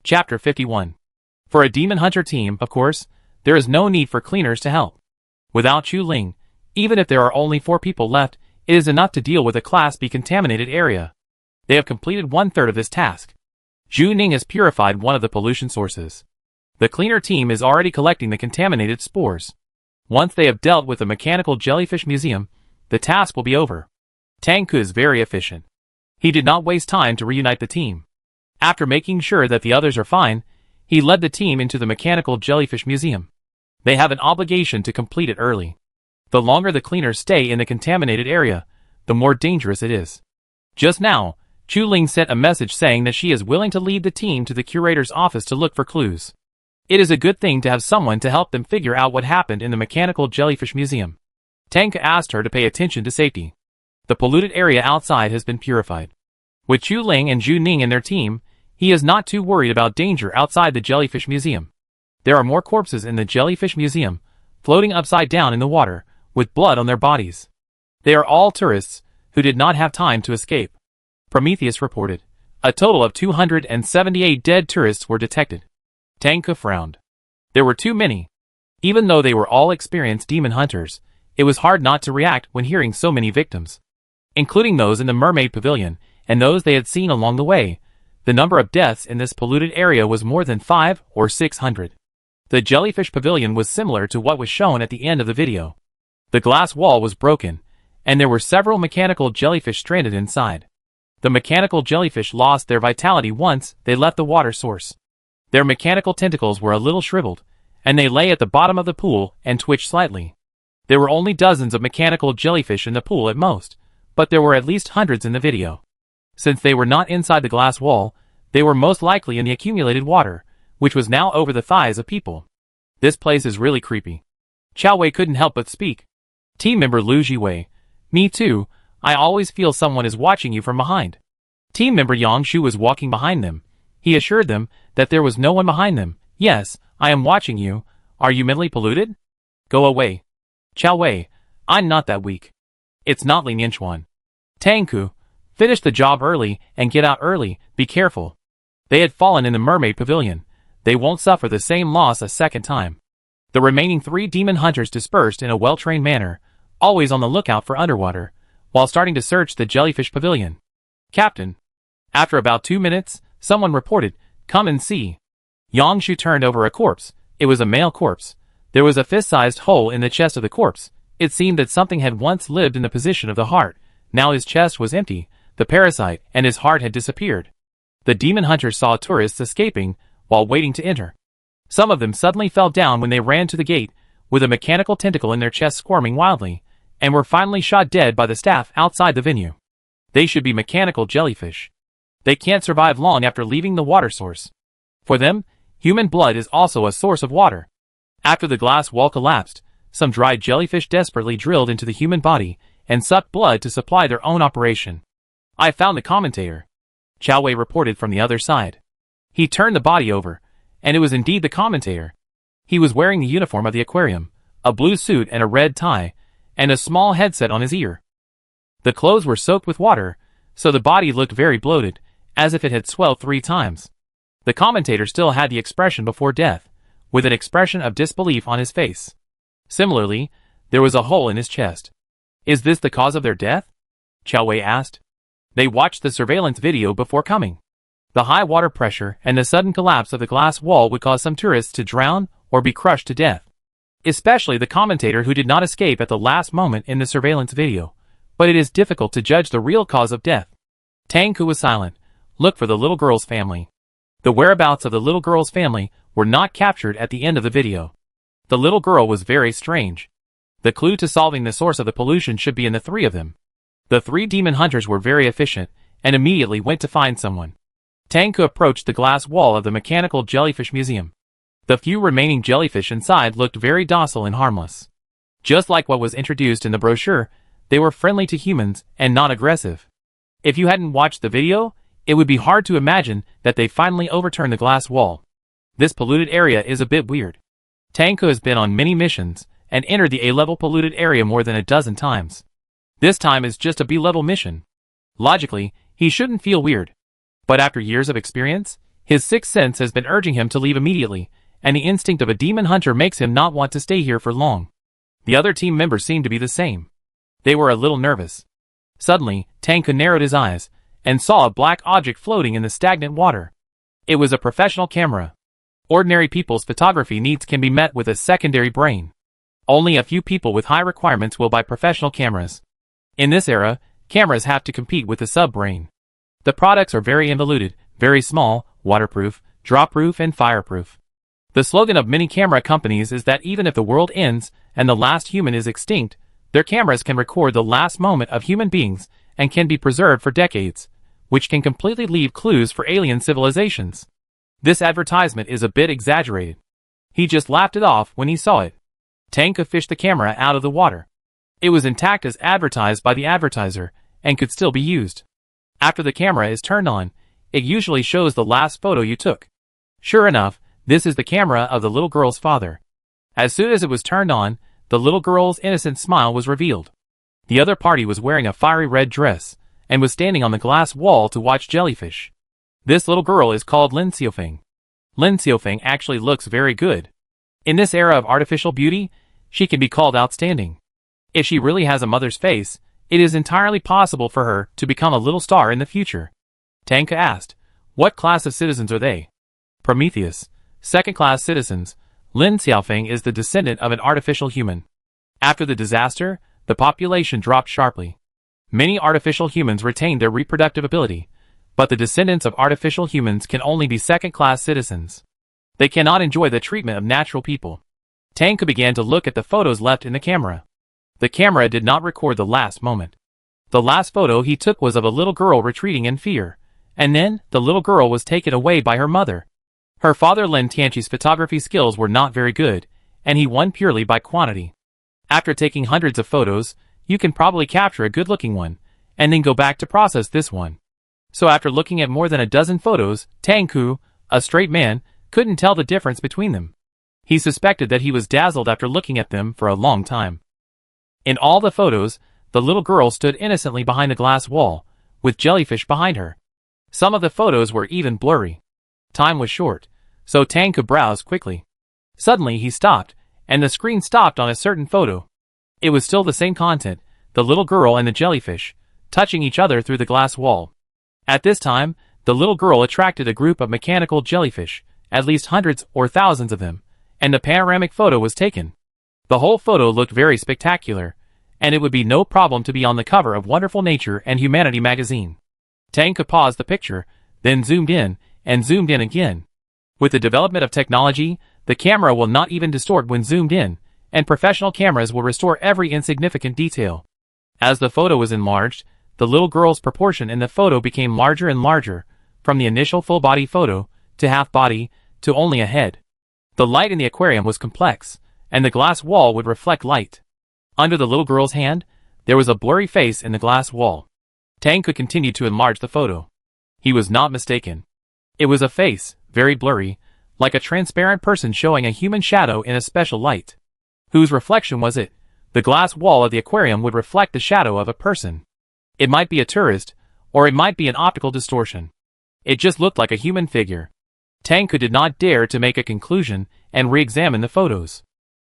Chapter 51. For a demon hunter team, of course, there is no need for cleaners to help. Without Chu Ling, even if there are only 4 people left, it is enough to deal with a Class B contaminated area. They have completed 1/3 of this task. Zhu Ning has purified one of the pollution sources. The cleaner team is already collecting the contaminated spores. Once they have dealt with the mechanical jellyfish museum, the task will be over. Tang Ke is very efficient. He did not waste time to reunite the team. After making sure that the others are fine, he led the team into the mechanical jellyfish museum. They have an obligation to complete it early. The longer the cleaners stay in the contaminated area, the more dangerous it is. Just now, Chu Ling sent a message saying that she is willing to lead the team to the curator's office to look for clues. It is a good thing to have someone to help them figure out what happened in the mechanical jellyfish museum. Tang Ke asked her to pay attention to safety. The polluted area outside has been purified. With Chu Ling and Zhu Ning and their team, he is not too worried about danger outside the jellyfish museum. There are more corpses in the jellyfish museum, floating upside down in the water, with blood on their bodies. They are all tourists, who did not have time to escape. Prometheus reported. A total of 278 dead tourists were detected. Tang Ke frowned. There were too many. Even though they were all experienced demon hunters, it was hard not to react when hearing so many victims. Including those in the mermaid pavilion, and those they had seen along the way, the number of deaths in this polluted area was more than 500 or 600. The jellyfish pavilion was similar to what was shown at the end of the video. The glass wall was broken, and there were several mechanical jellyfish stranded inside. The mechanical jellyfish lost their vitality once they left the water source. Their mechanical tentacles were a little shriveled, and they lay at the bottom of the pool and twitched slightly. There were only dozens of mechanical jellyfish in the pool at most, but there were at least hundreds in the video. Since they were not inside the glass wall, they were most likely in the accumulated water, which was now over the thighs of people. This place is really creepy. Qiao Wei couldn't help but speak. Team member Lu Jiwei. Me too, I always feel someone is watching you from behind. Team member Yang Shu was walking behind them. He assured them that there was no one behind them. Yes, I am watching you. Are you mentally polluted? Go away. Qiao Wei, I'm not that weak. It's not Li Nianchuan. Tang Ke, finish the job early and get out early, be careful. They had fallen in the mermaid pavilion. They won't suffer the same loss a second time. The remaining 3 demon hunters dispersed in a well-trained manner, always on the lookout for underwater, while starting to search the jellyfish pavilion. Captain. After about 2 minutes, someone reported, come and see. Yang Shu turned over a corpse. It was a male corpse. There was a fist-sized hole in the chest of the corpse. It seemed that something had once lived in the position of the heart. Now his chest was empty, the parasite and his heart had disappeared. The demon hunters saw tourists escaping while waiting to enter. Some of them suddenly fell down when they ran to the gate, with a mechanical tentacle in their chest squirming wildly, and were finally shot dead by the staff outside the venue. They should be mechanical jellyfish. They can't survive long after leaving the water source. For them, human blood is also a source of water. After the glass wall collapsed, some dried jellyfish desperately drilled into the human body and sucked blood to supply their own operation. I found the commentator. Qiao Wei reported from the other side. He turned the body over, and it was indeed the commentator. He was wearing the uniform of the aquarium, a blue suit and a red tie, and a small headset on his ear. The clothes were soaked with water, so the body looked very bloated, as if it had swelled 3 times. The commentator still had the expression before death, with an expression of disbelief on his face. Similarly, there was a hole in his chest. Is this the cause of their death? Qiao Wei asked. They watched the surveillance video before coming. The high water pressure and the sudden collapse of the glass wall would cause some tourists to drown or be crushed to death. Especially the commentator who did not escape at the last moment in the surveillance video. But it is difficult to judge the real cause of death. Tang Ke was silent. Look for the little girl's family. The whereabouts of the little girl's family were not captured at the end of the video. The little girl was very strange. The clue to solving the source of the pollution should be in the 3 of them. The 3 demon hunters were very efficient, and immediately went to find someone. Tang Ke approached the glass wall of the mechanical jellyfish museum. The few remaining jellyfish inside looked very docile and harmless. Just like what was introduced in the brochure, they were friendly to humans and not aggressive. If you hadn't watched the video, it would be hard to imagine that they finally overturned the glass wall. This polluted area is a bit weird. Tang Ke has been on many missions, and entered the A-level polluted area more than a dozen times. This time is just a B-level mission. Logically, he shouldn't feel weird. But after years of experience, His sixth sense has been urging him to leave immediately, and the instinct of a demon hunter makes him not want to stay here for long. The other team members seemed to be the same. They were a little nervous. Suddenly, Tanka narrowed his eyes, and saw a black object floating in the stagnant water. It was a professional camera. Ordinary people's photography needs can be met with a secondary brain. Only a few people with high requirements will buy professional cameras. In this era, cameras have to compete with the sub-brain. The products are very involuted, very small, waterproof, drop-proof and fireproof. The slogan of many camera companies is that even if the world ends and the last human is extinct, their cameras can record the last moment of human beings and can be preserved for decades, which can completely leave clues for alien civilizations. This advertisement is a bit exaggerated. He just laughed it off when he saw it. Tanka fished the camera out of the water. It was intact as advertised by the advertiser, and could still be used. After the camera is turned on, it usually shows the last photo you took. Sure enough, this is the camera of the little girl's father. As soon as it was turned on, the little girl's innocent smile was revealed. The other party was wearing a fiery red dress, and was standing on the glass wall to watch jellyfish. This little girl is called Lin Xiaofeng. Lin Xiaofeng actually looks very good. In this era of artificial beauty, she can be called outstanding. If she really has a mother's face, it is entirely possible for her to become a little star in the future. Tanka asked, "What class of citizens are they?" Prometheus, second-class citizens. Lin Xiaofeng is the descendant of an artificial human. After the disaster, the population dropped sharply. Many artificial humans retained their reproductive ability, but the descendants of artificial humans can only be second-class citizens. They cannot enjoy the treatment of natural people. Tanka began to look at the photos left in the camera. The camera did not record the last moment. The last photo he took was of a little girl retreating in fear, and then the little girl was taken away by her mother. Her father Lin Tianqi's photography skills were not very good, and he won purely by quantity. After taking hundreds of photos, you can probably capture a good-looking one, and then go back to process this one. So after looking at more than a dozen photos, Tanku, a straight man, couldn't tell the difference between them. He suspected that he was dazzled after looking at them for a long time. In all the photos, the little girl stood innocently behind a glass wall, with jellyfish behind her. Some of the photos were even blurry. Time was short, so Tanku browsed quickly. Suddenly he stopped, and the screen stopped on a certain photo. It was still the same content, the little girl and the jellyfish, touching each other through the glass wall. At this time, the little girl attracted a group of mechanical jellyfish, at least hundreds or thousands of them, and the panoramic photo was taken. The whole photo looked very spectacular, and it would be no problem to be on the cover of Wonderful Nature and Humanity magazine. Tanka paused the picture, then zoomed in, and zoomed in again. With the development of technology, the camera will not even distort when zoomed in, and professional cameras will restore every insignificant detail. As the photo was enlarged, the little girl's proportion in the photo became larger and larger, from the initial full-body photo, to half-body, to only a head. The light in the aquarium was complex, and the glass wall would reflect light. Under the little girl's hand, there was a blurry face in the glass wall. Tanku continued to enlarge the photo. He was not mistaken. It was a face, very blurry, like a transparent person showing a human shadow in a special light. Whose reflection was it? The glass wall of the aquarium would reflect the shadow of a person. It might be a tourist, or it might be an optical distortion. It just looked like a human figure. Tanku did not dare to make a conclusion and re-examine the photos.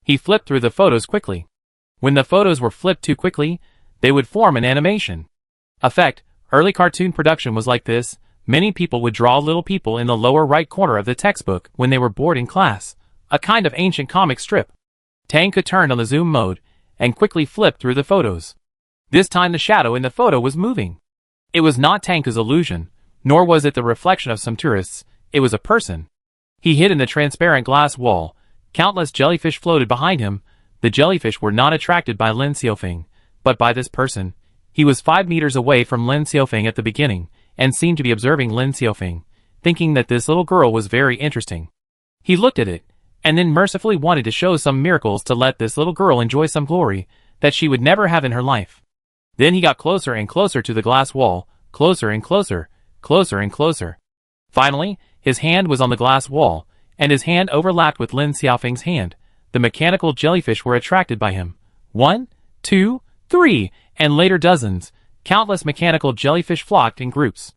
He flipped through the photos quickly. When the photos were flipped too quickly, they would form an animation effect. Early cartoon production was like this. Many people would draw little people in the lower right corner of the textbook when they were bored in class, a kind of ancient comic strip. Tanku turned on the zoom mode and quickly flipped through the photos. This time the shadow in the photo was moving. It was not Tanku's illusion, nor was it the reflection of some tourists. It was a person. He hid in the transparent glass wall. Countless jellyfish floated behind him. The jellyfish were not attracted by Lin Xiaofeng, but by this person. He was 5 meters away from Lin Xiaofeng at the beginning, and seemed to be observing Lin Xiaofeng, thinking that this little girl was very interesting. He looked at it, and then mercifully wanted to show some miracles to let this little girl enjoy some glory that she would never have in her life. Then he got closer and closer to the glass wall, closer and closer, closer and closer. Finally, his hand was on the glass wall, and his hand overlapped with Lin Xiaofeng's hand. The mechanical jellyfish were attracted by him. 1, 2, 3, and later dozens. Countless mechanical jellyfish flocked in groups.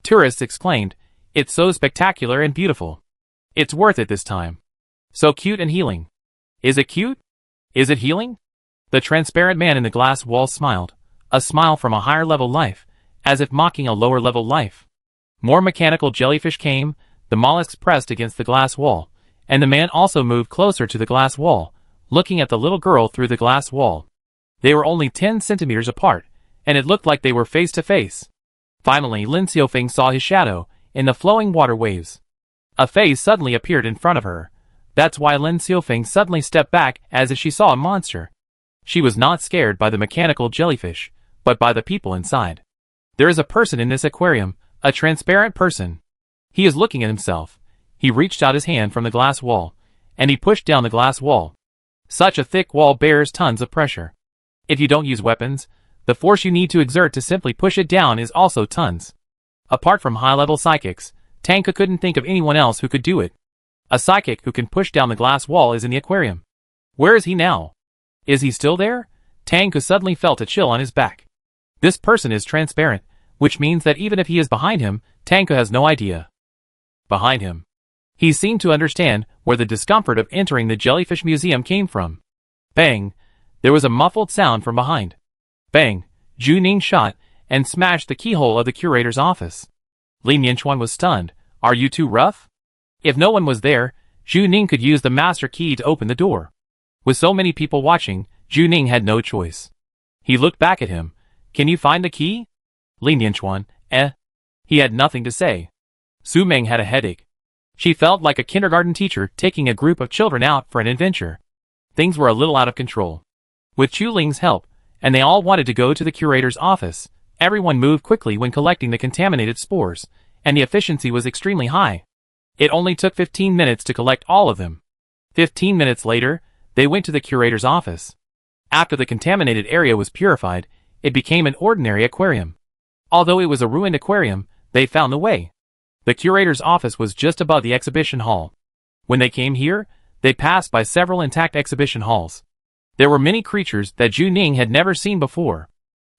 Tourists exclaimed, It's so spectacular and beautiful. It's worth it this time. So cute and healing. Is it cute? Is it healing? The transparent man in the glass wall smiled, a smile from a higher level life, as if mocking a lower level life. More mechanical jellyfish came, the mollusks pressed against the glass wall, and the man also moved closer to the glass wall, looking at the little girl through the glass wall. They were only 10 centimeters apart, and it looked like they were face to face. Finally, Lin Xiaofeng saw his shadow in the flowing water waves. A face suddenly appeared in front of her. That's why Lin Xiaofeng suddenly stepped back as if she saw a monster. She was not scared by the mechanical jellyfish, but by the people inside. There is a person in this aquarium, a transparent person. He is looking at himself. He reached out his hand from the glass wall, and he pushed down the glass wall. Such a thick wall bears tons of pressure. If you don't use weapons, the force you need to exert to simply push it down is also tons. Apart from high-level psychics, Tanka couldn't think of anyone else who could do it. A psychic who can push down the glass wall is in the aquarium. Where is he now? Is he still there? Tanka suddenly felt a chill on his back. This person is transparent, which means that even if he is behind him, Tanka has no idea. Behind him. He seemed to understand where the discomfort of entering the jellyfish museum came from. Bang! There was a muffled sound from behind. Bang! Zhu Ning shot and smashed the keyhole of the curator's office. Lin Yinchuan was stunned. Are you too rough? If no one was there, Zhu Ning could use the master key to open the door. With so many people watching, Zhu Ning had no choice. He looked back at him. Can you find the key? Lin Yinchuan, He had nothing to say. Su Meng had a headache. She felt like a kindergarten teacher taking a group of children out for an adventure. Things were a little out of control. With Chu Ling's help, and they all wanted to go to the curator's office, everyone moved quickly when collecting the contaminated spores, and the efficiency was extremely high. It only took 15 minutes to collect all of them. 15 minutes later, they went to the curator's office. After the contaminated area was purified, it became an ordinary aquarium. Although it was a ruined aquarium, they found the way. The curator's office was just above the exhibition hall. When they came here, they passed by several intact exhibition halls. There were many creatures that Zhu Ning had never seen before.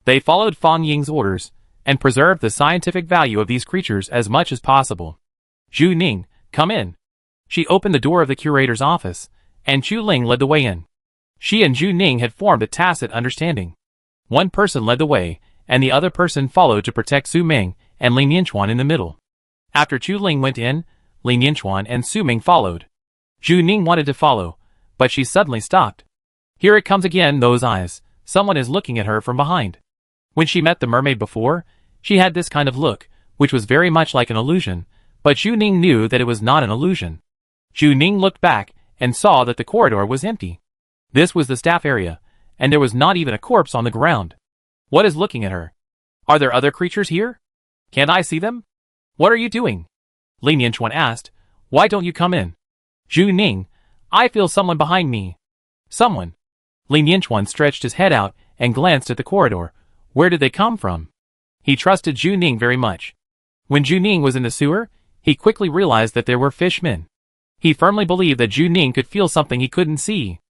They followed Fang Ying's orders, and preserved the scientific value of these creatures as much as possible. Zhu Ning, come in. She opened the door of the curator's office, and Chu Ling led the way in. She and Zhu Ning had formed a tacit understanding. One person led the way, and the other person followed to protect Su Meng and Lin Yinchuan in the middle. After Chu Ling went in, Lin Yinchuan and Su Meng followed. Zhu Ning wanted to follow, but she suddenly stopped. Here it comes again, those eyes. Someone is looking at her from behind. When she met the mermaid before, she had this kind of look, which was very much like an illusion, but Zhu Ning knew that it was not an illusion. Zhu Ning looked back and saw that the corridor was empty. This was the staff area, and there was not even a corpse on the ground. What is looking at her? Are there other creatures here? Can't I see them? What are you doing? Lin Yinchuan asked. Why don't you come in? Zhu Ning, I feel someone behind me. Someone. Lin Yinchuan stretched his head out and glanced at the corridor. Where did they come from? He trusted Zhu Ning very much. When Zhu Ning was in the sewer, he quickly realized that there were fishmen. He firmly believed that Zhu Ning could feel something he couldn't see.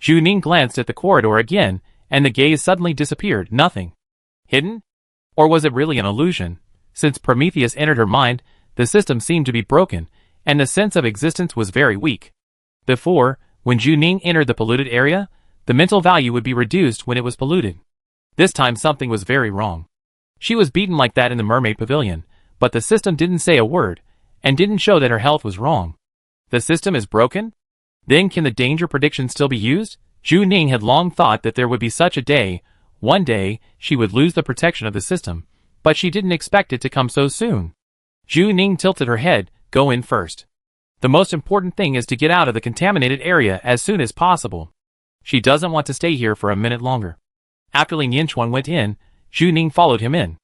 Zhu Ning glanced at the corridor again, and the gaze suddenly disappeared. Nothing. Hidden? Or was it really an illusion? Since Prometheus entered her mind, the system seemed to be broken, and the sense of existence was very weak. Before, when Zhu Ning entered the polluted area, the mental value would be reduced when it was polluted. This time something was very wrong. She was beaten like that in the mermaid pavilion, but the system didn't say a word, and didn't show that her health was wrong. The system is broken? Then can the danger prediction still be used? Zhu Ning had long thought that there would be such a day. One day, she would lose the protection of the system, but she didn't expect it to come so soon. Zhu Ning tilted her head. Go in first. The most important thing is to get out of the contaminated area as soon as possible. She doesn't want to stay here for a minute longer. After Lin Yinchuan went in, Zhu Ning followed him in.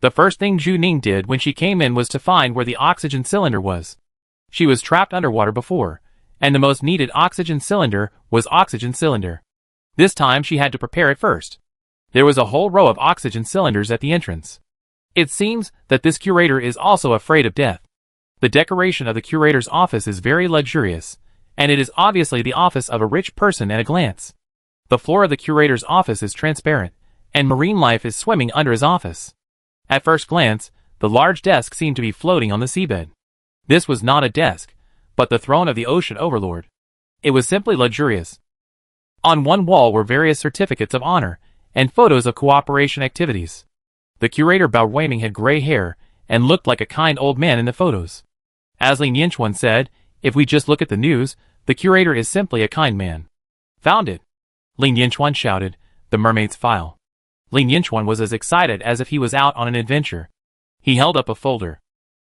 The first thing Zhu Ning did when she came in was to find where the oxygen cylinder was. She was trapped underwater before, and the most needed oxygen cylinder was oxygen cylinder. This time she had to prepare it first. There was a whole row of oxygen cylinders at the entrance. It seems that this curator is also afraid of death. The decoration of the curator's office is very luxurious, and it is obviously the office of a rich person at a glance. The floor of the curator's office is transparent, and marine life is swimming under his office. At first glance, the large desk seemed to be floating on the seabed. This was not a desk, but the throne of the ocean overlord. It was simply luxurious. On one wall were various certificates of honor and photos of cooperation activities. The curator Bao Weiming had gray hair and looked like a kind old man in the photos. As Lin Yinchuan said, if we just look at the news, the curator is simply a kind man. Found it! Lin Yinchuan shouted, the mermaid's file. Lin Yinchuan was as excited as if he was out on an adventure. He held up a folder.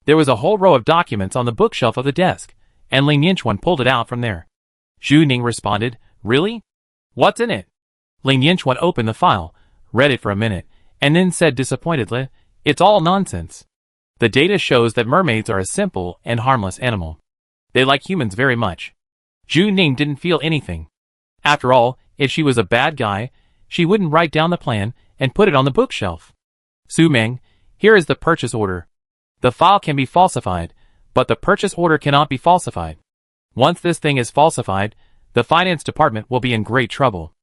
There was a whole row of documents on the bookshelf of the desk, and Lin Yinchuan pulled it out from there. Zhu Ning responded, really? What's in it? Lin Yinchuan opened the file, read it for a minute, and then said disappointedly, it's all nonsense. The data shows that mermaids are a simple and harmless animal. They like humans very much. Zhu Ning didn't feel anything. After all, if she was a bad guy, she wouldn't write down the plan and put it on the bookshelf. Su Meng, here is the purchase order. The file can be falsified, but the purchase order cannot be falsified. Once this thing is falsified, the finance department will be in great trouble.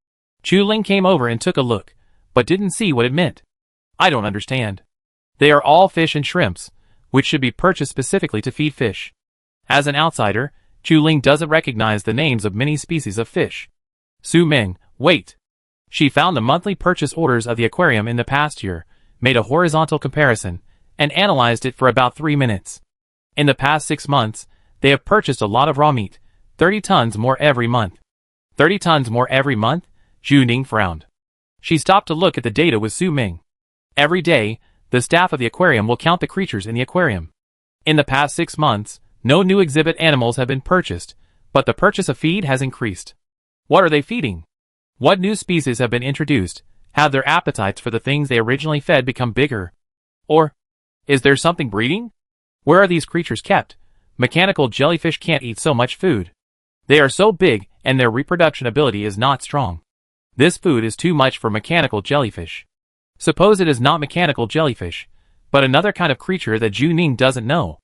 Chu Ling came over and took a look, but didn't see what it meant. I don't understand. They are all fish and shrimps, which should be purchased specifically to feed fish. As an outsider, Chu Ling doesn't recognize the names of many species of fish. Su Meng, wait. She found the monthly purchase orders of the aquarium in the past year, made a horizontal comparison, and analyzed it for about 3 minutes. In the past 6 months, they have purchased a lot of raw meat, 30 tons more every month. 30 tons more every month? Zhu Ning frowned. She stopped to look at the data with Su Meng. Every day, the staff of the aquarium will count the creatures in the aquarium. In the past 6 months, no new exhibit animals have been purchased, but the purchase of feed has increased. What are they feeding? What new species have been introduced? Have their appetites for the things they originally fed become bigger? Or, is there something breeding? Where are these creatures kept? Mechanical jellyfish can't eat so much food. They are so big and their reproduction ability is not strong. This food is too much for mechanical jellyfish. Suppose it is not mechanical jellyfish, but another kind of creature that Zhu Ning doesn't know.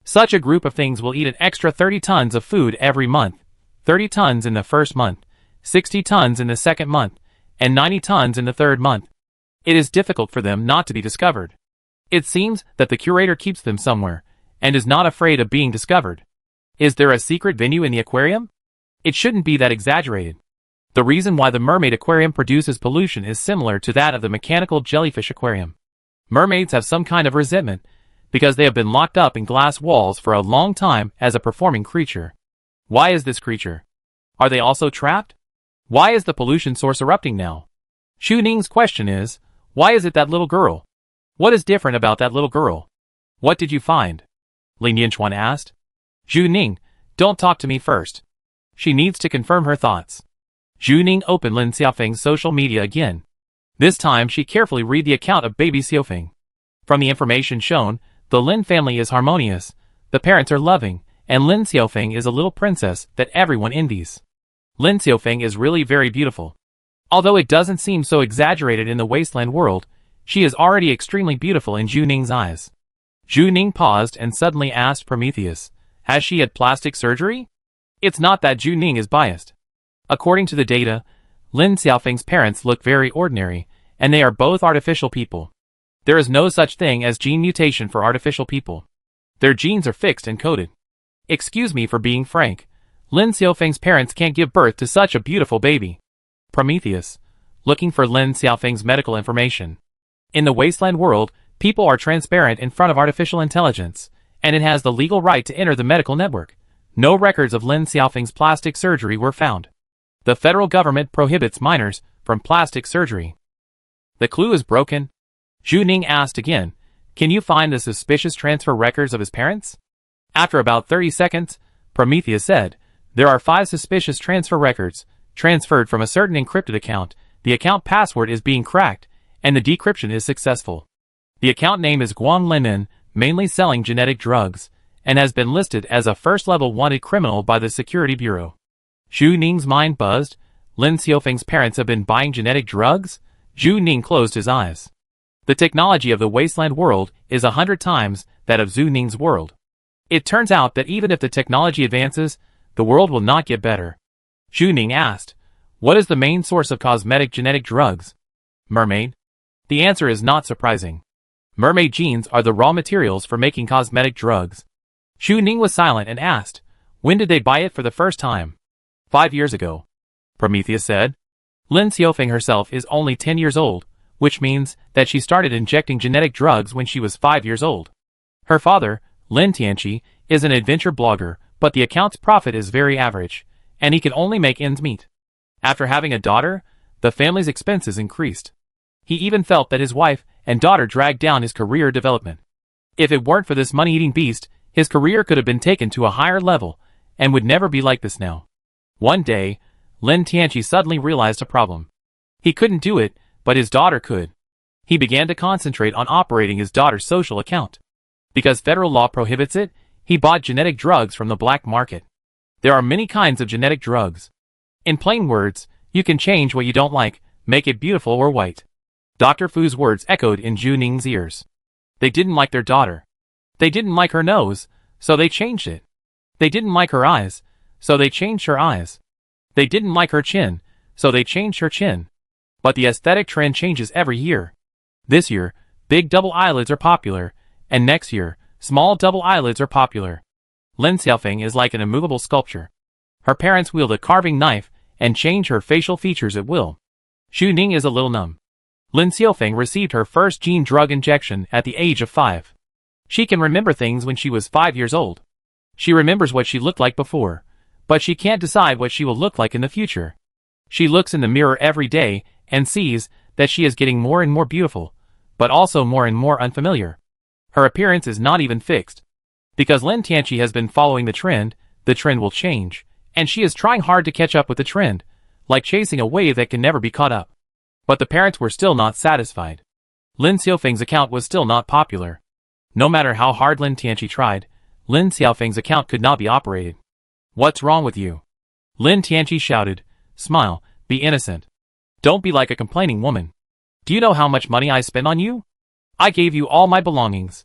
Such a group of things will eat an extra 30 tons of food every month, 30 tons in the first month, 60 tons in the second month, and 90 tons in the third month. It is difficult for them not to be discovered. It seems that the curator keeps them somewhere, and is not afraid of being discovered. Is there a secret venue in the aquarium? It shouldn't be that exaggerated. The reason why the mermaid aquarium produces pollution is similar to that of the mechanical jellyfish aquarium. Mermaids have some kind of resentment, because they have been locked up in glass walls for a long time as a performing creature. Why is this creature? Are they also trapped? Why is the pollution source erupting now? Zhu Ning's question is, why is it that little girl? What is different about that little girl? What did you find? Lin Yinchuan asked. Zhu Ning, don't talk to me first. She needs to confirm her thoughts. Zhu Ning opened Lin Xiaofeng's social media again. This time she carefully read the account of baby Xiaofeng. From the information shown, the Lin family is harmonious, the parents are loving, and Lin Xiaofeng is a little princess that everyone envies. Lin Xiaofeng is really very beautiful. Although it doesn't seem so exaggerated in the Wasteland world, she is already extremely beautiful in Zhu Ning's eyes. Zhu Ning paused and suddenly asked Prometheus, has she had plastic surgery? It's not that Zhu Ning is biased. According to the data, Lin Xiaofeng's parents look very ordinary, and they are both artificial people. There is no such thing as gene mutation for artificial people. Their genes are fixed and coded. Excuse me for being frank, Lin Xiaofeng's parents can't give birth to such a beautiful baby. Prometheus, looking for Lin Xiaofeng's medical information. In the Wasteland world, people are transparent in front of artificial intelligence, and it has the legal right to enter the medical network. No records of Lin Xiaofeng's plastic surgery were found. The federal government prohibits minors from plastic surgery. The clue is broken? Zhu Ning asked again, can you find the suspicious transfer records of his parents? After about 30 seconds, Prometheus said, there are 5 suspicious transfer records, transferred from a certain encrypted account. The account password is being cracked, and the decryption is successful. The account name is Guang Linmin, mainly selling genetic drugs, and has been listed as a first-level wanted criminal by the Security Bureau. Zhu Ning's mind buzzed. Lin Xiaofeng's parents have been buying genetic drugs? Zhu Ning closed his eyes. The technology of the Wasteland world is 100 times that of Zhu Ning's world. It turns out that even if the technology advances, the world will not get better. Zhu Ning asked, what is the main source of cosmetic genetic drugs? Mermaid? The answer is not surprising. Mermaid genes are the raw materials for making cosmetic drugs. Xu Ning was silent and asked, "When did they buy it for the first time?" 5 years ago. Prometheus said. Lin Xiaofeng herself is only 10 years old, which means that she started injecting genetic drugs when she was 5 years old. Her father, Lin Tianqi, is an adventure blogger, but the account's profit is very average, and he can only make ends meet. After having a daughter, the family's expenses increased. He even felt that his wife and daughter dragged down his career development. If it weren't for this money-eating beast, his career could have been taken to a higher level, and would never be like this now. One day, Lin Tianqi suddenly realized a problem. He couldn't do it, but his daughter could. He began to concentrate on operating his daughter's social account. Because federal law prohibits it, he bought genetic drugs from the black market. There are many kinds of genetic drugs. In plain words, you can change what you don't like, make it beautiful or white. Dr. Fu's words echoed in Xu Ning's ears. They didn't like their daughter. They didn't like her nose, so they changed it. They didn't like her eyes, so they changed her eyes. They didn't like her chin, so they changed her chin. But the aesthetic trend changes every year. This year, big double eyelids are popular, and next year, small double eyelids are popular. Lin Xiaofeng is like an immovable sculpture. Her parents wield a carving knife and change her facial features at will. Xu Ning is a little numb. Lin Xiaofeng received her first gene drug injection at the age of 5. She can remember things when she was 5 years old. She remembers what she looked like before, but she can't decide what she will look like in the future. She looks in the mirror every day and sees that she is getting more and more beautiful, but also more and more unfamiliar. Her appearance is not even fixed. Because Lin Tianqi has been following the trend will change, and she is trying hard to catch up with the trend, like chasing a wave that can never be caught up. But the parents were still not satisfied. Lin Xiaofeng's account was still not popular. No matter how hard Lin Tianqi tried, Lin Xiaofeng's account could not be operated. "What's wrong with you?" Lin Tianqi shouted. "Smile, be innocent. Don't be like a complaining woman. Do you know how much money I spend on you? I gave you all my belongings.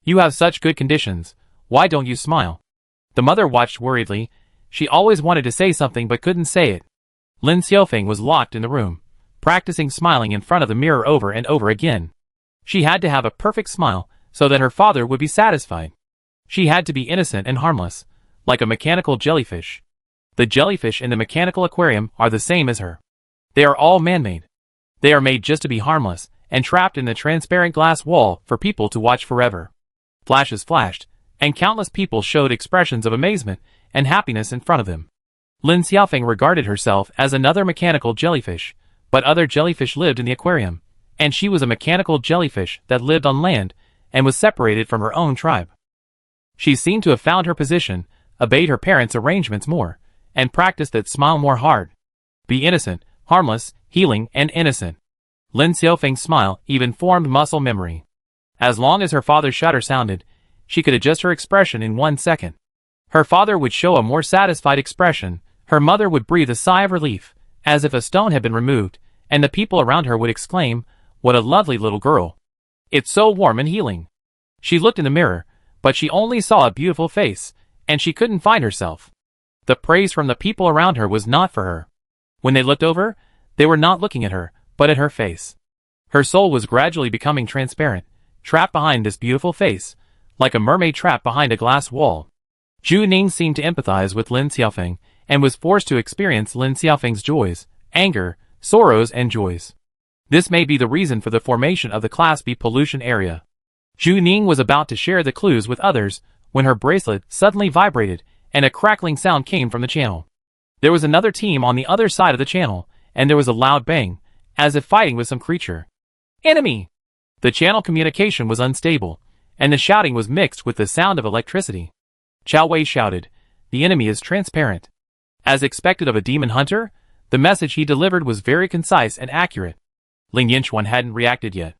You have such good conditions, why don't you smile?" The mother watched worriedly. She always wanted to say something but couldn't say it. Lin Xiaofeng was locked in the room, practicing smiling in front of the mirror over and over again. She had to have a perfect smile so that her father would be satisfied. She had to be innocent and harmless, like a mechanical jellyfish. The jellyfish in the mechanical aquarium are the same as her. They are all man-made. They are made just to be harmless and trapped in the transparent glass wall for people to watch forever. Flashes flashed, and countless people showed expressions of amazement and happiness in front of them. Lin Xiaofeng regarded herself as another mechanical jellyfish, but other jellyfish lived in the aquarium, and she was a mechanical jellyfish that lived on land and was separated from her own tribe. She seemed to have found her position, obeyed her parents' arrangements more, and practiced that smile more hard. Be innocent, harmless, healing, and innocent. Lin Xiaofeng's smile even formed muscle memory. As long as her father's shudder sounded, she could adjust her expression in 1 second. Her father would show a more satisfied expression, her mother would breathe a sigh of relief, as if a stone had been removed, and the people around her would exclaim, "What a lovely little girl. It's so warm and healing." She looked in the mirror, but she only saw a beautiful face, and she couldn't find herself. The praise from the people around her was not for her. When they looked over, they were not looking at her, but at her face. Her soul was gradually becoming transparent, trapped behind this beautiful face, like a mermaid trapped behind a glass wall. Xu Ning seemed to empathize with Lin Xiaofeng, and was forced to experience Lin Xiaofeng's joys, anger, sorrows, and joys. This may be the reason for the formation of the Class B pollution area. Xu Ning was about to share the clues with others, when her bracelet suddenly vibrated, and a crackling sound came from the channel. There was another team on the other side of the channel, and there was a loud bang, as if fighting with some creature. Enemy! The channel communication was unstable, and the shouting was mixed with the sound of electricity. Chao Wei shouted, "The enemy is transparent." As expected of a demon hunter, the message he delivered was very concise and accurate. Ling Yinchuan hadn't reacted yet.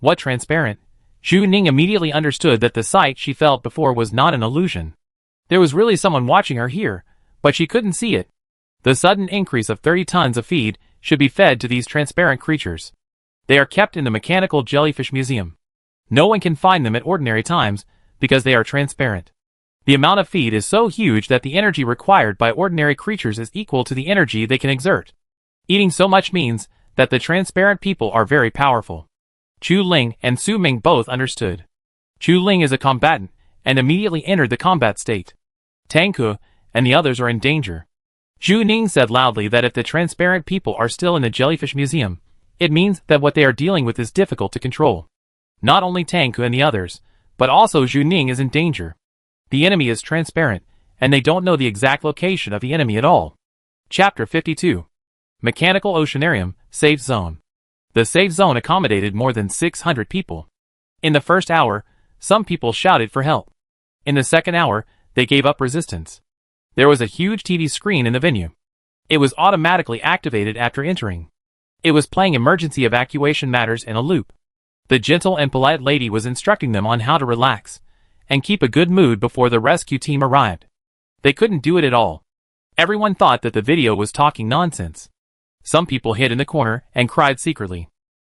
What transparent? Xu Ning immediately understood that the sight she felt before was not an illusion. There was really someone watching her here, but she couldn't see it. The sudden increase of 30 tons of feed should be fed to these transparent creatures. They are kept in the Mechanical Jellyfish Museum. No one can find them at ordinary times, because they are transparent. The amount of feed is so huge that the energy required by ordinary creatures is equal to the energy they can exert. Eating so much means that the transparent people are very powerful. Chu Ling and Su Ming both understood. Chu Ling is a combatant, and immediately entered the combat state. Tangke and the others are in danger. Zhu Ning said loudly that if the transparent people are still in the jellyfish museum, it means that what they are dealing with is difficult to control. Not only Tangke and the others, but also Zhu Ning is in danger. The enemy is transparent, and they don't know the exact location of the enemy at all. Chapter 52. Mechanical Oceanarium, Safe Zone. The safe zone accommodated more than 600 people. In the first hour, some people shouted for help. In the second hour, they gave up resistance. There was a huge TV screen in the venue. It was automatically activated after entering. It was playing emergency evacuation matters in a loop. The gentle and polite lady was instructing them on how to relax and keep a good mood before the rescue team arrived. They couldn't do it at all. Everyone thought that the video was talking nonsense. Some people hid in the corner and cried secretly.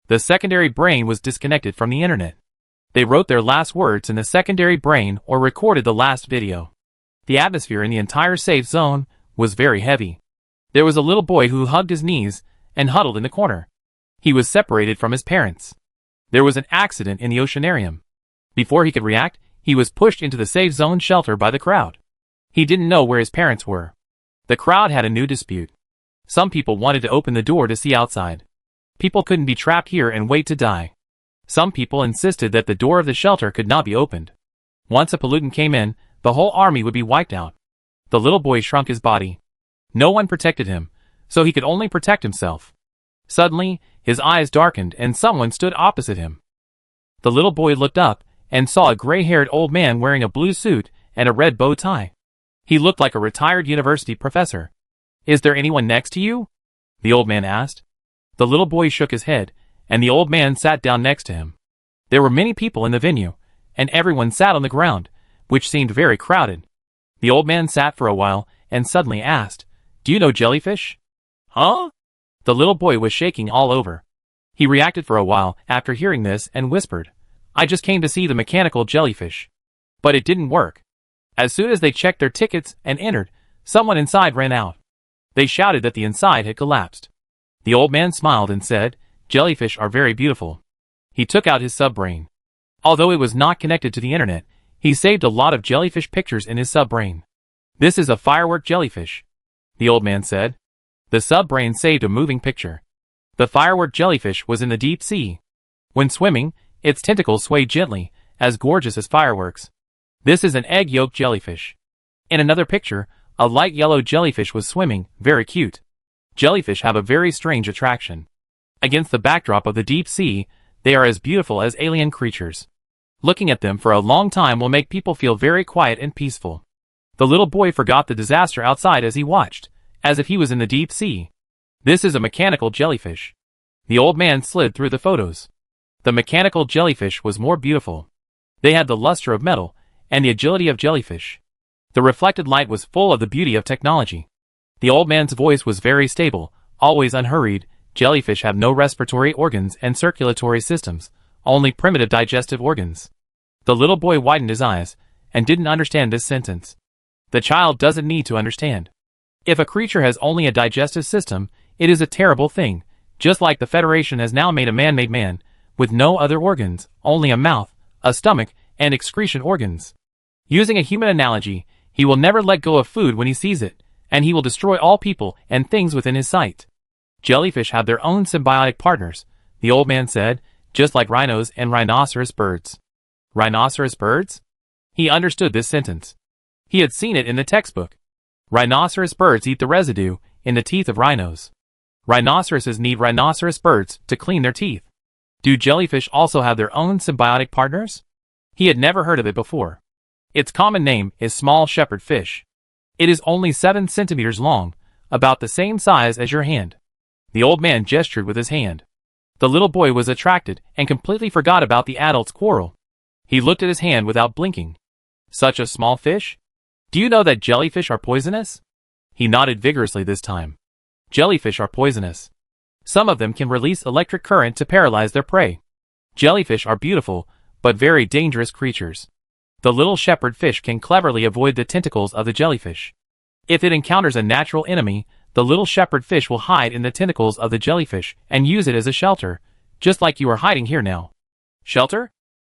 The secondary brain was disconnected from the internet. They wrote their last words in the secondary brain or recorded the last video. The atmosphere in the entire safe zone was very heavy. There was a little boy who hugged his knees and huddled in the corner. He was separated from his parents. There was an accident in the oceanarium. Before he could react, he was pushed into the safe zone shelter by the crowd. He didn't know where his parents were. The crowd had a new dispute. Some people wanted to open the door to see outside. People couldn't be trapped here and wait to die. Some people insisted that the door of the shelter could not be opened. Once a pollutant came in, the whole army would be wiped out. The little boy shrunk his body. No one protected him, so he could only protect himself. Suddenly, his eyes darkened and someone stood opposite him. The little boy looked up and saw a gray-haired old man wearing a blue suit and a red bow tie. He looked like a retired university professor. "Is there anyone next to you?" the old man asked. The little boy shook his head, and the old man sat down next to him. There were many people in the venue, and everyone sat on the ground, which seemed very crowded. The old man sat for a while and suddenly asked, "Do you know jellyfish?" "Huh?" The little boy was shaking all over. He reacted for a while after hearing this and whispered, "I just came to see the mechanical jellyfish." But it didn't work. As soon as they checked their tickets and entered, someone inside ran out. They shouted that the inside had collapsed. The old man smiled and said, "Jellyfish are very beautiful." He took out his subbrain. Although it was not connected to the internet, he saved a lot of jellyfish pictures in his subbrain. "This is a firework jellyfish," the old man said. The subbrain saved a moving picture. The firework jellyfish was in the deep sea. When swimming, its tentacles swayed gently, as gorgeous as fireworks. This is an egg yolk jellyfish. In another picture, a light yellow jellyfish was swimming, very cute. Jellyfish have a very strange attraction. Against the backdrop of the deep sea, they are as beautiful as alien creatures. Looking at them for a long time will make people feel very quiet and peaceful. The little boy forgot the disaster outside as he watched, as if he was in the deep sea. "This is a mechanical jellyfish." The old man slid through the photos. The mechanical jellyfish was more beautiful. They had the luster of metal and the agility of jellyfish. The reflected light was full of the beauty of technology. The old man's voice was very stable, always unhurried. Jellyfish have no respiratory organs and circulatory systems, only primitive digestive organs. The little boy widened his eyes and didn't understand this sentence. The child doesn't need to understand. If a creature has only a digestive system, it is a terrible thing, just like the Federation has now made a man-made man, with no other organs, only a mouth, a stomach, and excretion organs. Using a human analogy, he will never let go of food when he sees it, and he will destroy all people and things within his sight. Jellyfish have their own symbiotic partners, the old man said, just like rhinos and rhinoceros birds. Rhinoceros birds? He understood this sentence. He had seen it in the textbook. Rhinoceros birds eat the residue in the teeth of rhinos. Rhinoceroses need rhinoceros birds to clean their teeth. Do jellyfish also have their own symbiotic partners? He had never heard of it before. Its common name is small shepherd fish. It is only 7 centimeters long, about the same size as your hand. The old man gestured with his hand. The little boy was attracted and completely forgot about the adult's quarrel. He looked at his hand without blinking. Such a small fish? Do you know that jellyfish are poisonous? He nodded vigorously this time. Jellyfish are poisonous. Some of them can release electric current to paralyze their prey. Jellyfish are beautiful, but very dangerous creatures. The little shepherd fish can cleverly avoid the tentacles of the jellyfish. If it encounters a natural enemy, the little shepherd fish will hide in the tentacles of the jellyfish and use it as a shelter, just like you are hiding here now. Shelter?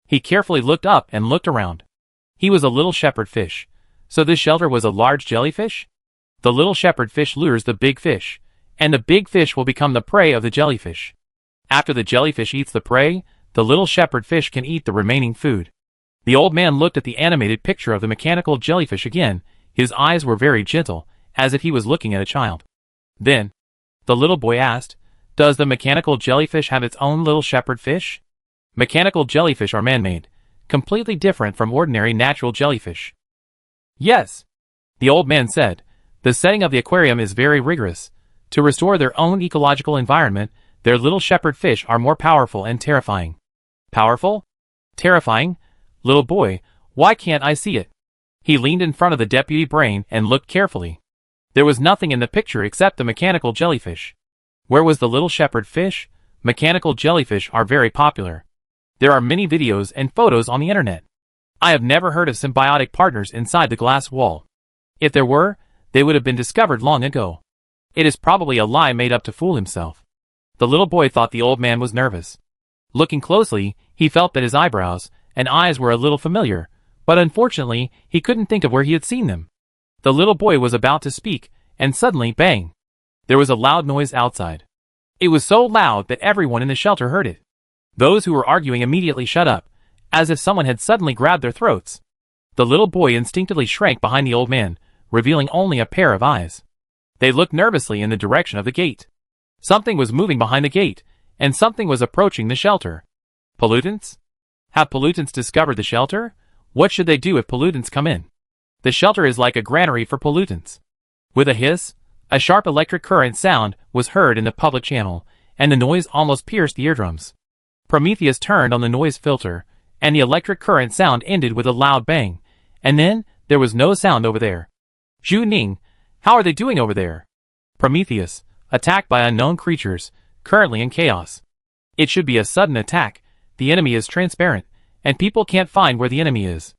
He carefully looked up and looked around. He was a little shepherd fish. So this shelter was a large jellyfish? The little shepherd fish lures the big fish, and the big fish will become the prey of the jellyfish. After the jellyfish eats the prey, the little shepherd fish can eat the remaining food. The old man looked at the animated picture of the mechanical jellyfish again. His eyes were very gentle, as if he was looking at a child. Then, the little boy asked, "Does the mechanical jellyfish have its own little shepherd fish?" Mechanical jellyfish are man-made, completely different from ordinary natural jellyfish. Yes, the old man said. The setting of the aquarium is very rigorous. To restore their own ecological environment, their little shepherd fish are more powerful and terrifying. Powerful? Terrifying? Little boy, why can't I see it? He leaned in front of the deputy brain and looked carefully. There was nothing in the picture except the mechanical jellyfish. Where was the little shepherd fish? Mechanical jellyfish are very popular. There are many videos and photos on the internet. I have never heard of symbiotic partners inside the glass wall. If there were, they would have been discovered long ago. It is probably a lie made up to fool himself. The little boy thought the old man was nervous. Looking closely, he felt that his eyebrows and eyes were a little familiar, but unfortunately, he couldn't think of where he had seen them. The little boy was about to speak, and suddenly, bang! There was a loud noise outside. It was so loud that everyone in the shelter heard it. Those who were arguing immediately shut up, as if someone had suddenly grabbed their throats. The little boy instinctively shrank behind the old man, revealing only a pair of eyes. They looked nervously in the direction of the gate. Something was moving behind the gate, and something was approaching the shelter. Pollutants? Have pollutants discovered the shelter? What should they do if pollutants come in? The shelter is like a granary for pollutants. With a hiss, a sharp electric current sound was heard in the public channel, and the noise almost pierced the eardrums. Prometheus turned on the noise filter, and the electric current sound ended with a loud bang, and then there was no sound over there. Zhu Ning, how are they doing over there? Prometheus, attacked by unknown creatures, currently in chaos. It should be a sudden attack. The enemy is transparent, and people can't find where the enemy is.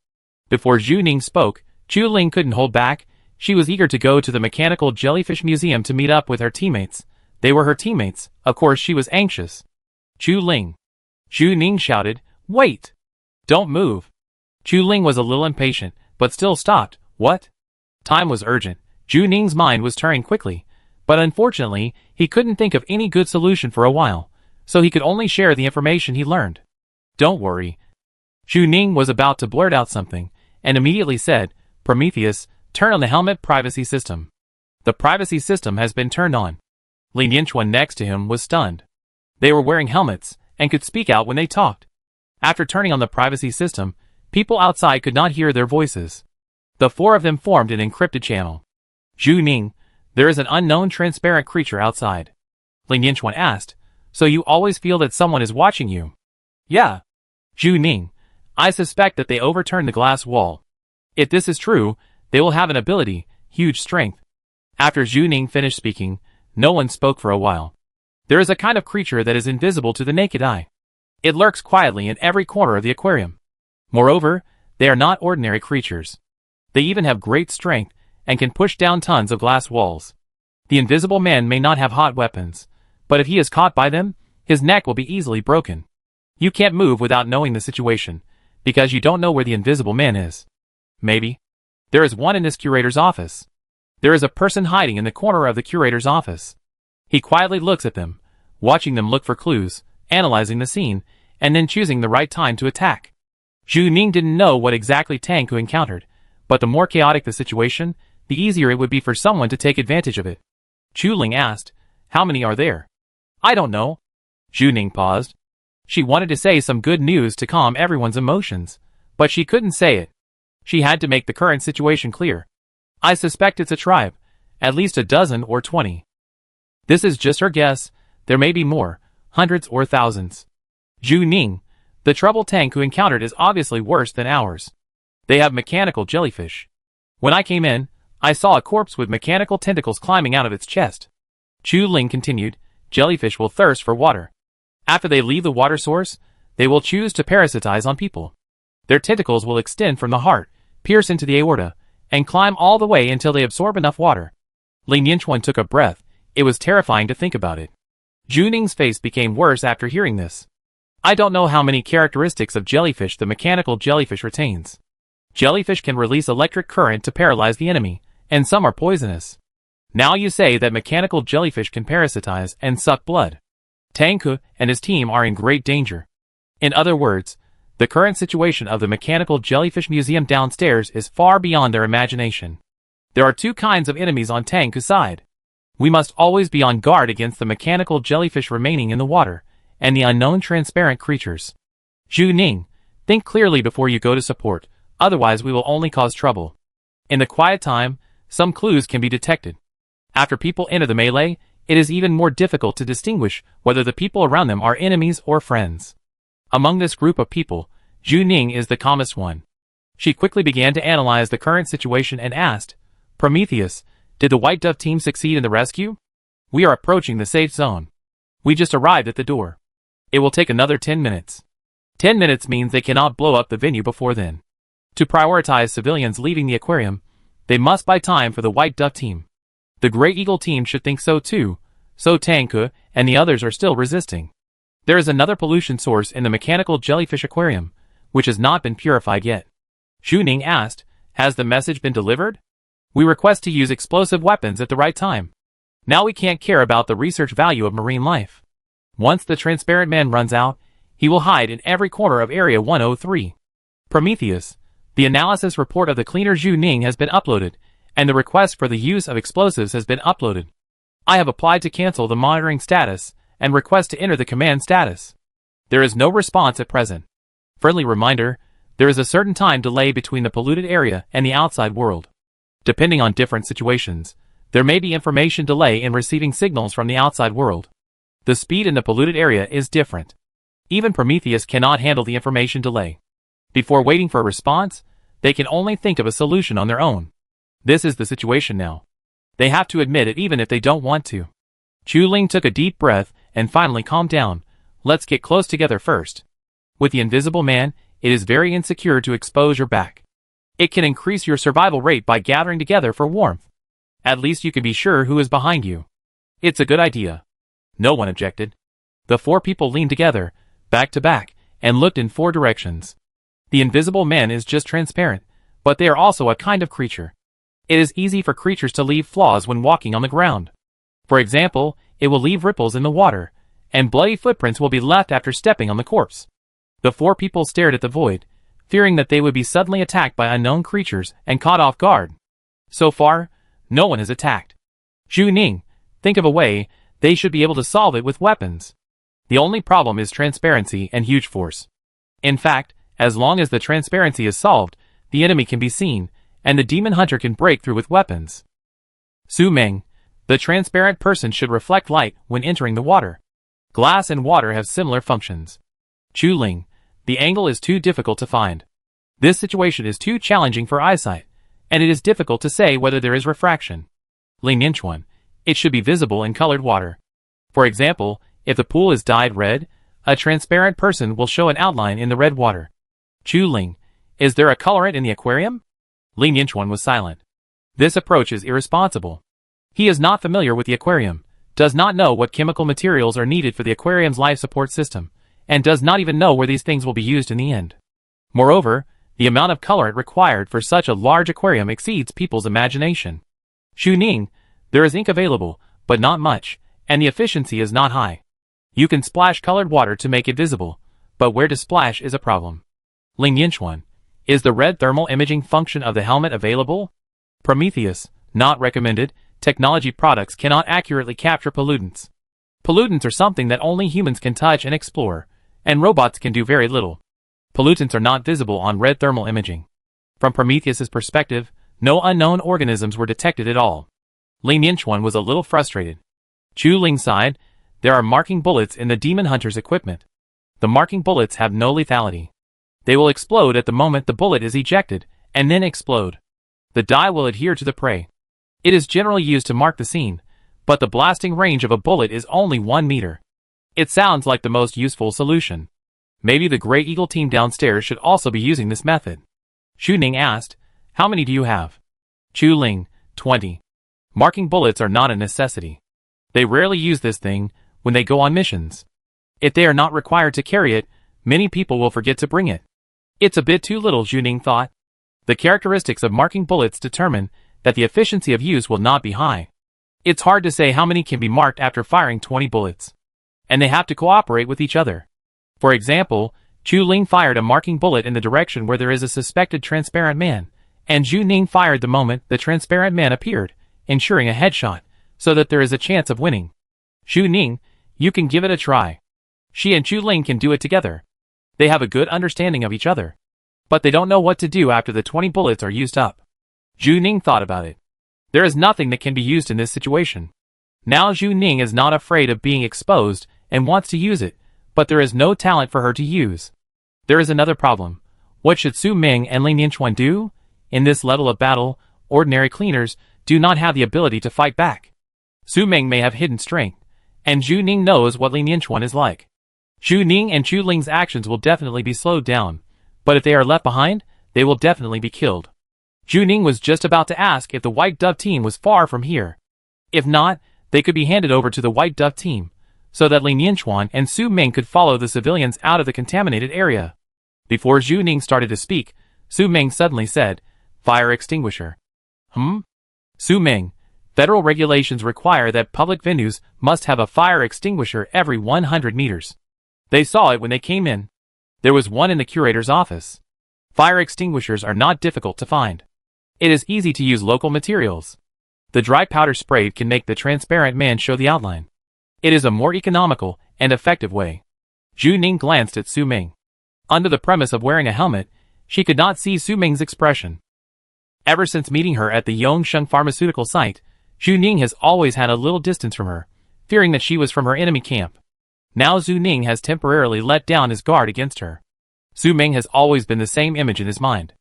Before Zhu Ning spoke, Chu Ling couldn't hold back. She was eager to go to the Mechanical Jellyfish Museum to meet up with her teammates. They were her teammates. Of course she was anxious. Chu Ling. Zhu Ning shouted, "Wait! Don't move!" Chu Ling was a little impatient, but still stopped. What? Time was urgent. Zhu Ning's mind was turning quickly, but unfortunately, he couldn't think of any good solution for a while, so he could only share the information he learned. Don't worry. Zhu Ning was about to blurt out something, and immediately said, "Prometheus, turn on the helmet privacy system." The privacy system has been turned on. Lin Yinchuan next to him was stunned. They were wearing helmets, and could speak out when they talked. After turning on the privacy system, people outside could not hear their voices. The four of them formed an encrypted channel. "Zhu Ning, there is an unknown transparent creature outside." Lin Yinchuan asked, "So you always feel that someone is watching you?" "Yeah." "Zhu Ning, I suspect that they overturned the glass wall. If this is true, they will have an ability, huge strength." After Zhu Ning finished speaking, no one spoke for a while. There is a kind of creature that is invisible to the naked eye. It lurks quietly in every corner of the aquarium. Moreover, they are not ordinary creatures. They even have great strength, and can push down tons of glass walls. The invisible man may not have hot weapons, but if he is caught by them, his neck will be easily broken. You can't move without knowing the situation, because you don't know where the invisible man is. Maybe. There is one in this curator's office. There is a person hiding in the corner of the curator's office. He quietly looks at them, watching them look for clues, analyzing the scene, and then choosing the right time to attack. Zhu Ning didn't know what exactly Tanku encountered, but the more chaotic the situation, the easier it would be for someone to take advantage of it. Chu Ling asked, "How many are there?" "I don't know." Zhu Ning paused. She wanted to say some good news to calm everyone's emotions, but she couldn't say it. She had to make the current situation clear. "I suspect it's a tribe, at least a dozen or 20. This is just her guess. There may be more, hundreds or thousands." Zhu Ning, the trouble Tanku encountered is obviously worse than ours. They have mechanical jellyfish. When I came in, I saw a corpse with mechanical tentacles climbing out of its chest. Chu Ling continued, "Jellyfish will thirst for water. After they leave the water source, they will choose to parasitize on people. Their tentacles will extend from the heart, pierce into the aorta, and climb all the way until they absorb enough water." Lin Yinchuan took a breath. It was terrifying to think about it. Zhu Ning's face became worse after hearing this. "I don't know how many characteristics of jellyfish the mechanical jellyfish retains." Jellyfish can release electric current to paralyze the enemy, and some are poisonous. Now you say that mechanical jellyfish can parasitize and suck blood. Tangku and his team are in great danger. In other words, the current situation of the mechanical jellyfish museum downstairs is far beyond their imagination. There are two kinds of enemies on Tangku's side. We must always be on guard against the mechanical jellyfish remaining in the water, and the unknown transparent creatures. Zhu Ning, think clearly before you go to support, otherwise we will only cause trouble. In the quiet time, some clues can be detected. After people enter the melee, it is even more difficult to distinguish whether the people around them are enemies or friends. Among this group of people, Zhu Ning is the calmest one. She quickly began to analyze the current situation and asked, Prometheus, did the White Dove team succeed in the rescue? We are approaching the safe zone. We just arrived at the door. It will take another 10 minutes. 10 minutes means they cannot blow up the venue before then. To prioritize civilians leaving the aquarium, they must buy time for the White Dove team. The Grey Eagle team should think so too, so Tangku and the others are still resisting. There is another pollution source in the mechanical jellyfish aquarium, which has not been purified yet. Zhu Ning asked, has the message been delivered? We request to use explosive weapons at the right time. Now we can't care about the research value of marine life. Once the transparent man runs out, he will hide in every corner of Area 103. Prometheus, the analysis report of the cleaner Zhu Ning has been uploaded, and the request for the use of explosives has been uploaded. I have applied to cancel the monitoring status, and request to enter the command status. There is no response at present. Friendly reminder, there is a certain time delay between the polluted area and the outside world. Depending on different situations, there may be information delay in receiving signals from the outside world. The speed in the polluted area is different. Even Prometheus cannot handle the information delay. Before waiting for a response, they can only think of a solution on their own. This is the situation now. They have to admit it even if they don't want to. Chu Ling took a deep breath and finally calmed down. Let's get close together first. With the invisible man, it is very insecure to expose your back. It can increase your survival rate by gathering together for warmth. At least you can be sure who is behind you. It's a good idea. No one objected. The four people leaned together, back to back, and looked in four directions. The invisible man is just transparent, but they are also a kind of creature. It is easy for creatures to leave flaws when walking on the ground. For example, it will leave ripples in the water, and bloody footprints will be left after stepping on the corpse. The four people stared at the void, fearing that they would be suddenly attacked by unknown creatures and caught off guard. So far, no one has attacked. Zhu Ning, think of a way they should be able to solve it with weapons. The only problem is transparency and huge force. In fact, as long as the transparency is solved, the enemy can be seen, and the demon hunter can break through with weapons. Su Meng, the transparent person should reflect light when entering the water. Glass and water have similar functions. Chu Ling, the angle is too difficult to find. This situation is too challenging for eyesight, and it is difficult to say whether there is refraction. Ling Yinchuan, it should be visible in colored water. For example, if the pool is dyed red, a transparent person will show an outline in the red water. Chu Ling, is there a colorant in the aquarium? Ling Yinchuan was silent. This approach is irresponsible. He is not familiar with the aquarium, does not know what chemical materials are needed for the aquarium's life support system, and does not even know where these things will be used in the end. Moreover, the amount of colorant required for such a large aquarium exceeds people's imagination. Zhu Ning, there is ink available, but not much, and the efficiency is not high. You can splash colored water to make it visible, but where to splash is a problem. Ling Yinchuan, is the red thermal imaging function of the helmet available? Prometheus, not recommended. Technology products cannot accurately capture pollutants. Pollutants are something that only humans can touch and explore, and robots can do very little. Pollutants are not visible on red thermal imaging. From Prometheus's perspective, no unknown organisms were detected at all. Ling Yinchuan was a little frustrated. Chu Ling sighed, there are marking bullets in the demon hunter's equipment. The marking bullets have no lethality. They will explode at the moment the bullet is ejected, and then explode. The dye will adhere to the prey. It is generally used to mark the scene, but the blasting range of a bullet is only 1 meter. It sounds like the most useful solution. Maybe the Grey Eagle team downstairs should also be using this method. Zhu Ning asked, how many do you have? Chu Ling, 20. Marking bullets are not a necessity. They rarely use this thing when they go on missions. If they are not required to carry it, many people will forget to bring it. It's a bit too little, Zhu Ning thought. The characteristics of marking bullets determine that the efficiency of use will not be high. It's hard to say how many can be marked after firing 20 bullets. And they have to cooperate with each other. For example, Chu Ling fired a marking bullet in the direction where there is a suspected transparent man, and Zhu Ning fired the moment the transparent man appeared, ensuring a headshot, so that there is a chance of winning. Zhu Ning, you can give it a try. She and Chu Ling can do it together. They have a good understanding of each other. But they don't know what to do after the 20 bullets are used up. Zhu Ning thought about it. There is nothing that can be used in this situation. Now Zhu Ning is not afraid of being exposed and wants to use it, but there is no talent for her to use. There is another problem. What should Su Ming and Lin Yinchuan do? In this level of battle, ordinary cleaners do not have the ability to fight back. Su Ming may have hidden strength, and Zhu Ning knows what Lin Yinchuan is like. Zhu Ning and Chu Ling's actions will definitely be slowed down, but if they are left behind, they will definitely be killed. Zhu Ning was just about to ask if the White Dove team was far from here. If not, they could be handed over to the White Dove team, so that Lin Yinchuan and Su Ming could follow the civilians out of the contaminated area. Before Zhu Ning started to speak, Su Ming suddenly said, "Fire extinguisher." Su Ming, federal regulations require that public venues must have a fire extinguisher every 100 meters. They saw it when they came in. There was one in the curator's office. Fire extinguishers are not difficult to find. It is easy to use local materials. The dry powder sprayed can make the transparent man show the outline. It is a more economical and effective way. Zhu Ning glanced at Su Ming. Under the premise of wearing a helmet, she could not see Su Ming's expression. Ever since meeting her at the Yongsheng pharmaceutical site, Zhu Ning has always had a little distance from her, fearing that she was from her enemy camp. Now Zhu Ning has temporarily let down his guard against her. Su Ming has always been the same image in his mind.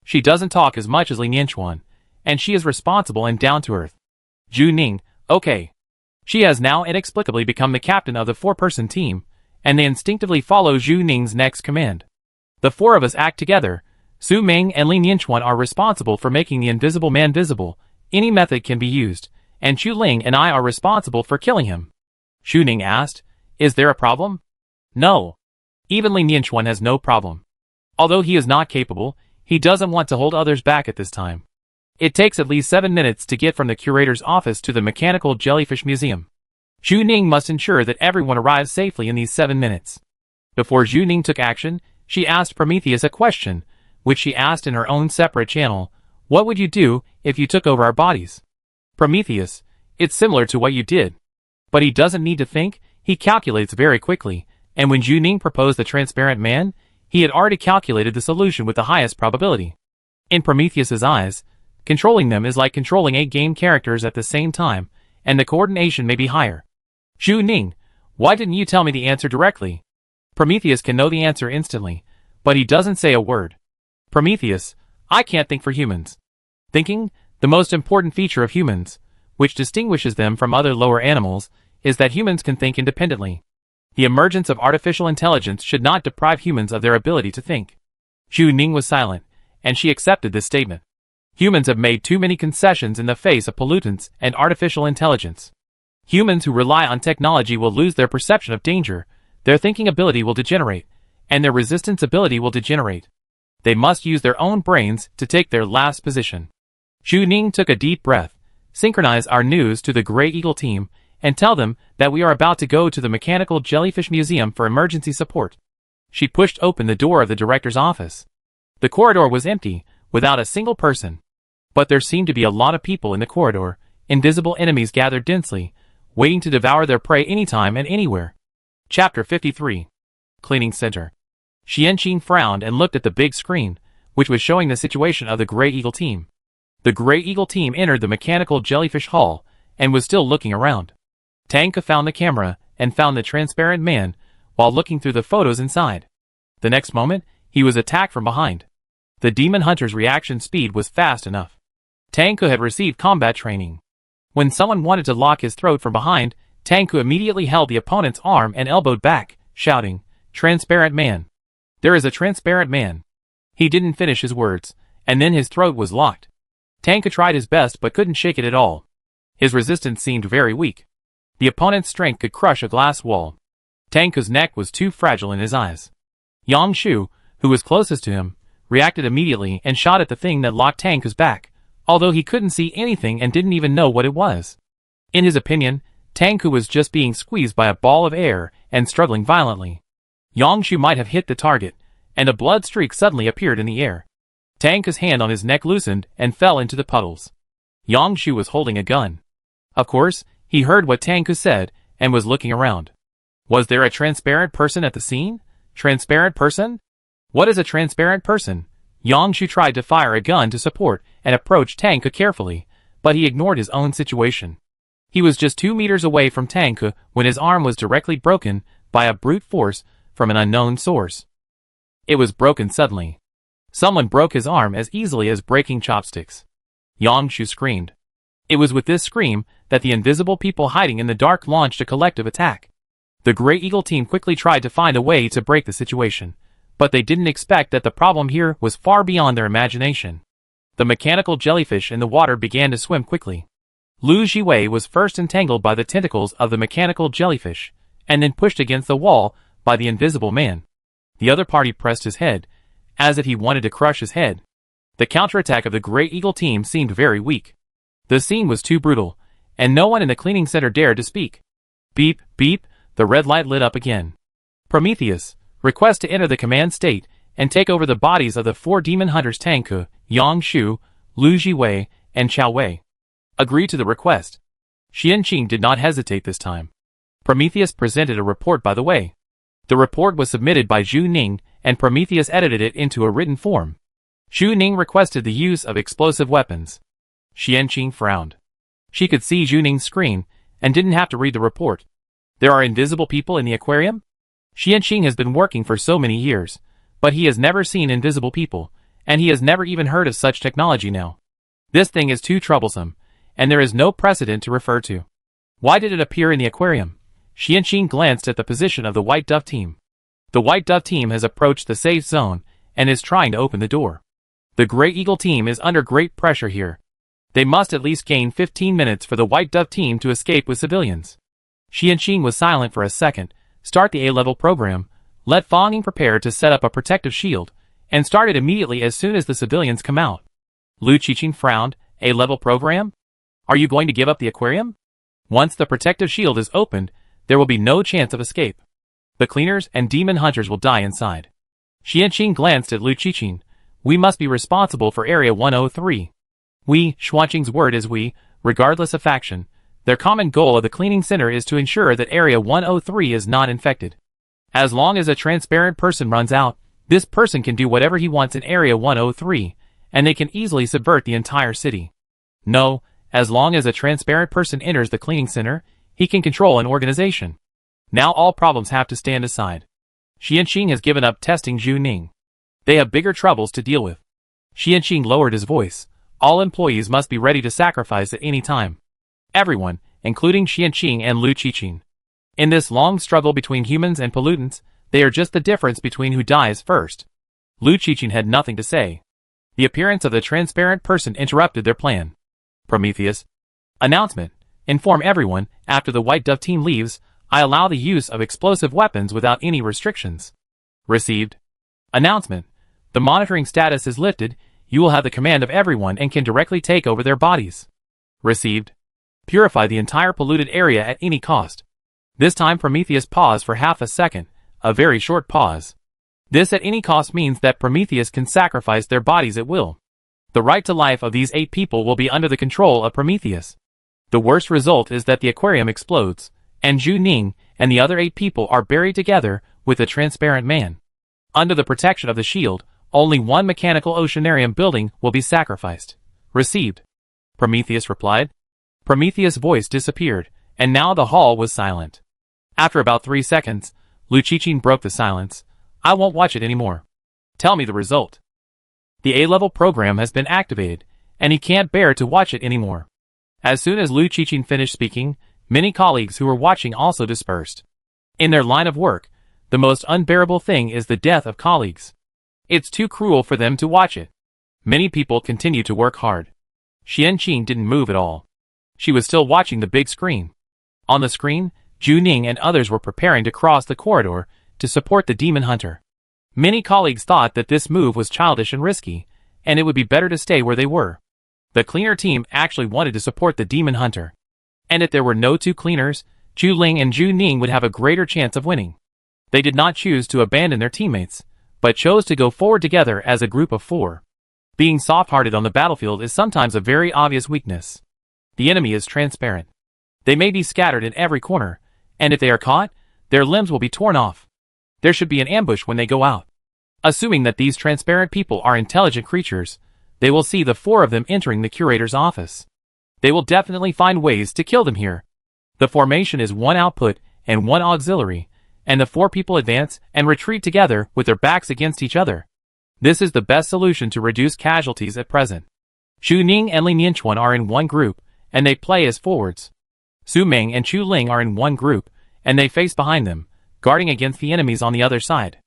She doesn't talk as much as Lin Yinchuan, and she is responsible and down to earth. Zhu Ning, okay. She has now inexplicably become the captain of the 4-person team, and they instinctively follow Zhu Ning's next command. The 4 of us act together. Su Ming and Lin Yinchuan are responsible for making the invisible man visible. Any method can be used, and Chu Ling and I are responsible for killing him. Zhu Ning asked, "Is there a problem?" No. Even Lin Yinchuan has no problem. Although he is not capable, he doesn't want to hold others back at this time. It takes at least 7 minutes to get from the curator's office to the Mechanical Jellyfish Museum. Zhu Ning must ensure that everyone arrives safely in these 7 minutes. Before Zhu Ning took action, she asked Prometheus a question, which she asked in her own separate channel. What would you do if you took over our bodies? Prometheus, it's similar to what you did. But he doesn't need to think, he calculates very quickly, and when Zhu Ning proposed the transparent man, he had already calculated the solution with the highest probability. In Prometheus's eyes, controlling them is like controlling 8 game characters at the same time, and the coordination may be higher. Zhu Ning, why didn't you tell me the answer directly? Prometheus can know the answer instantly, but he doesn't say a word. Prometheus, I can't think for humans. Thinking, the most important feature of humans, which distinguishes them from other lower animals, is that humans can think independently. The emergence of artificial intelligence should not deprive humans of their ability to think. Zhu Ning was silent, and she accepted this statement. Humans have made too many concessions in the face of pollutants and artificial intelligence. Humans who rely on technology will lose their perception of danger, their thinking ability will degenerate, and their resistance ability will degenerate. They must use their own brains to take their last position. Zhu Ning took a deep breath. Synchronize our news to the Grey Eagle team, and tell them that we are about to go to the Mechanical Jellyfish Museum for emergency support. She pushed open the door of the director's office. The corridor was empty, without a single person. But there seemed to be a lot of people in the corridor, invisible enemies gathered densely, waiting to devour their prey anytime and anywhere. Chapter 53. Cleaning Center. Xianqin frowned and looked at the big screen, which was showing the situation of the Grey Eagle team. The Grey Eagle team entered the Mechanical Jellyfish Hall, and was still looking around. Tang Ke found the camera, and found the transparent man, while looking through the photos inside. The next moment, he was attacked from behind. The demon hunter's reaction speed was fast enough. Tang Ke had received combat training. When someone wanted to lock his throat from behind, Tang Ke immediately held the opponent's arm and elbowed back, shouting, "Transparent man! There is a transparent man!" He didn't finish his words, and then his throat was locked. Tang Ke tried his best but couldn't shake it at all. His resistance seemed very weak. The opponent's strength could crush a glass wall. Tang Ke's neck was too fragile in his eyes. Yang Shu, who was closest to him, reacted immediately and shot at the thing that locked Tanku's back, although he couldn't see anything and didn't even know what it was. In his opinion, Tanku was just being squeezed by a ball of air and struggling violently. Yangshu might have hit the target, and a blood streak suddenly appeared in the air. Tanku's hand on his neck loosened and fell into the puddles. Yangshu was holding a gun. Of course, he heard what Tanku said and was looking around. Was there a transparent person at the scene? Transparent person? What is a transparent person? Yangshu tried to fire a gun to support and approach Tanku carefully, but he ignored his own situation. He was just 2 meters away from Tanku when his arm was directly broken by a brute force from an unknown source. It was broken suddenly. Someone broke his arm as easily as breaking chopsticks. Yangshu screamed. It was with this scream that the invisible people hiding in the dark launched a collective attack. The Grey Eagle team quickly tried to find a way to break the situation, but they didn't expect that the problem here was far beyond their imagination. The mechanical jellyfish in the water began to swim quickly. Lu Jiwei was first entangled by the tentacles of the mechanical jellyfish, and then pushed against the wall by the invisible man. The other party pressed his head, as if he wanted to crush his head. The counterattack of the Grey Eagle team seemed very weak. The scene was too brutal, and no one in the cleaning center dared to speak. Beep, beep, the red light lit up again. Prometheus, request to enter the command state and take over the bodies of the 4 demon hunters Tanku, Yangshu, Lu Jiwei, and Chao Wei. Agree to the request. Xianqing did not hesitate this time. Prometheus presented a report by the way. The report was submitted by Zhu Ning, and Prometheus edited it into a written form. Zhu Ning requested the use of explosive weapons. Xianqing frowned. She could see Zhu Ning's screen, and didn't have to read the report. There are invisible people in the aquarium? Xianqing has been working for so many years, but he has never seen invisible people, and he has never even heard of such technology now. This thing is too troublesome, and there is no precedent to refer to. Why did it appear in the aquarium? Xianqing glanced at the position of the White Dove team. The White Dove team has approached the safe zone, and is trying to open the door. The Grey Eagle team is under great pressure here. They must at least gain 15 minutes for the White Dove team to escape with civilians. Xianqing was silent for a second, start the A-level program, let Fang Ying prepare to set up a protective shield, and start it immediately as soon as the civilians come out. Lu Qiqing frowned. A-level program? Are you going to give up the aquarium? Once the protective shield is opened, there will be no chance of escape. The cleaners and demon hunters will die inside. Xianqing glanced at Lu Qiqing. We must be responsible for Area 103. We, Xuanqing's word is we, regardless of faction. Their common goal of the cleaning center is to ensure that Area 103 is not infected. As long as a transparent person runs out, this person can do whatever he wants in Area 103, and they can easily subvert the entire city. No, as long as a transparent person enters the cleaning center, he can control an organization. Now all problems have to stand aside. Xianqing has given up testing Zhu Ning. They have bigger troubles to deal with. Xianqing lowered his voice. All employees must be ready to sacrifice at any time. Everyone, including Xianqing and Lu Qiqing. In this long struggle between humans and pollutants, they are just the difference between who dies first. Lu Qiqing had nothing to say. The appearance of the transparent person interrupted their plan. Prometheus. Announcement. Inform everyone, after the White Dove team leaves, I allow the use of explosive weapons without any restrictions. Received. Announcement. The monitoring status is lifted, you will have the command of everyone and can directly take over their bodies. Received. Purify the entire polluted area at any cost. This time Prometheus paused for half a second, a very short pause. This at any cost means that Prometheus can sacrifice their bodies at will. The right to life of these 8 people will be under the control of Prometheus. The worst result is that the aquarium explodes, and Zhu Ning and the other 8 people are buried together with the transparent man. Under the protection of the shield, only one mechanical oceanarium building will be sacrificed. Received. Prometheus replied. Prometheus' voice disappeared, and now the hall was silent. After about 3 seconds, Lu Qiqing broke the silence. I won't watch it anymore. Tell me the result. The A-level program has been activated, and he can't bear to watch it anymore. As soon as Lu Qiqing finished speaking, many colleagues who were watching also dispersed. In their line of work, the most unbearable thing is the death of colleagues. It's too cruel for them to watch it. Many people continue to work hard. Xianqing didn't move at all. She was still watching the big screen. On the screen, Zhu Ning and others were preparing to cross the corridor to support the demon hunter. Many colleagues thought that this move was childish and risky, and it would be better to stay where they were. The cleaner team actually wanted to support the demon hunter. And if there were no two cleaners, Zhu Ling and Zhu Ning would have a greater chance of winning. They did not choose to abandon their teammates, but chose to go forward together as a group of 4. Being soft-hearted on the battlefield is sometimes a very obvious weakness. The enemy is transparent. They may be scattered in every corner, and if they are caught, their limbs will be torn off. There should be an ambush when they go out. Assuming that these transparent people are intelligent creatures, they will see the 4 of them entering the curator's office. They will definitely find ways to kill them here. The formation is 1 output and 1 auxiliary, and the 4 people advance and retreat together with their backs against each other. This is the best solution to reduce casualties at present. Zhu Ning and Lin Yinchuan are in one group, and they play as forwards. Su Ming and Chu Ling are in one group, and they face behind them, guarding against the enemies on the other side.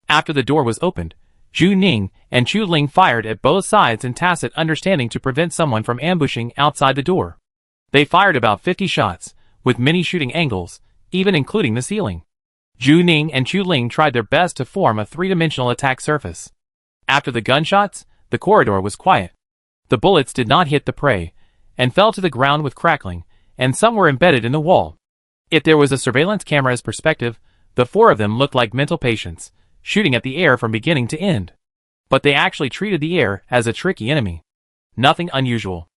After the door was opened, Zhu Ning and Chu Ling fired at both sides in tacit understanding to prevent someone from ambushing outside the door. They fired about 50 shots, with many shooting angles, even including the ceiling. Zhu Ning and Chu Ling tried their best to form a 3-dimensional attack surface. After the gunshots, the corridor was quiet. The bullets did not hit the prey, and fell to the ground with crackling, and some were embedded in the wall. If there was a surveillance camera's perspective, the 4 of them looked like mental patients, shooting at the air from beginning to end. But they actually treated the air as a tricky enemy. Nothing unusual.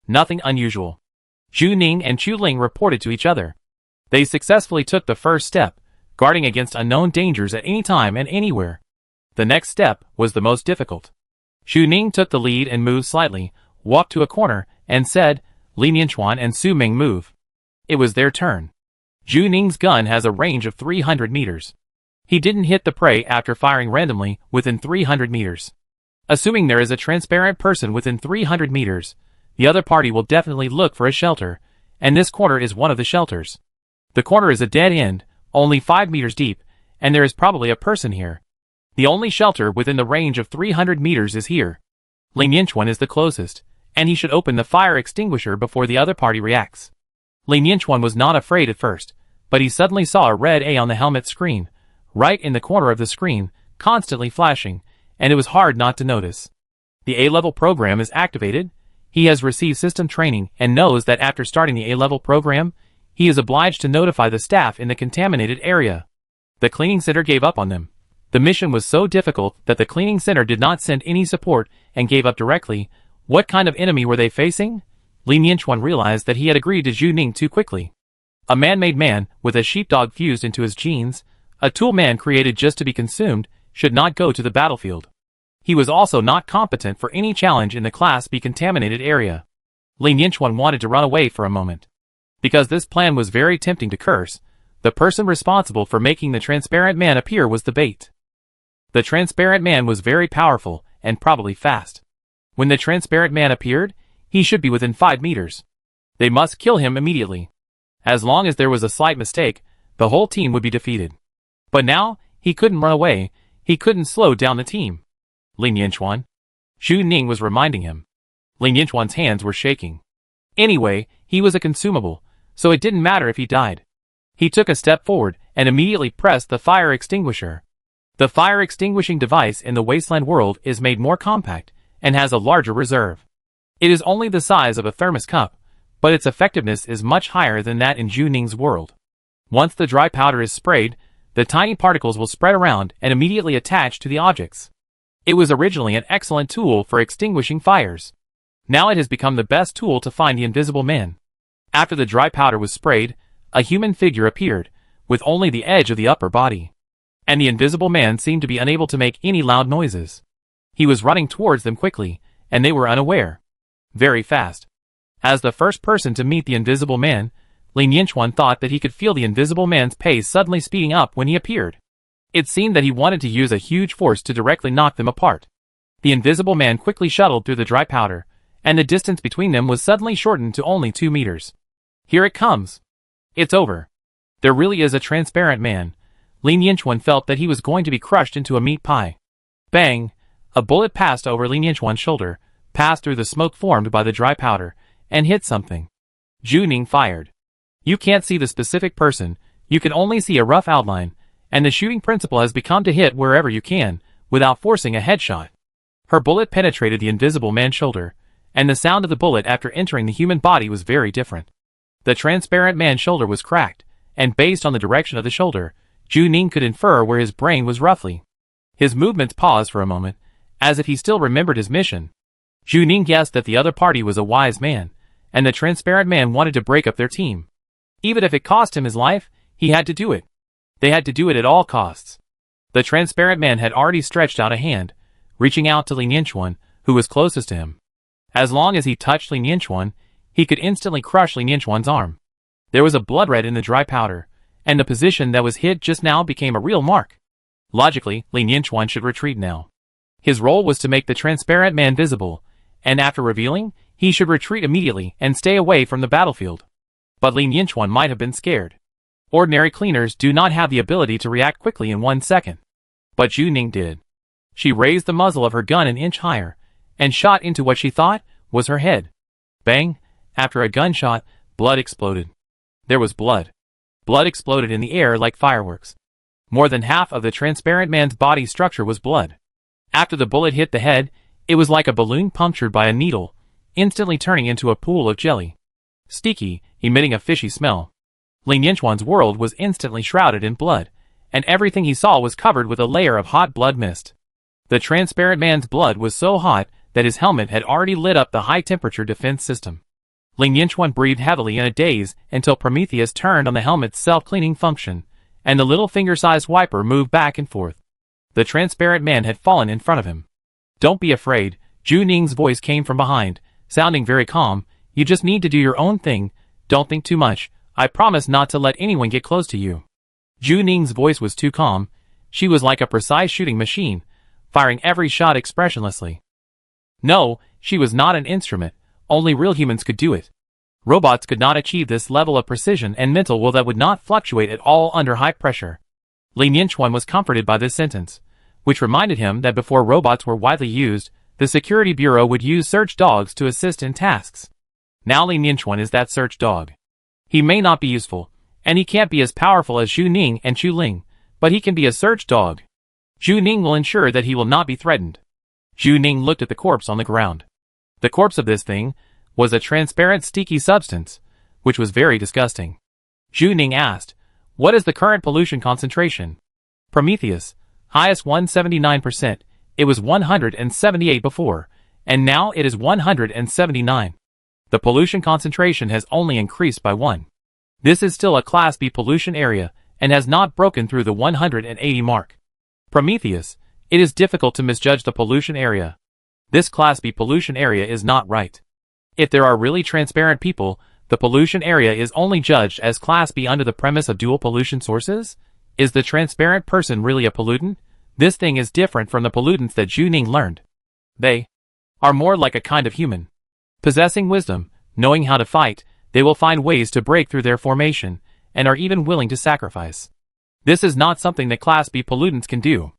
Nothing unusual. Zhu Ning and Chu Ling reported to each other. They successfully took the first step, guarding against unknown dangers at any time and anywhere. The next step was the most difficult. Zhu Ning took the lead and moved slightly, walked to a corner, and said, "Lin Yinchuan and Su Ming move." It was their turn. Zhu Ning's gun has a range of 300 meters. He didn't hit the prey after firing randomly within 300 meters. Assuming there is a transparent person within 300 meters, the other party will definitely look for a shelter, and this corner is one of the shelters. The corner is a dead end, only 5 meters deep, and there is probably a person here. The only shelter within the range of 300 meters is here. Lin Yinchuan is the closest, and he should open the fire extinguisher before the other party reacts. Lin Yinchuan was not afraid at first, but he suddenly saw a red A on the helmet screen, right in the corner of the screen, constantly flashing, and it was hard not to notice. The A-level program is activated. He has received system training and knows that after starting the A-level program, he is obliged to notify the staff in the contaminated area. The cleaning center gave up on them. The mission was so difficult that the cleaning center did not send any support and gave up directly. What kind of enemy were they facing? Lin Yinchuan realized that he had agreed to Zhu Ning too quickly. A man-made man with a sheepdog fused into his genes, a tool man created just to be consumed, should not go to the battlefield. He was also not competent for any challenge in the Class B contaminated area. Lin Yinchuan wanted to run away for a moment. Because this plan was very tempting to curse, the person responsible for making the transparent man appear was the bait. The transparent man was very powerful, and probably fast. When the transparent man appeared, he should be within 5 meters. They must kill him immediately. As long as there was a slight mistake, the whole team would be defeated. But now, he couldn't run away, he couldn't slow down the team. Lin Yinchuan? Zhu Ning was reminding him. Lin Yinchuan's hands were shaking. Anyway, he was a consumable, so it didn't matter if he died. He took a step forward and immediately pressed the fire extinguisher. The fire extinguishing device in the Wasteland world is made more compact and has a larger reserve. It is only the size of a thermos cup, but its effectiveness is much higher than that in Zhu Ning's world. Once the dry powder is sprayed, the tiny particles will spread around and immediately attach to the objects. It was originally an excellent tool for extinguishing fires. Now it has become the best tool to find the invisible man. After the dry powder was sprayed, a human figure appeared, with only the edge of the upper body. And the invisible man seemed to be unable to make any loud noises. He was running towards them quickly, and they were unaware. Very fast. As the first person to meet the invisible man, Lin Yinchuan thought that he could feel the invisible man's pace suddenly speeding up when he appeared. It seemed that he wanted to use a huge force to directly knock them apart. The invisible man quickly shuttled through the dry powder, and the distance between them was suddenly shortened to only 2 meters. Here it comes. It's over. There really is a transparent man. Lin Yinchuan felt that he was going to be crushed into a meat pie. Bang! A bullet passed over Lin Yinchuan's shoulder, passed through the smoke formed by the dry powder, and hit something. Zhu Ning fired. You can't see the specific person, you can only see a rough outline, and the shooting principle has become to hit wherever you can, without forcing a headshot. Her bullet penetrated the Invisible Man's shoulder, and the sound of the bullet after entering the human body was very different. The Transparent Man's shoulder was cracked, and based on the direction of the shoulder, Zhu Ning could infer where his brain was roughly. His movements paused for a moment, as if he still remembered his mission. Zhu Ning guessed that the other party was a wise man, and the Transparent Man wanted to break up their team. Even if it cost him his life, he had to do it. They had to do it at all costs. The Transparent Man had already stretched out a hand, reaching out to Lin Yinchuan, who was closest to him. As long as he touched Lin Yinchuan, he could instantly crush Lin Yinchuan's arm. There was a blood red in the dry powder, and the position that was hit just now became a real mark. Logically, Lin Yinchuan should retreat now. His role was to make the Transparent Man visible, and after revealing, he should retreat immediately and stay away from the battlefield. But Lin Yinchuan might have been scared. Ordinary cleaners do not have the ability to react quickly in 1 second. But Zhu Ning did. She raised the muzzle of her gun an inch higher, and shot into what she thought was her head. Bang! After a gunshot, blood exploded. There was blood. Blood exploded in the air like fireworks. More than half of the Transparent Man's body structure was blood. After the bullet hit the head, it was like a balloon punctured by a needle, instantly turning into a pool of jelly. Sticky, emitting a fishy smell. Lin Yinchuan's world was instantly shrouded in blood, and everything he saw was covered with a layer of hot blood mist. The Transparent Man's blood was so hot that his helmet had already lit up the high-temperature defense system. Lin Yinchuan breathed heavily in a daze until Prometheus turned on the helmet's self-cleaning function, and the little finger-sized wiper moved back and forth. The Transparent Man had fallen in front of him. "Don't be afraid," Zhu Ning's voice came from behind, sounding very calm. "You just need to do your own thing. Don't think too much. I promise not to let anyone get close to you." Zhu Ning's voice was too calm. She was like a precise shooting machine, firing every shot expressionlessly. No, she was not an instrument. Only real humans could do it. Robots could not achieve this level of precision and mental will that would not fluctuate at all under high pressure. Lin Yinchuan was comforted by this sentence, which reminded him that before robots were widely used, the Security Bureau would use search dogs to assist in tasks. Now Lin Yinchuan is that search dog. He may not be useful, and he can't be as powerful as Zhu Ning and Chu Ling, but he can be a search dog. Zhu Ning will ensure that he will not be threatened. Zhu Ning looked at the corpse on the ground. The corpse of this thing was a transparent sticky substance, which was very disgusting. Zhu Ning asked, "What is the current pollution concentration?" Prometheus, highest 179%, it was 178 before, and now it is 179. The pollution concentration has only increased by 1. This is still a Class B pollution area, and has not broken through the 180 mark. Prometheus, it is difficult to misjudge the pollution area. This Class B pollution area is not right. If there are really transparent people, the pollution area is only judged as Class B under the premise of dual pollution sources? Is the transparent person really a pollutant? This thing is different from the pollutants that Zhu Ning learned. They are more like a kind of human. Possessing wisdom, knowing how to fight, they will find ways to break through their formation, and are even willing to sacrifice. This is not something that Class B pollutants can do.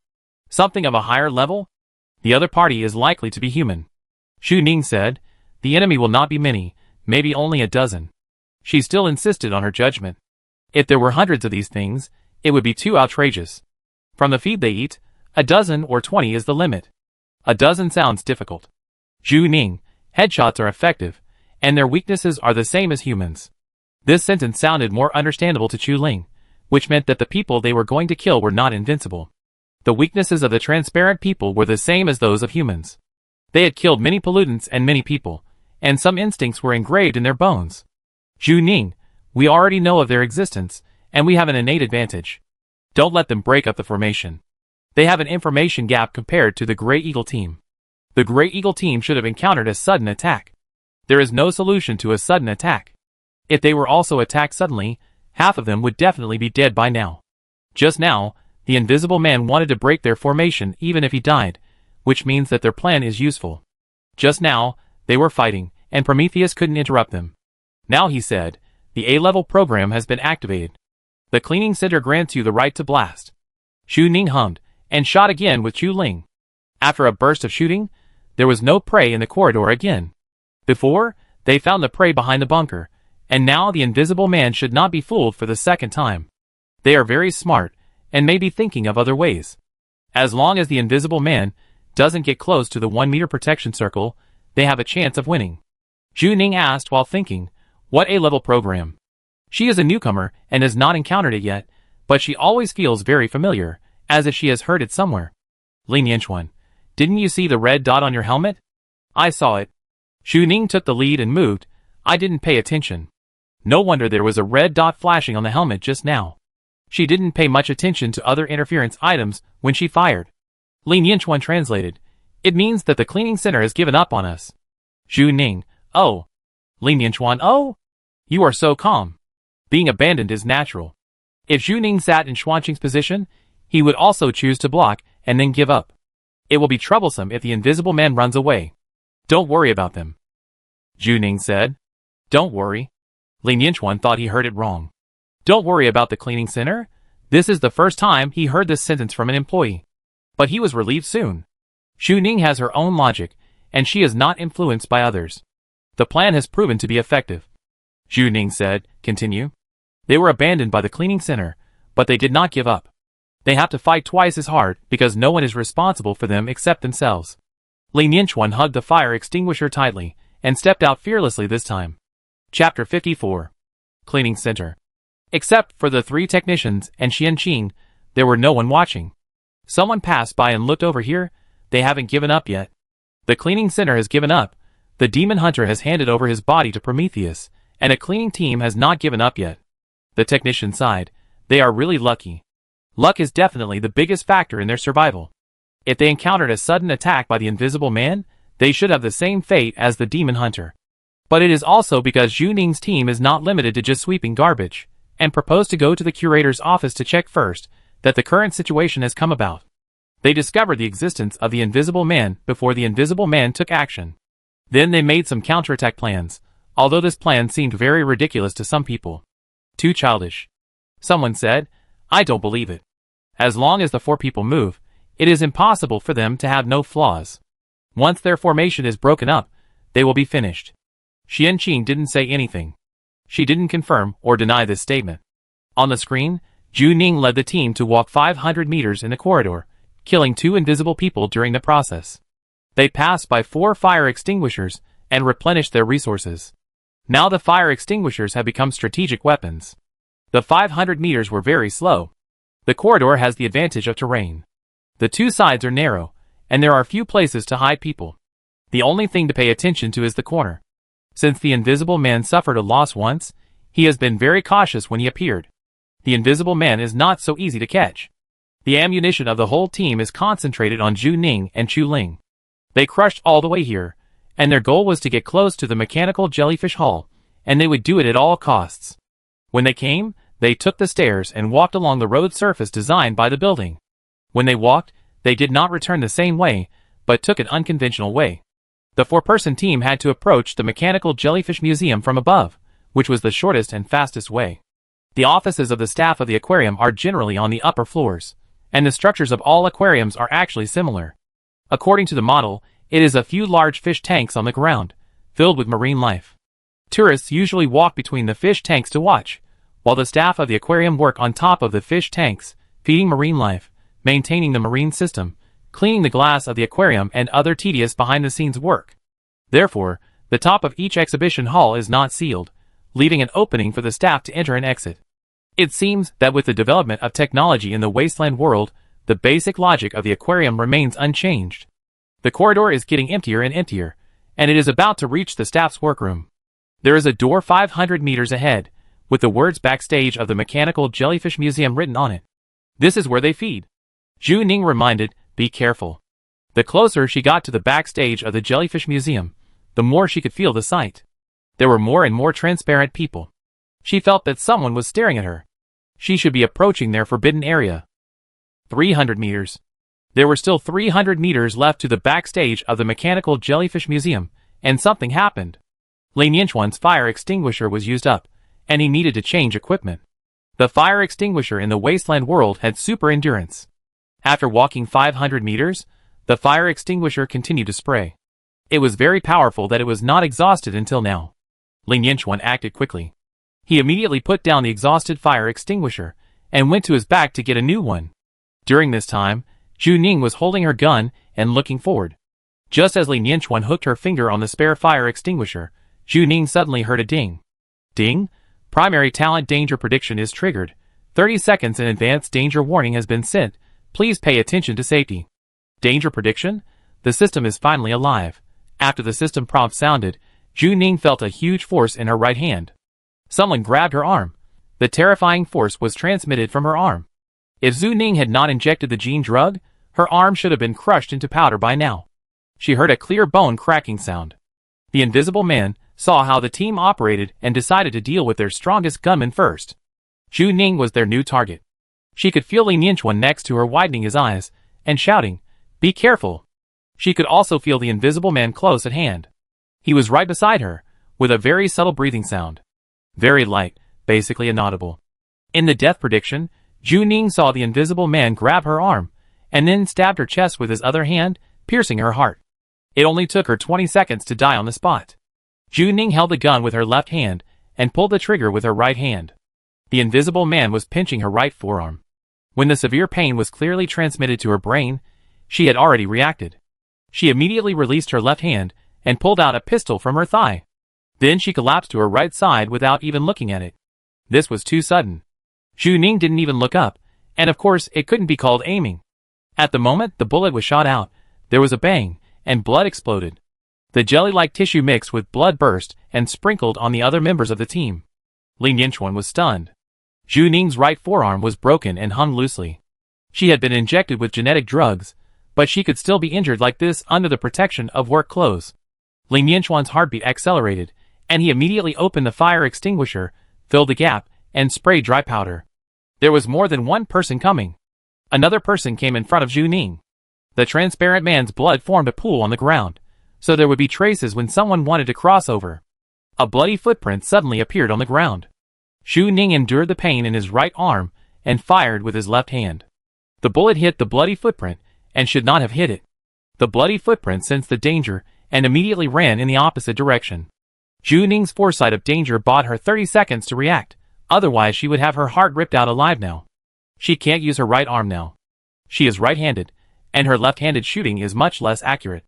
Something of a higher level? The other party is likely to be human. Zhu Ning said, "The enemy will not be many, maybe only a dozen." She still insisted on her judgment. If there were hundreds of these things, it would be too outrageous. From the feed they eat, a dozen or 20 is the limit. A dozen sounds difficult. Zhu Ning, headshots are effective, and their weaknesses are the same as humans. This sentence sounded more understandable to Chu Ling, which meant that the people they were going to kill were not invincible. The weaknesses of the transparent people were the same as those of humans. They had killed many pollutants and many people, and some instincts were engraved in their bones. Zhu Ning, we already know of their existence, and we have an innate advantage. Don't let them break up the formation. They have an information gap compared to the Grey Eagle team. The Grey Eagle team should have encountered a sudden attack. There is no solution to a sudden attack. If they were also attacked suddenly, half of them would definitely be dead by now. Just now, the Invisible Man wanted to break their formation even if he died, which means that their plan is useful. Just now, they were fighting, and Prometheus couldn't interrupt them. Now he said, the A-level program has been activated. The cleaning center grants you the right to blast. Zhu Ning hummed, and shot again with Chu Ling. After a burst of shooting, there was no prey in the corridor again. Before, they found the prey behind the bunker, and now the Invisible Man should not be fooled for the second time. They are very smart, and may be thinking of other ways. As long as the Invisible Man doesn't get close to the 1-meter protection circle, they have a chance of winning. Zhu Ning asked while thinking, what A-level program? She is a newcomer and has not encountered it yet, but she always feels very familiar, as if she has heard it somewhere. Lin Yanchuan, didn't you see the red dot on your helmet? I saw it. Zhu Ning took the lead and moved. I didn't pay attention. No wonder there was a red dot flashing on the helmet just now. She didn't pay much attention to other interference items when she fired. Lin Yanchuan translated, it means that the cleaning center has given up on us. Zhu Ning, oh. Lin Yanchuan, oh? You are so calm. Being abandoned is natural. If Zhu Ning sat in Xuanqing's position, he would also choose to block and then give up. It will be troublesome if the Invisible Man runs away. Don't worry about them. Zhu Ning said. Don't worry. Lin Yanchuan thought he heard it wrong. Don't worry about the cleaning center? This is the first time he heard this sentence from an employee. But he was relieved soon. Zhu Ning has her own logic, and she is not influenced by others. The plan has proven to be effective. Zhu Ning said, continue. They were abandoned by the cleaning center, but they did not give up. They have to fight twice as hard because no one is responsible for them except themselves. Lin Yanchuan hugged the fire extinguisher tightly and stepped out fearlessly this time. Chapter 54. Cleaning Center. Except for the 3 technicians and Xianqing, there were no one watching. Someone passed by and looked over here. They haven't given up yet. The cleaning center has given up. The demon hunter has handed over his body to Prometheus, and a cleaning team has not given up yet. The technician sighed. They are really lucky. Luck is definitely the biggest factor in their survival. If they encountered a sudden attack by the Invisible Man, they should have the same fate as the demon hunter. But it is also because Zhu Ning's team is not limited to just sweeping garbage, and proposed to go to the curator's office to check first, that the current situation has come about. They discovered the existence of the Invisible Man before the Invisible Man took action. Then they made some counterattack plans, although this plan seemed very ridiculous to some people. Too childish. Someone said, I don't believe it. As long as the 4 people move, it is impossible for them to have no flaws. Once their formation is broken up, they will be finished. Xianqing didn't say anything. She didn't confirm or deny this statement. On the screen, Zhu Ning led the team to walk 500 meters in the corridor, killing 2 invisible people during the process. They passed by 4 fire extinguishers and replenished their resources. Now the fire extinguishers have become strategic weapons. The 500 meters were very slow. The corridor has the advantage of terrain. The 2 sides are narrow, and there are few places to hide people. The only thing to pay attention to is the corner. Since the Invisible Man suffered a loss once, he has been very cautious when he appeared. The Invisible Man is not so easy to catch. The ammunition of the whole team is concentrated on Zhu Ning and Chu Ling. They crushed all the way here, and their goal was to get close to the mechanical jellyfish hull, and they would do it at all costs. When they came, they took the stairs and walked along the road surface designed by the building. When they walked, they did not return the same way, but took an unconventional way. The 4-person team had to approach the Mechanical Jellyfish Museum from above, which was the shortest and fastest way. The offices of the staff of the aquarium are generally on the upper floors, and the structures of all aquariums are actually similar. According to the model, it is a few large fish tanks on the ground, filled with marine life. Tourists usually walk between the fish tanks to watch, while the staff of the aquarium work on top of the fish tanks, feeding marine life, maintaining the marine system, cleaning the glass of the aquarium and other tedious behind-the-scenes work. Therefore, the top of each exhibition hall is not sealed, leaving an opening for the staff to enter and exit. It seems that with the development of technology in the Wasteland world, the basic logic of the aquarium remains unchanged. The corridor is getting emptier and emptier, and it is about to reach the staff's workroom. There is a door 500 meters ahead, with the words backstage of the Mechanical Jellyfish Museum written on it. This is where they feed. Zhu Ning reminded, be careful. The closer she got to the backstage of the Jellyfish Museum, the more she could feel the sight. There were more and more transparent people. She felt that someone was staring at her. She should be approaching their forbidden area. 300 meters. There were still 300 meters left to the backstage of the Mechanical Jellyfish Museum, and something happened. Lin Yanchuan's fire extinguisher was used up, and he needed to change equipment. The fire extinguisher in the Wasteland world had super endurance. After walking 500 meters, the fire extinguisher continued to spray. It was very powerful that it was not exhausted until now. Lin Yanchuan acted quickly. He immediately put down the exhausted fire extinguisher, and went to his back to get a new one. During this time, Zhu Ning was holding her gun and looking forward. Just as Li Nianquan hooked her finger on the spare fire extinguisher, Zhu Ning suddenly heard a ding. Ding! Primary talent danger prediction is triggered. 30 seconds in advance danger warning has been sent. Please pay attention to safety. Danger prediction? The system is finally alive. After the system prompt sounded, Zhu Ning felt a huge force in her right hand. Someone grabbed her arm. The terrifying force was transmitted from her arm. If Zhu Ning had not injected the gene drug, her arm should have been crushed into powder by now. She heard a clear bone cracking sound. The Invisible Man saw how the team operated and decided to deal with their strongest gunman first. Zhu Ning was their new target. She could feel Li Nianquan next to her widening his eyes and shouting, "Be careful!" She could also feel the Invisible Man close at hand. He was right beside her, with a very subtle breathing sound. Very light, basically inaudible. In the death prediction, Zhu Ning saw the Invisible Man grab her arm, and then stabbed her chest with his other hand, piercing her heart. It only took her 20 seconds to die on the spot. Zhu Ning held the gun with her left hand, and pulled the trigger with her right hand. The Invisible Man was pinching her right forearm. When the severe pain was clearly transmitted to her brain, she had already reacted. She immediately released her left hand, and pulled out a pistol from her thigh. Then she collapsed to her right side without even looking at it. This was too sudden. Zhu Ning didn't even look up, and of course it couldn't be called aiming. At the moment the bullet was shot out, there was a bang, and blood exploded. The jelly-like tissue mixed with blood burst and sprinkled on the other members of the team. Li Nianquan was stunned. Zhu Ning's right forearm was broken and hung loosely. She had been injected with genetic drugs, but she could still be injured like this under the protection of work clothes. Li Nianquan's heartbeat accelerated, and he immediately opened the fire extinguisher, filled the gap, and sprayed dry powder. There was more than one person coming. Another person came in front of Zhu Ning. The transparent man's blood formed a pool on the ground, so there would be traces when someone wanted to cross over. A bloody footprint suddenly appeared on the ground. Zhu Ning endured the pain in his right arm and fired with his left hand. The bullet hit the bloody footprint and should not have hit it. The bloody footprint sensed the danger and immediately ran in the opposite direction. Zhu Ning's foresight of danger bought her 30 seconds to react, otherwise she would have her heart ripped out alive now. She can't use her right arm now. She is right-handed, and her left-handed shooting is much less accurate.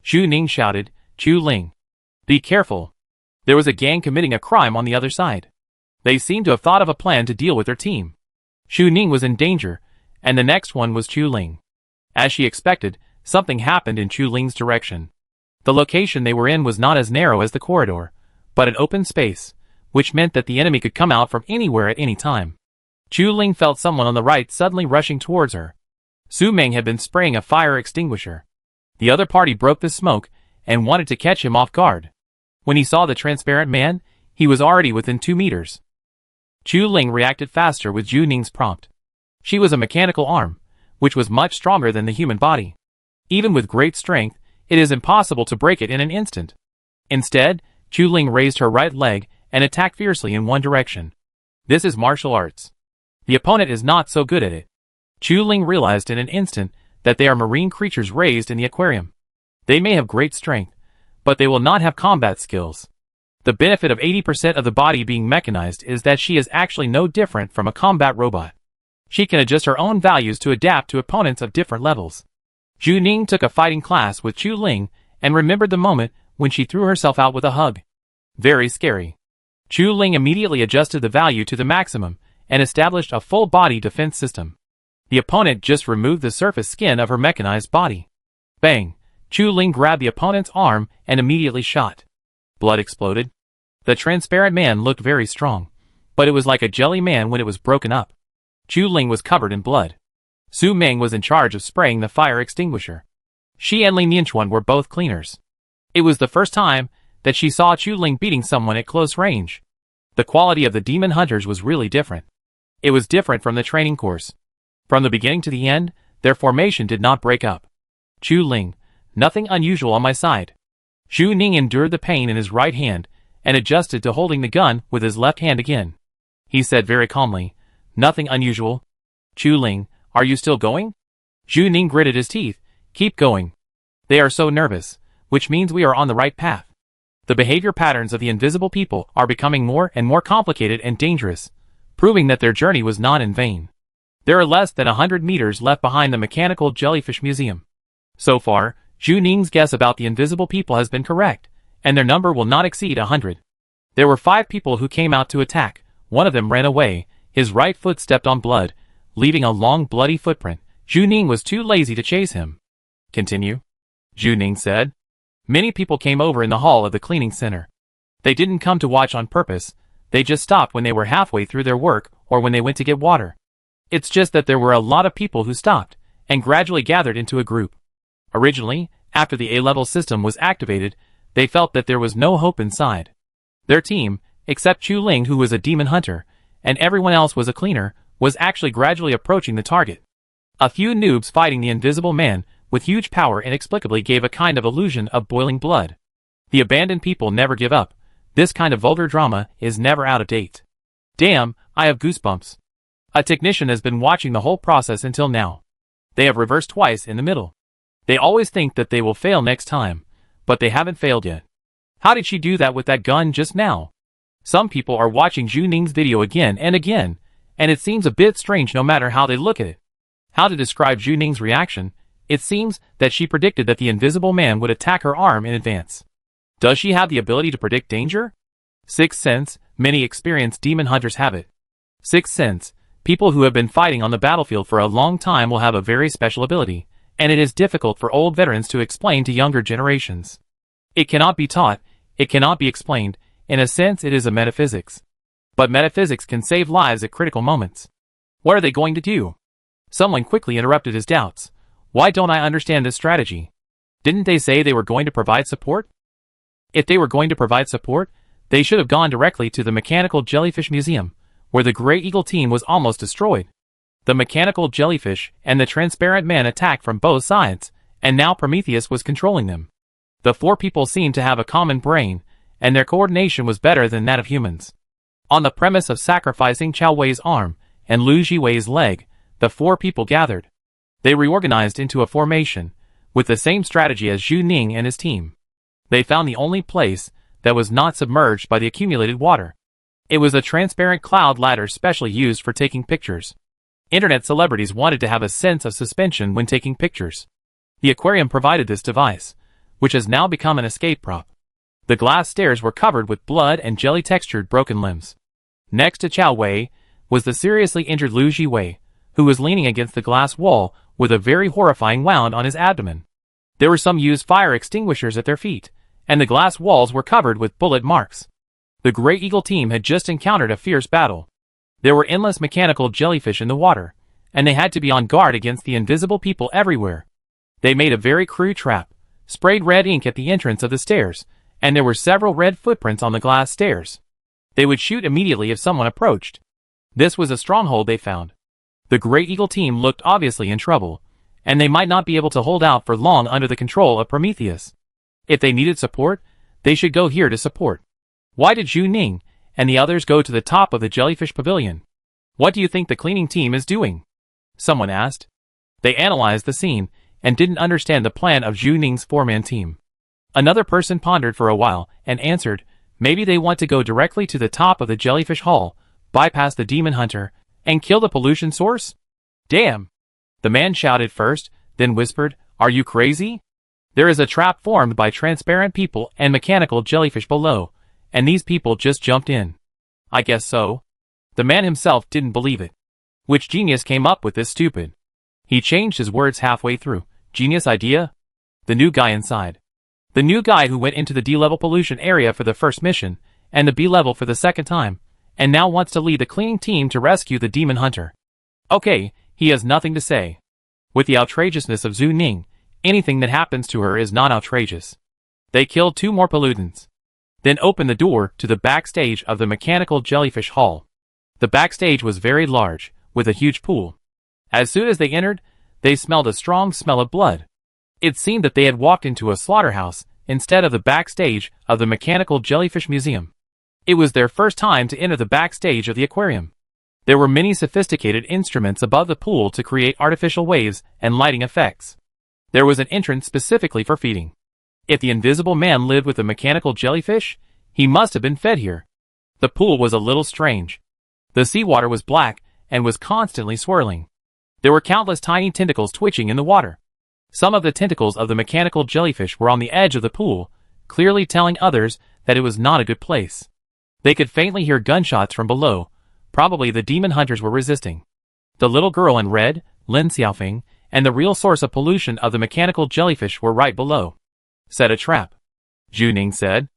Zhu Ning shouted, "Chu Ling! Be careful!" There was a gang committing a crime on the other side. They seemed to have thought of a plan to deal with their team. Zhu Ning was in danger, and the next one was Chu Ling. As she expected, something happened in Chu Ling's direction. The location they were in was not as narrow as the corridor, but an open space, which meant that the enemy could come out from anywhere at any time. Chu Ling felt someone on the right suddenly rushing towards her. Su Meng had been spraying a fire extinguisher. The other party broke the smoke and wanted to catch him off guard. When he saw the transparent man, he was already within 2 meters. Chu Ling reacted faster with Zhu Ning's prompt. She was a mechanical arm, which was much stronger than the human body. Even with great strength, it is impossible to break it in an instant. Instead, Chu Ling raised her right leg and attacked fiercely in one direction. This is martial arts. The opponent is not so good at it. Chu Ling realized in an instant that they are marine creatures raised in the aquarium. They may have great strength, but they will not have combat skills. The benefit of 80% of the body being mechanized is that she is actually no different from a combat robot. She can adjust her own values to adapt to opponents of different levels. Zhu Ning took a fighting class with Chu Ling and remembered the moment when she threw herself out with a hug. Very scary. Chu Ling immediately adjusted the value to the maximum and established a full-body defense system. The opponent just removed the surface skin of her mechanized body. Bang! Chu Ling grabbed the opponent's arm and immediately shot. Blood exploded. The transparent man looked very strong, but it was like a jelly man when it was broken up. Chu Ling was covered in blood. Su Meng was in charge of spraying the fire extinguisher. She and Li Nianquan were both cleaners. It was the first time that she saw Chu Ling beating someone at close range. The quality of the demon hunters was really different. It was different from the training course. From the beginning to the end, their formation did not break up. Chu Ling, nothing unusual on my side. Zhu Ning endured the pain in his right hand and adjusted to holding the gun with his left hand again. He said very calmly, "Nothing unusual. Chu Ling, are you still going?" Zhu Ning gritted his teeth. "Keep going. They are so nervous, which means we are on the right path. The behavior patterns of the invisible people are becoming more and more complicated and dangerous, proving that their journey was not in vain. There are less than 100 meters left behind the Mechanical Jellyfish Museum. So far, Zhu Ning's guess about the invisible people has been correct, and their number will not exceed 100. There were 5 people who came out to attack. One of them ran away. His right foot stepped on blood, leaving a long bloody footprint. Zhu Ning was too lazy to chase him. Continue, Zhu Ning said. Many people came over in the hall of the cleaning center. They didn't come to watch on purpose. They just stopped when they were halfway through their work or when they went to get water. It's just that there were a lot of people who stopped and gradually gathered into a group. Originally, after the A-level system was activated, they felt that there was no hope inside. Their team, except Chu Ling who was a demon hunter, and everyone else was a cleaner, was actually gradually approaching the target. A few noobs fighting the invisible man with huge power inexplicably gave a kind of illusion of boiling blood. The abandoned people never give up. This kind of vulgar drama is never out of date. Damn, I have goosebumps. A technician has been watching the whole process until now. They have reversed twice in the middle. They always think that they will fail next time, but they haven't failed yet. How did she do that with that gun just now? Some people are watching Zhu Ning's video again and again, and it seems a bit strange no matter how they look at it. How to describe Zhu Ning's reaction? It seems that she predicted that the invisible man would attack her arm in advance. Does she have the ability to predict danger? Sixth sense, many experienced demon hunters have it. Sixth sense, people who have been fighting on the battlefield for a long time will have a very special ability, and it is difficult for old veterans to explain to younger generations. It cannot be taught, it cannot be explained, in a sense it is a metaphysics. But metaphysics can save lives at critical moments. What are they going to do? Someone quickly interrupted his doubts. Why don't I understand this strategy? Didn't they say they were going to provide support? If they were going to provide support, they should have gone directly to the Mechanical Jellyfish Museum, where the Grey Eagle team was almost destroyed. The Mechanical Jellyfish and the Transparent Man attacked from both sides, and now Prometheus was controlling them. The 4 people seemed to have a common brain, and their coordination was better than that of humans. On the premise of sacrificing Chao Wei's arm and Lu Jiwei's leg, the 4 people gathered. They reorganized into a formation, with the same strategy as Zhu Ning and his team. They found the only place that was not submerged by the accumulated water. It was a transparent cloud ladder specially used for taking pictures. Internet celebrities wanted to have a sense of suspension when taking pictures. The aquarium provided this device, which has now become an escape prop. The glass stairs were covered with blood and jelly-textured broken limbs. Next to Chao Wei was the seriously injured Lu Jiwei, who was leaning against the glass wall with a very horrifying wound on his abdomen. There were some used fire extinguishers at their feet, and the glass walls were covered with bullet marks. The Grey Eagle team had just encountered a fierce battle. There were endless mechanical jellyfish in the water, and they had to be on guard against the invisible people everywhere. They made a very crude trap, sprayed red ink at the entrance of the stairs, and there were several red footprints on the glass stairs. They would shoot immediately if someone approached. This was a stronghold they found. The Grey Eagle team looked obviously in trouble, and they might not be able to hold out for long under the control of Prometheus. If they needed support, they should go here to support. Why did Zhu Ning and the others go to the top of the jellyfish pavilion? What do you think the cleaning team is doing? Someone asked. They analyzed the scene and didn't understand the plan of Zhu Ning's 4-man team. Another person pondered for a while and answered, maybe they want to go directly to the top of the jellyfish hall, bypass the demon hunter, and kill the pollution source? Damn! The man shouted first, then whispered, are you crazy? There is a trap formed by transparent people and mechanical jellyfish below, and these people just jumped in. I guess so. The man himself didn't believe it. Which genius came up with this stupid? He changed his words halfway through. Genius idea? The new guy inside. The new guy who went into the D-level pollution area for the first mission, and the B-level for the second time, and now wants to lead the cleaning team to rescue the demon hunter. Okay, he has nothing to say. With the outrageousness of Zhu Ning, anything that happens to her is not outrageous. They killed 2 more pollutants. Then opened the door to the backstage of the Mechanical Jellyfish Hall. The backstage was very large, with a huge pool. As soon as they entered, they smelled a strong smell of blood. It seemed that they had walked into a slaughterhouse instead of the backstage of the Mechanical Jellyfish Museum. It was their first time to enter the backstage of the aquarium. There were many sophisticated instruments above the pool to create artificial waves and lighting effects. There was an entrance specifically for feeding. If the invisible man lived with the mechanical jellyfish, he must have been fed here. The pool was a little strange. The seawater was black and was constantly swirling. There were countless tiny tentacles twitching in the water. Some of the tentacles of the mechanical jellyfish were on the edge of the pool, clearly telling others that it was not a good place. They could faintly hear gunshots from below. Probably the demon hunters were resisting. The little girl in red, Lin Xiaofeng, and the real source of pollution of the mechanical jellyfish were right below. Set a trap. Zhu Ning said.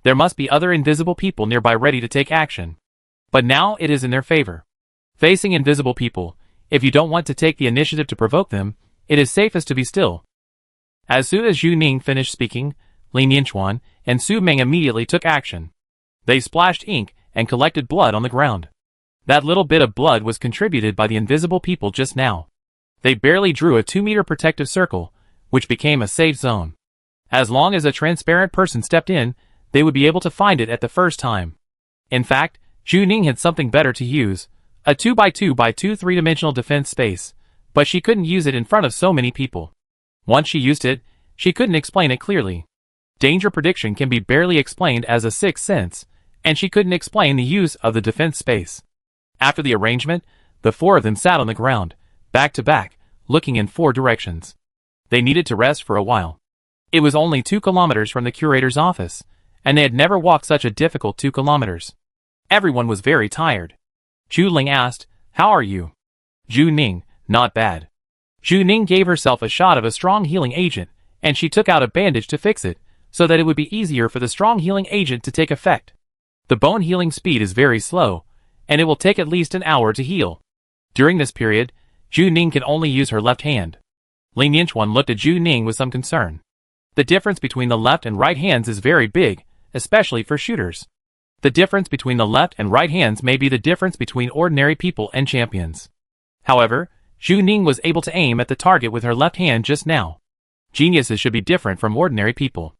There must be other invisible people nearby ready to take action. But now it is in their favor. Facing invisible people, if you don't want to take the initiative to provoke them, it is safest to be still. As soon as Zhu Ning finished speaking, Lin Yinchuan and Su Meng immediately took action. They splashed ink and collected blood on the ground. That little bit of blood was contributed by the invisible people just now. They barely drew a 2-meter protective circle, which became a safe zone. As long as a transparent person stepped in, they would be able to find it at the first time. In fact, Zhu Ning had something better to use, a 2x2x2 3-dimensional defense space, but she couldn't use it in front of so many people. Once she used it, she couldn't explain it clearly. Danger prediction can be barely explained as a sixth sense, and she couldn't explain the use of the defense space. After the arrangement, the four of them sat on the ground, back to back, looking in 4 directions. They needed to rest for a while. It was only 2 kilometers from the curator's office, and they had never walked such a difficult 2 kilometers. Everyone was very tired. Zhu Ling asked, "How are you?" Zhu Ning, "Not bad." Zhu Ning gave herself a shot of a strong healing agent, and she took out a bandage to fix it, so that it would be easier for the strong healing agent to take effect. The bone healing speed is very slow, and it will take at least an hour to heal. During this period, Zhu Ning can only use her left hand. Lin Yinchuan looked at Zhu Ning with some concern. The difference between the left and right hands is very big, especially for shooters. The difference between the left and right hands may be the difference between ordinary people and champions. However, Zhu Ning was able to aim at the target with her left hand just now. Geniuses should be different from ordinary people.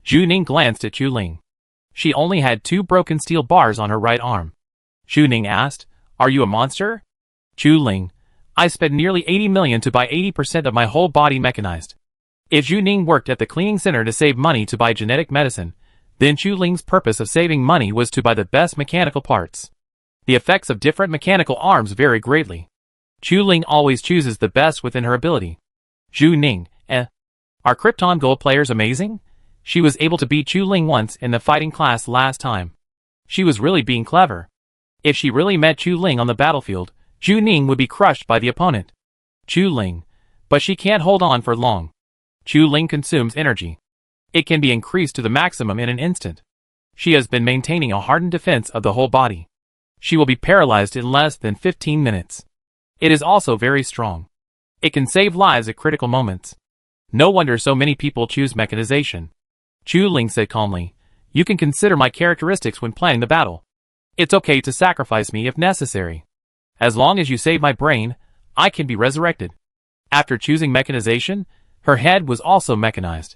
Zhu Ning glanced at Zhu Ling. She only had 2 broken steel bars on her right arm. Zhu Ning asked, "Are you a monster?" Zhu Ling, "I spent nearly 80 million to buy 80% of my whole body mechanized." If Zhu Ning worked at the cleaning center to save money to buy genetic medicine, then Zhu Ling's purpose of saving money was to buy the best mechanical parts. The effects of different mechanical arms vary greatly. Zhu Ling always chooses the best within her ability. Zhu Ning, Are Krypton Gold players amazing? She was able to beat Zhu Ling once in the fighting class last time. She was really being clever. If she really met Zhu Ling on the battlefield, Zhu Ning would be crushed by the opponent. Zhu Ling, but she can't hold on for long. Zhu Ling consumes energy. It can be increased to the maximum in an instant. She has been maintaining a hardened defense of the whole body. She will be paralyzed in less than 15 minutes. It is also very strong. It can save lives at critical moments. No wonder so many people choose mechanization. Zhu Ling said calmly, "You can consider my characteristics when planning the battle. It's okay to sacrifice me if necessary. As long as you save my brain, I can be resurrected." After choosing mechanization, her head was also mechanized.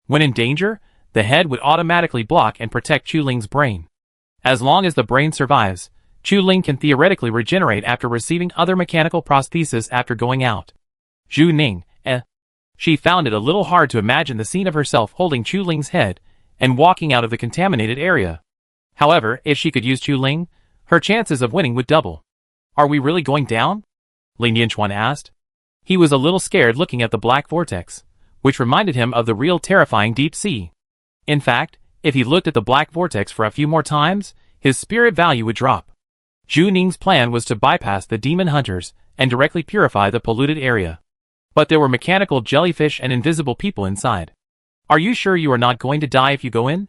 When in danger, the head would automatically block and protect Zhu Ling's brain. As long as the brain survives, Zhu Ling can theoretically regenerate after receiving other mechanical prosthesis after going out. Zhu Ning, She found it a little hard to imagine the scene of herself holding Zhu Ling's head and walking out of the contaminated area. However, if she could use Zhu Ling, her chances of winning would double. "Are we really going down?" Lin Yinchuan asked. He was a little scared looking at the black vortex, which reminded him of the real terrifying deep sea. In fact, if he looked at the black vortex for a few more times, his spirit value would drop. Zhu Ning's plan was to bypass the demon hunters and directly purify the polluted area. But there were mechanical jellyfish and invisible people inside. "Are you sure you are not going to die if you go in?"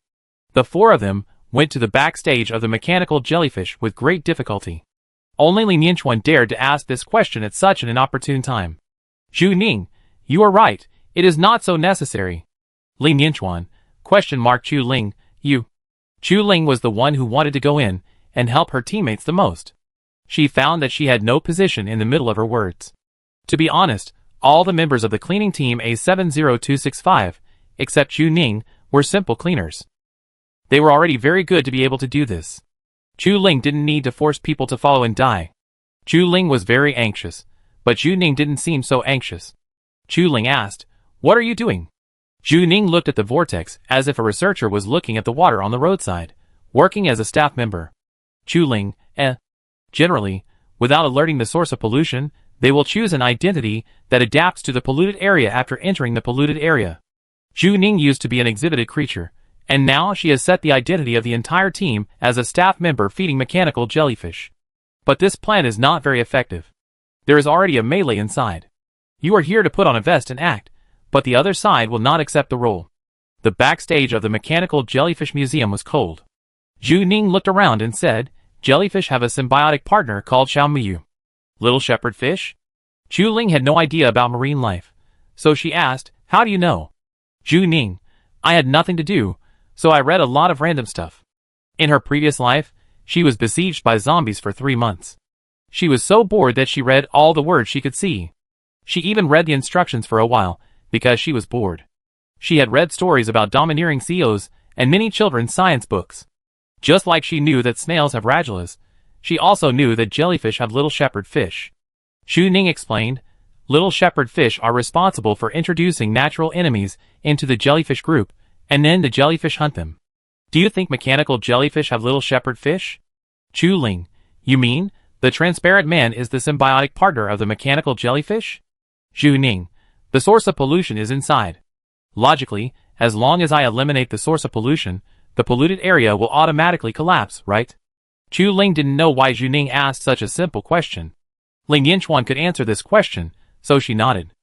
The 4 of them went to the backstage of the mechanical jellyfish with great difficulty. Only Lin Yinchuan dared to ask this question at such an inopportune time. "Zhu Ning, you are right, it is not so necessary." Lin Yinchuan, Zhu Ling, you. Zhu Ling was the one who wanted to go in and help her teammates the most. She found that she had no position in the middle of her words. To be honest, all the members of the cleaning team A70265, except Zhu Ning, were simple cleaners. They were already very good to be able to do this. Zhu Ling didn't need to force people to follow and die. Zhu Ling was very anxious, but Zhu Ning didn't seem so anxious. Zhu Ling asked, "What are you doing?" Zhu Ning looked at the vortex as if a researcher was looking at the water on the roadside, working as a staff member. Zhu Ling, Generally, without alerting the source of pollution, they will choose an identity that adapts to the polluted area after entering the polluted area. Zhu Ning used to be an exhibited creature, and now she has set the identity of the entire team as a staff member feeding mechanical jellyfish. But this plan is not very effective. There is already a melee inside. You are here to put on a vest and act, but the other side will not accept the role. The backstage of the Mechanical Jellyfish Museum was cold. Zhu Ning looked around and said, "Jellyfish have a symbiotic partner called Xiaomiyu. Little shepherd fish?" Chu Ling had no idea about marine life, so she asked, "How do you know?" Zhu Ning, "I had nothing to do, so I read a lot of random stuff." In her previous life, she was besieged by zombies for 3 months. She was so bored that she read all the words she could see. She even read the instructions for a while, because she was bored. She had read stories about domineering CEOs and many children's science books. Just like she knew that snails have radulas, she also knew that jellyfish have little shepherd fish. Zhu Ning explained, "Little shepherd fish are responsible for introducing natural enemies into the jellyfish group, and then the jellyfish hunt them." "Do you think mechanical jellyfish have little shepherd fish?" Chu Ling, "You mean, the transparent man is the symbiotic partner of the mechanical jellyfish?" Zhu Ning, "The source of pollution is inside. Logically, as long as I eliminate the source of pollution, the polluted area will automatically collapse, right?" Chu Ling didn't know why Zhu Ning asked such a simple question. Ling Yinchuan could answer this question, so she nodded.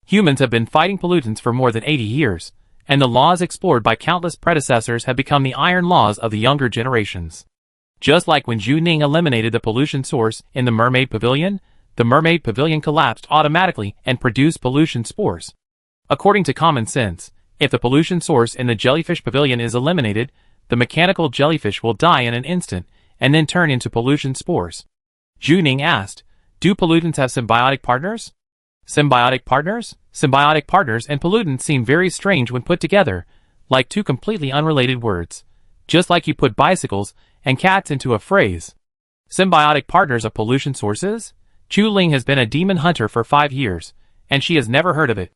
Humans have been fighting pollutants for more than 80 years, and the laws explored by countless predecessors have become the iron laws of the younger generations. Just like when Zhu Ning eliminated the pollution source in the Mermaid Pavilion, the Mermaid Pavilion collapsed automatically and produced pollution spores. According to common sense, if the pollution source in the Jellyfish Pavilion is eliminated, the mechanical jellyfish will die in an instant and then turn into pollution spores. Zhu Ning asked, "Do pollutants have symbiotic partners?" Symbiotic partners? Symbiotic partners and pollutants seem very strange when put together, like two completely unrelated words. Just like you put bicycles and cats into a phrase. Symbiotic partners of pollution sources? Chu Ling has been a demon hunter for 5 years, and she has never heard of it.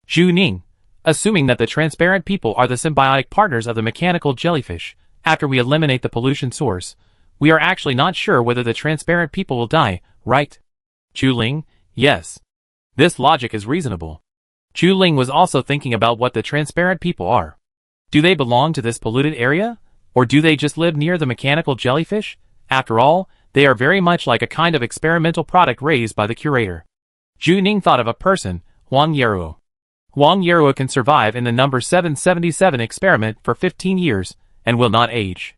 Zhu Ning, assuming that the transparent people are the symbiotic partners of the mechanical jellyfish, after we eliminate the pollution source, we are actually not sure whether the transparent people will die, right? Chu Ling, yes. This logic is reasonable. Chu Ling was also thinking about what the transparent people are. Do they belong to this polluted area? Or do they just live near the mechanical jellyfish? After all, they are very much like a kind of experimental product raised by the curator. Zhu Ning thought of a person, Huang Yeruo. Huang Yeruo can survive in the number 777 experiment for 15 years, and will not age.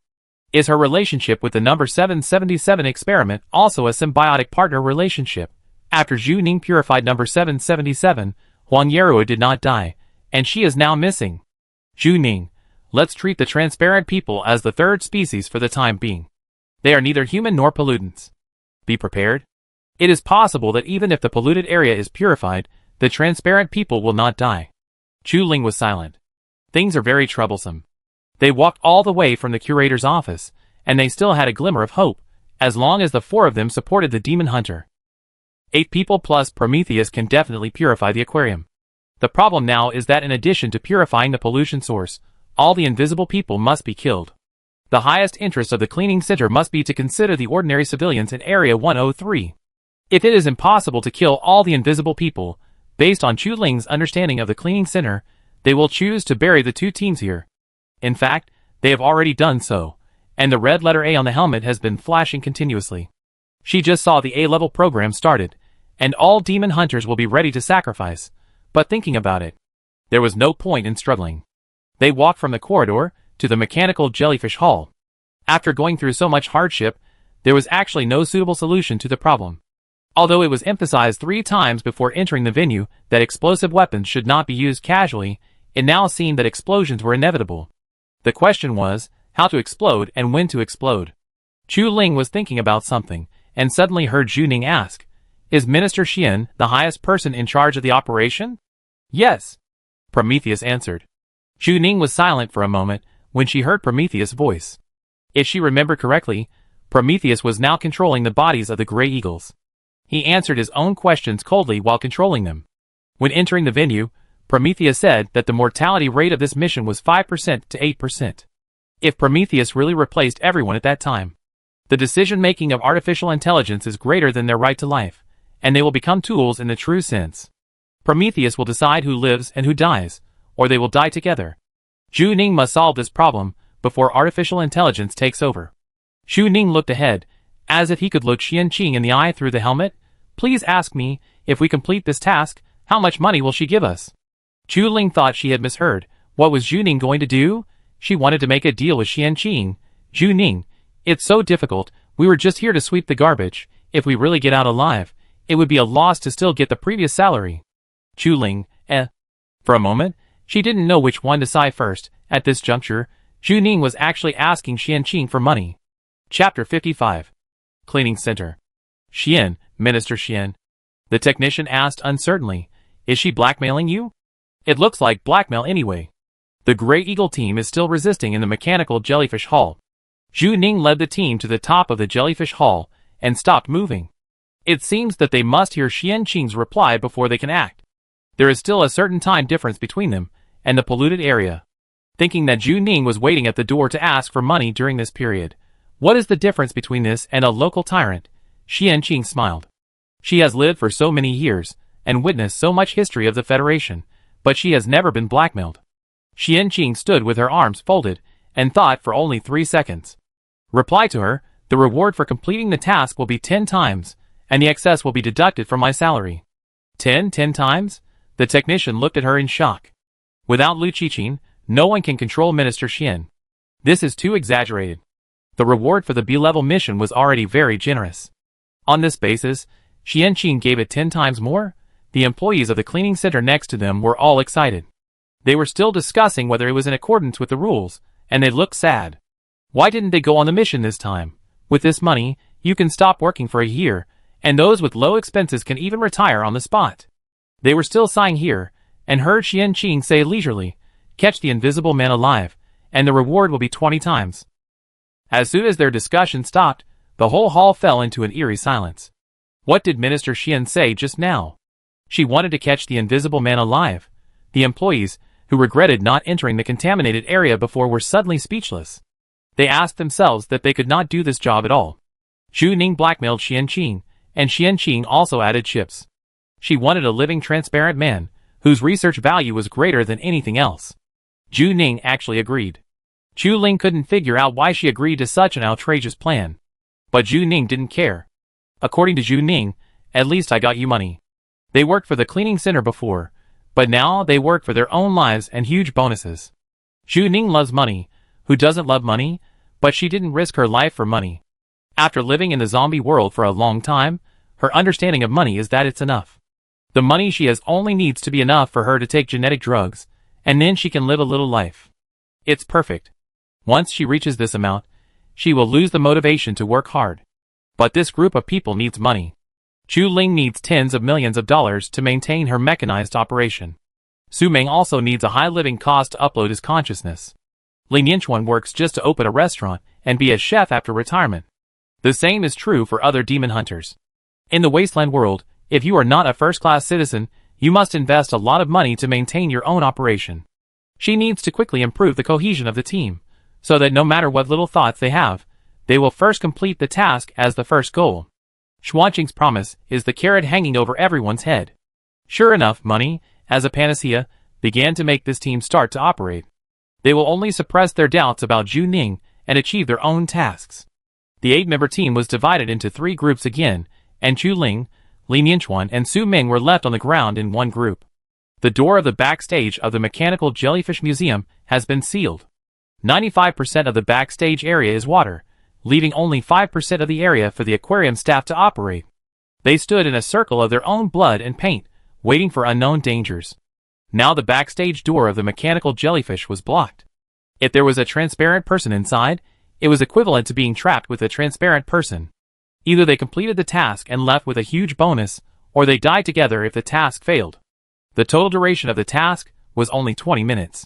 Is her relationship with the number 777 experiment also a symbiotic partner relationship? After Zhu Ning purified number 777, Huang Yeruo did not die, and she is now missing. Zhu Ning, let's treat the transparent people as the third species for the time being. They are neither human nor pollutants. Be prepared. It is possible that even if the polluted area is purified, the transparent people will not die. Chu Ling was silent. Things are very troublesome. They walked all the way from the curator's office, and they still had a glimmer of hope, as long as the 4 of them supported the demon hunter. 8 people plus Prometheus can definitely purify the aquarium. The problem now is that in addition to purifying the pollution source, all the invisible people must be killed. The highest interest of the cleaning center must be to consider the ordinary civilians in Area 103. If it is impossible to kill all the invisible people, based on Chu Ling's understanding of the cleaning center, they will choose to bury the 2 teams here. In fact, they have already done so, and the red letter A on the helmet has been flashing continuously. She just saw the A-level program started, and all demon hunters will be ready to sacrifice, but thinking about it, there was no point in struggling. They walked from the corridor to the mechanical jellyfish hall. After going through so much hardship, there was actually no suitable solution to the problem. Although it was emphasized 3 times before entering the venue that explosive weapons should not be used casually, it now seemed that explosions were inevitable. The question was, how to explode and when to explode. Chu Ling was thinking about something, and suddenly heard Zhu Ning ask, "Is Minister Xian the highest person in charge of the operation?" "Yes," Prometheus answered. Zhu Ning was silent for a moment when she heard Prometheus' voice. If she remembered correctly, Prometheus was now controlling the bodies of the Grey Eagles. He answered his own questions coldly while controlling them. When entering the venue, Prometheus said that the mortality rate of this mission was 5% to 8%. If Prometheus really replaced everyone at that time, The decision-making of artificial intelligence is greater than their right to life, and they will become tools in the true sense. Prometheus will decide who lives and who dies, or they will die together. Zhu Ning must solve this problem before artificial intelligence takes over. Zhu Ning looked ahead, as if he could look Qianqing in the eye through the helmet. Please ask me, if we complete this task, how much money will she give us? Zhu Ling thought she had misheard. What was Zhu Ning going to do? She wanted to make a deal with Qianqing. Zhu Ning, it's so difficult. We were just here to sweep the garbage. If we really get out alive, it would be a loss to still get the previous salary. Zhu Ling, For a moment, she didn't know which one to sigh first. At this juncture, Zhu Ning was actually asking Qianqing for money. Chapter 55. Cleaning Center. Xian, Minister Xian. The technician asked uncertainly. Is she blackmailing you? It looks like blackmail anyway. The Grey Eagle team is still resisting in the mechanical jellyfish hall. Zhu Ning led the team to the top of the jellyfish hall and stopped moving. It seems that they must hear Qianqing's reply before they can act. There is still a certain time difference between them and the polluted area. Thinking that Zhu Ning was waiting at the door to ask for money during this period. What is the difference between this and a local tyrant? Qianqing smiled. She has lived for so many years and witnessed so much history of the Federation, but she has never been blackmailed. Qianqing stood with her arms folded and thought for only 3 seconds. Reply to her, the reward for completing the task will be 10 times, and the excess will be deducted from my salary. 10 times? The technician looked at her in shock. Without Lu Qiqing, no one can control Minister Xian. This is too exaggerated. The reward for the B-level mission was already very generous. On this basis, Qianqing gave it 10 times more? The employees of the cleaning center next to them were all excited. They were still discussing whether it was in accordance with the rules, and they looked sad. Why didn't they go on the mission this time? With this money, you can stop working for a year, and those with low expenses can even retire on the spot. They were still sighing here, and heard Qianqing say leisurely, catch the invisible man alive, and the reward will be 20 times. As soon as their discussion stopped, the whole hall fell into an eerie silence. What did Minister Xian say just now? She wanted to catch the invisible man alive. The employees, who regretted not entering the contaminated area before, were suddenly speechless. They asked themselves that they could not do this job at all. Zhu Ning blackmailed Qianqing, and Qianqing also added chips. She wanted a living transparent man, whose research value was greater than anything else. Zhu Ning actually agreed. Zhu Ling couldn't figure out why she agreed to such an outrageous plan. But Zhu Ning didn't care. According to Zhu Ning, at least I got you money. They worked for the cleaning center before, but now they work for their own lives and huge bonuses. Zhu Ning loves money. Who doesn't love money? But she didn't risk her life for money. After living in the zombie world for a long time, her understanding of money is that it's enough. The money she has only needs to be enough for her to take genetic drugs, and then she can live a little life. It's perfect. Once she reaches this amount, she will lose the motivation to work hard. But this group of people needs money. Zhu Ling needs tens of millions of dollars to maintain her mechanized operation. Su Meng also needs a high living cost to upload his consciousness. Lin Yinchuan works just to open a restaurant and be a chef after retirement. The same is true for other demon hunters. In the Wasteland world, if you are not a first-class citizen, you must invest a lot of money to maintain your own operation. She needs to quickly improve the cohesion of the team, so that no matter what little thoughts they have, they will first complete the task as the first goal. Xuanqing's promise is the carrot hanging over everyone's head. Sure enough, money, as a panacea, began to make this team start to operate. They will only suppress their doubts about Zhu Ning and achieve their own tasks. The 8-member team was divided into 3 groups again, and Zhu Ling, Lin Yinchuan, and Su Meng were left on the ground in one group. The door of the backstage of the Mechanical Jellyfish Museum has been sealed. 95% of the backstage area is water, leaving only 5% of the area for the aquarium staff to operate. They stood in a circle of their own blood and paint, waiting for unknown dangers. Now the backstage door of the mechanical jellyfish was blocked. If there was a transparent person inside, it was equivalent to being trapped with a transparent person. Either they completed the task and left with a huge bonus, or they died together if the task failed. The total duration of the task was only 20 minutes.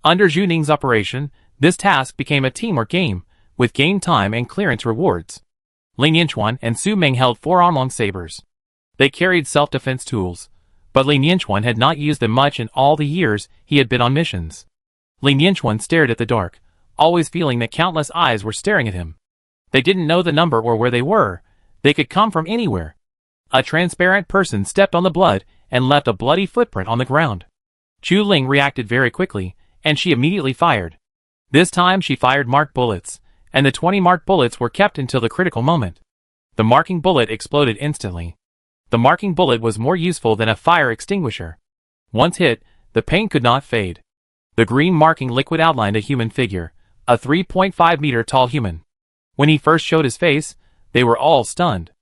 Under Zhu Ning's operation, this task became a teamwork game, with game time and clearance rewards. Lin Yinchuan and Su Meng held 4 arm-long sabers. They carried self-defense tools, but Lin Yinchuan had not used them much in all the years he had been on missions. Lin Yinchuan stared at the dark, always feeling that countless eyes were staring at him. They didn't know the number or where they were. They could come from anywhere. A transparent person stepped on the blood and left a bloody footprint on the ground. Chu Ling reacted very quickly, and she immediately fired. This time she fired marked bullets, and the 20 marked bullets were kept until the critical moment. The marking bullet exploded instantly. The marking bullet was more useful than a fire extinguisher. Once hit, the paint could not fade. The green marking liquid outlined a human figure, a 3.5-meter tall human. When he first showed his face, they were all stunned.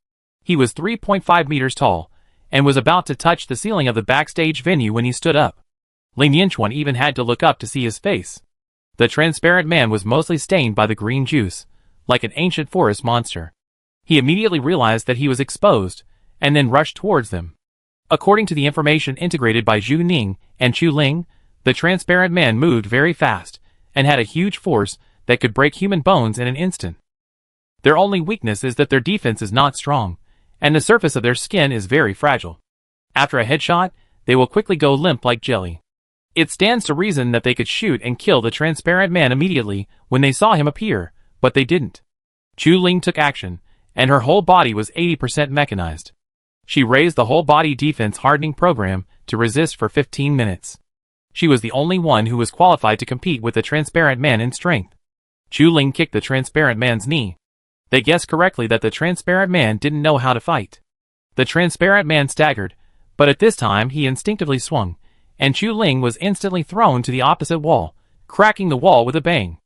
He was 3.5 meters tall, and was about to touch the ceiling of the backstage venue when he stood up. Lin Yinchuan even had to look up to see his face. The transparent man was mostly stained by the green juice, like an ancient forest monster. He immediately realized that he was exposed, and then rushed towards them. According to the information integrated by Zhu Ning and Chu Ling, the transparent man moved very fast, and had a huge force that could break human bones in an instant. Their only weakness is that their defense is not strong, and the surface of their skin is very fragile. After a headshot, they will quickly go limp like jelly. It stands to reason that they could shoot and kill the transparent man immediately when they saw him appear, but they didn't. Chu Ling took action, and her whole body was 80% mechanized. She raised the whole body defense hardening program to resist for 15 minutes. She was the only one who was qualified to compete with the transparent man in strength. Chu Ling kicked the transparent man's knee. They guessed correctly that the transparent man didn't know how to fight. The transparent man staggered, but at this time he instinctively swung, and Chu Ling was instantly thrown to the opposite wall, cracking the wall with a bang.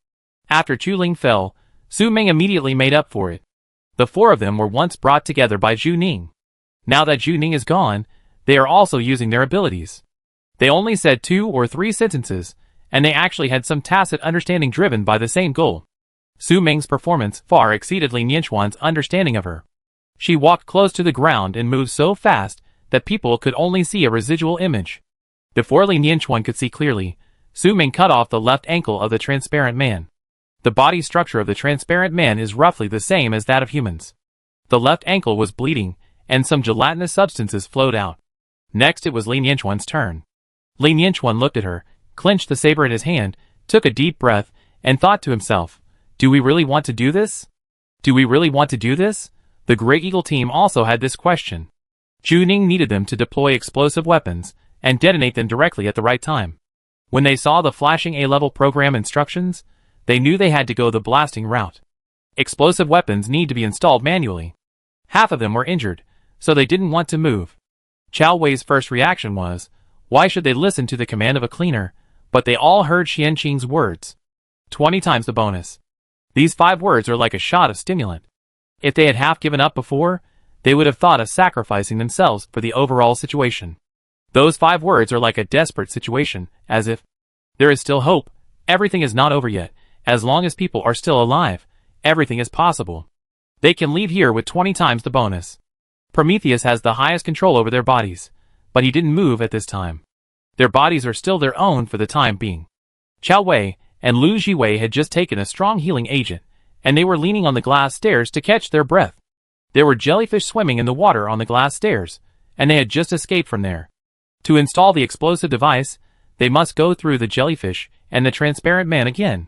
After Chu Ling fell, Su Ming immediately made up for it. The four of them were once brought together by Zhu Ning. Now that Zhu Ning is gone, they are also using their abilities. They only said 2 or 3 sentences, and they actually had some tacit understanding driven by the same goal. Su Ming's performance far exceeded Lin Yinchuan's understanding of her. She walked close to the ground and moved so fast that people could only see a residual image. Before Lin Yinchuan could see clearly, Su Ming cut off the left ankle of the transparent man. The body structure of the transparent man is roughly the same as that of humans. The left ankle was bleeding, and some gelatinous substances flowed out. Next it was Lin Yinchuan's turn. Lin Yinchuan looked at her, clenched the saber in his hand, took a deep breath, and thought to himself, "Do we really want to do this? Do we really want to do this?" The Grey Eagle team also had this question. Zhu Ning needed them to deploy explosive weapons, and detonate them directly at the right time. When they saw the flashing A-level program instructions, they knew they had to go the blasting route. Explosive weapons need to be installed manually. Half of them were injured, so they didn't want to move. Chao Wei's first reaction was, why should they listen to the command of a cleaner? But they all heard Xian Qing's words. 20 times the bonus. These 5 words are like a shot of stimulant. If they had half given up before, they would have thought of sacrificing themselves for the overall situation. Those 5 words are like a desperate situation, as if, there is still hope, everything is not over yet, as long as people are still alive, everything is possible. They can leave here with 20 times the bonus. Prometheus has the highest control over their bodies, but he didn't move at this time. Their bodies are still their own for the time being. Chao Wei and Lu Jiwei had just taken a strong healing agent, and they were leaning on the glass stairs to catch their breath. There were jellyfish swimming in the water on the glass stairs, and they had just escaped from there. To install the explosive device, they must go through the jellyfish and the transparent man again.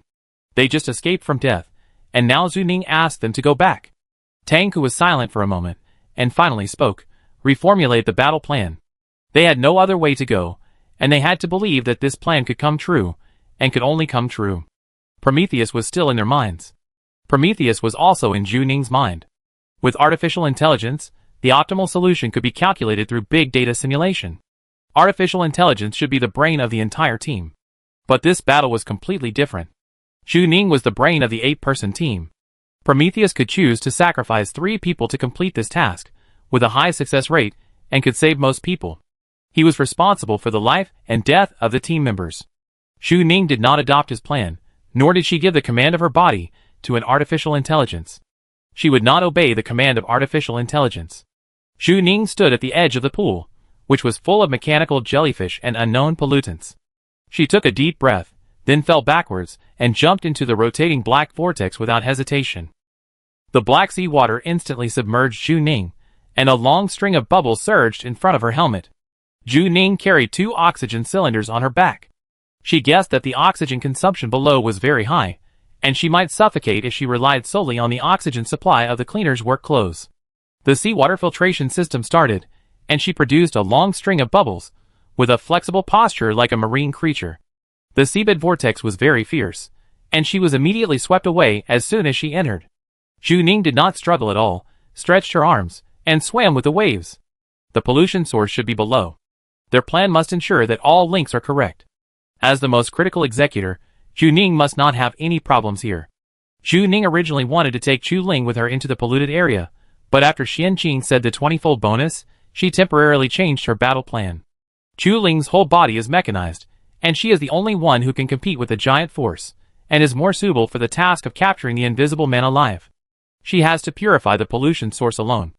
They just escaped from death, and now Zhu Ning asked them to go back. Tang Ku was silent for a moment, and finally spoke, reformulate the battle plan. They had no other way to go, and they had to believe that this plan could come true, and could only come true. Prometheus was still in their minds. Prometheus was also in Zhu Ning's mind. With artificial intelligence, the optimal solution could be calculated through big data simulation. Artificial intelligence should be the brain of the entire team. But this battle was completely different. Zhu Ning was the brain of the 8-person team. Prometheus could choose to sacrifice 3 people to complete this task, with a high success rate, and could save most people. He was responsible for the life and death of the team members. Zhu Ning did not adopt his plan, nor did she give the command of her body to an artificial intelligence. She would not obey the command of artificial intelligence. Zhu Ning stood at the edge of the pool, which was full of mechanical jellyfish and unknown pollutants. She took a deep breath, then fell backwards, and jumped into the rotating black vortex without hesitation. The black sea water instantly submerged Zhu Ning, and a long string of bubbles surged in front of her helmet. Zhu Ning carried 2 oxygen cylinders on her back. She guessed that the oxygen consumption below was very high, and she might suffocate if she relied solely on the oxygen supply of the cleaner's work clothes. The seawater filtration system started, and she produced a long string of bubbles, with a flexible posture like a marine creature. The seabed vortex was very fierce, and she was immediately swept away as soon as she entered. Zhu Ning did not struggle at all, stretched her arms, and swam with the waves. The pollution source should be below. Their plan must ensure that all links are correct. As the most critical executor, Zhu Ning must not have any problems here. Zhu Ning originally wanted to take Chu Ling with her into the polluted area, but after Xian Qing said the 20-fold bonus, she temporarily changed her battle plan. Chu Ling's whole body is mechanized, and she is the only one who can compete with the giant force, and is more suitable for the task of capturing the invisible man alive. She has to purify the pollution source alone.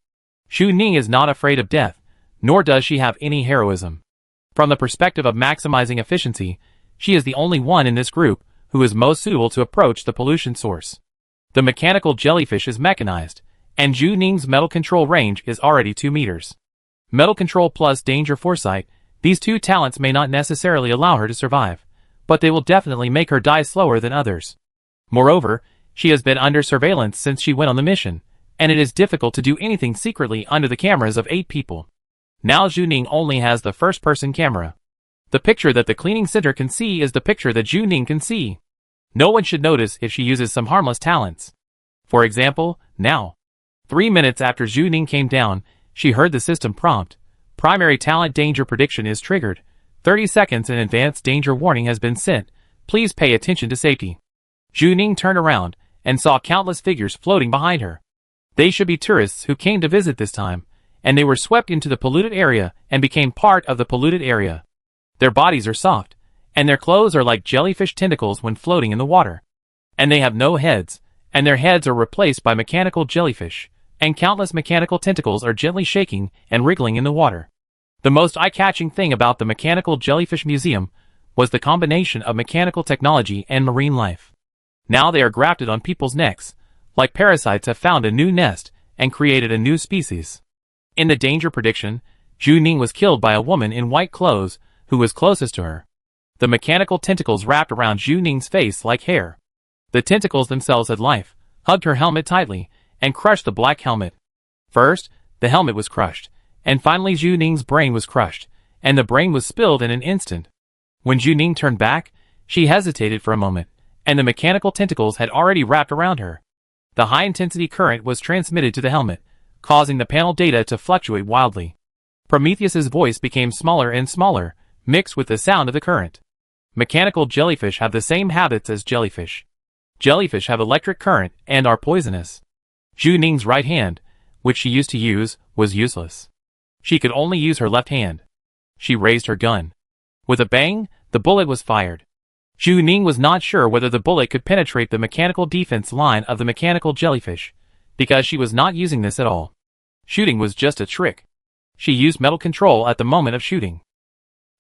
Zhu Ning is not afraid of death, nor does she have any heroism. From the perspective of maximizing efficiency, she is the only one in this group who is most suitable to approach the pollution source. The mechanical jellyfish is mechanized, and Zhu Ning's metal control range is already 2 meters. Metal control plus danger foresight, these two talents may not necessarily allow her to survive, but they will definitely make her die slower than others. Moreover, she has been under surveillance since she went on the mission, and it is difficult to do anything secretly under the cameras of 8 people. Now Zhu Ning only has the first-person camera. The picture that the cleaning center can see is the picture that Zhu Ning can see. No one should notice if she uses some harmless talents. For example, now. 3 minutes after Zhu Ning came down, she heard the system prompt. Primary talent danger prediction is triggered. 30 seconds in advance danger warning has been sent. Please pay attention to safety. Zhu Ning turned around and saw countless figures floating behind her. They should be tourists who came to visit this time, and they were swept into the polluted area and became part of the polluted area. Their bodies are soft, and their clothes are like jellyfish tentacles when floating in the water. And they have no heads, and their heads are replaced by mechanical jellyfish, and countless mechanical tentacles are gently shaking and wriggling in the water. The most eye-catching thing about the Mechanical Jellyfish Museum was the combination of mechanical technology and marine life. Now they are grafted on people's necks, like parasites have found a new nest and created a new species. In the danger prediction, Zhu Ning was killed by a woman in white clothes who was closest to her. The mechanical tentacles wrapped around Zhu Ning's face like hair. The tentacles themselves had life, hugged her helmet tightly, and crushed the black helmet. First, the helmet was crushed, and finally Zhu Ning's brain was crushed, and the brain was spilled in an instant. When Zhu Ning turned back, she hesitated for a moment, and the mechanical tentacles had already wrapped around her. The high-intensity current was transmitted to the helmet, causing the panel data to fluctuate wildly. Prometheus's voice became smaller and smaller, mixed with the sound of the current. Mechanical jellyfish have the same habits as jellyfish. Jellyfish have electric current and are poisonous. Zhu Ning's right hand, which she used to use, was useless. She could only use her left hand. She raised her gun. With a bang, the bullet was fired. Zhu Ning was not sure whether the bullet could penetrate the mechanical defense line of the mechanical jellyfish, because she was not using this at all. Shooting was just a trick. She used metal control at the moment of shooting.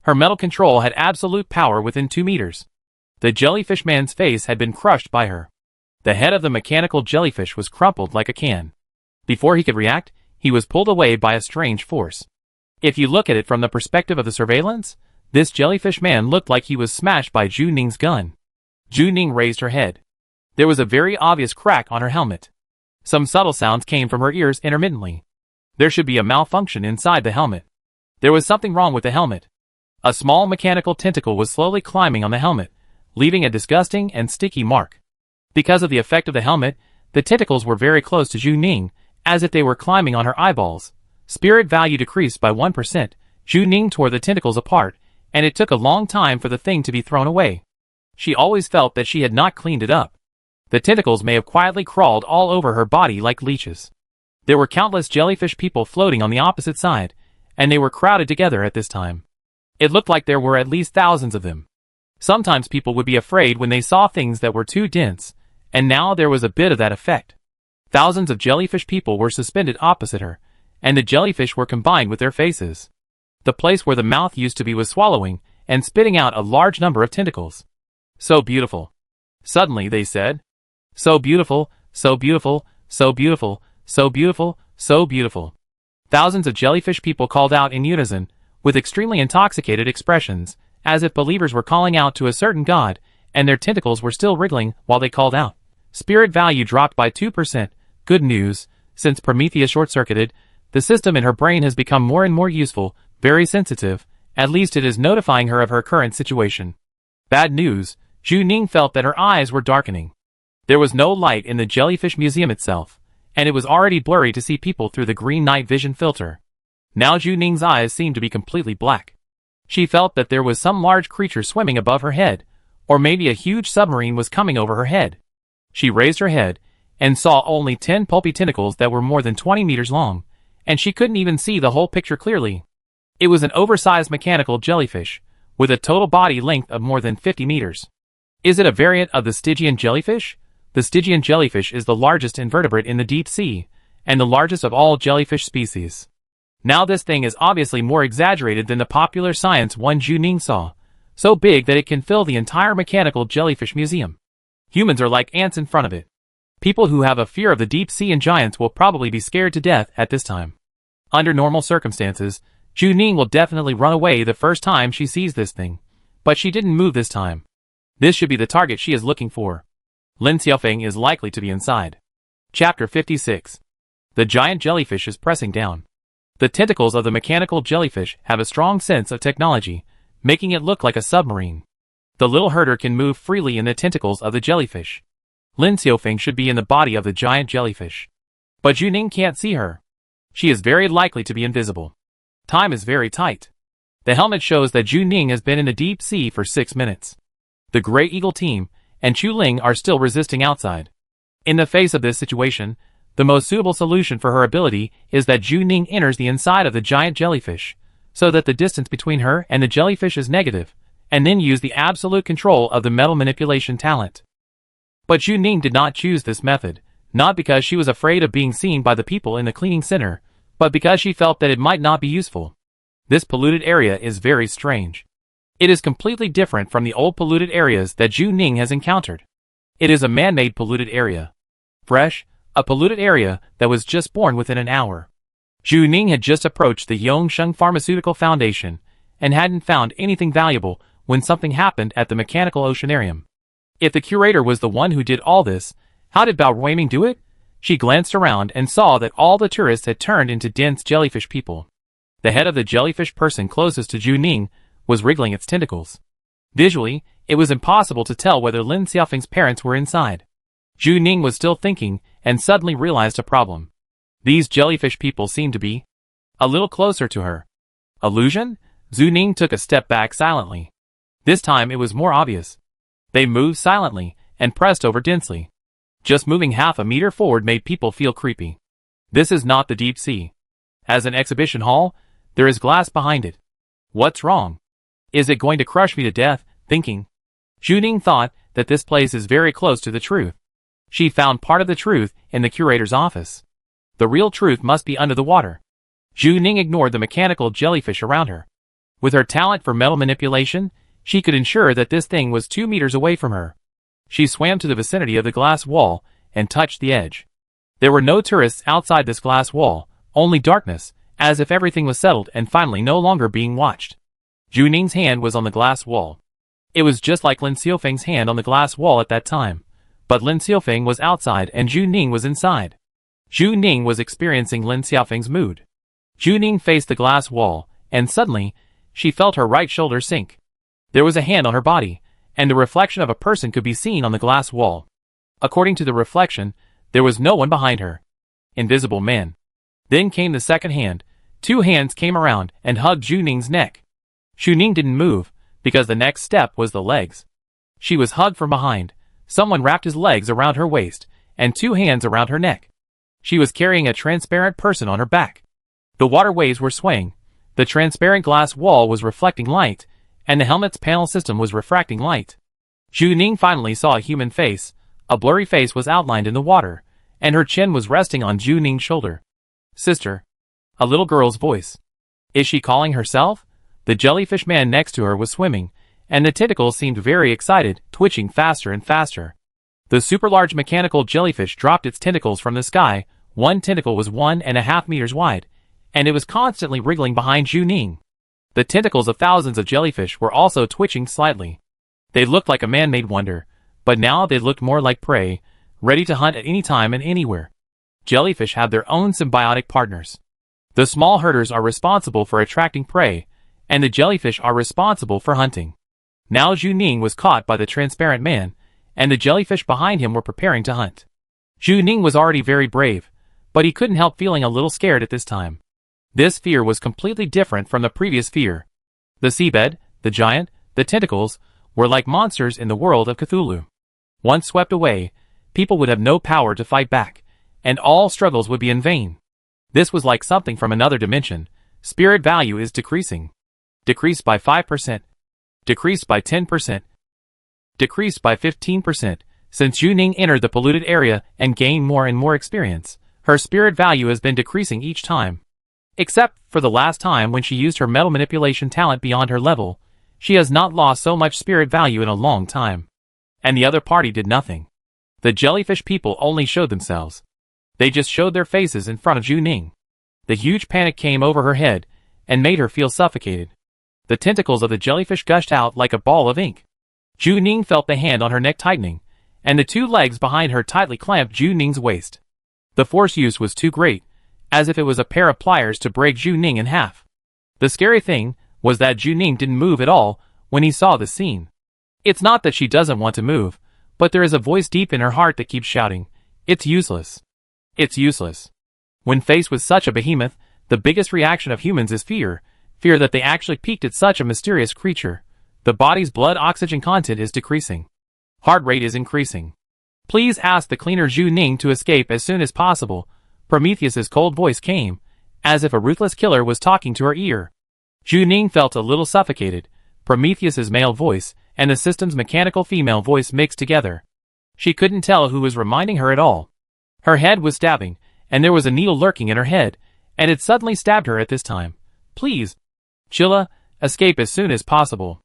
Her metal control had absolute power within 2 meters. The jellyfish man's face had been crushed by her. The head of the mechanical jellyfish was crumpled like a can. Before he could react, he was pulled away by a strange force. If you look at it from the perspective of the surveillance, this jellyfish man looked like he was smashed by Zhu Ning's gun. Zhu Ning raised her head. There was a very obvious crack on her helmet. Some subtle sounds came from her ears intermittently. There should be a malfunction inside the helmet. There was something wrong with the helmet. A small mechanical tentacle was slowly climbing on the helmet, leaving a disgusting and sticky mark. Because of the effect of the helmet, the tentacles were very close to Zhu Ning, as if they were climbing on her eyeballs. Spirit value decreased by 1%. Zhu Ning tore the tentacles apart, and it took a long time for the thing to be thrown away. She always felt that she had not cleaned it up. The tentacles may have quietly crawled all over her body like leeches. There were countless jellyfish people floating on the opposite side, and they were crowded together at this time. It looked like there were at least thousands of them. Sometimes people would be afraid when they saw things that were too dense, and now there was a bit of that effect. Thousands of jellyfish people were suspended opposite her, and the jellyfish were combined with their faces. The place where the mouth used to be was swallowing and spitting out a large number of tentacles. So beautiful. Suddenly they said, "So beautiful, so beautiful, so beautiful, so beautiful, so beautiful." Thousands of jellyfish people called out in unison, with extremely intoxicated expressions, as if believers were calling out to a certain god, and their tentacles were still wriggling while they called out. Spirit value dropped by 2%. Good news, since Prometheus short-circuited, the system in her brain has become more and more useful, very sensitive, at least it is notifying her of her current situation. Bad news, Zhu Ning felt that her eyes were darkening. There was no light in the jellyfish museum itself, and it was already blurry to see people through the green night vision filter. Now Zhu Ning's eyes seemed to be completely black. She felt that there was some large creature swimming above her head, or maybe a huge submarine was coming over her head. She raised her head, and saw only 10 pulpy tentacles that were more than 20 meters long, and she couldn't even see the whole picture clearly. It was an oversized mechanical jellyfish, with a total body length of more than 50 meters. Is it a variant of the Stygian jellyfish? The Stygian jellyfish is the largest invertebrate in the deep sea, and the largest of all jellyfish species. Now this thing is obviously more exaggerated than the popular science one Zhu Ning saw, so big that it can fill the entire mechanical jellyfish museum. Humans are like ants in front of it. People who have a fear of the deep sea and giants will probably be scared to death at this time. Under normal circumstances, Zhu Ning will definitely run away the first time she sees this thing, but she didn't move this time. This should be the target she is looking for. Lin Xiaofeng is likely to be inside. Chapter 56. The giant jellyfish is pressing down. The tentacles of the mechanical jellyfish have a strong sense of technology, making it look like a submarine. The little herder can move freely in the tentacles of the jellyfish. Lin Xiaofeng should be in the body of the giant jellyfish. But Zhu Ning can't see her. She is very likely to be invisible. Time is very tight. The helmet shows that Zhu Ning has been in the deep sea for 6 minutes. The Grey Eagle team and Chu Ling are still resisting outside. In the face of this situation, the most suitable solution for her ability is that Zhu Ning enters the inside of the giant jellyfish, so that the distance between her and the jellyfish is negative, and then use the absolute control of the metal manipulation talent. But Zhu Ning did not choose this method, not because she was afraid of being seen by the people in the cleaning center, but because she felt that it might not be useful. This polluted area is very strange. It is completely different from the old polluted areas that Zhu Ning has encountered. It is a man-made polluted area. Fresh, a polluted area that was just born within an hour. Zhu Ning had just approached the Yongsheng Pharmaceutical Foundation, and hadn't found anything valuable when something happened at the Mechanical Oceanarium. If the curator was the one who did all this, how did Bao Ruiming do it? She glanced around and saw that all the tourists had turned into dense jellyfish people. The head of the jellyfish person closest to Zhu Ning was wriggling its tentacles. Visually, it was impossible to tell whether Lin Xiaofeng's parents were inside. Zhu Ning was still thinking, and suddenly realized a problem. These jellyfish people seemed to be a little closer to her. Illusion? Zhu Ning took a step back silently. This time it was more obvious. They moved silently, and pressed over densely. Just moving half a meter forward made people feel creepy. This is not the deep sea. As an exhibition hall, there is glass behind it. What's wrong? Is it going to crush me to death? Thinking. Zhu Ning thought that this place is very close to the truth. She found part of the truth in the curator's office. The real truth must be under the water. Zhu Ning ignored the mechanical jellyfish around her. With her talent for metal manipulation, she could ensure that this thing was 2 meters away from her. She swam to the vicinity of the glass wall and touched the edge. There were no tourists outside this glass wall, only darkness, as if everything was settled and finally no longer being watched. Zhu Ning's hand was on the glass wall. It was just like Lin Xiaofeng's hand on the glass wall at that time, but Lin Xiaofeng was outside and Zhu Ning was inside. Zhu Ning was experiencing Lin Xiaofeng's mood. Zhu Ning faced the glass wall, and suddenly, she felt her right shoulder sink. There was a hand on her body, and the reflection of a person could be seen on the glass wall. According to the reflection, there was no one behind her. Invisible man. Then came the second hand. 2 hands came around and hugged Zhu Ning's neck. Zhu Ning didn't move, because the next step was the legs. She was hugged from behind. Someone wrapped his legs around her waist, and 2 hands around her neck. She was carrying a transparent person on her back. The waterways were swaying. The transparent glass wall was reflecting light, and the helmet's panel system was refracting light. Zhu Ning finally saw a human face. A blurry face was outlined in the water, and her chin was resting on Zhu Ning's shoulder. Sister. A little girl's voice. Is she calling herself? The jellyfish man next to her was swimming, and the tentacles seemed very excited, twitching faster and faster. The super-large mechanical jellyfish dropped its tentacles from the sky. One tentacle was 1.5 meters wide, and it was constantly wriggling behind Zhu Ning. The tentacles of thousands of jellyfish were also twitching slightly. They looked like a man-made wonder, but now they looked more like prey, ready to hunt at any time and anywhere. Jellyfish have their own symbiotic partners. The small herders are responsible for attracting prey, and the jellyfish are responsible for hunting. Now Zhu Ning was caught by the transparent man, and the jellyfish behind him were preparing to hunt. Zhu Ning was already very brave, but he couldn't help feeling a little scared at this time. This fear was completely different from the previous fear. The seabed, the giant, the tentacles, were like monsters in the world of Cthulhu. Once swept away, people would have no power to fight back, and all struggles would be in vain. This was like something from another dimension. Spirit value is decreasing. Decreased by 5%. Decreased by 10%. Decreased by 15%. Since Zhu Ning entered the polluted area and gained more and more experience, her spirit value has been decreasing each time. Except for the last time when she used her metal manipulation talent beyond her level, she has not lost so much spirit value in a long time. And the other party did nothing. The jellyfish people only showed themselves. They just showed their faces in front of Zhu Ning. The huge panic came over her head and made her feel suffocated. The tentacles of the jellyfish gushed out like a ball of ink. Zhu Ning felt the hand on her neck tightening, and the two legs behind her tightly clamped Zhu Ning's waist. The force used was too great, as if it was a pair of pliers to break Zhu Ning in half. The scary thing was that Zhu Ning didn't move at all when he saw the scene. It's not that she doesn't want to move, but there is a voice deep in her heart that keeps shouting, "It's useless. It's useless." When faced with such a behemoth, the biggest reaction of humans is fear. Fear that they actually peeked at such a mysterious creature. The body's blood oxygen content is decreasing. Heart rate is increasing. Please ask the cleaner Zhu Ning to escape as soon as possible. Prometheus's cold voice came, as if a ruthless killer was talking to her ear. Zhu Ning felt a little suffocated. Prometheus's male voice and the system's mechanical female voice mixed together. She couldn't tell who was reminding her at all. Her head was stabbing, and there was a needle lurking in her head, and it suddenly stabbed her at this time. Please, Chilla, escape as soon as possible.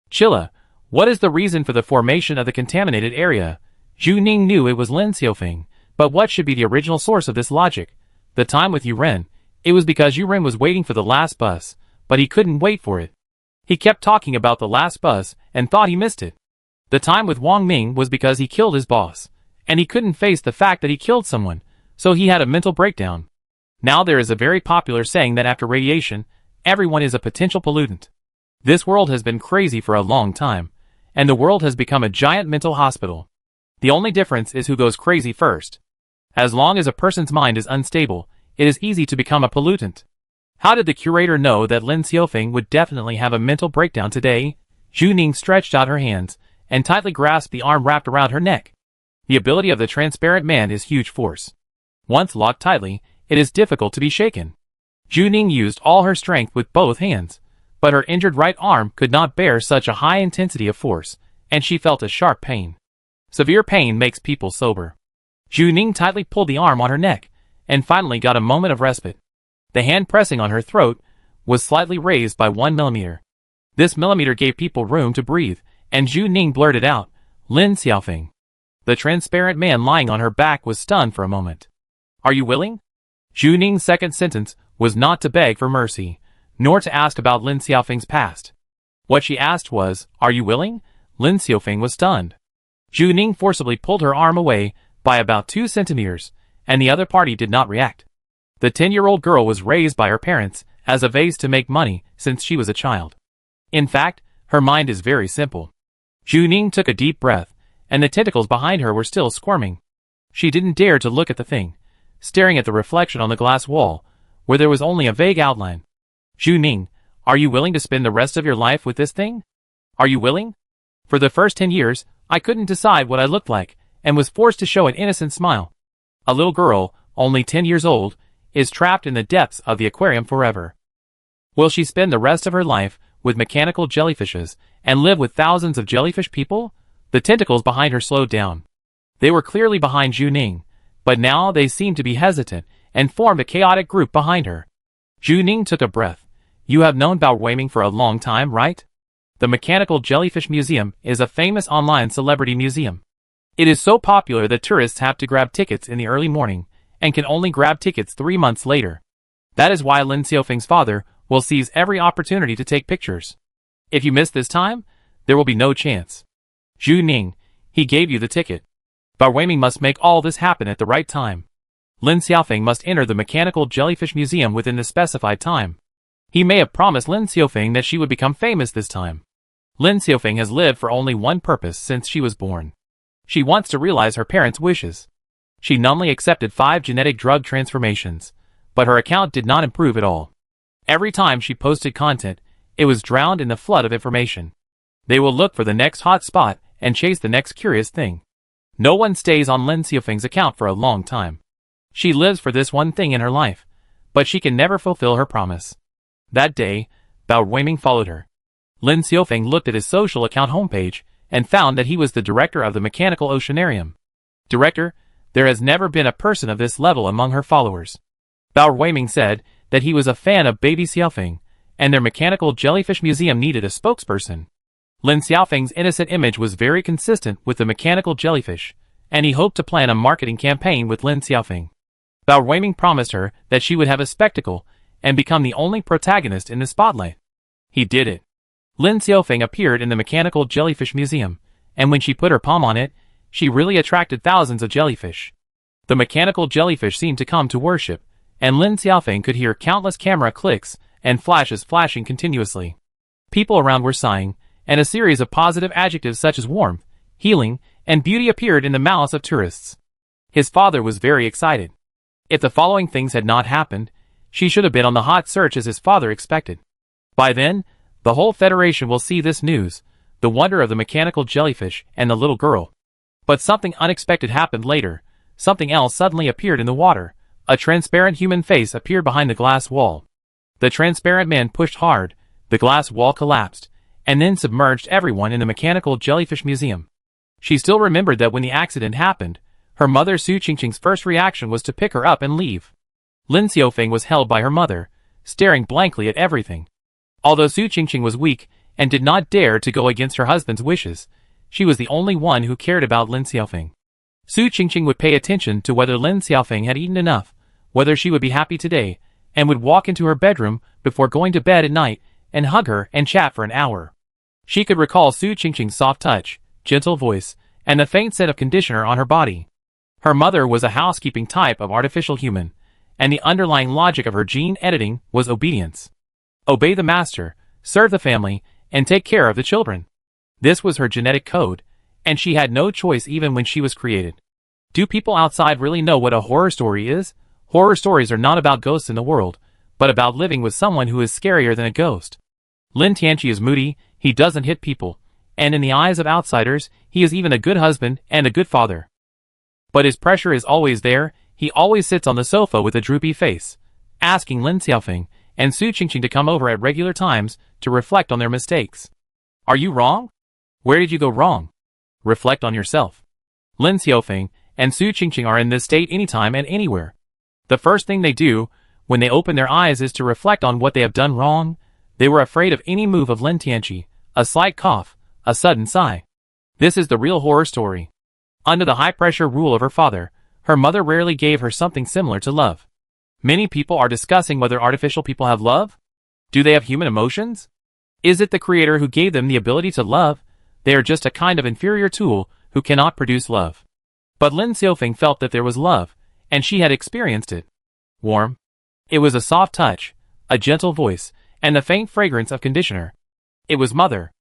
Chilla, what is the reason for the formation of the contaminated area? Zhu Ning knew it was Lin Xiaofeng, but what should be the original source of this logic? The time with Yuren. It was because Yuren was waiting for the last bus, but he couldn't wait for it. He kept talking about the last bus and thought he missed it. The time with Wang Ming was because he killed his boss, and he couldn't face the fact that he killed someone, so he had a mental breakdown. Now there is a very popular saying that after radiation, everyone is a potential pollutant. This world has been crazy for a long time, and the world has become a giant mental hospital. The only difference is who goes crazy first. As long as a person's mind is unstable, it is easy to become a pollutant. How did the curator know that Lin Xiaofeng would definitely have a mental breakdown today? Zhu Ning stretched out her hands and tightly grasped the arm wrapped around her neck. The ability of the transparent man is huge force. Once locked tightly, it is difficult to be shaken. Zhu Ning used all her strength with both hands, but her injured right arm could not bear such a high intensity of force, and she felt a sharp pain. Severe pain makes people sober. Zhu Ning tightly pulled the arm on her neck, and finally got a moment of respite. The hand pressing on her throat was slightly raised by 1 millimeter. This millimeter gave people room to breathe, and Zhu Ning blurted out, "Lin Xiaofeng." The transparent man lying on her back was stunned for a moment. "Are you willing?" Zhu Ning's second sentence was not to beg for mercy, nor to ask about Lin Xiaofeng's past. What she asked was, "Are you willing?" Lin Xiaofeng was stunned. Zhu Ning forcibly pulled her arm away by about 2 centimeters, and the other party did not react. The 10-year-old girl was raised by her parents as a vase to make money since she was a child. In fact, her mind is very simple. Zhu Ning took a deep breath, and the tentacles behind her were still squirming. She didn't dare to look at the thing, staring at the reflection on the glass wall, where there was only a vague outline. "Zhu Ning, are you willing to spend the rest of your life with this thing? Are you willing?" For the first 10 years, I couldn't decide what I looked like, and was forced to show an innocent smile. A little girl, only 10 years old, is trapped in the depths of the aquarium forever. Will she spend the rest of her life with mechanical jellyfishes and live with thousands of jellyfish people? The tentacles behind her slowed down. They were clearly behind Zhu Ning, but now they seemed to be hesitant and formed a chaotic group behind her. Zhu Ning took a breath. "You have known Bao Weiming for a long time, right? The Mechanical Jellyfish Museum is a famous online celebrity museum. It is so popular that tourists have to grab tickets in the early morning, and can only grab tickets 3 months later. That is why Lin Xiaofeng's father will seize every opportunity to take pictures. If you miss this time, there will be no chance. Zhu Ning, he gave you the ticket. Bao Weiming must make all this happen at the right time. Lin Xiaofeng must enter the Mechanical Jellyfish Museum within the specified time. He may have promised Lin Xiaofeng that she would become famous this time. Lin Xiaofeng has lived for only one purpose since she was born. She wants to realize her parents' wishes. She numbly accepted 5 genetic drug transformations, but her account did not improve at all. Every time she posted content, it was drowned in the flood of information. They will look for the next hot spot and chase the next curious thing. No one stays on Lin Xiaofeng's account for a long time. She lives for this one thing in her life, but she can never fulfill her promise. That day, Bao Weiming followed her. Lin Xiaofeng looked at his social account homepage and found that he was the director of the Mechanical Oceanarium. Director, there has never been a person of this level among her followers. Bao Weiming said that he was a fan of Baby Xiaofeng, and their Mechanical Jellyfish Museum needed a spokesperson. Lin Xiaofeng's innocent image was very consistent with the mechanical jellyfish, and he hoped to plan a marketing campaign with Lin Xiaofeng. Bao Weiming promised her that she would have a spectacle and become the only protagonist in the spotlight. He did it. Lin Xiaofeng appeared in the Mechanical Jellyfish Museum, and when she put her palm on it, she really attracted thousands of jellyfish. The mechanical jellyfish seemed to come to worship, and Lin Xiaofeng could hear countless camera clicks and flashes flashing continuously. People around were sighing, and a series of positive adjectives such as warmth, healing, and beauty appeared in the mouths of tourists. His father was very excited. If the following things had not happened, she should have been on the hot search as his father expected. By then, the whole Federation will see this news, the wonder of the mechanical jellyfish and the little girl. But something unexpected happened later. Something else suddenly appeared in the water. A transparent human face appeared behind the glass wall. The transparent man pushed hard, the glass wall collapsed, and then submerged everyone in the Mechanical Jellyfish Museum. She still remembered that when the accident happened, her mother Su Qingqing's first reaction was to pick her up and leave. Lin Xiaofeng was held by her mother, staring blankly at everything. Although Su Qingqing was weak and did not dare to go against her husband's wishes, she was the only one who cared about Lin Xiaofeng. Su Qingqing would pay attention to whether Lin Xiaofeng had eaten enough, whether she would be happy today, and would walk into her bedroom before going to bed at night and hug her and chat for an hour. She could recall Su Qingqing's soft touch, gentle voice, and the faint scent of conditioner on her body. Her mother was a housekeeping type of artificial human, and the underlying logic of her gene editing was obedience. Obey the master, serve the family, and take care of the children. This was her genetic code, and she had no choice even when she was created. Do people outside really know what a horror story is? Horror stories are not about ghosts in the world, but about living with someone who is scarier than a ghost. Lin Tianqi is moody, he doesn't hit people, and in the eyes of outsiders, he is even a good husband and a good father. But his pressure is always there. He always sits on the sofa with a droopy face, asking Lin Xiaofeng and Su Qingqing to come over at regular times to reflect on their mistakes. Are you wrong? Where did you go wrong? Reflect on yourself. Lin Xiaofeng and Su Qingqing are in this state anytime and anywhere. The first thing they do when they open their eyes is to reflect on what they have done wrong. They were afraid of any move of Lin Tianqi, a slight cough, a sudden sigh. This is the real horror story. Under the high-pressure rule of her father, her mother rarely gave her something similar to love. Many people are discussing whether artificial people have love. Do they have human emotions? Is it the creator who gave them the ability to love? They are just a kind of inferior tool who cannot produce love. But Lin Xiaofeng felt that there was love, and she had experienced it. Warm. It was a soft touch, a gentle voice, and the faint fragrance of conditioner. It was mother.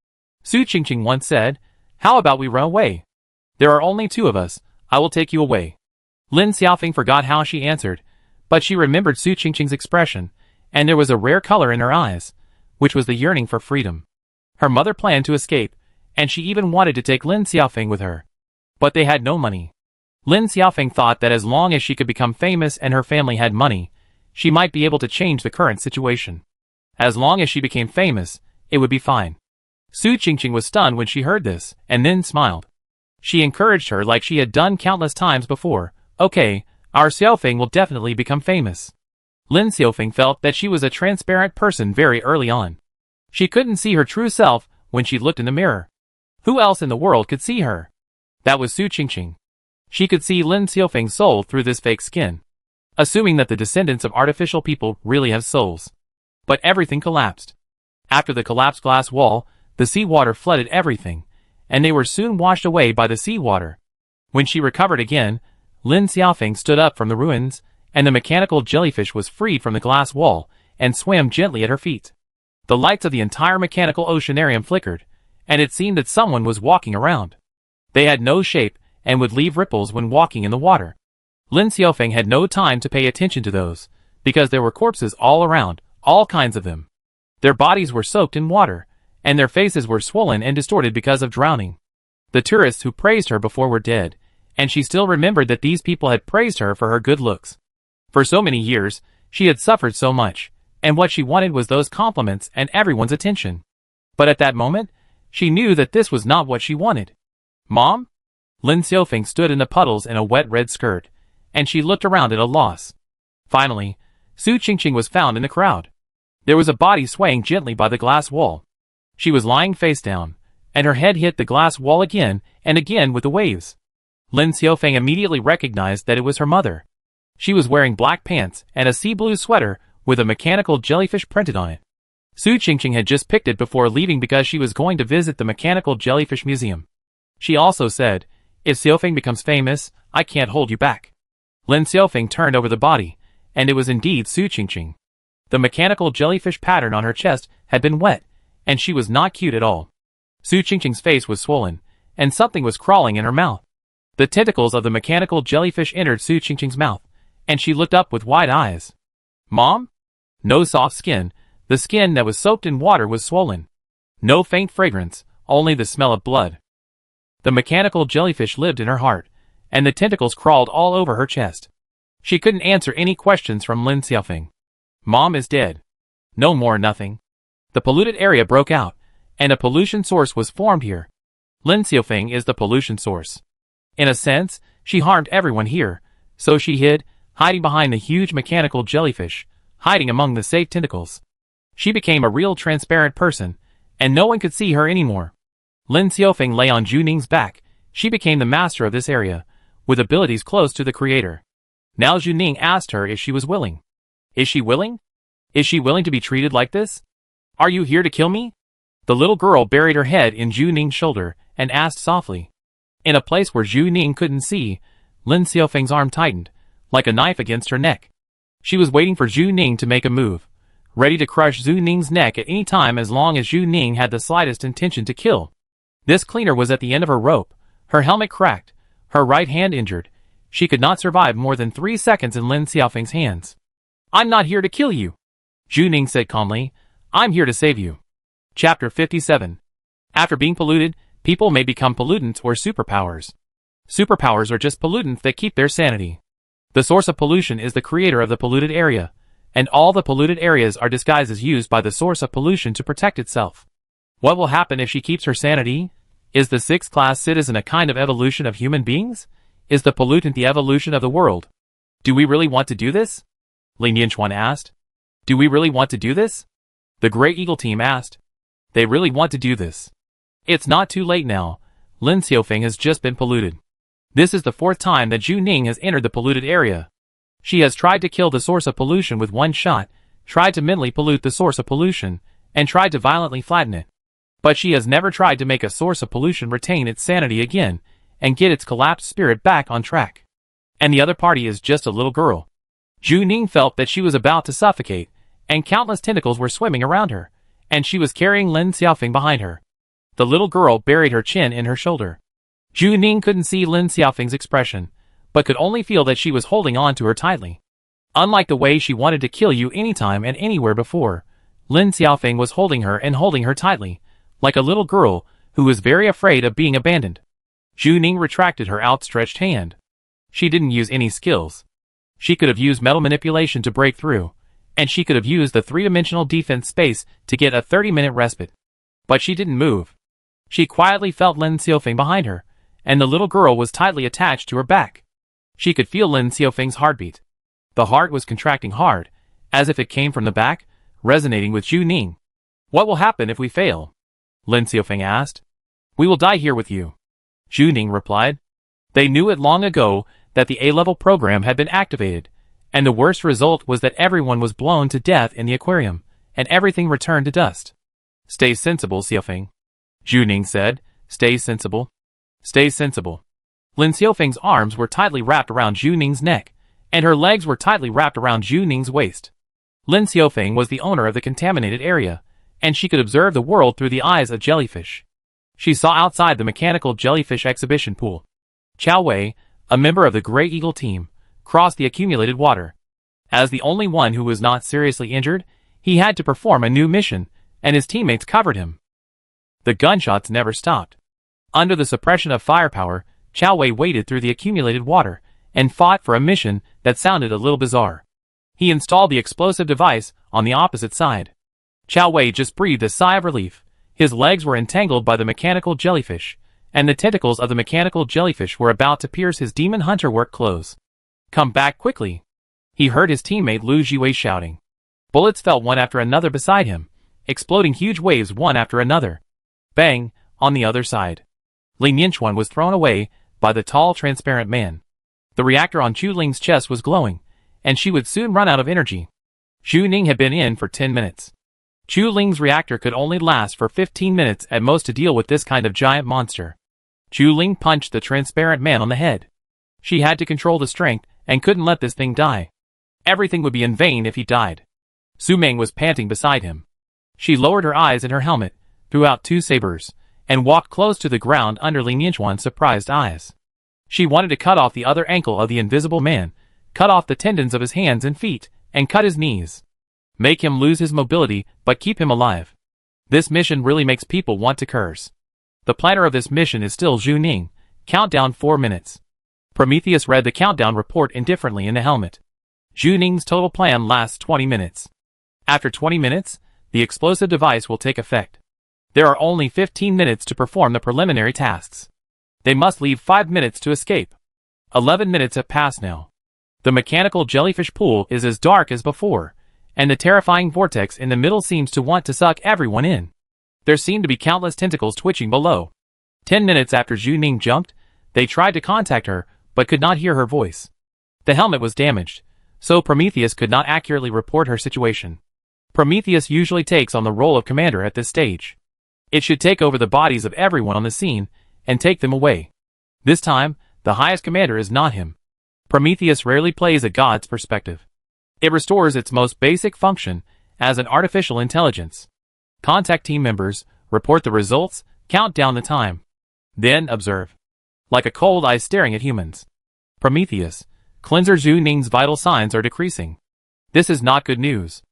Su Qingqing once said, "How about we run away? There are only 2 of us, I will take you away." Lin Xiaofeng forgot how she answered, but she remembered Su Qingqing's expression, and there was a rare color in her eyes, which was the yearning for freedom. Her mother planned to escape, and she even wanted to take Lin Xiaofeng with her. But they had no money. Lin Xiaofeng thought that as long as she could become famous and her family had money, she might be able to change the current situation. As long as she became famous, it would be fine. Su Qingqing was stunned when she heard this, and then smiled. She encouraged her like she had done countless times before. Okay, our Xiaofeng will definitely become famous. Lin Xiaofeng felt that she was a transparent person very early on. She couldn't see her true self when she looked in the mirror. Who else in the world could see her? That was Su Qingqing. She could see Lin Xiaofeng's soul through this fake skin. Assuming that the descendants of artificial people really have souls. But everything collapsed. After the collapsed glass wall, the seawater flooded everything, and they were soon washed away by the seawater. When she recovered again, Lin Xiaofeng stood up from the ruins, and the mechanical jellyfish was freed from the glass wall and swam gently at her feet. The lights of the entire mechanical oceanarium flickered, and it seemed that someone was walking around. They had no shape and would leave ripples when walking in the water. Lin Xiaofeng had no time to pay attention to those, because there were corpses all around, all kinds of them. Their bodies were soaked in water, and their faces were swollen and distorted because of drowning. The tourists who praised her before were dead, and she still remembered that these people had praised her for her good looks. For so many years, she had suffered so much, and what she wanted was those compliments and everyone's attention. But at that moment, she knew that this was not what she wanted. "Mom?" Lin Xiaofeng stood in the puddles in a wet red skirt, and she looked around at a loss. Finally, Su Qingqing was found in the crowd. There was a body swaying gently by the glass wall. She was lying face down, and her head hit the glass wall again and again with the waves. Lin Xiaofeng immediately recognized that it was her mother. She was wearing black pants and a sea blue sweater with a mechanical jellyfish printed on it. Su Qingqing had just picked it before leaving because she was going to visit the mechanical jellyfish museum. She also said, "If Xiaofeng becomes famous, I can't hold you back." Lin Xiaofeng turned over the body, and it was indeed Su Qingqing. The mechanical jellyfish pattern on her chest had been wet, and she was not cute at all. Su Qingqing's face was swollen, and something was crawling in her mouth. The tentacles of the mechanical jellyfish entered Su Qingqing's mouth, and she looked up with wide eyes. "Mom?" No soft skin, the skin that was soaked in water was swollen. No faint fragrance, only the smell of blood. The mechanical jellyfish lived in her heart, and the tentacles crawled all over her chest. She couldn't answer any questions from Lin Xiaofeng. "Mom is dead." "No more nothing." The polluted area broke out, and a pollution source was formed here. Lin Xiaofeng is the pollution source. In a sense, she harmed everyone here, so she hid, hiding behind the huge mechanical jellyfish, hiding among the safe tentacles. She became a real transparent person, and no one could see her anymore. Lin Xiaofeng lay on Zhu Ning's back. She became the master of this area, with abilities close to the creator. Now Zhu Ning asked her if she was willing. Is she willing? Is she willing to be treated like this? Are you here to kill me? The little girl buried her head in Zhu Ning's shoulder and asked softly. In a place where Zhu Ning couldn't see, Lin Xiaofeng's arm tightened, like a knife against her neck. She was waiting for Zhu Ning to make a move, ready to crush Zhu Ning's neck at any time as long as Zhu Ning had the slightest intention to kill. This cleaner was at the end of her rope, her helmet cracked, her right hand injured. She could not survive more than 3 seconds in Lin Xiaofeng's hands. "I'm not here to kill you," Zhu Ning said calmly. "I'm here to save you." Chapter 57. After being polluted, people may become pollutants or superpowers. Superpowers are just pollutants that keep their sanity. The source of pollution is the creator of the polluted area, and all the polluted areas are disguises used by the source of pollution to protect itself. What will happen if she keeps her sanity? Is the sixth-class citizen a kind of evolution of human beings? Is the pollutant the evolution of the world? Do we really want to do this? Lin Yinchuan asked. Do we really want to do this? The Grey Eagle team asked. They really want to do this. It's not too late now. Lin Xiaofeng has just been polluted. This is the 4th time that Zhu Ning has entered the polluted area. She has tried to kill the source of pollution with one shot, tried to mentally pollute the source of pollution, and tried to violently flatten it. But she has never tried to make a source of pollution retain its sanity again, and get its collapsed spirit back on track. And the other party is just a little girl. Zhu Ning felt that she was about to suffocate, and countless tentacles were swimming around her, and she was carrying Lin Xiaofeng behind her. The little girl buried her chin in her shoulder. Zhu Ning couldn't see Lin Xiaofeng's expression, but could only feel that she was holding on to her tightly. Unlike the way she wanted to kill you anytime and anywhere before, Lin Xiaofeng was holding her and holding her tightly, like a little girl who was very afraid of being abandoned. Zhu Ning retracted her outstretched hand. She didn't use any skills. She could have used metal manipulation to break through, and she could have used the 3-dimensional defense space to get a 30-minute respite. But she didn't move. She quietly felt Lin Xiaofeng behind her, and the little girl was tightly attached to her back. She could feel Lin Xiaofeng's heartbeat. The heart was contracting hard, as if it came from the back, resonating with Zhu Ning. What will happen if we fail? Lin Xiaofeng asked. We will die here with you. Zhu Ning replied. They knew it long ago that the A-level program had been activated, and the worst result was that everyone was blown to death in the aquarium, and everything returned to dust. Stay sensible, Xiaofeng, Zhu Ning said, Stay sensible. Stay sensible. Lin Xiaofeng's arms were tightly wrapped around Zhu Ning's neck, and her legs were tightly wrapped around Zhu Ning's waist. Lin Xiaofeng was the owner of the contaminated area, and she could observe the world through the eyes of jellyfish. She saw outside the mechanical jellyfish exhibition pool. Qiao Wei, a member of the Grey Eagle team, crossed the accumulated water. As the only one who was not seriously injured, he had to perform a new mission, and his teammates covered him. The gunshots never stopped. Under the suppression of firepower, Qiao Wei waded through the accumulated water and fought for a mission that sounded a little bizarre. He installed the explosive device on the opposite side. Qiao Wei just breathed a sigh of relief. His legs were entangled by the mechanical jellyfish, and the tentacles of the mechanical jellyfish were about to pierce his demon hunter work clothes. Come back quickly. He heard his teammate Lu Jiwei shouting. Bullets fell one after another beside him, exploding huge waves one after another. Bang, on the other side. Lin Yinchuan was thrown away by the tall, transparent man. The reactor on Chu Ling's chest was glowing, and she would soon run out of energy. Zhu Ning had been in for 10 minutes. Chu Ling's reactor could only last for 15 minutes at most to deal with this kind of giant monster. Chu Ling punched the transparent man on the head. She had to control the strength and couldn't let this thing die. Everything would be in vain if he died. Su Meng was panting beside him. She lowered her eyes in her helmet, threw out two sabers, and walked close to the ground under Lin Yinchuan's surprised eyes. She wanted to cut off the other ankle of the invisible man, cut off the tendons of his hands and feet, and cut his knees. Make him lose his mobility, but keep him alive. This mission really makes people want to curse. The planner of this mission is still Zhu Ning. Countdown 4 minutes. Prometheus read the countdown report indifferently in the helmet. Zhu Ning's total plan lasts 20 minutes. After 20 minutes, the explosive device will take effect. There are only 15 minutes to perform the preliminary tasks. They must leave 5 minutes to escape. 11 minutes have passed now. The mechanical jellyfish pool is as dark as before, and the terrifying vortex in the middle seems to want to suck everyone in. There seem to be countless tentacles twitching below. 10 minutes after Zhu Ning jumped, they tried to contact her, but could not hear her voice. The helmet was damaged, so Prometheus could not accurately report her situation. Prometheus usually takes on the role of commander at this stage. It should take over the bodies of everyone on the scene and take them away. This time, the highest commander is not him. Prometheus rarely plays a god's perspective. It restores its most basic function as an artificial intelligence. Contact team members, report the results, count down the time. Then observe. Like a cold eye staring at humans. Prometheus, Cleanser Zhu Ning's vital signs are decreasing. This is not good news.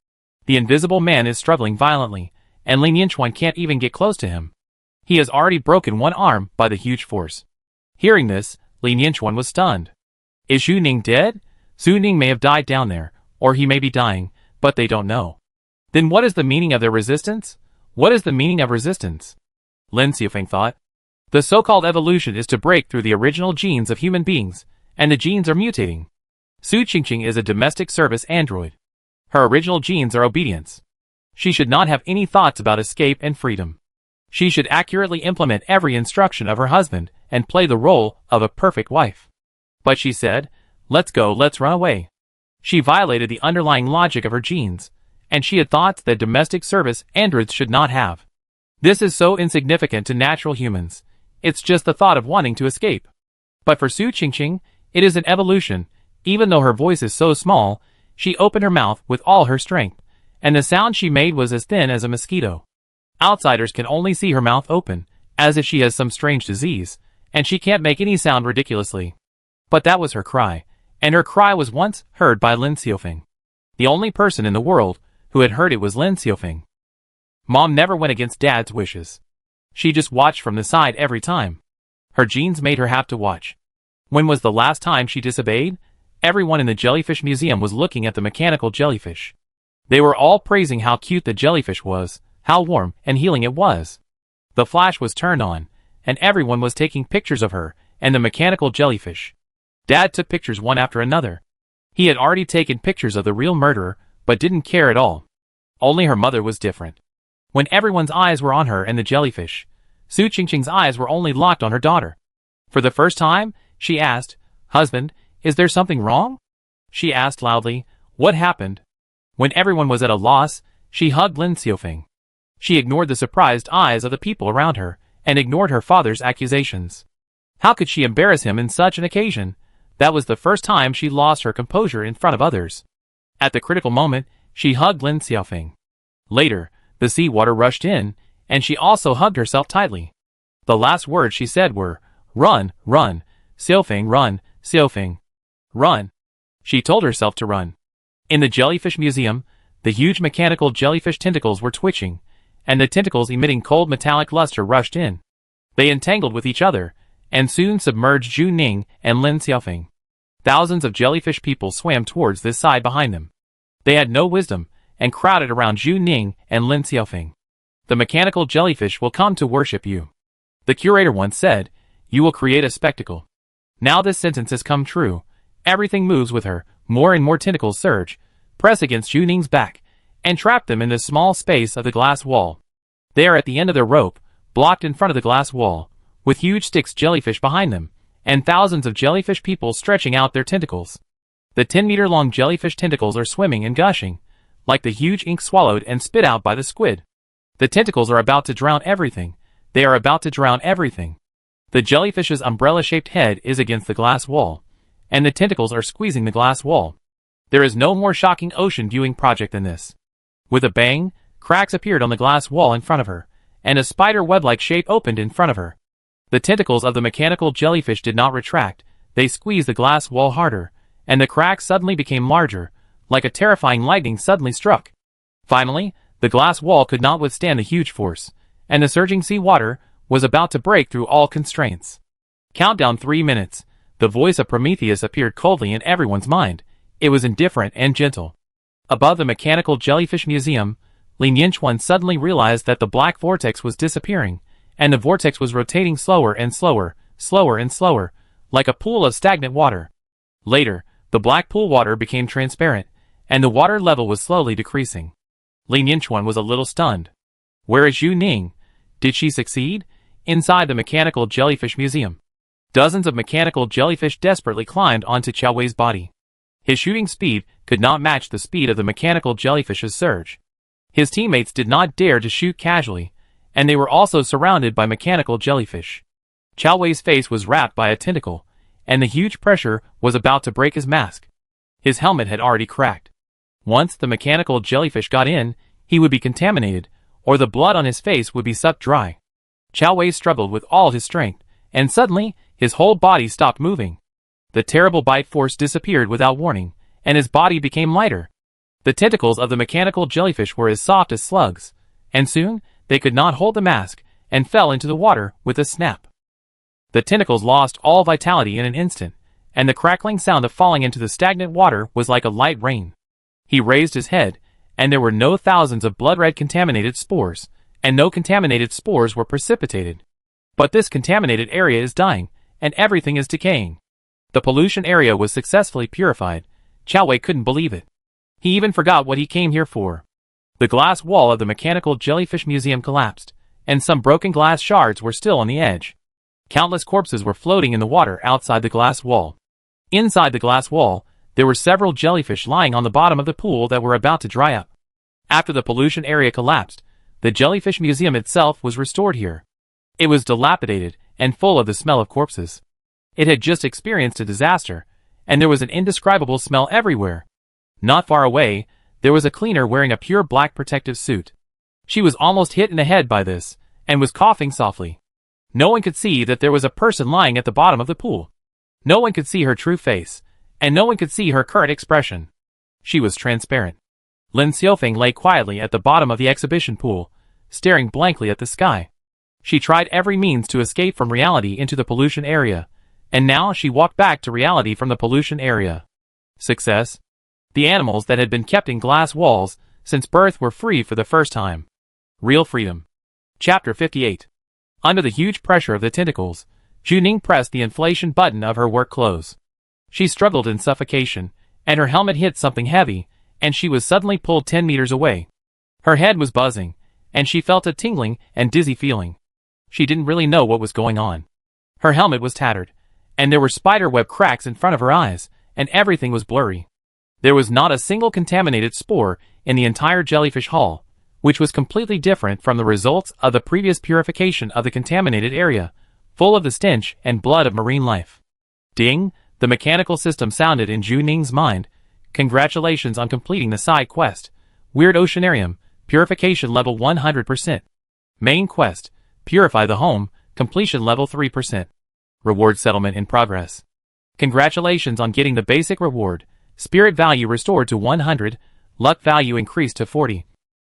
The invisible man is struggling violently, and Lin Yinchuan can't even get close to him. He has already broken one arm by the huge force. Hearing this, Lin Yinchuan was stunned. Is Zhu Ning dead? Zhu Ning may have died down there, or he may be dying, but they don't know. Then what is the meaning of their resistance? What is the meaning of resistance? Lin Xiaofeng thought. The so-called evolution is to break through the original genes of human beings, and the genes are mutating. Su Qingqing is a domestic service android. Her original genes are obedience. She should not have any thoughts about escape and freedom. She should accurately implement every instruction of her husband and play the role of a perfect wife. But she said, let's go, let's run away. She violated the underlying logic of her genes, and she had thoughts that domestic service androids should not have. This is so insignificant to natural humans. It's just the thought of wanting to escape. But for Su Qingqing, it is an evolution. Even though her voice is so small, she opened her mouth with all her strength, and the sound she made was as thin as a mosquito. Outsiders can only see her mouth open, as if she has some strange disease, and she can't make any sound ridiculously. But that was her cry, and her cry was once heard by Lin Xiaofeng. The only person in the world who had heard it was Lin Xiaofeng. Mom never went against Dad's wishes. She just watched from the side every time. Her genes made her have to watch. When was the last time she disobeyed? Everyone in the jellyfish museum was looking at the mechanical jellyfish. They were all praising how cute the jellyfish was, how warm and healing it was. The flash was turned on, and everyone was taking pictures of her and the mechanical jellyfish. Dad took pictures one after another. He had already taken pictures of the real murderer, but didn't care at all. Only her mother was different. When everyone's eyes were on her and the jellyfish, Su Qingqing's eyes were only locked on her daughter. For the first time, she asked, "Husband, is there something wrong?" She asked loudly, "What happened?" When everyone was at a loss, she hugged Lin Xiaofeng. She ignored the surprised eyes of the people around her, and ignored her father's accusations. How could she embarrass him in such an occasion? That was the first time she lost her composure in front of others. At the critical moment, she hugged Lin Xiaofeng. Later, the seawater rushed in, and she also hugged herself tightly. The last words she said were, "Run, run, Xiaofeng, run, Xiaofeng. Run." She told herself to run. In the jellyfish museum, the huge mechanical jellyfish tentacles were twitching, and the tentacles emitting cold metallic luster rushed in. They entangled with each other, and soon submerged Zhu Ning and Lin Xiaofeng. Thousands of jellyfish people swam towards this side behind them. They had no wisdom, and crowded around Zhu Ning and Lin Xiaofeng. "The mechanical jellyfish will come to worship you," the curator once said. "You will create a spectacle." Now this sentence has come true. Everything moves with her. More and more tentacles surge, press against Zhu Ning's back, and trap them in the small space of the glass wall. They are at the end of their rope, blocked in front of the glass wall, with huge sticks jellyfish behind them, and thousands of jellyfish people stretching out their tentacles. The 10-meter-long jellyfish tentacles are swimming and gushing, like the huge ink swallowed and spit out by the squid. The tentacles are about to drown everything. They are about to drown everything. The jellyfish's umbrella-shaped head is against the glass wall, and the tentacles are squeezing the glass wall. There is no more shocking ocean viewing project than this. With a bang, cracks appeared on the glass wall in front of her, and a spider web-like shape opened in front of her. The tentacles of the mechanical jellyfish did not retract. They squeezed the glass wall harder, and the cracks suddenly became larger, like a terrifying lightning suddenly struck. Finally, the glass wall could not withstand the huge force, and the surging sea water was about to break through all constraints. Countdown 3 minutes. The voice of Prometheus appeared coldly in everyone's mind. It was indifferent and gentle. Above the mechanical jellyfish museum, Lin Yinchuan suddenly realized that the black vortex was disappearing, and the vortex was rotating slower and slower, slower and slower, like a pool of stagnant water. Later, the black pool water became transparent, and the water level was slowly decreasing. Lin Yinchuan was a little stunned. Where is Zhu Ning? Did she succeed? Inside the mechanical jellyfish museum, dozens of mechanical jellyfish desperately climbed onto Qiao Wei's body. His shooting speed could not match the speed of the mechanical jellyfish's surge. His teammates did not dare to shoot casually, and they were also surrounded by mechanical jellyfish. Qiao Wei's face was wrapped by a tentacle, and the huge pressure was about to break his mask. His helmet had already cracked. Once the mechanical jellyfish got in, he would be contaminated, or the blood on his face would be sucked dry. Qiao Wei struggled with all his strength, and suddenly, his whole body stopped moving. The terrible bite force disappeared without warning, and his body became lighter. The tentacles of the mechanical jellyfish were as soft as slugs, and soon, they could not hold the mask, and fell into the water with a snap. The tentacles lost all vitality in an instant, and the crackling sound of falling into the stagnant water was like a light rain. He raised his head, and there were no thousands of blood-red contaminated spores, and no contaminated spores were precipitated. But this contaminated area is dying, and everything is decaying. The pollution area was successfully purified. Qiao Wei couldn't believe it. He even forgot what he came here for. The glass wall of the mechanical jellyfish museum collapsed, and some broken glass shards were still on the edge. Countless corpses were floating in the water outside the glass wall. Inside the glass wall, there were several jellyfish lying on the bottom of the pool that were about to dry up. After the pollution area collapsed, the jellyfish museum itself was restored here. It was dilapidated and full of the smell of corpses. It had just experienced a disaster, and there was an indescribable smell everywhere. Not far away, there was a cleaner wearing a pure black protective suit. She was almost hit in the head by this, and was coughing softly. No one could see that there was a person lying at the bottom of the pool. No one could see her true face, and no one could see her current expression. She was transparent. Lin Xiaofeng lay quietly at the bottom of the exhibition pool, staring blankly at the sky. She tried every means to escape from reality into the pollution area, and now she walked back to reality from the pollution area. Success? The animals that had been kept in glass walls since birth were free for the first time. Real freedom. Chapter 58. Under the huge pressure of the tentacles, Zhu Ning pressed the inflation button of her work clothes. She struggled in suffocation, and her helmet hit something heavy, and she was suddenly pulled 10 meters away. Her head was buzzing, and she felt a tingling and dizzy feeling. She didn't really know what was going on. Her helmet was tattered, and there were spiderweb cracks in front of her eyes, and everything was blurry. There was not a single contaminated spore in the entire jellyfish hall, which was completely different from the results of the previous purification of the contaminated area, full of the stench and blood of marine life. Ding! The mechanical system sounded in Zhu Ning's mind. Congratulations on completing the side quest. Weird Oceanarium, Purification level 100%. Main quest, Purify the Home, completion level 3%. Reward settlement in progress. Congratulations on getting the basic reward. Spirit value restored to 100, luck value increased to 40.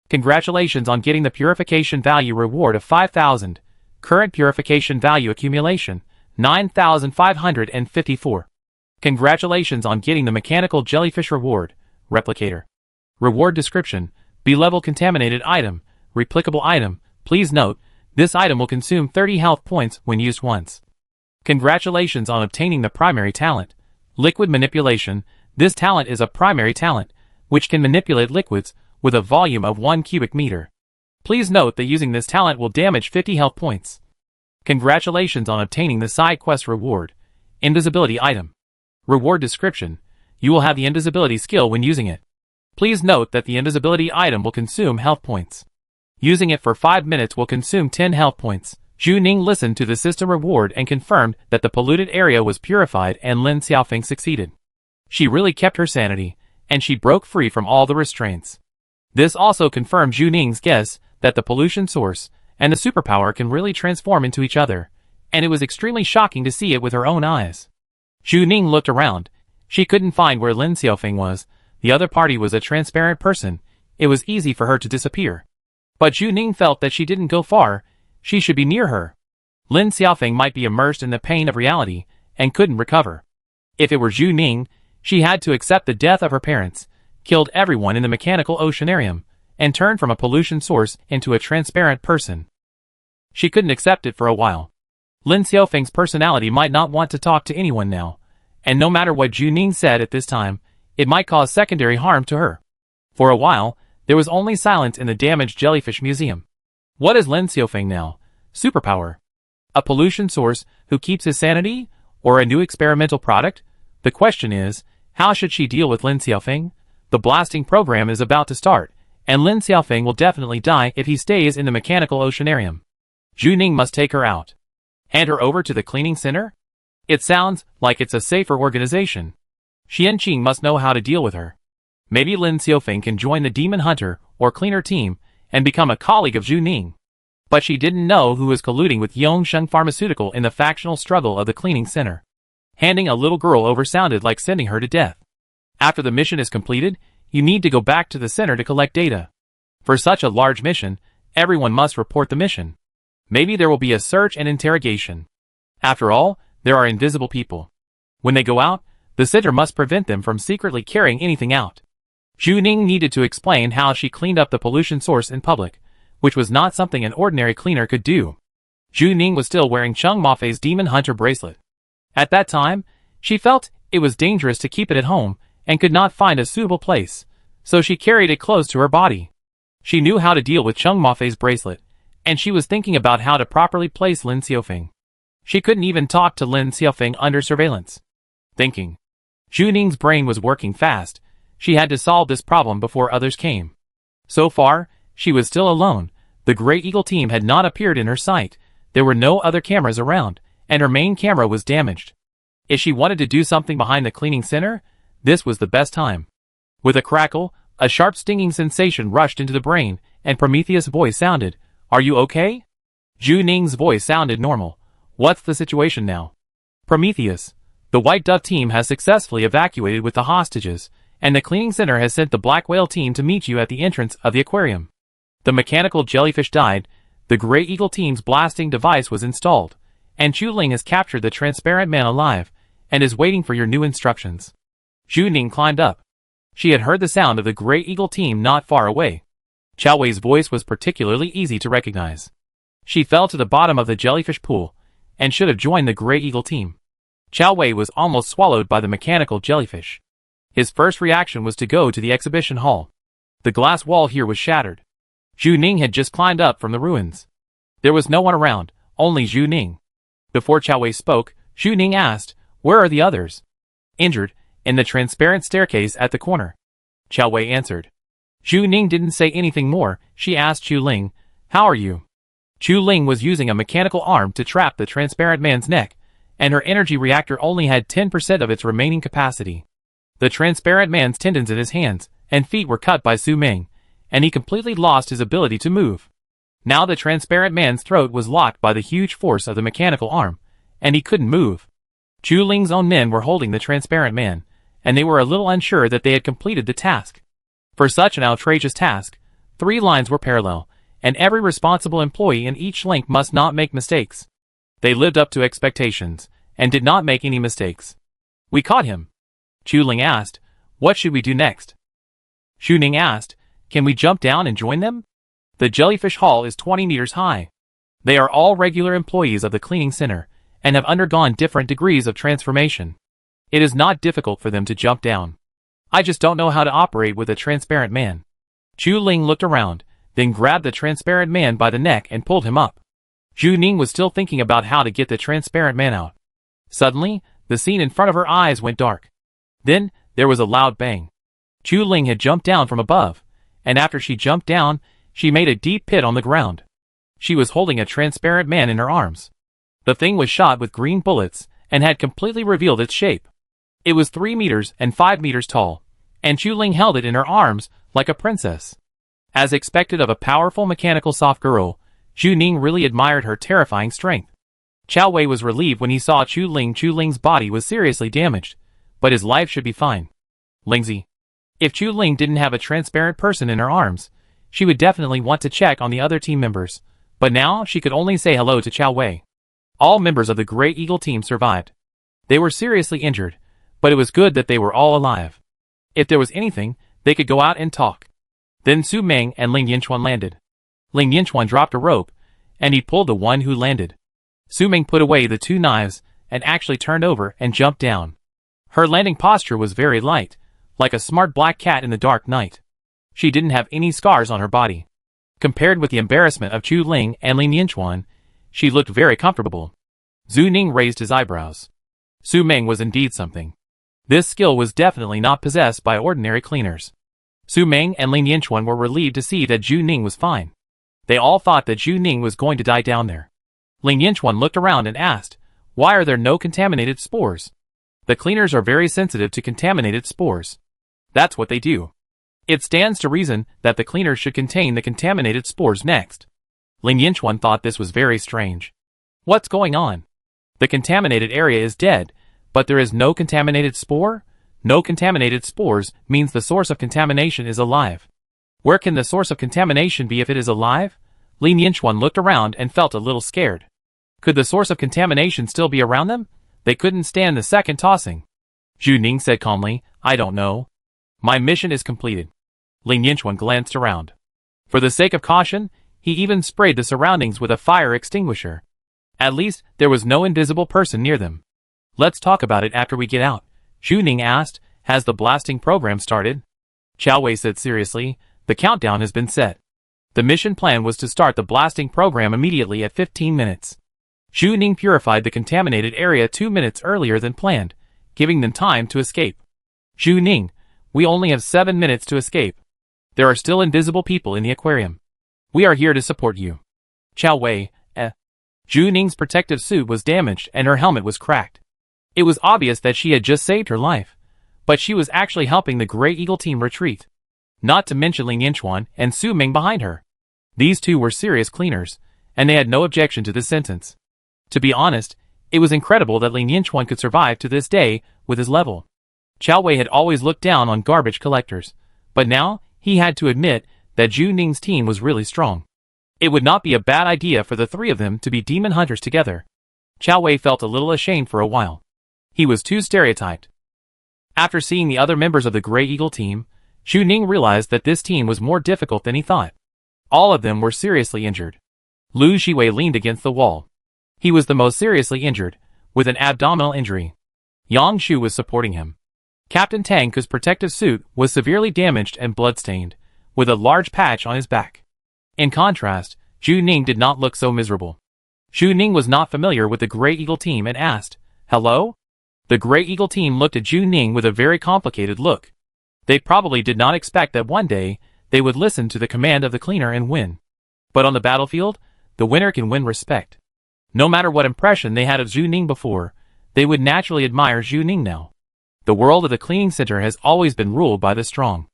Congratulations on getting the purification value reward of 5,000. Current purification value accumulation, 9,554. Congratulations on getting the mechanical jellyfish reward, replicator. Reward description, B-level contaminated item, replicable item. Please note, this item will consume 30 health points when used once. Congratulations on obtaining the primary talent, liquid manipulation. This talent is a primary talent, which can manipulate liquids with a volume of 1 cubic meter. Please note that using this talent will damage 50 health points. Congratulations on obtaining the side quest reward, invisibility item. Reward description, you will have the invisibility skill when using it. Please note that the invisibility item will consume health points. Using it for 5 minutes will consume 10 health points. Zhu Ning listened to the system reward and confirmed that the polluted area was purified and Lin Xiaofeng succeeded. She really kept her sanity, and she broke free from all the restraints. This also confirmed Zhu Ning's guess that the pollution source and the superpower can really transform into each other, and it was extremely shocking to see it with her own eyes. Zhu Ning looked around. She couldn't find where Lin Xiaofeng was. The other party was a transparent person. It was easy for her to disappear. But Zhu Ning felt that she didn't go far. She should be near her. Lin Xiaofeng might be immersed in the pain of reality and couldn't recover. If it were Zhu Ning, she had to accept the death of her parents, killed everyone in the mechanical oceanarium, and turned from a pollution source into a transparent person. She couldn't accept it for a while. Lin Xiaofeng's personality might not want to talk to anyone now, and no matter what Zhu Ning said at this time, it might cause secondary harm to her. For a while, there was only silence in the damaged jellyfish museum. What is Lin Xiaofeng now? Superpower? A pollution source who keeps his sanity? Or a new experimental product? The question is, how should she deal with Lin Xiaofeng? The blasting program is about to start, and Lin Xiaofeng will definitely die if he stays in the mechanical oceanarium. Zhu Ning must take her out. Hand her over to the cleaning center? It sounds like it's a safer organization. Xian Qing must know how to deal with her. Maybe Lin Xiaofeng can join the Demon Hunter or Cleaner team and become a colleague of Zhu Ning. But she didn't know who was colluding with Yongsheng Pharmaceutical in the factional struggle of the cleaning center. Handing a little girl over sounded like sending her to death. After the mission is completed, you need to go back to the center to collect data. For such a large mission, everyone must report the mission. Maybe there will be a search and interrogation. After all, there are invisible people. When they go out, the center must prevent them from secretly carrying anything out. Zhu Ning needed to explain how she cleaned up the pollution source in public, which was not something an ordinary cleaner could do. Zhu Ning was still wearing Cheng Mafei's Demon Hunter bracelet. At that time, she felt it was dangerous to keep it at home and could not find a suitable place, so she carried it close to her body. She knew how to deal with Cheng Mafei's bracelet, and she was thinking about how to properly place Lin Xiaofeng. She couldn't even talk to Lin Xiaofeng under surveillance. Thinking. Zhu Ning's brain was working fast. She had to solve this problem before others came. So far, she was still alone. The Grey Eagle team had not appeared in her sight. There were no other cameras around, and her main camera was damaged. If she wanted to do something behind the cleaning center, this was the best time. With a crackle, a sharp stinging sensation rushed into the brain, and Prometheus' voice sounded, "Are you okay?" Zhu Ning's voice sounded normal. "What's the situation now?" Prometheus. The White Dove team has successfully evacuated with the hostages, and the cleaning center has sent the Black Whale team to meet you at the entrance of the aquarium. The mechanical jellyfish died, the Grey Eagle team's blasting device was installed, and Chu Ling has captured the transparent man alive, and is waiting for your new instructions. Zhu Ning climbed up. She had heard the sound of the Grey Eagle team not far away. Chao Wei's voice was particularly easy to recognize. She fell to the bottom of the jellyfish pool, and should have joined the Grey Eagle team. Chao Wei was almost swallowed by the mechanical jellyfish. His first reaction was to go to the exhibition hall. The glass wall here was shattered. Zhu Ning had just climbed up from the ruins. There was no one around, only Zhu Ning. Before Chao Wei spoke, Zhu Ning asked, "Where are the others?" "Injured, in the transparent staircase at the corner." Chao Wei answered. Zhu Ning didn't say anything more. She asked Chu Ling, "How are you?" Chu Ling was using a mechanical arm to trap the transparent man's neck, and her energy reactor only had 10% of its remaining capacity. The transparent man's tendons in his hands and feet were cut by Su Ming, and he completely lost his ability to move. Now the transparent man's throat was locked by the huge force of the mechanical arm, and he couldn't move. Chu Ling's own men were holding the transparent man, and they were a little unsure that they had completed the task. For such an outrageous task, 3 lines were parallel, and every responsible employee in each link must not make mistakes. They lived up to expectations, and did not make any mistakes. "We caught him." Chu Ling asked, "What should we do next?" Zhu Ning asked, "Can we jump down and join them?" The jellyfish hall is 20 meters high. They are all regular employees of the cleaning center, and have undergone different degrees of transformation. It is not difficult for them to jump down. I just don't know how to operate with a transparent man. Chu Ling looked around, then grabbed the transparent man by the neck and pulled him up. Zhu Ning was still thinking about how to get the transparent man out. Suddenly, the scene in front of her eyes went dark. Then, there was a loud bang. Chu Ling had jumped down from above, and after she jumped down, she made a deep pit on the ground. She was holding a transparent man in her arms. The thing was shot with green bullets, and had completely revealed its shape. It was 3 meters and 5 meters tall, and Chu Ling held it in her arms like a princess. As expected of a powerful mechanical soft girl, Zhu Ning really admired her terrifying strength. Chao Wei was relieved when he saw Chu Ling. Chu Ling's body was seriously damaged, but his life should be fine. Lingzi. If Chu Ling didn't have a transparent person in her arms, she would definitely want to check on the other team members, but now she could only say hello to Chao Wei. All members of the Great Eagle team survived. They were seriously injured, but it was good that they were all alive. If there was anything, they could go out and talk. Then Su Ming and Ling Yinchuan landed. Ling Yinchuan dropped a rope, and he pulled the one who landed. Su Ming put away the 2 knives, and actually turned over and jumped down. Her landing posture was very light, like a smart black cat in the dark night. She didn't have any scars on her body. Compared with the embarrassment of Chu Ling and Ling Yinchuan, she looked very comfortable. Zhu Ning raised his eyebrows. Su Ming was indeed something. This skill was definitely not possessed by ordinary cleaners. Su Ming and Ling Yinchuan were relieved to see that Zhu Ning was fine. They all thought that Zhu Ning was going to die down there. Ling Yinchuan looked around and asked, "Why are there no contaminated spores?" The cleaners are very sensitive to contaminated spores. That's what they do. It stands to reason that the cleaners should contain the contaminated spores next. Ling Yinchuan thought this was very strange. What's going on? The contaminated area is dead, but there is no contaminated spore? No contaminated spores means the source of contamination is alive. Where can the source of contamination be if it is alive? Ling Yinchuan looked around and felt a little scared. Could the source of contamination still be around them? They couldn't stand the second tossing. Zhu Ning said calmly, "I don't know. My mission is completed." Ling Yinchuan glanced around. For the sake of caution, he even sprayed the surroundings with a fire extinguisher. At least, there was no invisible person near them. "Let's talk about it after we get out," Zhu Ning asked. "Has the blasting program started?" Chao Wei said seriously, "The countdown has been set." The mission plan was to start the blasting program immediately at 15 minutes. Zhu Ning purified the contaminated area 2 minutes earlier than planned, giving them time to escape. "Zhu Ning, we only have 7 minutes to escape. There are still invisible people in the aquarium. We are here to support you." Chao Wei, Zhu Ning's protective suit was damaged and her helmet was cracked. It was obvious that she had just saved her life, but she was actually helping the Great Eagle team retreat. Not to mention Ling Yinchuan and Su Ming behind her. These two were serious cleaners, and they had no objection to this sentence. To be honest, it was incredible that Ling Yinchuan could survive to this day with his level. Chao Wei had always looked down on garbage collectors, but now he had to admit that Zhu Ning's team was really strong. It would not be a bad idea for the 3 of them to be demon hunters together. Chao Wei felt a little ashamed for a while. He was too stereotyped. After seeing the other members of the Great Eagle team, Zhu Ning realized that this team was more difficult than he thought. All of them were seriously injured. Lu Xiwei leaned against the wall. He was the most seriously injured, with an abdominal injury. Yang Shu was supporting him. Captain Tang Ke's protective suit was severely damaged and bloodstained, with a large patch on his back. In contrast, Zhu Ning did not look so miserable. Zhu Ning was not familiar with the Great Eagle team and asked, "Hello?" The Great Eagle team looked at Zhu Ning with a very complicated look. They probably did not expect that one day, they would listen to the command of the cleaner and win. But on the battlefield, the winner can win respect. No matter what impression they had of Zhu Ning before, they would naturally admire Zhu Ning now. The world of the cleaning center has always been ruled by the strong.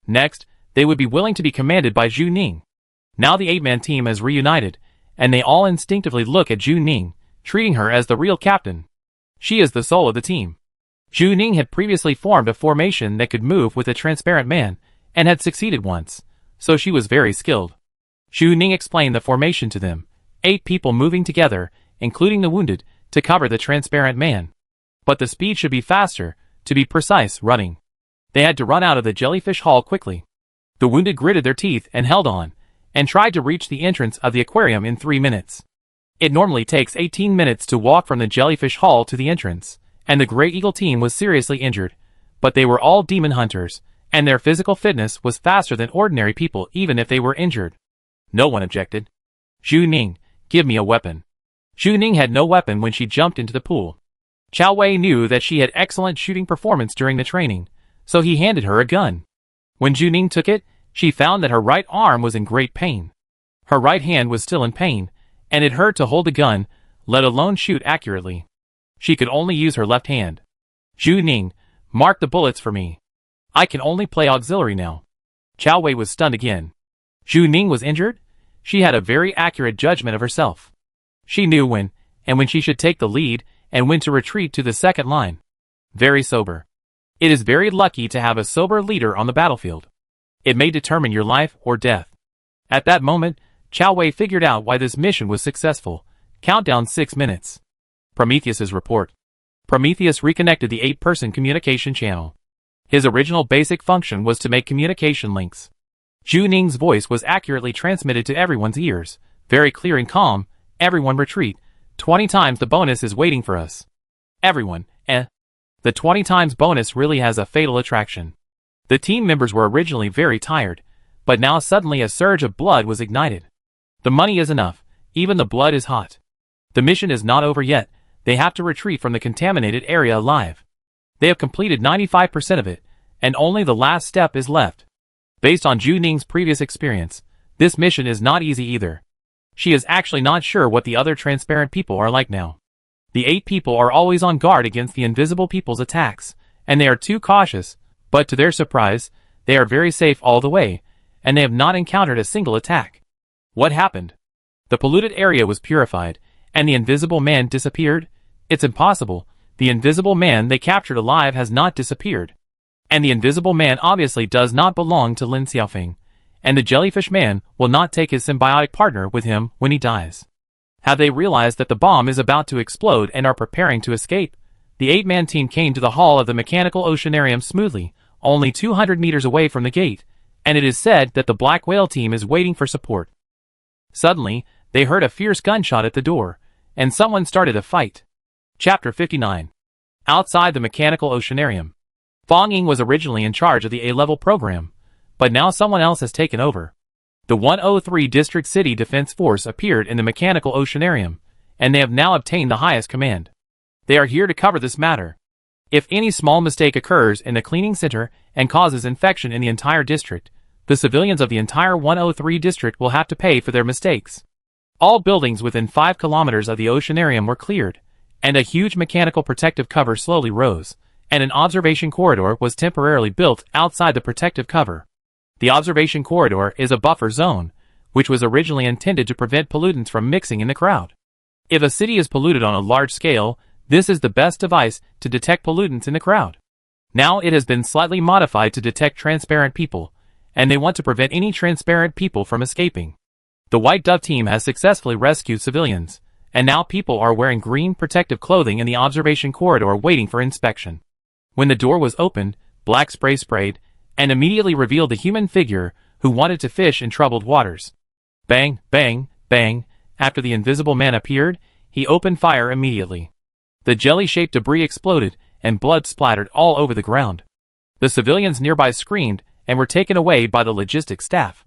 Next, they would be willing to be commanded by Zhu Ning. Now the 8-man team has reunited, and they all instinctively look at Zhu Ning, treating her as the real captain. She is the soul of the team. Zhu Ning had previously formed a formation that could move with a transparent man, and had succeeded once, so she was very skilled. Zhu Ning explained the formation to them, 8 people moving together, including the wounded, to cover the transparent man. But the speed should be faster, to be precise, running. They had to run out of the jellyfish hall quickly. The wounded gritted their teeth and held on, and tried to reach the entrance of the aquarium in 3 minutes. It normally takes 18 minutes to walk from the jellyfish hall to the entrance, and the Grey Eagle team was seriously injured, but they were all demon hunters, and their physical fitness was faster than ordinary people even if they were injured. No one objected. Zhu Ning, give me a weapon. Zhu Ning had no weapon when she jumped into the pool. Chao Wei knew that she had excellent shooting performance during the training, so he handed her a gun. When Zhu Ning took it, she found that her right arm was in great pain. Her right hand was still in pain, and it hurt to hold the gun, let alone shoot accurately. She could only use her left hand. Zhu Ning, mark the bullets for me. I can only play auxiliary now. Chao Wei was stunned again. Zhu Ning was injured? She had a very accurate judgment of herself. She knew when and when she should take the lead, and when to retreat to the second line. Very sober. It is very lucky to have a sober leader on the battlefield. It may determine your life or death. At that moment, Chao Wei figured out why this mission was successful. Countdown 6 minutes. Prometheus's report. Prometheus reconnected the 8-person communication channel. His original basic function was to make communication links. Zhu Ning's voice was accurately transmitted to everyone's ears, very clear and calm. Everyone retreat. 20 times the bonus is waiting for us. Everyone, The 20 times bonus really has a fatal attraction. The team members were originally very tired, but now suddenly a surge of blood was ignited. The money is enough, even the blood is hot. The mission is not over yet, they have to retreat from the contaminated area alive. They have completed 95% of it, and only the last step is left. Based on Zhu Ning's previous experience, this mission is not easy either. She is actually not sure what the other transparent people are like now. The 8 people are always on guard against the invisible people's attacks, and they are too cautious, but to their surprise, they are very safe all the way, and they have not encountered a single attack. What happened? The polluted area was purified, and the invisible man disappeared? It's impossible. The invisible man they captured alive has not disappeared. And the invisible man obviously does not belong to Lin Xiaofeng, and the jellyfish man will not take his symbiotic partner with him when he dies. Have they realized that the bomb is about to explode and are preparing to escape? The 8-man team came to the hall of the mechanical oceanarium smoothly, only 200 meters away from the gate, and it is said that the Black Whale team is waiting for support. Suddenly, they heard a fierce gunshot at the door, and someone started a fight. Chapter 59. Outside the mechanical oceanarium. Fong Ying was originally in charge of the A-level program, but now someone else has taken over. The 103 District City Defense Force appeared in the mechanical oceanarium, and they have now obtained the highest command. They are here to cover this matter. If any small mistake occurs in the cleaning center and causes infection in the entire district, the civilians of the entire 103 district will have to pay for their mistakes. All buildings within 5 kilometers of the oceanarium were cleared, and a huge mechanical protective cover slowly rose, and an observation corridor was temporarily built outside the protective cover. The observation corridor is a buffer zone, which was originally intended to prevent pollutants from mixing in the crowd. If a city is polluted on a large scale, this is the best device to detect pollutants in the crowd. Now it has been slightly modified to detect transparent people, and they want to prevent any transparent people from escaping. The White Dove team has successfully rescued civilians, and now people are wearing green protective clothing in the observation corridor waiting for inspection. When the door was opened, black spray sprayed, and immediately revealed a human figure who wanted to fish in troubled waters. Bang, bang, bang. After the invisible man appeared, he opened fire immediately. The jelly-shaped debris exploded, and blood splattered all over the ground. The civilians nearby screamed and were taken away by the logistics staff.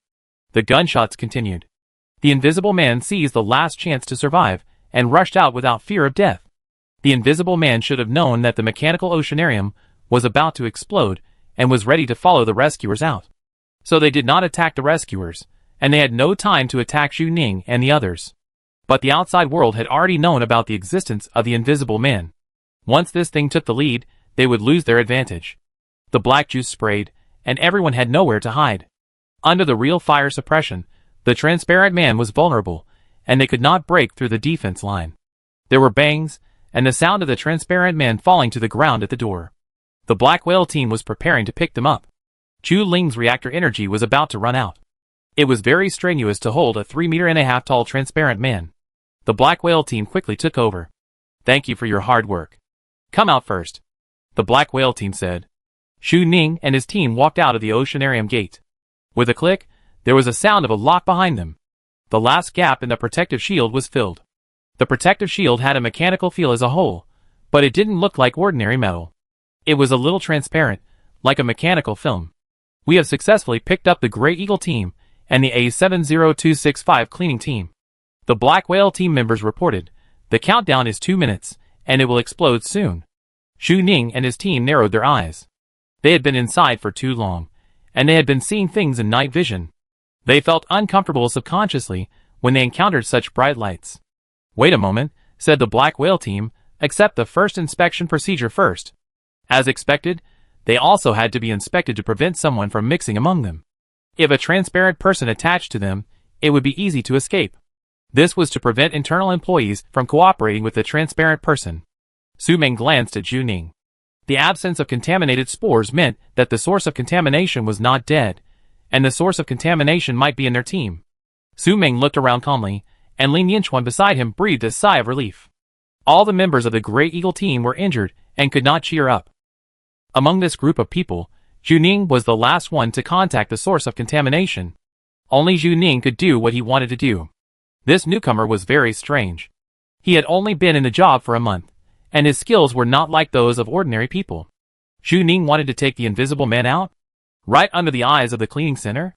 The gunshots continued. The invisible man seized the last chance to survive and rushed out without fear of death. The invisible man should have known that the mechanical oceanarium was about to explode and was ready to follow the rescuers out. So they did not attack the rescuers, and they had no time to attack Zhu Ning and the others. But the outside world had already known about the existence of the invisible man. Once this thing took the lead, they would lose their advantage. The black juice sprayed, and everyone had nowhere to hide. Under the real fire suppression, the transparent man was vulnerable, and they could not break through the defense line. There were bangs, and the sound of the transparent man falling to the ground at the door. The Black Whale team was preparing to pick them up. Zhu Ling's reactor energy was about to run out. It was very strenuous to hold a 3.5-meter tall transparent man. The Black Whale team quickly took over. "Thank you for your hard work. Come out first," the Black Whale team said. Zhu Ning and his team walked out of the oceanarium gate. With a click, there was a sound of a lock behind them. The last gap in the protective shield was filled. The protective shield had a mechanical feel as a whole, but it didn't look like ordinary metal. It was a little transparent, like a mechanical film. "We have successfully picked up the Grey Eagle team and the A70265 cleaning team," the Black Whale team members reported. "The countdown is 2 minutes, and it will explode soon." Zhu Ning and his team narrowed their eyes. They had been inside for too long, and they had been seeing things in night vision. They felt uncomfortable subconsciously when they encountered such bright lights. "Wait a moment," said the Black Whale team, "accept the first inspection procedure first." As expected, they also had to be inspected to prevent someone from mixing among them. If a transparent person attached to them, it would be easy to escape. This was to prevent internal employees from cooperating with the transparent person. Su Meng glanced at Zhu Ning. The absence of contaminated spores meant that the source of contamination was not dead, and the source of contamination might be in their team. Su Meng looked around calmly, and Lin Yinchuan beside him breathed a sigh of relief. All the members of the Grey Eagle team were injured and could not cheer up. Among this group of people, Zhu Ning was the last one to contact the source of contamination. Only Zhu Ning could do what he wanted to do. This newcomer was very strange. He had only been in the job for a month, and his skills were not like those of ordinary people. Zhu Ning wanted to take the invisible man out, right under the eyes of the cleaning center.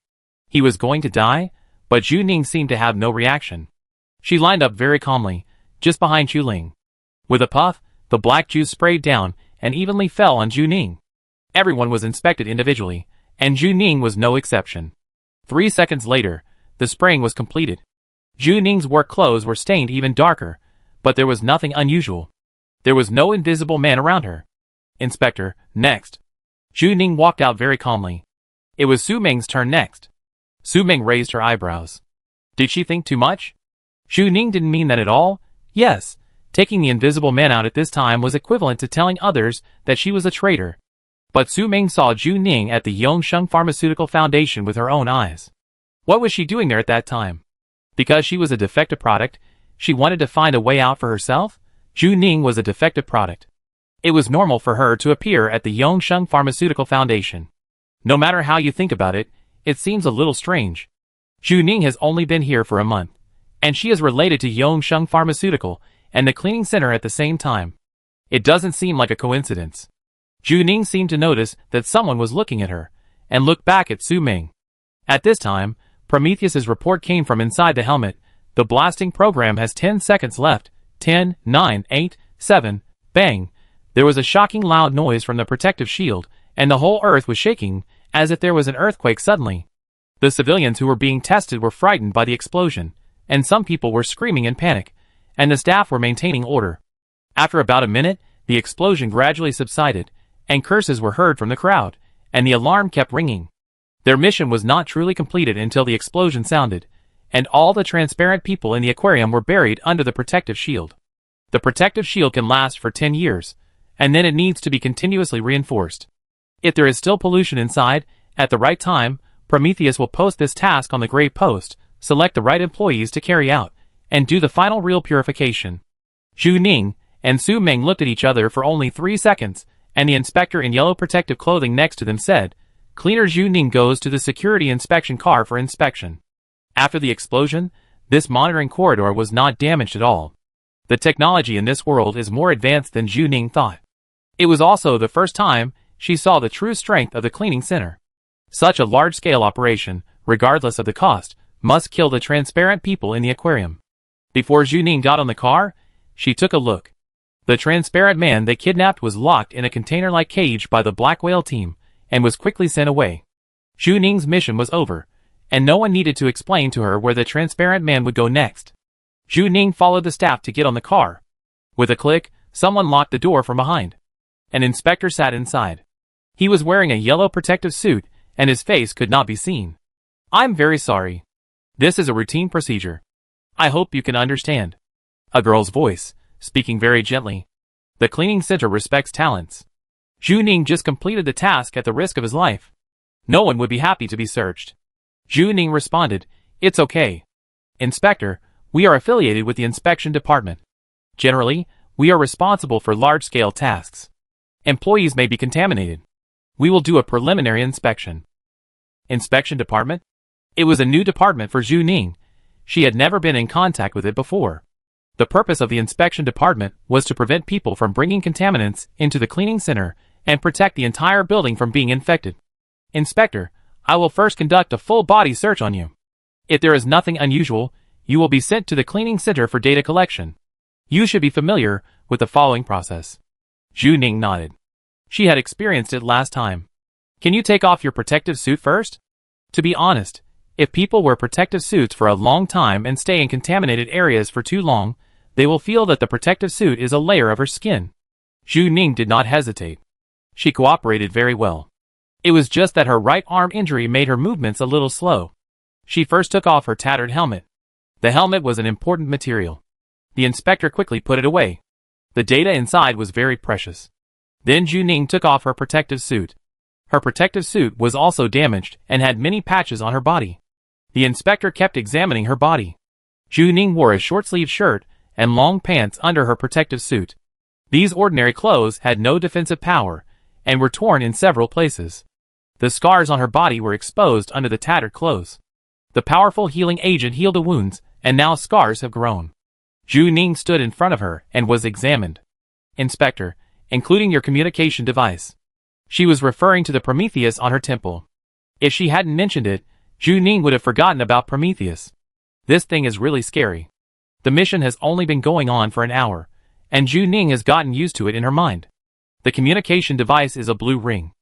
He was going to die, but Zhu Ning seemed to have no reaction. She lined up very calmly, just behind Zhu Ling. With a puff, the black juice sprayed down and evenly fell on Zhu Ning. Everyone was inspected individually, and Zhu Ning was no exception. 3 seconds later, the spraying was completed. Zhu Ning's work clothes were stained even darker, but there was nothing unusual. There was no invisible man around her. "Inspector, next." Zhu Ning walked out very calmly. It was Su Meng's turn next. Su Meng raised her eyebrows. Did she think too much? Zhu Ning didn't mean that at all. Yes, taking the invisible man out at this time was equivalent to telling others that she was a traitor. But Su Meng saw Zhu Ning at the Yongsheng Pharmaceutical Foundation with her own eyes. What was she doing there at that time? Because she was a defective product, she wanted to find a way out for herself? Zhu Ning was a defective product. It was normal for her to appear at the Yongsheng Pharmaceutical Foundation. No matter how you think about it, it seems a little strange. Zhu Ning has only been here for a month, and she is related to Yongsheng Pharmaceutical and the cleaning center at the same time. It doesn't seem like a coincidence. Zhu Ning seemed to notice that someone was looking at her, and looked back at Su Meng. At this time, Prometheus's report came from inside the helmet. The blasting program has 10 seconds left. 10, 9, 8, 7, bang. There was a shocking loud noise from the protective shield, and the whole earth was shaking, as if there was an earthquake suddenly. The civilians who were being tested were frightened by the explosion, and some people were screaming in panic, and the staff were maintaining order. After about a minute, the explosion gradually subsided, and curses were heard from the crowd, and the alarm kept ringing. Their mission was not truly completed until the explosion sounded, and all the transparent people in the aquarium were buried under the protective shield. The protective shield can last for 10 years, and then it needs to be continuously reinforced. If there is still pollution inside, at the right time, Prometheus will post this task on the Gray Post, select the right employees to carry out, and do the final real purification. Zhu Ning and Su Meng looked at each other for only 3 seconds, and the inspector in yellow protective clothing next to them said, "Cleaner Zhu Ning goes to the security inspection car for inspection." After the explosion, this monitoring corridor was not damaged at all. The technology in this world is more advanced than Zhu Ning thought. It was also the first time she saw the true strength of the cleaning center. Such a large-scale operation, regardless of the cost, must kill the transparent people in the aquarium. Before Zhu Ning got on the car, she took a look. The transparent man they kidnapped was locked in a container-like cage by the Black Whale team, and was quickly sent away. Zhu Ning's mission was over, and no one needed to explain to her where the transparent man would go next. Zhu Ning followed the staff to get on the car. With a click, someone locked the door from behind. An inspector sat inside. He was wearing a yellow protective suit, and his face could not be seen. "I'm very sorry. This is a routine procedure. I hope you can understand." A girl's voice, speaking very gently. The cleaning center respects talents. Zhu Ning just completed the task at the risk of his life. No one would be happy to be searched. Zhu Ning responded, "It's okay. Inspector, we are affiliated with the inspection department. Generally, we are responsible for large-scale tasks. Employees may be contaminated. We will do a preliminary inspection." Inspection department? It was a new department for Zhu Ning. She had never been in contact with it before. The purpose of the inspection department was to prevent people from bringing contaminants into the cleaning center and protect the entire building from being infected. "Inspector, I will first conduct a full-body search on you. If there is nothing unusual, you will be sent to the cleaning center for data collection. You should be familiar with the following process." Zhu Ning nodded. She had experienced it last time. "Can you take off your protective suit first?" To be honest, if people wear protective suits for a long time and stay in contaminated areas for too long, they will feel that the protective suit is a layer of her skin. Zhu Ning did not hesitate. She cooperated very well. It was just that her right arm injury made her movements a little slow. She first took off her tattered helmet. The helmet was an important material. The inspector quickly put it away. The data inside was very precious. Then Zhu Ning took off her protective suit. Her protective suit was also damaged and had many patches on her body. The inspector kept examining her body. Zhu Ning wore a short-sleeved shirt and long pants under her protective suit. These ordinary clothes had no defensive power and were torn in several places. The scars on her body were exposed under the tattered clothes. The powerful healing agent healed the wounds, and now scars have grown. Zhu Ning stood in front of her and was examined. "Inspector, including your communication device." She was referring to the Prometheus on her temple. If she hadn't mentioned it, Zhu Ning would have forgotten about Prometheus. This thing is really scary. The mission has only been going on for an hour, and Zhu Ning has gotten used to it in her mind. The communication device is a blue ring.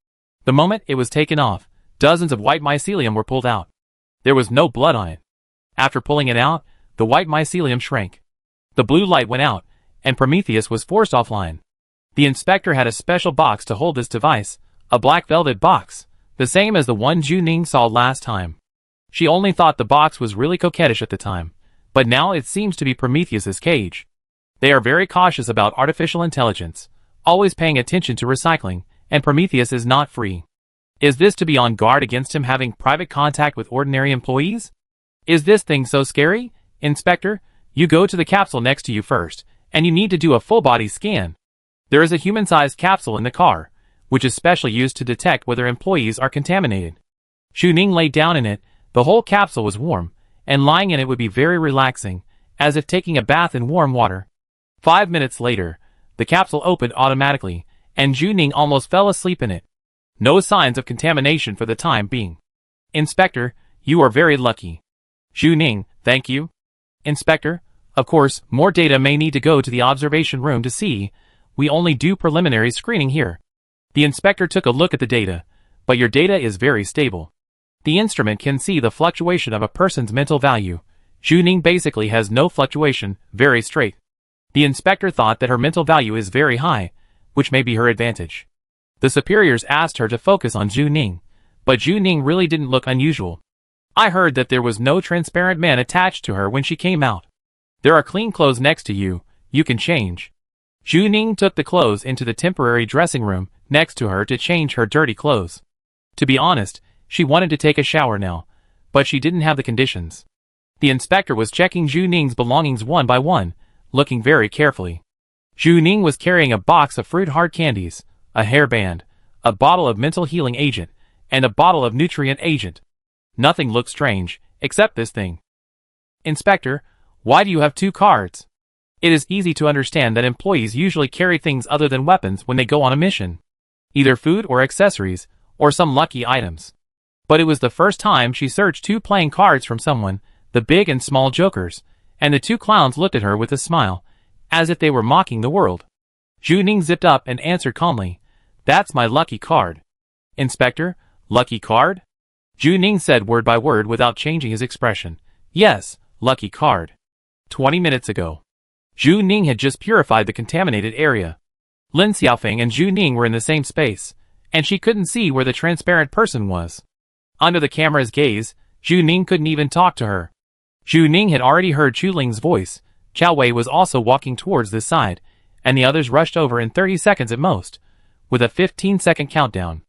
The moment it was taken off, dozens of white mycelium were pulled out. There was no blood on it. After pulling it out, the white mycelium shrank. The blue light went out, and Prometheus was forced offline. The inspector had a special box to hold this device, a black velvet box, the same as the one Zhu Ning saw last time. She only thought the box was really coquettish at the time, but now it seems to be Prometheus's cage. They are very cautious about artificial intelligence, always paying attention to recycling, and Prometheus is not free. Is this to be on guard against him having private contact with ordinary employees? Is this thing so scary? Inspector, you go to the capsule next to you first, and you need to do a full-body scan. There is a human-sized capsule in the car, which is specially used to detect whether employees are contaminated. Zhu Ning lay down in it. The whole capsule was warm, and lying in it would be very relaxing, as if taking a bath in warm water. 5 minutes later, the capsule opened automatically, and Zhu Ning almost fell asleep in it. No signs of contamination for the time being. Inspector, you are very lucky. Zhu Ning, thank you. Inspector, of course, more data may need to go to the observation room to see. We only do preliminary screening here. The inspector took a look at the data, but your data is very stable. The instrument can see the fluctuation of a person's mental value. Zhu Ning basically has no fluctuation, very straight. The inspector thought that her mental value is very high, which may be her advantage. The superiors asked her to focus on Zhu Ning, but Zhu Ning really didn't look unusual. I heard that there was no transparent man attached to her when she came out. There are clean clothes next to you, you can change. Zhu Ning took the clothes into the temporary dressing room next to her to change her dirty clothes. To be honest, she wanted to take a shower now, but she didn't have the conditions. The inspector was checking Zhu Ning's belongings one by one, looking very carefully. Zhu Ning was carrying a box of fruit hard candies, a hairband, a bottle of mental healing agent, and a bottle of nutrient agent. Nothing looked strange, except this thing. Inspector, why do you have 2 cards? It is easy to understand that employees usually carry things other than weapons when they go on a mission. Either food or accessories, or some lucky items. But it was the first time she searched 2 playing cards from someone, the big and small jokers, and the 2 clowns looked at her with a smile, as if they were mocking the world. Zhu Ning zipped up and answered calmly, "That's my lucky card." Inspector, lucky card? Zhu Ning said word by word without changing his expression. Yes, lucky card. 20 minutes ago. Zhu Ning had just purified the contaminated area. Lin Xiaofeng and Zhu Ning were in the same space, and she couldn't see where the transparent person was. Under the camera's gaze, Zhu Ning couldn't even talk to her. Zhu Ning had already heard Chu Ling's voice. Chao Wei was also walking towards this side, and the others rushed over in 30 seconds at most, with a 15-second countdown.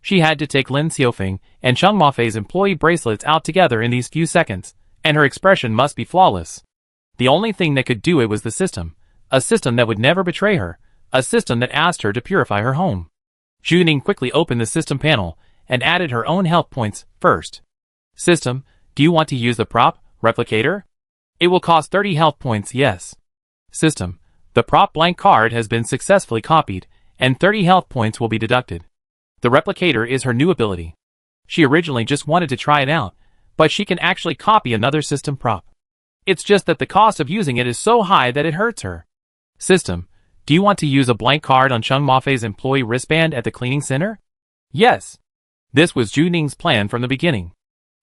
She had to take Lin Xiaofeng and Cheng Mafei's employee bracelets out together in these few seconds, and her expression must be flawless. The only thing that could do it was the system, a system that would never betray her, a system that asked her to purify her home. Zhu Ning quickly opened the system panel and added her own health points first. System, do you want to use the prop, replicator? It will cost 30 health points, yes. System, the prop blank card has been successfully copied, and 30 health points will be deducted. The replicator is her new ability. She originally just wanted to try it out, but she can actually copy another system prop. It's just that the cost of using it is so high that it hurts her. System, do you want to use a blank card on Cheng Mafei's employee wristband at the cleaning center? Yes. This was Zhu Ning's plan from the beginning.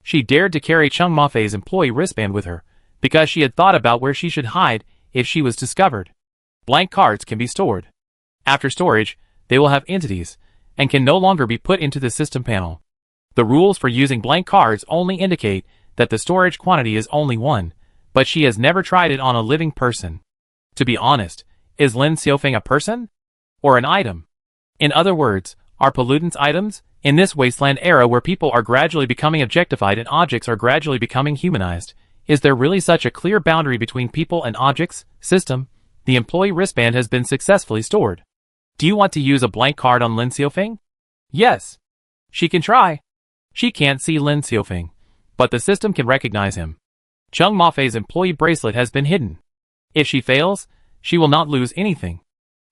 She dared to carry Cheng Mafei's employee wristband with her, because she had thought about where she should hide if she was discovered. Blank cards can be stored. After storage, they will have entities, and can no longer be put into the system panel. The rules for using blank cards only indicate that the storage quantity is only 1, but she has never tried it on a living person. To be honest, is Lin Xiaofeng a person? Or an item? In other words, are pollutants items? In this wasteland era where people are gradually becoming objectified and objects are gradually becoming humanized, is there really such a clear boundary between people and objects? System, the employee wristband has been successfully stored. Do you want to use a blank card on Lin Xiaofeng? Yes. She can try. She can't see Lin Xiaofeng, but the system can recognize him. Cheng Mafei's employee bracelet has been hidden. If she fails, she will not lose anything.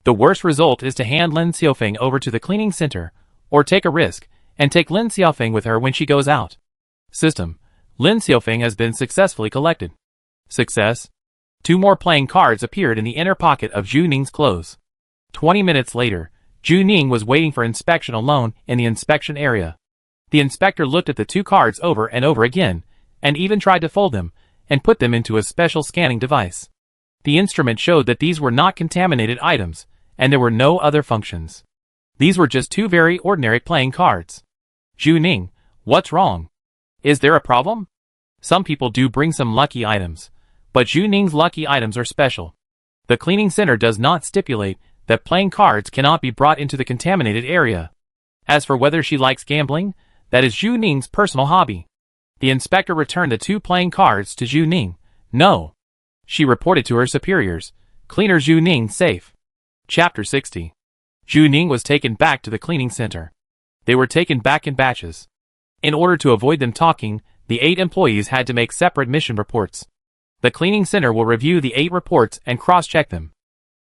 The worst result is to hand Lin Xiaofeng over to the cleaning center, or take a risk, and take Lin Xiaofeng with her when she goes out. System, Lin Xiaofeng has been successfully collected. Success. 2 more playing cards appeared in the inner pocket of Zhu Ning's clothes. 20 minutes later, Zhu Ning was waiting for inspection alone in the inspection area. The inspector looked at the 2 cards over and over again, and even tried to fold them, and put them into a special scanning device. The instrument showed that these were not contaminated items, and there were no other functions. These were just 2 very ordinary playing cards. Zhu Ning, what's wrong? Is there a problem? Some people do bring some lucky items, but Zhu Ning's lucky items are special. The cleaning center does not stipulate that playing cards cannot be brought into the contaminated area. As for whether she likes gambling, that is Zhu Ning's personal hobby. The inspector returned the 2 playing cards to Zhu Ning. No. She reported to her superiors. Cleaner Zhu Ning safe. Chapter 60. Zhu Ning was taken back to the cleaning center. They were taken back in batches. In order to avoid them talking, the 8 employees had to make separate mission reports. The cleaning center will review the 8 reports and cross-check them.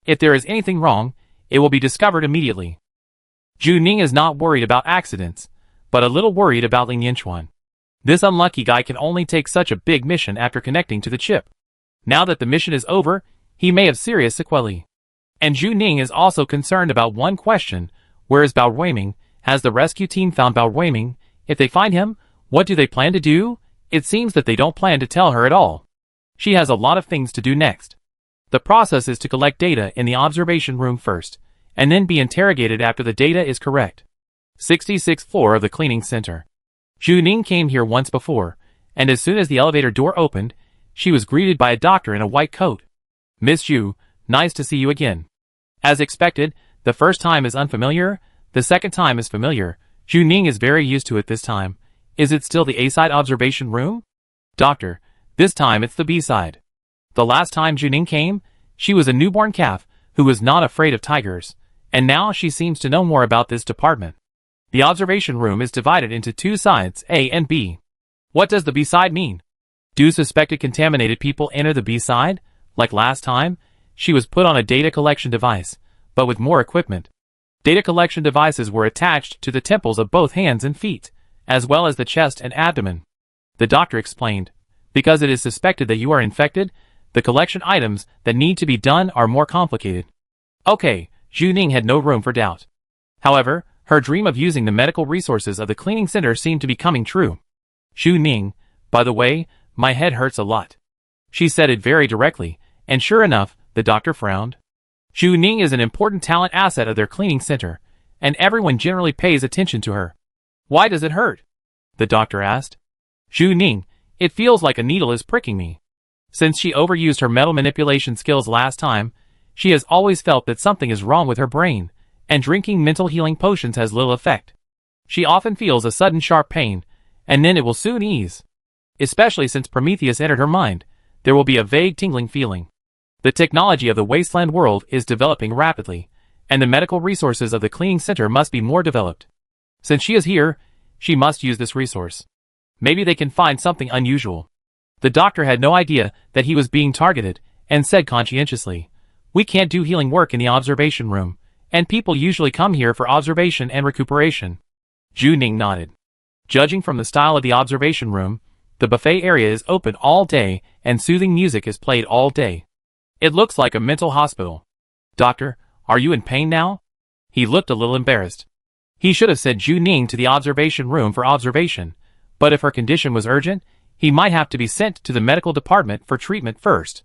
If there is anything wrong, it will be discovered immediately. Zhu Ning is not worried about accidents, but a little worried about Ling Yinchuan. This unlucky guy can only take such a big mission after connecting to the chip. Now that the mission is over, he may have serious sequelae. And Zhu Ning is also concerned about one question: where is Bao Ruiming? Has the rescue team found Bao Ruiming? If they find him, what do they plan to do? It seems that they don't plan to tell her at all. She has a lot of things to do next. The process is to collect data in the observation room first, and then be interrogated after the data is correct. 66th floor of the cleaning center. Zhu Ning came here once before, and as soon as the elevator door opened, she was greeted by a doctor in a white coat. Miss Zhu, nice to see you again. As expected, the first time is unfamiliar, the second time is familiar. Zhu Ning is very used to it this time. Is it still the A-side observation room? Doctor, this time it's the B-side. The last time Zhu Ning came, she was a newborn calf who was not afraid of tigers, and now she seems to know more about this department. The observation room is divided into 2 sides, A and B. What does the B side mean? Do suspected contaminated people enter the B side? Like last time, she was put on a data collection device, but with more equipment. Data collection devices were attached to the temples of both hands and feet, as well as the chest and abdomen. The doctor explained, because it is suspected that you are infected, the collection items that need to be done are more complicated. Okay, Zhu Ning had no room for doubt. However, her dream of using the medical resources of the cleaning center seemed to be coming true. Xu Ning, by the way, my head hurts a lot. She said it very directly, and sure enough, the doctor frowned. Xu Ning is an important talent asset of their cleaning center, and everyone generally pays attention to her. Why does it hurt? The doctor asked. Xu Ning, it feels like a needle is pricking me. Since she overused her metal manipulation skills last time, she has always felt that something is wrong with her brain, and drinking mental healing potions has little effect. She often feels a sudden sharp pain, and then it will soon ease. Especially since Prometheus entered her mind, there will be a vague tingling feeling. The technology of the Wasteland world is developing rapidly, and the medical resources of the cleaning center must be more developed. Since she is here, she must use this resource. Maybe they can find something unusual. The doctor had no idea that he was being targeted, and said conscientiously, "We can't do healing work in the observation room, and people usually come here for observation and recuperation." Xu Ning nodded. Judging from the style of the observation room, the buffet area is open all day and soothing music is played all day. It looks like a mental hospital. "Doctor, are you in pain now?" He looked a little embarrassed. He should have sent Xu Ning to the observation room for observation, but if her condition was urgent, he might have to be sent to the medical department for treatment first.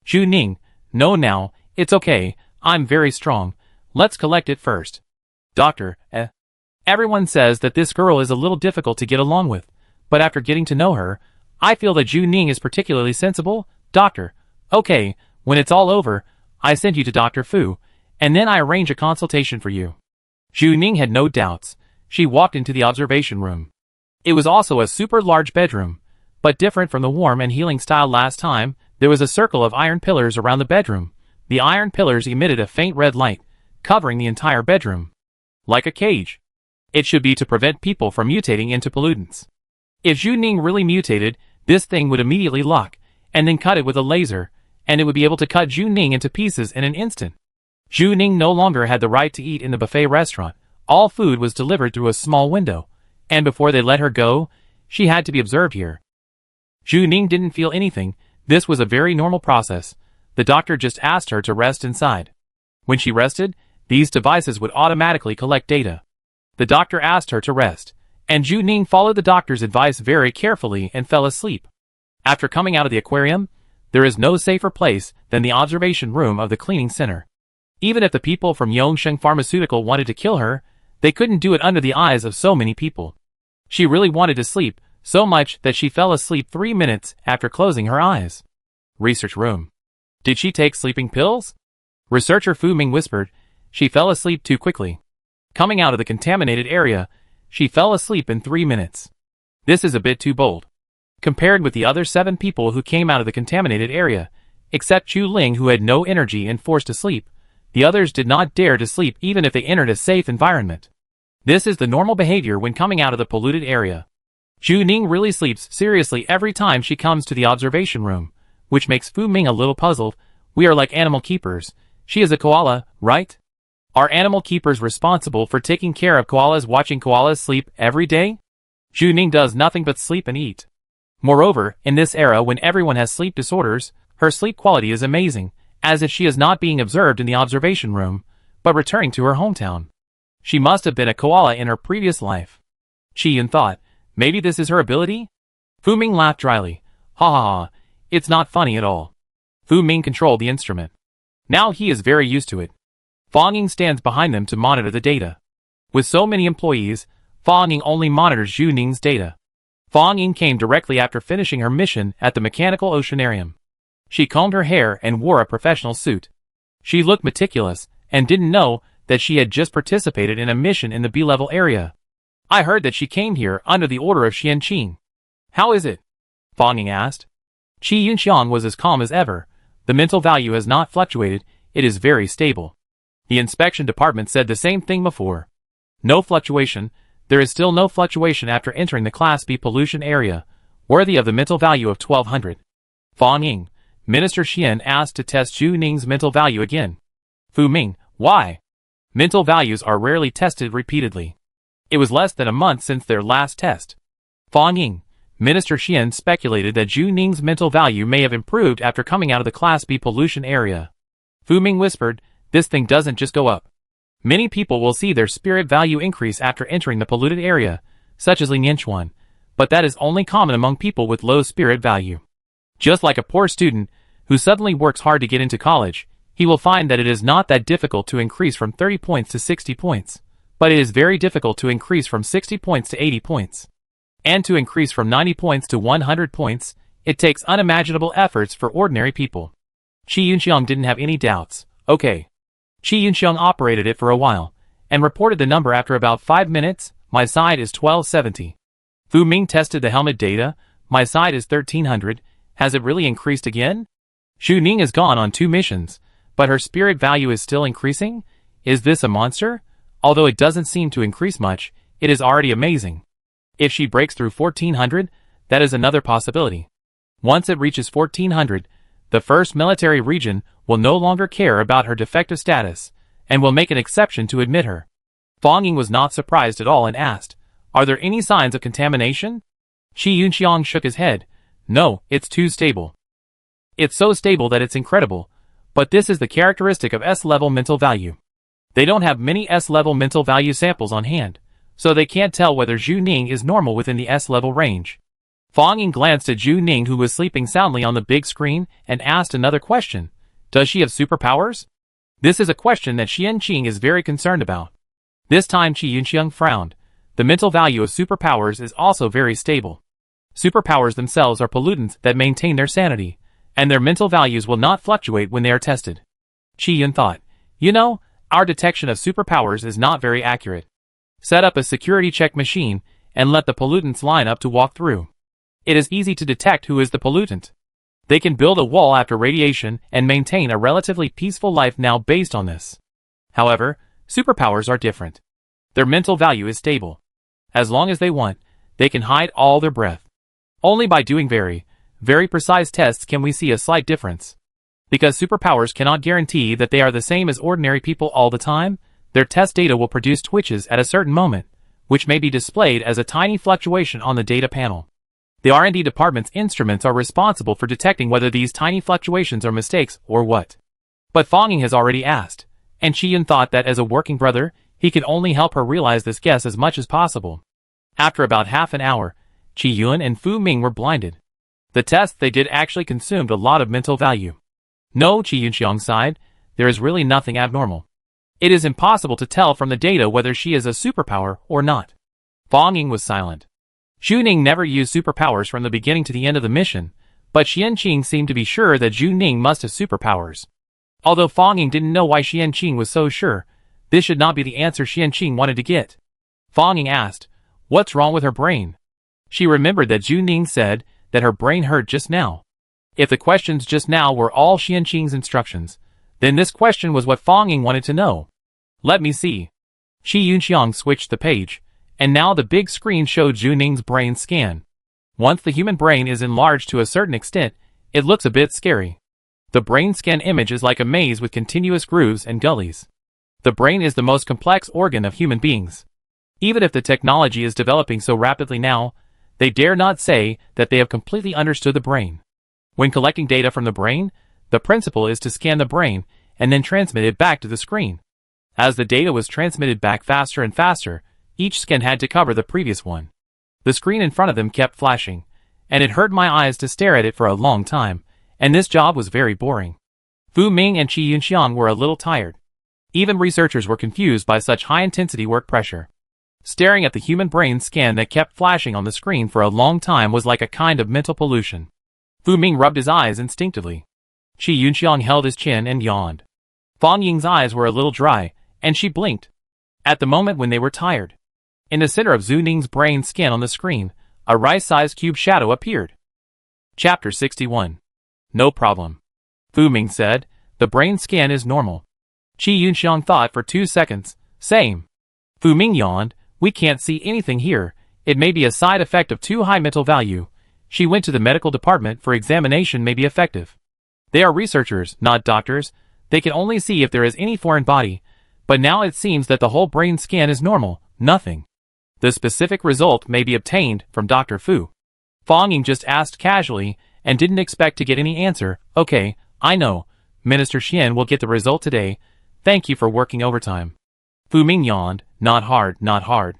Xu Ning, no now, it's okay, I'm very strong, let's collect it first. Doctor, everyone says that this girl is a little difficult to get along with, but after getting to know her, I feel that Xu Ning is particularly sensible. Doctor, okay, when it's all over, I send you to Dr. Fu, and then I arrange a consultation for you. Xu Ning had no doubts. She walked into the observation room. It was also a super large bedroom, but different from the warm and healing style last time, there was a circle of iron pillars around the bedroom. The iron pillars emitted a faint red light, covering the entire bedroom. Like a cage. It should be to prevent people from mutating into pollutants. If Xu Ning really mutated, this thing would immediately lock, and then cut it with a laser, and it would be able to cut Xu Ning into pieces in an instant. Xu Ning no longer had the right to eat in the buffet restaurant. All food was delivered through a small window, and before they let her go, she had to be observed here. Xu Ning didn't feel anything. This was a very normal process. The doctor just asked her to rest inside. When she rested, these devices would automatically collect data. The doctor asked her to rest, and Xu Ning followed the doctor's advice very carefully and fell asleep. After coming out of the aquarium, there is no safer place than the observation room of the cleaning center. Even if the people from Yongsheng Pharmaceutical wanted to kill her, they couldn't do it under the eyes of so many people. She really wanted to sleep, so much that she fell asleep 3 minutes after closing her eyes. Research room. Did she take sleeping pills? Researcher Fu Ming whispered. She fell asleep too quickly. Coming out of the contaminated area, she fell asleep in 3 minutes. This is a bit too bold. Compared with the other 7 people who came out of the contaminated area, except Chu Ling who had no energy and forced to sleep, the others did not dare to sleep even if they entered a safe environment. This is the normal behavior when coming out of the polluted area. Xu Ning really sleeps seriously every time she comes to the observation room, which makes Fu Ming a little puzzled. We are like animal keepers. She is a koala, right? Are animal keepers responsible for taking care of koalas, watching koalas sleep every day? Xu Ning does nothing but sleep and eat. Moreover, in this era when everyone has sleep disorders, her sleep quality is amazing, as if she is not being observed in the observation room, but returning to her hometown. She must have been a koala in her previous life. Chi Yun thought, maybe this is her ability? Fu Ming laughed dryly. Ha ha ha, it's not funny at all. Fu Ming controlled the instrument. Now he is very used to it. Fang Ying stands behind them to monitor the data. With so many employees, Fang Ying only monitors Xu Ning's data. Fang Ying came directly after finishing her mission at the Mechanical Oceanarium. She combed her hair and wore a professional suit. She looked meticulous, and didn't know that she had just participated in a mission in the B-level area. I heard that she came here under the order of Xian Qing. How is it? Fang Ying asked. Qi Yunxiang was as calm as ever. The mental value has not fluctuated, it is very stable. The inspection department said the same thing before. No fluctuation. There is still no fluctuation after entering the Class B pollution area, worthy of the mental value of 1200. Fang Ying, Minister Xian asked to test Xu Ning's mental value again. Fu Ming, why? Mental values are rarely tested repeatedly. It was less than a month since their last test. Fang Ying, Minister Xian speculated that Xu Ning's mental value may have improved after coming out of the Class B pollution area. Fu Ming whispered, this thing doesn't just go up. Many people will see their spirit value increase after entering the polluted area, such as Lin Yanchuan, but that is only common among people with low spirit value. Just like a poor student who suddenly works hard to get into college, he will find that it is not that difficult to increase from 30 points to 60 points, but it is very difficult to increase from 60 points to 80 points. And to increase from 90 points to 100 points, it takes unimaginable efforts for ordinary people. Chi Yunxiang didn't have any doubts. Okay. Chi Yunxiang operated it for a while, and reported the number after about 5 minutes. My side is 1270. Fu Ming tested the helmet data. My side is 1300. Has it really increased again? Xu Ning is gone on 2 missions, but her spirit value is still increasing? Is this a monster? Although it doesn't seem to increase much, it is already amazing. If she breaks through 1400, that is another possibility. Once it reaches 1400, the first military region will no longer care about her defective status, and will make an exception to admit her. Fang Ying was not surprised at all and asked, "Are there any signs of contamination?" Chi Yunxiang shook his head. "No, it's too stable. It's so stable that it's incredible, but this is the characteristic of S-level mental value. They don't have many S-level mental value samples on hand, so they can't tell whether Xu Ning is normal within the S-level range." Fang Ying glanced at Xu Ning, who was sleeping soundly on the big screen, and asked another question. Does she have superpowers? This is a question that Xian Qing is very concerned about. This time Chi Yunxiang frowned. The mental value of superpowers is also very stable. Superpowers themselves are pollutants that maintain their sanity, and their mental values will not fluctuate when they are tested. Chi Yun thought, "You know, our detection of superpowers is not very accurate. Set up a security check machine, and let the pollutants line up to walk through. It is easy to detect who is the pollutant. They can build a wall after radiation and maintain a relatively peaceful life now based on this. However, superpowers are different. Their mental value is stable. As long as they want, they can hide all their breath. Only by doing very, very precise tests can we see a slight difference. Because superpowers cannot guarantee that they are the same as ordinary people all the time, their test data will produce twitches at a certain moment, which may be displayed as a tiny fluctuation on the data panel. The R&D department's instruments are responsible for detecting whether these tiny fluctuations are mistakes or what. But Fang Ying has already asked, and Chi Yun thought that as a working brother, he could only help her realize this guess as much as possible. After about half an hour, Chi Yun and Fu Ming were blinded. The tests they did actually consumed a lot of mental value. No, Chi Yunxiang sighed, there is really nothing abnormal. It is impossible to tell from the data whether she is a superpower or not. Fang Ying was silent. Xu Ning never used superpowers from the beginning to the end of the mission, but Xian Qing seemed to be sure that Xu Ning must have superpowers. Although Fang Ying didn't know why Xian Qing was so sure, this should not be the answer Xian Qing wanted to get. Fang Ying asked, "What's wrong with her brain?" She remembered that Xu Ning said that her brain hurt just now. If the questions just now were all Xian Qing's instructions, then this question was what Fang Ying wanted to know. "Let me see." Chi Yunxiang switched the page, and now the big screen showed Xu Ning's brain scan. Once the human brain is enlarged to a certain extent, it looks a bit scary. The brain scan image is like a maze with continuous grooves and gullies. The brain is the most complex organ of human beings. Even if the technology is developing so rapidly now, they dare not say that they have completely understood the brain. When collecting data from the brain, the principle is to scan the brain and then transmit it back to the screen. As the data was transmitted back faster and faster, each scan had to cover the previous one. The screen in front of them kept flashing, and it hurt my eyes to stare at it for a long time, and this job was very boring. Fu Ming and Chi Yunxiang were a little tired. Even researchers were confused by such high-intensity work pressure. Staring at the human brain scan that kept flashing on the screen for a long time was like a kind of mental pollution. Fu Ming rubbed his eyes instinctively. Chi Yunxiang held his chin and yawned. Fang Ying's eyes were a little dry, and she blinked. At the moment when they were tired. In the center of Xu Ning's brain scan on the screen, a rice-sized cube shadow appeared. Chapter 61. No problem. Fu Ming said, the brain scan is normal. Chi Yunxiang thought for 2 seconds. Same. Fu Ming yawned, we can't see anything here, it may be a side effect of too high mental value. She went to the medical department for examination may be effective. They are researchers, not doctors, they can only see if there is any foreign body, but now it seems that the whole brain scan is normal, nothing. The specific result may be obtained from Dr. Fu. Fang Ying just asked casually and didn't expect to get any answer. Okay, I know. Minister Xian will get the result today. Thank you for working overtime. Fu Ming yawned. Not hard, not hard.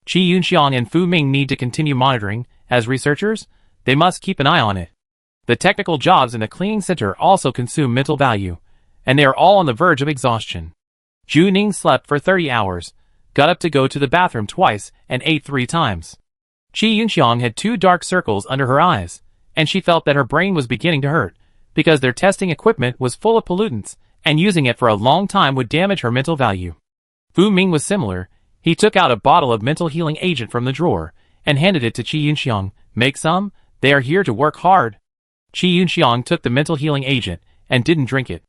Chi Yunxiang and Fu Ming need to continue monitoring, as researchers, they must keep an eye on it. The technical jobs in the cleaning center also consume mental value, and they are all on the verge of exhaustion. Zhu Ning slept for 30 hours, got up to go to the bathroom twice, and ate 3 times. Qi Yunxiang had 2 dark circles under her eyes, and she felt that her brain was beginning to hurt, because their testing equipment was full of pollutants, and using it for a long time would damage her mental value. Fu Ming was similar. He took out a bottle of mental healing agent from the drawer, and handed it to Qi Yunxiang. Make some, they are here to work hard. Qi Yunxiang took the mental healing agent, and didn't drink it.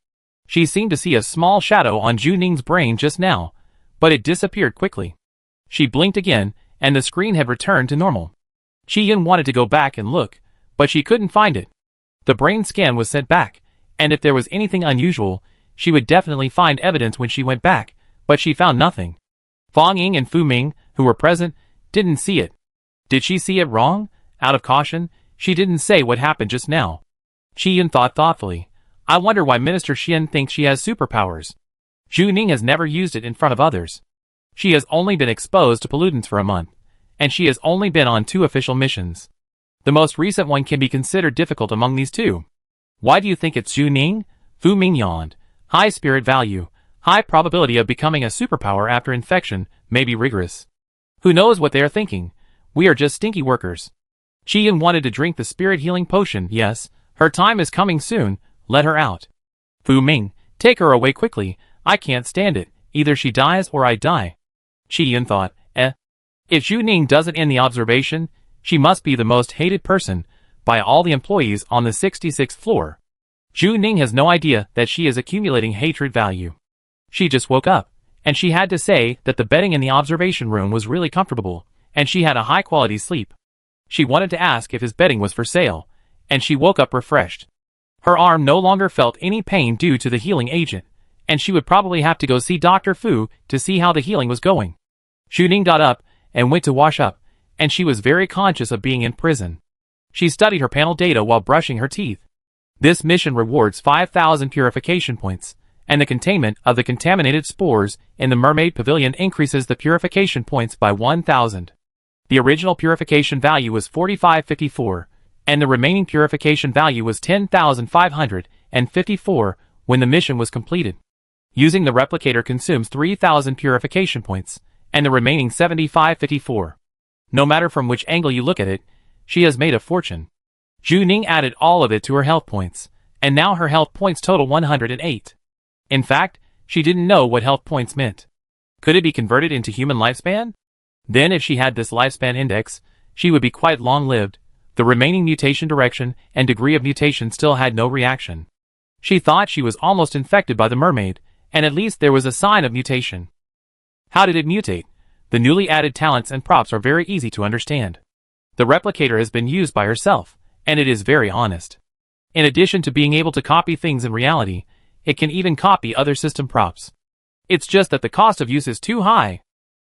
She seemed to see a small shadow on Zhu Ning's brain just now, but it disappeared quickly. She blinked again, and the screen had returned to normal. Qi Yun wanted to go back and look, but she couldn't find it. The brain scan was sent back, and if there was anything unusual, she would definitely find evidence when she went back, but she found nothing. Fang Ying and Fu Ming, who were present, didn't see it. Did she see it wrong? Out of caution, she didn't say what happened just now. Qi Yun thought thoughtfully. I wonder why Minister Xian thinks she has superpowers. Zhu Ning has never used it in front of others. She has only been exposed to pollutants for a month, and she has only been on 2 official missions. The most recent one can be considered difficult among these 2. Why do you think it's Zhu Ning? Fu Ming yawned. High spirit value, high probability of becoming a superpower after infection, may be rigorous. Who knows what they are thinking? We are just stinky workers. Qi Yun wanted to drink the spirit healing potion. Yes, her time is coming soon, let her out. Fu Ming, take her away quickly, I can't stand it, either she dies or I die. Qi Yun thought, If Zhu Ning doesn't end the observation, she must be the most hated person by all the employees on the 66th floor. Zhu Ning has no idea that she is accumulating hatred value. She just woke up, and she had to say that the bedding in the observation room was really comfortable, and she had a high-quality sleep. She wanted to ask if his bedding was for sale, and she woke up refreshed. Her arm no longer felt any pain due to the healing agent, and she would probably have to go see Dr. Fu to see how the healing was going. Zhu Ning got up and went to wash up, and she was very conscious of being in prison. She studied her panel data while brushing her teeth. This mission rewards 5,000 purification points, and the containment of the contaminated spores in the Mermaid Pavilion increases the purification points by 1,000. The original purification value was 4554, and the remaining purification value was 10,554 when the mission was completed. Using the replicator consumes 3,000 purification points, and the remaining 7,554. No matter from which angle you look at it, she has made a fortune. Zhu Ning added all of it to her health points, and now her health points total 108. In fact, she didn't know what health points meant. Could it be converted into human lifespan? Then if she had this lifespan index, she would be quite long-lived. The remaining mutation direction and degree of mutation still had no reaction. She thought she was almost infected by the mermaid, and at least there was a sign of mutation. How did it mutate? The newly added talents and props are very easy to understand. The replicator has been used by herself, and it is very honest. In addition to being able to copy things in reality, it can even copy other system props. It's just that the cost of use is too high.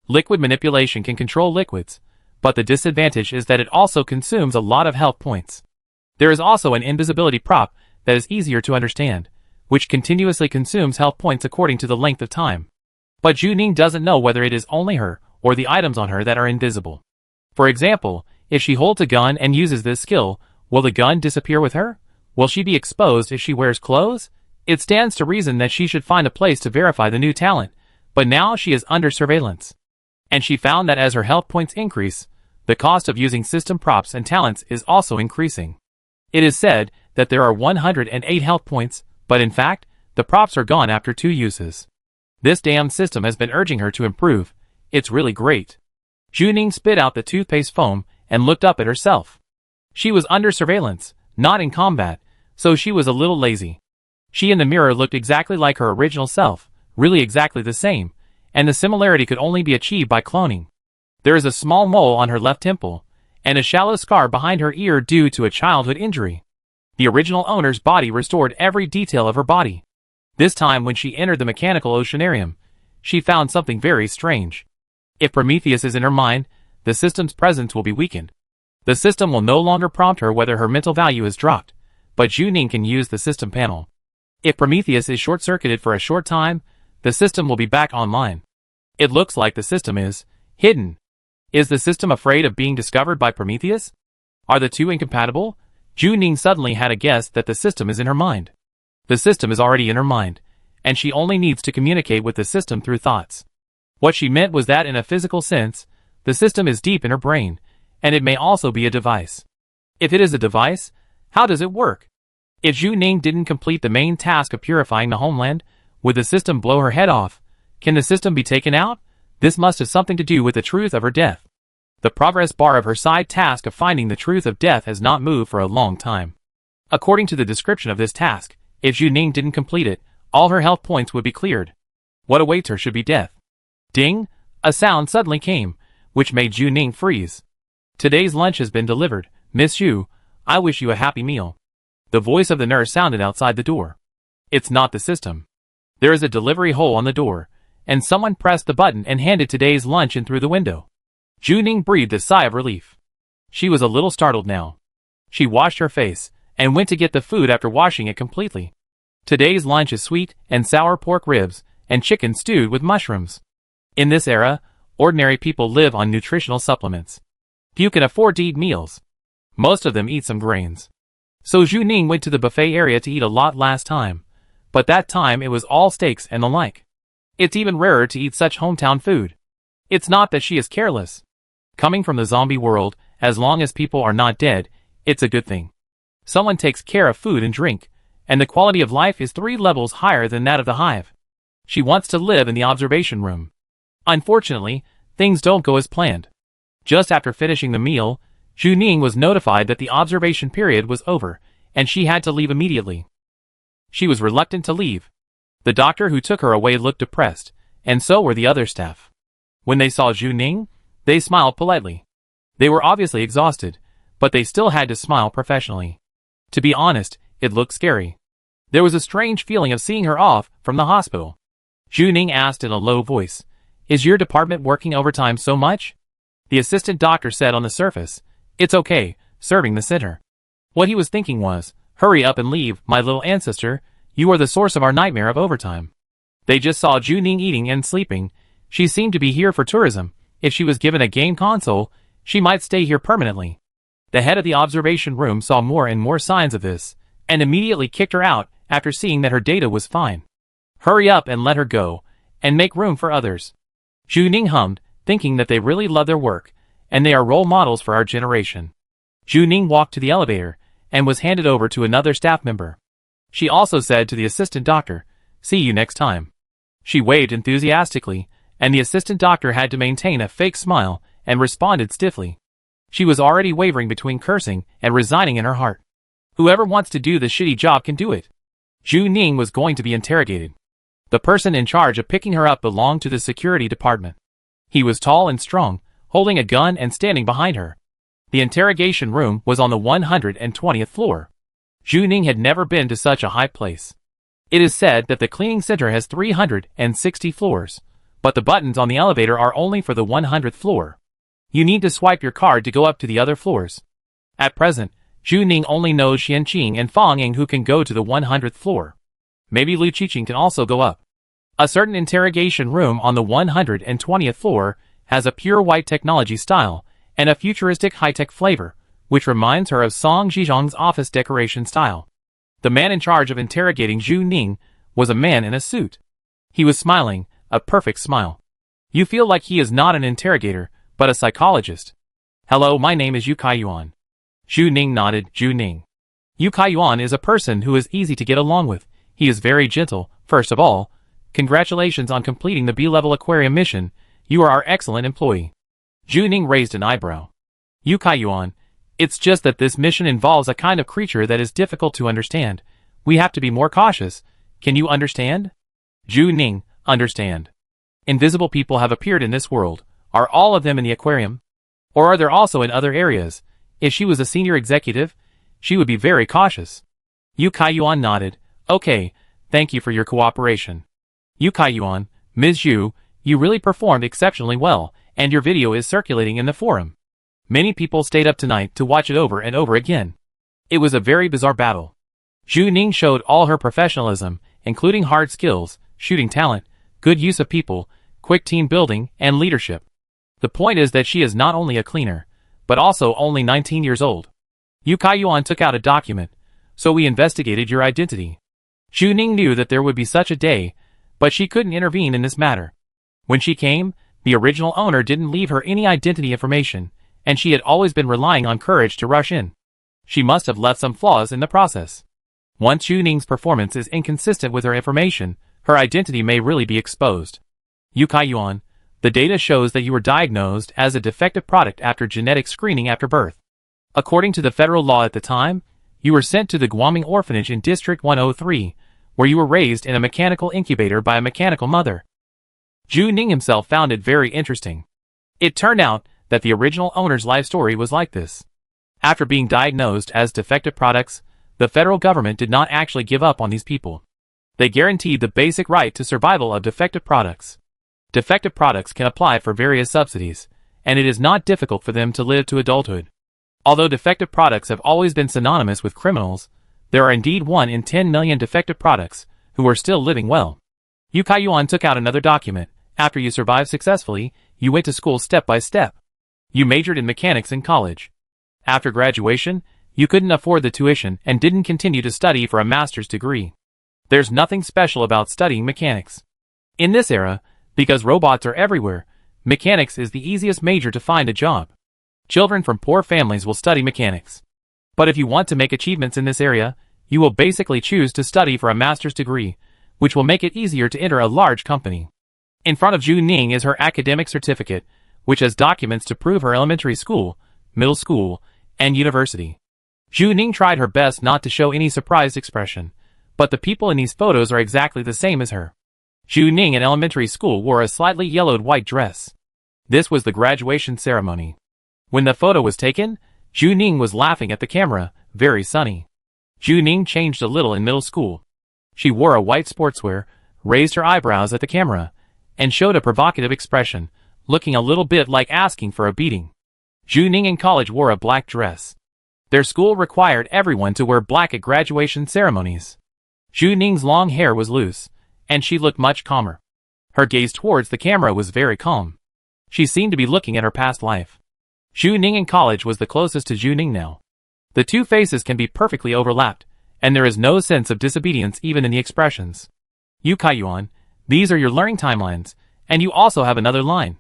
Liquid manipulation can control liquids, but the disadvantage is that it also consumes a lot of health points. There is also an invisibility prop that is easier to understand, which continuously consumes health points according to the length of time. But Zhu Ning doesn't know whether it is only her or the items on her that are invisible. For example, if she holds a gun and uses this skill, will the gun disappear with her? Will she be exposed if she wears clothes? It stands to reason that she should find a place to verify the new talent, but now she is under surveillance. And she found that as her health points increase, the cost of using system props and talents is also increasing. It is said that there are 108 health points, but in fact, the props are gone after 2 uses. This damn system has been urging her to improve. It's really great. Zhu Ning spit out the toothpaste foam and looked up at herself. She was under surveillance, not in combat, so she was a little lazy. She in the mirror looked exactly like her original self, really exactly the same, and the similarity could only be achieved by cloning. There is a small mole on her left temple, and a shallow scar behind her ear due to a childhood injury. The original owner's body restored every detail of her body. This time when she entered the mechanical oceanarium, she found something very strange. If Prometheus is in her mind, the system's presence will be weakened. The system will no longer prompt her whether her mental value is dropped, but Zhu Ning can use the system panel. If Prometheus is short-circuited for a short time, the system will be back online. It looks like the system is hidden. Is the system afraid of being discovered by Prometheus? Are the two incompatible? Zhu Ning suddenly had a guess that the system is in her mind. The system is already in her mind, and she only needs to communicate with the system through thoughts. What she meant was that in a physical sense, the system is deep in her brain, and it may also be a device. If it is a device, how does it work? If Zhu Ning didn't complete the main task of purifying the homeland, would the system blow her head off? Can the system be taken out? This must have something to do with the truth of her death. The progress bar of her side task of finding the truth of death has not moved for a long time. According to the description of this task, if Zhu Ning didn't complete it, all her health points would be cleared. What awaits her should be death. Ding! A sound suddenly came, which made Zhu Ning freeze. Today's lunch has been delivered, Miss Xu. I wish you a happy meal. The voice of the nurse sounded outside the door. It's not the system. There is a delivery hole on the door, and someone pressed the button and handed today's lunch in through the window. Zhu Ning breathed a sigh of relief. She was a little startled now. She washed her face, and went to get the food after washing it completely. Today's lunch is sweet and sour pork ribs, and chicken stewed with mushrooms. In this era, ordinary people live on nutritional supplements. Few can afford to eat meals. Most of them eat some grains. So Zhu Ning went to the buffet area to eat a lot last time, but that time it was all steaks and the like. It's even rarer to eat such hometown food. It's not that she is careless. Coming from the zombie world, as long as people are not dead, it's a good thing. Someone takes care of food and drink, and the quality of life is 3 levels higher than that of the hive. She wants to live in the observation room. Unfortunately, things don't go as planned. Just after finishing the meal, Zhu Ning was notified that the observation period was over, and she had to leave immediately. She was reluctant to leave. The doctor who took her away looked depressed, and so were the other staff. When they saw Zhu Ning, they smiled politely. They were obviously exhausted, but they still had to smile professionally. To be honest, it looked scary. There was a strange feeling of seeing her off from the hospital. Zhu Ning asked in a low voice, "Is your department working overtime so much?" The assistant doctor said on the surface, "It's okay, serving the center." What he was thinking was, "Hurry up and leave, my little ancestor, you are the source of our nightmare of overtime." They just saw Zhu Ning eating and sleeping. She seemed to be here for tourism. If she was given a game console, she might stay here permanently. The head of the observation room saw more and more signs of this, and immediately kicked her out after seeing that her data was fine. Hurry up and let her go, and make room for others. Zhu Ning hummed, thinking that they really love their work, and they are role models for our generation. Zhu Ning walked to the elevator, and was handed over to another staff member. She also said to the assistant doctor, "See you next time." She waved enthusiastically, and the assistant doctor had to maintain a fake smile, and responded stiffly. She was already wavering between cursing and resigning in her heart. Whoever wants to do the shitty job can do it. Zhu Ning was going to be interrogated. The person in charge of picking her up belonged to the security department. He was tall and strong, holding a gun and standing behind her. The interrogation room was on the 120th floor. Zhu Ning had never been to such a high place. It is said that the cleaning center has 360 floors, but the buttons on the elevator are only for the 100th floor. You need to swipe your card to go up to the other floors. At present, Zhu Ning only knows Xianqing and Fang Ying who can go to the 100th floor. Maybe Lu Qiqing can also go up. A certain interrogation room on the 120th floor has a pure white technology style and a futuristic high-tech flavor, which reminds her of Song Zhizhong's office decoration style. The man in charge of interrogating Zhu Ning was a man in a suit. He was smiling, a perfect smile. You feel like he is not an interrogator, but a psychologist. "Hello, my name is Yu Kaiyuan." Zhu Ning nodded. Zhu Ning. Yu Kaiyuan is a person who is easy to get along with. He is very gentle. First of all, congratulations on completing the B-level aquarium mission. You are our excellent employee. Zhu Ning raised an eyebrow. Yu Kaiyuan, it's just that this mission involves a kind of creature that is difficult to understand. We have to be more cautious. Can you understand? Zhu Ning, understand. Invisible people have appeared in this world. Are all of them in the aquarium? Or are there also in other areas? If she was a senior executive, she would be very cautious. Yu Kaiyuan nodded. Okay, thank you for your cooperation. Yu Kaiyuan, Ms. Yu, you really performed exceptionally well, and your video is circulating in the forum. Many people stayed up tonight to watch it over and over again. It was a very bizarre battle. Zhu Ning showed all her professionalism, including hard skills, shooting talent, good use of people, quick team building, and leadership. The point is that she is not only a cleaner, but also only 19 years old. Yu Kaiyuan took out a document, so we investigated your identity. Zhu Ning knew that there would be such a day, but she couldn't intervene in this matter. When she came, the original owner didn't leave her any identity information, and she had always been relying on courage to rush in. She must have left some flaws in the process. Once Zhu Ning's performance is inconsistent with her information, her identity may really be exposed. Yu Kaiyuan, the data shows that you were diagnosed as a defective product after genetic screening after birth. According to the federal law at the time, you were sent to the Guoming Orphanage in District 103, where you were raised in a mechanical incubator by a mechanical mother. Zhu Ning himself found it very interesting. It turned out that the original owner's life story was like this. After being diagnosed as defective products, the federal government did not actually give up on these people. They guaranteed the basic right to survival of defective products. Defective products can apply for various subsidies, and it is not difficult for them to live to adulthood. Although defective products have always been synonymous with criminals, there are indeed 1 in 10 million defective products who are still living well. Yu Kaiyuan took out another document. After you survived successfully, you went to school step by step. You majored in mechanics in college. After graduation, you couldn't afford the tuition and didn't continue to study for a master's degree. There's nothing special about studying mechanics. In this era, because robots are everywhere, mechanics is the easiest major to find a job. Children from poor families will study mechanics. But if you want to make achievements in this area, you will basically choose to study for a master's degree, which will make it easier to enter a large company. In front of Zhu Ning is her academic certificate, which has documents to prove her elementary school, middle school, and university. Zhu Ning tried her best not to show any surprised expression, but the people in these photos are exactly the same as her. Zhu Ning in elementary school wore a slightly yellowed white dress. This was the graduation ceremony. When the photo was taken, Zhu Ning was laughing at the camera, very sunny. Zhu Ning changed a little in middle school. She wore a white sportswear, raised her eyebrows at the camera, and showed a provocative expression, looking a little bit like asking for a beating. Zhu Ning in college wore a black dress. Their school required everyone to wear black at graduation ceremonies. Zhu Ning's long hair was loose, and she looked much calmer. Her gaze towards the camera was very calm. She seemed to be looking at her past life. Zhu Ning in college was the closest to Zhu Ning now. The two faces can be perfectly overlapped, and there is no sense of disobedience even in the expressions. Yu Kaiyuan, these are your learning timelines, and you also have another line.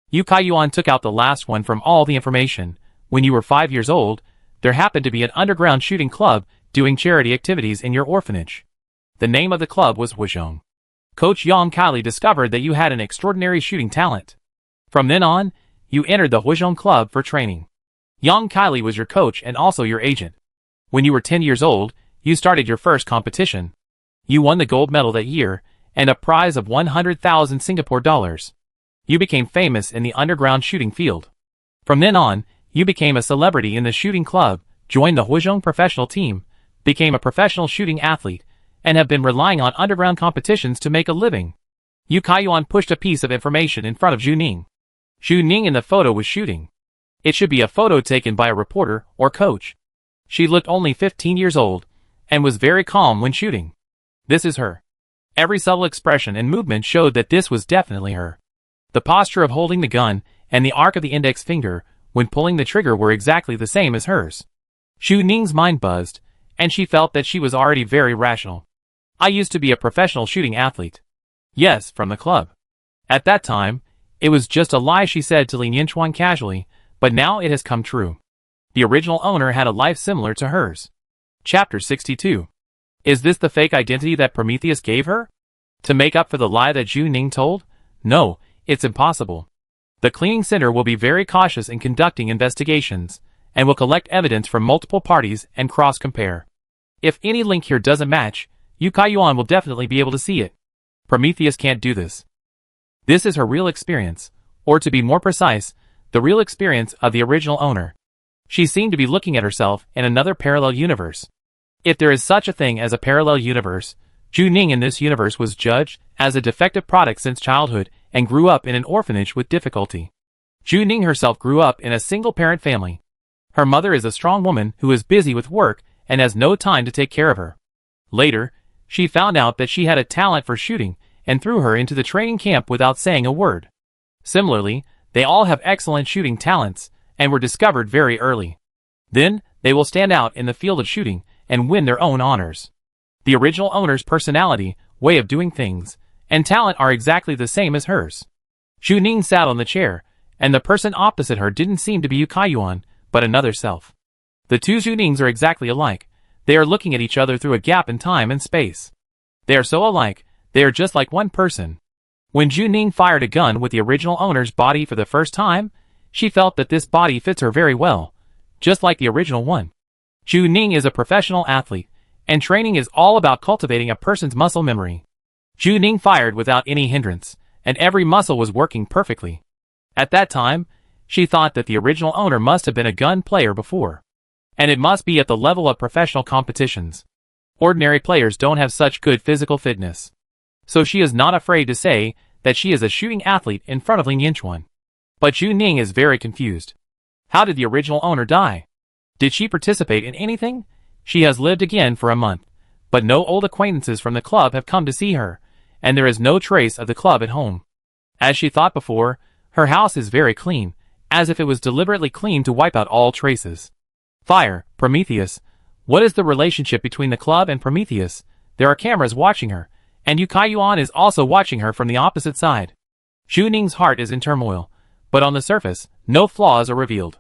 Yu Kaiyuan took out the last one from all the information. When you were 5 years old, there happened to be an underground shooting club doing charity activities in your orphanage. The name of the club was Huizhong. Coach Yang Kylie discovered that you had an extraordinary shooting talent. From then on, you entered the Huizhong club for training. Yang Kylie was your coach and also your agent. When you were 10 years old, you started your first competition. You won the gold medal that year, and a prize of 100,000 Singapore dollars. You became famous in the underground shooting field. From then on, you became a celebrity in the shooting club, joined the Huizhong professional team, became a professional shooting athlete, and have been relying on underground competitions to make a living. Yu Kaiyuan pushed a piece of information in front of Zhu Ning. Zhu Ning in the photo was shooting. It should be a photo taken by a reporter or coach. She looked only 15 years old, and was very calm when shooting. This is her. Every subtle expression and movement showed that this was definitely her. The posture of holding the gun and the arc of the index finger when pulling the trigger were exactly the same as hers. Zhu Ning's mind buzzed, and she felt that she was already very rational. I used to be a professional shooting athlete. Yes, from the club. At that time, it was just a lie she said to Lin Yinchuan casually, but now it has come true. The original owner had a life similar to hers. Chapter 62. Is this the fake identity that Prometheus gave her? To make up for the lie that Zhu Ning told? No, it's impossible. The cleaning center will be very cautious in conducting investigations, and will collect evidence from multiple parties and cross-compare. If any link here doesn't match, Yu Kaiyuan will definitely be able to see it. Prometheus can't do this. This is her real experience, or to be more precise, the real experience of the original owner. She seemed to be looking at herself in another parallel universe. If there is such a thing as a parallel universe, Zhu Ning in this universe was judged as a defective product since childhood and grew up in an orphanage with difficulty. Zhu Ning herself grew up in a single-parent family. Her mother is a strong woman who is busy with work and has no time to take care of her. Later, she found out that she had a talent for shooting and threw her into the training camp without saying a word. Similarly, they all have excellent shooting talents and were discovered very early. Then, They will stand out in the field of shooting and win their own honors. The original owner's personality, way of doing things, and talent are exactly the same as hers. Zhu Ning sat on the chair, and the person opposite her didn't seem to be Yu Kaiyuan, but another self. The two Zhu Nings are exactly alike. They are looking at each other through a gap in time and space. They are so alike, they are just like one person. When Zhu Ning fired a gun with the original owner's body for the first time, she felt that this body fits her very well, just like the original one. Zhu Ning is a professional athlete, and training is all about cultivating a person's muscle memory. Zhu Ning fired without any hindrance, and every muscle was working perfectly. At that time, she thought that the original owner must have been a gun player before. And it must be at the level of professional competitions. Ordinary players don't have such good physical fitness. So she is not afraid to say that she is a shooting athlete in front of Lin Yinchuan. But Zhu Ning is very confused. How did the original owner die? Did she participate in anything? She has lived again for a month, but no old acquaintances from the club have come to see her, and there is no trace of the club at home. As she thought before, her house is very clean, as if it was deliberately cleaned to wipe out all traces. Fire, Prometheus. What is the relationship between the club and Prometheus? There are cameras watching her, and Yu Kaiyuan is also watching her from the opposite side. Zhu Ning's heart is in turmoil, but on the surface, no flaws are revealed.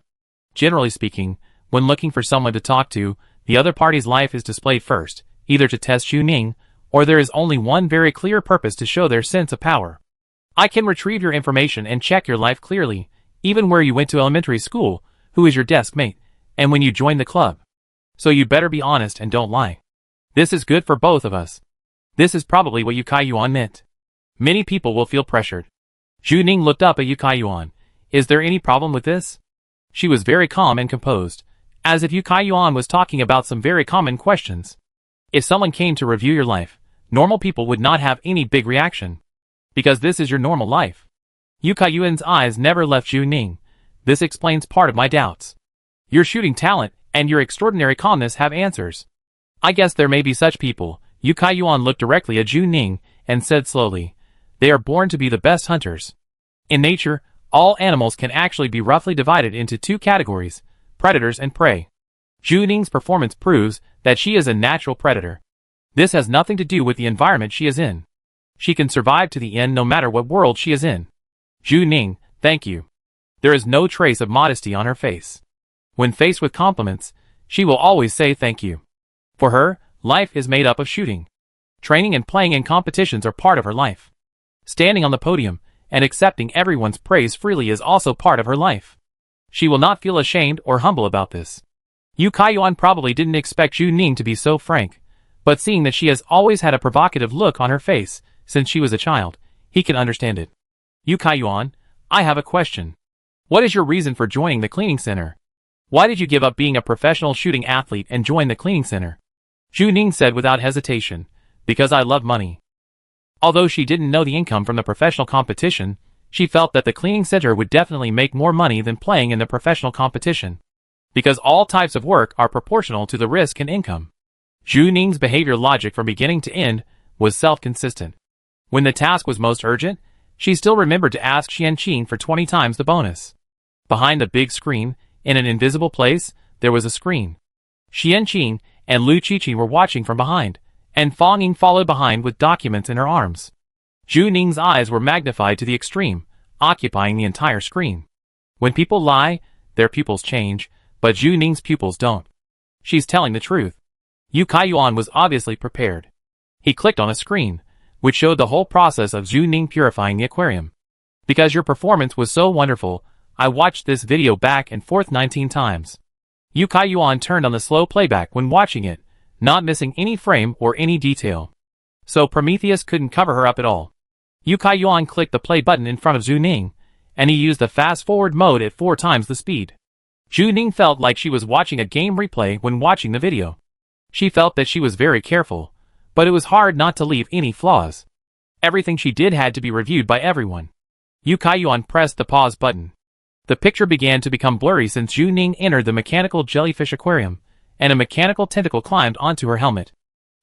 Generally speaking, when looking for someone to talk to, the other party's life is displayed first, either to test Zhu Ning, or there is only one very clear purpose to show their sense of power. I can retrieve your information and check your life clearly, even where you went to elementary school, who is your desk mate, and when you joined the club. So you better be honest and don't lie. This is good for both of us. This is probably what Yu Kaiyuan meant. Many people will feel pressured. Zhu Ning looked up at Yu Kaiyuan. Is there any problem with this? She was very calm and composed, as if Yu Kaiyuan was talking about some very common questions. If someone came to review your life, normal people would not have any big reaction. Because this is your normal life. Yu Kaiyuan's eyes never left Zhu Ning. This explains part of my doubts. Your shooting talent and your extraordinary calmness have answers. I guess there may be such people. Yu Kaiyuan looked directly at Zhu Ning and said slowly, they are born to be the best hunters. In nature, all animals can actually be roughly divided into two categories, predators and prey. Zhu Ning's performance proves that she is a natural predator. This has nothing to do with the environment she is in. She can survive to the end no matter what world she is in. Zhu Ning, thank you. There is no trace of modesty on her face. When faced with compliments, she will always say thank you. For her, life is made up of shooting. Training and playing in competitions are part of her life. Standing on the podium and accepting everyone's praise freely is also part of her life. She will not feel ashamed or humble about this. Yu Kaiyuan probably didn't expect Zhu Ning to be so frank, but seeing that she has always had a provocative look on her face since she was a child, he can understand it. Yu Kaiyuan, I have a question. What is your reason for joining the cleaning center? Why did you give up being a professional shooting athlete and join the cleaning center? Zhu Ning said without hesitation, because I love money. Although she didn't know the income from the professional competition, she felt that the cleaning center would definitely make more money than playing in the professional competition. Because all types of work are proportional to the risk and income. Zhu Ning's behavior logic from beginning to end was self-consistent. When the task was most urgent, she still remembered to ask Xianqin for 20 times the bonus. Behind the big screen, in an invisible place, there was a screen. Xianqin and Lu Qiqi were watching from behind, and Fang Ying followed behind with documents in her arms. Zhu Ning's eyes were magnified to the extreme, occupying the entire screen. When people lie, their pupils change, but Zhu Ning's pupils don't. She's telling the truth. Yu Kaiyuan was obviously prepared. He clicked on a screen, which showed the whole process of Zhu Ning purifying the aquarium. Because your performance was so wonderful, I watched this video back and forth 19 times. Yu Kaiyuan turned on the slow playback when watching it, not missing any frame or any detail. So Prometheus couldn't cover her up at all. Yu Kaiyuan clicked the play button in front of Zhu Ning, and he used the fast-forward mode at 4 times the speed. Zhu Ning felt like she was watching a game replay when watching the video. She felt that she was very careful, but it was hard not to leave any flaws. Everything she did had to be reviewed by everyone. Yu Kaiyuan pressed the pause button. The picture began to become blurry since Zhu Ning entered the mechanical jellyfish aquarium, and a mechanical tentacle climbed onto her helmet.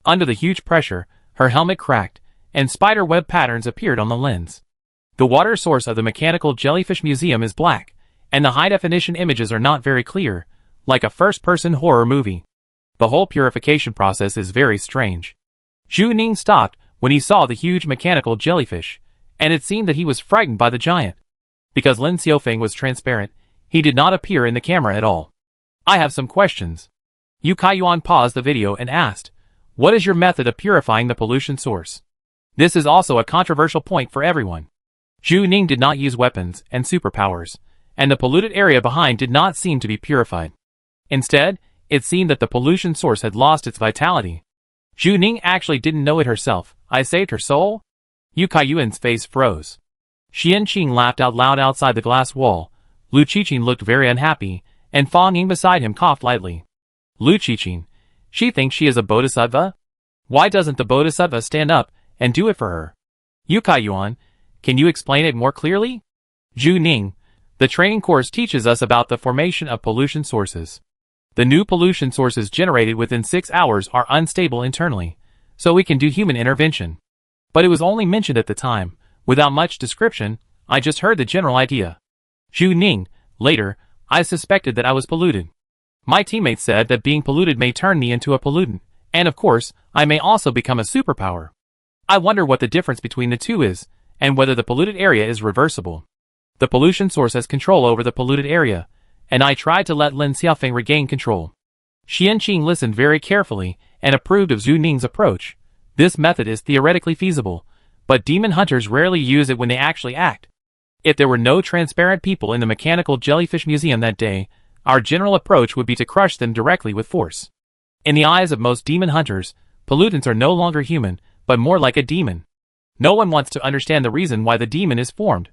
Under the huge pressure, her helmet cracked, and spider web patterns appeared on the lens. The water source of the mechanical jellyfish museum is black, and the high-definition images are not very clear, like a first-person horror movie. The whole purification process is very strange. Zhu Ning stopped when he saw the huge mechanical jellyfish, and it seemed that he was frightened by the giant. Because Lin Xiaofeng was transparent, he did not appear in the camera at all. I have some questions. Yu Kaiyuan paused the video and asked, what is your method of purifying the pollution source? This is also a controversial point for everyone. Zhu Ning did not use weapons and superpowers, and the polluted area behind did not seem to be purified. Instead, it seemed that the pollution source had lost its vitality. Zhu Ning actually didn't know it herself. I saved her soul? Yu Kaiyuan's face froze. Xian Qing laughed out loud outside the glass wall. Lu Qiqing looked very unhappy, and Fang Ying beside him coughed lightly. Lu Qiqing, she thinks she is a bodhisattva? Why doesn't the bodhisattva stand up and do it for her? Yu Kaiyuan, can you explain it more clearly? Zhu Ning, the training course teaches us about the formation of pollution sources. The new pollution sources generated within 6 hours are unstable internally, so we can do human intervention. But it was only mentioned at the time. Without much description, I just heard the general idea. Zhu Ning, later, I suspected that I was polluted. My teammates said that being polluted may turn me into a pollutant, and of course, I may also become a superpower. I wonder what the difference between the two is, and whether the polluted area is reversible. The pollution source has control over the polluted area, and I tried to let Lin Xiaofeng regain control. Xian Qing listened very carefully and approved of Zhu Ning's approach. This method is theoretically feasible, but demon hunters rarely use it when they actually act. If there were no transparent people in the mechanical jellyfish museum that day, our general approach would be to crush them directly with force. In the eyes of most demon hunters, pollutants are no longer human, but more like a demon. No one wants to understand the reason why the demon is formed.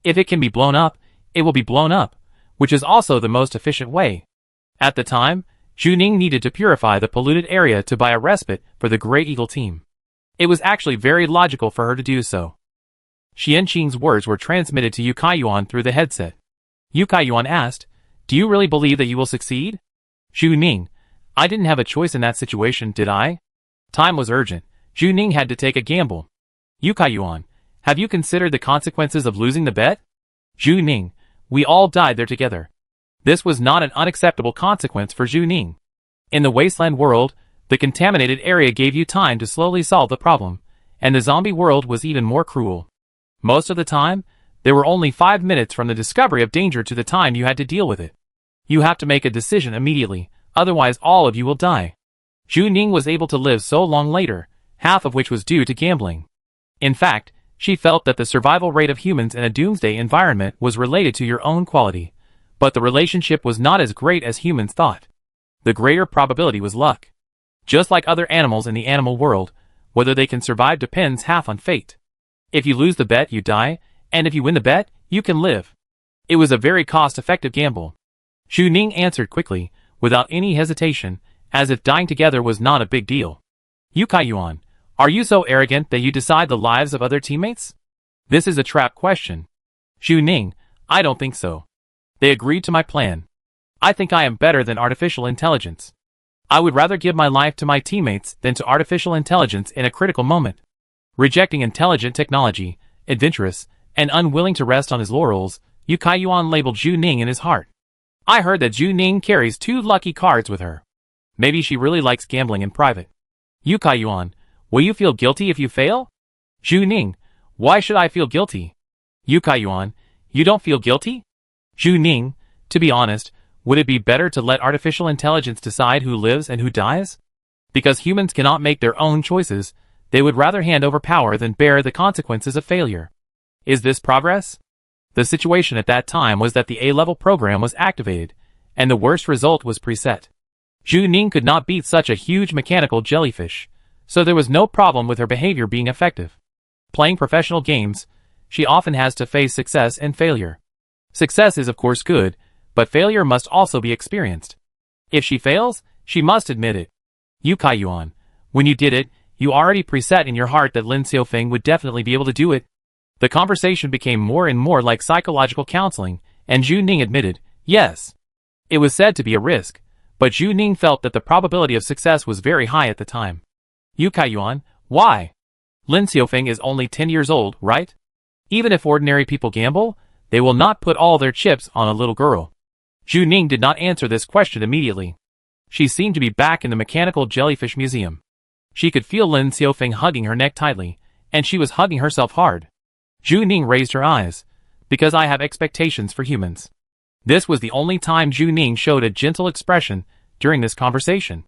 If it can be blown up, it will be blown up, which is also the most efficient way. At the time, Zhu Ning needed to purify the polluted area to buy a respite for the Grey Eagle team. It was actually very logical for her to do so. Xian Qing's words were transmitted to Yu Kaiyuan through the headset. Yu Kaiyuan asked, do you really believe that you will succeed? Zhu Ning, I didn't have a choice in that situation, did I? Time was urgent. Zhu Ning had to take a gamble. Yu Kaiyuan, have you considered the consequences of losing the bet? Zhu Ning, we all died there together. This was not an unacceptable consequence for Zhu Ning. In the Wasteland world, the contaminated area gave you time to slowly solve the problem, and the zombie world was even more cruel. Most of the time, there were only 5 minutes from the discovery of danger to the time you had to deal with it. You have to make a decision immediately, otherwise all of you will die. Zhu Ning was able to live so long later, half of which was due to gambling. In fact, she felt that the survival rate of humans in a doomsday environment was related to your own quality, but the relationship was not as great as humans thought. The greater probability was luck. Just like other animals in the animal world, whether they can survive depends half on fate. If you lose the bet, you die, and if you win the bet, you can live. It was a very cost-effective gamble. Zhu Ning answered quickly, without any hesitation, as if dying together was not a big deal. Yu Kaiyuan, are you so arrogant that you decide the lives of other teammates? This is a trap question. Zhu Ning, I don't think so. They agreed to my plan. I think I am better than artificial intelligence. I would rather give my life to my teammates than to artificial intelligence in a critical moment. Rejecting intelligent technology, adventurous, and unwilling to rest on his laurels, Yu Kaiyuan labeled Zhu Ning in his heart. I heard that Zhu Ning carries 2 lucky cards with her. Maybe she really likes gambling in private. Yu Kaiyuan, will you feel guilty if you fail? Zhu Ning, why should I feel guilty? Yu Kaiyuan, you don't feel guilty? Zhu Ning, to be honest, would it be better to let artificial intelligence decide who lives and who dies? Because humans cannot make their own choices, they would rather hand over power than bear the consequences of failure. Is this progress? The situation at that time was that the A-level program was activated, and the worst result was preset. Zhu Ning could not beat such a huge mechanical jellyfish, so there was no problem with her behavior being effective. Playing professional games, she often has to face success and failure. Success is of course good, but failure must also be experienced. If she fails, she must admit it. Yu Kaiyuan, when you did it, you already preset in your heart that Lin Xiaofeng would definitely be able to do it. The conversation became more and more like psychological counseling, and Zhu Ning admitted, yes. It was said to be a risk, but Zhu Ning felt that the probability of success was very high at the time. Yu Kaiyuan, why? Lin Xiaofeng is only 10 years old, right? Even if ordinary people gamble, they will not put all their chips on a little girl. Zhu Ning did not answer this question immediately. She seemed to be back in the mechanical jellyfish museum. She could feel Lin Xiaofeng hugging her neck tightly, and she was hugging herself hard. Zhu Ning raised her eyes. Because I have expectations for humans. This was the only time Zhu Ning showed a gentle expression during this conversation.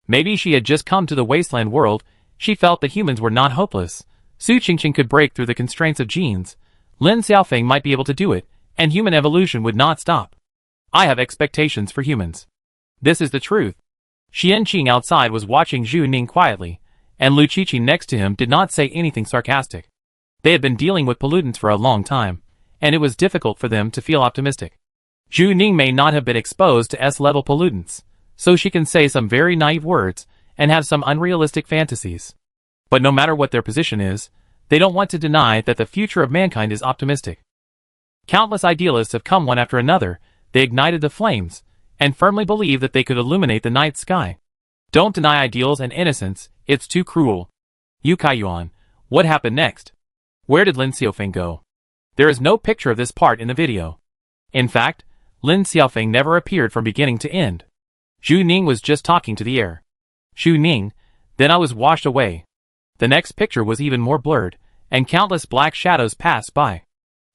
Maybe she had just come to the Wasteland world. She felt that humans were not hopeless. Su Qingqing could break through the constraints of genes. Lin Xiaofeng might be able to do it, and human evolution would not stop. I have expectations for humans. This is the truth. Xian Qing outside was watching Zhu Ning quietly, and Lu Qiqi next to him did not say anything sarcastic. They had been dealing with pollutants for a long time, and it was difficult for them to feel optimistic. Zhu Ning may not have been exposed to S-level pollutants, so she can say some very naive words and have some unrealistic fantasies. But no matter what their position is, they don't want to deny that the future of mankind is optimistic. Countless idealists have come one after another. They ignited the flames, and firmly believe that they could illuminate the night sky. Don't deny ideals and innocence, it's too cruel. Yu Kaiyuan, what happened next? Where did Lin Xiaofeng go? There is no picture of this part in the video. In fact, Lin Xiaofeng never appeared from beginning to end. Zhu Ning was just talking to the air. Zhu Ning, then I was washed away. The next picture was even more blurred, and countless black shadows passed by.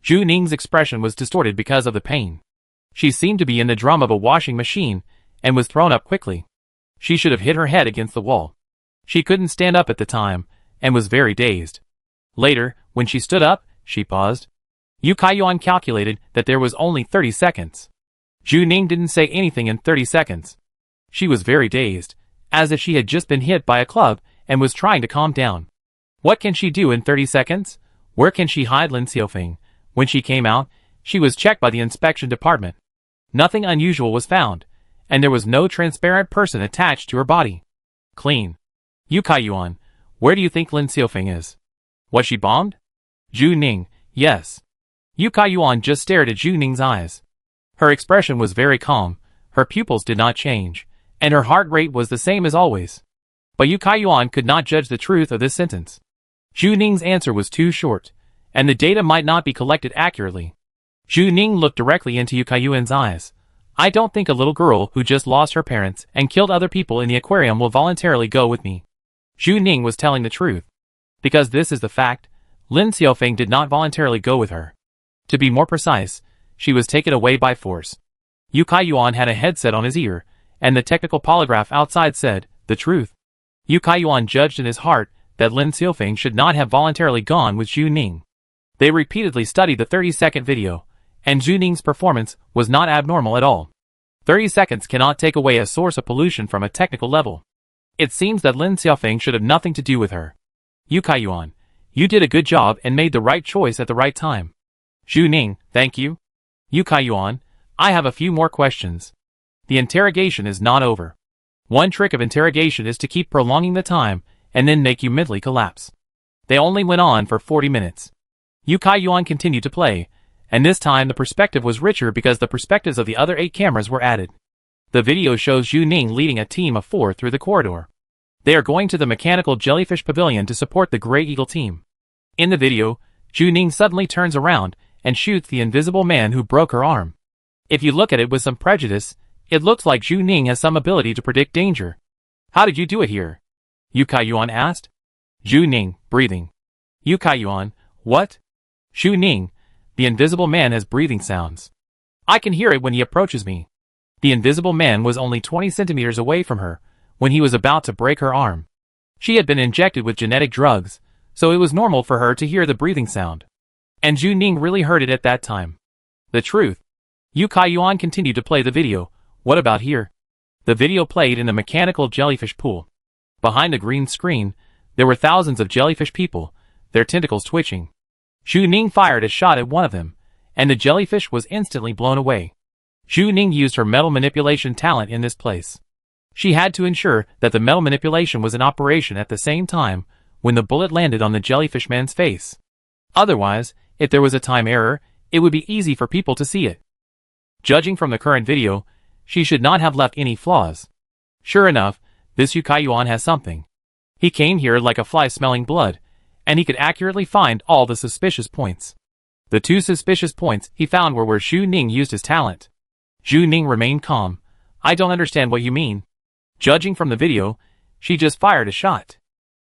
Zhu Ning's expression was distorted because of the pain. She seemed to be in the drum of a washing machine, and was thrown up quickly. She should have hit her head against the wall. She couldn't stand up at the time, and was very dazed. Later, when she stood up, she paused. Yu Kaiyuan calculated that there was only 30 seconds. Zhu Ning didn't say anything in 30 seconds. She was very dazed, as if she had just been hit by a club, and was trying to calm down. What can she do in 30 seconds? Where can she hide Lin Xiaofeng? When she came out, she was checked by the inspection department. Nothing unusual was found, and there was no transparent person attached to her body. Clean. Yu Kaiyuan, where do you think Lin Xiaofeng is? Was she bombed? Zhu Ning, yes. Yu Kaiyuan just stared at Zhu Ning's eyes. Her expression was very calm, her pupils did not change, and her heart rate was the same as always. But Yu Kaiyuan could not judge the truth of this sentence. Zhu Ning's answer was too short, and the data might not be collected accurately. Zhu Ning looked directly into Yu Kaiyuan's eyes. I don't think a little girl who just lost her parents and killed other people in the aquarium will voluntarily go with me. Zhu Ning was telling the truth. Because this is the fact, Lin Xiaofeng did not voluntarily go with her. To be more precise, she was taken away by force. Yu Kaiyuan had a headset on his ear, and the technical polygraph outside said, the truth. Yu Kaiyuan judged in his heart that Lin Xiaofeng should not have voluntarily gone with Zhu Ning. They repeatedly studied the 30-second video, and Zhu Ning's performance was not abnormal at all. 30 seconds cannot take away a source of pollution from a technical level. It seems that Lin Xiaofeng should have nothing to do with her. Yu Kaiyuan, you did a good job and made the right choice at the right time. Zhu Ning, thank you. Yu Kaiyuan, I have a few more questions. The interrogation is not over. One trick of interrogation is to keep prolonging the time, and then make you mentally collapse. They only went on for 40 minutes. Yu Kaiyuan continued to play, and this time the perspective was richer because the perspectives of the other 8 cameras were added. The video shows Zhu Ning leading a team of 4 through the corridor. They are going to the mechanical jellyfish pavilion to support the Grey Eagle team. In the video, Zhu Ning suddenly turns around and shoots the invisible man who broke her arm. If you look at it with some prejudice, it looks like Zhu Ning has some ability to predict danger. How did you do it here? Yu Kaiyuan asked. Zhu Ning, breathing. Yu Kaiyuan, what? Zhu Ning, the invisible man has breathing sounds. I can hear it when he approaches me. The invisible man was only 20 centimeters away from her when he was about to break her arm. She had been injected with genetic drugs, so it was normal for her to hear the breathing sound. And Zhu Ning really heard it at that time. The truth. Yu Kaiyuan continued to play the video. What about here? The video played in the mechanical jellyfish pool. Behind the green screen, there were thousands of jellyfish people, their tentacles twitching. Zhu Ning fired a shot at one of them, and the jellyfish was instantly blown away. Zhu Ning used her metal manipulation talent in this place. She had to ensure that the metal manipulation was in operation at the same time when the bullet landed on the jellyfish man's face. Otherwise, if there was a time error, it would be easy for people to see it. Judging from the current video, she should not have left any flaws. Sure enough, this Yu Kaiyuan has something. He came here like a fly smelling blood, and he could accurately find all the suspicious points. The 2 suspicious points he found were where Zhu Ning used his talent. Zhu Ning remained calm. I don't understand what you mean. Judging from the video, she just fired a shot.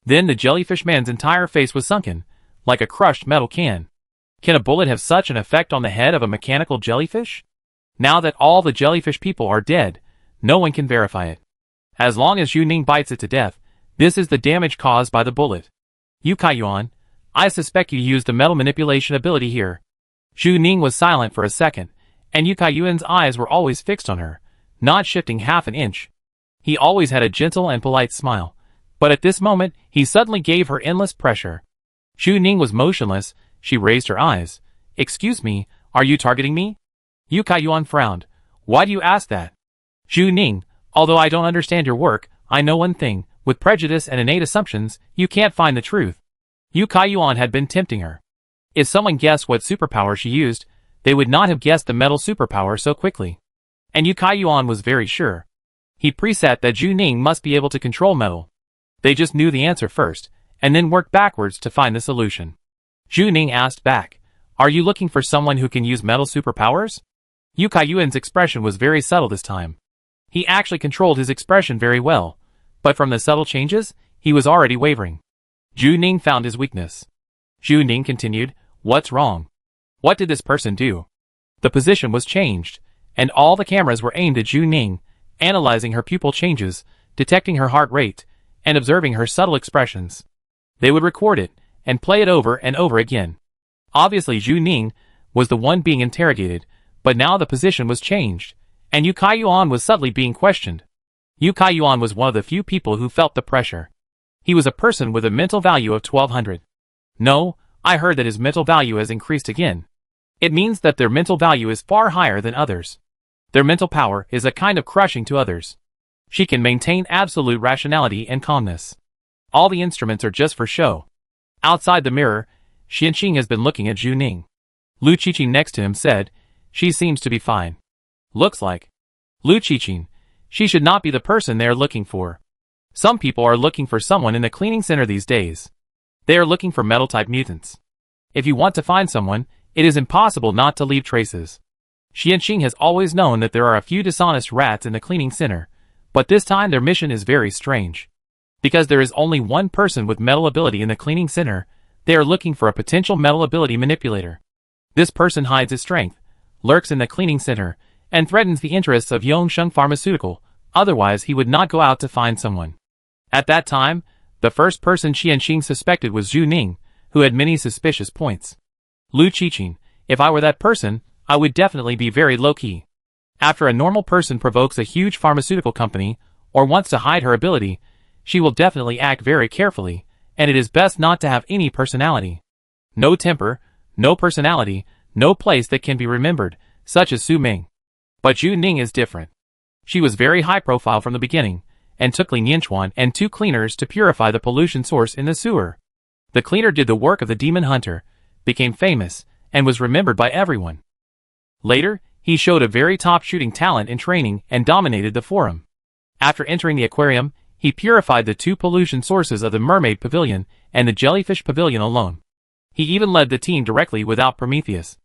Then the jellyfish man's entire face was sunken, like a crushed metal can. Can a bullet have such an effect on the head of a mechanical jellyfish? Now that all the jellyfish people are dead, no one can verify it. As long as Zhu Ning bites it to death, this is the damage caused by the bullet. Yu Kaiyuan, I suspect you used the metal manipulation ability here. Zhu Ning was silent for a second, and Yu Kaiyuan's eyes were always fixed on her, not shifting half an inch. He always had a gentle and polite smile, but at this moment, he suddenly gave her endless pressure. Zhu Ning was motionless. She raised her eyes. Excuse me, are you targeting me? Yu Kaiyuan frowned. Why do you ask that? Zhu Ning, although I don't understand your work, I know one thing, with prejudice and innate assumptions, you can't find the truth. Yu Kaiyuan had been tempting her. If someone guessed what superpower she used, they would not have guessed the metal superpower so quickly. And Yu Kaiyuan was very sure. He preset that Zhu Ning must be able to control metal. They just knew the answer first, and then worked backwards to find the solution. Zhu Ning asked back, are you looking for someone who can use metal superpowers? Yu Kaiyuan's expression was very subtle this time. He actually controlled his expression very well, but from the subtle changes, he was already wavering. Zhu Ning found his weakness. Zhu Ning continued, what's wrong? What did this person do? The position was changed, and all the cameras were aimed at Zhu Ning, analyzing her pupil changes, detecting her heart rate, and observing her subtle expressions. They would record it, and play it over and over again. Obviously Zhu Ning was the one being interrogated, but now the position was changed, and Yu Kaiyuan was subtly being questioned. Yu Kaiyuan was one of the few people who felt the pressure. He was a person with a mental value of 1200. No, I heard that his mental value has increased again. It means that their mental value is far higher than others. Their mental power is a kind of crushing to others. She can maintain absolute rationality and calmness. All the instruments are just for show. Outside the mirror, Xianqing has been looking at Zhu Ning. Lu Qiqing next to him said, she seems to be fine. Looks like. Lu Qiqing, she should not be the person they are looking for. Some people are looking for someone in the cleaning center these days. They are looking for metal-type mutants. If you want to find someone, it is impossible not to leave traces. Xianqing has always known that there are a few dishonest rats in the cleaning center, but this time their mission is very strange. Because there is only one person with metal ability in the cleaning center, they are looking for a potential metal ability manipulator. This person hides his strength, lurks in the cleaning center, and threatens the interests of Yongsheng Pharmaceutical, otherwise he would not go out to find someone. At that time, the first person Xianqing suspected was Zhu Ning, who had many suspicious points. Lu Qiqing, if I were that person, I would definitely be very low-key. After a normal person provokes a huge pharmaceutical company, or wants to hide her ability, she will definitely act very carefully, and it is best not to have any personality. No temper, no personality, no place that can be remembered, such as Su Ming. But Zhu Ning is different. She was very high profile from the beginning, and took Li Nianchuan and 2 cleaners to purify the pollution source in the sewer. The cleaner did the work of the demon hunter, became famous, and was remembered by everyone. Later, he showed a very top shooting talent in training and dominated the forum. After entering the aquarium, he purified the 2 pollution sources of the Mermaid Pavilion and the Jellyfish Pavilion alone. He even led the team directly without Prometheus.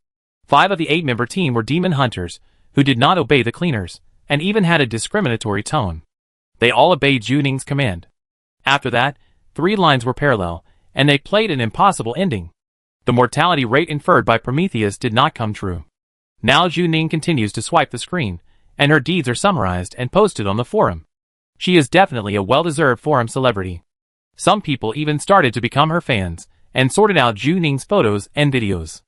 5 of the 8-member team were demon hunters, who did not obey the cleaners, and even had a discriminatory tone. They all obeyed Zhu Ning's command. After that, 3 lines were parallel, and they played an impossible ending. The mortality rate inferred by Prometheus did not come true. Now Zhu Ning continues to swipe the screen, and her deeds are summarized and posted on the forum. She is definitely a well-deserved forum celebrity. Some people even started to become her fans, and sorted out Zhu Ning's photos and videos.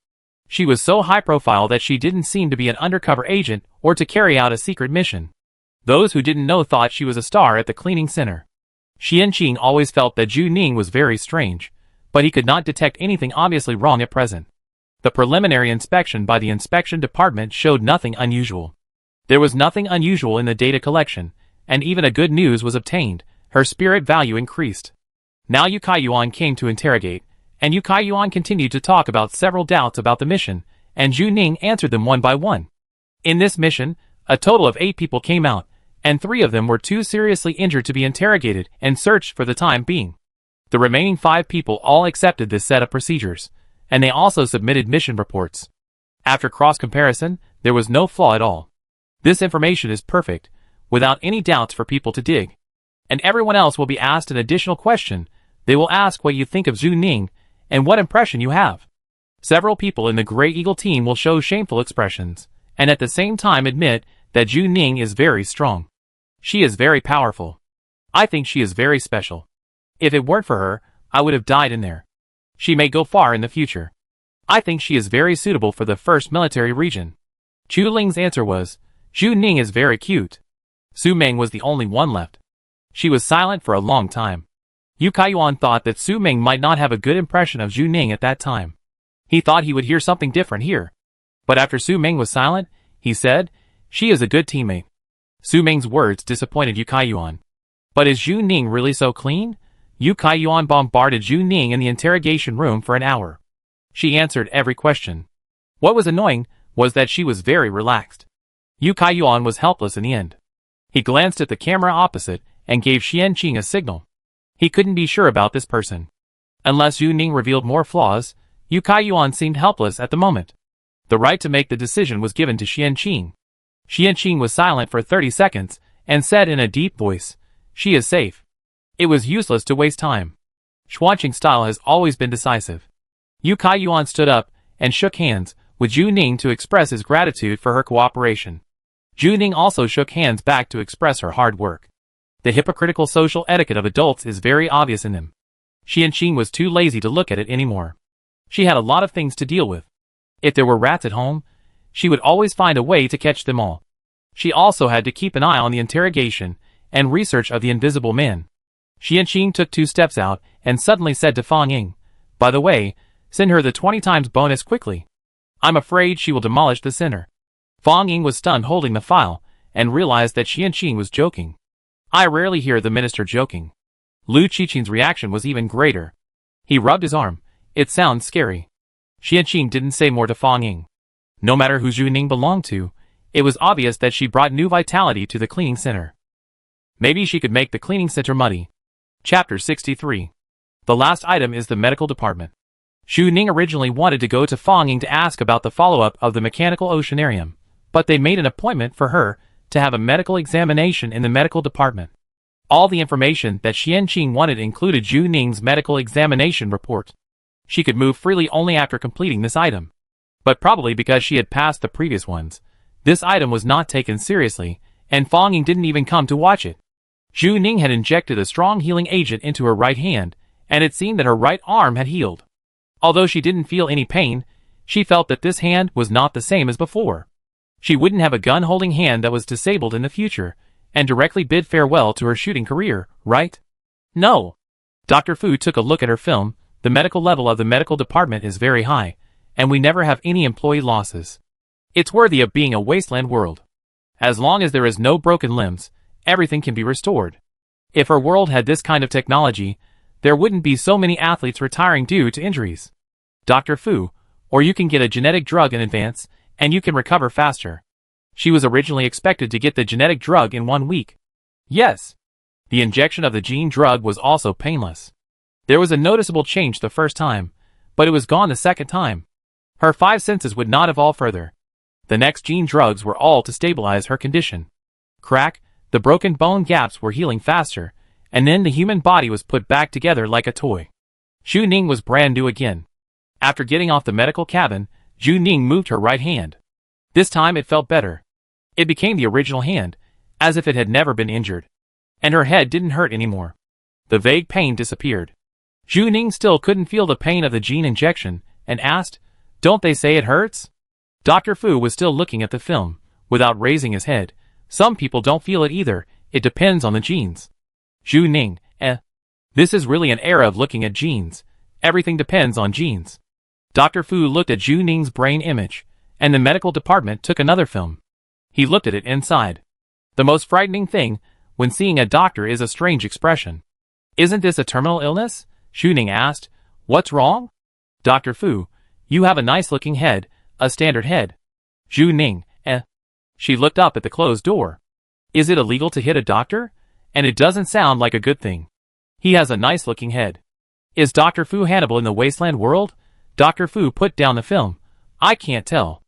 She was so high profile that she didn't seem to be an undercover agent or to carry out a secret mission. Those who didn't know thought she was a star at the cleaning center. Xianqing always felt that Zhu Ning was very strange, but he could not detect anything obviously wrong at present. The preliminary inspection by the inspection department showed nothing unusual. There was nothing unusual in the data collection, and even a good news was obtained. Her spirit value increased. Now Yu Kaiyuan came to interrogate, and Yu Kaiyuan continued to talk about several doubts about the mission, and Zhu Ning answered them one by one. In this mission, a total of 8 people came out, and 3 of them were too seriously injured to be interrogated and searched for the time being. The remaining 5 people all accepted this set of procedures, and they also submitted mission reports. After cross-comparison, there was no flaw at all. This information is perfect, without any doubts for people to dig. And everyone else will be asked an additional question. They will ask what you think of Zhu Ning, and what impression you have. Several people in the Grey Eagle team will show shameful expressions, and at the same time admit that Zhu Ning is very strong. She is very powerful. I think she is very special. If it weren't for her, I would have died in there. She may go far in the future. I think she is very suitable for the first military region. Chu Ling's answer was, Zhu Ning is very cute. Su Meng was the only one left. She was silent for a long time. Yu Kaiyuan thought that Su Meng might not have a good impression of Zhu Ning at that time. He thought he would hear something different here. But after Su Meng was silent, he said, she is a good teammate. Su Meng's words disappointed Yu Kaiyuan. But is Zhu Ning really so clean? Yu Kaiyuan bombarded Zhu Ning in the interrogation room for an hour. She answered every question. What was annoying was that she was very relaxed. Yu Kaiyuan was helpless in the end. He glanced at the camera opposite and gave Xianqing a signal. He couldn't be sure about this person. Unless Zhu Ning revealed more flaws, Yu Kaiyuan seemed helpless at the moment. The right to make the decision was given to Xianqing. Xianqing was silent for 30 seconds and said in a deep voice, she is safe. It was useless to waste time. Xuanqing's style has always been decisive. Yu Kaiyuan stood up and shook hands with Zhu Ning to express his gratitude for her cooperation. Zhu Ning also shook hands back to express her hard work. The hypocritical social etiquette of adults is very obvious in them. Xianqing was too lazy to look at it anymore. She had a lot of things to deal with. If there were rats at home, she would always find a way to catch them all. She also had to keep an eye on the interrogation and research of the invisible men. Xianqing took 2 steps out and suddenly said to Fang Ying, by the way, send her the 20 times bonus quickly. I'm afraid she will demolish the center. Fang Ying was stunned holding the file and realized that Xianqing was joking. I rarely hear the minister joking. Lu Qiqing's reaction was even greater. He rubbed his arm. It sounds scary. Xianqing didn't say more to Fang Ying. No matter who Zhu Ning belonged to, it was obvious that she brought new vitality to the cleaning center. Maybe she could make the cleaning center muddy. Chapter 63. The last item is the medical department. Zhu Ning originally wanted to go to Fang Ying to ask about the follow-up of the mechanical oceanarium, but they made an appointment for her to have a medical examination in the medical department. All the information that Xianqing wanted included Zhu Ning's medical examination report. She could move freely only after completing this item. But probably because she had passed the previous ones, this item was not taken seriously, and Fang Ying didn't even come to watch it. Zhu Ning had injected a strong healing agent into her right hand, and it seemed that her right arm had healed. Although she didn't feel any pain, she felt that this hand was not the same as before. She wouldn't have a gun-holding hand that was disabled in the future, and directly bid farewell to her shooting career, right? No. Dr. Fu took a look at her film. The medical level of the medical department is very high, and we never have any employee losses. It's worthy of being a wasteland world. As long as there is no broken limbs, everything can be restored. If our world had this kind of technology, there wouldn't be so many athletes retiring due to injuries. Dr. Fu, or you can get a genetic drug in advance, and you can recover faster. She was originally expected to get the genetic drug in 1 week. Yes. The injection of the gene drug was also painless. There was a noticeable change the first time, but it was gone the second time. Her 5 senses would not evolve further. The next gene drugs were all to stabilize her condition. Crack, the broken bone gaps were healing faster, and then the human body was put back together like a toy. Zhu Ning was brand new again. After getting off the medical cabin, Zhu Ning moved her right hand. This time it felt better. It became the original hand, as if it had never been injured. And her head didn't hurt anymore. The vague pain disappeared. Zhu Ning still couldn't feel the pain of the gene injection, and asked, "Don't they say it hurts?" Dr. Fu was still looking at the film, without raising his head. Some people don't feel it either, it depends on the genes. Zhu Ning, This is really an era of looking at genes. Everything depends on genes. Dr. Fu looked at Zhu Ning's brain image, and the medical department took another film. He looked at it inside. The most frightening thing, when seeing a doctor, is a strange expression. "Isn't this a terminal illness?" Zhu Ning asked. "What's wrong?" "Dr. Fu, you have a nice-looking head, a standard head." Zhu Ning, She looked up at the closed door. "Is it illegal to hit a doctor? And it doesn't sound like a good thing. He has a nice-looking head. Is Dr. Fu Hannibal in the Wasteland world?" Dr. Fu put down the film. "I can't tell.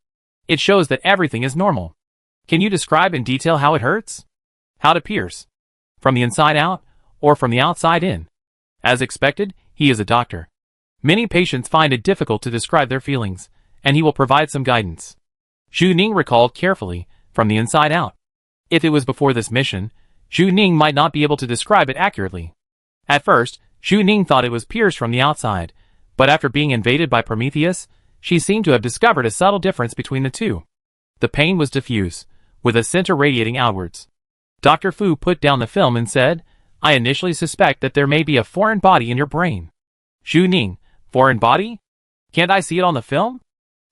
It shows that everything is normal." Can you describe in detail how it hurts? How to pierce? From the inside out, or from the outside in? As expected, he is a doctor. Many patients find it difficult to describe their feelings, and he will provide some guidance. Zhu Ning recalled carefully, from the inside out. If it was before this mission, Zhu Ning might not be able to describe it accurately. At first, Zhu Ning thought it was pierced from the outside, but after being invaded by Prometheus, she seemed to have discovered a subtle difference between the two. The pain was diffuse, with a center radiating outwards. Dr. Fu put down the film and said, I initially suspect that there may be a foreign body in your brain. Zhu Ning, foreign body? Can't I see it on the film?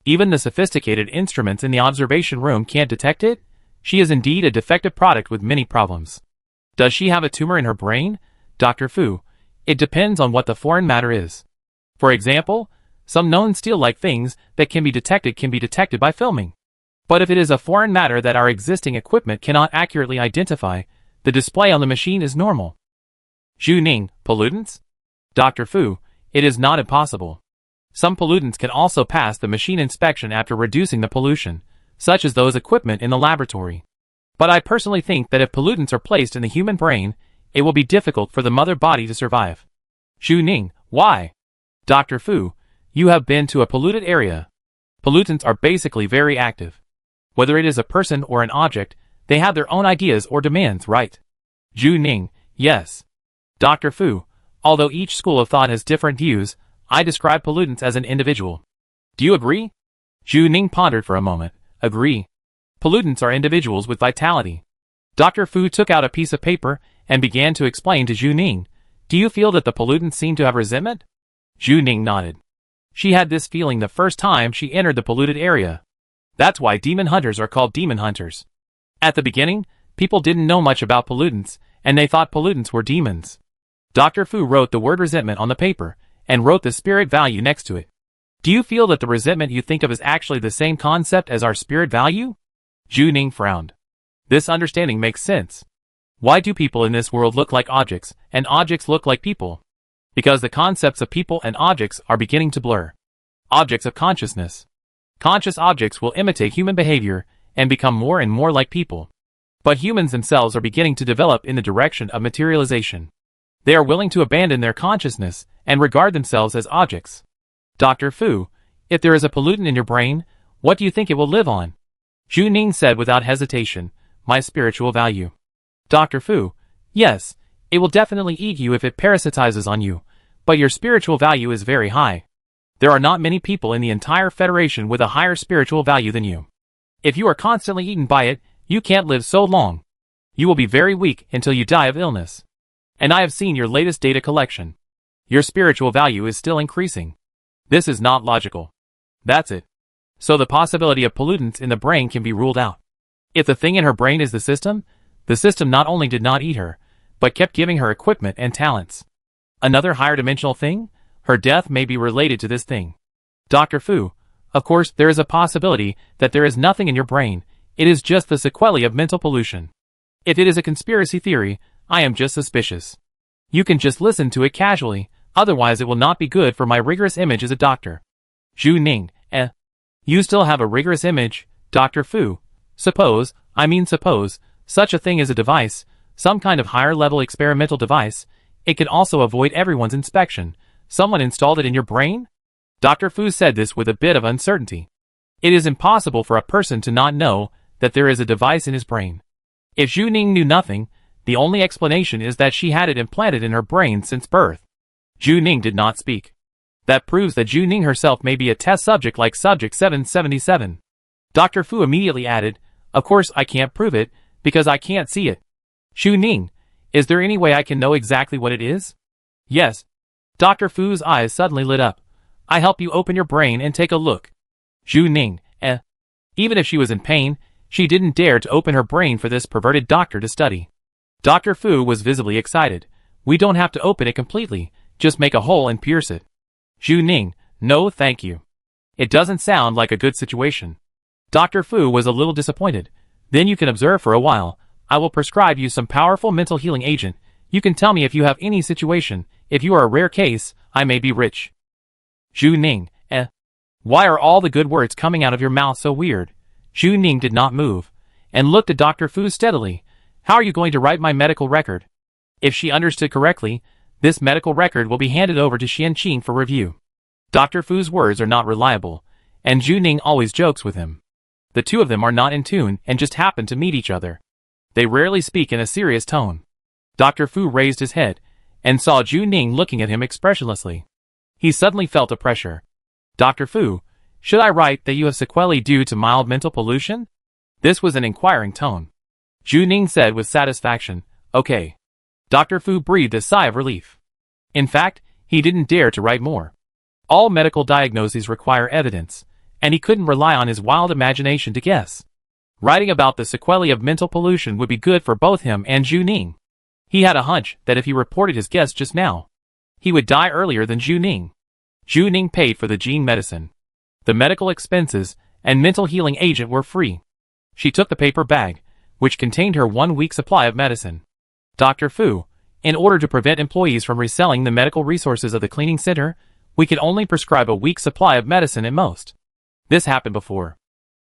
Even the sophisticated instruments in the observation room can't detect it? She is indeed a defective product with many problems. Does she have a tumor in her brain? Dr. Fu, it depends on what the foreign matter is. For example, some known steel-like things that can be detected by filming. But if it is a foreign matter that our existing equipment cannot accurately identify, the display on the machine is normal. Zhu Ning, pollutants? Dr. Fu, it is not impossible. Some pollutants can also pass the machine inspection after reducing the pollution, such as those equipment in the laboratory. But I personally think that if pollutants are placed in the human brain, it will be difficult for the mother body to survive. Zhu Ning, why? Dr. Fu, you have been to a polluted area. Pollutants are basically very active. Whether it is a person or an object, they have their own ideas or demands, right? Zhu Ning, yes. Dr. Fu, although each school of thought has different views, I describe pollutants as an individual. Do you agree? Zhu Ning pondered for a moment. Agree. Pollutants are individuals with vitality. Dr. Fu took out a piece of paper and began to explain to Zhu Ning. Do you feel that the pollutants seem to have resentment? Zhu Ning nodded. She had this feeling the first time she entered the polluted area. That's why demon hunters are called demon hunters. At the beginning, people didn't know much about pollutants, and they thought pollutants were demons. Dr. Fu wrote the word resentment on the paper, and wrote the spirit value next to it. Do you feel that the resentment you think of is actually the same concept as our spirit value? Zhu Ning frowned. This understanding makes sense. Why do people in this world look like objects, and objects look like people? Because the concepts of people and objects are beginning to blur. Objects of consciousness. Conscious objects will imitate human behavior and become more and more like people. But humans themselves are beginning to develop in the direction of materialization. They are willing to abandon their consciousness and regard themselves as objects. Dr. Fu, if there is a pollutant in your brain, what do you think it will live on? Zhu Ning said without hesitation, my spiritual value. Dr. Fu, yes, it will definitely eat you if it parasitizes on you, but your spiritual value is very high. There are not many people in the entire Federation with a higher spiritual value than you. If you are constantly eaten by it, you can't live so long. You will be very weak until you die of illness. And I have seen your latest data collection. Your spiritual value is still increasing. This is not logical. That's it. So the possibility of pollutants in the brain can be ruled out. If the thing in her brain is the system not only did not eat her, but kept giving her equipment and talents. Another higher dimensional thing? Her death may be related to this thing. Dr. Fu, of course there is a possibility that there is nothing in your brain, it is just the sequelae of mental pollution. If it is a conspiracy theory, I am just suspicious. You can just listen to it casually, otherwise it will not be good for my rigorous image as a doctor. Zhu Ning, You still have a rigorous image, Dr. Fu. Suppose such a thing is a device, some kind of higher-level experimental device. It can also avoid everyone's inspection. Someone installed it in your brain? Dr. Fu said this with a bit of uncertainty. It is impossible for a person to not know that there is a device in his brain. If Zhu Ning knew nothing, the only explanation is that she had it implanted in her brain since birth. Zhu Ning did not speak. That proves that Zhu Ning herself may be a test subject like Subject 777. Dr. Fu immediately added, of course I can't prove it, because I can't see it. Zhu Ning, is there any way I can know exactly what it is? Yes. Dr. Fu's eyes suddenly lit up. I help you open your brain and take a look. Zhu Ning, Even if she was in pain, she didn't dare to open her brain for this perverted doctor to study. Dr. Fu was visibly excited. We don't have to open it completely, just make a hole and pierce it. Zhu Ning, no thank you. It doesn't sound like a good situation. Dr. Fu was a little disappointed. Then you can observe for a while. I will prescribe you some powerful mental healing agent. You can tell me if you have any situation. If you are a rare case, I may be rich. Zhu Ning, Why are all the good words coming out of your mouth so weird? Zhu Ning did not move, and looked at Dr. Fu steadily. How are you going to write my medical record? If she understood correctly, this medical record will be handed over to Xianqing for review. Dr. Fu's words are not reliable, and Zhu Ning always jokes with him. The two of them are not in tune and just happen to meet each other. They rarely speak in a serious tone. Dr. Fu raised his head and saw Zhu Ning looking at him expressionlessly. He suddenly felt a pressure. Dr. Fu, should I write that you have sequelae due to mild mental pollution? This was an inquiring tone. Zhu Ning said with satisfaction, okay. Dr. Fu breathed a sigh of relief. In fact, he didn't dare to write more. All medical diagnoses require evidence, and he couldn't rely on his wild imagination to guess. Writing about the sequelae of mental pollution would be good for both him and Zhu Ning. He had a hunch that if he reported his guess just now, he would die earlier than Zhu Ning. Zhu Ning paid for the gene medicine. The medical expenses and mental healing agent were free. She took the paper bag, which contained her 1 week supply of medicine. Dr. Fu, in order to prevent employees from reselling the medical resources of the cleaning center, we could only prescribe a week's supply of medicine at most. This happened before.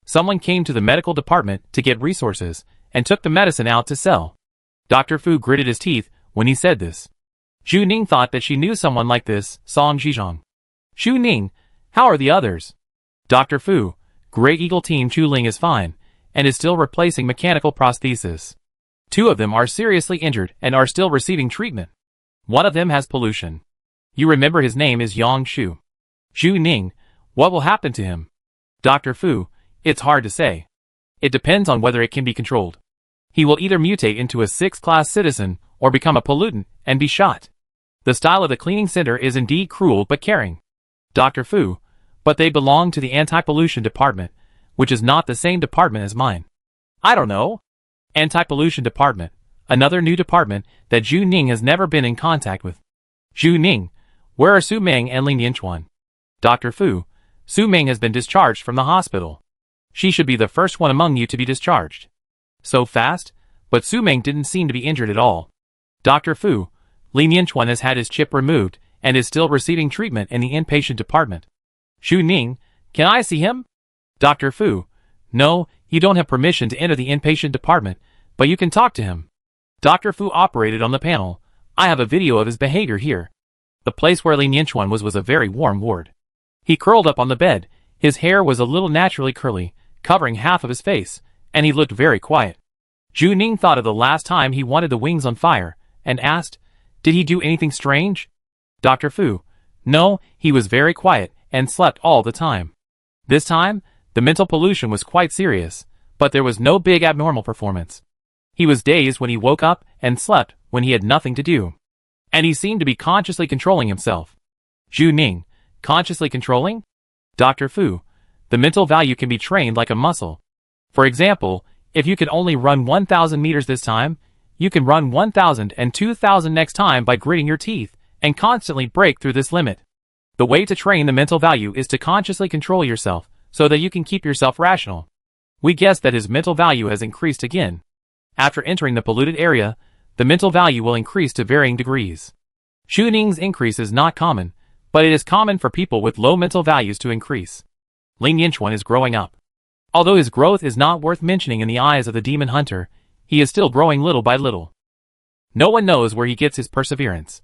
Someone came to the medical department to get resources and took the medicine out to sell. Dr. Fu gritted his teeth when he said this. Zhu Ning thought that she knew someone like this, Song Zhizhong. Zhu Ning, how are the others? Dr. Fu, Great Eagle Team Chuling is fine, and is still replacing mechanical prosthesis. 2 of them are seriously injured and are still receiving treatment. One of them has pollution. You remember his name is Yang Shu. Zhu Ning, what will happen to him? Dr. Fu, it's hard to say. It depends on whether it can be controlled. He will either mutate into a 6th-class citizen or become a pollutant and be shot. The style of the cleaning center is indeed cruel but caring. Dr. Fu, but they belong to the anti-pollution department, which is not the same department as mine. I don't know. Anti-pollution department, another new department that Zhu Ning has never been in contact with. Zhu Ning, where are Su Meng and Lin Yinchuan? Dr. Fu, Su Meng has been discharged from the hospital. She should be the first one among you to be discharged. So fast? But Su Meng didn't seem to be injured at all. Dr. Fu, Lin Yinchuan has had his chip removed and is still receiving treatment in the inpatient department. Zhu Ning, can I see him? Dr. Fu, no, you don't have permission to enter the inpatient department, but you can talk to him. Dr. Fu operated on the panel. I have a video of his behavior here. The place where Lin Yinchuan was a very warm ward. He curled up on the bed. His hair was a little naturally curly, covering half of his face, and he looked very quiet. Zhu Ning thought of the last time he wanted the wings on fire, and asked, did he do anything strange? Dr. Fu, no, he was very quiet and slept all the time. This time, the mental pollution was quite serious, but there was no big abnormal performance. He was dazed when he woke up and slept when he had nothing to do. And he seemed to be consciously controlling himself. Zhu Ning, consciously controlling? Dr. Fu, the mental value can be trained like a muscle. For example, if you can only run 1,000 meters this time, you can run 1,000 and 2,000 next time by gritting your teeth and constantly break through this limit. The way to train the mental value is to consciously control yourself so that you can keep yourself rational. We guess that his mental value has increased again. After entering the polluted area, the mental value will increase to varying degrees. Zhu Ning's increase is not common, but it is common for people with low mental values to increase. Lin Yinchuan is growing up. Although his growth is not worth mentioning in the eyes of the demon hunter, he is still growing little by little. No one knows where he gets his perseverance.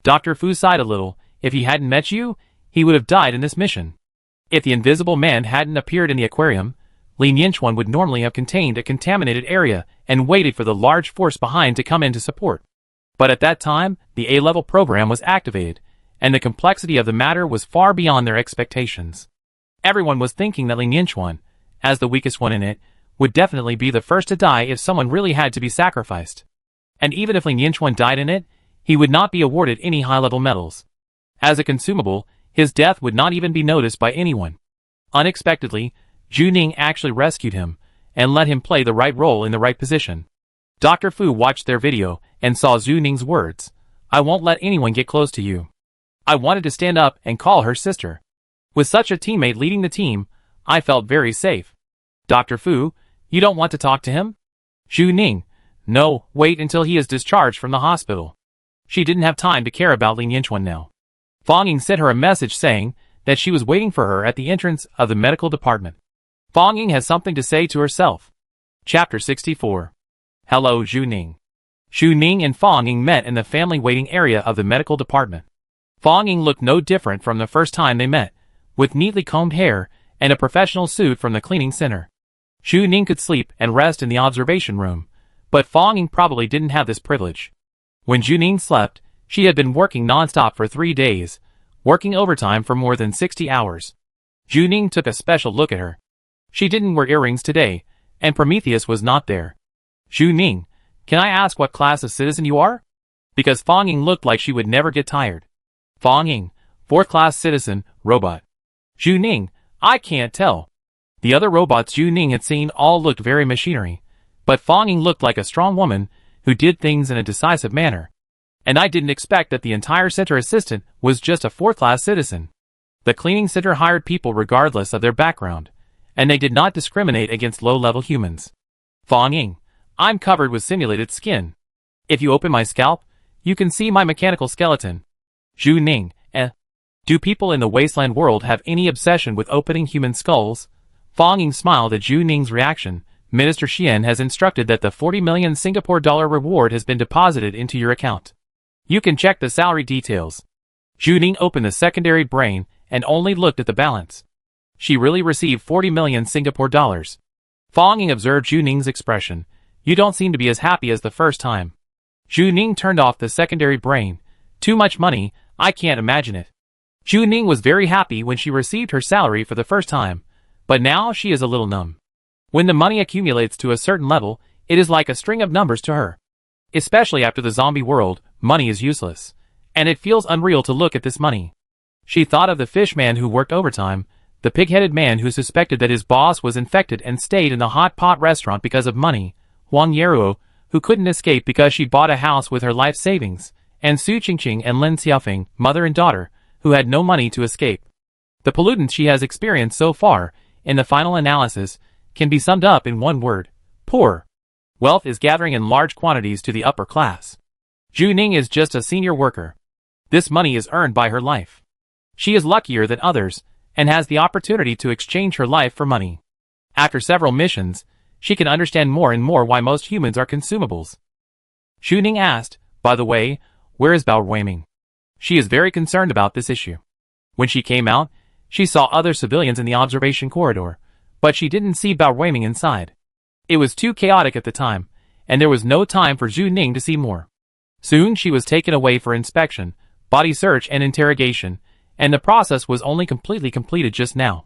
Dr. Fu sighed a little. If he hadn't met you, he would have died in this mission. If the invisible man hadn't appeared in the aquarium, Lin Yinchuan would normally have contained a contaminated area and waited for the large force behind to come in to support. But at that time, the A-level program was activated, and the complexity of the matter was far beyond their expectations. Everyone was thinking that Lin Yinchuan, as the weakest one in it, would definitely be the first to die if someone really had to be sacrificed. And even if Lin Yinchuan died in it, he would not be awarded any high-level medals. As a consumable, his death would not even be noticed by anyone. Unexpectedly, Zhu Ning actually rescued him, and let him play the right role in the right position. Dr. Fu watched their video, and saw Zhu Ning's words. I won't let anyone get close to you. I wanted to stand up and call her sister. With such a teammate leading the team, I felt very safe. Dr. Fu, you don't want to talk to him? Zhu Ning, no, wait until he is discharged from the hospital. She didn't have time to care about Lin Yinchuan now. Fang Ying sent her a message saying that she was waiting for her at the entrance of the medical department. Fang Ying has something to say to herself. Chapter 64. Hello, Zhu Ning. Zhu Ning and Fang Ying met in the family waiting area of the medical department. Fang Ying looked no different from the first time they met, with neatly combed hair and a professional suit from the cleaning center. Zhu Ning could sleep and rest in the observation room, but Fang Ying probably didn't have this privilege. When Zhu Ning slept, she had been working non-stop for 3 days, working overtime for more than 60 hours. Zhu Ning took a special look at her. She didn't wear earrings today, and Prometheus was not there. Zhu Ning, can I ask what class of citizen you are? Because Fang Ying looked like she would never get tired. Fang Ying, 4th class citizen, robot. Zhu Ning, I can't tell. The other robots Zhu Ning had seen all looked very machinery, but Fang Ying looked like a strong woman who did things in a decisive manner. And I didn't expect that the entire center assistant was just a 4th class citizen. The cleaning center hired people regardless of their background, and they did not discriminate against low-level humans. Fang Ying, I'm covered with simulated skin. If you open my scalp, you can see my mechanical skeleton. Zhu Ning, Do people in the Wasteland world have any obsession with opening human skulls? Fang Ying smiled at Zhu Ning's reaction. Minister Xian has instructed that the 40 million Singapore dollar reward has been deposited into your account. You can check the salary details. Zhu Ning opened the secondary brain and only looked at the balance. She really received 40 million Singapore dollars. Fang Ying observed Zhu Ning's expression. You don't seem to be as happy as the first time. Zhu Ning turned off the secondary brain. Too much money, I can't imagine it. Zhu Ning was very happy when she received her salary for the first time, but now she is a little numb. When the money accumulates to a certain level, it is like a string of numbers to her. Especially after the zombie world, money is useless, and it feels unreal to look at this money. She thought of the fish man who worked overtime, the pig-headed man who suspected that his boss was infected and stayed in the hot pot restaurant because of money, Wang Yeruo, who couldn't escape because she bought a house with her life savings, and Su Qingqing and Lin Xiaofeng, mother and daughter, who had no money to escape. The pollutants she has experienced so far, in the final analysis, can be summed up in one word: poor. Wealth is gathering in large quantities to the upper class. Zhu Ning is just a senior worker. This money is earned by her life. She is luckier than others, and has the opportunity to exchange her life for money. After several missions, she can understand more and more why most humans are consumables. Zhu Ning asked, by the way, where is Bao Weiming? She is very concerned about this issue. When she came out, she saw other civilians in the observation corridor, but she didn't see Bao Weiming inside. It was too chaotic at the time, and there was no time for Zhu Ning to see more. Soon she was taken away for inspection, body search and interrogation, and the process was only completely completed just now.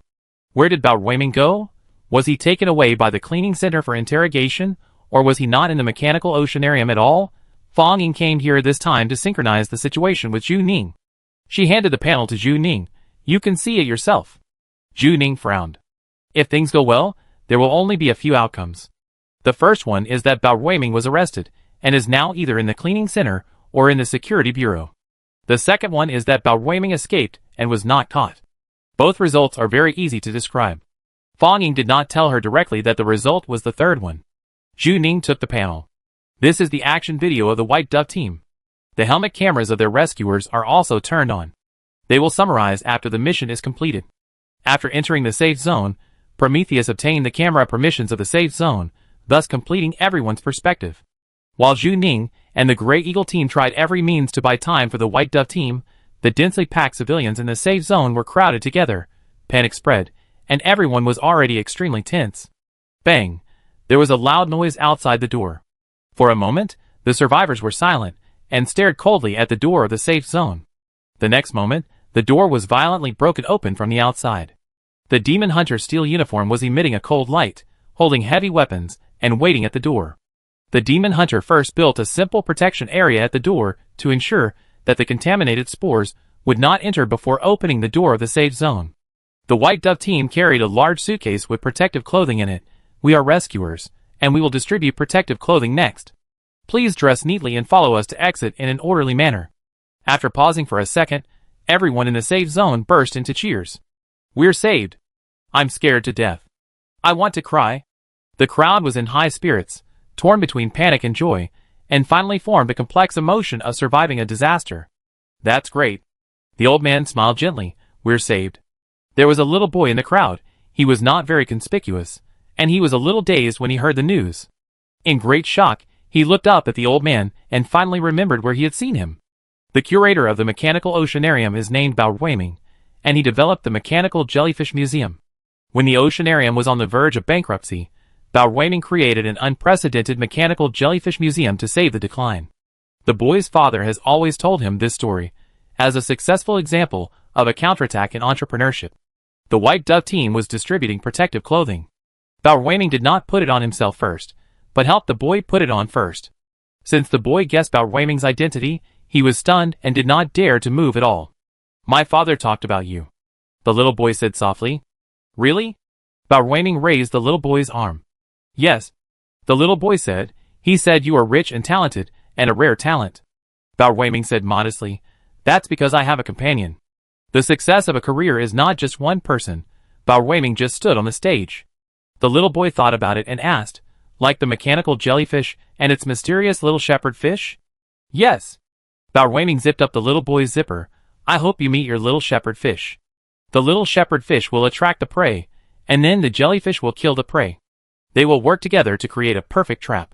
Where did Bao Weiming go? Was he taken away by the cleaning center for interrogation, or was he not in the mechanical oceanarium at all? Fang Ying came here this time to synchronize the situation with Zhu Ning. She handed the panel to Zhu Ning. You can see it yourself. Zhu Ning frowned. If things go well, there will only be a few outcomes. The first one is that Bao Weiming was arrested, and is now either in the cleaning center or in the security bureau. The second one is that Bao Weiming escaped and was not caught. Both results are very easy to describe. Fang Ying did not tell her directly that the result was the third one. Zhu Ning took the panel. This is the action video of the White Dove team. The helmet cameras of their rescuers are also turned on. They will summarize after the mission is completed. After entering the safe zone, Prometheus obtained the camera permissions of the safe zone, thus completing everyone's perspective. While Zhu Ning and the Grey Eagle team tried every means to buy time for the White Dove team, the densely packed civilians in the safe zone were crowded together, panic spread, and everyone was already extremely tense. Bang! There was a loud noise outside the door. For a moment, the survivors were silent, and stared coldly at the door of the safe zone. The next moment, the door was violently broken open from the outside. The demon hunter's steel uniform was emitting a cold light, holding heavy weapons, and waiting at the door. The demon hunter first built a simple protection area at the door to ensure that the contaminated spores would not enter before opening the door of the safe zone. The White Dove team carried a large suitcase with protective clothing in it. We are rescuers, and we will distribute protective clothing next. Please dress neatly and follow us to exit in an orderly manner. After pausing for a second, everyone in the safe zone burst into cheers. We're saved. I'm scared to death. I want to cry. The crowd was in high spirits, torn between panic and joy, and finally formed a complex emotion of surviving a disaster. That's great. The old man smiled gently. We're saved. There was a little boy in the crowd. He was not very conspicuous, and he was a little dazed when he heard the news. In great shock, he looked up at the old man and finally remembered where he had seen him. The curator of the Mechanical Oceanarium is named Bauerweiming, and he developed the Mechanical Jellyfish Museum. When the oceanarium was on the verge of bankruptcy, Bauerweiming created an unprecedented mechanical jellyfish museum to save the decline. The boy's father has always told him this story as a successful example of a counterattack in entrepreneurship. The White Dove team was distributing protective clothing. Bauerweiming did not put it on himself first, but helped the boy put it on first. Since the boy guessed Bauerweiming's identity, he was stunned and did not dare to move at all. "My father talked about you," the little boy said softly. "Really?" Bauerweiming raised the little boy's arm. "Yes," the little boy said. "He said you are rich and talented, and a rare talent." Bauerweiming said modestly, "That's because I have a companion." The success of a career is not just one person. Bauerweiming just stood on the stage. The little boy thought about it and asked, "Like the mechanical jellyfish and its mysterious little shepherd fish?" "Yes." Bauerweiming zipped up the little boy's zipper. "I hope you meet your little shepherd fish. The little shepherd fish will attract the prey, and then the jellyfish will kill the prey. They will work together to create a perfect trap.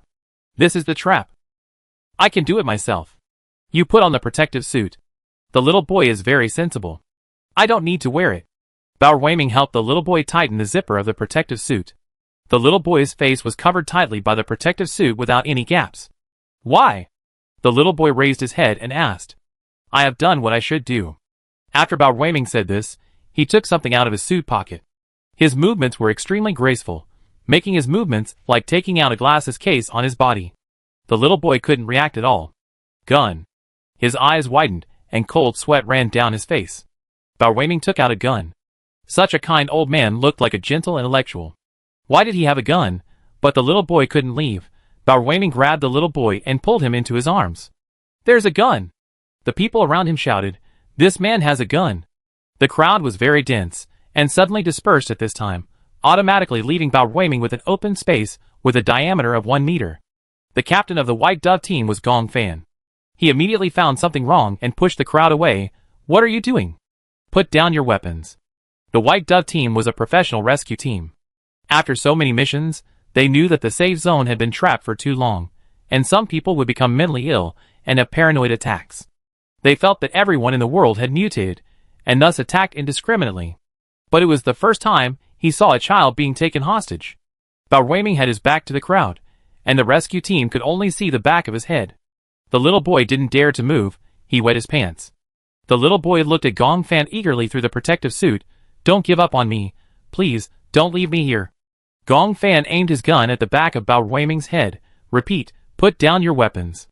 This is the trap. I can do it myself. You put on the protective suit. The little boy is very sensible. I don't need to wear it." Bauerweiming helped the little boy tighten the zipper of the protective suit. The little boy's face was covered tightly by the protective suit without any gaps. "Why?" The little boy raised his head and asked. "I have done what I should do." After Bauerweiming said this, he took something out of his suit pocket. His movements were extremely graceful, making his movements like taking out a glasses case on his body. The little boy couldn't react at all. "Gun." His eyes widened, and cold sweat ran down his face. Bauerweiming took out a gun. Such a kind old man looked like a gentle intellectual. Why did he have a gun? But the little boy couldn't leave. Bauerweiming grabbed the little boy and pulled him into his arms. "There's a gun!" The people around him shouted, "This man has a gun!" The crowd was very dense, and suddenly dispersed at this time, automatically leaving Bauerweiming with an open space with a diameter of 1 meter. The captain of the White Dove team was Gong Fan. He immediately found something wrong and pushed the crowd away. "What are you doing? Put down your weapons." The White Dove team was a professional rescue team. After so many missions, they knew that the safe zone had been trapped for too long, and some people would become mentally ill and have paranoid attacks. They felt that everyone in the world had mutated, and thus attacked indiscriminately. But it was the first time he saw a child being taken hostage. Bauerweiming had his back to the crowd, and the rescue team could only see the back of his head. The little boy didn't dare to move. He wet his pants. The little boy looked at Gong Fan eagerly through the protective suit. "Don't give up on me. Please, don't leave me here." Gong Fan aimed his gun at the back of Bauerweiming's head. "Repeat, put down your weapons."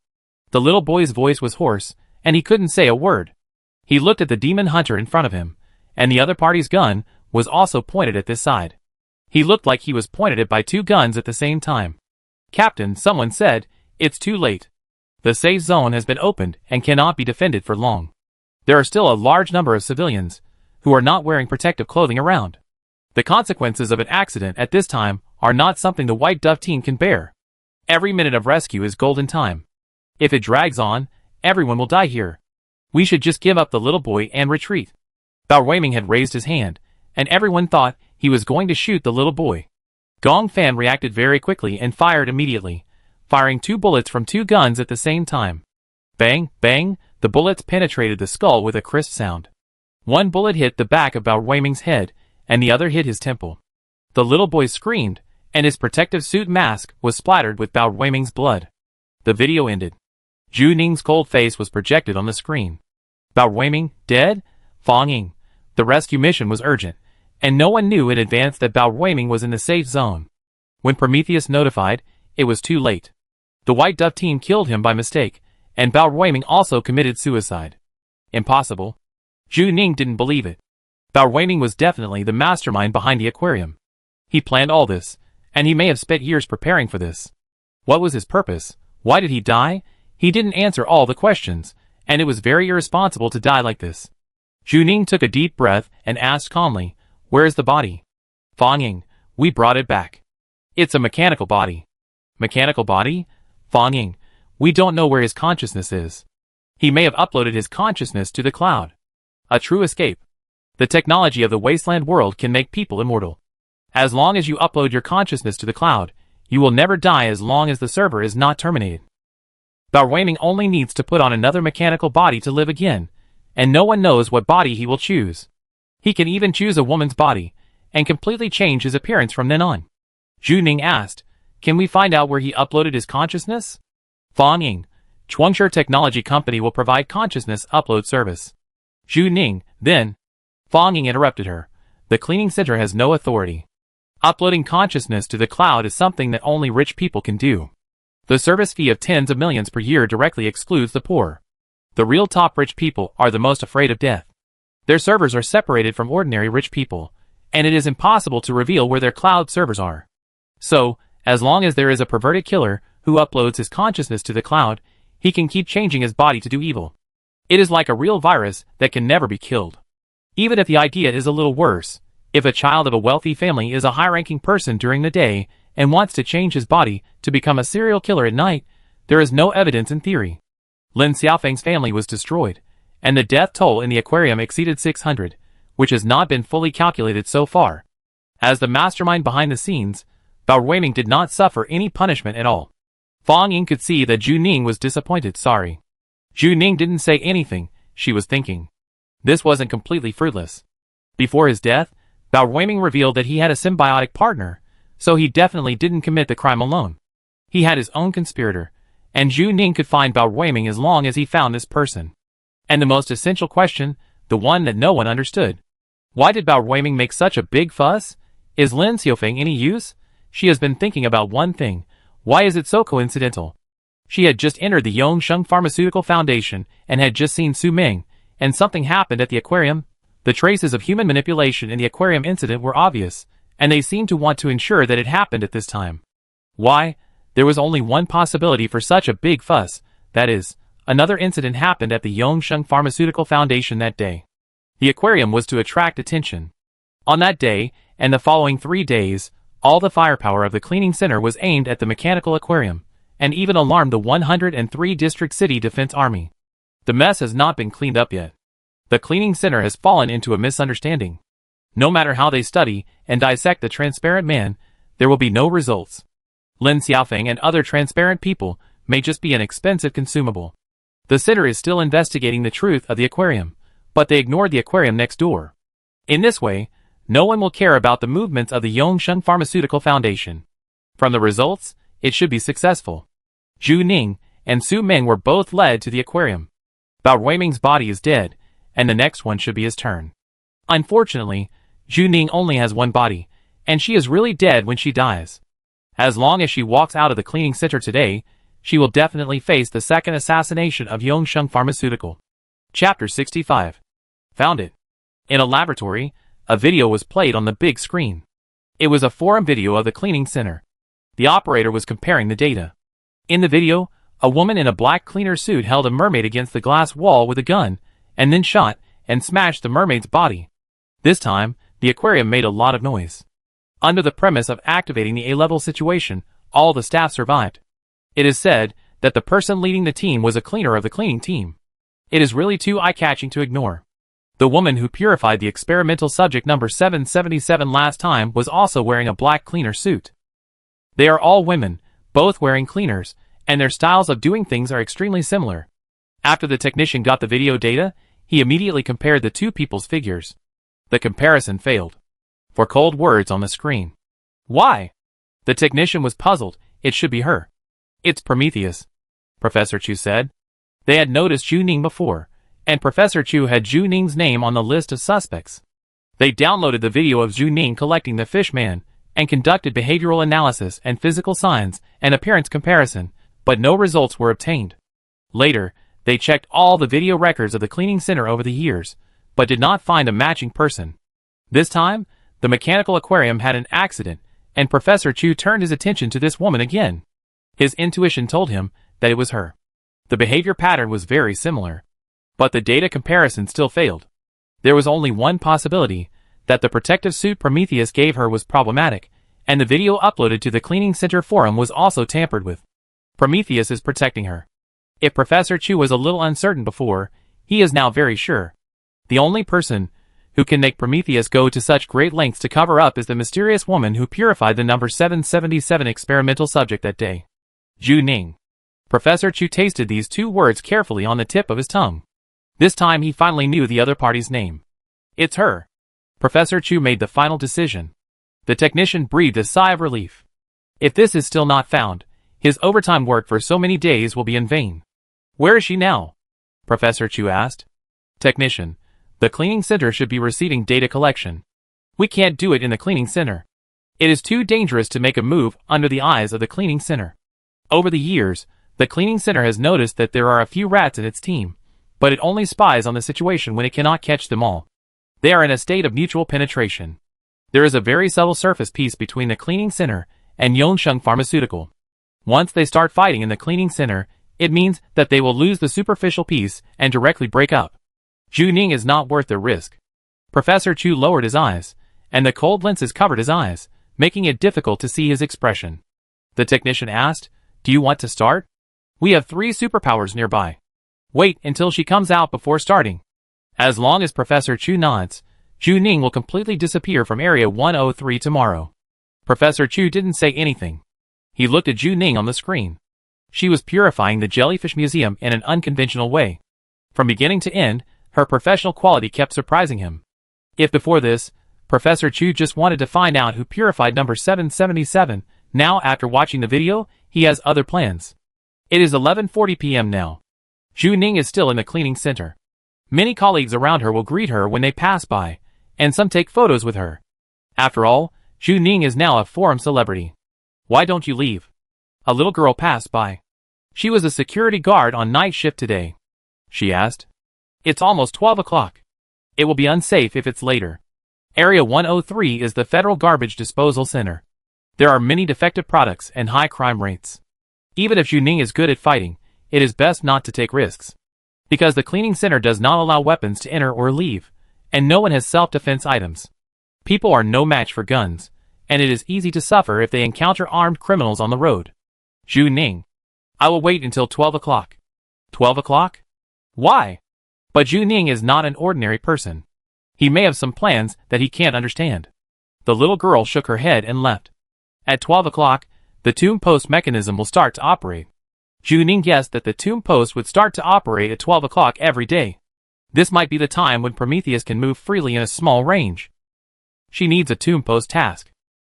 The little boy's voice was hoarse, and he couldn't say a word. He looked at the demon hunter in front of him, and the other party's gun was also pointed at this side. He looked like he was pointed at by 2 guns at the same time. "Captain," someone said, "it's too late. The safe zone has been opened and cannot be defended for long. There are still a large number of civilians who are not wearing protective clothing around. The consequences of an accident at this time are not something the White Dove team can bear. Every minute of rescue is golden time. If it drags on, everyone will die here. We should just give up the little boy and retreat." Bauerweiming had raised his hand, and everyone thought he was going to shoot the little boy. Gong Fan reacted very quickly and fired immediately, firing 2 bullets from 2 guns at the same time. Bang, bang, the bullets penetrated the skull with a crisp sound. One bullet hit the back of Bauerweiming's head, and the other hit his temple. The little boy screamed, and his protective suit mask was splattered with Bauerweiming's blood. The video ended. Zhu Ning's cold face was projected on the screen. Bauerweiming, dead? Fanging. The rescue mission was urgent, and no one knew in advance that Bauerweiming was in the safe zone. When Prometheus notified, it was too late. The White Dove team killed him by mistake, and Bauerweiming also committed suicide. Impossible. Zhu Ning didn't believe it. Bauerweiming was definitely the mastermind behind the aquarium. He planned all this, and he may have spent years preparing for this. What was his purpose? Why did he die? He didn't answer all the questions, and it was very irresponsible to die like this. Zhu Ning took a deep breath and asked calmly, "Where is the body?" "Fanging, we brought it back. It's a mechanical body." "Mechanical body?" "Fanging, we don't know where his consciousness is. He may have uploaded his consciousness to the cloud." A true escape. The technology of the Wasteland world can make people immortal. As long as you upload your consciousness to the cloud, you will never die as long as the server is not terminated. Balraming only needs to put on another mechanical body to live again, and no one knows what body he will choose. He can even choose a woman's body, and completely change his appearance from then on. Zhu Ning asked, "Can we find out where he uploaded his consciousness?" Fang Ying, Chuangshe Technology Company will provide consciousness upload service. Zhu Ning, then. Fang Ying interrupted her. The cleaning center has no authority. Uploading consciousness to the cloud is something that only rich people can do. The service fee of tens of millions per year directly excludes the poor. The real top rich people are the most afraid of death. Their servers are separated from ordinary rich people, and it is impossible to reveal where their cloud servers are. So, as long as there is a perverted killer who uploads his consciousness to the cloud, he can keep changing his body to do evil. It is like a real virus that can never be killed. Even if the idea is a little worse, if a child of a wealthy family is a high-ranking person during the day and wants to change his body to become a serial killer at night, there is no evidence in theory. Lin Xiaofeng's family was destroyed, and the death toll in the aquarium exceeded 600, which has not been fully calculated so far. As the mastermind behind the scenes, Bao Ruiming did not suffer any punishment at all. Fang Ying could see that Zhu Ning was disappointed. Sorry. Zhu Ning didn't say anything, she was thinking. This wasn't completely fruitless. Before his death, Bao Ruiming revealed that he had a symbiotic partner, so he definitely didn't commit the crime alone. He had his own conspirator, and Zhu Ning could find Bao Ruiming as long as he found this person. And the most essential question, the one that no one understood. Why did Bao Ruiming make such a big fuss? Is Lin Xiaofeng any use? She has been thinking about one thing. Why is it so coincidental? She had just entered the Yongsheng Pharmaceutical Foundation and had just seen Su Ming, and something happened at the aquarium. The traces of human manipulation in the aquarium incident were obvious, and they seemed to want to ensure that it happened at this time. Why? There was only one possibility for such a big fuss, that is, another incident happened at the Yongsheng Pharmaceutical Foundation that day. The aquarium was to attract attention. On that day, and the following 3 days, all the firepower of the cleaning center was aimed at the mechanical aquarium, and even alarmed the 103 District City Defense Army. The mess has not been cleaned up yet. The cleaning center has fallen into a misunderstanding. No matter how they study and dissect the transparent man, there will be no results. Lin Xiaofeng and other transparent people may just be an expensive consumable. The center is still investigating the truth of the aquarium, but they ignored the aquarium next door. In this way, no one will care about the movements of the Yongsheng Pharmaceutical Foundation. From the results, it should be successful. Zhu Ning and Su Ming were both led to the aquarium. Bao Ruiming's body is dead, and the next one should be his turn. Unfortunately, Zhu Ning only has one body, and she is really dead when she dies. As long as she walks out of the cleaning center today, she will definitely face the second assassination of Yongsheng Pharmaceutical. Chapter 65. Found it. In a laboratory, a video was played on the big screen. It was a forum video of the cleaning center. The operator was comparing the data. In the video, a woman in a black cleaner suit held a mermaid against the glass wall with a gun, and then shot and smashed the mermaid's body. This time, the aquarium made a lot of noise. Under the premise of activating the A-level situation, all the staff survived. It is said that the person leading the team was a cleaner of the cleaning team. It is really too eye-catching to ignore. The woman who purified the experimental subject number 777 last time was also wearing a black cleaner suit. They are all women, both wearing cleaners, and their styles of doing things are extremely similar. After the technician got the video data, he immediately compared the two people's figures. The comparison failed. For cold words on the screen. Why? The technician was puzzled. It should be her. It's Prometheus, Professor Chu said. They had noticed Zhu Ning before, and Professor Chu had Zhu Ning's name on the list of suspects. They downloaded the video of Zhu Ning collecting the fish man, and conducted behavioral analysis and physical signs and appearance comparison, but no results were obtained. Later, they checked all the video records of the cleaning center over the years, but did not find a matching person. This time, the mechanical aquarium had an accident, and Professor Chu turned his attention to this woman again. His intuition told him that it was her. The behavior pattern was very similar. But the data comparison still failed. There was only one possibility, that the protective suit Prometheus gave her was problematic, and the video uploaded to the cleaning center forum was also tampered with. Prometheus is protecting her. If Professor Chu was a little uncertain before, he is now very sure. The only person who can make Prometheus go to such great lengths to cover up is the mysterious woman who purified the number 777 experimental subject that day. Zhu Ning. Professor Chu tasted these two words carefully on the tip of his tongue. This time he finally knew the other party's name. It's her. Professor Chu made the final decision. The technician breathed a sigh of relief. If this is still not found, his overtime work for so many days will be in vain. Where is she now? Professor Chu asked. Technician. The cleaning center should be receiving data collection. We can't do it in the cleaning center. It is too dangerous to make a move under the eyes of the cleaning center. Over the years, the cleaning center has noticed that there are a few rats in its team, but it only spies on the situation when it cannot catch them all. They are in a state of mutual penetration. There is a very subtle surface piece between the cleaning center and Yongsheng Pharmaceutical. Once they start fighting in the cleaning center, it means that they will lose the superficial piece and directly break up. Zhu Ning is not worth the risk. Professor Chu lowered his eyes, and the cold lenses covered his eyes, making it difficult to see his expression. The technician asked, "Do you want to start? We have 3 superpowers nearby. Wait until she comes out before starting." As long as Professor Chu nods, Zhu Ning will completely disappear from Area 103 tomorrow. Professor Chu didn't say anything. He looked at Zhu Ning on the screen. She was purifying the Jellyfish Museum in an unconventional way. From beginning to end, her professional quality kept surprising him. If before this, Professor Chu just wanted to find out who purified number 777, now after watching the video, he has other plans. It is 11:40 p.m. now. Zhu Ning is still in the cleaning center. Many colleagues around her will greet her when they pass by, and some take photos with her. After all, Zhu Ning is now a forum celebrity. Why don't you leave? A little girl passed by. She was a security guard on night shift today. She asked. It's almost 12 o'clock. It will be unsafe if it's later. Area 103 is the Federal Garbage Disposal Center. There are many defective products and high crime rates. Even if Zhu Ning is good at fighting, it is best not to take risks. Because the cleaning center does not allow weapons to enter or leave, and no one has self-defense items. People are no match for guns, and it is easy to suffer if they encounter armed criminals on the road. Zhu Ning. I will wait until 12 o'clock. 12 o'clock? Why? But Zhu Ning is not an ordinary person. He may have some plans that he can't understand. The little girl shook her head and left. At 12 o'clock, the tomb post mechanism will start to operate. Zhu Ning guessed that the tomb post would start to operate at 12 o'clock every day. This might be the time when Prometheus can move freely in a small range. She needs a tomb post task.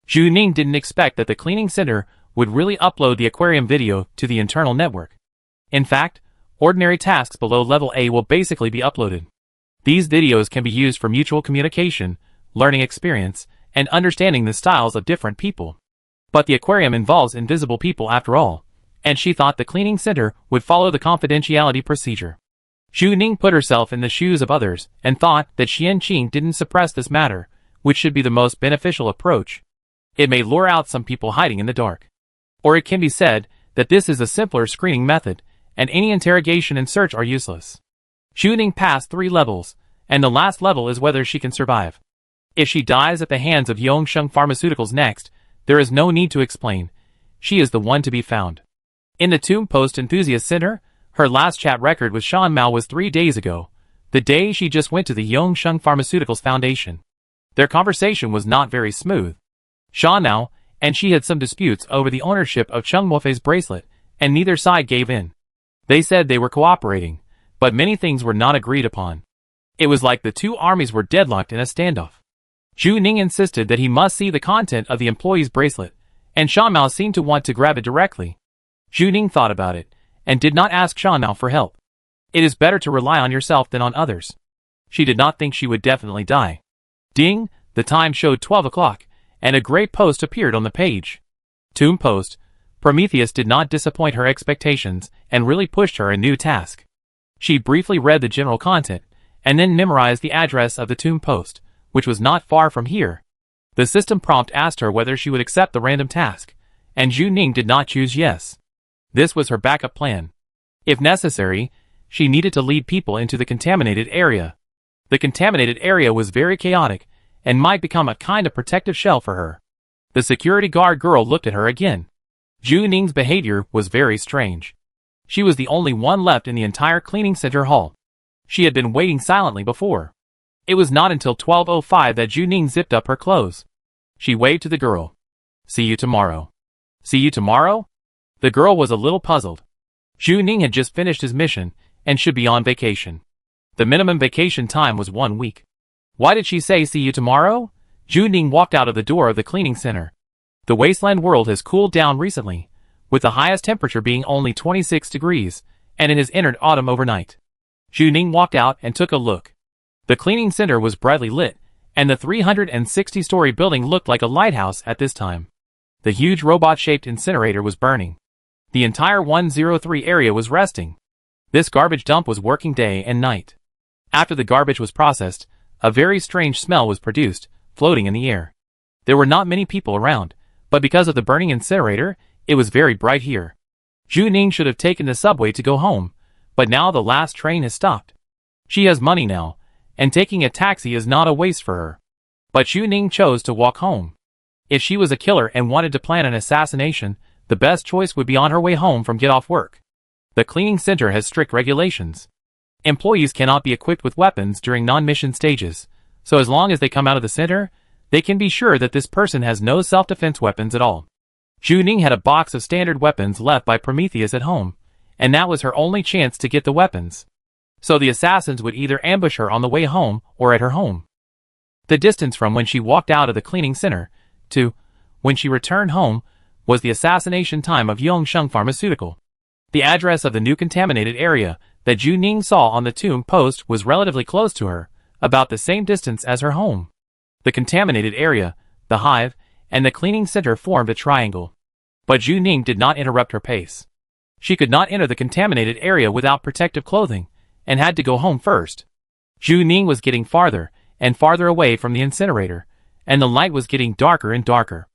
Zhu Ning didn't expect that the cleaning center would really upload the aquarium video to the internal network. In fact, ordinary tasks below level A will basically be uploaded. These videos can be used for mutual communication, learning experience, and understanding the styles of different people. But the aquarium involves invisible people after all, and she thought the cleaning center would follow the confidentiality procedure. Zhu Ning put herself in the shoes of others and thought that Xian Qing didn't suppress this matter, which should be the most beneficial approach. It may lure out some people hiding in the dark. Or it can be said that this is a simpler screening method, and any interrogation and search are useless. Zhu Ning passed 3 levels, and the last level is whether she can survive. If she dies at the hands of Yongsheng Pharmaceuticals next, there is no need to explain. She is the one to be found. In the Tomb Post Enthusiast Center, her last chat record with Shan Mao was 3 days ago, the day she just went to the Yongsheng Pharmaceuticals Foundation. Their conversation was not very smooth. Shan Mao and she had some disputes over the ownership of Cheng Mofei's bracelet, and neither side gave in. They said they were cooperating, but many things were not agreed upon. It was like the two armies were deadlocked in a standoff. Zhu Ning insisted that he must see the content of the employee's bracelet, and Shan Mao seemed to want to grab it directly. Zhu Ning thought about it, and did not ask Shan Mao for help. It is better to rely on yourself than on others. She did not think she would definitely die. Ding, the time showed 12 o'clock, and a gray post appeared on the page. Tomb Post. Prometheus did not disappoint her expectations, and really pushed her a new task. She briefly read the general content, and then memorized the address of the Tomb Post, which was not far from here. The system prompt asked her whether she would accept the random task, and Zhu Ning did not choose yes. This was her backup plan. If necessary, she needed to lead people into the contaminated area. The contaminated area was very chaotic, and might become a kind of protective shell for her. The security guard girl looked at her again. Zhu Ning's behavior was very strange. She was the only one left in the entire cleaning center hall. She had been waiting silently before. It was not until 12:05 that Juning zipped up her clothes. She waved to the girl. "See you tomorrow." "See you tomorrow?" The girl was a little puzzled. Juning had just finished his mission and should be on vacation. The minimum vacation time was 1 week. Why did she say "see you tomorrow"? Juning walked out of the door of the cleaning center. The Wasteland world has cooled down recently, with the highest temperature being only 26 degrees, and it has entered autumn overnight. Juning walked out and took a look. The cleaning center was brightly lit, and the 360-story building looked like a lighthouse at this time. The huge robot-shaped incinerator was burning. The entire 103 area was resting. This garbage dump was working day and night. After the garbage was processed, a very strange smell was produced, floating in the air. There were not many people around, but because of the burning incinerator, it was very bright here. Juning should have taken the subway to go home, but now the last train has stopped. She has money now, and taking a taxi is not a waste for her. But Juning chose to walk home. If she was a killer and wanted to plan an assassination, the best choice would be on her way home from get off work. The cleaning center has strict regulations. Employees cannot be equipped with weapons during non-mission stages, so as long as they come out of the center, they can be sure that this person has no self-defense weapons at all. Juning had a box of standard weapons left by Prometheus at home, and that was her only chance to get the weapons. So the assassins would either ambush her on the way home or at her home. The distance from when she walked out of the cleaning center to when she returned home was the assassination time of Yongsheng Pharmaceutical. The address of the new contaminated area that Juning saw on the tomb post was relatively close to her, about the same distance as her home. The contaminated area, the hive, and the cleaning center formed a triangle. But Juning did not interrupt her pace. She could not enter the contaminated area without protective clothing, and had to go home first. Juning was getting farther and farther away from the incinerator, and the light was getting darker and darker.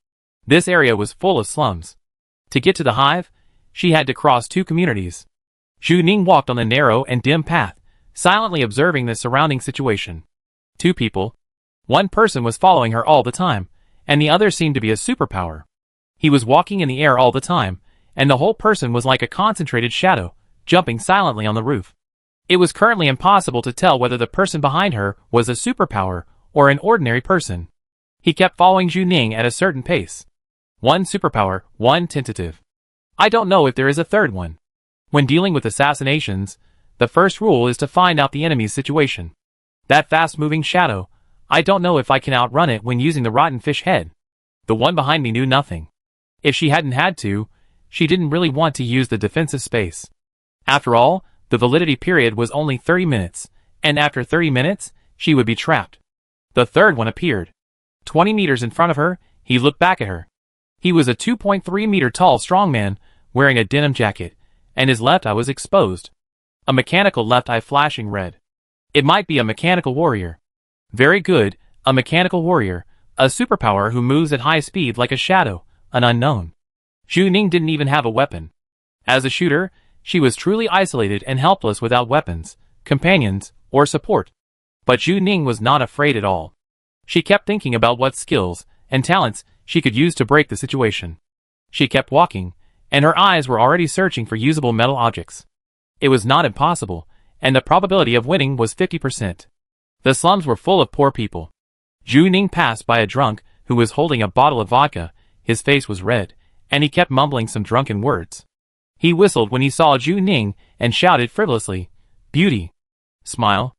This area was full of slums. To get to the hive, she had to cross 2 communities. Juning walked on the narrow and dim path, silently observing the surrounding situation. 2 people. One person was following her all the time, and the other seemed to be a superpower. He was walking in the air all the time, and the whole person was like a concentrated shadow, jumping silently on the roof. It was currently impossible to tell whether the person behind her was a superpower or an ordinary person. He kept following Juning at a certain pace. 1 superpower, 1 tentative. I don't know if there is a third one. When dealing with assassinations, the first rule is to find out the enemy's situation. That fast-moving shadow, I don't know if I can outrun it when using the rotten fish head. The one behind me knew nothing. If she hadn't had to, she didn't really want to use the defensive space. After all, the validity period was only 30 minutes, and after 30 minutes, she would be trapped. The third one appeared. 20 meters in front of her, he looked back at her. He was a 2.3-meter tall strongman, wearing a denim jacket, and his left eye was exposed. A mechanical left eye flashing red. It might be a mechanical warrior. Very good, a mechanical warrior, a superpower who moves at high speed like a shadow, an unknown. Juning didn't even have a weapon. As a shooter, she was truly isolated and helpless without weapons, companions, or support. But Juning was not afraid at all. She kept thinking about what skills and talents she could use to break the situation. She kept walking, and her eyes were already searching for usable metal objects. It was not impossible, and the probability of winning was 50%. The slums were full of poor people. Juning passed by a drunk who was holding a bottle of vodka. His face was red, and he kept mumbling some drunken words. He whistled when he saw Juning and shouted frivolously, "Beauty! Smile."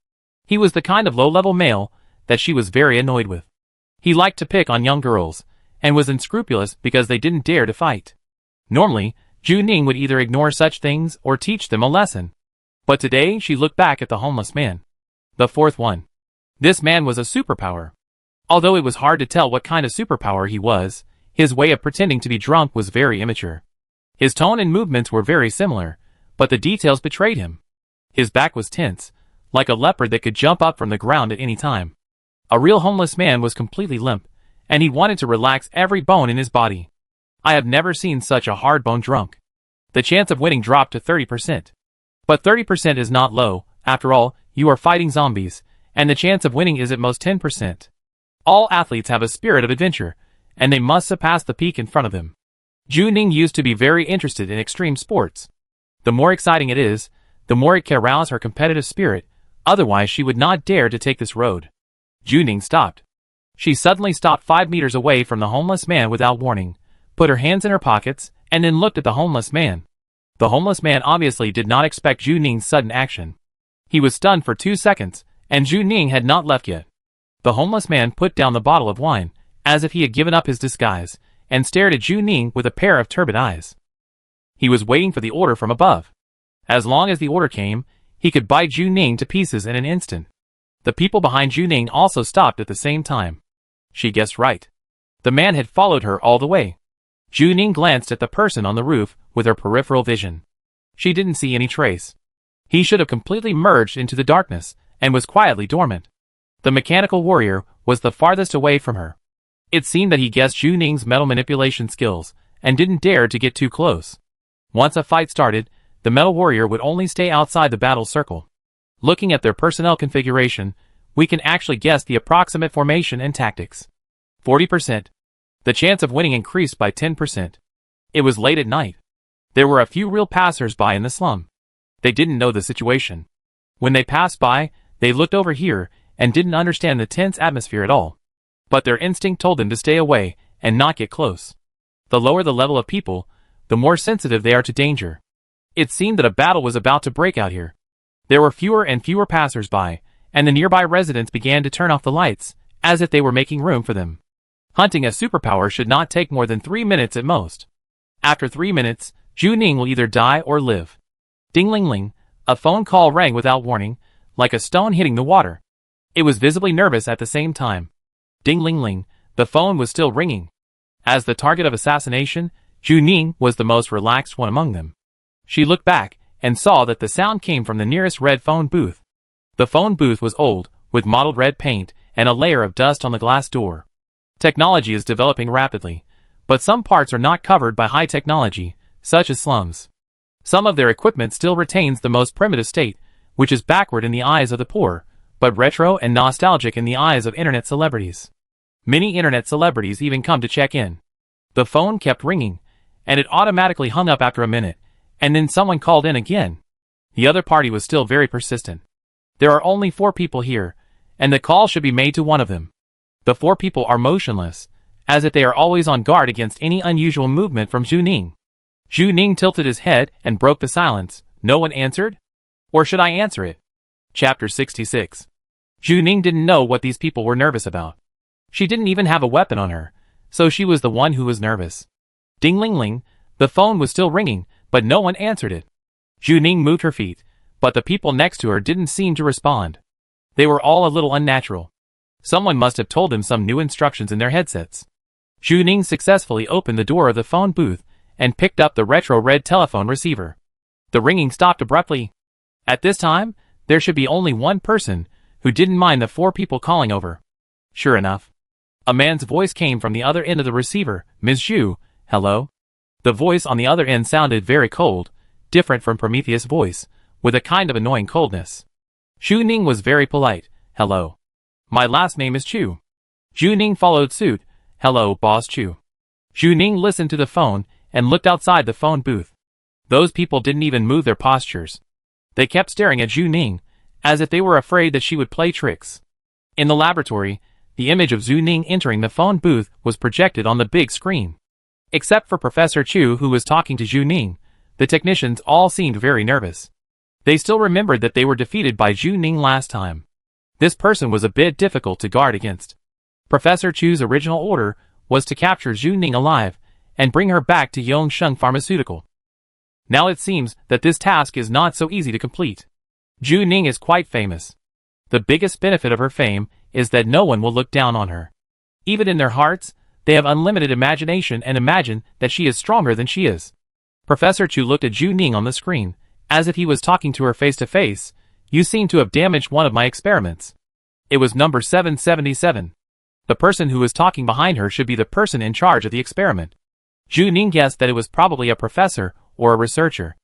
He was the kind of low-level male that she was very annoyed with. He liked to pick on young girls, and was unscrupulous because they didn't dare to fight. Normally, Juning would either ignore such things or teach them a lesson. But today she looked back at the homeless man. The fourth one. This man was a superpower. Although it was hard to tell what kind of superpower he was, his way of pretending to be drunk was very immature. His tone and movements were very similar, but the details betrayed him. His back was tense, like a leopard that could jump up from the ground at any time. A real homeless man was completely limp, and he wanted to relax every bone in his body. I have never seen such a hard-boned drunk. The chance of winning dropped to 30%. But 30% is not low. After all, you are fighting zombies, and the chance of winning is at most 10%. All athletes have a spirit of adventure, and they must surpass the peak in front of them. Juning used to be very interested in extreme sports. The more exciting it is, the more it can arouse her competitive spirit, otherwise she would not dare to take this road. Juning stopped. She suddenly stopped 5 meters away from the homeless man without warning, put her hands in her pockets, and then looked at the homeless man. The homeless man obviously did not expect Juning's sudden action. He was stunned for 2 seconds, and Juning had not left yet. The homeless man put down the bottle of wine, as if he had given up his disguise, and stared at Juning with a pair of turbid eyes. He was waiting for the order from above. As long as the order came, he could bite Juning to pieces in an instant. The people behind Juning also stopped at the same time. She guessed right. The man had followed her all the way. Juning glanced at the person on the roof with her peripheral vision. She didn't see any trace. He should have completely merged into the darkness and was quietly dormant. The mechanical warrior was the farthest away from her. It seemed that he guessed Juning's metal manipulation skills and didn't dare to get too close. Once a fight started, the metal warrior would only stay outside the battle circle. Looking at their personnel configuration, we can actually guess the approximate formation and tactics. 40%. The chance of winning increased by 10%. It was late at night. There were a few real passers-by in the slum. They didn't know the situation. When they passed by, they looked over here and didn't understand the tense atmosphere at all. But their instinct told them to stay away and not get close. The lower the level of people, the more sensitive they are to danger. It seemed that a battle was about to break out here. There were fewer and fewer passers-by, and the nearby residents began to turn off the lights, as if they were making room for them. Hunting a superpower should not take more than 3 minutes at most. After 3 minutes, Juning will either die or live. Ding-ling-ling, a phone call rang without warning, like a stone hitting the water. It was visibly nervous at the same time. Ding-ling-ling, the phone was still ringing. As the target of assassination, Juning was the most relaxed one among them. She looked back and saw that the sound came from the nearest red phone booth. The phone booth was old, with mottled red paint and a layer of dust on the glass door. Technology is developing rapidly, but some parts are not covered by high technology, such as slums. Some of their equipment still retains the most primitive state, which is backward in the eyes of the poor, but retro and nostalgic in the eyes of internet celebrities. Many internet celebrities even come to check in. The phone kept ringing, and it automatically hung up after a minute, and then someone called in again. The other party was still very persistent. There are only 4 people here, and the call should be made to one of them. The 4 people are motionless, as if they are always on guard against any unusual movement from Juning. Juning tilted his head and broke the silence. No one answered? Or should I answer it? Chapter 66. Juning didn't know what these people were nervous about. She didn't even have a weapon on her, so she was the one who was nervous. Ding-ling-ling, the phone was still ringing, but no one answered it. Juning moved her feet, but the people next to her didn't seem to respond. They were all a little unnatural. Someone must have told them some new instructions in their headsets. Juning successfully opened the door of the phone booth and picked up the retro red telephone receiver. The ringing stopped abruptly. At this time, there should be only one person who didn't mind the 4 people calling over. Sure enough, a man's voice came from the other end of the receiver. Ms. Zhu, hello? The voice on the other end sounded very cold, different from Prometheus' voice, with a kind of annoying coldness. Juning was very polite. Hello. My last name is Chu. Juning followed suit. Hello, Boss Chu. Juning listened to the phone and looked outside the phone booth. Those people didn't even move their postures. They kept staring at Juning, as if they were afraid that she would play tricks. In the laboratory, the image of Juning entering the phone booth was projected on the big screen. Except for Professor Chu, who was talking to Juning, the technicians all seemed very nervous. They still remembered that they were defeated by Juning last time. This person was a bit difficult to guard against. Professor Chu's original order was to capture Juning alive and bring her back to Yongsheng Pharmaceutical. Now it seems that this task is not so easy to complete. Juning is quite famous. The biggest benefit of her fame is that no one will look down on her. Even in their hearts, they have unlimited imagination and imagine that she is stronger than she is. Professor Chu looked at Juning on the screen, as if he was talking to her face to face. You seem to have damaged one of my experiments. It was number 777. The person who was talking behind her should be the person in charge of the experiment. Juning guessed that it was probably a professor or a researcher.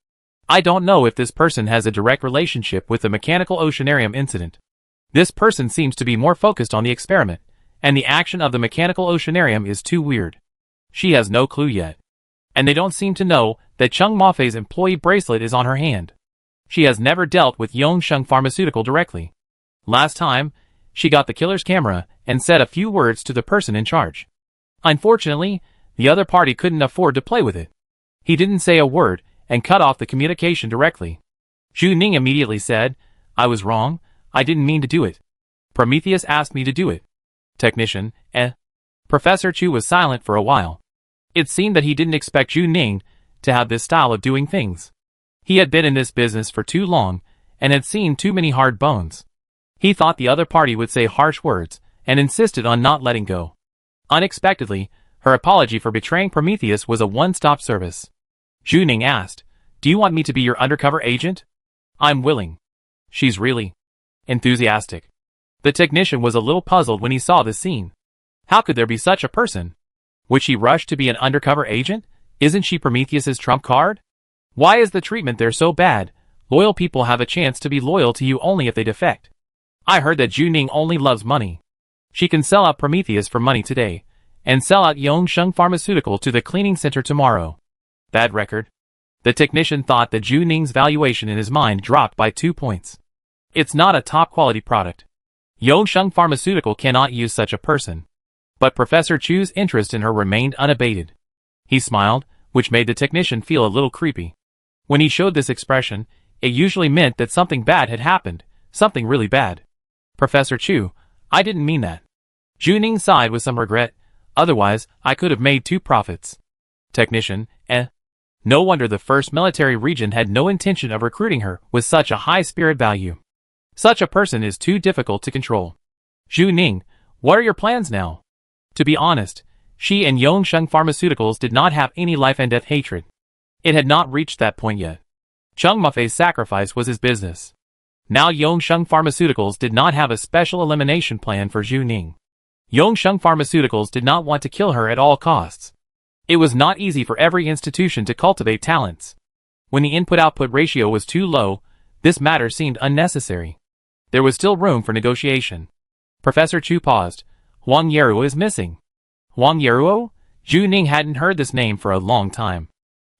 I don't know if this person has a direct relationship with the mechanical oceanarium incident. This person seems to be more focused on the experiment, and the action of the mechanical oceanarium is too weird. She has no clue yet. And they don't seem to know that Chung Mafei's employee bracelet is on her hand. She has never dealt with Yongsheng Pharmaceutical directly. Last time, She got the killer's camera and said a few words to the person in charge. Unfortunately, the other party couldn't afford to play with it. He didn't say a word and cut off the communication directly. Zhu Ning immediately said, "I was wrong, I didn't mean to do it. Prometheus asked me to do it." Technician, Professor Chu was silent for a while. It seemed that he didn't expect Zhu Ning to have this style of doing things. He had been in this business for too long and had seen too many hard bones. He thought the other party would say harsh words and insisted on not letting go. Unexpectedly, her apology for betraying Prometheus was a one-stop service. Zhu Ning asked, "Do you want me to be your undercover agent?" "I'm willing." She's really enthusiastic. The technician was a little puzzled when he saw this scene. How could there be such a person? Would she rush to be an undercover agent? Isn't she Prometheus's trump card? Why is the treatment there so bad? Loyal people have a chance to be loyal to you only if they defect. I heard that Zhu Ning only loves money. She can sell out Prometheus for money today, and sell out Yongsheng Pharmaceutical to the cleaning center tomorrow. Bad record. The technician thought that Zhu Ning's valuation in his mind dropped by 2 points. It's not a top-quality product. Yongsheng Pharmaceutical cannot use such a person. But Professor Chu's interest in her remained unabated. He smiled, which made the technician feel a little creepy. When he showed this expression, it usually meant that something bad had happened, something really bad. "Professor Chu, I didn't mean that." Zhu Ning sighed with some regret. "Otherwise, I could have made 2 profits. Technician, No wonder the first military region had no intention of recruiting her with such a high spirit value. Such a person is too difficult to control. Zhu Ning, what are your plans now? To be honest, she and Yongsheng Pharmaceuticals did not have any life and death hatred. It had not reached that point yet. Cheng Mufei's sacrifice was his business. Now Yongsheng Pharmaceuticals did not have a special elimination plan for Zhu Ning. Yongsheng Pharmaceuticals did not want to kill her at all costs. It was not easy for every institution to cultivate talents. When the input-output ratio was too low, this matter seemed unnecessary. There was still room for negotiation. Professor Chu paused. Huang Yeruo is missing. Huang Yeruo? Zhu Ning hadn't heard this name for a long time.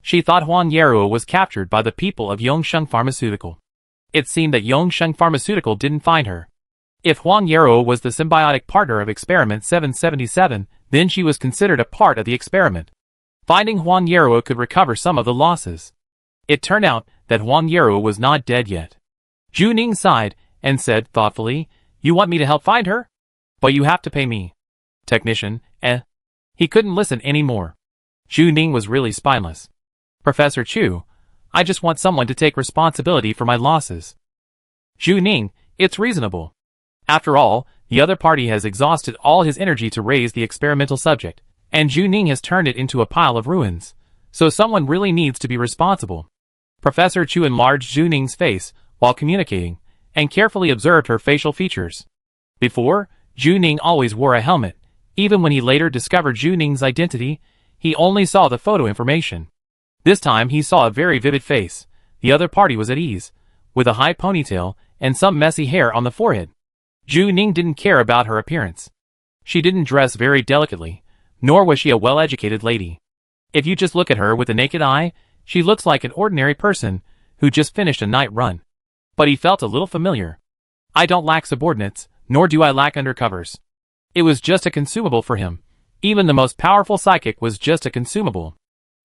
She thought Huang Yeruo was captured by the people of Yongsheng Pharmaceutical. It seemed that Yongsheng Pharmaceutical didn't find her. If Huang Yeruo was the symbiotic partner of Experiment 777, then she was considered a part of the experiment. Finding Huang Yeruo could recover some of the losses. It turned out that Huang Yeruo was not dead yet. Zhu Ning sighed and said thoughtfully, "You want me to help find her? But you have to pay me." Technician, He couldn't listen anymore. Zhu Ning was really spineless. "Professor Chu, I just want someone to take responsibility for my losses." Zhu Ning, it's reasonable. After all, the other party has exhausted all his energy to raise the experimental subject, and Zhu Ning has turned it into a pile of ruins. So someone really needs to be responsible. Professor Chu enlarged Zhu Ning's face while communicating, and carefully observed her facial features. Before, Zhu Ning always wore a helmet. Even when he later discovered Zhu Ning's identity, he only saw the photo information. This time he saw a very vivid face. The other party was at ease, with a high ponytail and some messy hair on the forehead. Zhu Ning didn't care about her appearance. She didn't dress very delicately, nor was she a well-educated lady. If you just look at her with the naked eye, she looks like an ordinary person who just finished a night run. But he felt a little familiar. I don't lack subordinates, nor do I lack undercovers. It was just a consumable for him. Even the most powerful psychic was just a consumable.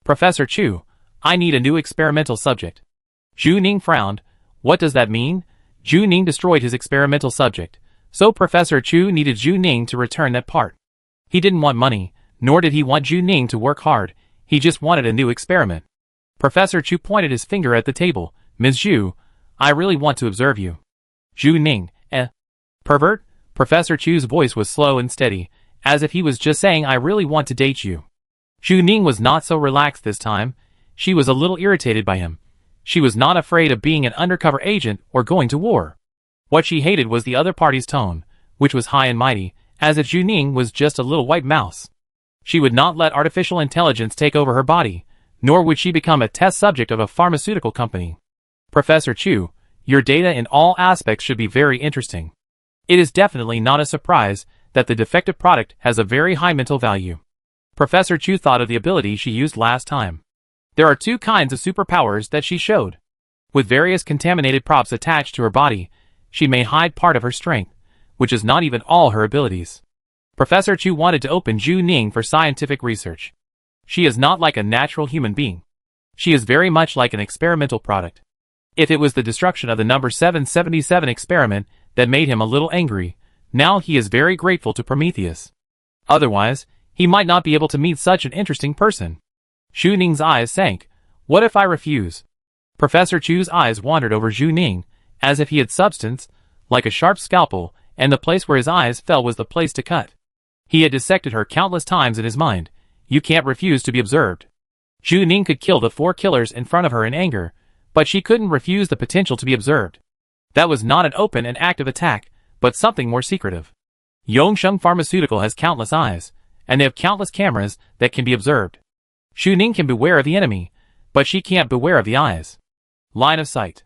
Professor Chu, I need a new experimental subject. Zhu Ning frowned. What does that mean? Zhu Ning destroyed his experimental subject, so Professor Chu needed Zhu Ning to return that part. He didn't want money, nor did he want Zhu Ning to work hard. He just wanted a new experiment. Professor Chu pointed his finger at the table. Ms. Zhu, I really want to observe you. Zhu Ning, Pervert? Professor Chu's voice was slow and steady, as if he was just saying I really want to date you. Zhu Ning was not so relaxed this time. She was a little irritated by him. She was not afraid of being an undercover agent or going to war. What she hated was the other party's tone, which was high and mighty, as if Zhu Ning was just a little white mouse. She would not let artificial intelligence take over her body, nor would she become a test subject of a pharmaceutical company. Professor Chu, your data in all aspects should be very interesting. It is definitely not a surprise that the defective product has a very high mental value. Professor Chu thought of the ability she used last time. There are 2 kinds of superpowers that she showed. With various contaminated props attached to her body, she may hide part of her strength, which is not even all her abilities. Professor Chu wanted to open Zhu Ning for scientific research. She is not like a natural human being. She is very much like an experimental product. If it was the destruction of the number 777 experiment that made him a little angry, now he is very grateful to Prometheus. Otherwise, he might not be able to meet such an interesting person. Zhu Ning's eyes sank. What if I refuse? Professor Chu's eyes wandered over Zhu Ning, as if he had substance, like a sharp scalpel, and the place where his eyes fell was the place to cut. He had dissected her countless times in his mind. You can't refuse to be observed. Zhu Ning could kill the 4 killers in front of her in anger, but she couldn't refuse the potential to be observed. That was not an open and active attack, but something more secretive. Yongsheng Pharmaceutical has countless eyes, and they have countless cameras that can be observed. Zhu Ning can beware of the enemy, but she can't beware of the eyes. Line of sight.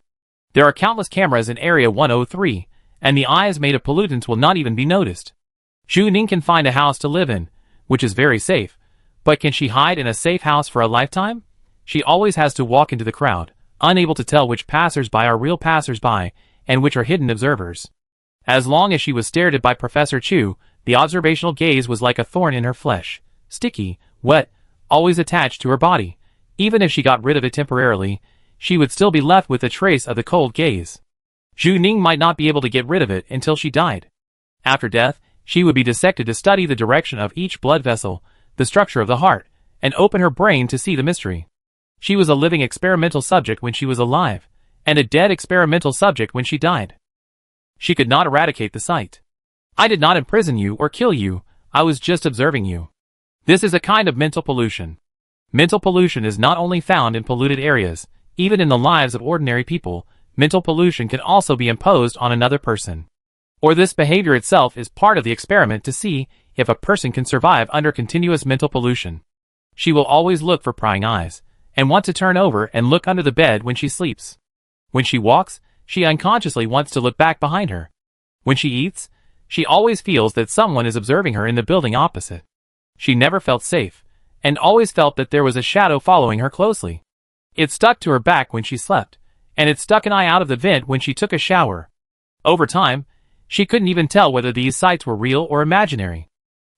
There are countless cameras in Area 103, and the eyes made of pollutants will not even be noticed. Zhu Ning can find a house to live in, which is very safe, but can she hide in a safe house for a lifetime? She always has to walk into the crowd, unable to tell which passers-by are real passers-by, and which are hidden observers. As long as she was stared at by Professor Chu, the observational gaze was like a thorn in her flesh, sticky, wet, always attached to her body. Even if she got rid of it temporarily, she would still be left with a trace of the cold gaze. Zhu Ning might not be able to get rid of it until she died. After death, she would be dissected to study the direction of each blood vessel, the structure of the heart, and open her brain to see the mystery. She was a living experimental subject when she was alive, and a dead experimental subject when she died. She could not eradicate the sight. I did not imprison you or kill you, I was just observing you. This is a kind of mental pollution. Mental pollution is not only found in polluted areas, even in the lives of ordinary people, mental pollution can also be imposed on another person. Or this behavior itself is part of the experiment to see if a person can survive under continuous mental pollution. She will always look for prying eyes, and want to turn over and look under the bed when she sleeps. When she walks, she unconsciously wants to look back behind her. When she eats, she always feels that someone is observing her in the building opposite. She never felt safe, and always felt that there was a shadow following her closely. It stuck to her back when she slept, and it stuck an eye out of the vent when she took a shower. Over time, she couldn't even tell whether these sights were real or imaginary.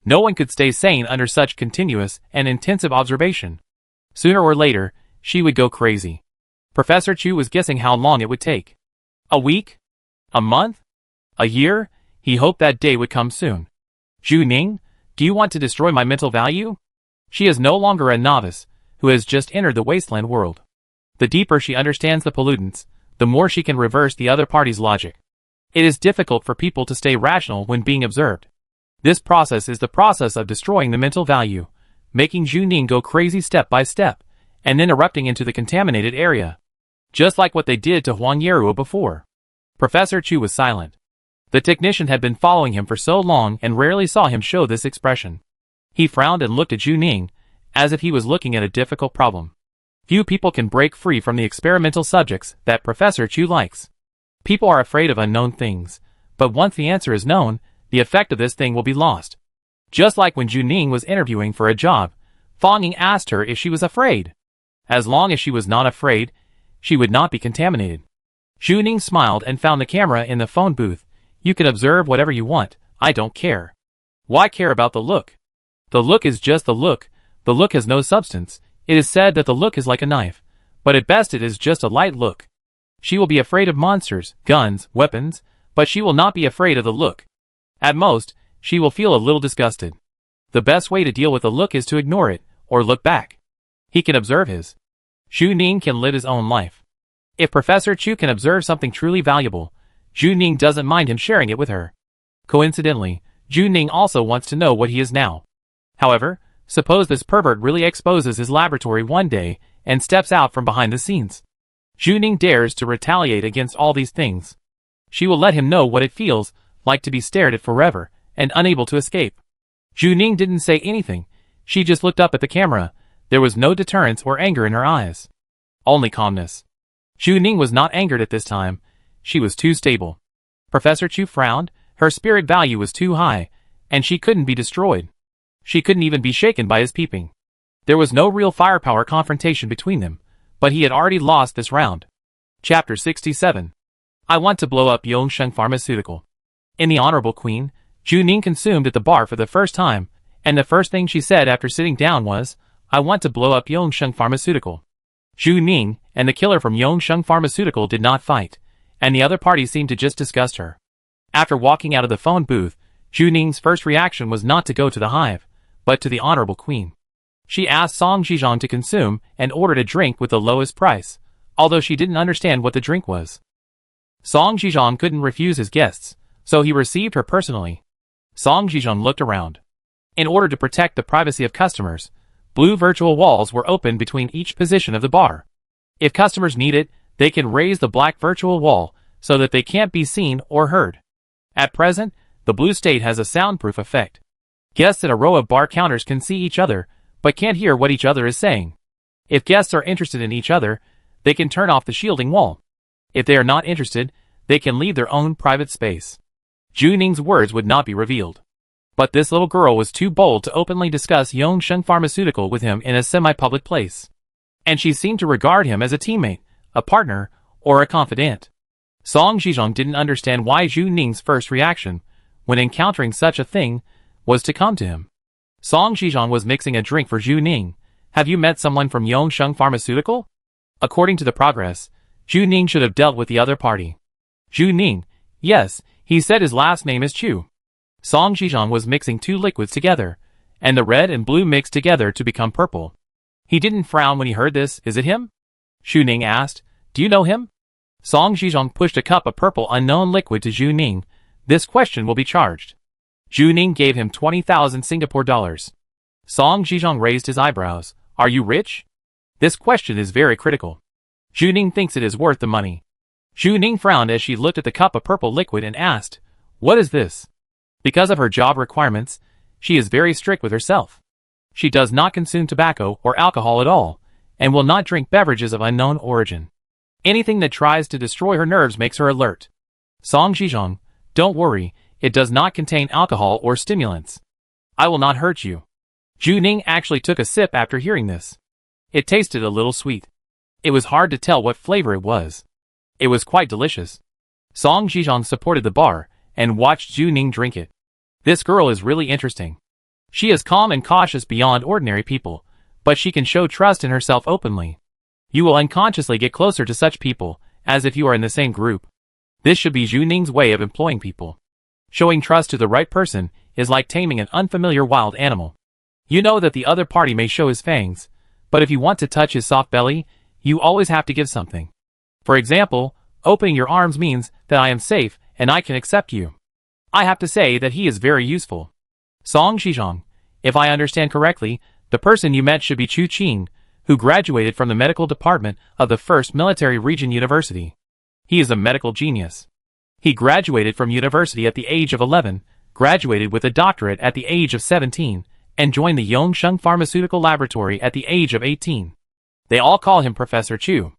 No one could stay sane under such continuous and intensive observation. Sooner or later, she would go crazy. Professor Chu was guessing how long it would take. A week? A month? A year? He hoped that day would come soon. Zhu Ning, do you want to destroy my mental value? She is no longer a novice, who has just entered the Wasteland world. The deeper she understands the pollutants, the more she can reverse the other party's logic. It is difficult for people to stay rational when being observed. This process is the process of destroying the mental value, making Zhu Ning go crazy step by step, and then erupting into the contaminated area. Just like what they did to Huang Yeruo before. Professor Chu was silent. The technician had been following him for so long and rarely saw him show this expression. He frowned and looked at Zhu Ning, as if he was looking at a difficult problem. Few people can break free from the experimental subjects that Professor Chu likes. People are afraid of unknown things, but once the answer is known, the effect of this thing will be lost. Just like when Zhu Ning was interviewing for a job, Fang Ying asked her if she was afraid. As long as she was not afraid, she would not be contaminated. Zhu Ning smiled and found the camera in the phone booth. You can observe whatever you want, I don't care. Why care about the look? The look is just the look has no substance. It is said that the look is like a knife, but at best it is just a light look. She will be afraid of monsters, guns, weapons, but she will not be afraid of the look. At most, she will feel a little disgusted. The best way to deal with the look is to ignore it, or look back. He can observe his. Zhu Ning can live his own life. If Professor Chu can observe something truly valuable, Zhu Ning doesn't mind him sharing it with her. Coincidentally, Zhu Ning also wants to know what he is now. However, suppose this pervert really exposes his laboratory one day and steps out from behind the scenes. Zhu Ning dares to retaliate against all these things. She will let him know what it feels like to be stared at forever and unable to escape. Zhu Ning didn't say anything. She just looked up at the camera. There was no deterrence or anger in her eyes. Only calmness. Zhu Ning was not angered at this time. She was too stable. Professor Chu frowned. Her spirit value was too high, and she couldn't be destroyed. She couldn't even be shaken by his peeping. There was no real firepower confrontation between them, but he had already lost this round. Chapter 67. I want to blow up Yongsheng Pharmaceutical. In the Honorable Queen, Zhu Ning consumed at the bar for the first time, and the first thing she said after sitting down was, "I want to blow up Yongsheng Pharmaceutical." Zhu Ning and the killer from Yongsheng Pharmaceutical did not fight, and the other party seemed to just disgust her. After walking out of the phone booth, Zhu Ning's first reaction was not to go to the hive, but to the Honorable Queen. She asked Song Zhizhong to consume and ordered a drink with the lowest price, although she didn't understand what the drink was. Song Zhizhong couldn't refuse his guests, so he received her personally. Song Zhizhong looked around. In order to protect the privacy of customers, blue virtual walls were opened between each position of the bar. If customers need it, they can raise the black virtual wall so that they can't be seen or heard. At present, the blue state has a soundproof effect. Guests at a row of bar counters can see each other, but can't hear what each other is saying. If guests are interested in each other, they can turn off the shielding wall. If they are not interested, they can leave their own private space. Zhu Ning's words would not be revealed. But this little girl was too bold to openly discuss Yongsheng Pharmaceutical with him in a semi-public place. And she seemed to regard him as a teammate, a partner, or a confidant. Song Zhizhong didn't understand why Zhu Ning's first reaction, when encountering such a thing, was to come to him. Song Zhizhong was mixing a drink for Zhu Ning. "Have you met someone from Yongsheng Pharmaceutical?" According to the progress, Zhu Ning should have dealt with the other party. Zhu Ning, yes, he said his last name is Chu. Song Zhizhong was mixing two liquids together, and the red and blue mixed together to become purple. He didn't frown when he heard this. "Is it him?" Zhu Ning asked. "Do you know him?" Song Zhizhong pushed a cup of purple unknown liquid to Zhu Ning. "This question will be charged." Zhu Ning gave him 20,000 Singapore dollars. Song Zhizhong raised his eyebrows. "Are you rich?" This question is very critical. Zhu Ning thinks it is worth the money. Zhu Ning frowned as she looked at the cup of purple liquid and asked, "What is this?" Because of her job requirements, she is very strict with herself. She does not consume tobacco or alcohol at all, and will not drink beverages of unknown origin. Anything that tries to destroy her nerves makes her alert. Song Zhizhong, don't worry, it does not contain alcohol or stimulants. I will not hurt you. Zhu Ning actually took a sip after hearing this. It tasted a little sweet. It was hard to tell what flavor it was. It was quite delicious. Song Zhizhong supported the bar and watched Zhu Ning drink it. This girl is really interesting. She is calm and cautious beyond ordinary people, but she can show trust in herself openly. You will unconsciously get closer to such people, as if you are in the same group. This should be Zhu Ning's way of employing people. Showing trust to the right person is like taming an unfamiliar wild animal. You know that the other party may show his fangs, but if you want to touch his soft belly, you always have to give something. For example, opening your arms means that I am safe and I can accept you. I have to say that he is very useful. Song Zhizhong, if I understand correctly, the person you met should be Chu Qing, who graduated from the medical department of the 1st Military Region University. He is a medical genius. He graduated from university at the age of 11, graduated with a doctorate at the age of 17, and joined the Yongsheng Pharmaceutical Laboratory at the age of 18. They all call him Professor Chu.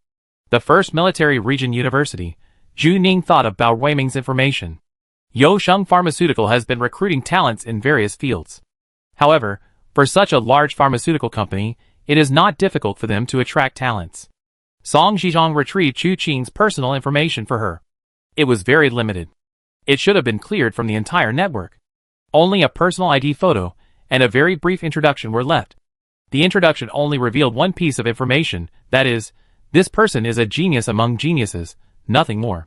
The 1st Military Region University. Zhu Ning thought of Bao Weiming's information. Yongsheng Pharmaceutical has been recruiting talents in various fields. However, for such a large pharmaceutical company, it is not difficult for them to attract talents. Song Zhizhong retrieved Chu Qing's personal information for her. It was very limited. It should have been cleared from the entire network. Only a personal ID photo and a very brief introduction were left. The introduction only revealed one piece of information, that is, this person is a genius among geniuses, nothing more.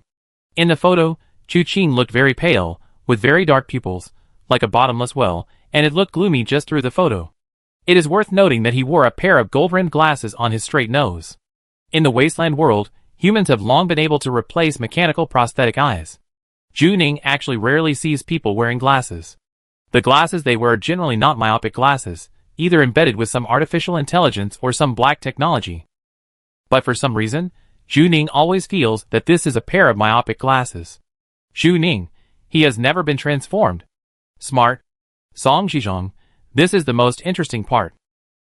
In the photo, Chu Qing looked very pale, with very dark pupils, like a bottomless well, and it looked gloomy just through the photo. It is worth noting that he wore a pair of gold-rimmed glasses on his straight nose. In the Wasteland world, humans have long been able to replace mechanical prosthetic eyes. Zhu Ning actually rarely sees people wearing glasses. The glasses they wear are generally not myopic glasses, either embedded with some artificial intelligence or some black technology. But for some reason, Zhu Ning always feels that this is a pair of myopic glasses. Zhu Ning, he has never been transformed. Smart. Song Zhizhong, this is the most interesting part.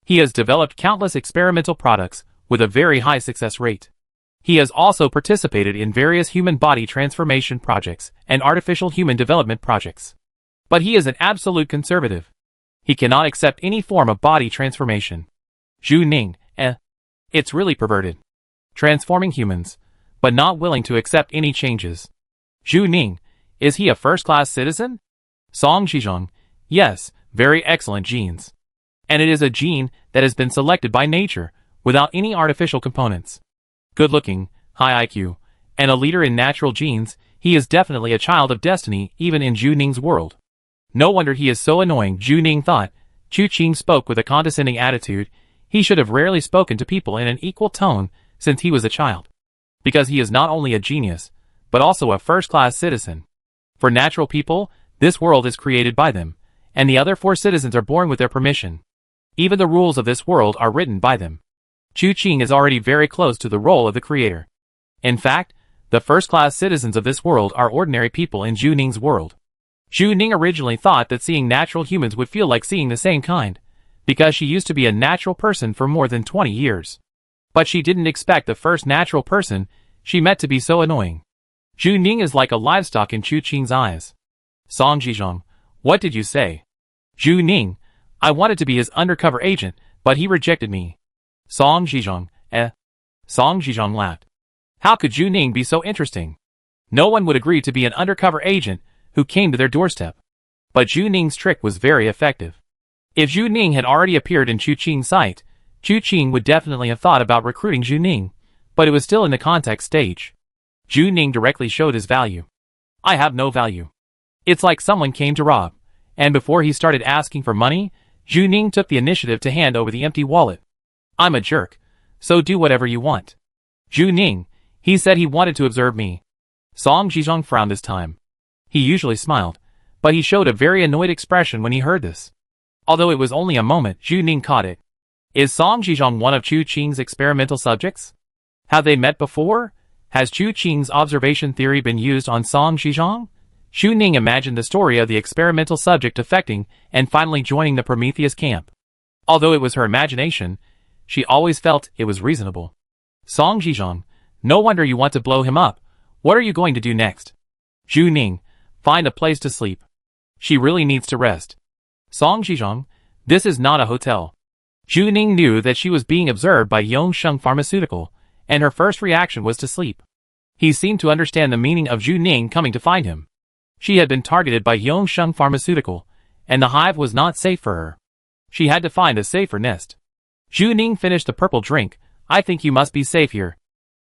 He has developed countless experimental products with a very high success rate. He has also participated in various human body transformation projects and artificial human development projects. But he is an absolute conservative. He cannot accept any form of body transformation. Zhu Ning, it's really perverted. Transforming humans, but not willing to accept any changes. Zhu Ning, Is he a first-class citizen? Song Zhizhong. Yes, very excellent genes. And it is a gene that has been selected by nature, without any artificial components. Good-looking, high IQ, and a leader in natural genes, he is definitely a child of destiny even in Zhu Ning's world. No wonder he is so annoying, Zhu Ning thought. Chu Qing spoke with a condescending attitude. He should have rarely spoken to people in an equal tone since he was a child. Because he is not only a genius, but also a first-class citizen. For natural people, this world is created by them, and the other 4 citizens are born with their permission. Even the rules of this world are written by them. Chu Qing is already very close to the role of the creator. In fact, the first-class citizens of this world are ordinary people in Zhu Ning's world. Zhu Ning originally thought that seeing natural humans would feel like seeing the same kind, because she used to be a natural person for more than 20 years. But she didn't expect the first natural person she met to be so annoying. Zhu Ning is like a livestock in Chu Qing's eyes. Song Zhizhong, what did you say? Zhu Ning, I wanted to be his undercover agent, but he rejected me. Song Zhizhong, Song Zhizhong laughed. How could Zhu Ning be so interesting? No one would agree to be an undercover agent who came to their doorstep. But Zhu Ning's trick was very effective. If Zhu Ning had already appeared in Chu Qing's sight, Chu Qing would definitely have thought about recruiting Zhu Ning, but it was still in the contact stage. Zhu Ning directly showed his value. I have no value. It's like someone came to rob, and before he started asking for money, Zhu Ning took the initiative to hand over the empty wallet. I'm a jerk, so do whatever you want. Zhu Ning, he said he wanted to observe me. Song Zhizhong frowned this time. He usually smiled, but he showed a very annoyed expression when he heard this. Although it was only a moment, Zhu Ning caught it. Is Song Zhizhong one of Chu Qing's experimental subjects? Have they met before? Has Chu Qing's observation theory been used on Song Zhizhong? Zhu Ning imagined the story of the experimental subject affecting and finally joining the Prometheus camp. Although it was her imagination, she always felt it was reasonable. Song Zhizhong, no wonder you want to blow him up. What are you going to do next? Zhu Ning, find a place to sleep. She really needs to rest. Song Zhizhong, this is not a hotel. Zhu Ning knew that she was being observed by Yongsheng Pharmaceutical, and her first reaction was to sleep. He seemed to understand the meaning of Zhu Ning coming to find him. She had been targeted by Yongsheng Pharmaceutical, and the hive was not safe for her. She had to find a safer nest. Zhu Ning finished the purple drink. I think you must be safe here.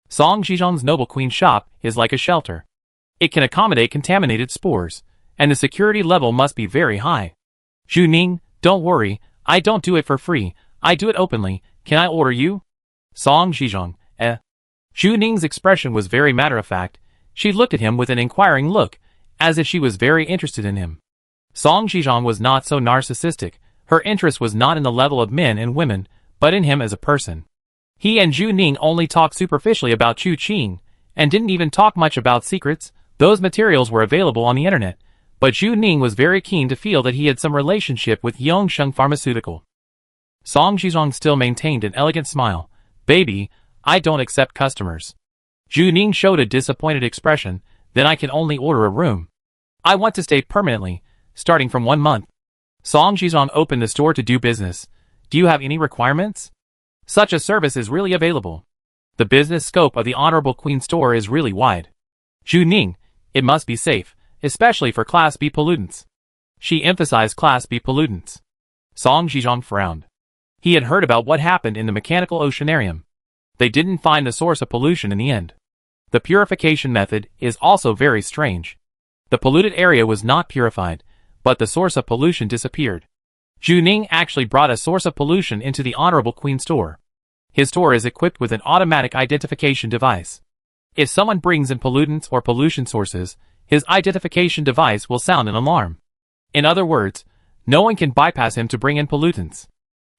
Song Zhizhong's Noble Queen shop is like a shelter. It can accommodate contaminated spores, and the security level must be very high. Zhu Ning, don't worry, I don't do it for free, I do it openly, can I order you? Song Zhizhong, Zhu Ning's expression was very matter-of-fact. She looked at him with an inquiring look, as if she was very interested in him. Song Zhizhong was not so narcissistic. Her interest was not in the level of men and women, but in him as a person. He and Zhu Ning only talked superficially about Chu Qing, and didn't even talk much about secrets. Those materials were available on the internet, but Zhu Ning was very keen to feel that he had some relationship with Yongsheng Pharmaceutical. Song Zhizhong still maintained an elegant smile. Baby, I don't accept customers. Zhu Ning showed a disappointed expression. Then I can only order a room. I want to stay permanently, starting from 1 month. Song Zhizhong opened the store to do business. Do you have any requirements? Such a service is really available. The business scope of the Honorable Queen store is really wide. Zhu Ning, it must be safe, especially for Class B pollutants. She emphasized Class B pollutants. Song Zhizhong frowned. He had heard about what happened in the mechanical oceanarium. They didn't find the source of pollution in the end. The purification method is also very strange. The polluted area was not purified, but the source of pollution disappeared. Zhu Ning actually brought a source of pollution into the Honorable Queen store. His store is equipped with an automatic identification device. If someone brings in pollutants or pollution sources, his identification device will sound an alarm. In other words, no one can bypass him to bring in pollutants.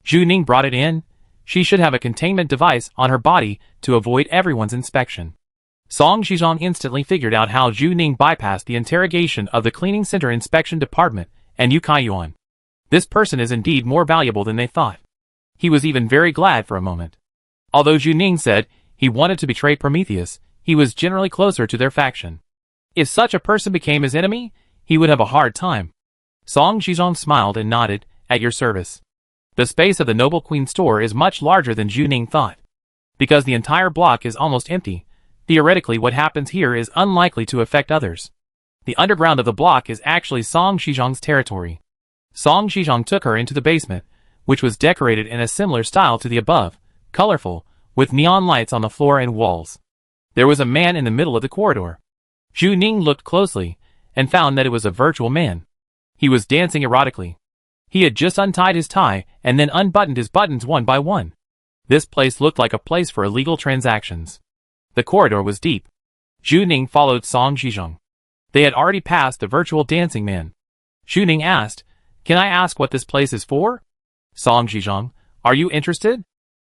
Zhu Ning brought it in. She should have a containment device on her body to avoid everyone's inspection. Song Zhizhong instantly figured out how Zhu Ning bypassed the interrogation of the cleaning center inspection department and Yu Kaiyuan. This person is indeed more valuable than they thought. He was even very glad for a moment. Although Zhu Ning said he wanted to betray Prometheus, he was generally closer to their faction. If such a person became his enemy, he would have a hard time. Song Zhizhong smiled and nodded, at your service. The space of the Noble Queen store is much larger than Zhu Ning thought. Because the entire block is almost empty, theoretically what happens here is unlikely to affect others. The underground of the block is actually Song Shizhong's territory. Song Shizhong took her into the basement, which was decorated in a similar style to the above, colorful, with neon lights on the floor and walls. There was a man in the middle of the corridor. Zhu Ning looked closely, and found that it was a virtual man. He was dancing erotically. He had just untied his tie and then unbuttoned his buttons one by one. This place looked like a place for illegal transactions. The corridor was deep. Zhu Ning followed Song Shizhong. They had already passed the virtual dancing man. Zhu Ning asked, "Can I ask what this place is for?" "Song Shizhong, are you interested?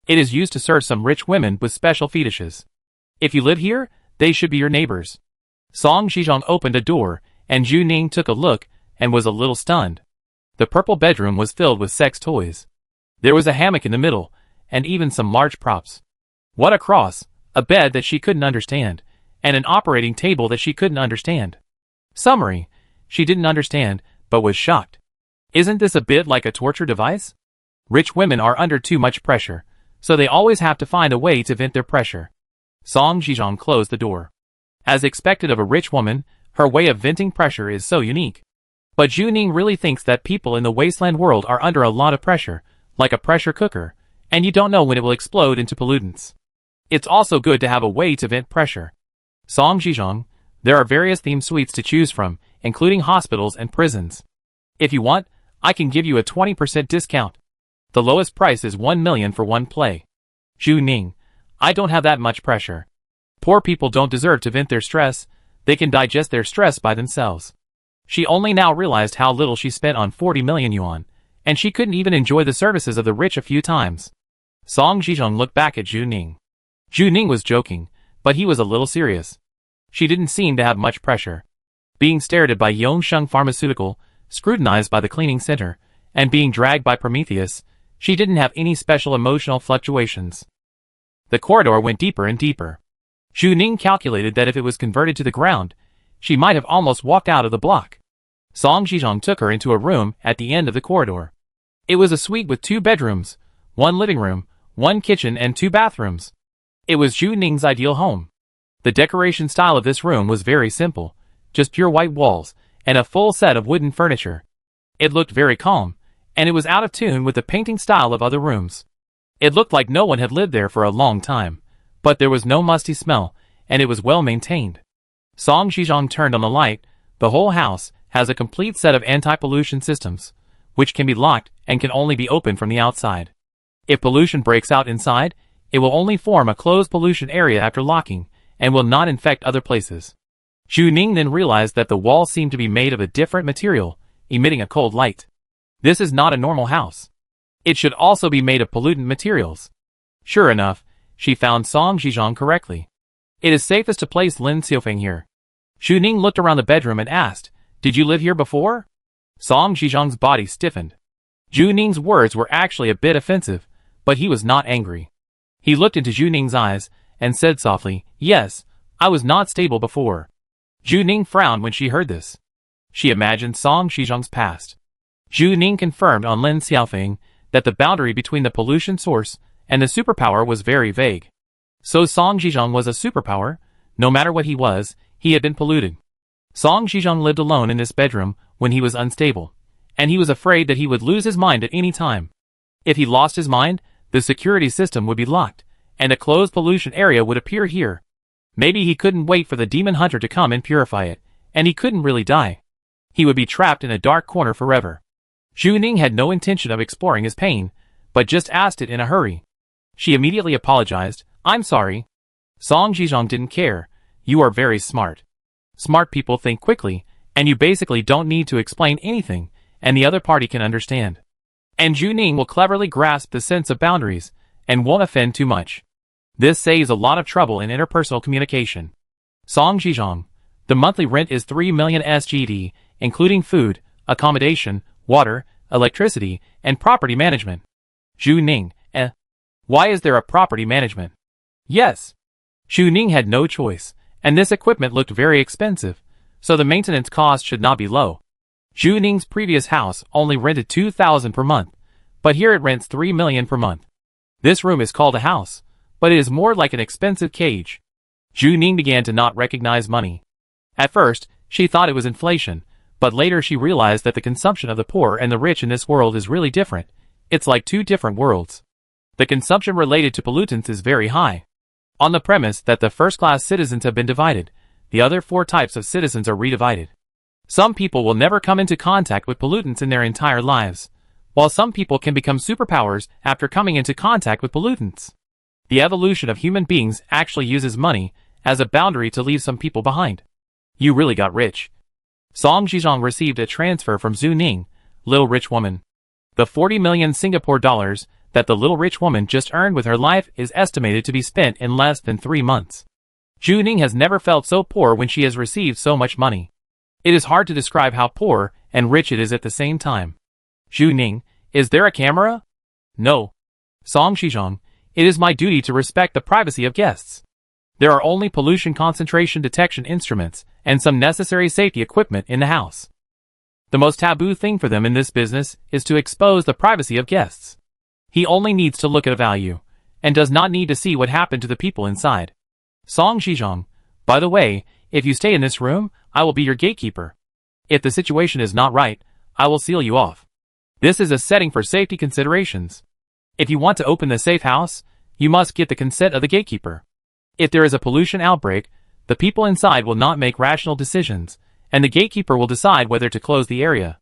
It is used to serve some rich women with special fetishes. If you live here, they should be your neighbors." Song Shizhong opened a door, and Zhu Ning took a look and was a little stunned. The purple bedroom was filled with sex toys. There was a hammock in the middle, and even some large props. What a cross, a bed that she couldn't understand, and an operating table that she couldn't understand. Summary, she didn't understand, but was shocked. Isn't this a bit like a torture device? Rich women are under too much pressure, so they always have to find a way to vent their pressure. Song Shizhong closed the door. As expected of a rich woman, her way of venting pressure is so unique. But Zhu Ning really thinks that people in the Wasteland world are under a lot of pressure, like a pressure cooker, and you don't know when it will explode into pollutants. It's also good to have a way to vent pressure. Song Shizhong, there are various theme suites to choose from, including hospitals and prisons. If you want, I can give you a 20% discount. The lowest price is 1 million for one play. Zhu Ning, I don't have that much pressure. Poor people don't deserve to vent their stress, they can digest their stress by themselves. She only now realized how little she spent on 40 million yuan, and she couldn't even enjoy the services of the rich a few times. Song Shizhong looked back at Zhu Ning. Zhu Ning was joking, but he was a little serious. She didn't seem to have much pressure. Being stared at by Yongsheng Pharmaceutical, scrutinized by the cleaning center, and being dragged by Prometheus, she didn't have any special emotional fluctuations. The corridor went deeper and deeper. Zhu Ning calculated that if it was converted to the ground, she might have almost walked out of the block. Song Shizhong took her into a room at the end of the corridor. It was a suite with 2 bedrooms, 1 living room, 1 kitchen and 2 bathrooms. It was Zhu Ning's ideal home. The decoration style of this room was very simple, just pure white walls, and a full set of wooden furniture. It looked very calm, and it was out of tune with the painting style of other rooms. It looked like no one had lived there for a long time, but there was no musty smell, and it was well maintained. Song Shizhong turned on the light. The whole house has a complete set of anti-pollution systems, which can be locked and can only be opened from the outside. If pollution breaks out inside, it will only form a closed pollution area after locking, and will not infect other places. Zhu Ning then realized that the walls seemed to be made of a different material, emitting a cold light. This is not a normal house. It should also be made of pollutant materials. Sure enough, she found Song Shizhong correctly. It is safest to place Lin Xiaofeng here. Zhu Ning looked around the bedroom and asked, "Did you live here before?" Song Shizhong's body stiffened. Zhu Ning's words were actually a bit offensive, but he was not angry. He looked into Zhu Ning's eyes and said softly, "Yes, I was not stable before." Zhu Ning frowned when she heard this. She imagined Song Shizhong's past. Zhu Ning confirmed on Lin Xiaofeng that the boundary between the pollution source and the superpower was very vague. So Song Shizhong was a superpower. No matter what he was, he had been polluted. Song Shizhong lived alone in this bedroom when he was unstable, and he was afraid that he would lose his mind at any time. If he lost his mind, the security system would be locked, and a closed pollution area would appear here. Maybe he couldn't wait for the demon hunter to come and purify it, and he couldn't really die. He would be trapped in a dark corner forever. Zhu Ning had no intention of exploring his pain, but just asked it in a hurry. She immediately apologized. "I'm sorry." Song Shizhong didn't care. "You are very smart. Smart people think quickly, and you basically don't need to explain anything, and the other party can understand. And Zhu Ning will cleverly grasp the sense of boundaries, and won't offend too much. This saves a lot of trouble in interpersonal communication." Song Shizhong, the monthly rent is 3 million SGD, including food, accommodation, water, electricity, and property management. Zhu Ning, why is there a property management? Yes. Zhu Ning had no choice, and this equipment looked very expensive, so the maintenance cost should not be low. Zhu Ning's previous house only rented 2,000 per month, but here it rents 3 million per month. This room is called a house, but it is more like an expensive cage. Zhu Ning began to not recognize money. At first, She thought it was inflation, but later she realized that the consumption of the poor and the rich in this world is really different. It's like two different worlds. The consumption related to pollutants is very high. On the premise that the first-class citizens have been divided, the other four types of citizens are redivided. Some people will never come into contact with pollutants in their entire lives, while some people can become superpowers after coming into contact with pollutants. The evolution of human beings actually uses money as a boundary to leave some people behind. You really got rich. Song Zhizhong received a transfer from Zhu Ning, Little Rich Woman. The 40 million Singapore dollars that the little rich woman just earned with her life is estimated to be spent in less than 3 months. Zhu Ning has never felt so poor when she has received so much money. It is hard to describe how poor and rich it is at the same time. Zhu Ning, is there a camera? No. Song Zhizhong, it is my duty to respect the privacy of guests. There are only pollution concentration detection instruments and some necessary safety equipment in the house. The most taboo thing for them in this business is to expose the privacy of guests. He only needs to look at a value, and does not need to see what happened to the people inside. Song Zhizhong, by the way, if you stay in this room, I will be your gatekeeper. If the situation is not right, I will seal you off. This is a setting for safety considerations. If you want to open the safe house, you must get the consent of the gatekeeper. If there is a pollution outbreak, the people inside will not make rational decisions, and the gatekeeper will decide whether to close the area.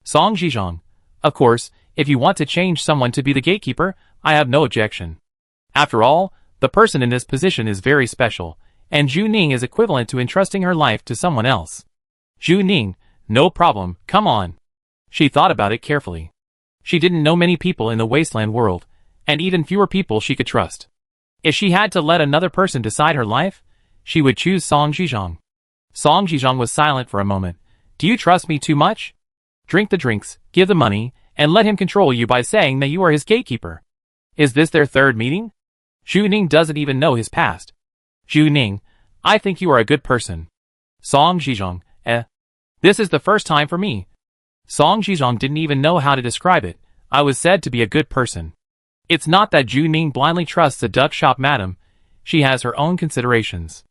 Song Zhizhong, of course, if you want to change someone to be the gatekeeper, I have no objection. After all, the person in this position is very special, and Zhu Ning is equivalent to entrusting her life to someone else. Zhu Ning, no problem, come on. She thought about it carefully. She didn't know many people in the Wasteland world, and even fewer people she could trust. If she had to let another person decide her life, she would choose Song Zhizhong. Song Zhizhong was silent for a moment. Do you trust me too much? Drink the drinks, give the money, and let him control you by saying that you are his gatekeeper. Is this their third meeting? Zhu Ning doesn't even know his past. Zhu Ning, I think you are a good person. Song Zhizhong, This is the first time for me. Song Zhizhong didn't even know how to describe it. I was said to be a good person. It's not that Zhu Ning blindly trusts the duck shop madam. She has her own considerations.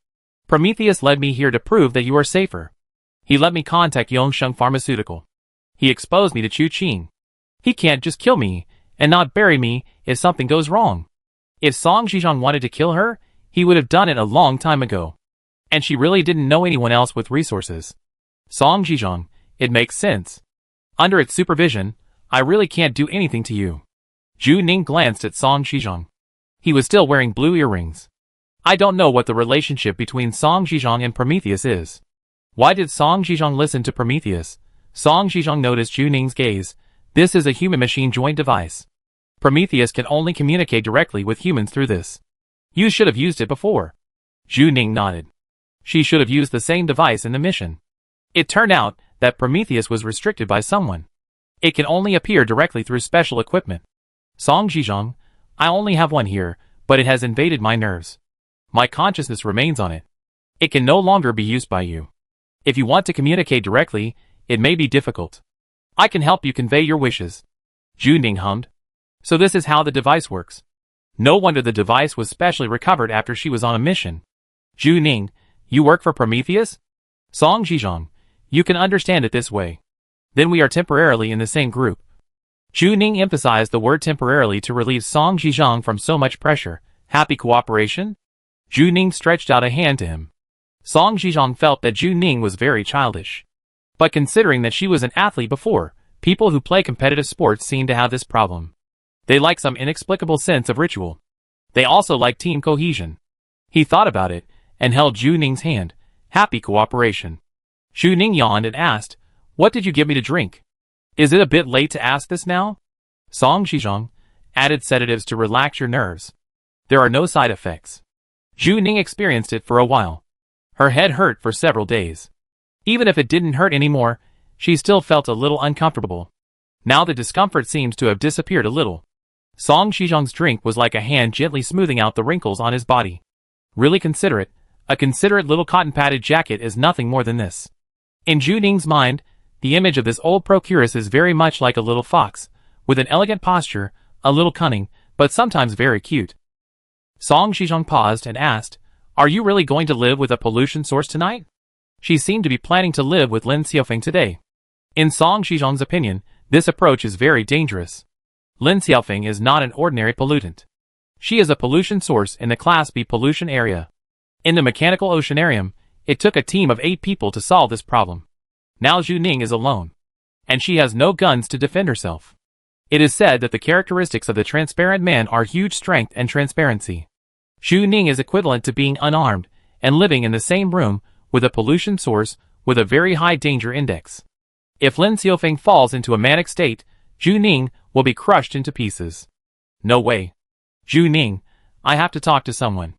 Prometheus led me here to prove that you are safer. He let me contact Yongsheng Pharmaceutical. He exposed me to Chu Qing. He can't just kill me, and not bury me if something goes wrong. If Song Zhizhong wanted to kill her, he would have done it a long time ago. And she really didn't know anyone else with resources. Song Zhizhong, it makes sense. Under its supervision, I really can't do anything to you. Zhu Ning glanced at Song Zhizhong. He was still wearing blue earrings. I don't know what the relationship between Song Zhizhong and Prometheus is. Why did Song Zhizhong listen to Prometheus? Song Zhizhong noticed Zhu Ning's gaze. This is a human-machine joint device. Prometheus can only communicate directly with humans through this. You should have used it before. Zhu Ning nodded. She should have used the same device in the mission. It turned out that Prometheus was restricted by someone. It can only appear directly through special equipment. Song Zhizhong, I only have one here, but it has invaded my nerves. My consciousness remains on it. It can no longer be used by you. If you want to communicate directly, it may be difficult. I can help you convey your wishes. Zhu Ning hummed. So this is how the device works. No wonder the device was specially recovered after she was on a mission. Zhu Ning, you work for Prometheus? Song Zhizhong, you can understand it this way. Then we are temporarily in the same group. Zhu Ning emphasized the word temporarily to relieve Song Zhizhong from so much pressure. Happy cooperation? Zhu Ning stretched out a hand to him. Song Zhizhong felt that Zhu Ning was very childish. But considering that she was an athlete before, people who play competitive sports seem to have this problem. They like some inexplicable sense of ritual. They also like team cohesion. He thought about it, and held Zhu Ning's hand. Happy cooperation. Zhu Ning yawned and asked, what did you give me to drink? Is it a bit late to ask this now? Song Zhizhong, added sedatives to relax your nerves. There are no side effects. Zhu Ning experienced it for a while. Her head hurt for several days. Even if it didn't hurt anymore, she still felt a little uncomfortable. Now the discomfort seems to have disappeared a little. Song Zhizhong's drink was like a hand gently smoothing out the wrinkles on his body. Really considerate. A considerate little cotton-padded jacket is nothing more than this. In Zhu Ning's mind, the image of this old procuress is very much like a little fox, with an elegant posture, a little cunning, but sometimes very cute. Song Zhizhong paused and asked, are you really going to live with a pollution source tonight? She seemed to be planning to live with Lin Xiaofeng today. In Song Shizhong's opinion, this approach is very dangerous. Lin Xiaofeng is not an ordinary pollutant. She is a pollution source in the Class B pollution area. In the mechanical oceanarium, it took a team of 8 people to solve this problem. Now Zhu Ning is alone. And she has no guns to defend herself. It is said that the characteristics of the transparent man are huge strength and transparency. Zhu Ning is equivalent to being unarmed and living in the same room with a pollution source with a very high danger index. If Lin Xiaofeng falls into a manic state, Zhu Ning will be crushed into pieces. No way. Zhu Ning, I have to talk to someone.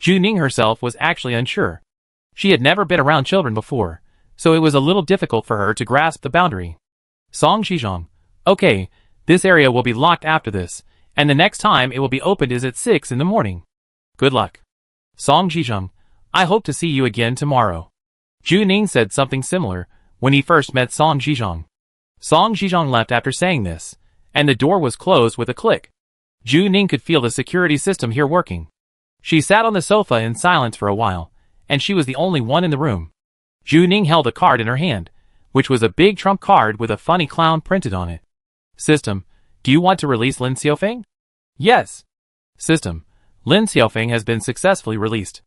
Zhu Ning herself was actually unsure. She had never been around children before, so it was a little difficult for her to grasp the boundary. Song Shizhong, okay, this area will be locked after this, and the next time it will be opened is at 6 in the morning. Good luck. Song Shizhong, I hope to see you again tomorrow. Zhu Ning said something similar when he first met Song Shizhong. Song Shizhong left after saying this, and the door was closed with a click. Zhu Ning could feel the security system here working. She sat on the sofa in silence for a while, and she was the only one in the room. Zhu Ning held a card in her hand, which was a big trump card with a funny clown printed on it. System, do you want to release Lin Xiaofeng? Yes. System, Lin Xiaofeng has been successfully released.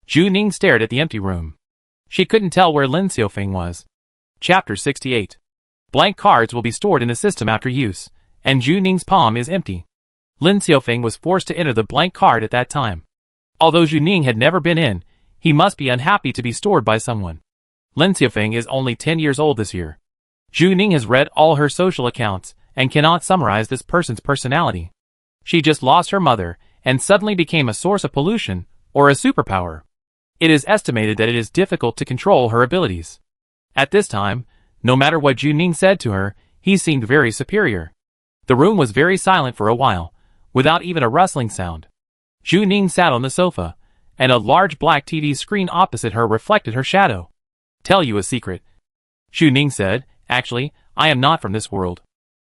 Zhu Ning stared at the empty room. She couldn't tell where Lin Xiaofeng was. Chapter 68. Blank cards will be stored in the system after use, and Zhu Ning's palm is empty. Lin Xiaofeng was forced to enter the blank card at that time. Although Zhu Ning had never been in, he must be unhappy to be stored by someone. Lin Xiaofeng is only 10 years old this year. Zhu Ning has read all her social accounts and cannot summarize this person's personality. She just lost her mother and suddenly became a source of pollution or a superpower. It is estimated that it is difficult to control her abilities. At this time, no matter what Zhu Ning said to her, he seemed very superior. The room was very silent for a while, without even a rustling sound. Zhu Ning sat on the sofa, and a large black TV screen opposite her reflected her shadow. Tell you a secret. Zhu Ning said, actually, I am not from this world.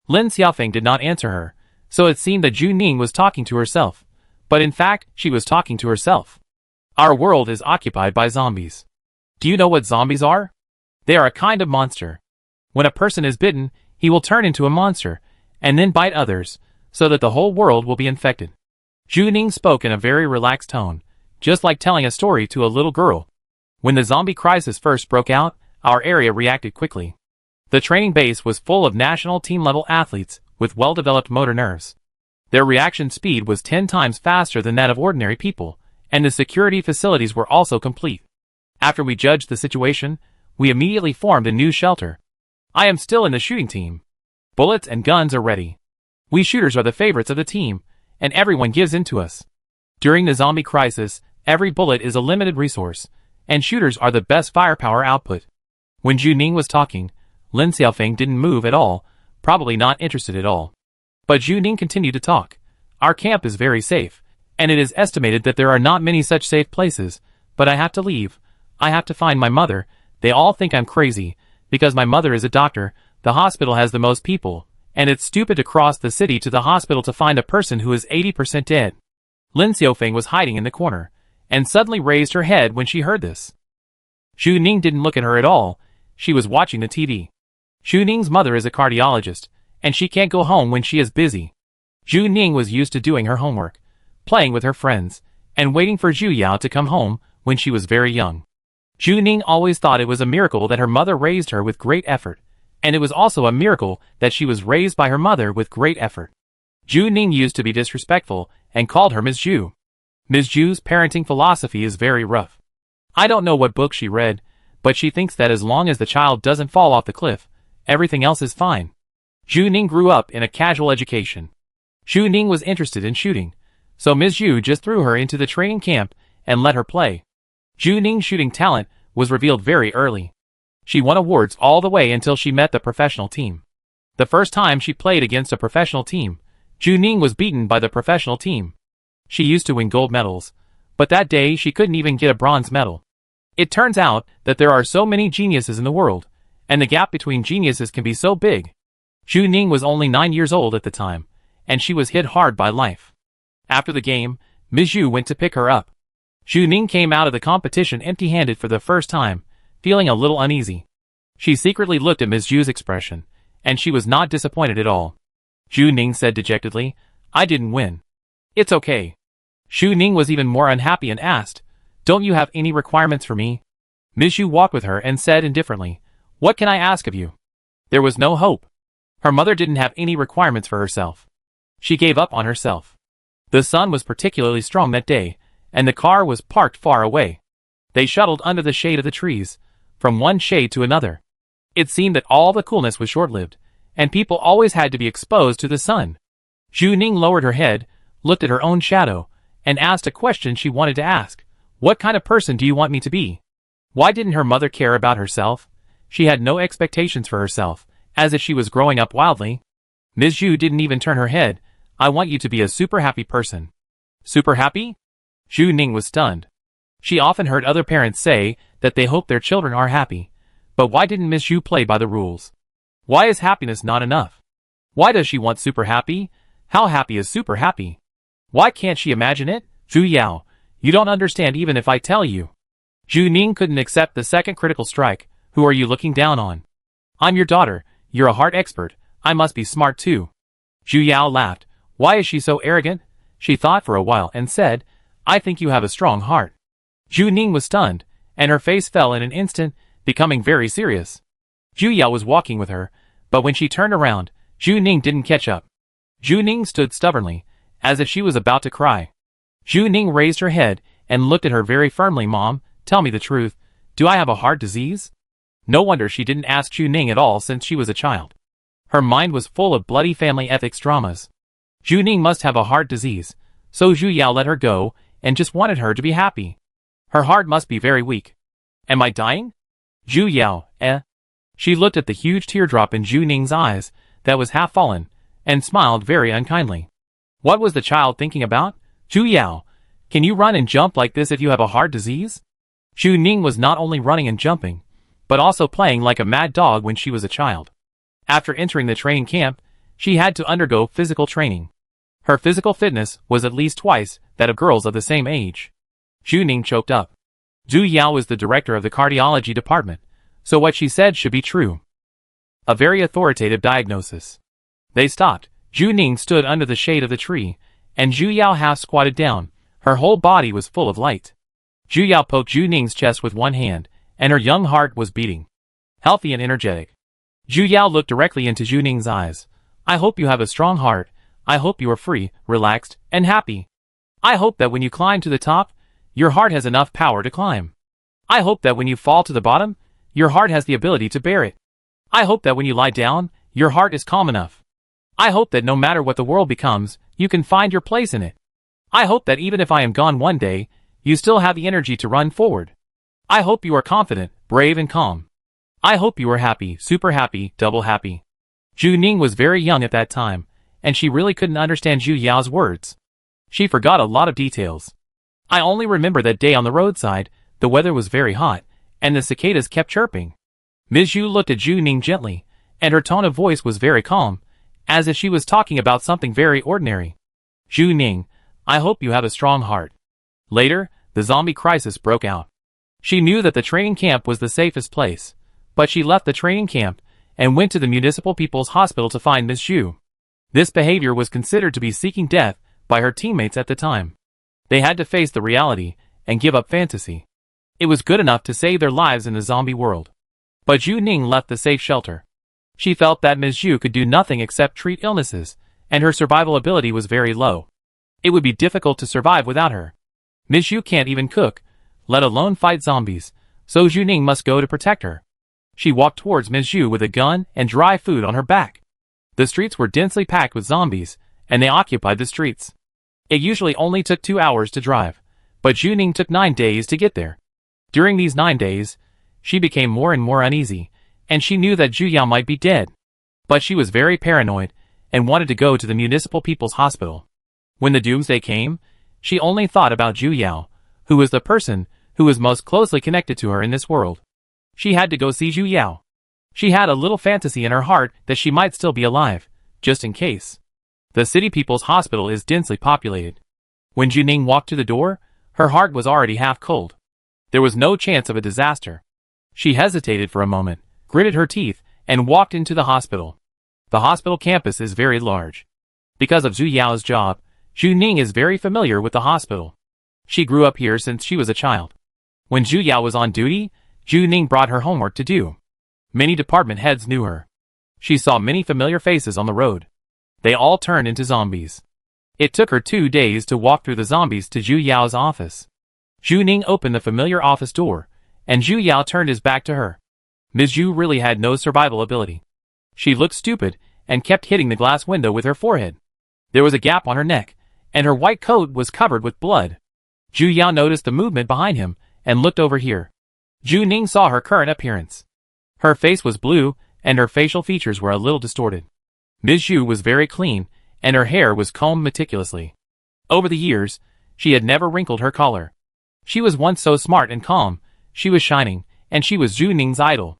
Lin Xiaofeng did not answer her, so it seemed that Zhu Ning was talking to herself. But in fact, she was talking to herself. Our world is occupied by zombies. Do you know what zombies are? They are a kind of monster. When a person is bitten, he will turn into a monster, and then bite others, so that the whole world will be infected. Zhu Ning spoke in a very relaxed tone, just like telling a story to a little girl. When the zombie crisis first broke out, our area reacted quickly. The training base was full of national team-level athletes with well-developed motor nerves. Their reaction speed was 10 times faster than that of ordinary people, and the security facilities were also complete. After we judged the situation, we immediately formed a new shelter. I am still in the shooting team. Bullets and guns are ready. We shooters are the favorites of the team, and everyone gives in to us. During the zombie crisis, every bullet is a limited resource, and shooters are the best firepower output. When Zhu Ning was talking, Lin Xiaofeng didn't move at all, probably not interested at all. But Zhu Ning continued to talk. Our camp is very safe, and it is estimated that there are not many such safe places, but I have to leave. I have to find my mother. They all think I'm crazy, because my mother is a doctor, the hospital has the most people, and it's stupid to cross the city to the hospital to find a person who is 80% dead. Lin Xiaofeng was hiding in the corner, and suddenly raised her head when she heard this. Zhu Ning didn't look at her at all, she was watching the TV. Zhu Ning's mother is a cardiologist, and she can't go home when she is busy. Zhu Ning was used to doing her homework, playing with her friends, and waiting for Zhu Yao to come home when she was very young. Zhu Ning always thought it was a miracle that her mother raised her with great effort, and it was also a miracle that she was raised by her mother with great effort. Zhu Ning used to be disrespectful and called her Ms. Zhu. Ms. Zhu's parenting philosophy is very rough. I don't know what book she read, but she thinks that as long as the child doesn't fall off the cliff, everything else is fine. Zhu Ning grew up in a casual education. Zhu Ning was interested in shooting, so Ms. Zhu just threw her into the training camp and let her play. Zhu Ning's shooting talent was revealed very early. She won awards all the way until she met the professional team. The first time she played against a professional team, Zhu Ning was beaten by the professional team. She used to win gold medals, but that day she couldn't even get a bronze medal. It turns out that there are so many geniuses in the world, and the gap between geniuses can be so big. Zhu Ning was only 9 years old at the time, and she was hit hard by life. After the game, Ms. Zhu went to pick her up. Zhu Ning came out of the competition empty-handed for the first time, feeling a little uneasy. She secretly looked at Ms. Zhu's expression, and she was not disappointed at all. Zhu Ning said dejectedly, I didn't win. It's okay. Zhu Ning was even more unhappy and asked, don't you have any requirements for me? Ms. Zhu walked with her and said indifferently, what can I ask of you? There was no hope. Her mother didn't have any requirements for herself. She gave up on herself. The sun was particularly strong that day, and the car was parked far away. They shuttled under the shade of the trees, from one shade to another. It seemed that all the coolness was short-lived, and people always had to be exposed to the sun. Zhu Ning lowered her head, looked at her own shadow, and asked a question she wanted to ask. What kind of person do you want me to be? Why didn't her mother care about herself? She had no expectations for herself, as if she was growing up wildly. Ms. Zhu didn't even turn her head. I want you to be a super happy person. Super happy? Zhu Ning was stunned. She often heard other parents say that they hope their children are happy. But why didn't Ms. Zhu play by the rules? Why is happiness not enough? Why does she want super happy? How happy is super happy? Why can't she imagine it? Zhu Yao, you don't understand even if I tell you. Zhu Ning couldn't accept the second critical strike. Who are you looking down on? I'm your daughter. You're a heart expert. I must be smart too. Zhu Yao laughed. Why is she so arrogant? She thought for a while and said, I think you have a strong heart. Zhu Ning was stunned, and her face fell in an instant, becoming very serious. Zhu Yao was walking with her, but when she turned around, Zhu Ning didn't catch up. Zhu Ning stood stubbornly, as if she was about to cry. Zhu Ning raised her head and looked at her very firmly. Mom, tell me the truth. Do I have a heart disease? No wonder she didn't ask Zhu Ning at all since she was a child. Her mind was full of bloody family ethics dramas. Zhu Ning must have a heart disease, so Zhu Yao let her go and just wanted her to be happy. Her heart must be very weak. Am I dying? Zhu Yao, eh? She looked at the huge teardrop in Zhu Ning's eyes that was half fallen, and smiled very unkindly. What was the child thinking about? Zhu Yao, can you run and jump like this if you have a heart disease? Zhu Ning was not only running and jumping, but also playing like a mad dog when she was a child. After entering the training camp, she had to undergo physical training. Her physical fitness was at least twice that of girls of the same age. Zhu Ning choked up. Zhu Yao is the director of the cardiology department, so what she said should be true. A very authoritative diagnosis. They stopped. Zhu Ning stood under the shade of the tree, and Zhu Yao half squatted down. Her whole body was full of light. Zhu Yao poked Zhu Ning's chest with one hand, and her young heart was beating. Healthy and energetic. Zhu Yao looked directly into Zhu Ning's eyes. I hope you have a strong heart. I hope you are free, relaxed, and happy. I hope that when you climb to the top, your heart has enough power to climb. I hope that when you fall to the bottom, your heart has the ability to bear it. I hope that when you lie down, your heart is calm enough. I hope that no matter what the world becomes, you can find your place in it. I hope that even if I am gone one day, you still have the energy to run forward. I hope you are confident, brave and calm. I hope you are happy, super happy, double happy. Zhu Ning was very young at that time, and she really couldn't understand Zhu Yao's words. She forgot a lot of details. I only remember that day on the roadside, the weather was very hot, and the cicadas kept chirping. Ms. Zhu looked at Zhu Ning gently, and her tone of voice was very calm, as if she was talking about something very ordinary. Zhu Ning, I hope you have a strong heart. Later, the zombie crisis broke out. She knew that the training camp was the safest place, but she left the training camp and went to the Municipal People's Hospital to find Ms. Zhu. This behavior was considered to be seeking death by her teammates at the time. They had to face the reality and give up fantasy. It was good enough to save their lives in the zombie world. But Zhu Ning left the safe shelter. She felt that Ms. Zhu could do nothing except treat illnesses, and her survival ability was very low. It would be difficult to survive without her. Ms. Zhu can't even cook, let alone fight zombies, so Zhu Ning must go to protect her. She walked towards Ms. Zhu with a gun and dry food on her back. The streets were densely packed with zombies, and they occupied the streets. It usually only took 2 hours to drive, but Zhu Ning took 9 days to get there. During these 9 days, she became more and more uneasy, and she knew that Zhu Yao might be dead. But she was very paranoid, and wanted to go to the Municipal People's Hospital. When the doomsday came, she only thought about Zhu Yao, who was the person who was most closely connected to her in this world. She had to go see Zhu Yao. She had a little fantasy in her heart that she might still be alive, just in case. The City People's Hospital is densely populated. When Zhu Ning walked to the door, her heart was already half cold. There was no chance of a disaster. She hesitated for a moment, gritted her teeth, and walked into the hospital. The hospital campus is very large. Because of Zhu Yao's job, Zhu Ning is very familiar with the hospital. She grew up here since she was a child. When Zhu Yao was on duty, Zhu Ning brought her homework to do. Many department heads knew her. She saw many familiar faces on the road. They all turned into zombies. It took her 2 days to walk through the zombies to Zhu Yao's office. Zhu Ning opened the familiar office door, and Zhu Yao turned his back to her. Ms. Zhu really had no survival ability. She looked stupid and kept hitting the glass window with her forehead. There was a gap on her neck, and her white coat was covered with blood. Zhu Yao noticed the movement behind him and looked over here. Zhu Ning saw her current appearance. Her face was blue, and her facial features were a little distorted. Ms. Zhu was very clean, and her hair was combed meticulously. Over the years, she had never wrinkled her collar. She was once so smart and calm, she was shining, and she was Zhu Ning's idol.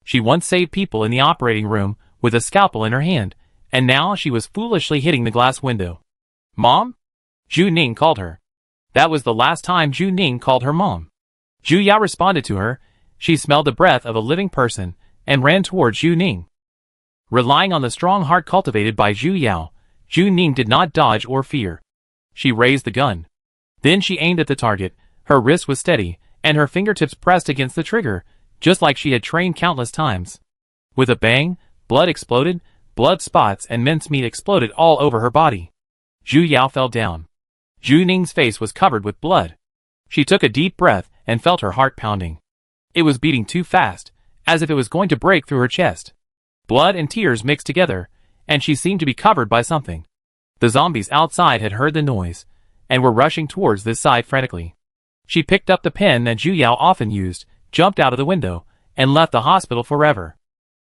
She once saved people in the operating room with a scalpel in her hand, and now she was foolishly hitting the glass window. Mom? Zhu Ning called her. That was the last time Zhu Ning called her mom. Zhu Yao responded to her. She smelled the breath of a living person and ran towards Zhu Ning. Relying on the strong heart cultivated by Zhu Yao, Zhu Ning did not dodge or fear. She raised the gun. Then she aimed at the target. Her wrist was steady, and her fingertips pressed against the trigger, just like she had trained countless times. With a bang, blood exploded, blood spots and mincemeat exploded all over her body. Zhu Yao fell down. Zhu Ning's face was covered with blood. She took a deep breath and felt her heart pounding. It was beating too fast, as if it was going to break through her chest. Blood and tears mixed together, and she seemed to be covered by something. The zombies outside had heard the noise, and were rushing towards this side frantically. She picked up the pen that Zhu Yao often used, jumped out of the window, and left the hospital forever.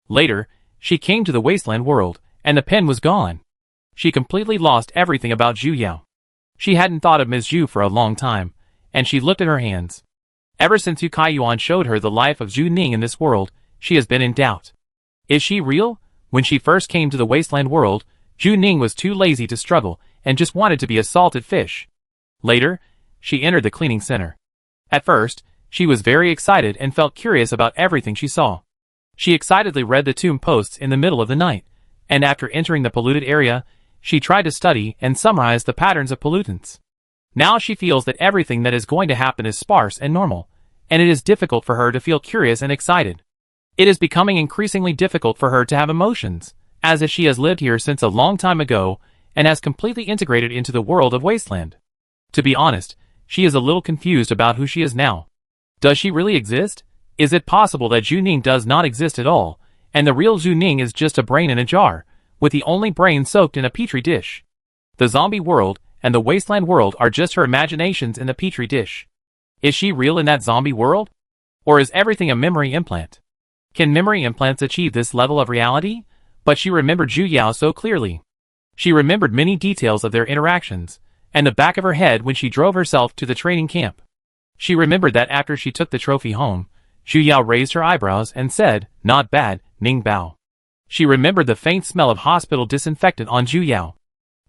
Later, she came to the Wasteland world, and the pen was gone. She completely lost everything about Zhu Yao. She hadn't thought of Ms. Zhu for a long time, and she looked at her hands. Ever since Yu Kaiyuan showed her the life of Zhu Ning in this world, she has been in doubt. Is she real? When she first came to the Wasteland world, Zhu Ning was too lazy to struggle and just wanted to be a salted fish. Later, she entered the cleaning center. At first, she was very excited and felt curious about everything she saw. She excitedly read the tomb posts in the middle of the night, and after entering the polluted area, she tried to study and summarize the patterns of pollutants. Now she feels that everything that is going to happen is sparse and normal, and it is difficult for her to feel curious and excited. It is becoming increasingly difficult for her to have emotions, as if she has lived here since a long time ago and has completely integrated into the world of Wasteland. To be honest, she is a little confused about who she is now. Does she really exist? Is it possible that Zhu Ning does not exist at all, and the real Zhu Ning is just a brain in a jar, with the only brain soaked in a petri dish? The zombie world and the Wasteland world are just her imaginations in the petri dish. Is she real in that zombie world? Or is everything a memory implant? Can memory implants achieve this level of reality? But she remembered Zhu Yao so clearly. She remembered many details of their interactions, and the back of her head when she drove herself to the training camp. She remembered that after she took the trophy home, Zhu Yao raised her eyebrows and said, "Not bad, Ning Bao." She remembered the faint smell of hospital disinfectant on Zhu Yao.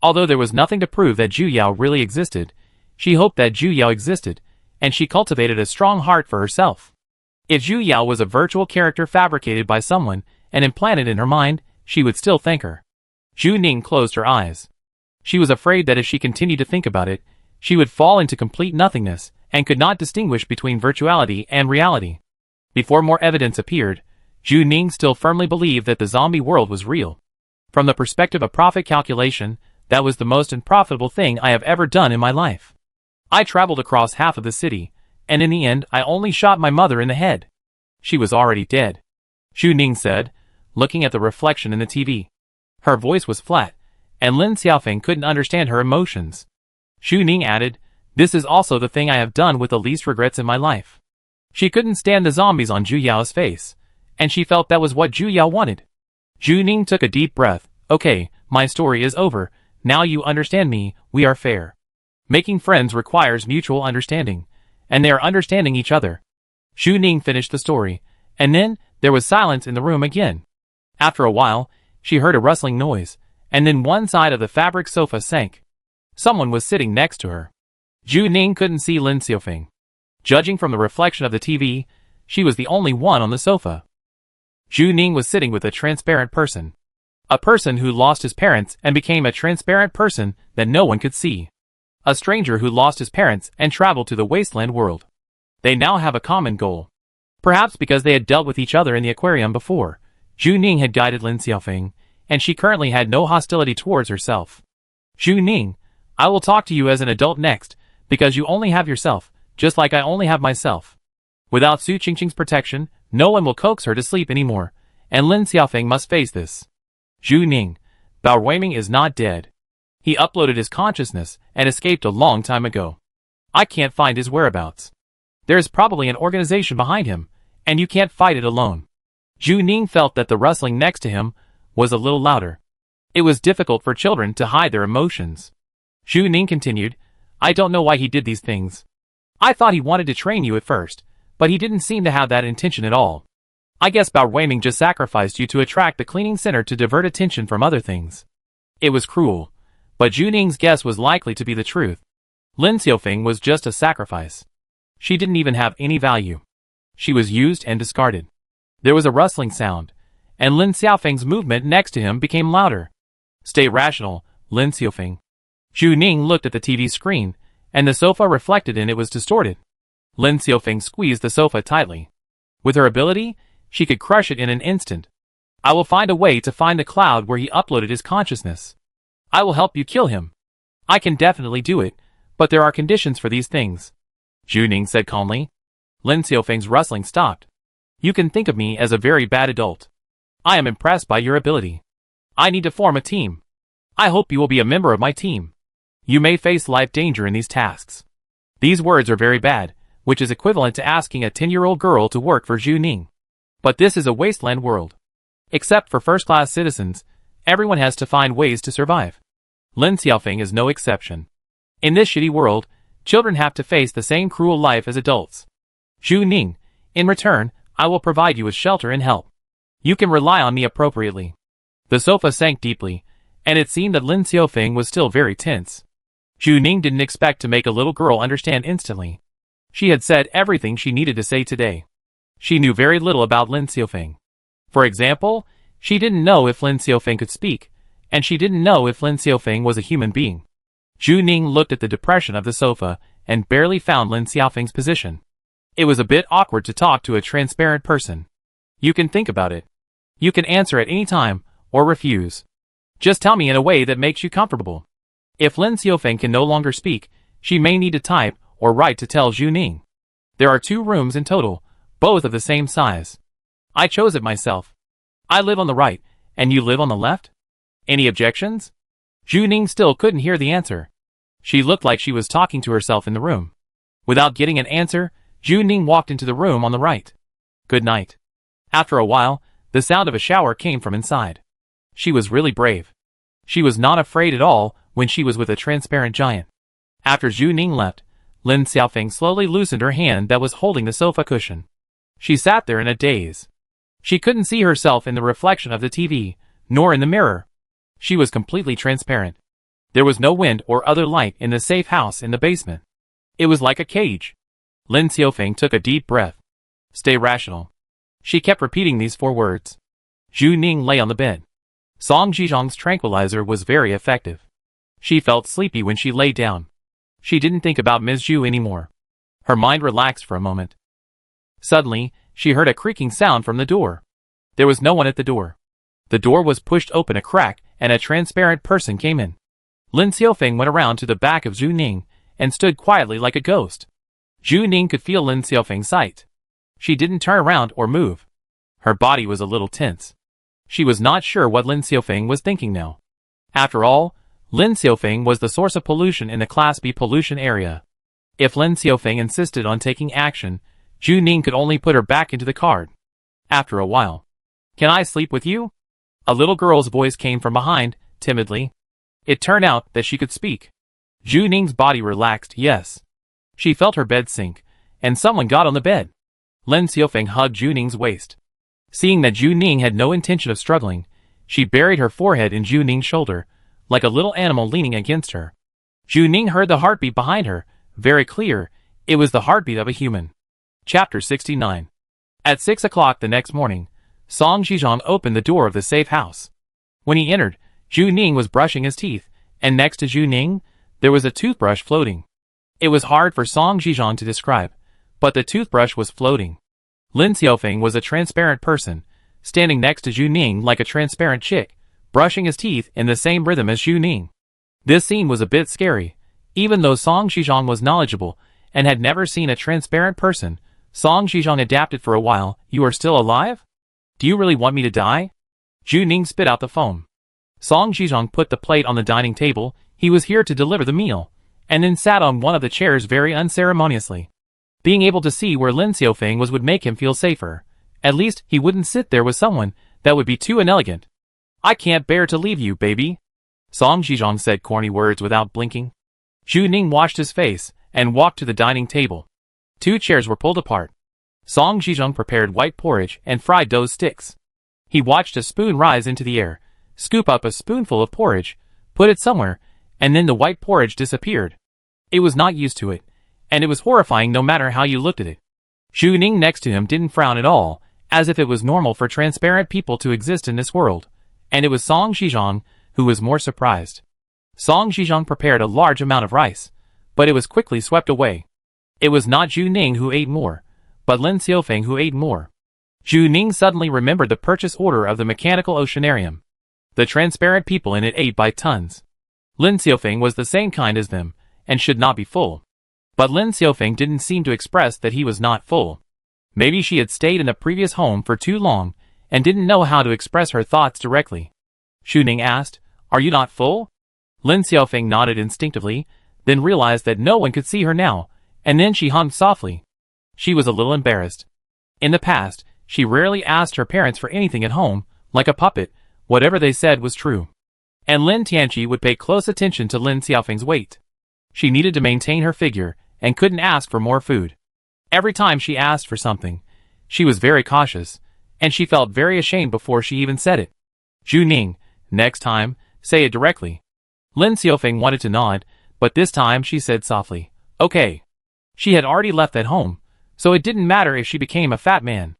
Although there was nothing to prove that Zhu Yao really existed, she hoped that Zhu Yao existed, and she cultivated a strong heart for herself. If Zhu Yao was a virtual character fabricated by someone and implanted in her mind, she would still thank her. Zhu Ning closed her eyes. She was afraid that if she continued to think about it, she would fall into complete nothingness and could not distinguish between virtuality and reality. Before more evidence appeared, Zhu Ning still firmly believed that the zombie world was real. From the perspective of profit calculation, that was the most unprofitable thing I have ever done in my life. I traveled across half of the city, and in the end I only shot my mother in the head. She was already dead. Zhu Ning said, looking at the reflection in the TV. Her voice was flat, and Lin Xiaofeng couldn't understand her emotions. Zhu Ning added, "This is also the thing I have done with the least regrets in my life." She couldn't stand the zombies on Zhu Yao's face, and she felt that was what Zhu Yao wanted. Zhu Ning took a deep breath. "Okay, my story is over. Now you understand me, we are fair." Making friends requires mutual understanding, and they are understanding each other. Zhu Ning finished the story, and then there was silence in the room again. After a while, she heard a rustling noise, and then one side of the fabric sofa sank. Someone was sitting next to her. Zhu Ning couldn't see Lin Xiaofeng. Judging from the reflection of the TV, She was the only one on the sofa. Zhu Ning was sitting with a transparent person. A person who lost his parents and became a transparent person that no one could see. A stranger who lost his parents and traveled to the Wasteland world. They now have a common goal. Perhaps because they had dealt with each other in the aquarium before, Zhu Ning had guided Lin Xiaofeng, and she currently had no hostility towards herself. Zhu Ning, I will talk to you as an adult next, because you only have yourself, just like I only have myself. Without Su Qingqing's protection, no one will coax her to sleep anymore, and Lin Xiaofeng must face this. Zhu Ning, Bao Ruiming is not dead. He uploaded his consciousness and escaped a long time ago. I can't find his whereabouts. There is probably an organization behind him, and you can't fight it alone. Zhu Ning felt that the rustling next to him was a little louder. It was difficult for children to hide their emotions. Zhu Ning continued, I don't know why he did these things. I thought he wanted to train you at first, but he didn't seem to have that intention at all. I guess Bao Ruiming just sacrificed you to attract the cleaning center to divert attention from other things. It was cruel, but Zhu Ning's guess was likely to be the truth. Lin Xiaofeng was just a sacrifice. She didn't even have any value. She was used and discarded. There was a rustling sound, and Lin Xiaofeng's movement next to him became louder. Stay rational, Lin Xiaofeng. Zhu Ning looked at the TV screen, and the sofa reflected in it was distorted. Lin Xiaofeng squeezed the sofa tightly. With her ability, she could crush it in an instant. I will find a way to find the cloud where he uploaded his consciousness. I will help you kill him. I can definitely do it, but there are conditions for these things. Zhu Ning said calmly. Lin Xiaofeng's rustling stopped. You can think of me as a very bad adult. I am impressed by your ability. I need to form a team. I hope you will be a member of my team. You may face life danger in these tasks. These words are very bad, which is equivalent to asking a 10-year-old girl to work for Zhu Ning. But this is a wasteland world. Except for first-class citizens, everyone has to find ways to survive. Lin Xiaofeng is no exception. In this shitty world, children have to face the same cruel life as adults. Zhu Ning, in return, I will provide you with shelter and help. You can rely on me appropriately. The sofa sank deeply, and it seemed that Lin Xiaofeng was still very tense. Zhu Ning didn't expect to make a little girl understand instantly. She had said everything she needed to say today. She knew very little about Lin Xiaofeng. For example, she didn't know if Lin Xiaofeng could speak, and she didn't know if Lin Xiaofeng was a human being. Zhu Ning looked at the depression of the sofa and barely found Lin Xiaofeng's position. It was a bit awkward to talk to a transparent person. You can think about it. You can answer at any time, or refuse. Just tell me in a way that makes you comfortable. If Lin Xiaofeng can no longer speak, she may need to type or write to tell Zhu Ning. There are 2 rooms in total, both of the same size. I chose it myself. I live on the right, and you live on the left? Any objections? Zhu Ning still couldn't hear the answer. She looked like she was talking to herself in the room. Without getting an answer, Zhu Ning walked into the room on the right. Good night. After a while, the sound of a shower came from inside. She was really brave. She was not afraid at all when she was with a transparent giant. After Zhu Ning left, Lin Xiaofeng slowly loosened her hand that was holding the sofa cushion. She sat there in a daze. She couldn't see herself in the reflection of the TV, nor in the mirror. She was completely transparent. There was no wind or other light in the safe house in the basement. It was like a cage. Lin Xiaofeng took a deep breath. Stay rational. She kept repeating these 4 words. Zhu Ning lay on the bed. Song Zhizhong's tranquilizer was very effective. She felt sleepy when she lay down. She didn't think about Ms. Zhu anymore. Her mind relaxed for a moment. Suddenly, she heard a creaking sound from the door. There was no one at the door. The door was pushed open a crack and a transparent person came in. Lin Xiaofeng went around to the back of Zhu Ning and stood quietly like a ghost. Zhu Ning could feel Lin Xiaofeng's sight. She didn't turn around or move. Her body was a little tense. She was not sure what Lin Xiaofeng was thinking now. After all, Lin Xiaofeng was the source of pollution in the Class B pollution area. If Lin Xiaofeng insisted on taking action, Zhu Ning could only put her back into the card. After a while. Can I sleep with you? A little girl's voice came from behind, timidly. It turned out that she could speak. Zhu Ning's body relaxed, yes. She felt her bed sink, and someone got on the bed. Lin Xiaofeng hugged Zhu Ning's waist. Seeing that Zhu Ning had no intention of struggling, she buried her forehead in Zhu Ning's shoulder, like a little animal leaning against her. Zhu Ning heard the heartbeat behind her, very clear. It was the heartbeat of a human. Chapter 69. At 6 o'clock the next morning, Song Zhizhong opened the door of the safe house. When he entered, Zhu Ning was brushing his teeth, and next to Zhu Ning, there was a toothbrush floating. It was hard for Song Zhizhong to describe, but the toothbrush was floating. Lin Xiaofeng was a transparent person, standing next to Zhu Ning like a transparent chick, brushing his teeth in the same rhythm as Zhu Ning. This scene was a bit scary. Even though Song Zhizhong was knowledgeable and had never seen a transparent person, Song Zhizhong adapted for a while. You are still alive? Do you really want me to die? Zhu Ning spit out the foam. Song Zhizhong put the plate on the dining table. He was here to deliver the meal, and then sat on one of the chairs very unceremoniously. Being able to see where Lin Xiaofeng was would make him feel safer. At least he wouldn't sit there with someone that would be too inelegant. I can't bear to leave you, baby. Song Zhizhong said corny words without blinking. Zhu Ning washed his face and walked to the dining table. 2 chairs were pulled apart. Song Zhizhong prepared white porridge and fried dough sticks. He watched a spoon rise into the air, scoop up a spoonful of porridge, put it somewhere, and then the white porridge disappeared. It was not used to it, and it was horrifying no matter how you looked at it. Zhu Ning next to him didn't frown at all, as if it was normal for transparent people to exist in this world, and it was Song Zhizhong who was more surprised. Song Zhizhong prepared a large amount of rice, but it was quickly swept away. It was not Zhu Ning who ate more, but Lin Xiaofeng who ate more. Zhu Ning suddenly remembered the purchase order of the mechanical oceanarium. The transparent people in it ate by tons. Lin Xiaofeng was the same kind as them, and should not be full. But Lin Xiaofeng didn't seem to express that he was not full. Maybe she had stayed in the previous home for too long, and didn't know how to express her thoughts directly. Zhu Ning asked, "Are you not full?" Lin Xiaofeng nodded instinctively, then realized that no one could see her now, and then she hummed softly. She was a little embarrassed. In the past, she rarely asked her parents for anything at home, like a puppet. Whatever they said was true. And Lin Tianqi would pay close attention to Lin Xiaofeng's weight. She needed to maintain her figure, and couldn't ask for more food. Every time she asked for something, she was very cautious, and she felt very ashamed before she even said it. Zhu Ning, next time, say it directly. Lin Xiaofeng wanted to nod, but this time she said softly, "Okay." She had already left at home, so it didn't matter if she became a fat man.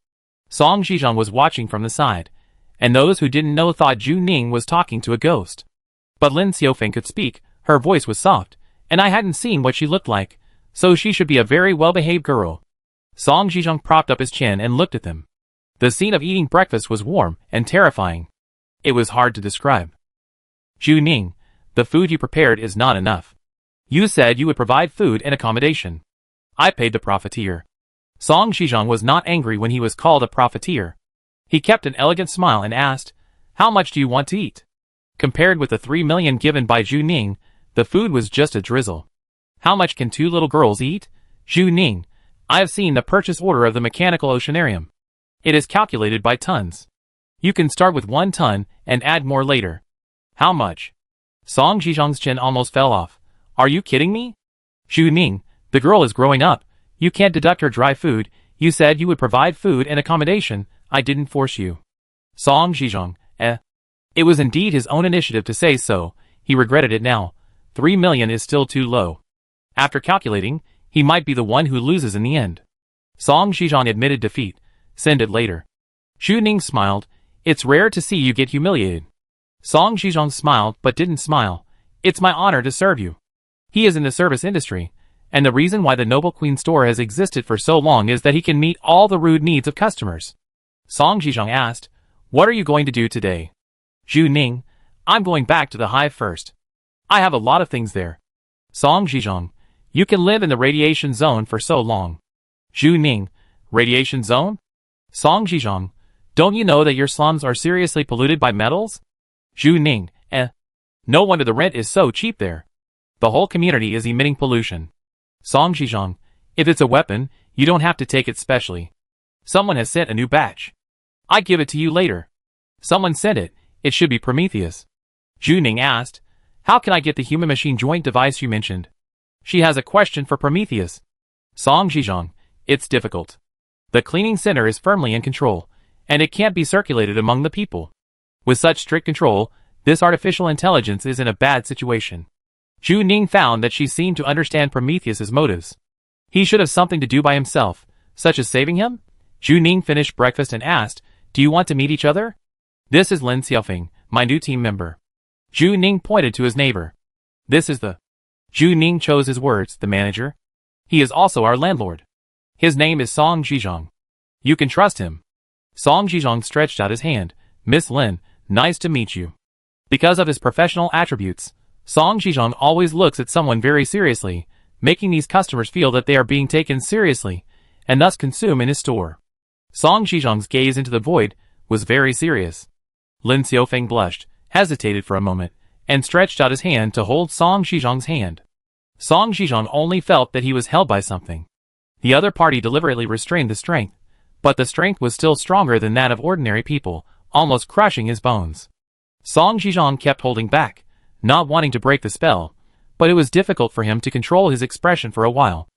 Song Zhizhong was watching from the side, and those who didn't know thought Zhu Ning was talking to a ghost. But Lin Xiaofeng could speak, her voice was soft, and I hadn't seen what she looked like, so she should be a very well-behaved girl. Song Zhizhong propped up his chin and looked at them. The scene of eating breakfast was warm and terrifying. It was hard to describe. Zhu Ning, the food you prepared is not enough. You said you would provide food and accommodation. I paid the profiteer. Song Zhizhong was not angry when he was called a profiteer. He kept an elegant smile and asked, "How much do you want to eat?" Compared with the 3 million given by Zhu Ning, the food was just a drizzle. How much can 2 little girls eat? Zhu Ning, I have seen the purchase order of the mechanical oceanarium. It is calculated by tons. You can start with 1 ton and add more later. How much? Song Zhizhong's chin almost fell off. Are you kidding me? Zhu Ning, the girl is growing up. You can't deduct her dry food. You said you would provide food and accommodation. I didn't force you. Song Zhizhong, It was indeed his own initiative to say so. He regretted it now. 3 million is still too low. After calculating, he might be the one who loses in the end. Song Zhizhong admitted defeat. Send it later. Zhu Ning smiled. It's rare to see you get humiliated. Song Zhizhong smiled but didn't smile. It's my honor to serve you. He is in the service industry, and the reason why the Noble Queen store has existed for so long is that he can meet all the rude needs of customers. Song Zhizhong asked, "What are you going to do today?" Zhu Ning, I'm going back to the hive first. I have a lot of things there. Song Zhizhong, you can live in the radiation zone for so long. Zhu Ning, radiation zone? Song Zhizhong, don't you know that your slums are seriously polluted by metals? Zhu Ning, No wonder the rent is so cheap there. The whole community is emitting pollution. Song Zhizhong, if it's a weapon, you don't have to take it specially. Someone has sent a new batch. I give it to you later. Someone sent it. It should be Prometheus. Zhu Ning asked, how can I get the human-machine joint device you mentioned? She has a question for Prometheus. Song Zhizhong, it's difficult. The cleaning center is firmly in control, and it can't be circulated among the people. With such strict control, this artificial intelligence is in a bad situation. Zhu Ning found that she seemed to understand Prometheus's motives. He should have something to do by himself, such as saving him? Zhu Ning finished breakfast and asked, "Do you want to meet each other? This is Lin Xiaofeng, my new team member." Zhu Ning pointed to his neighbor. "This is the..." Zhu Ning chose his words, "the manager. He is also our landlord. His name is Song Zhizhong. You can trust him." Song Zhizhong stretched out his hand. "Miss Lin, nice to meet you." Because of his professional attributes, Song Zhizhong always looks at someone very seriously, making these customers feel that they are being taken seriously, and thus consume in his store. Song Zhizhong's gaze into the void was very serious. Lin Xiaofeng blushed, hesitated for a moment, and stretched out his hand to hold Song Zhizhong's hand. Song Zhizhong only felt that he was held by something. The other party deliberately restrained the strength, but the strength was still stronger than that of ordinary people, almost crushing his bones. Song Zhizhong kept holding back, not wanting to break the spell, but it was difficult for him to control his expression for a while.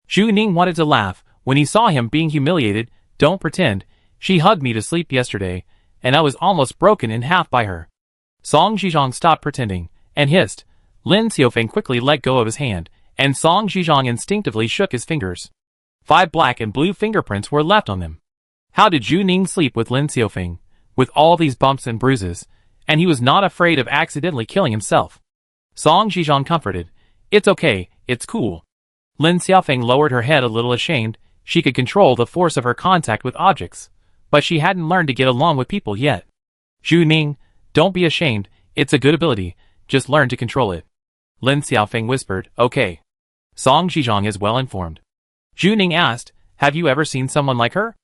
Zhu Ning wanted to laugh when he saw him being humiliated. "Don't pretend. She hugged me to sleep yesterday, and I was almost broken in half by her." Song Zhizhong stopped pretending, and hissed. Lin Xiaofeng quickly let go of his hand, and Song Zhizhong instinctively shook his fingers. 5 black and blue fingerprints were left on them. How did Zhu Ning sleep with Lin Xiaofeng, with all these bumps and bruises, and he was not afraid of accidentally killing himself? Song Zhizhong comforted. "It's okay, it's cool." Lin Xiaofeng lowered her head a little ashamed. She could control the force of her contact with objects, but she hadn't learned to get along with people yet. "Zhu Ning, don't be ashamed, it's a good ability, just learn to control it." Lin Xiaofeng whispered, "Okay." Song Zhizhong is well informed. Zhu Ning asked, "Have you ever seen someone like her?"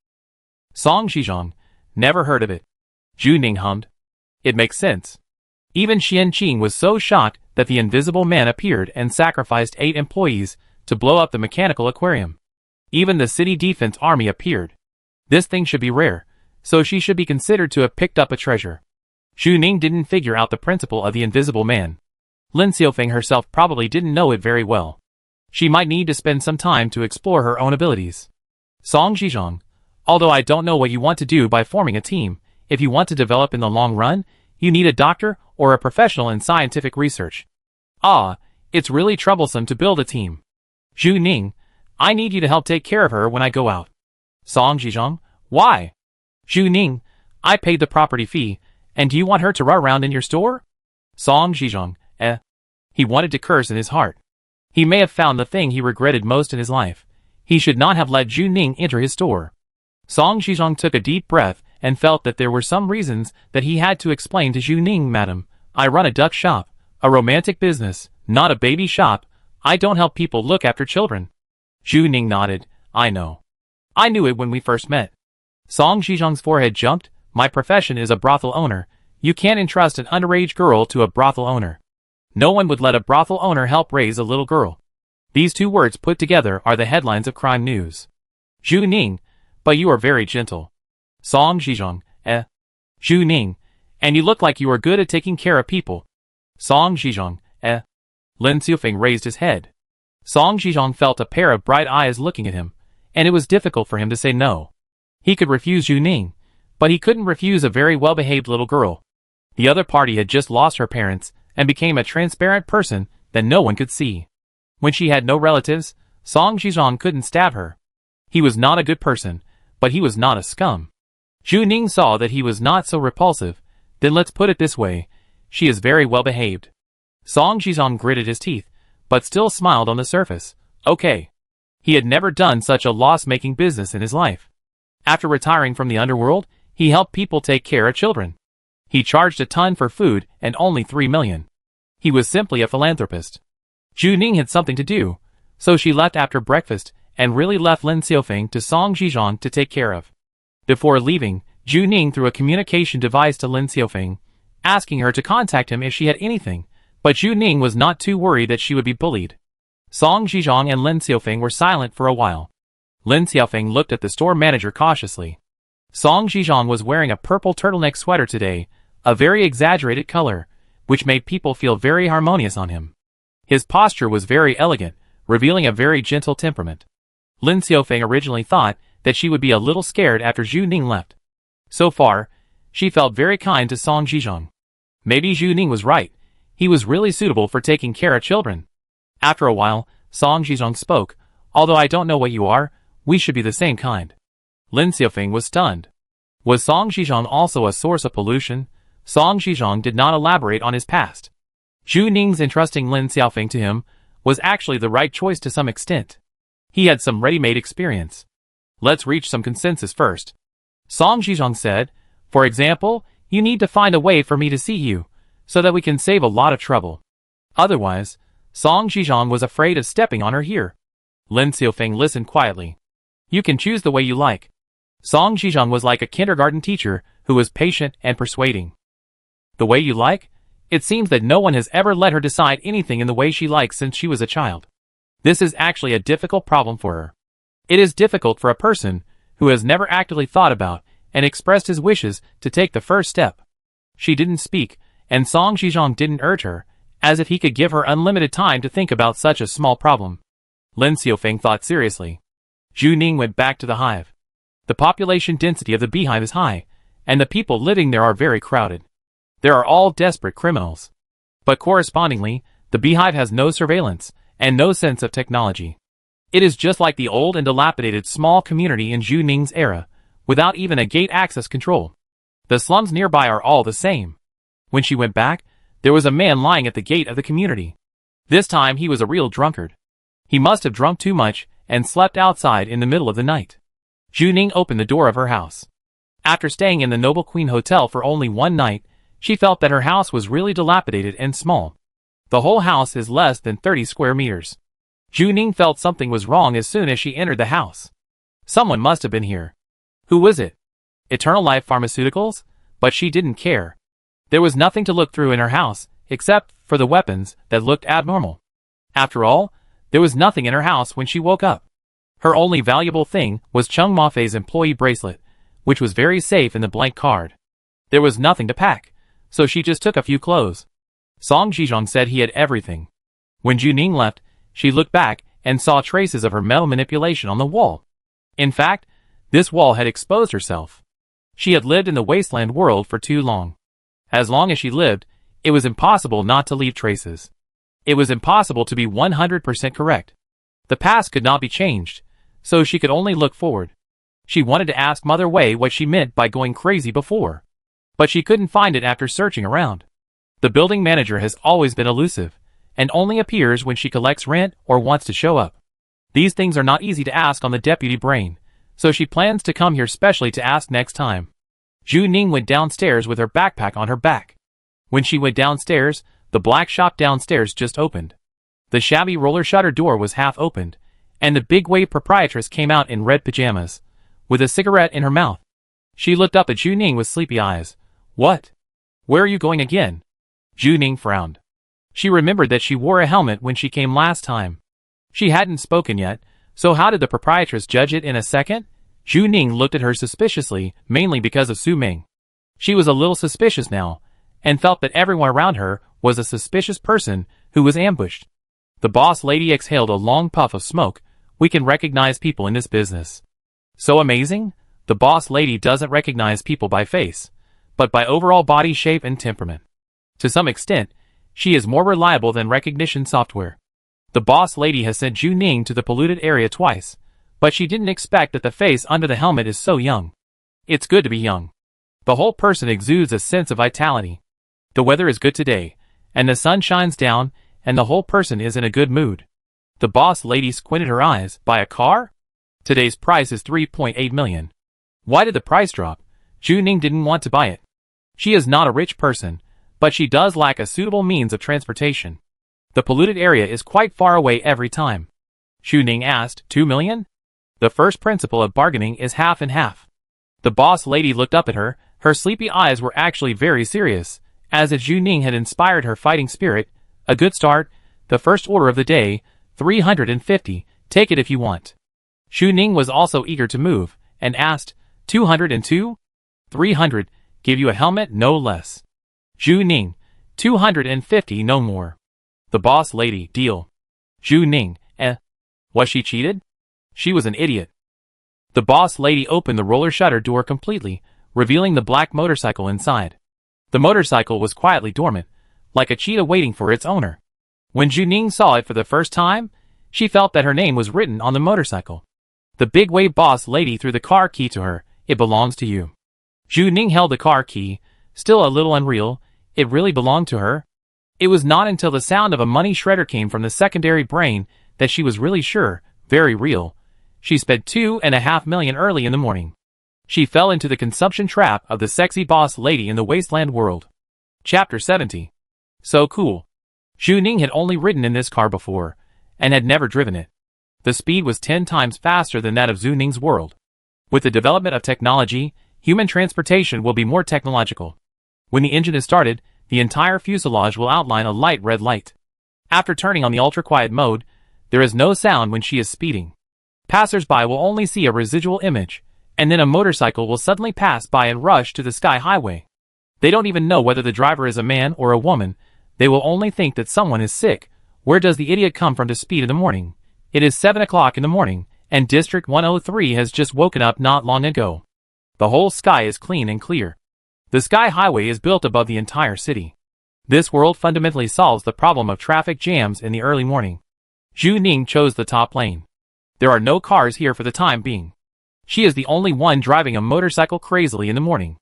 Song Zhizhong, "Never heard of it." Zhu Ning hummed. "It makes sense." Even Xian Qing was so shocked that the invisible man appeared and sacrificed 8 employees to blow up the mechanical aquarium. Even the city defense army appeared. This thing should be rare, so she should be considered to have picked up a treasure. Zhu Ning didn't figure out the principle of the invisible man. Lin Xiaofeng herself probably didn't know it very well. She might need to spend some time to explore her own abilities. Song Zhizhong, although I don't know what you want to do by forming a team, if you want to develop in the long run, you need a doctor or a professional in scientific research. It's really troublesome to build a team. Zhu Ning, I need you to help take care of her when I go out. Song Zhizhong, why? Zhu Ning, I paid the property fee, and do you want her to run around in your store? Song Zhizhong, He wanted to curse in his heart. He may have found the thing he regretted most in his life. He should not have let Zhu Ning enter his store. Song Zhizhong took a deep breath and felt that there were some reasons that he had to explain to Zhu Ning. "Madam, I run a duck shop, a romantic business, not a baby shop. I don't help people look after children." Zhu Ning nodded. "I know. I knew it when we first met." Song Zhizhong's forehead jumped. "My profession is a brothel owner. You can't entrust an underage girl to a brothel owner. No one would let a brothel owner help raise a little girl." These 2 words put together are the headlines of crime news. Zhu Ning, but you are very gentle. Song Zhizhong, Zhu Ning, and you look like you are good at taking care of people. Song Zhizhong, Lin Xiaofeng raised his head. Song Zhizhong felt a pair of bright eyes looking at him, and it was difficult for him to say no. He could refuse Zhu Ning, but he couldn't refuse a very well-behaved little girl. The other party had just lost her parents and became a transparent person that no one could see. When she had no relatives, Song Zhizhong couldn't stab her. He was not a good person, but he was not a scum. Zhu Ning saw that he was not so repulsive. Then let's put it this way, she is very well behaved. Song Zhizhong gritted his teeth, but still smiled on the surface. Okay. He had never done such a loss-making business in his life. After retiring from the underworld, he helped people take care of children. He charged a ton for food and only 3 million. He was simply a philanthropist. Zhu Ning had something to do, so she left after breakfast and really left Lin Xiaofeng to Song Zhizhong to take care of. Before leaving, Zhu Ning threw a communication device to Lin Xiaofeng, asking her to contact him if she had anything, but Zhu Ning was not too worried that she would be bullied. Song Zhizhong and Lin Xiaofeng were silent for a while. Lin Xiaofeng looked at the store manager cautiously. Song Zhizhong was wearing a purple turtleneck sweater today, a very exaggerated color, which made people feel very harmonious on him. His posture was very elegant, revealing a very gentle temperament. Lin Xiaofeng originally thought that she would be a little scared after Zhu Ning left. So far, she felt very kind to Song Zhizhong. Maybe Zhu Ning was right. He was really suitable for taking care of children. After a while, Song Zhizhong spoke. "Although I don't know what you are, we should be the same kind." Lin Xiaofeng was stunned. Was Song Zhizhong also a source of pollution? Song Zhizhong did not elaborate on his past. Zhu Ning's entrusting Lin Xiaofeng to him was actually the right choice to some extent. He had some ready-made experience. Let's reach some consensus first. Song Zhizhong said, for example, you need to find a way for me to see you, so that we can save a lot of trouble. Otherwise, Song Zhizhong was afraid of stepping on her here. Lin Xiaofeng listened quietly. You can choose the way you like. Song Zhizhong was like a kindergarten teacher who was patient and persuading. The way you like? It seems that no one has ever let her decide anything in the way she likes since she was a child. This is actually a difficult problem for her. It is difficult for a person who has never actively thought about and expressed his wishes to take the first step. She didn't speak, and Song Zhizhong didn't urge her, as if he could give her unlimited time to think about such a small problem. Lin Xiaofeng thought seriously. Zhu Ning went back to the hive. The population density of the beehive is high, and the people living there are very crowded. They are all desperate criminals. But correspondingly, the beehive has no surveillance, and no sense of technology. It is just like the old and dilapidated small community in Zhu Ning's era, without even a gate access control. The slums nearby are all the same. When she went back, there was a man lying at the gate of the community. This time he was a real drunkard. He must have drunk too much and slept outside in the middle of the night. Zhu Ning opened the door of her house. After staying in the Noble Queen Hotel for only one night, she felt that her house was really dilapidated and small. The whole house is less than 30 square meters. Zhu Ning felt something was wrong as soon as she entered the house. Someone must have been here. Who was it? Eternal Life Pharmaceuticals? But she didn't care. There was nothing to look through in her house, except for the weapons that looked abnormal. After all, there was nothing in her house when she woke up. Her only valuable thing was Chung Mafei's employee bracelet, which was very safe in the blank card. There was nothing to pack, so she just took a few clothes. Song Zhizhong said he had everything. When Zhu Ning left, she looked back and saw traces of her metal manipulation on the wall. In fact, this wall had exposed herself. She had lived in the Wasteland world for too long. As long as she lived, it was impossible not to leave traces. It was impossible to be 100% correct. The past could not be changed, so she could only look forward. She wanted to ask Mother Wei what she meant by going crazy before. But she couldn't find it after searching around. The building manager has always been elusive, and only appears when she collects rent or wants to show up. These things are not easy to ask on the deputy brain, so she plans to come here specially to ask next time. Zhu Ning went downstairs with her backpack on her back. When she went downstairs, the black shop downstairs just opened. The shabby roller shutter door was half opened, and the big wave proprietress came out in red pajamas, with a cigarette in her mouth. She looked up at Zhu Ning with sleepy eyes. What? Where are you going again? Zhu Ning frowned. She remembered that she wore a helmet when she came last time. She hadn't spoken yet, so how did the proprietress judge it in a second? Zhu Ning looked at her suspiciously, mainly because of Su Ming. She was a little suspicious now, and felt that everyone around her was a suspicious person who was ambushed. The boss lady exhaled a long puff of smoke. We can recognize people in this business. So amazing? The boss lady doesn't recognize people by face, but by overall body shape and temperament. To some extent, she is more reliable than recognition software. The boss lady has sent Zhu Ning to the polluted area twice, but she didn't expect that the face under the helmet is so young. It's good to be young. The whole person exudes a sense of vitality. The weather is good today, and the sun shines down, and the whole person is in a good mood. The boss lady squinted her eyes. Buy a car? Today's price is 3.8 million. Why did the price drop? Zhu Ning didn't want to buy it. She is not a rich person, but she does lack a suitable means of transportation. The polluted area is quite far away every time. Zhu Ning asked, 2 million? The first principle of bargaining is half and half. The boss lady looked up at her. Her sleepy eyes were actually very serious, as if Zhu Ning had inspired her fighting spirit. A good start. The first order of the day, 350. Take it if you want. Zhu Ning was also eager to move, and asked, 202? 300. Give you a helmet, no less. Zhu Ning, 250, no more. The boss lady, deal. Zhu Ning, Was she cheated? She was an idiot. The boss lady opened the roller shutter door completely, revealing the black motorcycle inside. The motorcycle was quietly dormant, like a cheetah waiting for its owner. When Zhu Ning saw it for the first time, she felt that her name was written on the motorcycle. The big wave boss lady threw the car key to her. It belongs to you. Zhu Ning held the car key, still a little unreal. It really belonged to her? It was not until the sound of a money shredder came from the secondary brain that she was really sure, very real. She spent 2.5 million early in the morning. She fell into the consumption trap of the sexy boss lady in the Wasteland world. Chapter 70. So cool. Zhu Ning had only ridden in this car before, and had never driven it. The speed was 10 times faster than that of Zhu Ning's world. With the development of technology, human transportation will be more technological. When the engine is started, the entire fuselage will outline a light red light. After turning on the ultra-quiet mode, there is no sound when she is speeding. Passers-by will only see a residual image, and then a motorcycle will suddenly pass by and rush to the sky highway. They don't even know whether the driver is a man or a woman. They will only think that someone is sick. Where does the idiot come from to speed in the morning? It is 7 o'clock in the morning, and District 103 has just woken up not long ago. The whole sky is clean and clear. The sky highway is built above the entire city. This world fundamentally solves the problem of traffic jams in the early morning. Zhu Ning chose the top lane. There are no cars here for the time being. She is the only one driving a motorcycle crazily in the morning.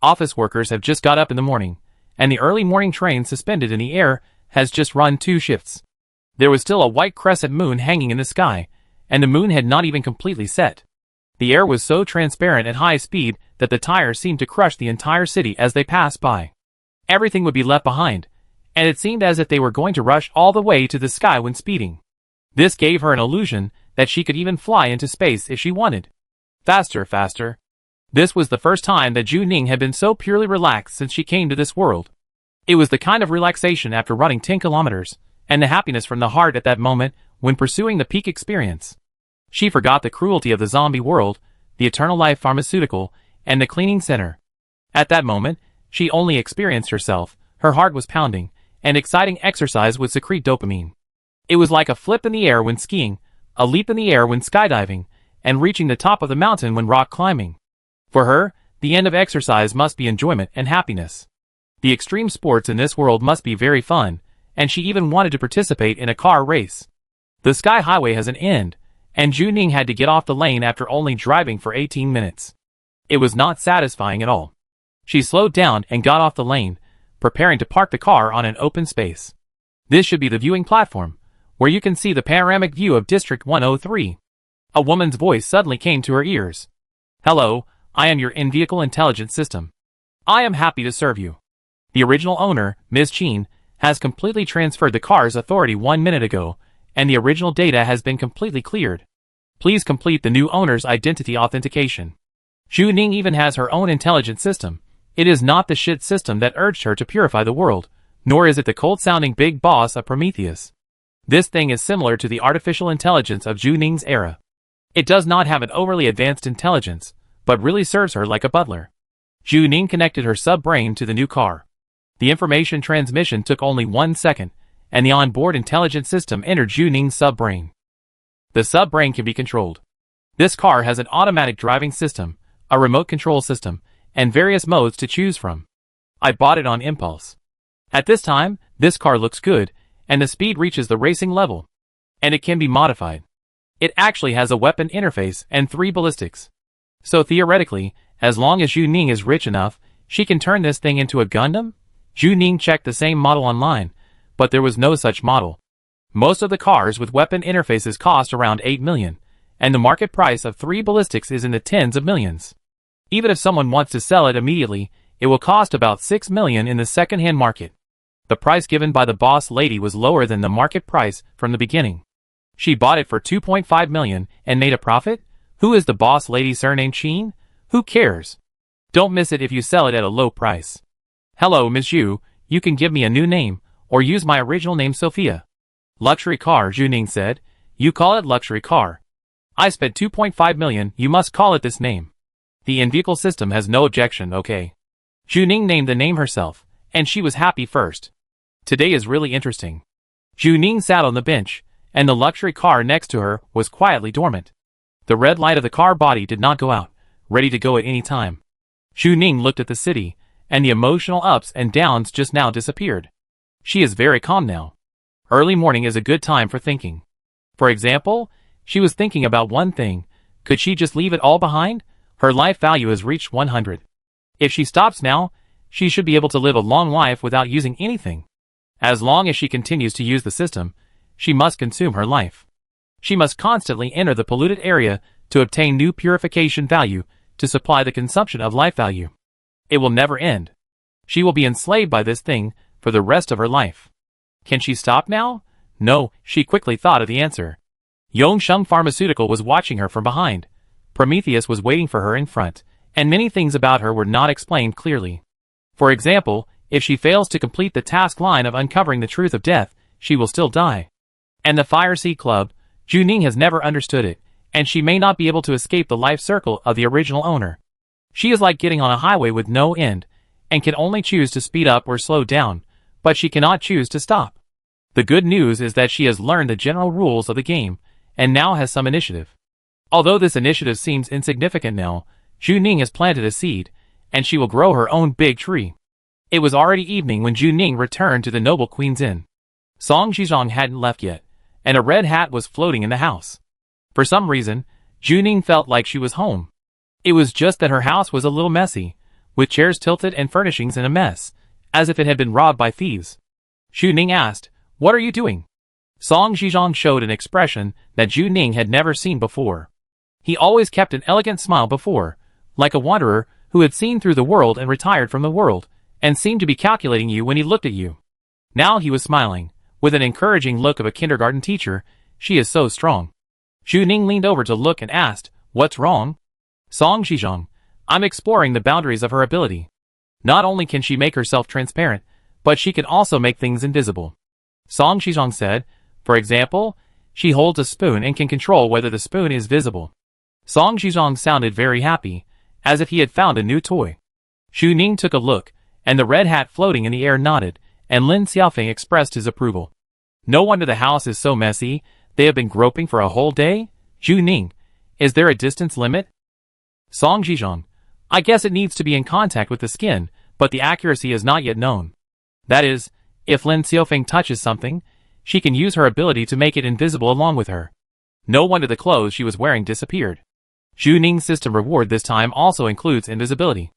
Office workers have just got up in the morning, and the early morning train suspended in the air has just run 2 shifts. There was still a white crescent moon hanging in the sky, and the moon had not even completely set. The air was so transparent at high speed that the tires seemed to crush the entire city as they passed by. Everything would be left behind, and it seemed as if they were going to rush all the way to the sky when speeding. This gave her an illusion that she could even fly into space if she wanted. Faster, faster. This was the first time that Zhu Ning had been so purely relaxed since she came to this world. It was the kind of relaxation after running 10 kilometers, and the happiness from the heart at that moment when pursuing the peak experience. She forgot the cruelty of the zombie world, the eternal life pharmaceutical, and the cleaning center. At that moment, she only experienced herself. Her heart was pounding, and exciting exercise would secrete dopamine. It was like a flip in the air when skiing, a leap in the air when skydiving, and reaching the top of the mountain when rock climbing. For her, the end of exercise must be enjoyment and happiness. The extreme sports in this world must be very fun, and she even wanted to participate in a car race. The sky highway has an end, and Zhu Ning had to get off the lane after only driving for 18 minutes. It was not satisfying at all. She slowed down and got off the lane, preparing to park the car on an open space. This should be the viewing platform, where you can see the panoramic view of District 103. A woman's voice suddenly came to her ears. Hello, I am your in-vehicle intelligence system. I am happy to serve you. The original owner, Ms. Chin, has completely transferred the car's authority 1 minute ago, and the original data has been completely cleared. Please complete the new owner's identity authentication. Zhu Ning even has her own intelligence system. It is not the shit system that urged her to purify the world, nor is it the cold-sounding big boss of Prometheus. This thing is similar to the artificial intelligence of Zhu Ning's era. It does not have an overly advanced intelligence, but really serves her like a butler. Zhu Ning connected her sub-brain to the new car. The information transmission took only 1 second, and the onboard intelligence system entered Zhu Ning's sub-brain. The sub-brain can be controlled. This car has an automatic driving system, a remote control system, and various modes to choose from. I bought it on impulse. At this time, this car looks good, and the speed reaches the racing level. And it can be modified. It actually has a weapon interface and 3 ballistics. So theoretically, as long as Zhu Ning is rich enough, she can turn this thing into a Gundam? Zhu Ning checked the same model online, but there was no such model. Most of the cars with weapon interfaces cost around 8 million, and the market price of 3 ballistics is in the tens of millions. Even if someone wants to sell it immediately, it will cost about 6 million in the second-hand market. The price given by the boss lady was lower than the market price from the beginning. She bought it for 2.5 million and made a profit? Who is the boss lady surnamed Chin? Who cares? Don't miss it if you sell it at a low price. Hello, Ms. Zhu, you can give me a new name, or use my original name Sophia. Luxury car, Zhu Ning said. You call it luxury car. I spent 2.5 million, you must call it this name. The in-vehicle system has no objection, okay. Zhu Ning named the name herself, and she was happy first. Today is really interesting. Zhu Ning sat on the bench, and the luxury car next to her was quietly dormant. The red light of the car body did not go out, ready to go at any time. Zhu Ning looked at the city, and the emotional ups and downs just now disappeared. She is very calm now. Early morning is a good time for thinking. For example, she was thinking about one thing, Could she just leave it all behind? Her life value has reached 100. If she stops now, she should be able to live a long life without using anything. As long as she continues to use the system, she must consume her life. She must constantly enter the polluted area to obtain new purification value to supply the consumption of life value. It will never end. She will be enslaved by this thing for the rest of her life. Can she stop now? No, she quickly thought of the answer. Yongsheng Pharmaceutical was watching her from behind. Prometheus was waiting for her in front, and many things about her were not explained clearly. For example, if she fails to complete the task line of uncovering the truth of death, she will still die. And the Fire Sea Club, Juning has never understood it, and she may not be able to escape the life circle of the original owner. She is like getting on a highway with no end, and can only choose to speed up or slow down, but she cannot choose to stop. The good news is that she has learned the general rules of the game, and now has some initiative. Although this initiative seems insignificant now, Juning has planted a seed, and she will grow her own big tree. It was already evening when Juning returned to the Noble Queen's Inn. Song Zhizhong hadn't left yet, and a red hat was floating in the house. For some reason, Juning felt like she was home. It was just that her house was a little messy, with chairs tilted and furnishings in a mess, as if it had been robbed by thieves. Juning asked, "What are you doing?" Song Zhizhong showed an expression that Juning had never seen before. He always kept an elegant smile before, like a wanderer who had seen through the world and retired from the world, and seemed to be calculating you when he looked at you. Now he was smiling, with an encouraging look of a kindergarten teacher. "She is so strong." Juning leaned over to look and asked, "What's wrong?" "Song Zhizhong, I'm exploring the boundaries of her ability. Not only can she make herself transparent, but she can also make things invisible." Song Zhizhong said, "For example, she holds a spoon and can control whether the spoon is visible." Song Zhizhong sounded very happy, as if he had found a new toy. Juning took a look, and the red hat floating in the air nodded, and Lin Xiaofeng expressed his approval. "No wonder the house is so messy. They have been groping for a whole day? Juning, is there a distance limit?" Song Zhizhong, "I guess it needs to be in contact with the skin, but the accuracy is not yet known. That is, if Lin Xiaofeng touches something, she can use her ability to make it invisible along with her." No wonder the clothes she was wearing disappeared. Juning's system reward this time also includes invisibility.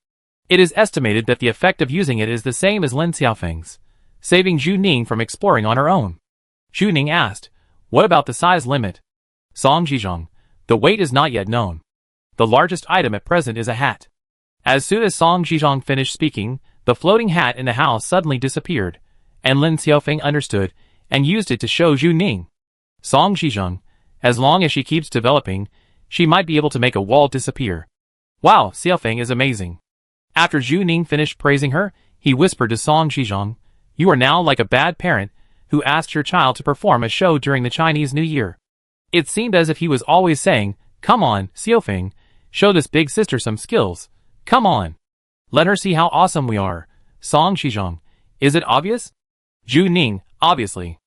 It is estimated that the effect of using it is the same as Lin Xiaofeng's, saving Juning from exploring on her own. Juning asked, "What about the size limit?" Song Zhizhong, "The weight is not yet known. The largest item at present is a hat." As soon as Song Zhizhong finished speaking, the floating hat in the house suddenly disappeared, and Lin Xiaofeng understood and used it to show Juning. Song Zhizhong, as long as she keeps developing, she might be able to make a wall disappear. "Wow, Xiaofeng is amazing." After Juning finished praising her, he whispered to Song Zhizhong, "You are now like a bad parent who asked your child to perform a show during the Chinese New Year." It seemed as if he was always saying, "Come on, Xiaofeng, show this big sister some skills. Come on. Let her see how awesome we are." Song Zhizhong, "Is it obvious?" Juning, "Obviously."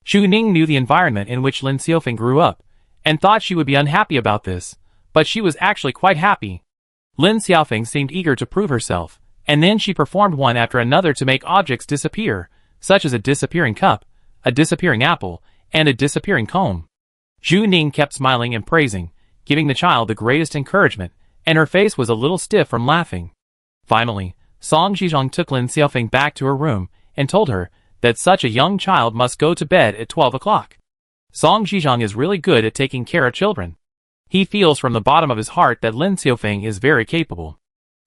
Juning knew the environment in which Lin Xiaofeng grew up, and thought she would be unhappy about this, but she was actually quite happy. Lin Xiaofeng seemed eager to prove herself, and then she performed one after another to make objects disappear, such as a disappearing cup, a disappearing apple, and a disappearing comb. Juning kept smiling and praising, giving the child the greatest encouragement, and her face was a little stiff from laughing. Finally, Song Zhizhong took Lin Xiaofeng back to her room and told her that such a young child must go to bed at 12 o'clock. Song Zhizhong is really good at taking care of children. He feels from the bottom of his heart that Lin Xiaofeng is very capable.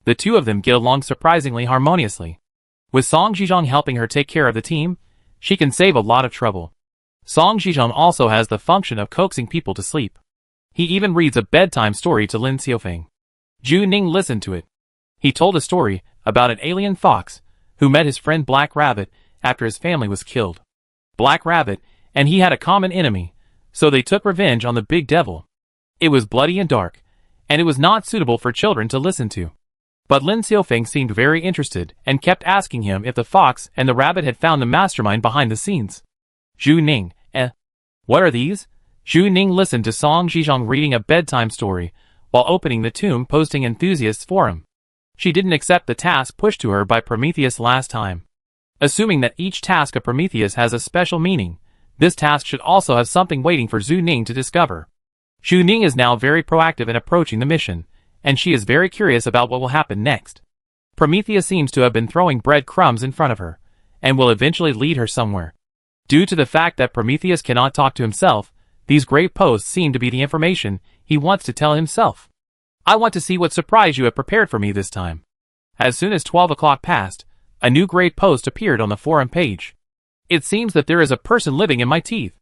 The two of them get along surprisingly harmoniously. With Song Zhizhong helping her take care of the team, she can save a lot of trouble. Song Zhizhong also has the function of coaxing people to sleep. He even reads a bedtime story to Lin Xiaofeng. Juning listened to it. He told a story about an alien fox who met his friend Black Rabbit after his family was killed. Black Rabbit and he had a common enemy, so they took revenge on the big devil. It was bloody and dark, and it was not suitable for children to listen to. But Lin Xiaofeng seemed very interested and kept asking him if the fox and the rabbit had found the mastermind behind the scenes. Juning, what are these? Juning listened to Song Zhizhong reading a bedtime story while opening the Tomb Posting Enthusiasts forum. She didn't accept the task pushed to her by Prometheus last time. Assuming that each task of Prometheus has a special meaning, this task should also have something waiting for Zhu Ning to discover. Xu Ning is now very proactive in approaching the mission, and she is very curious about what will happen next. Prometheus seems to have been throwing breadcrumbs in front of her, and will eventually lead her somewhere. Due to the fact that Prometheus cannot talk to himself, these great posts seem to be the information he wants to tell himself. I want to see what surprise you have prepared for me this time. As soon as 12 o'clock passed, a new great post appeared on the forum page. It seems that there is a person living in my teeth.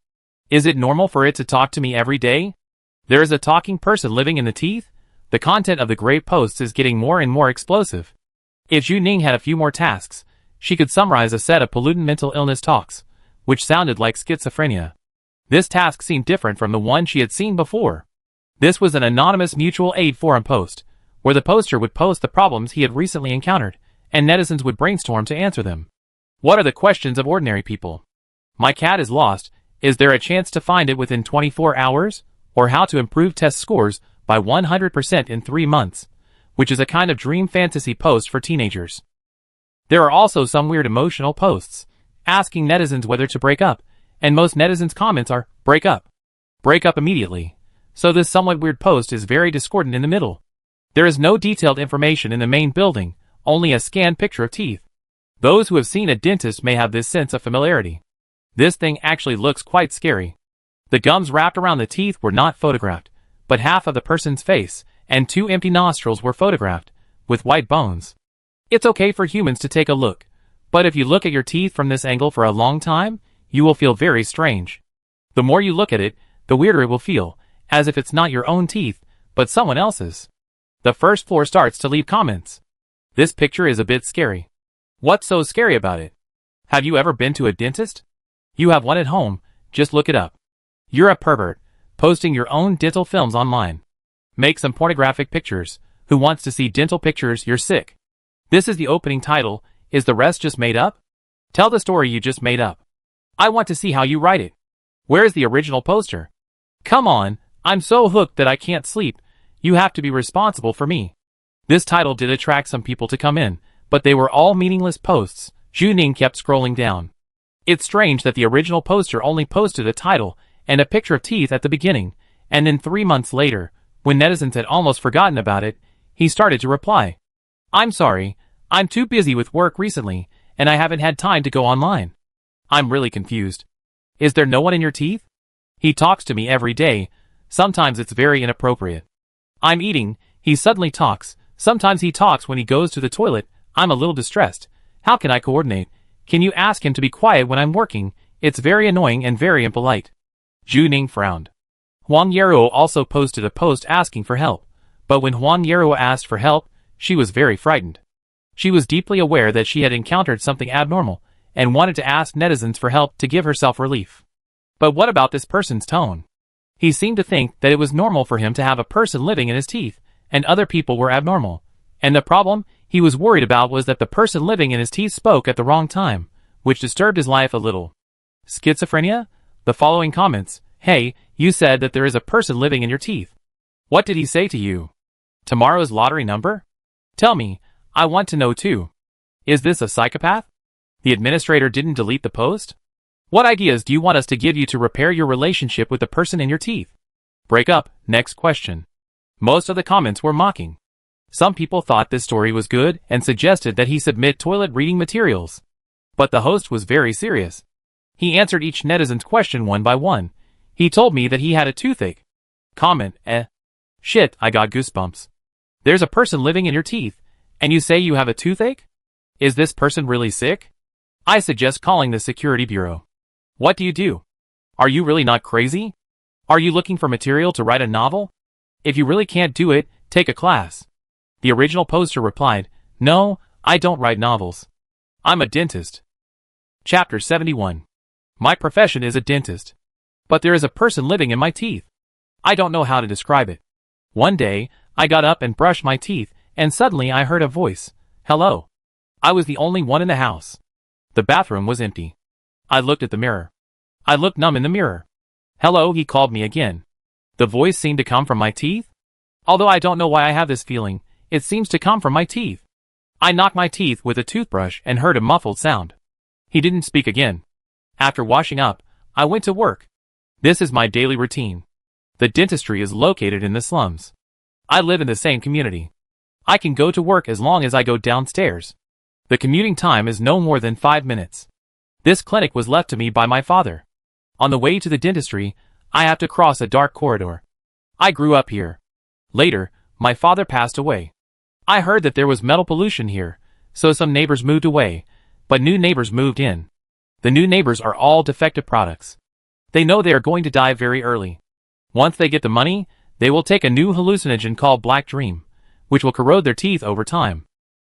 Is it normal for it to talk to me every day? There is a talking person living in the teeth? The content of the great posts is getting more and more explosive. If Xu Ning had a few more tasks, she could summarize a set of pollutant mental illness talks, which sounded like schizophrenia. This task seemed different from the one she had seen before. This was an anonymous mutual aid forum post, where the poster would post the problems he had recently encountered, and netizens would brainstorm to answer them. What are the questions of ordinary people? My cat is lost. Is there a chance to find it within 24 hours? Or how to improve test scores by 100% in 3 months, which is a kind of dream fantasy post for teenagers. There are also some weird emotional posts, asking netizens whether to break up, and most netizens' comments are, break up. Break up immediately. So this somewhat weird post is very discordant in the middle. There is no detailed information in the main building, only a scanned picture of teeth. Those who have seen a dentist may have this sense of familiarity. This thing actually looks quite scary. The gums wrapped around the teeth were not photographed, but half of the person's face and 2 empty nostrils were photographed, with white bones. It's okay for humans to take a look, but if you look at your teeth from this angle for a long time, you will feel very strange. The more you look at it, the weirder it will feel, as if it's not your own teeth, but someone else's. The first floor starts to leave comments. This picture is a bit scary. What's so scary about it? Have you ever been to a dentist? You have one at home, just look it up. You're a pervert, posting your own dental films online. Make some pornographic pictures. Who wants to see dental pictures? You're sick. This is the opening title. Is the rest just made up? Tell the story you just made up. I want to see how you write it. Where's the original poster? Come on, I'm so hooked that I can't sleep. You have to be responsible for me. This title did attract some people to come in, but they were all meaningless posts. Xu Ning kept scrolling down. It's strange that the original poster only posted a title and a picture of teeth at the beginning, and then 3 months later, when netizens had almost forgotten about it, he started to reply. I'm sorry, I'm too busy with work recently, and I haven't had time to go online. I'm really confused. Is there no one in your teeth? He talks to me every day. Sometimes it's very inappropriate. I'm eating, he suddenly talks. Sometimes he talks when he goes to the toilet. I'm a little distressed. How can I coordinate? Can you ask him to be quiet when I'm working? It's very annoying and very impolite. Xu Ning frowned. Huang Yeruo also posted a post asking for help, but when Huang Yeruo asked for help, she was very frightened. She was deeply aware that she had encountered something abnormal, and wanted to ask netizens for help to give herself relief. But what about this person's tone? He seemed to think that it was normal for him to have a person living in his teeth, and other people were abnormal. And the problem he was worried about was that the person living in his teeth spoke at the wrong time, which disturbed his life a little. Schizophrenia? The following comments. Hey, you said that there is a person living in your teeth. What did he say to you? Tomorrow's lottery number? Tell me, I want to know too. Is this a psychopath? The administrator didn't delete the post? What ideas do you want us to give you to repair your relationship with the person in your teeth? Break up. Next question. Most of the comments were mocking. Some people thought this story was good and suggested that he submit toilet reading materials. But the host was very serious. He answered each netizen's question one by one. He told me that he had a toothache. Comment, Shit, I got goosebumps. There's a person living in your teeth, and you say you have a toothache? Is this person really sick? I suggest calling the security bureau. What do you do? Are you really not crazy? Are you looking for material to write a novel? If you really can't do it, take a class. The original poster replied, No, I don't write novels. I'm a dentist. Chapter 71. My profession is a dentist. But there is a person living in my teeth. I don't know how to describe it. One day, I got up and brushed my teeth, and suddenly I heard a voice. Hello. I was the only one in the house. The bathroom was empty. I looked at the mirror. I looked numb in the mirror. Hello, he called me again. The voice seemed to come from my teeth. Although I don't know why I have this feeling, it seems to come from my teeth. I knocked my teeth with a toothbrush and heard a muffled sound. He didn't speak again. After washing up, I went to work. This is my daily routine. The dentistry is located in the slums. I live in the same community. I can go to work as long as I go downstairs. The commuting time is no more than 5 minutes. This clinic was left to me by my father. On the way to the dentistry, I have to cross a dark corridor. I grew up here. Later, my father passed away. I heard that there was metal pollution here, so some neighbors moved away, but new neighbors moved in. The new neighbors are all defective products. They know they are going to die very early. Once they get the money, they will take a new hallucinogen called Black Dream, which will corrode their teeth over time.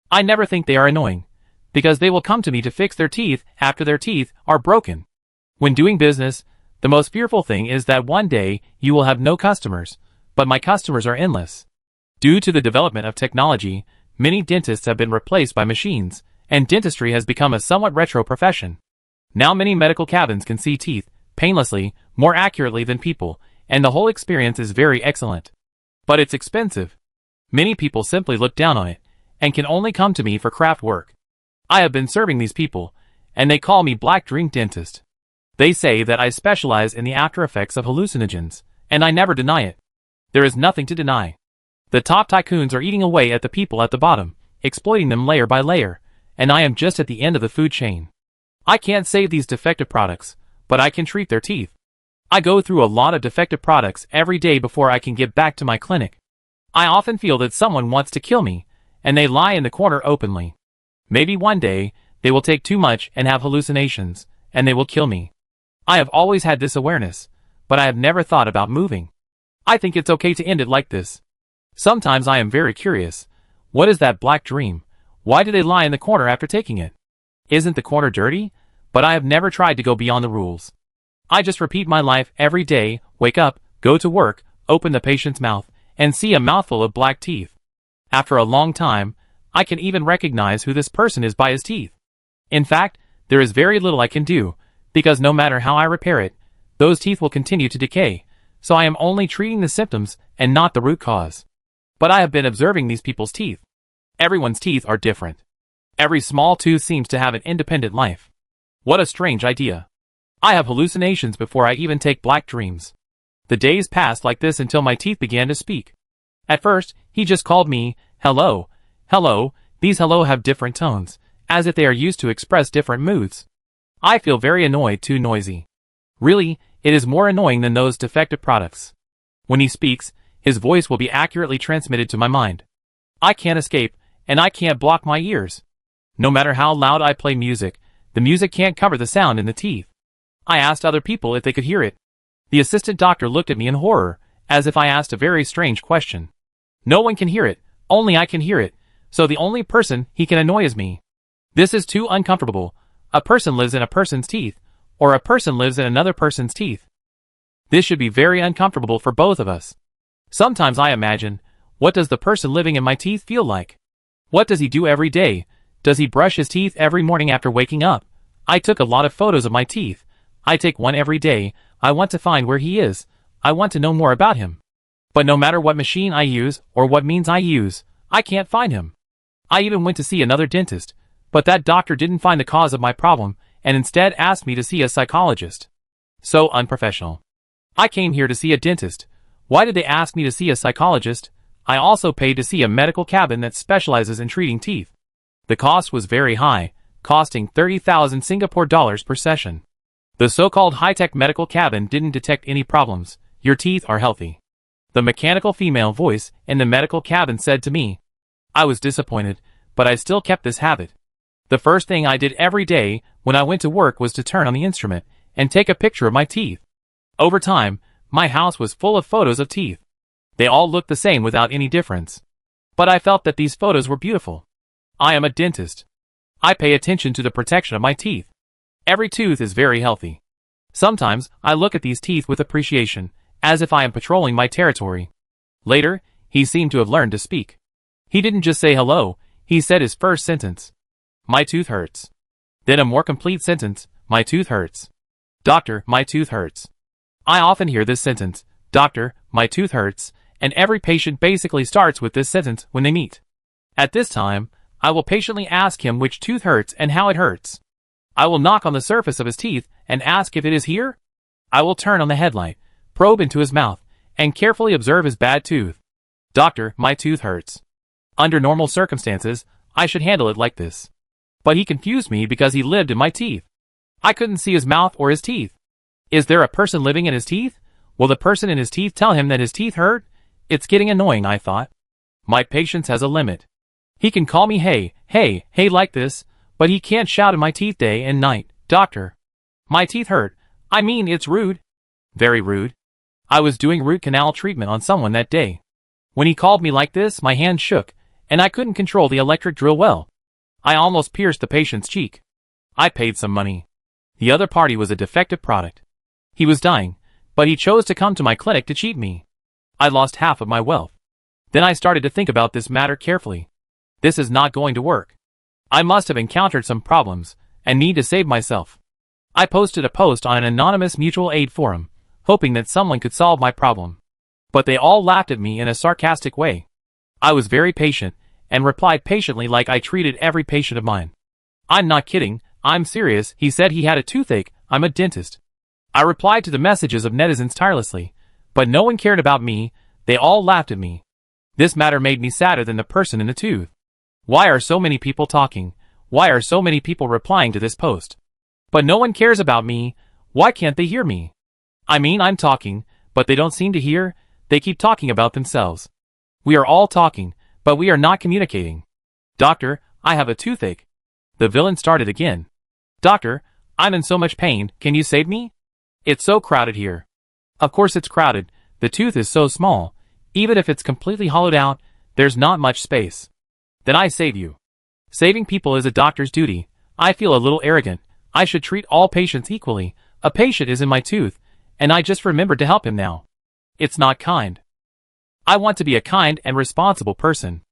I never think they are annoying, because they will come to me to fix their teeth after their teeth are broken. When doing business, the most fearful thing is that one day you will have no customers, but my customers are endless. Due to the development of technology, many dentists have been replaced by machines, and dentistry has become a somewhat retro profession. Now many medical cabins can see teeth painlessly, more accurately than people, and the whole experience is very excellent. But it's expensive. Many people simply look down on it, and can only come to me for craft work. I have been serving these people, and they call me Black Dream Dentist. They say that I specialize in the after effects of hallucinogens, and I never deny it. There is nothing to deny. The top tycoons are eating away at the people at the bottom, exploiting them layer by layer, and I am just at the end of the food chain. I can't save these defective products, but I can treat their teeth. I go through a lot of defective products every day before I can get back to my clinic. I often feel that someone wants to kill me, and they lie in the corner openly. Maybe one day, they will take too much and have hallucinations, and they will kill me. I have always had this awareness, but I have never thought about moving. I think it's okay to end it like this. Sometimes I am very curious. What is that black dream? Why do they lie in the corner after taking it? Isn't the corner dirty? But I have never tried to go beyond the rules. I just repeat my life every day, wake up, go to work, open the patient's mouth, and see a mouthful of black teeth. After a long time, I can even recognize who this person is by his teeth. In fact, there is very little I can do, because no matter how I repair it, those teeth will continue to decay, so I am only treating the symptoms and not the root cause. But I have been observing these people's teeth. Everyone's teeth are different. Every small tooth seems to have an independent life. What a strange idea. I have hallucinations before I even take black dreams. The days passed like this until my teeth began to speak. At first, he just called me, hello, hello. These hello have different tones, as if they are used to express different moods. I feel very annoyed, too noisy. Really, it is more annoying than those defective products. When he speaks, his voice will be accurately transmitted to my mind. I can't escape, and I can't block my ears. No matter how loud I play music, the music can't cover the sound in the teeth. I asked other people if they could hear it. The assistant doctor looked at me in horror, as if I asked a very strange question. No one can hear it, only I can hear it, so the only person he can annoy is me. This is too uncomfortable. A person lives in a person's teeth, or a person lives in another person's teeth. This should be very uncomfortable for both of us. Sometimes I imagine, what does the person living in my teeth feel like? What does he do every day? Does he brush his teeth every morning after waking up? I took a lot of photos of my teeth. I take one every day. I want to find where he is. I want to know more about him. But no matter what machine I use, or what means I use, I can't find him. I even went to see another dentist, but that doctor didn't find the cause of my problem, and instead asked me to see a psychologist. So unprofessional. I came here to see a dentist. Why did they ask me to see a psychologist? I also paid to see a medical cabin that specializes in treating teeth. The cost was very high, costing 30,000 Singapore dollars per session. The so-called high-tech medical cabin didn't detect any problems. Your teeth are healthy. The mechanical female voice in the medical cabin said to me. I was disappointed, but I still kept this habit. The first thing I did every day when I went to work was to turn on the instrument and take a picture of my teeth. Over time, my house was full of photos of teeth. They all looked the same without any difference. But I felt that these photos were beautiful. I am a dentist. I pay attention to the protection of my teeth. Every tooth is very healthy. Sometimes I look at these teeth with appreciation, as if I am patrolling my territory. Later, he seemed to have learned to speak. He didn't just say hello, he said his first sentence. My tooth hurts. Then a more complete sentence, my tooth hurts. Doctor, my tooth hurts. I often hear this sentence, Doctor, my tooth hurts, and every patient basically starts with this sentence when they meet. At this time, I will patiently ask him which tooth hurts and how it hurts. I will knock on the surface of his teeth and ask if it is here. I will turn on the headlight, probe into his mouth, and carefully observe his bad tooth. Doctor, my tooth hurts. Under normal circumstances, I should handle it like this. But he confused me because he lived in my teeth. I couldn't see his mouth or his teeth. Is there a person living in his teeth? Will the person in his teeth tell him that his teeth hurt? It's getting annoying, I thought. My patience has a limit. He can call me hey, hey, hey like this, but he can't shout in my teeth day and night. Doctor, my teeth hurt. I mean, it's rude. Very rude. I was doing root canal treatment on someone that day. When he called me like this, my hand shook, and I couldn't control the electric drill well. I almost pierced the patient's cheek. I paid some money. The other party was a defective product. He was dying, but he chose to come to my clinic to cheat me. I lost half of my wealth. Then I started to think about this matter carefully. This is not going to work. I must have encountered some problems, and need to save myself. I posted a post on an anonymous mutual aid forum, hoping that someone could solve my problem. But they all laughed at me in a sarcastic way. I was very patient, and replied patiently like I treated every patient of mine. I'm not kidding, I'm serious. He said he had a toothache. I'm a dentist. I replied to the messages of netizens tirelessly, but no one cared about me. They all laughed at me. This matter made me sadder than the person in the tooth. Why are so many people talking? Why are so many people replying to this post? But no one cares about me. Why can't they hear me? I mean, I'm talking, but they don't seem to hear. They keep talking about themselves. We are all talking, but we are not communicating. Doctor, I have a toothache. The villain started again. Doctor, I'm in so much pain. Can you save me? It's so crowded here. Of course it's crowded. The tooth is so small. Even if it's completely hollowed out, there's not much space. Then I save you. Saving people is a doctor's duty. I feel a little arrogant. I should treat all patients equally. A patient is in my tooth, and I just remembered to help him now. It's not kind. I want to be a kind and responsible person.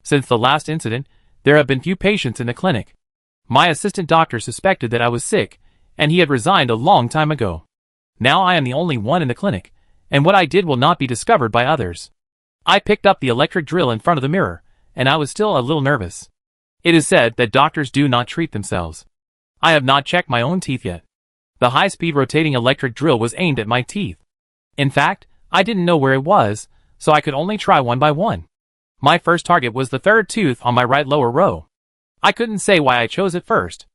Since the last incident, there have been few patients in the clinic. My assistant doctor suspected that I was sick, and he had resigned a long time ago. Now I am the only one in the clinic, and what I did will not be discovered by others. I picked up the electric drill in front of the mirror, and I was still a little nervous. It is said that doctors do not treat themselves. I have not checked my own teeth yet. The high-speed rotating electric drill was aimed at my teeth. In fact, I didn't know where it was, so I could only try one by one. My first target was the third tooth on my right lower row. I couldn't say why I chose it first.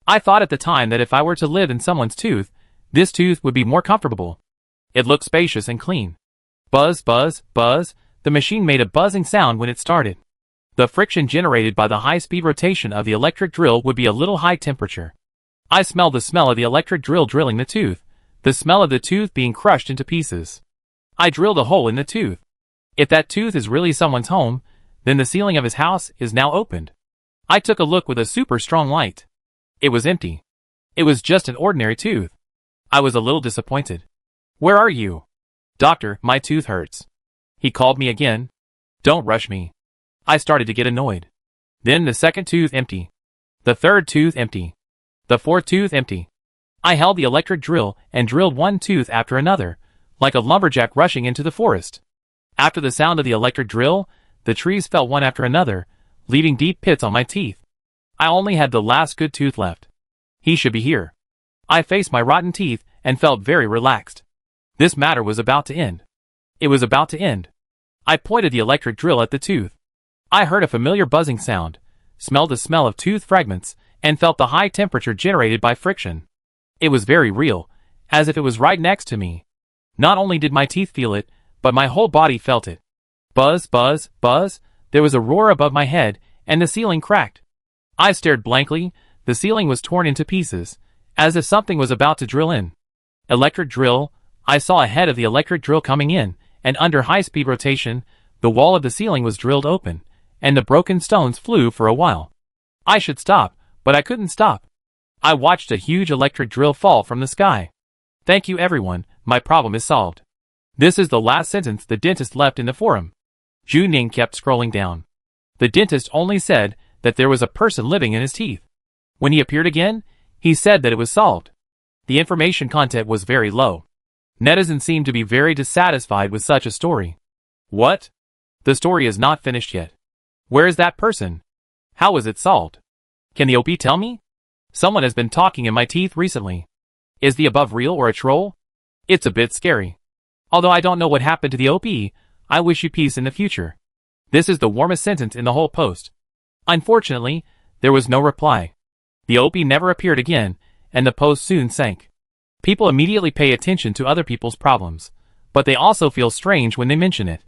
I thought at the time that if I were to live in someone's tooth, this tooth would be more comfortable. It looked spacious and clean. Buzz, buzz, buzz, the machine made a buzzing sound when it started. The friction generated by the high-speed rotation of the electric drill would be a little high temperature. I smelled the smell of the electric drill drilling the tooth, the smell of the tooth being crushed into pieces. I drilled a hole in the tooth. If that tooth is really someone's home, then the ceiling of his house is now opened. I took a look with a super strong light. It was empty. It was just an ordinary tooth. I was a little disappointed. Where are you? Doctor, my tooth hurts. He called me again. Don't rush me. I started to get annoyed. Then the second tooth empty. The third tooth empty. The fourth tooth empty. I held the electric drill and drilled one tooth after another, like a lumberjack rushing into the forest. After the sound of the electric drill, the trees fell one after another, leaving deep pits on my teeth. I only had the last good tooth left. He should be here. I faced my rotten teeth and felt very relaxed. This matter was about to end. It was about to end. I pointed the electric drill at the tooth. I heard a familiar buzzing sound, smelled the smell of tooth fragments, and felt the high temperature generated by friction. It was very real, as if it was right next to me. Not only did my teeth feel it, but my whole body felt it. Buzz, buzz, buzz, there was a roar above my head, and the ceiling cracked. I stared blankly. The ceiling was torn into pieces, as if something was about to drill in. Electric drill. I saw a head of the electric drill coming in, and under high-speed rotation, the wall of the ceiling was drilled open, and the broken stones flew for a while. I should stop, but I couldn't stop. I watched a huge electric drill fall from the sky. Thank you everyone, my problem is solved. This is the last sentence the dentist left in the forum. Zhu Ning kept scrolling down. The dentist only said that there was a person living in his teeth. When he appeared again, he said that it was solved. The information content was very low. Netizens seemed to be very dissatisfied with such a story. What? The story is not finished yet. Where is that person? How was it solved? Can the OP tell me? Someone has been talking in my teeth recently. Is the above real or a troll? It's a bit scary. Although I don't know what happened to the OP, I wish you peace in the future. This is the warmest sentence in the whole post. Unfortunately, there was no reply. The OP never appeared again, and the post soon sank. People immediately pay attention to other people's problems, but they also feel strange when they mention it.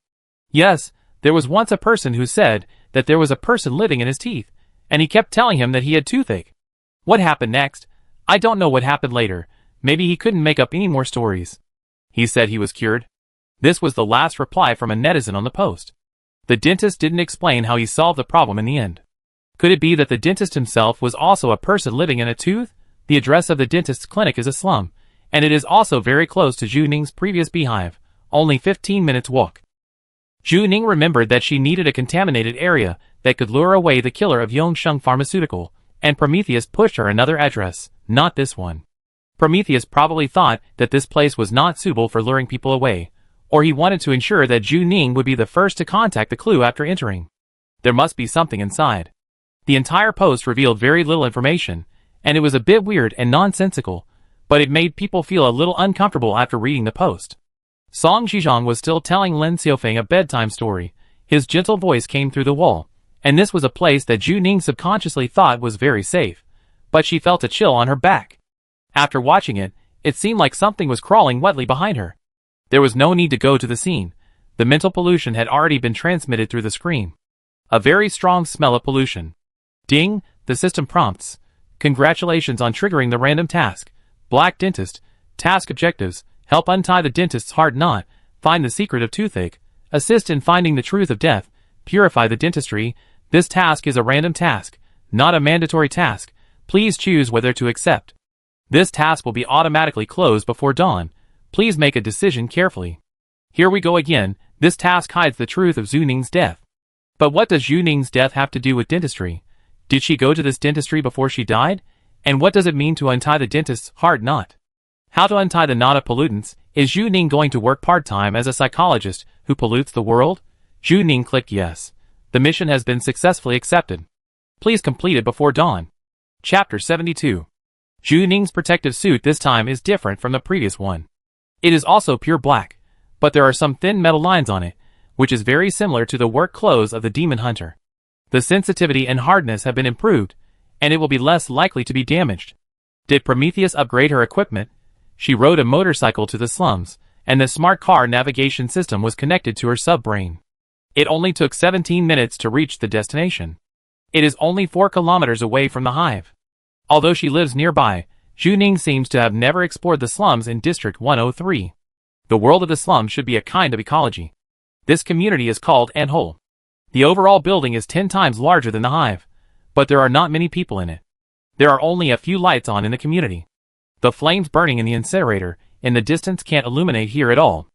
Yes, there was once a person who said that there was a person living in his teeth, and he kept telling him that he had toothache. What happened next? I don't know what happened later. Maybe he couldn't make up any more stories. He said he was cured. This was the last reply from a netizen on the post. The dentist didn't explain how he solved the problem in the end. Could it be that the dentist himself was also a person living in a tooth? The address of the dentist's clinic is a slum, and it is also very close to Zhu Ning's previous beehive, only 15 minutes walk. Zhu Ning remembered that she needed a contaminated area that could lure away the killer of Yongsheng Pharmaceutical, and Prometheus pushed her another address, not this one. Prometheus probably thought that this place was not suitable for luring people away, or he wanted to ensure that Zhu Ning would be the first to contact the clue after entering. There must be something inside. The entire post revealed very little information, and it was a bit weird and nonsensical, but it made people feel a little uncomfortable after reading the post. Song Zhizhong was still telling Lin Xiaofeng a bedtime story. His gentle voice came through the wall, and this was a place that Zhu Ning subconsciously thought was very safe, but she felt a chill on her back. After watching it, it seemed like something was crawling wetly behind her. There was no need to go to the scene. The mental pollution had already been transmitted through the screen. A very strong smell of pollution. Ding, the system prompts. Congratulations on triggering the random task. Black Dentist. Task objectives. Help untie the dentist's hard knot. Find the secret of toothache. Assist in finding the truth of death. Purify the dentistry. This task is a random task, not a mandatory task. Please choose whether to accept. This task will be automatically closed before dawn. Please make a decision carefully. Here we go again. This task hides the truth of Zhu Ning's death. But what does Zhu Ning's death have to do with dentistry? Did she go to this dentistry before she died? And what does it mean to untie the dentist's hard knot? How to untie the knot of pollutants? Is Zhu Ning going to work part-time as a psychologist who pollutes the world? Zhu Ning clicked yes. The mission has been successfully accepted. Please complete it before dawn. Chapter 72. Zhu Ning's protective suit this time is different from the previous one. It is also pure black, but there are some thin metal lines on it, which is very similar to the work clothes of the demon hunter. The sensitivity and hardness have been improved, and it will be less likely to be damaged. Did Prometheus upgrade her equipment? She rode a motorcycle to the slums, and the smart car navigation system was connected to her sub-brain. It only took 17 minutes to reach the destination. It is only 4 kilometers away from the hive. Although she lives nearby, Zhu Ning seems to have never explored the slums in District 103. The world of the slums should be a kind of ecology. This community is called Ant-Hole. The overall building is 10 times larger than the hive, but there are not many people in it. There are only a few lights on in the community. The flames burning in the incinerator in the distance can't illuminate here at all.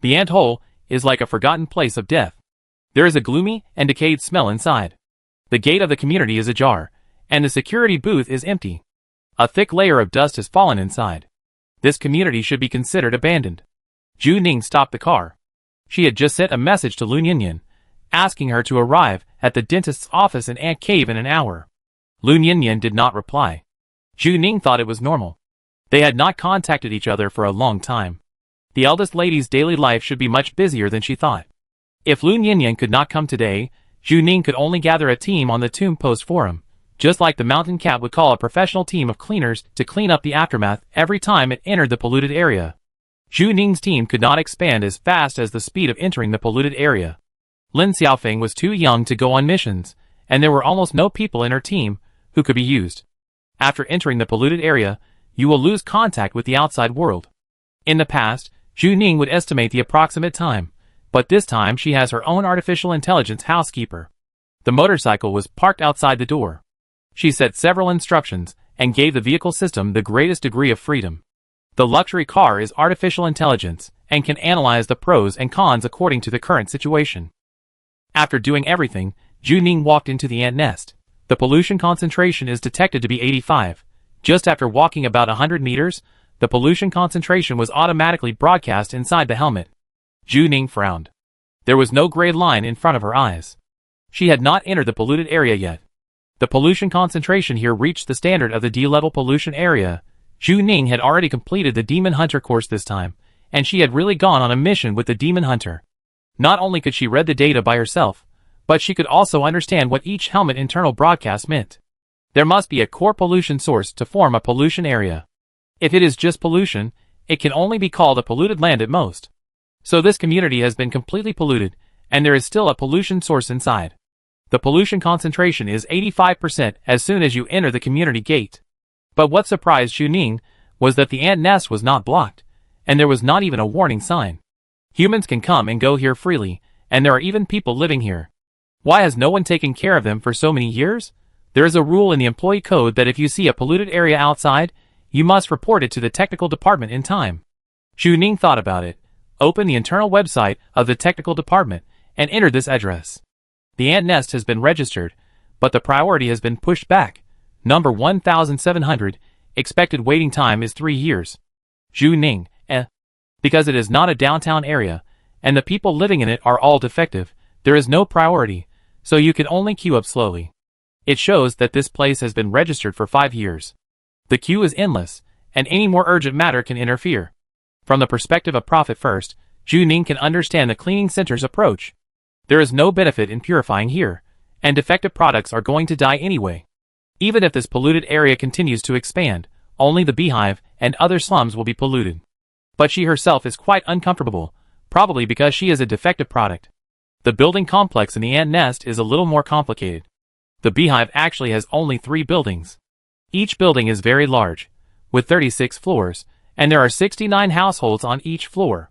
The ant-hole is like a forgotten place of death. There is a gloomy and decayed smell inside. The gate of the community is ajar, and the security booth is empty. A thick layer of dust has fallen inside. This community should be considered abandoned. Zhu Ning stopped the car. She had just sent a message to Lun Yinyan, asking her to arrive at the dentist's office in Ant Cave in an hour. Lun Yinyan did not reply. Zhu Ning thought it was normal. They had not contacted each other for a long time. The eldest lady's daily life should be much busier than she thought. If Lun Yinyan could not come today, Zhu Ning could only gather a team on the Tomb Post Forum, just like the Mountain Cat would call a professional team of cleaners to clean up the aftermath every time it entered the polluted area. Zhu Ning's team could not expand as fast as the speed of entering the polluted area. Lin Xiaofeng was too young to go on missions, and there were almost no people in her team who could be used. After entering the polluted area, you will lose contact with the outside world. In the past, Zhu Ning would estimate the approximate time, but this time she has her own artificial intelligence housekeeper. The motorcycle was parked outside the door. She set several instructions and gave the vehicle system the greatest degree of freedom. The luxury car is artificial intelligence and can analyze the pros and cons according to the current situation. After doing everything, Zhu Ning walked into the ant nest. The pollution concentration is detected to be 85. Just after walking about 100 meters, the pollution concentration was automatically broadcast inside the helmet. Zhu Ning frowned. There was no gray line in front of her eyes. She had not entered the polluted area yet. The pollution concentration here reached the standard of the D-level pollution area. Zhu Ning had already completed the Demon Hunter course this time, and she had really gone on a mission with the demon hunter. Not only could she read the data by herself, but she could also understand what each helmet internal broadcast meant. There must be a core pollution source to form a pollution area. If it is just pollution, it can only be called a polluted land at most. So this community has been completely polluted, and there is still a pollution source inside. The pollution concentration is 85% as soon as you enter the community gate. But what surprised Juning was that the ant nest was not blocked, and there was not even a warning sign. Humans can come and go here freely, and there are even people living here. Why has no one taken care of them for so many years? There is a rule in the employee code that if you see a polluted area outside, you must report it to the technical department in time. Juning thought about it, opened the internal website of the technical department, and entered this address. The ant nest has been registered, but the priority has been pushed back. Number 1700, expected waiting time is 3 years. Juning, because it is not a downtown area, and the people living in it are all defective, there is no priority, so you can only queue up slowly. It shows that this place has been registered for 5 years. The queue is endless, and any more urgent matter can interfere. From the perspective of profit first, Juning can understand the cleaning center's approach. There is no benefit in purifying here, and defective products are going to die anyway. Even if this polluted area continues to expand, only the beehive and other slums will be polluted. But she herself is quite uncomfortable, probably because she is a defective product. The building complex in the ant nest is a little more complicated. The beehive actually has only 3 buildings. Each building is very large, with 36 floors, and there are 69 households on each floor.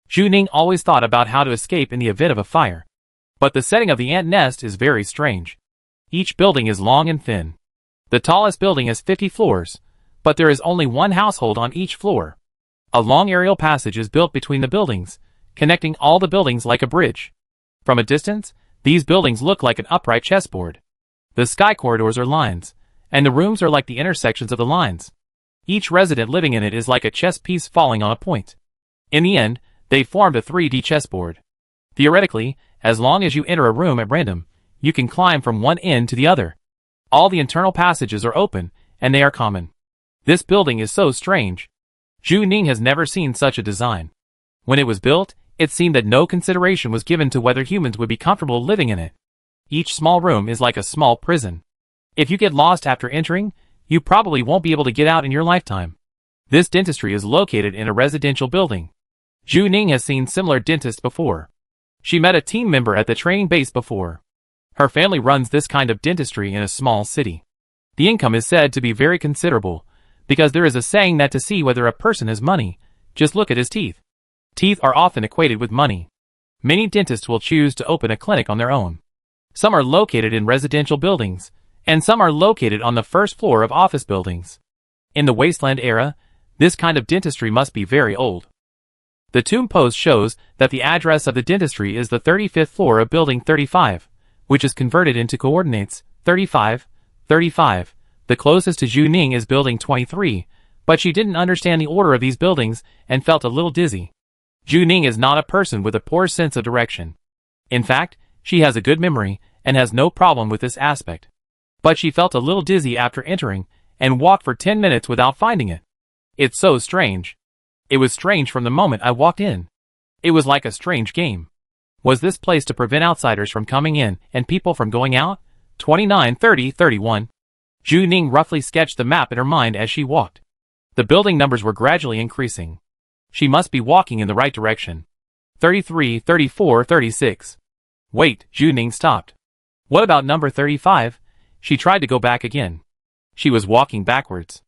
Juning always thought about how to escape in the event of a fire. But the setting of the ant nest is very strange. Each building is long and thin. The tallest building has 50 floors, but there is only 1 household on each floor. A long aerial passage is built between the buildings, connecting all the buildings like a bridge. From a distance, these buildings look like an upright chessboard. The sky corridors are lines, and the rooms are like the intersections of the lines. Each resident living in it is like a chess piece falling on a point. In the end, they formed a 3D chessboard. Theoretically, as long as you enter a room at random, you can climb from one end to the other. All the internal passages are open, and they are common. This building is so strange. Juning has never seen such a design. When it was built, it seemed that no consideration was given to whether humans would be comfortable living in it. Each small room is like a small prison. If you get lost after entering, you probably won't be able to get out in your lifetime. This dentistry is located in a residential building. Juning has seen similar dentists before. She met a team member at the training base before. Her family runs this kind of dentistry in a small city. The income is said to be very considerable, because there is a saying that to see whether a person has money, just look at his teeth. Teeth are often equated with money. Many dentists will choose to open a clinic on their own. Some are located in residential buildings, and some are located on the first floor of office buildings. In the Wasteland era, this kind of dentistry must be very old. The tomb post shows that the address of the dentistry is the 35th floor of building 35, which is converted into coordinates 35, 35. The closest to Juning is building 23, but she didn't understand the order of these buildings and felt a little dizzy. Juning is not a person with a poor sense of direction. In fact, she has a good memory and has no problem with this aspect. But she felt a little dizzy after entering and walked for 10 minutes without finding it. It's so strange. It was strange from the moment I walked in. It was like a strange game. Was this place to prevent outsiders from coming in and people from going out? 29, 30, 31. Juning roughly sketched the map in her mind as she walked. The building numbers were gradually increasing. She must be walking in the right direction. 33, 34, 36. Wait, Juning stopped. What about number 35? She tried to go back again. She was walking backwards.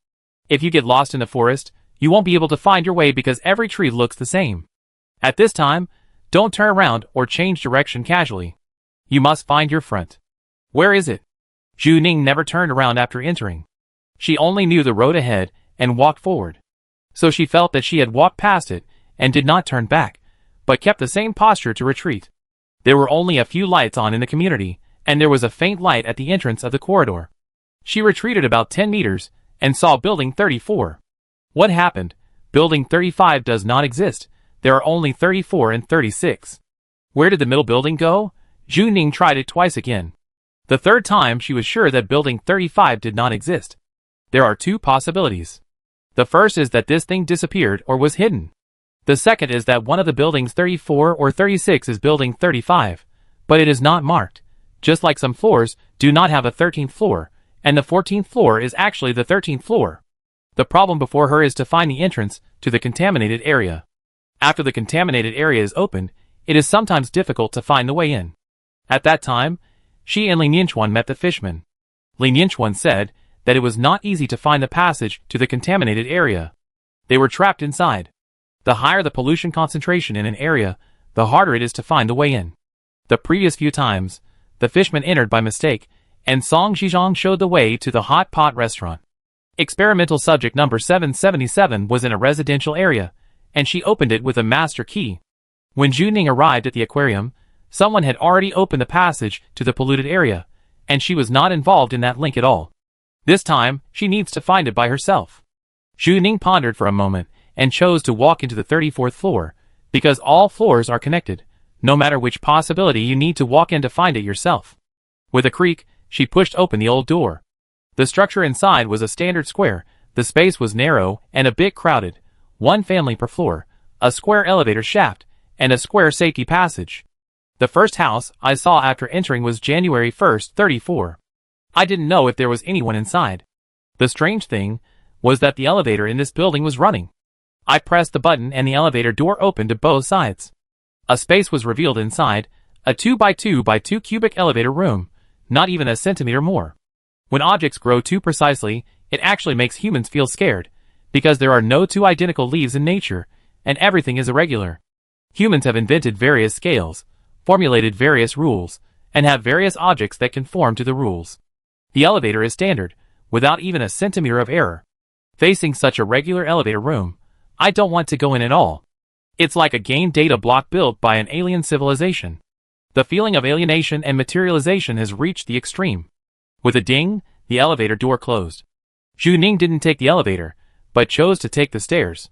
If you get lost in the forest, you won't be able to find your way because every tree looks the same. At this time, don't turn around or change direction casually. You must find your front. Where is it? Juning never turned around after entering. She only knew the road ahead and walked forward. So she felt that she had walked past it and did not turn back, but kept the same posture to retreat. There were only a few lights on in the community, and there was a faint light at the entrance of the corridor. She retreated about 10 meters and saw building 34. What happened? Building 35 does not exist. There are only 34 and 36. Where did the middle building go? Juning tried it twice again. The third time she was sure that building 35 did not exist. There are 2 possibilities. The first is that this thing disappeared or was hidden. The second is that one of the buildings 34 or 36 is building 35, but it is not marked, just like some floors do not have a 13th floor, and the 14th floor is actually the 13th floor. The problem before her is to find the entrance to the contaminated area. After the contaminated area is opened, it is sometimes difficult to find the way in. At that time, she and Li Nianchuan met the fishman. Li Nianchuan said that it was not easy to find the passage to the contaminated area. They were trapped inside. The higher the pollution concentration in an area, the harder it is to find the way in. The previous few times, the fishman entered by mistake, and Song Zhizhong showed the way to the hot pot restaurant. Experimental subject number 777 was in a residential area, and she opened it with a master key. When Juning arrived at the aquarium, someone had already opened the passage to the polluted area, and she was not involved in that link at all. This time, she needs to find it by herself. Juning pondered for a moment, and chose to walk into the 34th floor, because all floors are connected. No matter which possibility, you need to walk in to find it yourself. With a creak, she pushed open the old door. The structure inside was a standard square. The space was narrow and a bit crowded. One family per floor, a square elevator shaft, and a square safety passage. The first house I saw after entering was January 1st, 34. I didn't know if there was anyone inside. The strange thing was that the elevator in this building was running. I pressed the button and the elevator door opened to both sides. A space was revealed inside, a 2x2x2 cubic elevator room, not even a centimeter more. When objects grow too precisely, it actually makes humans feel scared, because there are no two identical leaves in nature, and everything is irregular. Humans have invented various scales, formulated various rules, and have various objects that conform to the rules. The elevator is standard, without even a centimeter of error. Facing such a regular elevator room, I don't want to go in at all. It's like a game data block built by an alien civilization. The feeling of alienation and materialization has reached the extreme. With a ding, the elevator door closed. Juning didn't take the elevator, but chose to take the stairs.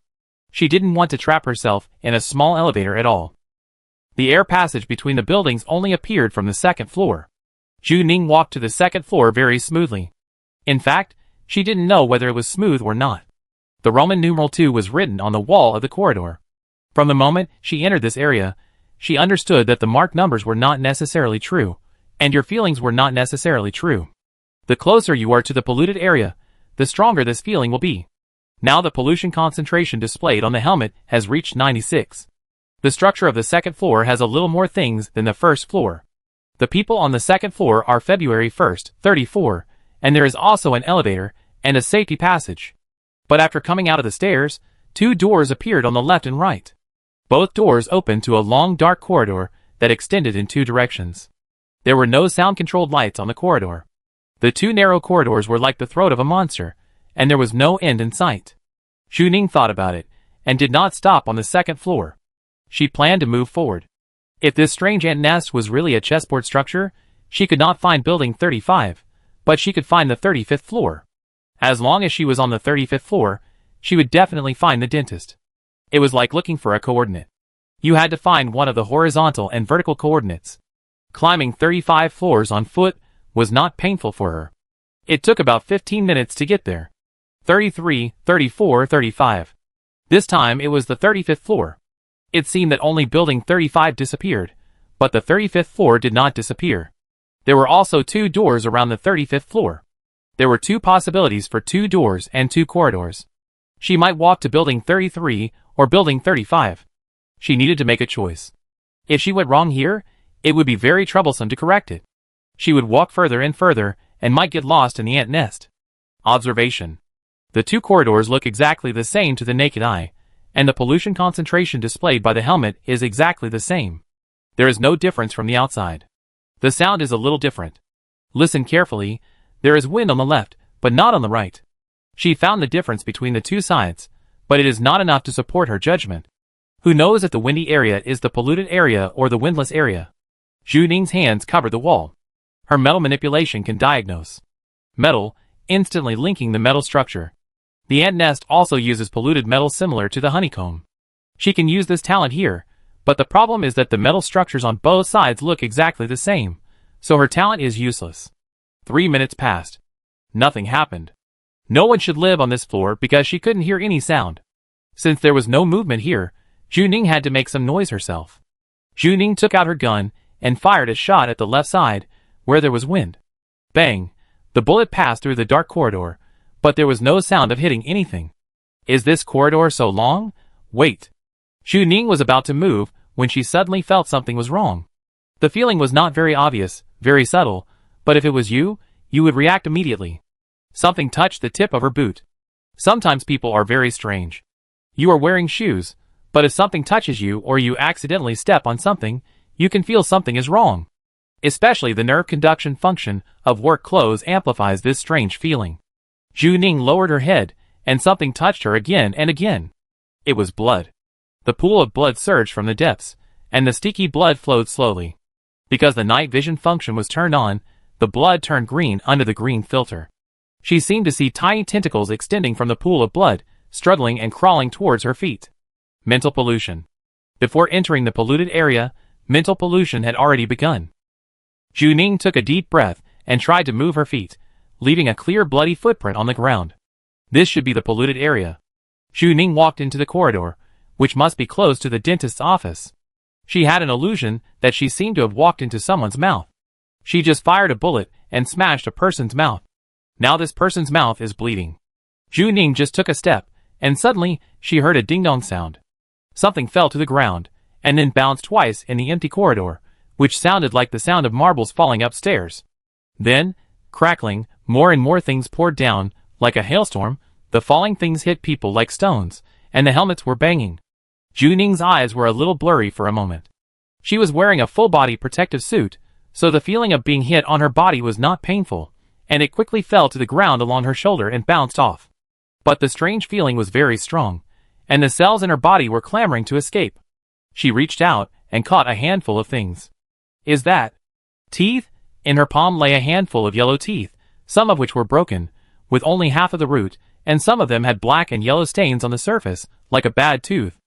She didn't want to trap herself in a small elevator at all. The air passage between the buildings only appeared from the second floor. Juning walked to the second floor very smoothly. In fact, she didn't know whether it was smooth or not. The Roman numeral 2 was written on the wall of the corridor. From the moment she entered this area, she understood that the marked numbers were not necessarily true, and your feelings were not necessarily true. The closer you are to the polluted area, the stronger this feeling will be. Now the pollution concentration displayed on the helmet has reached 96. The structure of the second floor has a little more things than the first floor. The people on the second floor are February 1st, 34, and there is also an elevator and a safety passage. But after coming out of the stairs, two doors appeared on the left and right. Both doors opened to a long dark corridor that extended in two directions. There were no sound-controlled lights on the corridor. The two narrow corridors were like the throat of a monster, and there was no end in sight. Juning thought about it, and did not stop on the second floor. She planned to move forward. If this strange ant nest was really a chessboard structure, she could not find building 35, but she could find the 35th floor. As long as she was on the 35th floor, she would definitely find the dentist. It was like looking for a coordinate. You had to find one of the horizontal and vertical coordinates. Climbing 35 floors on foot was not painful for her. It took about 15 minutes to get there. 33, 34, 35. This time it was the 35th floor. It seemed that only building 35 disappeared, but the 35th floor did not disappear. There were also two doors around the 35th floor. There were two possibilities for two doors and two corridors. She might walk to building 33 or building 35. She needed to make a choice. If she went wrong here, it would be very troublesome to correct it. She would walk further and further and might get lost in the ant nest. Observation. The two corridors look exactly the same to the naked eye, and the pollution concentration displayed by the helmet is exactly the same. There is no difference from the outside. The sound is a little different. Listen carefully. There is wind on the left, but not on the right. She found the difference between the two sides, but it is not enough to support her judgment. Who knows if the windy area is the polluted area or the windless area? Juning's hands covered the wall. Her metal manipulation can diagnose metal, instantly linking the metal structure. The ant nest also uses polluted metal similar to the honeycomb. She can use this talent here, but the problem is that the metal structures on both sides look exactly the same, so her talent is useless. 3 minutes passed. Nothing happened. No one should live on this floor because she couldn't hear any sound. Since there was no movement here, Zhu Ning had to make some noise herself. Zhu Ning took out her gun and fired a shot at the left side, where there was wind. Bang! The bullet passed through the dark corridor, but there was no sound of hitting anything. Is this corridor so long? Wait. Zhu Ning was about to move when she suddenly felt something was wrong. The feeling was not very obvious, very subtle, but if it was you, you would react immediately. Something touched the tip of her boot. Sometimes people are very strange. You are wearing shoes, but if something touches you or you accidentally step on something, you can feel something is wrong. Especially the nerve conduction function of work clothes amplifies this strange feeling. Zhu Ning lowered her head, and something touched her again and again. It was blood. The pool of blood surged from the depths, and the sticky blood flowed slowly. Because the night vision function was turned on, the blood turned green under the green filter. She seemed to see tiny tentacles extending from the pool of blood, struggling and crawling towards her feet. Mental pollution. Before entering the polluted area, mental pollution had already begun. Zhu Ning took a deep breath and tried to move her feet, leaving a clear bloody footprint on the ground. This should be the polluted area. Zhu Ning walked into the corridor, which must be close to the dentist's office. She had an illusion that she seemed to have walked into someone's mouth. She just fired a bullet and smashed a person's mouth. Now this person's mouth is bleeding. Zhu Ning just took a step, and suddenly she heard a ding-dong sound. Something fell to the ground, and then bounced twice in the empty corridor, which sounded like the sound of marbles falling upstairs. Then, crackling, more and more things poured down, like a hailstorm. The falling things hit people like stones, and the helmets were banging. Zhu Ning's eyes were a little blurry for a moment. She was wearing a full-body protective suit, so the feeling of being hit on her body was not painful, and it quickly fell to the ground along her shoulder and bounced off. But the strange feeling was very strong, and the cells in her body were clamoring to escape. She reached out and caught a handful of things. Is that teeth? In her palm lay a handful of yellow teeth, some of which were broken, with only half of the root, and some of them had black and yellow stains on the surface, like a bad tooth.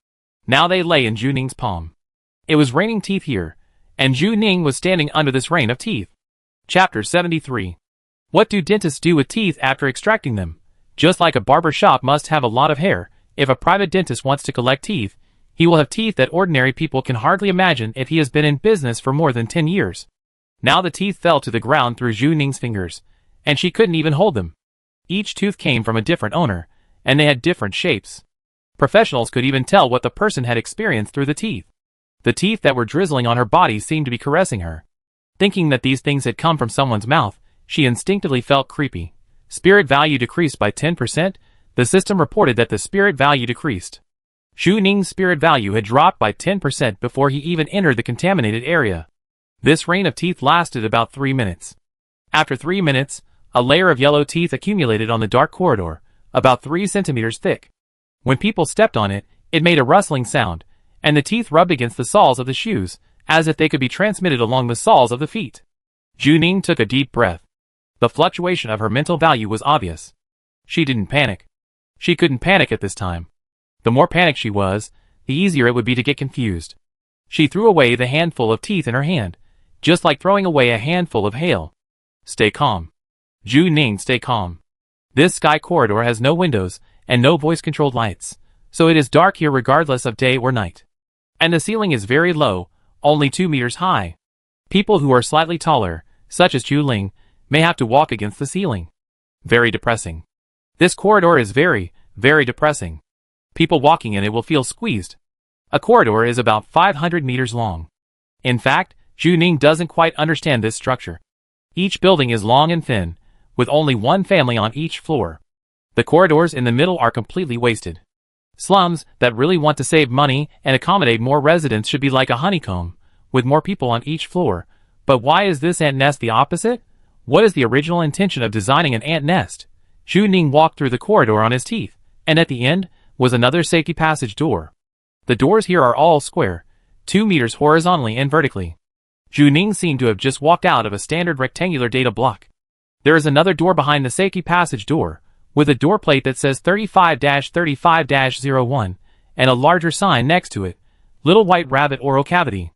Now they lay in Zhu Ning's palm. It was raining teeth here, and Zhu Ning was standing under this rain of teeth. Chapter 73. What do dentists do with teeth after extracting them? Just like a barber shop must have a lot of hair, if a private dentist wants to collect teeth, he will have teeth that ordinary people can hardly imagine if he has been in business for more than 10 years. Now the teeth fell to the ground through Zhu Ning's fingers, and she couldn't even hold them. Each tooth came from a different owner, and they had different shapes. Professionals could even tell what the person had experienced through the teeth. The teeth that were drizzling on her body seemed to be caressing her. Thinking that these things had come from someone's mouth, she instinctively felt creepy. Spirit value decreased by 10%. The system reported that the spirit value decreased. Zhu Ning's spirit value had dropped by 10% before he even entered the contaminated area. This rain of teeth lasted about 3 minutes. After 3 minutes, a layer of yellow teeth accumulated on the dark corridor, about 3 centimeters thick. When people stepped on it, it made a rustling sound, and the teeth rubbed against the soles of the shoes, as if they could be transmitted along the soles of the feet. Zhu Ning took a deep breath. The fluctuation of her mental value was obvious. She didn't panic. She couldn't panic at this time. The more panicked she was, the easier it would be to get confused. She threw away the handful of teeth in her hand, just like throwing away a handful of hail. Stay calm. Zhu Ning, stay calm. This sky corridor has no windows and no voice-controlled lights, so it is dark here regardless of day or night. And the ceiling is very low, only 2 meters high. People who are slightly taller, such as Zhu Ling, may have to walk against the ceiling. Very depressing. This corridor is very, very depressing. People walking in it will feel squeezed. A corridor is about 500 meters long. In fact, Zhu Ning doesn't quite understand this structure. Each building is long and thin, with only one family on each floor. The corridors in the middle are completely wasted. Slums that really want to save money and accommodate more residents should be like a honeycomb, with more people on each floor. But why is this ant nest the opposite? What is the original intention of designing an ant nest? Zhu Ning walked through the corridor on his teeth, and at the end was another safety passage door. The doors here are all square, 2 meters horizontally and vertically. Zhu Ning seemed to have just walked out of a standard rectangular data block. There is another door behind the safety passage door, with a door plate that says 35-35-01, and a larger sign next to it, Little White Rabbit Oral Cavity.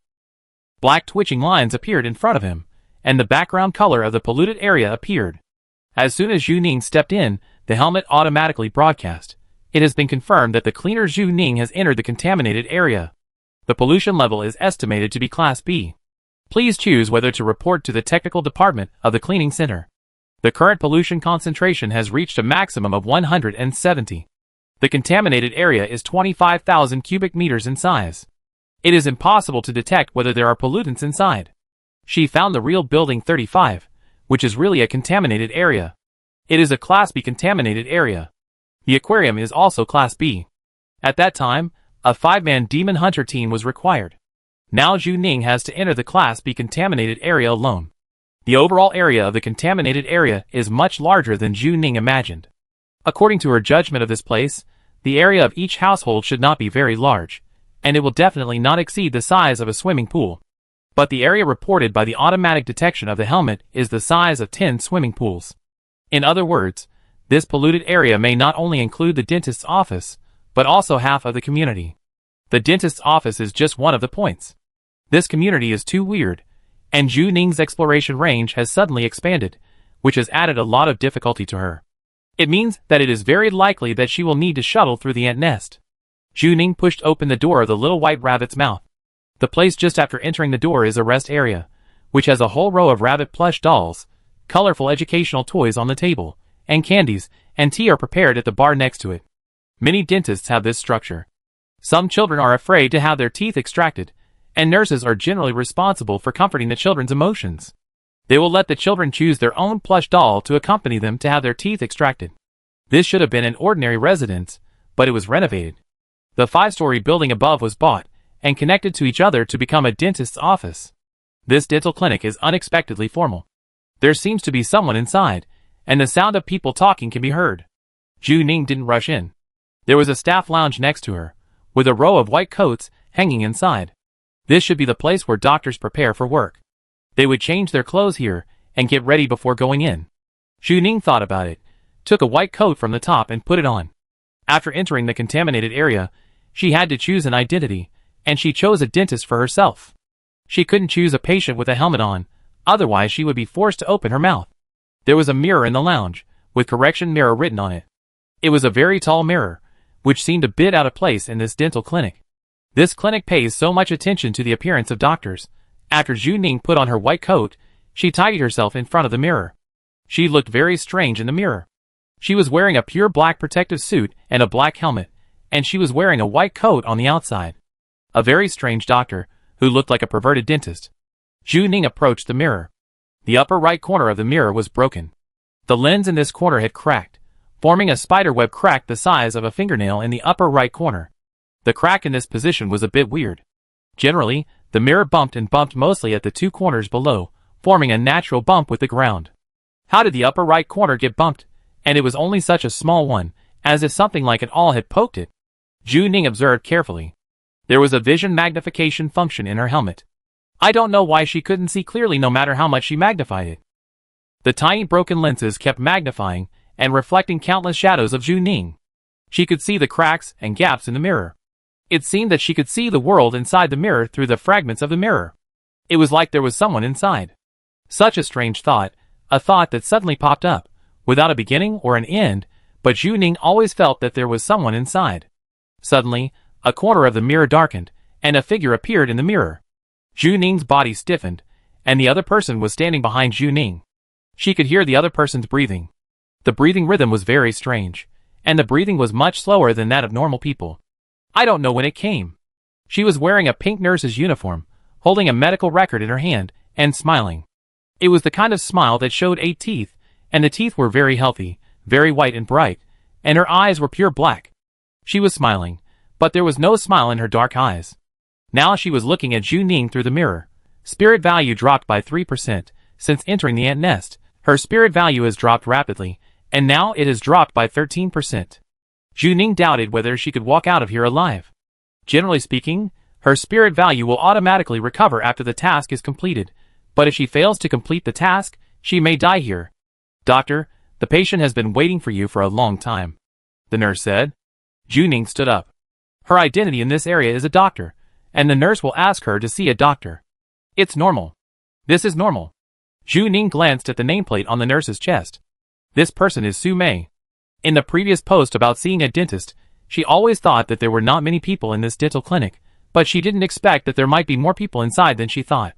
Black twitching lines appeared in front of him, and the background color of the polluted area appeared. As soon as Zhu Ning stepped in, the helmet automatically broadcast, It has been confirmed that the cleaner Zhu Ning has entered the contaminated area. The pollution level is estimated to be Class B. Please choose whether to report to the technical department of the cleaning center. The current pollution concentration has reached a maximum of 170. The contaminated area is 25,000 cubic meters in size. It is impossible to detect whether there are pollutants inside. She found the real building 35, which is really a contaminated area. It is a Class B contaminated area. The aquarium is also Class B. At that time, a 5-man demon hunter team was required. Now Zhu Ning has to enter the Class B contaminated area alone. The overall area of the contaminated area is much larger than Zhu Ning imagined. According to her judgment of this place, the area of each household should not be very large, and it will definitely not exceed the size of a swimming pool. But the area reported by the automatic detection of the helmet is the size of 10 swimming pools. In other words, this polluted area may not only include the dentist's office, but also half of the community. The dentist's office is just one of the points. This community is too weird, and Zhu Ning's exploration range has suddenly expanded, which has added a lot of difficulty to her. It means that it is very likely that she will need to shuttle through the ant nest. Zhu Ning pushed open the door of the little white rabbit's mouth. The place just after entering the door is a rest area, which has a whole row of rabbit plush dolls, colorful educational toys on the table, and candies, and tea are prepared at the bar next to it. Many dentists have this structure. Some children are afraid to have their teeth extracted, and nurses are generally responsible for comforting the children's emotions. They will let the children choose their own plush doll to accompany them to have their teeth extracted. This should have been an ordinary residence, but it was renovated. The 5-story building above was bought, and connected to each other to become a dentist's office. This dental clinic is unexpectedly formal. There seems to be someone inside, and the sound of people talking can be heard. Zhu Ning didn't rush in. There was a staff lounge next to her, with a row of white coats hanging inside. This should be the place where doctors prepare for work. They would change their clothes here and get ready before going in. Zhu Ning thought about it, took a white coat from the top and put it on. After entering the contaminated area, she had to choose an identity, and she chose a dentist for herself. She couldn't choose a patient with a helmet on, otherwise she would be forced to open her mouth. There was a mirror in the lounge, with correction mirror written on it. It was a very tall mirror, which seemed a bit out of place in this dental clinic. This clinic pays so much attention to the appearance of doctors. After Zhu Ning put on her white coat, she tidied herself in front of the mirror. She looked very strange in the mirror. She was wearing a pure black protective suit and a black helmet, and she was wearing a white coat on the outside. A very strange doctor, who looked like a perverted dentist. Zhu Ning approached the mirror. The upper right corner of the mirror was broken. The lens in this corner had cracked, forming a spiderweb crack the size of a fingernail in the upper right corner. The crack in this position was a bit weird. Generally, the mirror bumped and bumped mostly at the 2 corners below, forming a natural bump with the ground. How did the upper right corner get bumped? And it was only such a small one, as if something like an awl had poked it. Zhu Ning observed carefully. There was a vision magnification function in her helmet. I don't know why she couldn't see clearly no matter how much she magnified it. The tiny broken lenses kept magnifying and reflecting countless shadows of Zhu Ning. She could see the cracks and gaps in the mirror. It seemed that she could see the world inside the mirror through the fragments of the mirror. It was like there was someone inside. Such a strange thought, a thought that suddenly popped up, without a beginning or an end, but Zhu Ning always felt that there was someone inside. Suddenly, a corner of the mirror darkened, and a figure appeared in the mirror. Zhu Ning's body stiffened, and the other person was standing behind Zhu Ning. She could hear the other person's breathing. The breathing rhythm was very strange, and the breathing was much slower than that of normal people. I don't know when it came. She was wearing a pink nurse's uniform, holding a medical record in her hand, and smiling. It was the kind of smile that showed 8 teeth, and the teeth were very healthy, very white and bright, and her eyes were pure black. She was smiling, but there was no smile in her dark eyes. Now she was looking at Zhu Ning through the mirror. Spirit value dropped by 3% since entering the ant nest. Her spirit value has dropped rapidly, and now it has dropped by 13%. Zhu Ning doubted whether she could walk out of here alive. Generally speaking, her spirit value will automatically recover after the task is completed, but if she fails to complete the task, she may die here. Doctor, the patient has been waiting for you for a long time, the nurse said. Zhu Ning stood up. Her identity in this area is a doctor, and the nurse will ask her to see a doctor. It's normal. This is normal. Zhu Ning glanced at the nameplate on the nurse's chest. This person is Su Mei. In the previous post about seeing a dentist, She always thought that there were not many people in this dental clinic, but she didn't expect that there might be more people inside than she thought.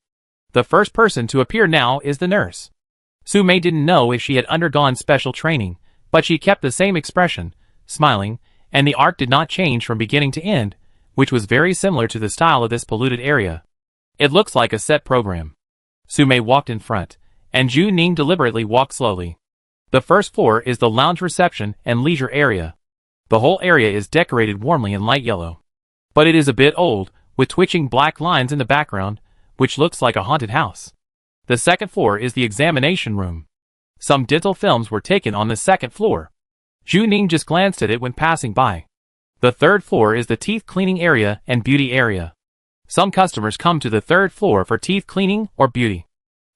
The first person to appear now is the nurse. Su-mei didn't know if she had undergone special training, but she kept the same expression, smiling, and the art did not change from beginning to end, which was very similar to the style of this polluted area. It looks like a set program. Su-mei walked in front, and Ju Ning deliberately walked slowly. The first floor is the lounge reception and leisure area. The whole area is decorated warmly in light yellow. But it is a bit old, with twitching black lines in the background, which looks like a haunted house. The second floor is the examination room. Some dental films were taken on the second floor. Ju Ning just glanced at it when passing by. The third floor is the teeth cleaning area and beauty area. Some customers come to the third floor for teeth cleaning or beauty.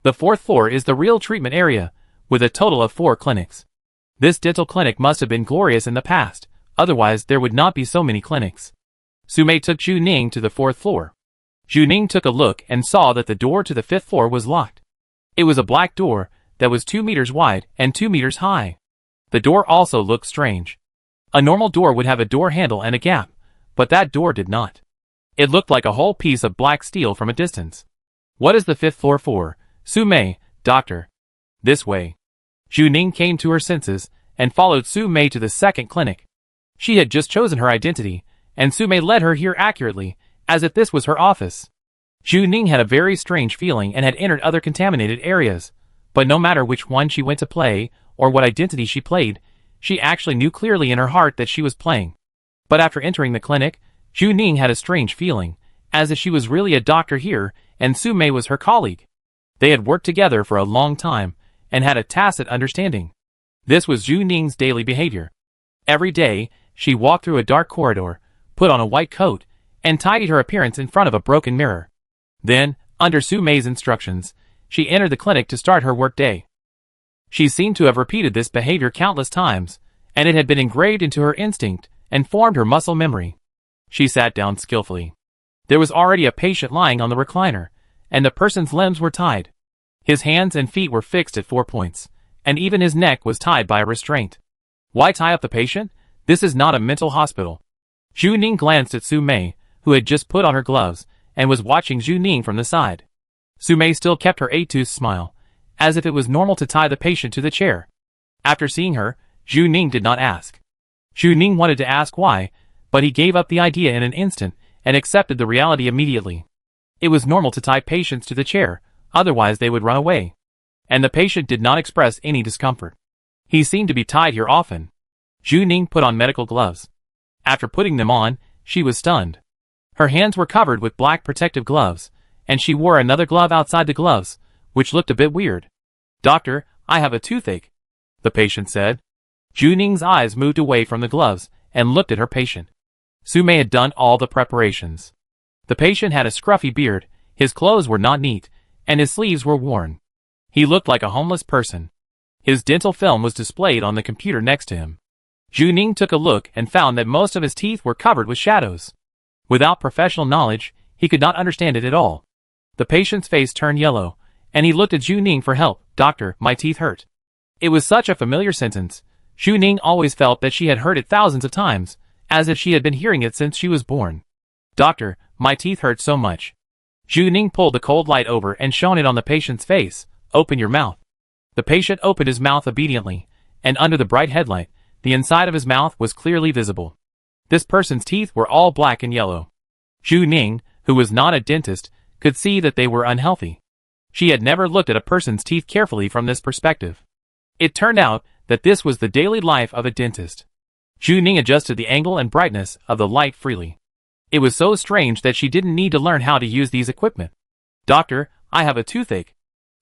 The fourth floor is the real treatment area, with a total of 4 clinics. This dental clinic must have been glorious in the past, otherwise there would not be so many clinics. Su-mei took Ju Ning to the 4th floor. Ju Ning took a look and saw that the door to the 5th floor was locked. It was a black door that was 2 meters wide and 2 meters high. The door also looked strange. A normal door would have a door handle and a gap, but that door did not. It looked like a whole piece of black steel from a distance. What is the 5th floor for? Su-mei, doctor. This way. Ju Ning came to her senses and followed Su-mei to the second clinic. She had just chosen her identity, and Su-mei led her here accurately, as if this was her office. Ju Ning had a very strange feeling and had entered other contaminated areas, but no matter which one she went to play, or what identity she played, she actually knew clearly in her heart that she was playing. But after entering the clinic, Ju Ning had a strange feeling, as if she was really a doctor here, and Su-mei was her colleague. They had worked together for a long time, and had a tacit understanding. This was Ju Ning's daily behavior. Every day, she walked through a dark corridor, put on a white coat, and tidied her appearance in front of a broken mirror. Then, under Su-mei's instructions, she entered the clinic to start her workday. She seemed to have repeated this behavior countless times, and it had been engraved into her instinct and formed her muscle memory. She sat down skillfully. There was already a patient lying on the recliner, and the person's limbs were tied. His hands and feet were fixed at 4 points, and even his neck was tied by a restraint. Why tie up the patient? This is not a mental hospital. Ju Ning glanced at Su-mei, who had just put on her gloves, and was watching Ju Ning from the side. Su-mei still kept her 8-tooth smile, as if it was normal to tie the patient to the chair. After seeing her, Ju Ning did not ask. Ju Ning wanted to ask why, but he gave up the idea in an instant, and accepted the reality immediately. It was normal to tie patients to the chair, otherwise they would run away. And the patient did not express any discomfort. He seemed to be tied here often. Ju Ning put on medical gloves. After putting them on, she was stunned. Her hands were covered with black protective gloves, and she wore another glove outside the gloves, which looked a bit weird. Doctor, I have a toothache, the patient said. Ju Ning's eyes moved away from the gloves and looked at her patient. Su-mei had done all the preparations. The patient had a scruffy beard, his clothes were not neat, and his sleeves were worn. He looked like a homeless person. His dental film was displayed on the computer next to him. Ju Ning took a look and found that most of his teeth were covered with shadows. Without professional knowledge, he could not understand it at all. The patient's face turned yellow, and he looked at Ju Ning for help. Doctor, my teeth hurt. It was such a familiar sentence. Ju Ning always felt that she had heard it thousands of times, as if she had been hearing it since she was born. Doctor, my teeth hurt so much. Ju Ning pulled the cold light over and shone it on the patient's face. Open your mouth. The patient opened his mouth obediently, and under the bright headlight, the inside of his mouth was clearly visible. This person's teeth were all black and yellow. Ju Ning, who was not a dentist, could see that they were unhealthy. She had never looked at a person's teeth carefully from this perspective. It turned out that this was the daily life of a dentist. Ju Ning adjusted the angle and brightness of the light freely. It was so strange that she didn't need to learn how to use these equipment. Doctor, I have a toothache.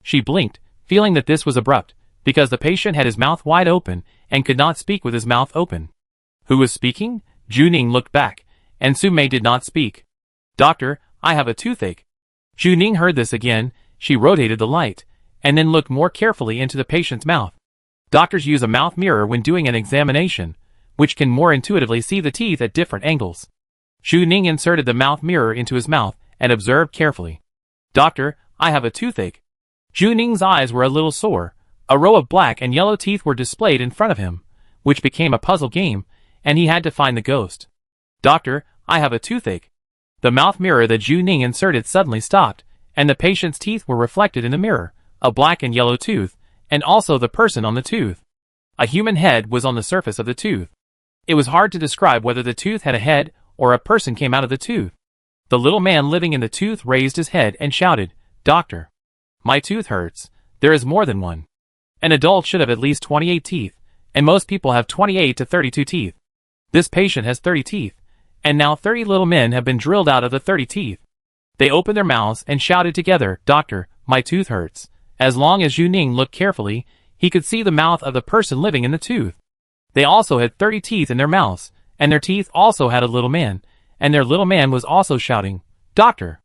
She blinked, feeling that this was abrupt, because the patient had his mouth wide open and could not speak with his mouth open. Who was speaking? Ju Ning looked back, and Su-mei did not speak. Doctor, I have a toothache. Ju Ning heard this again. She rotated the light, and then looked more carefully into the patient's mouth. Doctors use a mouth mirror when doing an examination, which can more intuitively see the teeth at different angles. Ju Ning inserted the mouth mirror into his mouth and observed carefully. Doctor, I have a toothache. Ju Ning's eyes were a little sore. A row of black and yellow teeth were displayed in front of him, which became a puzzle game, and he had to find the ghost. "Doctor, I have a toothache." The mouth mirror that Zhu Ning inserted suddenly stopped, and the patient's teeth were reflected in the mirror, a black and yellow tooth, and also the person on the tooth. A human head was on the surface of the tooth. It was hard to describe whether the tooth had a head or a person came out of the tooth. The little man living in the tooth raised his head and shouted, "Doctor, my tooth hurts. There is more than one. An adult should have at least 28 teeth, and most people have 28 to 32 teeth. This patient has 30 teeth, and now 30 little men have been drilled out of the 30 teeth." They opened their mouths and shouted together, "Doctor, my tooth hurts." As long as Zhu Ning looked carefully, he could see the mouth of the person living in the tooth. They also had 30 teeth in their mouths, and their teeth also had a little man, and their little man was also shouting, "Doctor,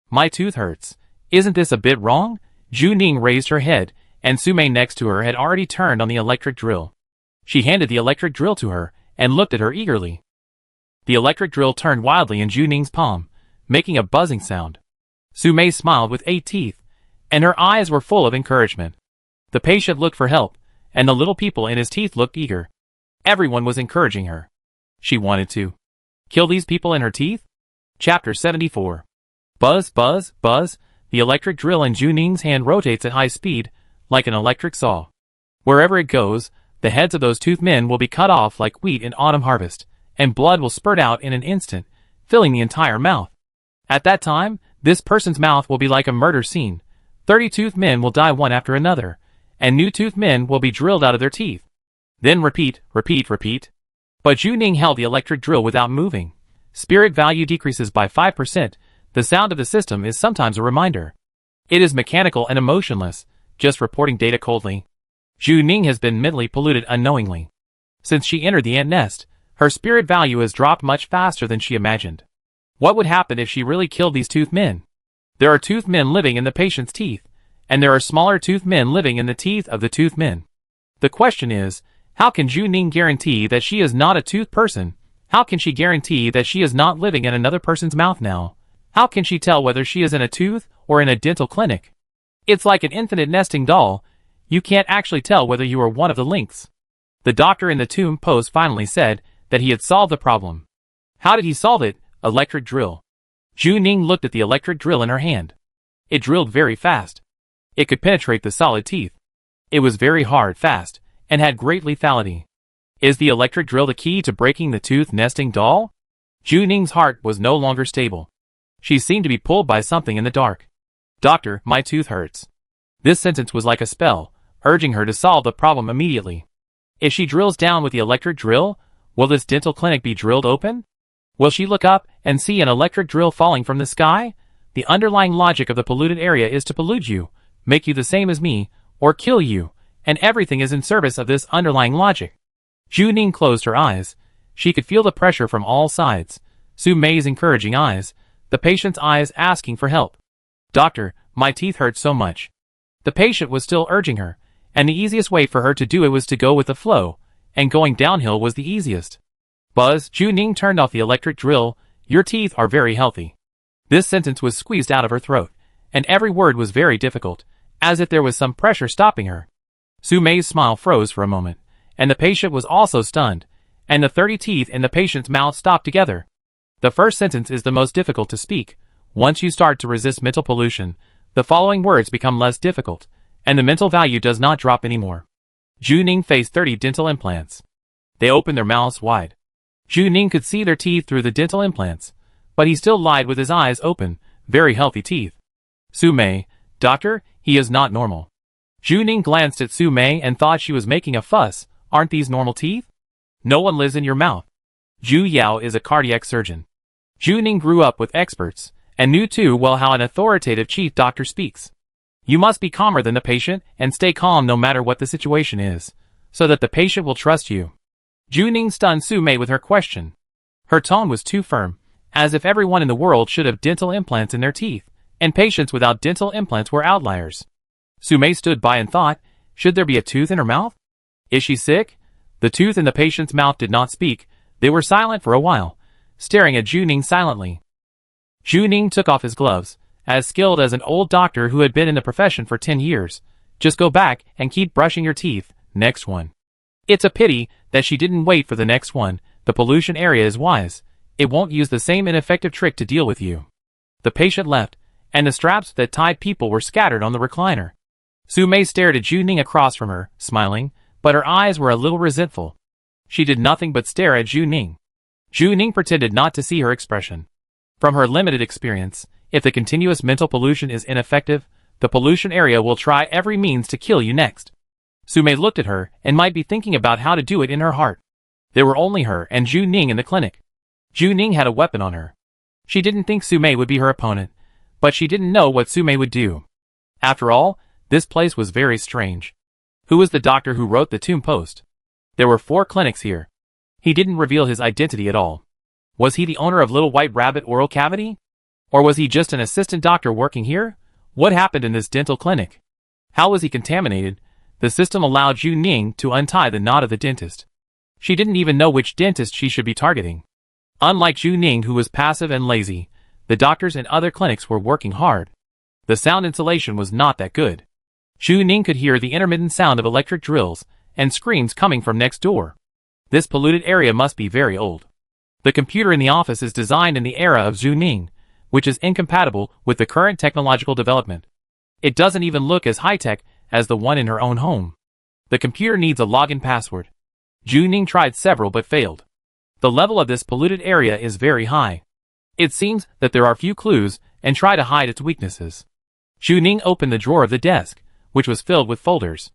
my tooth hurts. Isn't this a bit wrong?" Zhu Ning raised her head, and Sumei next to her had already turned on the electric drill. She handed the electric drill to her, and looked at her eagerly. The electric drill turned wildly in Zhu Ning's palm, making a buzzing sound. Sumei smiled with 8 teeth, and her eyes were full of encouragement. The patient looked for help, and the little people in his teeth looked eager. Everyone was encouraging her. She wanted to kill these people in her teeth? Chapter 74. Buzz, buzz, buzz. The electric drill in Zhu Ning's hand rotates at high speed, like an electric saw. Wherever it goes, the heads of those toothed men will be cut off like wheat in autumn harvest, and blood will spurt out in an instant, filling the entire mouth. At that time, this person's mouth will be like a murder scene. 30 toothed men will die one after another, and new toothed men will be drilled out of their teeth. Then repeat, repeat, repeat. But Zhu Ning held the electric drill without moving. Spirit value decreases by 5%. The sound of the system is sometimes a reminder. It is mechanical and emotionless, just reporting data coldly. Zhu Ning has been mentally polluted unknowingly. Since she entered the ant nest, her spirit value has dropped much faster than she imagined. What would happen if she really killed these toothed men? There are toothed men living in the patient's teeth, and there are smaller toothed men living in the teeth of the toothed men. The question is, how can Zhu Ning guarantee that she is not a toothed person? How can she guarantee that she is not living in another person's mouth now? How can she tell whether she is in a tooth or in a dental clinic? It's like an infinite nesting doll. You can't actually tell whether you are one of the links. The doctor in the tomb post finally said that he had solved the problem. How did he solve it? Electric drill. Zhu Ning looked at the electric drill in her hand. It drilled very fast. It could penetrate the solid teeth. It was very hard, fast, and had great lethality. Is the electric drill the key to breaking the tooth nesting doll? Zhu Ning's heart was no longer stable. She seemed to be pulled by something in the dark. "Doctor, my tooth hurts." This sentence was like a spell, urging her to solve the problem immediately. If she drills down with the electric drill, will this dental clinic be drilled open? Will she look up and see an electric drill falling from the sky? The underlying logic of the polluted area is to pollute you, make you the same as me, or kill you, and everything is in service of this underlying logic. Zhu Ning closed her eyes. She could feel the pressure from all sides. Su Mei's encouraging eyes, the patient's eyes asking for help. "Doctor, my teeth hurt so much." The patient was still urging her, and the easiest way for her to do it was to go with the flow, and going downhill was the easiest. Buzz, Zhu Ning turned off the electric drill. "Your teeth are very healthy." This sentence was squeezed out of her throat, and every word was very difficult, as if there was some pressure stopping her. Su Mei's smile froze for a moment, and the patient was also stunned, and the 30 teeth in the patient's mouth stopped together. The first sentence is the most difficult to speak. Once you start to resist mental pollution, the following words become less difficult, and the mental value does not drop anymore. Zhu Ning faced 30 dental implants. They opened their mouths wide. Zhu Ning could see their teeth through the dental implants, but he still lied with his eyes open, very healthy teeth. "Su Mei, doctor, he is not normal." Zhu Ning glanced at Su Mei and thought she was making a fuss. "Aren't these normal teeth? No one lives in your mouth." Zhu Yao is a cardiac surgeon. Zhu Ning grew up with experts, and knew too well how an authoritative chief doctor speaks. You must be calmer than the patient and stay calm no matter what the situation is, so that the patient will trust you. Zhu Ning stunned Su Mei with her question. Her tone was too firm, as if everyone in the world should have dental implants in their teeth, and patients without dental implants were outliers. Su Mei stood by and thought, should there be a tooth in her mouth? Is she sick? The tooth in the patient's mouth did not speak. They were silent for a while, staring at Zhu Ning silently. Zhu Ning took off his gloves, as skilled as an old doctor who had been in the profession for 10 years. Just go back and keep brushing your teeth. Next one. It's a pity that she didn't wait for the next one. the pollution area is wise. It won't use the same ineffective trick to deal with you. The patient left, and the straps that tied people were scattered on the recliner. Su-mei stared at Ju Ning across from her, smiling, but her eyes were a little resentful. She did nothing but stare at Ju Ning. Ju Ning pretended not to see her expression. From her limited experience, if the continuous mental pollution is ineffective, the pollution area will try every means to kill you next. Su-mei looked at her and might be thinking about how to do it in her heart. There were only her and Ju Ning in the clinic. Ju Ning had a weapon on her. She didn't think Su-mei would be her opponent, but she didn't know what Su-mei would do. After all, this place was very strange. Who was the doctor who wrote the tomb post? There were 4 clinics here. He didn't reveal his identity at all. Was he the owner of Little White Rabbit Oral Cavity? Or was he just an assistant doctor working here? What happened in this dental clinic? How was he contaminated? The system allowed Ju Ning to untie the knot of the dentist. She didn't even know which dentist she should be targeting. Unlike Ju Ning, who was passive and lazy, the doctors in other clinics were working hard. The sound insulation was not that good. Ju Ning could hear the intermittent sound of electric drills and screams coming from next door. This polluted area must be very old. The computer in the office is designed in the era of Ju Ning, which is incompatible with the current technological development. It doesn't even look as high-tech as the one in her own home. The computer needs a login password. Ju Ning tried several but failed. The level of this polluted area is very high. It seems that there are few clues and try to hide its weaknesses. Ju Ning opened the drawer of the desk, which was filled with folders.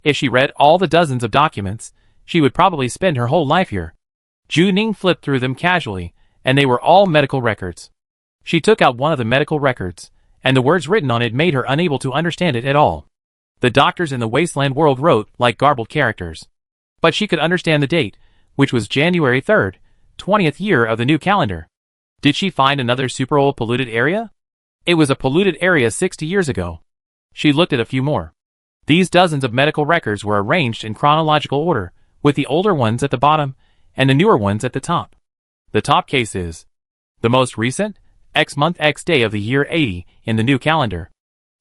If she read all the dozens of documents, she would probably spend her whole life here. Ju Ning flipped through them casually, and they were all medical records. She took out one of the medical records, and the words written on it made her unable to understand it at all. The doctors in the Wasteland world wrote like garbled characters. But she could understand the date, which was January 3rd, 20th year of the new calendar. Did she find another super old polluted area? It was a polluted area 60 years ago. She looked at a few more. These dozens of medical records were arranged in chronological order, with the older ones at the bottom and the newer ones at the top. The top case is the most recent, X month X day of the year 80 in the new calendar.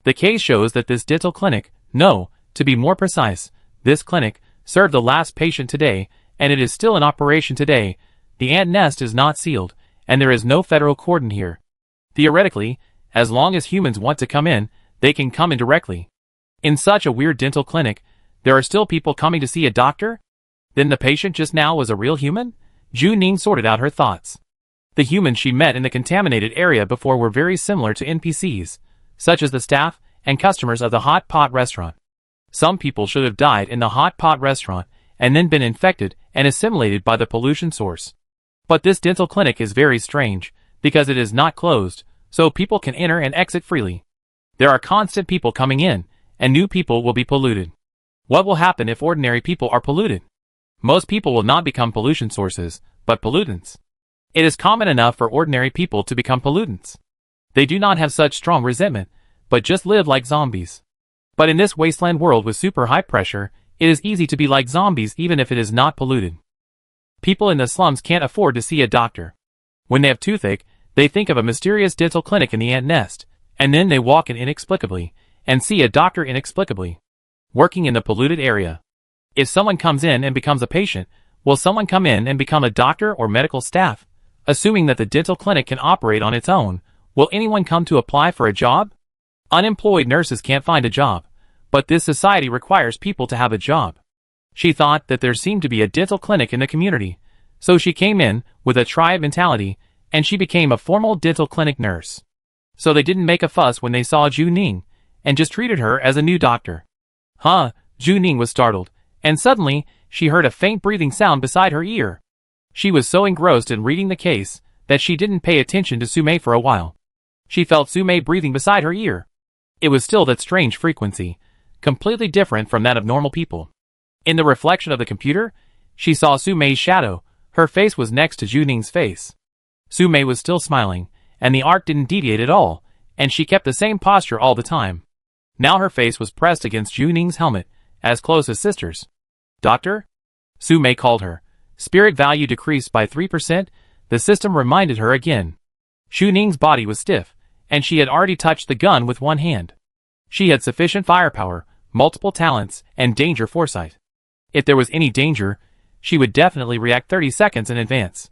The case shows that this dental clinic, no, to be more precise, this clinic, served the last patient today, and it is still in operation today. The ant nest is not sealed, and there is no federal cordon here. Theoretically, as long as humans want to come in, they can come in directly. In such a weird dental clinic, there are still people coming to see a doctor? Then the patient just now was a real human? Ju Ning sorted out her thoughts. The humans she met in the contaminated area before were very similar to NPCs, such as the staff and customers of the hot pot restaurant. Some people should have died in the hot pot restaurant and then been infected and assimilated by the pollution source. But this dental clinic is very strange, because it is not closed, so people can enter and exit freely. There are constant people coming in, and new people will be polluted. What will happen if ordinary people are polluted? Most people will not become pollution sources, but pollutants. It is common enough for ordinary people to become pollutants. They do not have such strong resentment, but just live like zombies. But in this wasteland world with super high pressure, it is easy to be like zombies even if it is not polluted. People in the slums can't afford to see a doctor. When they have toothache, they think of a mysterious dental clinic in the ant nest, and then they walk in inexplicably, and see a doctor inexplicably. Working in the polluted area. If someone comes in and becomes a patient, will someone come in and become a doctor or medical staff? Assuming that the dental clinic can operate on its own, will anyone come to apply for a job? Unemployed nurses can't find a job, but this society requires people to have a job. She thought that there seemed to be a dental clinic in the community, so she came in with a tribe mentality, and she became a formal dental clinic nurse. So they didn't make a fuss when they saw Ju Ning, and just treated her as a new doctor. Huh, Ju Ning was startled, and suddenly, she heard a faint breathing sound beside her ear. She was so engrossed in reading the case, that she didn't pay attention to Su-mei for a while. She felt Su-mei breathing beside her ear. It was still that strange frequency, completely different from that of normal people. In the reflection of the computer, she saw Su-mei's shadow. Her face was next to Ju Ning's face. Su-mei was still smiling, and the arc didn't deviate at all, and she kept the same posture all the time. Now her face was pressed against Ju Ning's helmet, as close as sisters. Doctor? Su-mei called her. Spirit value decreased by 3%, the system reminded her again. Ju Ning's body was stiff, and she had already touched the gun with one hand. She had sufficient firepower, multiple talents, and danger foresight. If there was any danger, she would definitely react 30 seconds in advance.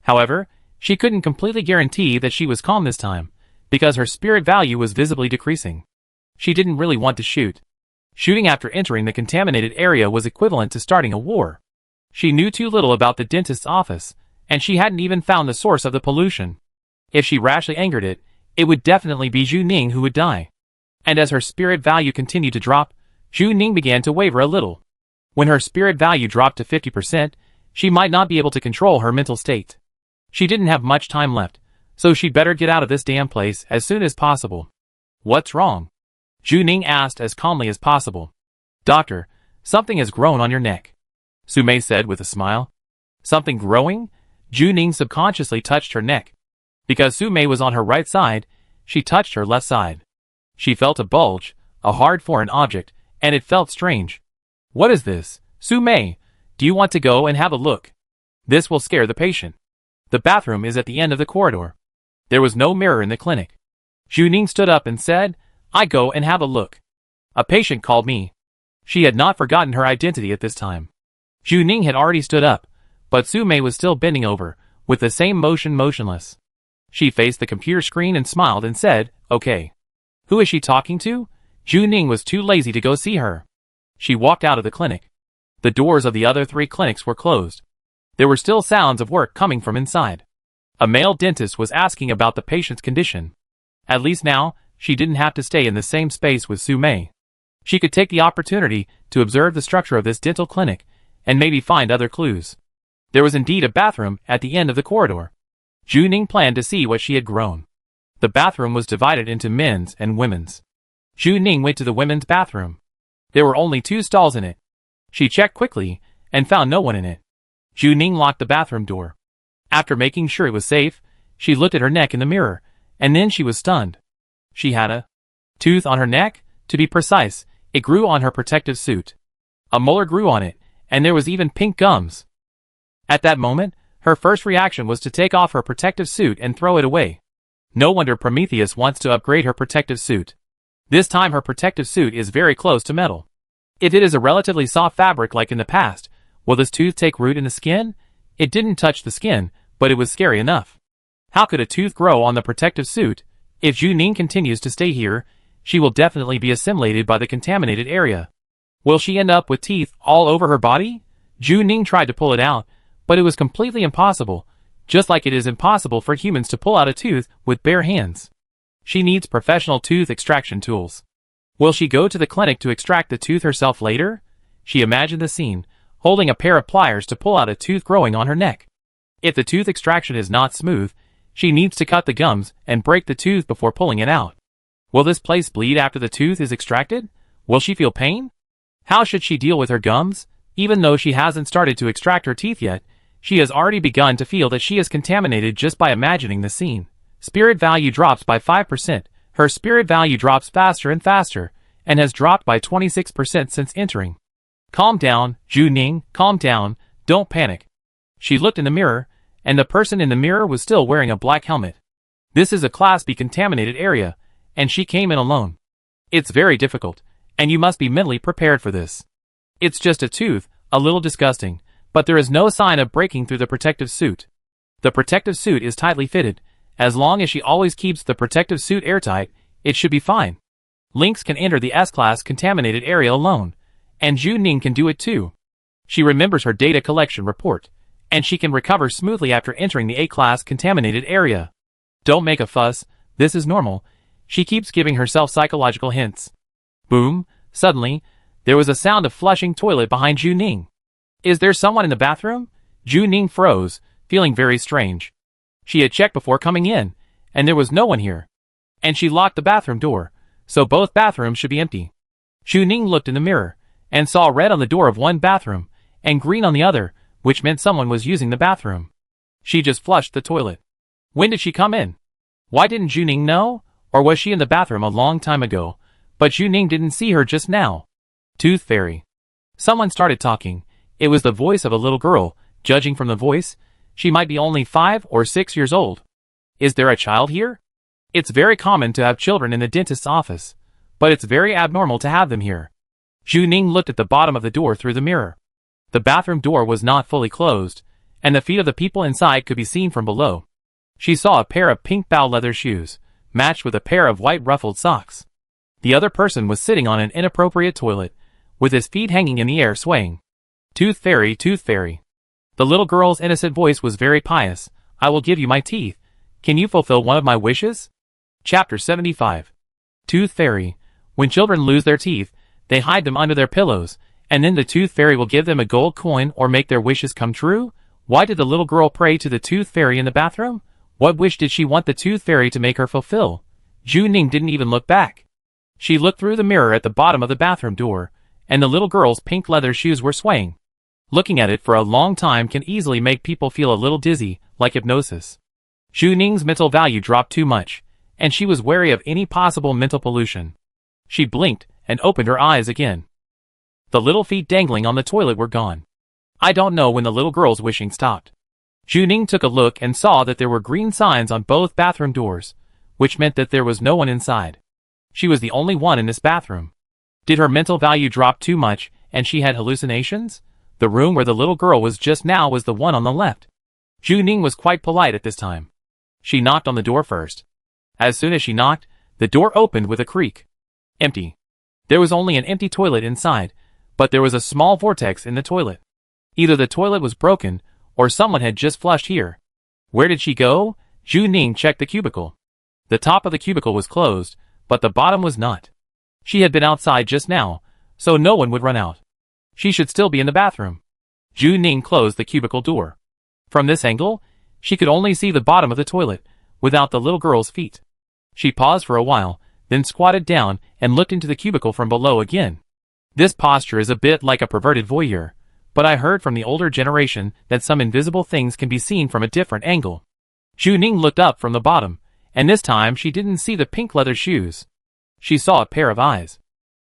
However, she couldn't completely guarantee that she was calm this time, because her spirit value was visibly decreasing. She didn't really want to shoot. Shooting after entering the contaminated area was equivalent to starting a war. She knew too little about the dentist's office, and she hadn't even found the source of the pollution. If she rashly angered it, it would definitely be Zhu Ning who would die. And as her spirit value continued to drop, Zhu Ning began to waver a little. When her spirit value dropped to 50%, she might not be able to control her mental state. She didn't have much time left, so she'd better get out of this damn place as soon as possible. What's wrong? Zhu Ning asked as calmly as possible. Doctor, something has grown on your neck, Su Mei said with a smile. Something growing? Zhu Ning subconsciously touched her neck. Because Su Mei was on her right side, she touched her left side. She felt a bulge, a hard foreign object, and it felt strange. What is this? Su Mei, do you want to go and have a look? This will scare the patient. The bathroom is at the end of the corridor. There was no mirror in the clinic. Zhu Ning stood up and said, I go and have a look. A patient called me. She had not forgotten her identity at this time. Zhu Ning had already stood up, but Su Mei was still bending over, with the same motion motionless. She faced the computer screen and smiled and said, okay. Who is she talking to? Zhu Ning was too lazy to go see her. She walked out of the clinic. The doors of the other 3 clinics were closed. There were still sounds of work coming from inside. A male dentist was asking about the patient's condition. At least now, she didn't have to stay in the same space with Su Mei. She could take the opportunity to observe the structure of this dental clinic and maybe find other clues. There was indeed a bathroom at the end of the corridor. Zhu Ning planned to see what she had grown. The bathroom was divided into men's and women's. Zhu Ning went to the women's bathroom. There were only 2 stalls in it. She checked quickly and found no one in it. Zhu Ning locked the bathroom door. After making sure it was safe, she looked at her neck in the mirror, and then she was stunned. She had a tooth on her neck. To be precise, it grew on her protective suit. A molar grew on it, and there was even pink gums. At that moment, her first reaction was to take off her protective suit and throw it away. No wonder Prometheus wants to upgrade her protective suit. This time her protective suit is very close to metal. If it is a relatively soft fabric like in the past, will this tooth take root in the skin? It didn't touch the skin, but it was scary enough. How could a tooth grow on the protective suit? If Zhu Ning continues to stay here, she will definitely be assimilated by the contaminated area. Will she end up with teeth all over her body? Zhu Ning tried to pull it out, but it was completely impossible, just like it is impossible for humans to pull out a tooth with bare hands. She needs professional tooth extraction tools. Will she go to the clinic to extract the tooth herself later? She imagined the scene, holding a pair of pliers to pull out a tooth growing on her neck. If the tooth extraction is not smooth, she needs to cut the gums and break the tooth before pulling it out. Will this place bleed after the tooth is extracted? Will she feel pain? How should she deal with her gums? Even though she hasn't started to extract her teeth yet, she has already begun to feel that she is contaminated just by imagining the scene. Spirit value drops by 5%. Her spirit value drops faster and faster, and has dropped by 26% since entering. Calm down, Zhu Ning, calm down, don't panic. She looked in the mirror, and the person in the mirror was still wearing a black helmet. This is a Class B contaminated area, and she came in alone. It's very difficult, and you must be mentally prepared for this. It's just a tooth, a little disgusting, but there is no sign of breaking through the protective suit. The protective suit is tightly fitted. As long as she always keeps the protective suit airtight, it should be fine. Lynx can enter the S-Class contaminated area alone, and Zhu Ning can do it too. She remembers her data collection report, and she can recover smoothly after entering the A-Class contaminated area. Don't make a fuss, this is normal. She keeps giving herself psychological hints. Boom, suddenly, there was a sound of flushing toilet behind Zhu Ning. Is there someone in the bathroom? Zhu Ning froze, feeling very strange. She had checked before coming in, and there was no one here. And she locked the bathroom door, so both bathrooms should be empty. Zhu Ning looked in the mirror, and saw red on the door of one bathroom, and green on the other, which meant someone was using the bathroom. She just flushed the toilet. When did she come in? Why didn't Zhu Ning know? Or was she in the bathroom a long time ago, but Zhu Ning didn't see her just now? Tooth Fairy. Someone started talking. It was the voice of a little girl. Judging from the voice, she might be only 5 or 6 years old. Is there a child here? It's very common to have children in the dentist's office, but it's very abnormal to have them here. Zhu Ning looked at the bottom of the door through the mirror. The bathroom door was not fully closed, and the feet of the people inside could be seen from below. She saw a pair of pink bow leather shoes, matched with a pair of white ruffled socks. The other person was sitting on an inappropriate toilet, with his feet hanging in the air swaying. Tooth fairy, tooth fairy. The little girl's innocent voice was very pious. I will give you my teeth. Can you fulfill one of my wishes? Chapter 75. Tooth fairy. When children lose their teeth, they hide them under their pillows, and then the tooth fairy will give them a gold coin or make their wishes come true? Why did the little girl pray to the tooth fairy in the bathroom? What wish did she want the tooth fairy to make her fulfill? Zhu Ning didn't even look back. She looked through the mirror at the bottom of the bathroom door, and the little girl's pink leather shoes were swaying. Looking at it for a long time can easily make people feel a little dizzy, like hypnosis. Zhu Ning's mental value dropped too much, and she was wary of any possible mental pollution. She blinked and opened her eyes again. The little feet dangling on the toilet were gone. I don't know when the little girl's wishing stopped. Zhu Ning took a look and saw that there were green signs on both bathroom doors, which meant that there was no one inside. She was the only one in this bathroom. Did her mental value drop too much and she had hallucinations? The room where the little girl was just now was the one on the left. Zhu Ning was quite polite at this time. She knocked on the door first. As soon as she knocked, the door opened with a creak. Empty. There was only an empty toilet inside, but there was a small vortex in the toilet. Either the toilet was broken, or someone had just flushed here. Where did she go? Zhu Ning checked the cubicle. The top of the cubicle was closed, but the bottom was not. She had been outside just now, so no one would run out. She should still be in the bathroom. Zhu Ning closed the cubicle door. From this angle, she could only see the bottom of the toilet, without the little girl's feet. She paused for a while, then squatted down and looked into the cubicle from below again. This posture is a bit like a perverted voyeur, but I heard from the older generation that some invisible things can be seen from a different angle. Zhu Ning looked up from the bottom, and this time she didn't see the pink leather shoes. She saw a pair of eyes.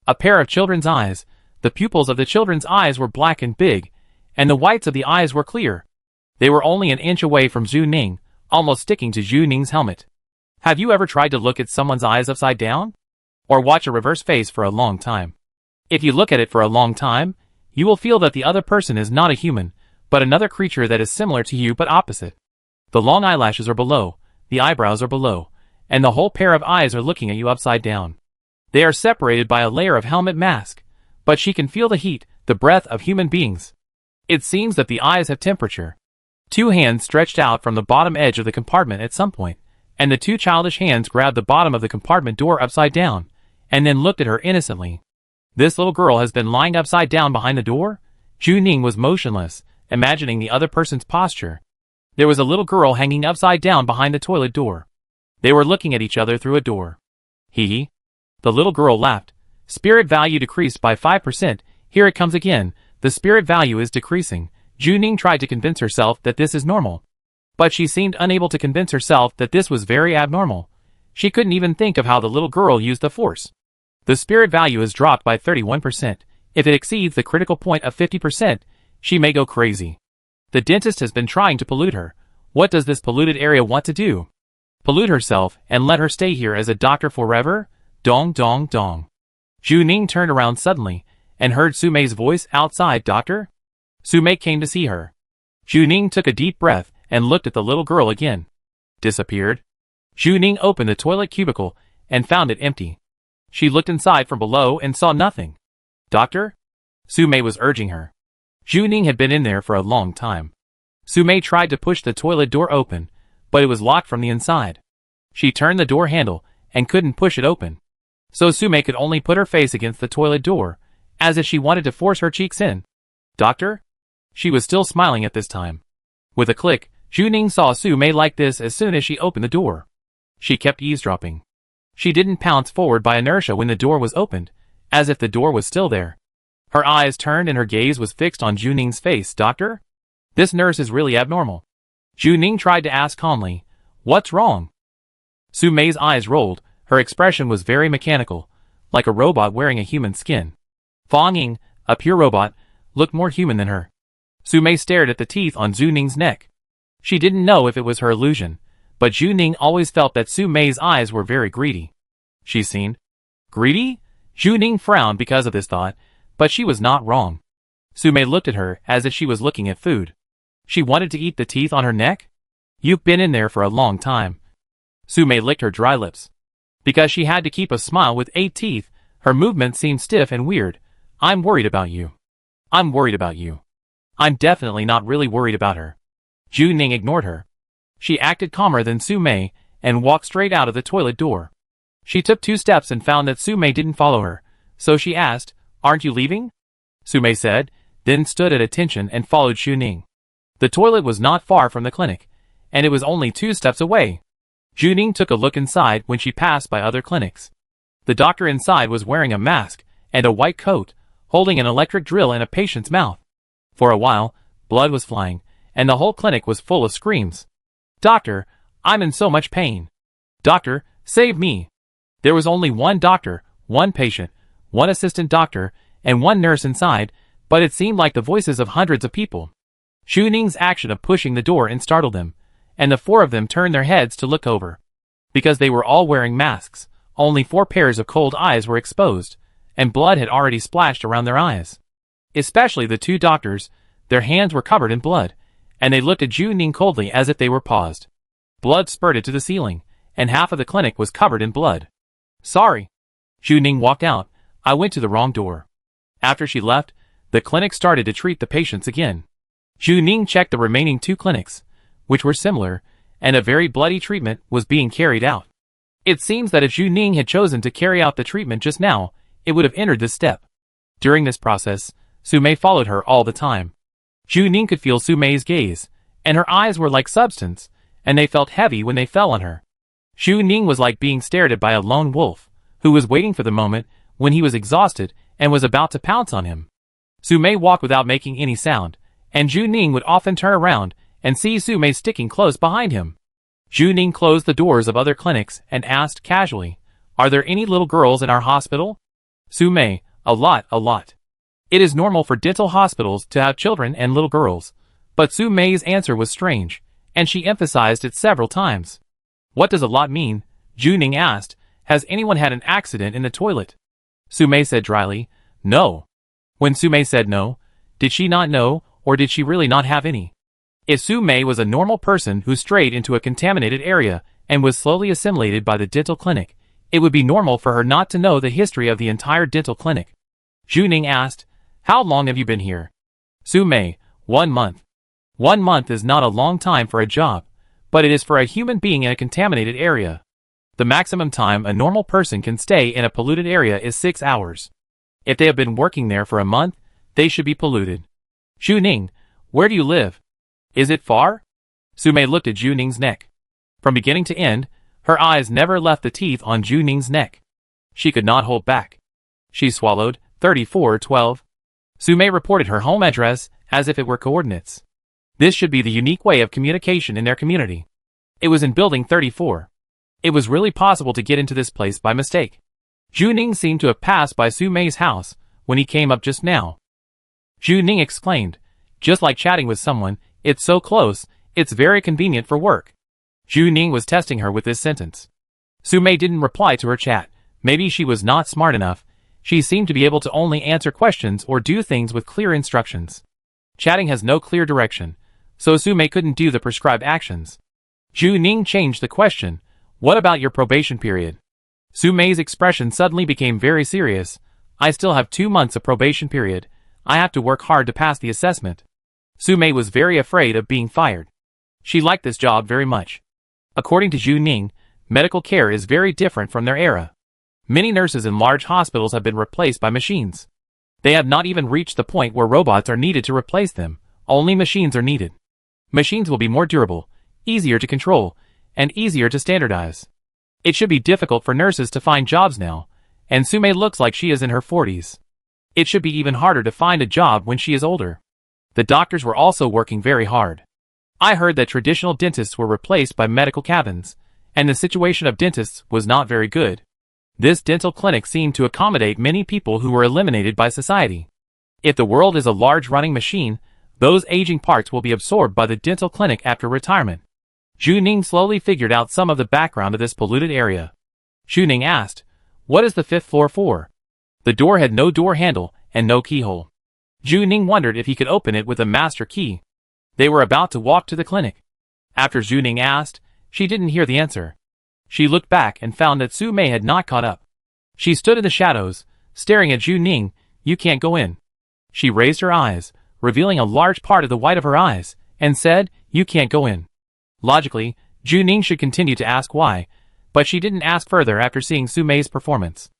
A pair of children's eyes. The pupils of the children's eyes were black and big, and the whites of the eyes were clear. They were only an inch away from Zhu Ning, almost sticking to Zhu Ning's helmet. Have you ever tried to look at someone's eyes upside down? Or watch a reverse face for a long time? If you look at it for a long time, you will feel that the other person is not a human, but another creature that is similar to you but opposite. The long eyelashes are below, the eyebrows are below, and the whole pair of eyes are looking at you upside down. They are separated by a layer of helmet mask, but she can feel the heat, the breath of human beings. It seems that the eyes have temperature. Two hands stretched out from the bottom edge of the compartment at some point, and the two childish hands grabbed the bottom of the compartment door upside down, and then looked at her innocently. This little girl has been lying upside down behind the door? Zhu Ning was motionless, imagining the other person's posture. There was a little girl hanging upside down behind the toilet door. They were looking at each other through a door. Hee hee. The little girl laughed. Spirit value decreased by 5%. Here it comes again. The spirit value is decreasing. Zhu Ning tried to convince herself that this is normal. But she seemed unable to convince herself that this was very abnormal. She couldn't even think of how the little girl used the force. The spirit value is dropped by 31%. If it exceeds the critical point of 50%, she may go crazy. The dentist has been trying to pollute her. What does this polluted area want to do? Pollute herself and let her stay here as a doctor forever? Dong dong dong. Zhu Ning turned around suddenly and heard Su Mei's voice outside. Doctor? Su Mei came to see her. Zhu Ning took a deep breath and looked at the little girl again. Disappeared. Zhu Ning opened the toilet cubicle and found it empty. She looked inside from below and saw nothing. Doctor? Su Mei was urging her. Zhu Ning had been in there for a long time. Su Mei tried to push the toilet door open, but it was locked from the inside. She turned the door handle and couldn't push it open. So Su Mei could only put her face against the toilet door, as if she wanted to force her cheeks in. Doctor? She was still smiling at this time. With a click, Zhu Ning saw Su Mei like this as soon as she opened the door. She kept eavesdropping. She didn't pounce forward by inertia when the door was opened, as if the door was still there. Her eyes turned and her gaze was fixed on Zhu Ning's face. Doctor? This nurse is really abnormal. Zhu Ning tried to ask calmly, what's wrong? Su Mei's eyes rolled. Her expression was very mechanical, like a robot wearing a human skin. Fang Ying, a pure robot, looked more human than her. Su Mei stared at the teeth on Zhu Ning's neck. She didn't know if it was her illusion, but Zhu Ning always felt that Su Mei's eyes were very greedy. She seemed greedy? Zhu Ning frowned because of this thought, but she was not wrong. Sumei looked at her as if she was looking at food. She wanted to eat the teeth on her neck? You've been in there for a long time. Sumei licked her dry lips. Because she had to keep a smile with 8 teeth, her movements seemed stiff and weird. I'm worried about you. I'm worried about you. I'm definitely not really worried about her. Ju Ning ignored her. She acted calmer than Sumei and walked straight out of the toilet door. She took 2 steps and found that Sumei didn't follow her, so she asked, "Aren't you leaving?" Sumei said, then stood at attention and followed Ju Ning. The toilet was not far from the clinic, and it was only 2 steps away. Ju Ning took a look inside when she passed by other clinics. The doctor inside was wearing a mask and a white coat, holding an electric drill in a patient's mouth. For a while, blood was flying, and the whole clinic was full of screams. "Doctor, I'm in so much pain. Doctor, save me." There was only one doctor, one patient, one assistant doctor, and one nurse inside, but it seemed like the voices of hundreds of people. Ju Ning's action of pushing the door startled them, and the 4 of them turned their heads to look over. Because they were all wearing masks, only 4 pairs of cold eyes were exposed, and blood had already splashed around their eyes. Especially the 2 doctors, their hands were covered in blood, and they looked at Ju Ning coldly as if they were paused. Blood spurted to the ceiling, and half of the clinic was covered in blood. "Sorry." Ju Ning walked out. "I went to the wrong door." After she left, the clinic started to treat the patients again. Ju Ning checked the remaining 2 clinics, which were similar, and a very bloody treatment was being carried out. It seems that if Ju Ning had chosen to carry out the treatment just now, it would have entered this step. During this process, Sumei followed her all the time. Ju Ning could feel Sumei's gaze, and her eyes were like substance, and they felt heavy when they fell on her. Ju Ning was like being stared at by a lone wolf, who was waiting for the moment when he was exhausted and was about to pounce on him. Sumei walked without making any sound, and Ju Ning would often turn around and see Sumei sticking close behind him. Ju Ning closed the doors of other clinics and asked casually, "Are there any little girls in our hospital?" Sumei, a lot. It is normal for dental hospitals to have children and little girls, but Sumei's answer was strange, and she emphasized it several times. "What does a lot mean?" Ju Ning asked. "Has anyone had an accident in the toilet?" Sumei said dryly, "No." When Sumei said no, did she not know, or did she really not have any? If Sumei was a normal person who strayed into a contaminated area and was slowly assimilated by the dental clinic, it would be normal for her not to know the history of the entire dental clinic. Ju Ning asked, "How long have you been here?" Sumei, 1 month. 1 month is not a long time for a job, but it is for a human being in a contaminated area. The maximum time a normal person can stay in a polluted area is 6 hours. If they have been working there for a month, they should be polluted. Ju Ning, where do you live? Is it far? Sumei looked at Ju Ning's neck. From beginning to end, her eyes never left the teeth on Ju Ning's neck. She could not hold back. She swallowed. 3412. Sumei reported her home address as if it were coordinates. This should be the unique way of communication in their community. It was in building 34. It was really possible to get into this place by mistake. Ju Ning seemed to have passed by Sumei's house when he came up just now. Ju Ning exclaimed, "Just like chatting with someone, it's so close, it's very convenient for work." Ju Ning was testing her with this sentence. Sumei didn't reply to her chat. Maybe she was not smart enough. She seemed to be able to only answer questions or do things with clear instructions. Chatting has no clear direction, so Sumei couldn't do the prescribed actions. Ju Ning changed the question, "What about your probation period?" Sumei's expression suddenly became very serious. "I still have 2 months of probation period. I have to work hard to pass the assessment." Sumei was very afraid of being fired. She liked this job very much. According to Ju Ning, medical care is very different from their era. Many nurses in large hospitals have been replaced by machines. They have not even reached the point where robots are needed to replace them. Only machines are needed. Machines will be more durable, easier to control, and easier to standardize. It should be difficult for nurses to find jobs now, and Sumei looks like she is in her 40s. It should be even harder to find a job when she is older. The doctors were also working very hard. I heard that traditional dentists were replaced by medical cabins, and the situation of dentists was not very good. This dental clinic seemed to accommodate many people who were eliminated by society. If the world is a large running machine, those aging parts will be absorbed by the dental clinic after retirement. Ju Ning slowly figured out some of the background of this polluted area. Ju Ning asked, "What is the 5th floor for?" The door had no door handle and no keyhole. Zhu Ning wondered if he could open it with a master key. They were about to walk to the clinic. After Zhu Ning asked, she didn't hear the answer. She looked back and found that Su Mei had not caught up. She stood in the shadows, staring at Zhu Ning. "You can't go in." She raised her eyes, revealing a large part of the white of her eyes, and said, "You can't go in." Logically, Zhu Ning should continue to ask why, but she didn't ask further after seeing Su Mei's performance.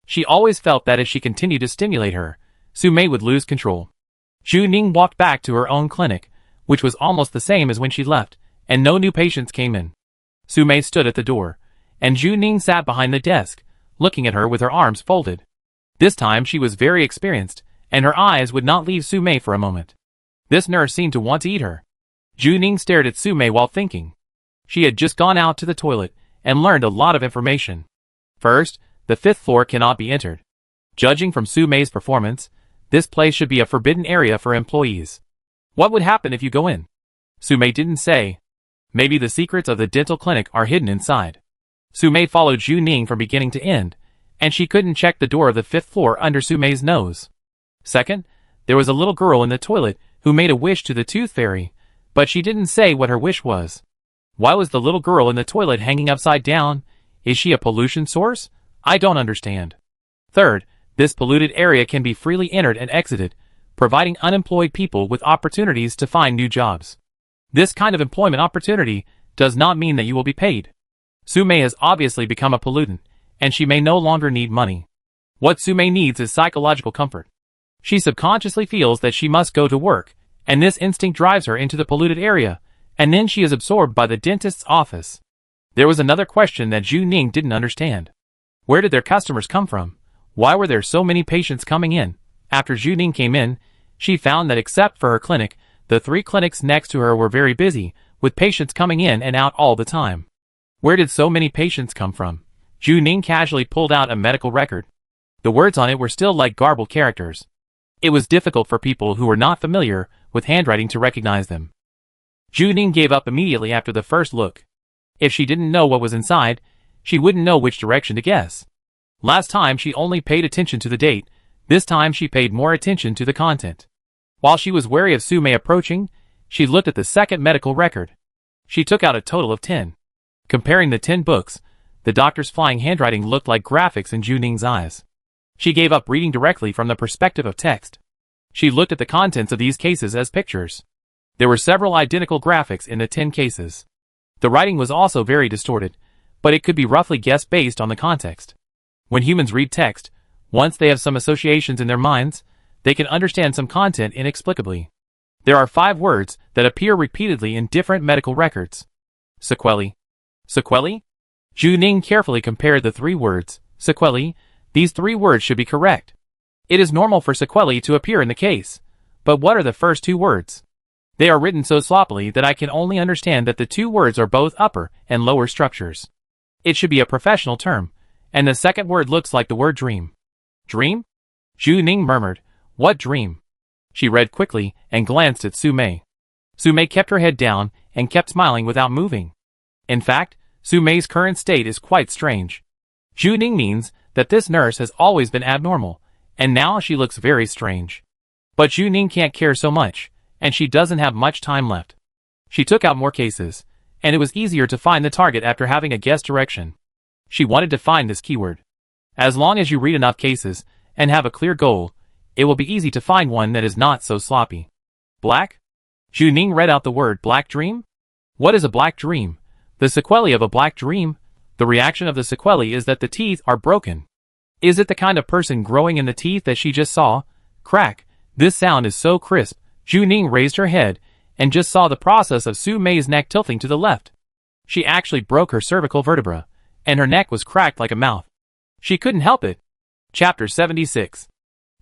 She always felt that if she continued to stimulate her, Su Mei would lose control. Zhu Ning walked back to her own clinic, which was almost the same as when she left, and no new patients came in. Su Mei stood at the door, and Zhu Ning sat behind the desk, looking at her with her arms folded. This time she was very experienced, and her eyes would not leave Su Mei for a moment. This nurse seemed to want to eat her. Zhu Ning stared at Su Mei while thinking. She had just gone out to the toilet, and learned a lot of information. First, the 5th floor cannot be entered. Judging from Su Mei's performance, this place should be a forbidden area for employees. What would happen if you go in? Su Mei didn't say. Maybe the secrets of the dental clinic are hidden inside. Su Mei followed Zhu Ning from beginning to end, and she couldn't check the door of the 5th floor under Su Mei's nose. Second, there was a little girl in the toilet who made a wish to the tooth fairy, but she didn't say what her wish was. Why was the little girl in the toilet hanging upside down? Is she a pollution source? I don't understand. Third, this polluted area can be freely entered and exited, providing unemployed people with opportunities to find new jobs. This kind of employment opportunity does not mean that you will be paid. Su Mei has obviously become a pollutant, and she may no longer need money. What Su Mei needs is psychological comfort. She subconsciously feels that she must go to work, and this instinct drives her into the polluted area, and then she is absorbed by the dentist's office. There was another question that Zhu Ning didn't understand. Where did their customers come from? Why were there so many patients coming in? After Zhu Ning came in, she found that except for her clinic, the 3 clinics next to her were very busy, with patients coming in and out all the time. Where did so many patients come from? Zhu Ning casually pulled out a medical record. The words on it were still like garbled characters. It was difficult for people who were not familiar with handwriting to recognize them. Zhu Ning gave up immediately after the first look. If she didn't know what was inside, she wouldn't know which direction to guess. Last time she only paid attention to the date, this time she paid more attention to the content. While she was wary of Su Mei approaching, she looked at the second medical record. She took out a total of 10. Comparing the 10 books, the doctor's flying handwriting looked like graphics in Zhu Ning's eyes. She gave up reading directly from the perspective of text. She looked at the contents of these cases as pictures. There were several identical graphics in the 10 cases. The writing was also very distorted, but it could be roughly guessed based on the context. When humans read text, once they have some associations in their minds, they can understand some content inexplicably. There are 5 words that appear repeatedly in different medical records. Sequelae. Sequelae? Zhu Ning carefully compared the 3 words. Sequelae. These 3 words should be correct. It is normal for sequelae to appear in the case, but what are the first 2 words? They are written so sloppily that I can only understand that the 2 words are both upper and lower structures. It should be a professional term, and the second word looks like the word dream. Dream? Zhu Ning murmured, "What dream?" She read quickly and glanced at Su Mei. Su Mei kept her head down and kept smiling without moving. In fact, Su Mei's current state is quite strange. Zhu Ning means that this nurse has always been abnormal, and now she looks very strange. But Zhu Ning can't care so much, and she doesn't have much time left. She took out more cases, and it was easier to find the target after having a guess direction. She wanted to find this keyword. As long as you read enough cases and have a clear goal, it will be easy to find one that is not so sloppy. Black? Zhu Ning read out the word black dream? What is a black dream? The sequelae of a black dream? The reaction of the sequelae is that the teeth are broken. Is it the kind of person growing in the teeth that she just saw? Crack. This sound is so crisp. Zhu Ning raised her head and just saw the process of Su Mei's neck tilting to the left. She actually broke her cervical vertebra, and her neck was cracked like a mouth. She couldn't help it. Chapter 76.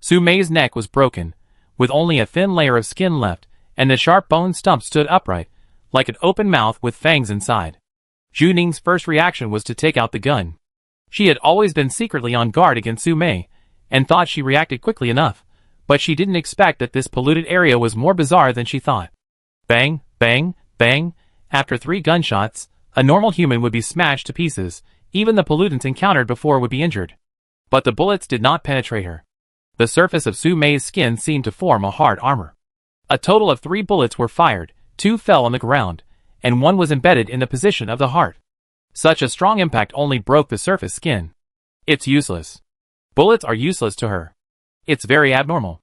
Su Mei's neck was broken, with only a thin layer of skin left, and the sharp bone stump stood upright, like an open mouth with fangs inside. Zhu Ning's first reaction was to take out the gun. She had always been secretly on guard against Su Mei, and thought she reacted quickly enough, but she didn't expect that this polluted area was more bizarre than she thought. Bang, bang, bang. After 3 gunshots, a normal human would be smashed to pieces. Even the pollutants encountered before would be injured. But the bullets did not penetrate her. The surface of Su Mei's skin seemed to form a hard armor. A total of 3 bullets were fired, 2 fell on the ground, and 1 was embedded in the position of the heart. Such a strong impact only broke the surface skin. It's useless. Bullets are useless to her. It's very abnormal.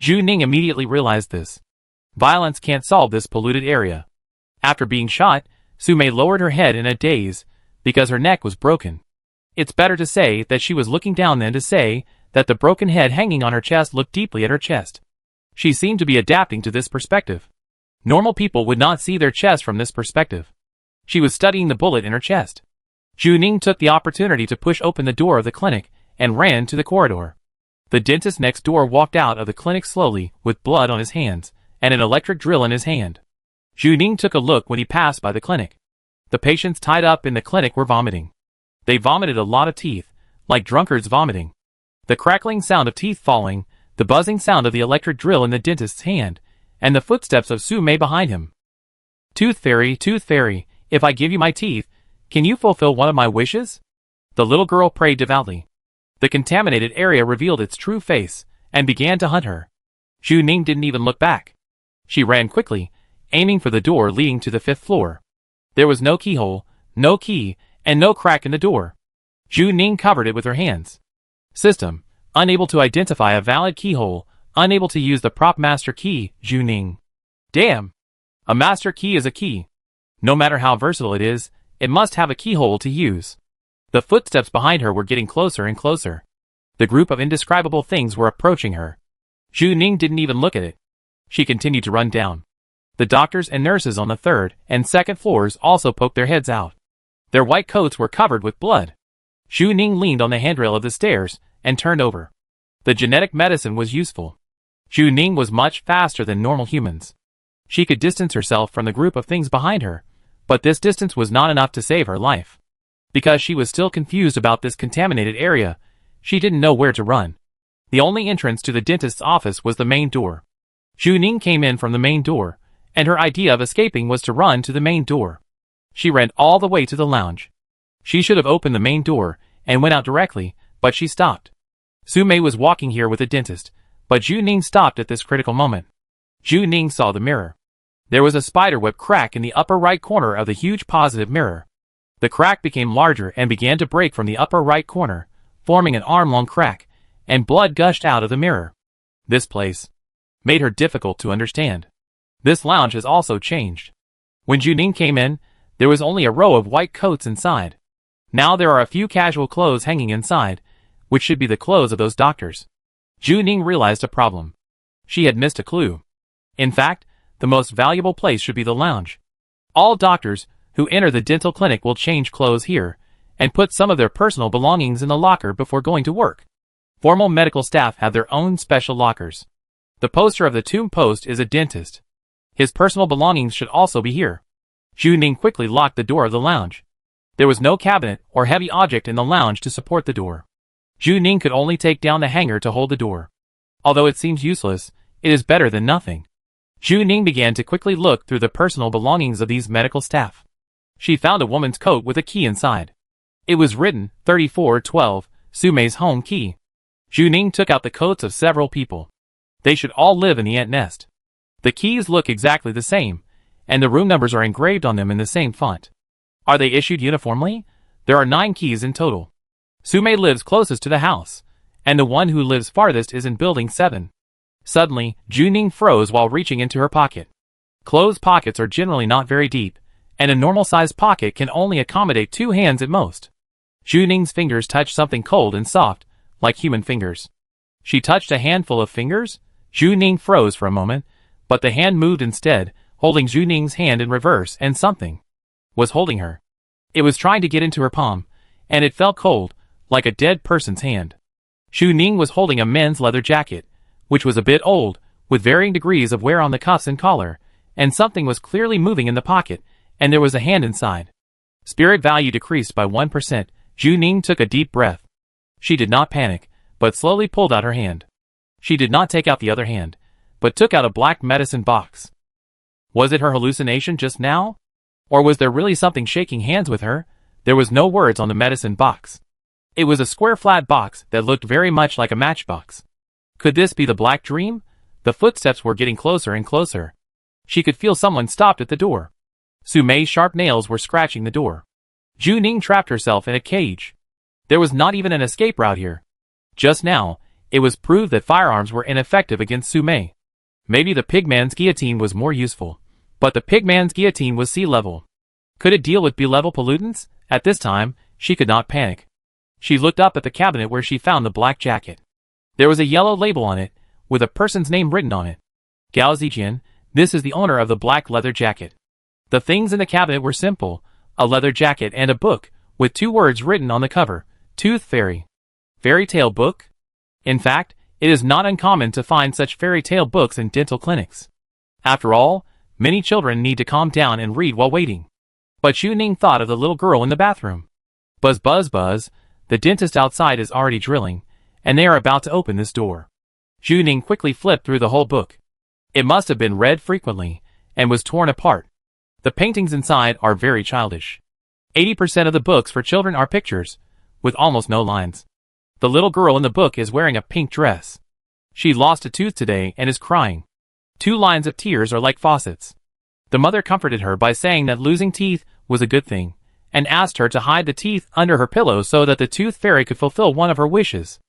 Zhu Ning immediately realized this. Violence can't solve this polluted area. After being shot, Su Mei lowered her head in a daze, because her neck was broken. It's better to say that she was looking down than to say that the broken head hanging on her chest looked deeply at her chest. She seemed to be adapting to this perspective. Normal people would not see their chest from this perspective. She was studying the bullet in her chest. Zhu Ning took the opportunity to push open the door of the clinic and ran to the corridor. The dentist next door walked out of the clinic slowly with blood on his hands and an electric drill in his hand. Zhu Ning took a look when he passed by the clinic. The patients tied up in the clinic were vomiting. They vomited a lot of teeth, like drunkards vomiting. The crackling sound of teeth falling, the buzzing sound of the electric drill in the dentist's hand, and the footsteps of Su Mei behind him. Tooth Fairy, if I give you my teeth, can you fulfill one of my wishes? The little girl prayed devoutly. The contaminated area revealed its true face, and began to hunt her. Zhu Ning didn't even look back. She ran quickly, aiming for the door leading to the 5th floor. There was no keyhole, no key, and no crack in the door. Zhu Ning covered it with her hands. System, unable to identify a valid keyhole, unable to use the prop master key, Zhu Ning. Damn! A master key is a key. No matter how versatile it is, it must have a keyhole to use. The footsteps behind her were getting closer and closer. The group of indescribable things were approaching her. Zhu Ning didn't even look at it. She continued to run down. The doctors and nurses on the 3rd and 2nd floors also poked their heads out. Their white coats were covered with blood. Zhu Ning leaned on the handrail of the stairs and turned over. The genetic medicine was useful. Zhu Ning was much faster than normal humans. She could distance herself from the group of things behind her, but this distance was not enough to save her life. Because she was still confused about this contaminated area, she didn't know where to run. The only entrance to the dentist's office was the main door. Zhu Ning came in from the main door, and her idea of escaping was to run to the main door. She ran all the way to the lounge. She should have opened the main door and went out directly, but she stopped. Su Mei was walking here with the dentist, but Zhu Ning stopped at this critical moment. Zhu Ning saw the mirror. There was a spiderweb crack in the upper right corner of the huge positive mirror. The crack became larger and began to break from the upper right corner, forming an arm-long crack, and blood gushed out of the mirror. This place made her difficult to understand. This lounge has also changed. When Zhu Ning came in, there was only a row of white coats inside. Now there are a few casual clothes hanging inside, which should be the clothes of those doctors. Zhu Ning realized a problem. She had missed a clue. In fact, the most valuable place should be the lounge. All doctors who enter the dental clinic will change clothes here, and put some of their personal belongings in the locker before going to work. Formal medical staff have their own special lockers. The poster of the tomb post is a dentist. His personal belongings should also be here. Zhu Ning quickly locked the door of the lounge. There was no cabinet or heavy object in the lounge to support the door. Zhu Ning could only take down the hanger to hold the door. Although it seems useless, it is better than nothing. Zhu Ning began to quickly look through the personal belongings of these medical staff. She found a woman's coat with a key inside. It was written 3412, Su Mei's home key. Zhu Ning took out the coats of several people. They should all live in the ant nest. The keys look exactly the same, and the room numbers are engraved on them in the same font. Are they issued uniformly? There are 9 keys in total. Su Mei lives closest to the house, and the one who lives farthest is in building 7. Suddenly, Zhu Ning froze while reaching into her pocket. Closed pockets are generally not very deep, and a normal-sized pocket can only accommodate 2 hands at most. Zhu Ning's fingers touched something cold and soft, like human fingers. She touched a handful of fingers? Zhu Ning froze for a moment, but the hand moved instead, holding Zhu Ning's hand in reverse, and something was holding her. It was trying to get into her palm, and it felt cold, like a dead person's hand. Zhu Ning was holding a men's leather jacket, which was a bit old, with varying degrees of wear on the cuffs and collar, and something was clearly moving in the pocket, and there was a hand inside. Spirit value decreased by 1%. Zhu Ning took a deep breath. She did not panic, but slowly pulled out her hand. She did not take out the other hand, but took out a black medicine box. Was it her hallucination just now? Or was there really something shaking hands with her? There was no words on the medicine box. It was a square flat box that looked very much like a matchbox. Could this be the black dream? The footsteps were getting closer and closer. She could feel someone stopped at the door. Sumei's sharp nails were scratching the door. Zhu Ning trapped herself in a cage. There was not even an escape route here. Just now, it was proved that firearms were ineffective against Sumei. Maybe the pigman's guillotine was more useful. But the pigman's guillotine was sea level. Could it deal with B-level pollutants? At this time, she could not panic. She looked up at the cabinet where she found the black jacket. There was a yellow label on it, with a person's name written on it. Gao Zijian, this is the owner of the black leather jacket. The things in the cabinet were simple, a leather jacket and a book, with 2 words written on the cover, Tooth Fairy. Fairy tale book? In fact, it is not uncommon to find such fairy tale books in dental clinics. After all, many children need to calm down and read while waiting. But Zhu Ning thought of the little girl in the bathroom. Buzz buzz buzz, the dentist outside is already drilling, and they are about to open this door. Zhu Ning quickly flipped through the whole book. It must have been read frequently, and was torn apart. The paintings inside are very childish. 80% of the books for children are pictures, with almost no lines. The little girl in the book is wearing a pink dress. She lost a tooth today and is crying. 2 lines of tears are like faucets. The mother comforted her by saying that losing teeth was a good thing, and asked her to hide the teeth under her pillow so that the tooth fairy could fulfill one of her wishes.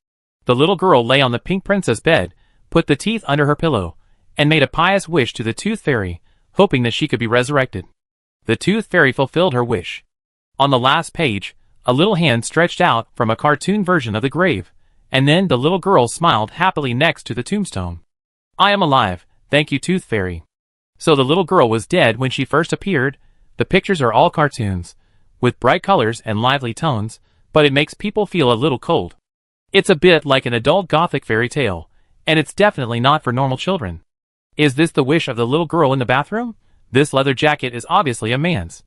The little girl lay on the pink princess bed, put the teeth under her pillow, and made a pious wish to the tooth fairy, hoping that she could be resurrected. The tooth fairy fulfilled her wish. On the last page, a little hand stretched out from a cartoon version of the grave, and then the little girl smiled happily next to the tombstone. I am alive, thank you tooth fairy. So the little girl was dead when she first appeared. The pictures are all cartoons, with bright colors and lively tones, but it makes people feel a little cold. It's a bit like an adult gothic fairy tale, and it's definitely not for normal children. Is this the wish of the little girl in the bathroom? This leather jacket is obviously a man's.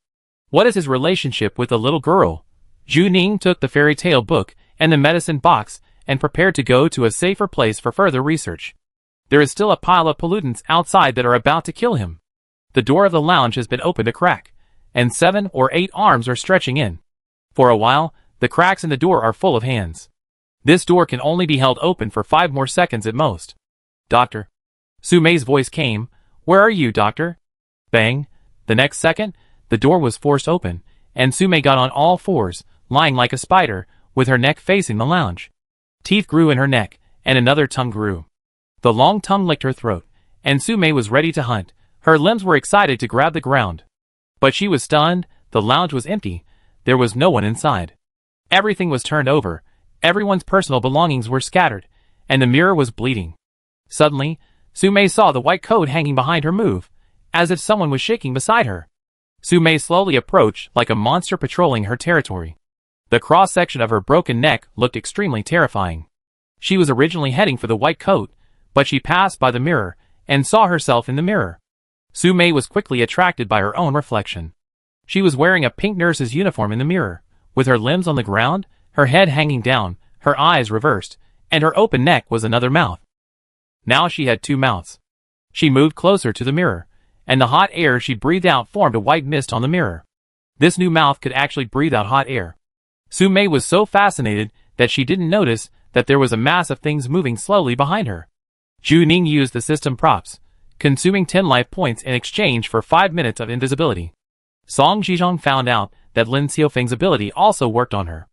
What is his relationship with the little girl? Zhu Ning took the fairy tale book and the medicine box and prepared to go to a safer place for further research. There is still a pile of pollutants outside that are about to kill him. The door of the lounge has been opened a crack, and 7 or 8 arms are stretching in. For a while, the cracks in the door are full of hands. This door can only be held open for 5 more seconds at most. Doctor. Sumei's voice came. Where are you, doctor? Bang. The next second, the door was forced open, and Sumei got on all fours, lying like a spider, with her neck facing the lounge. Teeth grew in her neck, and another tongue grew. The long tongue licked her throat, and Sumei was ready to hunt. Her limbs were excited to grab the ground. But she was stunned. The lounge was empty. There was no one inside. Everything was turned over. Everyone's personal belongings were scattered, and the mirror was bleeding. Suddenly, Sumei saw the white coat hanging behind her move, as if someone was shaking beside her. Sumei slowly approached like a monster patrolling her territory. The cross-section of her broken neck looked extremely terrifying. She was originally heading for the white coat, but she passed by the mirror and saw herself in the mirror. Sumei was quickly attracted by her own reflection. She was wearing a pink nurse's uniform in the mirror, with her limbs on the ground, her head hanging down, her eyes reversed, and her open neck was another mouth. Now she had 2 mouths. She moved closer to the mirror, and the hot air she breathed out formed a white mist on the mirror. This new mouth could actually breathe out hot air. Sumei was so fascinated that she didn't notice that there was a mass of things moving slowly behind her. Zhu Ning used the system props, consuming 10 life points in exchange for 5 minutes of invisibility. Song Zhizhong found out that Lin Xiaofeng's ability also worked on her.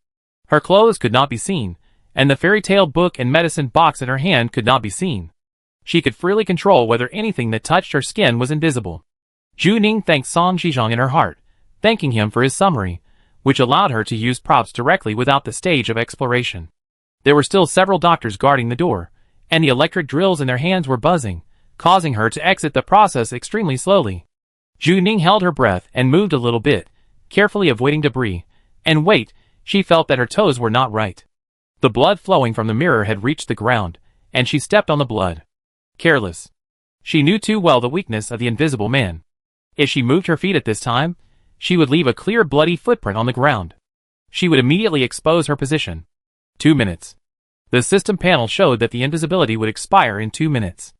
Her clothes could not be seen, and the fairy tale book and medicine box in her hand could not be seen. She could freely control whether anything that touched her skin was invisible. Zhu Ning thanked Song Zhizhong in her heart, thanking him for his summary, which allowed her to use props directly without the stage of exploration. There were still several doctors guarding the door, and the electric drills in their hands were buzzing, causing her to exit the process extremely slowly. Zhu Ning held her breath and moved a little bit, carefully avoiding debris, and wait, she felt that her toes were not right. The blood flowing from the mirror had reached the ground, and she stepped on the blood. Careless. She knew too well the weakness of the invisible man. If she moved her feet at this time, she would leave a clear bloody footprint on the ground. She would immediately expose her position. 2 minutes. The system panel showed that the invisibility would expire in 2 minutes.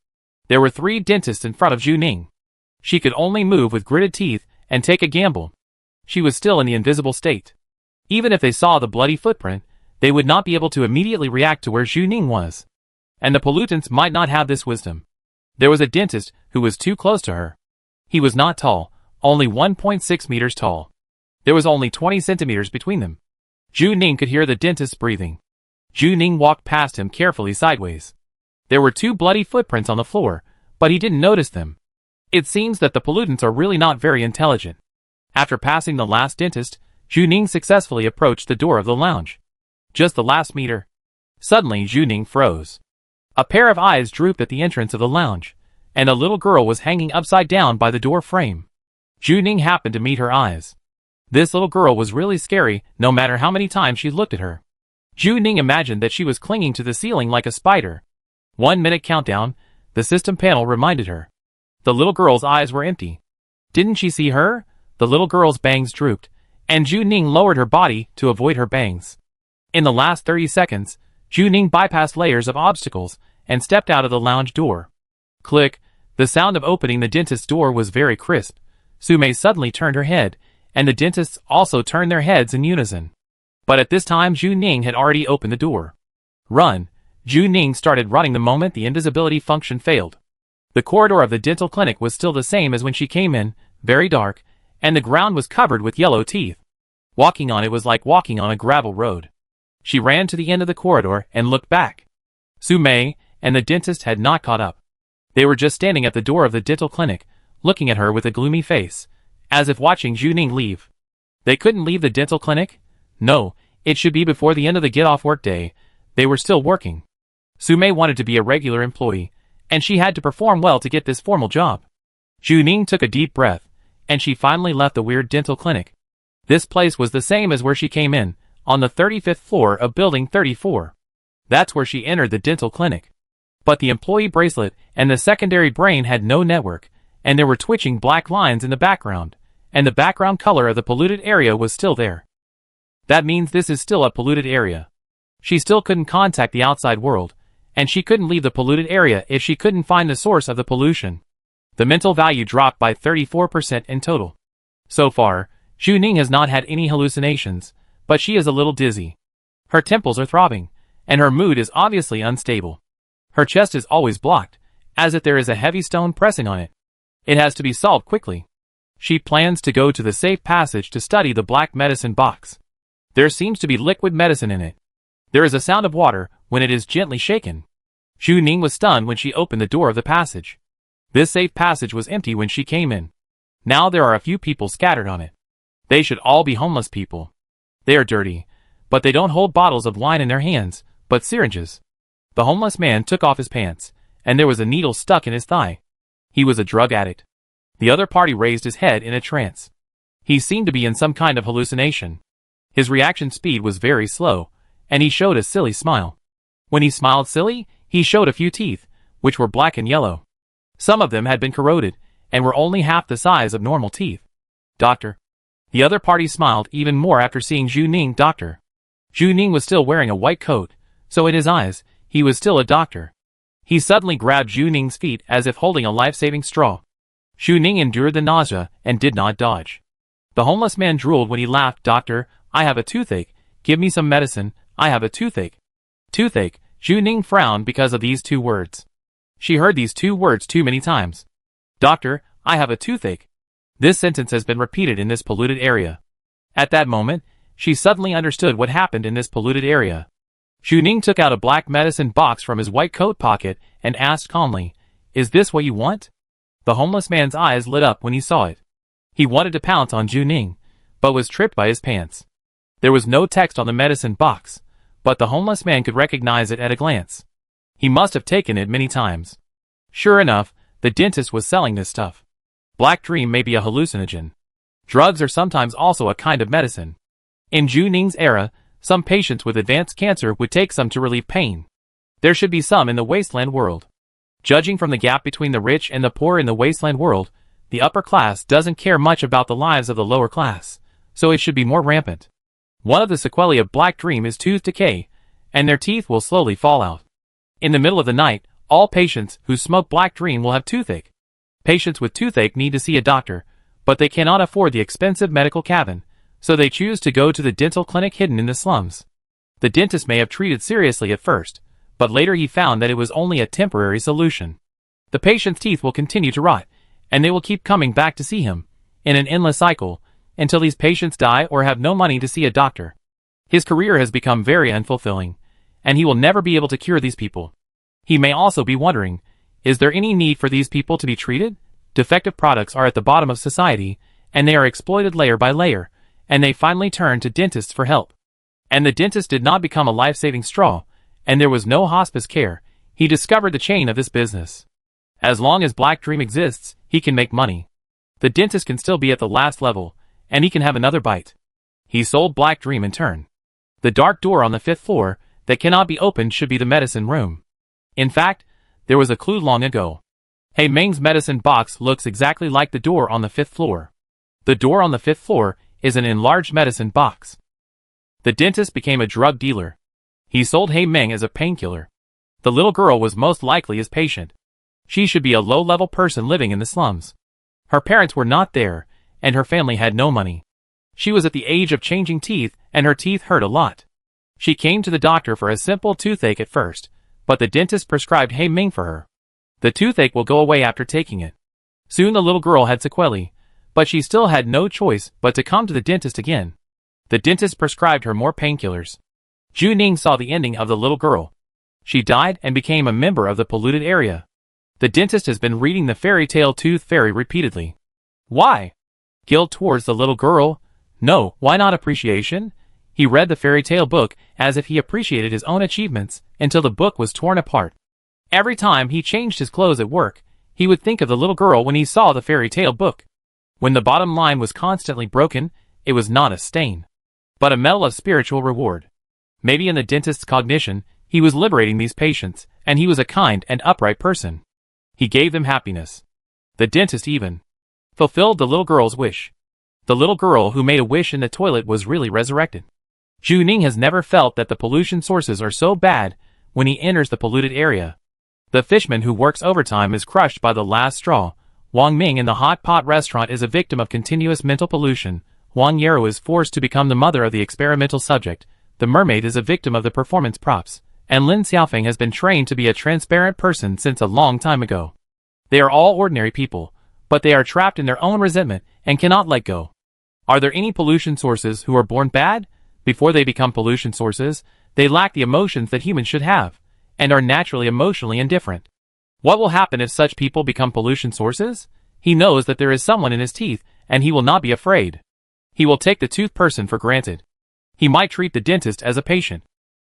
There were 3 dentists in front of Zhu Ning. She could only move with gritted teeth and take a gamble. She was still in the invisible state. Even if they saw the bloody footprint, they would not be able to immediately react to where Zhu Ning was. and the pollutants might not have this wisdom. There was a dentist who was too close to her. He was not tall, only 1.6 meters tall. There was only 20 centimeters between them. Zhu Ning could hear the dentist breathing. Zhu Ning walked past him carefully sideways. There were 2 bloody footprints on the floor, but he didn't notice them. It seems that the pollutants are really not very intelligent. After passing the last dentist, Zhu Ning successfully approached the door of the lounge. Just the last meter. Suddenly Zhu Ning froze. A pair of eyes drooped at the entrance of the lounge, and a little girl was hanging upside down by the door frame. Zhu Ning happened to meet her eyes. This little girl was really scary, no matter how many times she looked at her. Zhu Ning imagined that she was clinging to the ceiling like a spider. 1 minute countdown, the system panel reminded her. The little girl's eyes were empty. Didn't she see her? The little girl's bangs drooped, and Zhu Ning lowered her body to avoid her bangs. In the last 30 seconds, Zhu Ning bypassed layers of obstacles and stepped out of the lounge door. Click, the sound of opening the dentist's door was very crisp. Sumei suddenly turned her head, and the dentists also turned their heads in unison. But at this time Zhu Ning had already opened the door. Run! Zhu Ning started running the moment the invisibility function failed. The corridor of the dental clinic was still the same as when she came in, very dark, and the ground was covered with yellow teeth. Walking on it was like walking on a gravel road. She ran to the end of the corridor and looked back. Sumei and the dentist had not caught up. They were just standing at the door of the dental clinic, looking at her with a gloomy face, as if watching Zhu Ning leave. They couldn't leave the dental clinic? No, it should be before the end of the get-off-work day. They were still working. Sumei wanted to be a regular employee, and she had to perform well to get this formal job. Zhu Ning took a deep breath, and she finally left the weird dental clinic. This place was the same as where she came in, on the 35th floor of Building 34. That's where she entered the dental clinic. But the employee bracelet and the secondary brain had no network, and there were twitching black lines in the background, and the background color of the polluted area was still there. That means this is still a polluted area. She still couldn't contact the outside world, and she couldn't leave the polluted area if she couldn't find the source of the pollution. The mental value dropped by 34% in total. So far, Zhu Ning has not had any hallucinations, but she is a little dizzy. Her temples are throbbing, and her mood is obviously unstable. Her chest is always blocked, as if there is a heavy stone pressing on it. It has to be solved quickly. She plans to go to the safe passage to study the black medicine box. There seems to be liquid medicine in it. There is a sound of water when it is gently shaken. Zhu Ning was stunned when she opened the door of the passage. This safe passage was empty when she came in. Now there are a few people scattered on it. They should all be homeless people. They are dirty, but they don't hold bottles of wine in their hands, but syringes. The homeless man took off his pants, and there was a needle stuck in his thigh. He was a drug addict. The other party raised his head in a trance. He seemed to be in some kind of hallucination. His reaction speed was very slow, and he showed a silly smile. When he smiled silly, he showed a few teeth, which were black and yellow. Some of them had been corroded, and were only half the size of normal teeth. Doctor. The other party smiled even more after seeing Zhu Ning. Doctor. Zhu Ning was still wearing a white coat, so in his eyes, he was still a doctor. He suddenly grabbed Zhu Ning's feet as if holding a life-saving straw. Zhu Ning endured the nausea and did not dodge. The homeless man drooled when he laughed. Doctor, I have a toothache. Give me some medicine. I have a toothache. Toothache. Zhu Ning frowned because of these 2 words. She heard these 2 words too many times. Doctor, I have a toothache. This sentence has been repeated in this polluted area. At that moment, she suddenly understood what happened in this polluted area. Zhu Ning took out a black medicine box from his white coat pocket and asked calmly, "Is this what you want?" The homeless man's eyes lit up when he saw it. He wanted to pounce on Zhu Ning, but was tripped by his pants. There was no text on the medicine box, but the homeless man could recognize it at a glance. He must have taken it many times. Sure enough, the dentist was selling this stuff. Black dream may be a hallucinogen. Drugs are sometimes also a kind of medicine. In Zhu Ning's era, some patients with advanced cancer would take some to relieve pain. There should be some in the Wasteland world. Judging from the gap between the rich and the poor in the Wasteland world, the upper class doesn't care much about the lives of the lower class, so it should be more rampant. One of the sequelae of black dream is tooth decay, and their teeth will slowly fall out. In the middle of the night, all patients who smoke black dream will have toothache. Patients with toothache need to see a doctor, but they cannot afford the expensive medical cabin, so they choose to go to the dental clinic hidden in the slums. The dentist may have treated seriously at first, but later he found that it was only a temporary solution. The patient's teeth will continue to rot, and they will keep coming back to see him, in an endless cycle, until these patients die or have no money to see a doctor. His career has become very unfulfilling, and he will never be able to cure these people. He may also be wondering, is there any need for these people to be treated? Defective products are at the bottom of society, and they are exploited layer by layer, and they finally turn to dentists for help. And the dentist did not become a life-saving straw, and there was no hospice care. He discovered the chain of this business. As long as Black Dream exists, he can make money. The dentist can still be at the last level, and he can have another bite. He sold Black Dream in turn. The dark door on the 5th floor that cannot be opened should be the medicine room. In fact, there was a clue long ago. Hey Ming's medicine box looks exactly like the door on the 5th floor. The door on the 5th floor is an enlarged medicine box. The dentist became a drug dealer. He sold Hey Ming as a painkiller. The little girl was most likely his patient. She should be a low-level person living in the slums. Her parents were not there, and her family had no money. She was at the age of changing teeth, and her teeth hurt a lot. She came to the doctor for a simple toothache at first, but the dentist prescribed Hey Ming for her. The toothache will go away after taking it. Soon the little girl had sequelae, but she still had no choice but to come to the dentist again. The dentist prescribed her more painkillers. Zhu Ning saw the ending of the little girl. She died and became a member of the polluted area. The dentist has been reading the fairy tale Tooth Fairy repeatedly. Why? Guilt towards the little girl? No, why not appreciation? He read the fairy tale book as if he appreciated his own achievements until the book was torn apart. Every time he changed his clothes at work, he would think of the little girl when he saw the fairy tale book. When the bottom line was constantly broken, it was not a stain, but a medal of spiritual reward. Maybe in the dentist's cognition, he was liberating these patients, and he was a kind and upright person. He gave them happiness. The dentist even fulfilled the little girl's wish. The little girl who made a wish in the toilet was really resurrected. Zhu Ning has never felt that the pollution sources are so bad when he enters the polluted area. The fishman who works overtime is crushed by the last straw. Wang Ming in the hot pot restaurant is a victim of continuous mental pollution. Wang Yarrow is forced to become the mother of the experimental subject. The mermaid is a victim of the performance props. And Lin Xiaofeng has been trained to be a transparent person since a long time ago. They are all ordinary people, but they are trapped in their own resentment and cannot let go. Are there any pollution sources who are born bad? Before they become pollution sources, they lack the emotions that humans should have, and are naturally emotionally indifferent. What will happen if such people become pollution sources? He knows that there is someone in his teeth, and he will not be afraid. He will take the tooth person for granted. He might treat the dentist as a patient.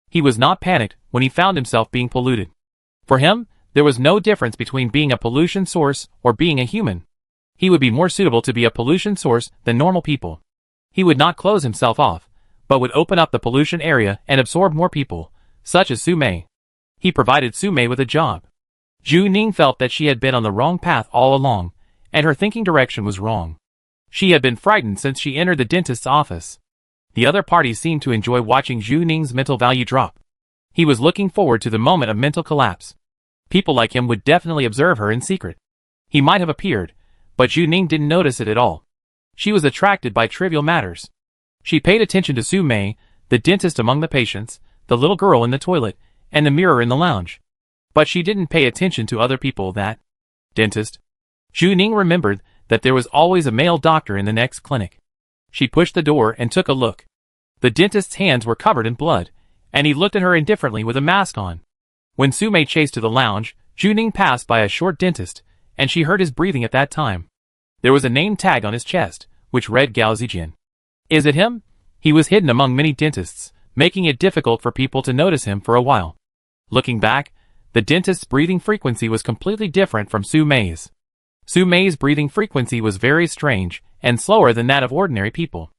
He was not panicked when he found himself being polluted. For him, there was no difference between being a pollution source or being a human. He would be more suitable to be a pollution source than normal people. He would not close himself off, but would open up the pollution area and absorb more people, such as Su Mei. He provided Su Mei with a job. Zhu Ning felt that she had been on the wrong path all along, and her thinking direction was wrong. She had been frightened since she entered the dentist's office. The other parties seemed to enjoy watching Zhu Ning's mental value drop. He was looking forward to the moment of mental collapse. People like him would definitely observe her in secret. He might have appeared, but Zhu Ning didn't notice it at all. She was attracted by trivial matters. She paid attention to Su Mei, the dentist among the patients, the little girl in the toilet, and the mirror in the lounge. But she didn't pay attention to other people that dentist. Zhu Ning remembered that there was always a male doctor in the next clinic. She pushed the door and took a look. The dentist's hands were covered in blood, and he looked at her indifferently with a mask on. When Su Mei chased to the lounge, Zhu Ning passed by a short dentist, and she heard his breathing at that time. There was a name tag on his chest, which read Gao Zijian. Is it him? He was hidden among many dentists, making it difficult for people to notice him for a while. Looking back, the dentist's breathing frequency was completely different from Su Mei's. Su Mei's breathing frequency was very strange, and slower than that of ordinary people.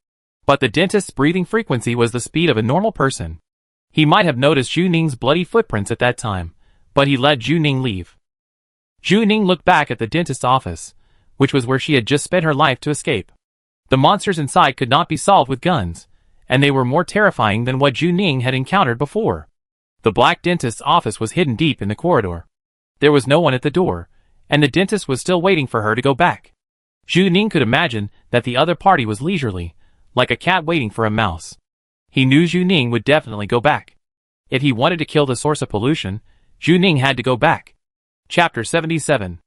But the dentist's breathing frequency was the speed of a normal person. He might have noticed Zhu Ning's bloody footprints at that time, but he let Zhu Ning leave. Zhu Ning looked back at the dentist's office, which was where she had just spent her life to escape. The monsters inside could not be solved with guns, and they were more terrifying than what Zhu Ning had encountered before. The black dentist's office was hidden deep in the corridor. There was no one at the door, and the dentist was still waiting for her to go back. Zhu Ning could imagine that the other party was leisurely, like a cat waiting for a mouse. He knew Zhu Ning would definitely go back. If he wanted to kill the source of pollution, Zhu Ning had to go back. Chapter 77.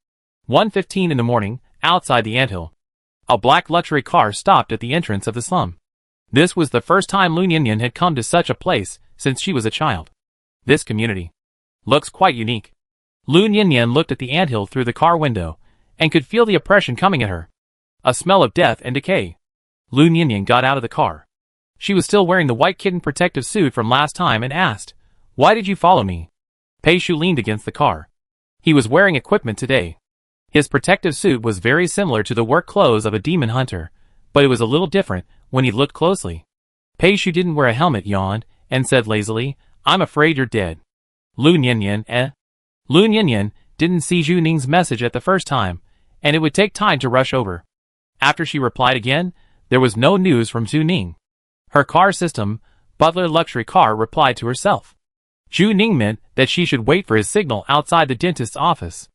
1:15 in the morning, outside the anthill. A black luxury car stopped at the entrance of the slum. This was the first time Lu Nianyan had come to such a place since she was a child. This community looks quite unique. Lu Nianyan looked at the anthill through the car window and could feel the oppression coming at her. A smell of death and decay. Lu Nianyan got out of the car. She was still wearing the white kitten protective suit from last time and asked, "Why did you follow me?" Pei Shu leaned against the car. He was wearing equipment today. His protective suit was very similar to the work clothes of a demon hunter, but it was a little different when he looked closely. Pei Shu didn't wear a helmet, yawned, and said lazily, "I'm afraid you're dead." Lu Nianyan, Lu Nianyan didn't see Zhu Ning's message at the first time, and it would take time to rush over. After she replied again, there was no news from Zhu Ning. Her car system, butler luxury car, replied to herself. Zhu Ning meant that she should wait for his signal outside the dentist's office.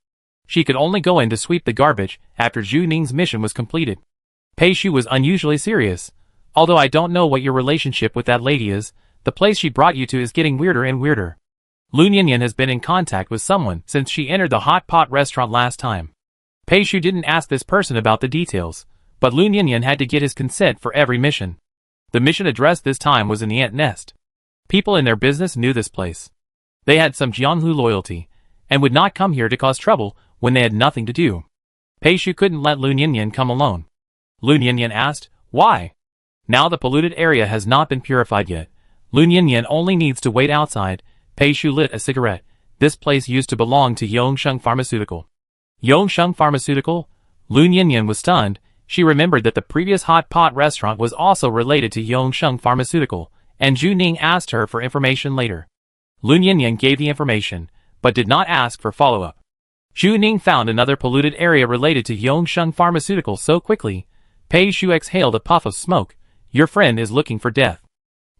She could only go in to sweep the garbage after Zhu Ning's mission was completed. Pei Shu was unusually serious. "Although I don't know what your relationship with that lady is, the place she brought you to is getting weirder and weirder." Lu Nianyan has been in contact with someone since she entered the hot pot restaurant last time. Pei Shu didn't ask this person about the details, but Lu Nianyan had to get his consent for every mission. The mission address this time was in the ant nest. People in their business knew this place. They had some Jianghu loyalty, and would not come here to cause trouble when they had nothing to do. Pei Shu couldn't let Lu Nianyan come alone. Lu Nianyan asked, "Why?" Now the polluted area has not been purified yet. Lu Nianyan only needs to wait outside. Pei Shu lit a cigarette. This place used to belong to Yongsheng Pharmaceutical. Yongsheng Pharmaceutical? Lu Nianyan was stunned. She remembered that the previous hot pot restaurant was also related to Yongsheng Pharmaceutical, and Zhu Ning asked her for information later. Lu Nianyan gave the information, but did not ask for follow-up. Zhu Ning found another polluted area related to Yongsheng Pharmaceutical so quickly. Pei Shu exhaled a puff of smoke. "Your friend is looking for death.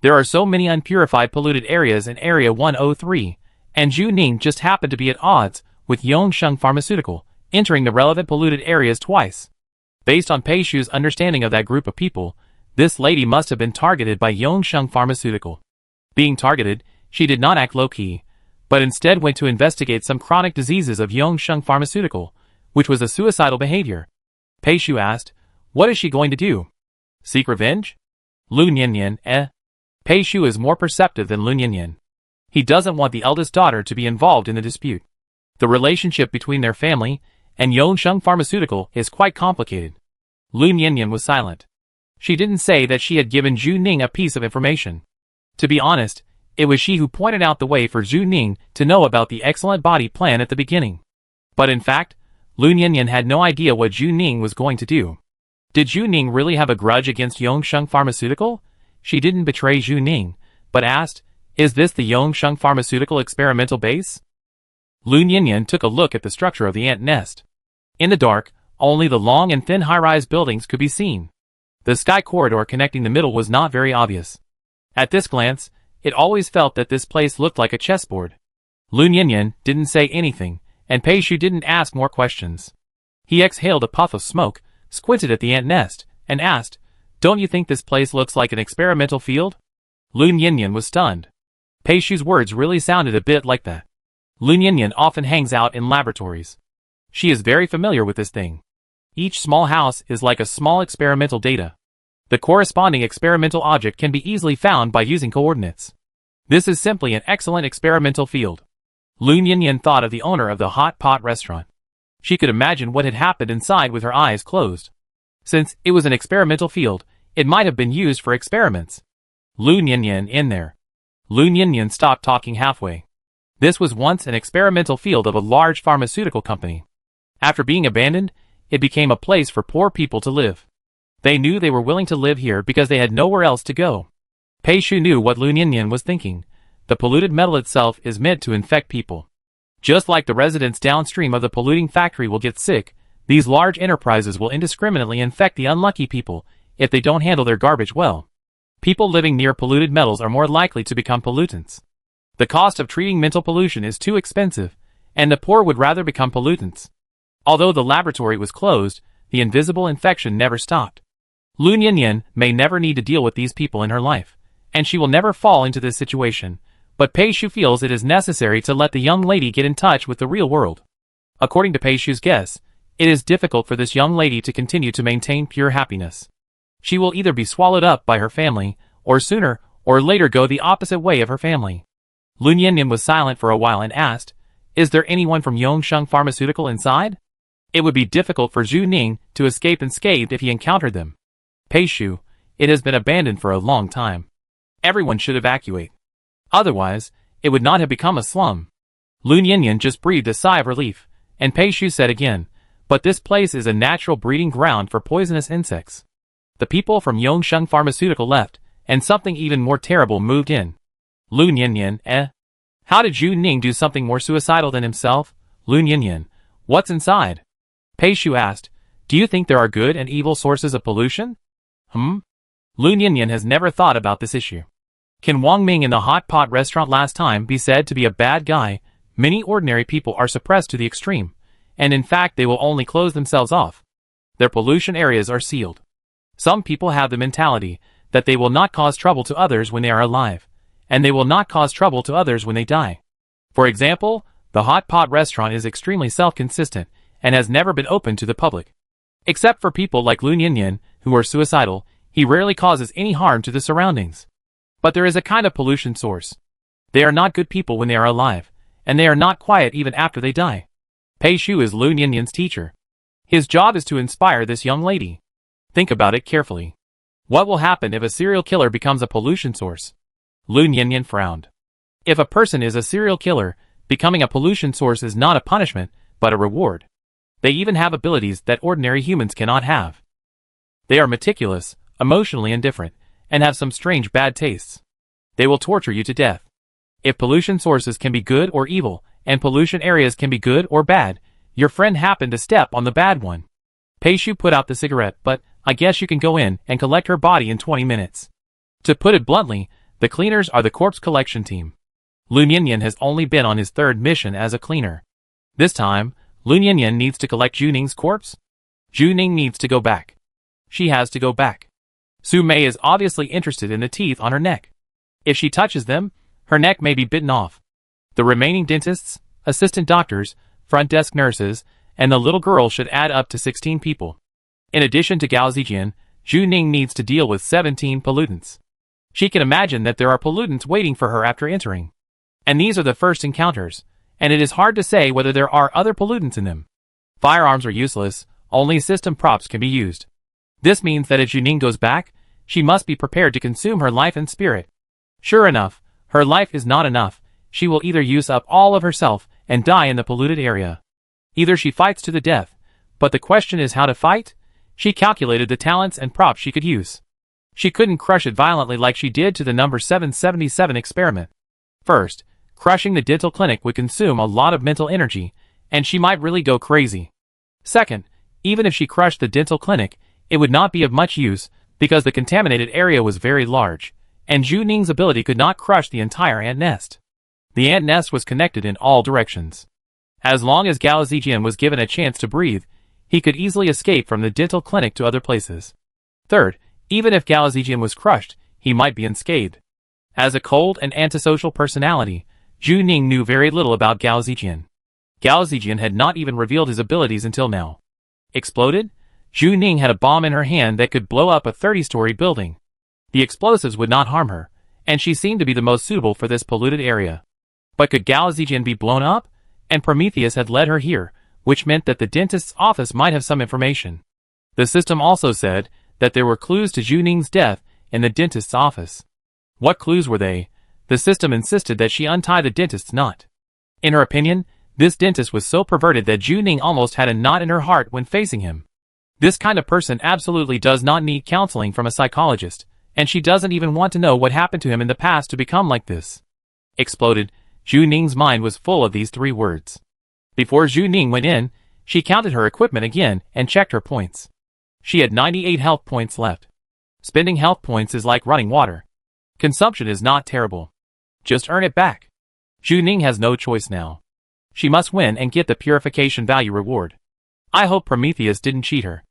There are so many unpurified polluted areas in Area 103, and Zhu Ning just happened to be at odds with Yongsheng Pharmaceutical, entering the relevant polluted areas twice. Based on Pei Shu's understanding of that group of people, this lady must have been targeted by Yongsheng Pharmaceutical. Being targeted, she did not act low-key, but instead went to investigate some chronic diseases of Yongsheng Pharmaceutical, which was a suicidal behavior. Pei Shu asked, "What is she going to do? Seek revenge?" Lu Nianyan, Pei Shu is more perceptive than Lu Nianyan. He doesn't want the eldest daughter to be involved in the dispute. The relationship between their family and Yongsheng Pharmaceutical is quite complicated. Lu Nianyan was silent. She didn't say that she had given Zhu Ning a piece of information. To be honest, it was she who pointed out the way for Zhu Ning to know about the excellent body plan at the beginning. But in fact, Lu Nianyan had no idea what Zhu Ning was going to do. Did Zhu Ning really have a grudge against Yongsheng Pharmaceutical? She didn't betray Zhu Ning, but asked, "Is this the Yongsheng Pharmaceutical experimental base?" Lu Nianyan took a look at the structure of the ant nest. In the dark, only the long and thin high-rise buildings could be seen. The sky corridor connecting the middle was not very obvious. At this glance, it always felt that this place looked like a chessboard. Lu Nianyan didn't say anything, and Pei Shu didn't ask more questions. He exhaled a puff of smoke, squinted at the ant nest, and asked, "Don't you think this place looks like an experimental field?" Lu Nianyan was stunned. Pei Shu's words really sounded a bit like that. Lu Nianyan often hangs out in laboratories. She is very familiar with this thing. Each small house is like a small experimental data. The corresponding experimental object can be easily found by using coordinates. This is simply an excellent experimental field. Lu Nianyan thought of the owner of the hot pot restaurant. She could imagine what had happened inside with her eyes closed. Since it was an experimental field, it might have been used for experiments. Lu Nianyan in there. Lu Nianyan stopped talking halfway. This was once an experimental field of a large pharmaceutical company. After being abandoned, it became a place for poor people to live. They knew they were willing to live here because they had nowhere else to go. Pei Shu knew what Lu Nianyan was thinking. The polluted metal itself is meant to infect people. Just like the residents downstream of the polluting factory will get sick, these large enterprises will indiscriminately infect the unlucky people if they don't handle their garbage well. People living near polluted metals are more likely to become pollutants. The cost of treating mental pollution is too expensive, and the poor would rather become pollutants. Although the laboratory was closed, the invisible infection never stopped. Lu Nianyan may never need to deal with these people in her life, and she will never fall into this situation, But Pei Shu feels it is necessary to let the young lady get in touch with the real world. According to Pei Shu's guess, it is difficult for this young lady to continue to maintain pure happiness. She will either be swallowed up by her family, or sooner or later go the opposite way of her family. Lun Yanyan was silent for a while and asked, "Is there anyone from Yongsheng Pharmaceutical inside?" It would be difficult for Zhu Ning to escape unscathed if he encountered them. Pei Shu, it has been abandoned for a long time. Everyone should evacuate. Otherwise, it would not have become a slum. Lun Yanyan just breathed a sigh of relief, and Pei Shu said again, "But this place is a natural breeding ground for poisonous insects." The people from Yongsheng Pharmaceutical left, and something even more terrible moved in. Lun Yanyan, How did Zhu Ning do something more suicidal than himself? Lun Yanyan, what's inside? Pei Shu asked, "Do you think there are good and evil sources of pollution?" Lun Yanyan has never thought about this issue. Can Wang Ming in the hot pot restaurant last time be said to be a bad guy? Many ordinary people are suppressed to the extreme, and in fact they will only close themselves off. Their pollution areas are sealed. Some people have the mentality that they will not cause trouble to others when they are alive, and they will not cause trouble to others when they die. For example, the hot pot restaurant is extremely self-consistent and has never been open to the public. Except for people like Lun Yanyan, who are suicidal, he rarely causes any harm to the surroundings. But there is a kind of pollution source. They are not good people when they are alive, and they are not quiet even after they die. Pei Shu is Lun Yanyan's teacher. His job is to inspire this young lady. Think about it carefully. What will happen if a serial killer becomes a pollution source? Lun Yanyan frowned. If a person is a serial killer, becoming a pollution source is not a punishment, but a reward. They even have abilities that ordinary humans cannot have. They are meticulous, emotionally indifferent, and have some strange bad tastes. They will torture you to death. If pollution sources can be good or evil, and pollution areas can be good or bad, your friend happened to step on the bad one. Pei Shu put out the cigarette, "But I guess you can go in and collect her body in 20 minutes. To put it bluntly, the cleaners are the corpse collection team. Lun Yanyan has only been on his third mission as a cleaner. This time, Lun Yanyan needs to collect Zhu Ning's corpse. Zhu Ning needs to go back. She has to go back. Su Mei is obviously interested in the teeth on her neck. If she touches them, her neck may be bitten off. The remaining dentists, assistant doctors, front desk nurses, and the little girl should add up to 16 people. In addition to Gao Zijian, Zhu Ning needs to deal with 17 pollutants. She can imagine that there are pollutants waiting for her after entering. And these are the first encounters, and it is hard to say whether there are other pollutants in them. Firearms are useless, only system props can be used. This means that if Zhu Ning goes back, she must be prepared to consume her life and spirit. Sure enough, her life is not enough. She will either use up all of herself and die in the polluted area. Either she fights to the death, but the question is how to fight? She calculated the talents and props she could use. She couldn't crush it violently like she did to the number 777 experiment. First, crushing the dental clinic would consume a lot of mental energy, and she might really go crazy. Second, even if she crushed the dental clinic, it would not be of much use, because the contaminated area was very large, and Zhu Ning's ability could not crush the entire ant nest. The ant nest was connected in all directions. As long as Gao Zijian was given a chance to breathe, he could easily escape from the dental clinic to other places. Third, even if Gao Zijian was crushed, he might be unscathed. As a cold and antisocial personality, Zhu Ning knew very little about Gao Zijian. Gao Zijian had not even revealed his abilities until now. Exploded? Zhu Ning had a bomb in her hand that could blow up a 30-story building. The explosives would not harm her, and she seemed to be the most suitable for this polluted area. But could Gao Zijian be blown up? And Prometheus had led her here, which meant that the dentist's office might have some information. The system also said that there were clues to Zhu Ning's death in the dentist's office. What clues were they? The system insisted that she untie the dentist's knot. In her opinion, this dentist was so perverted that Zhu Ning almost had a knot in her heart when facing him. This kind of person absolutely does not need counseling from a psychologist, and she doesn't even want to know what happened to him in the past to become like this. Exploded. Zhu Ning's mind was full of these three words. Before Zhu Ning went in, she counted her equipment again and checked her points. She had 98 health points left. Spending health points is like running water. Consumption is not terrible. Just earn it back. Zhu Ning has no choice now. She must win and get the purification value reward. I hope Prometheus didn't cheat her.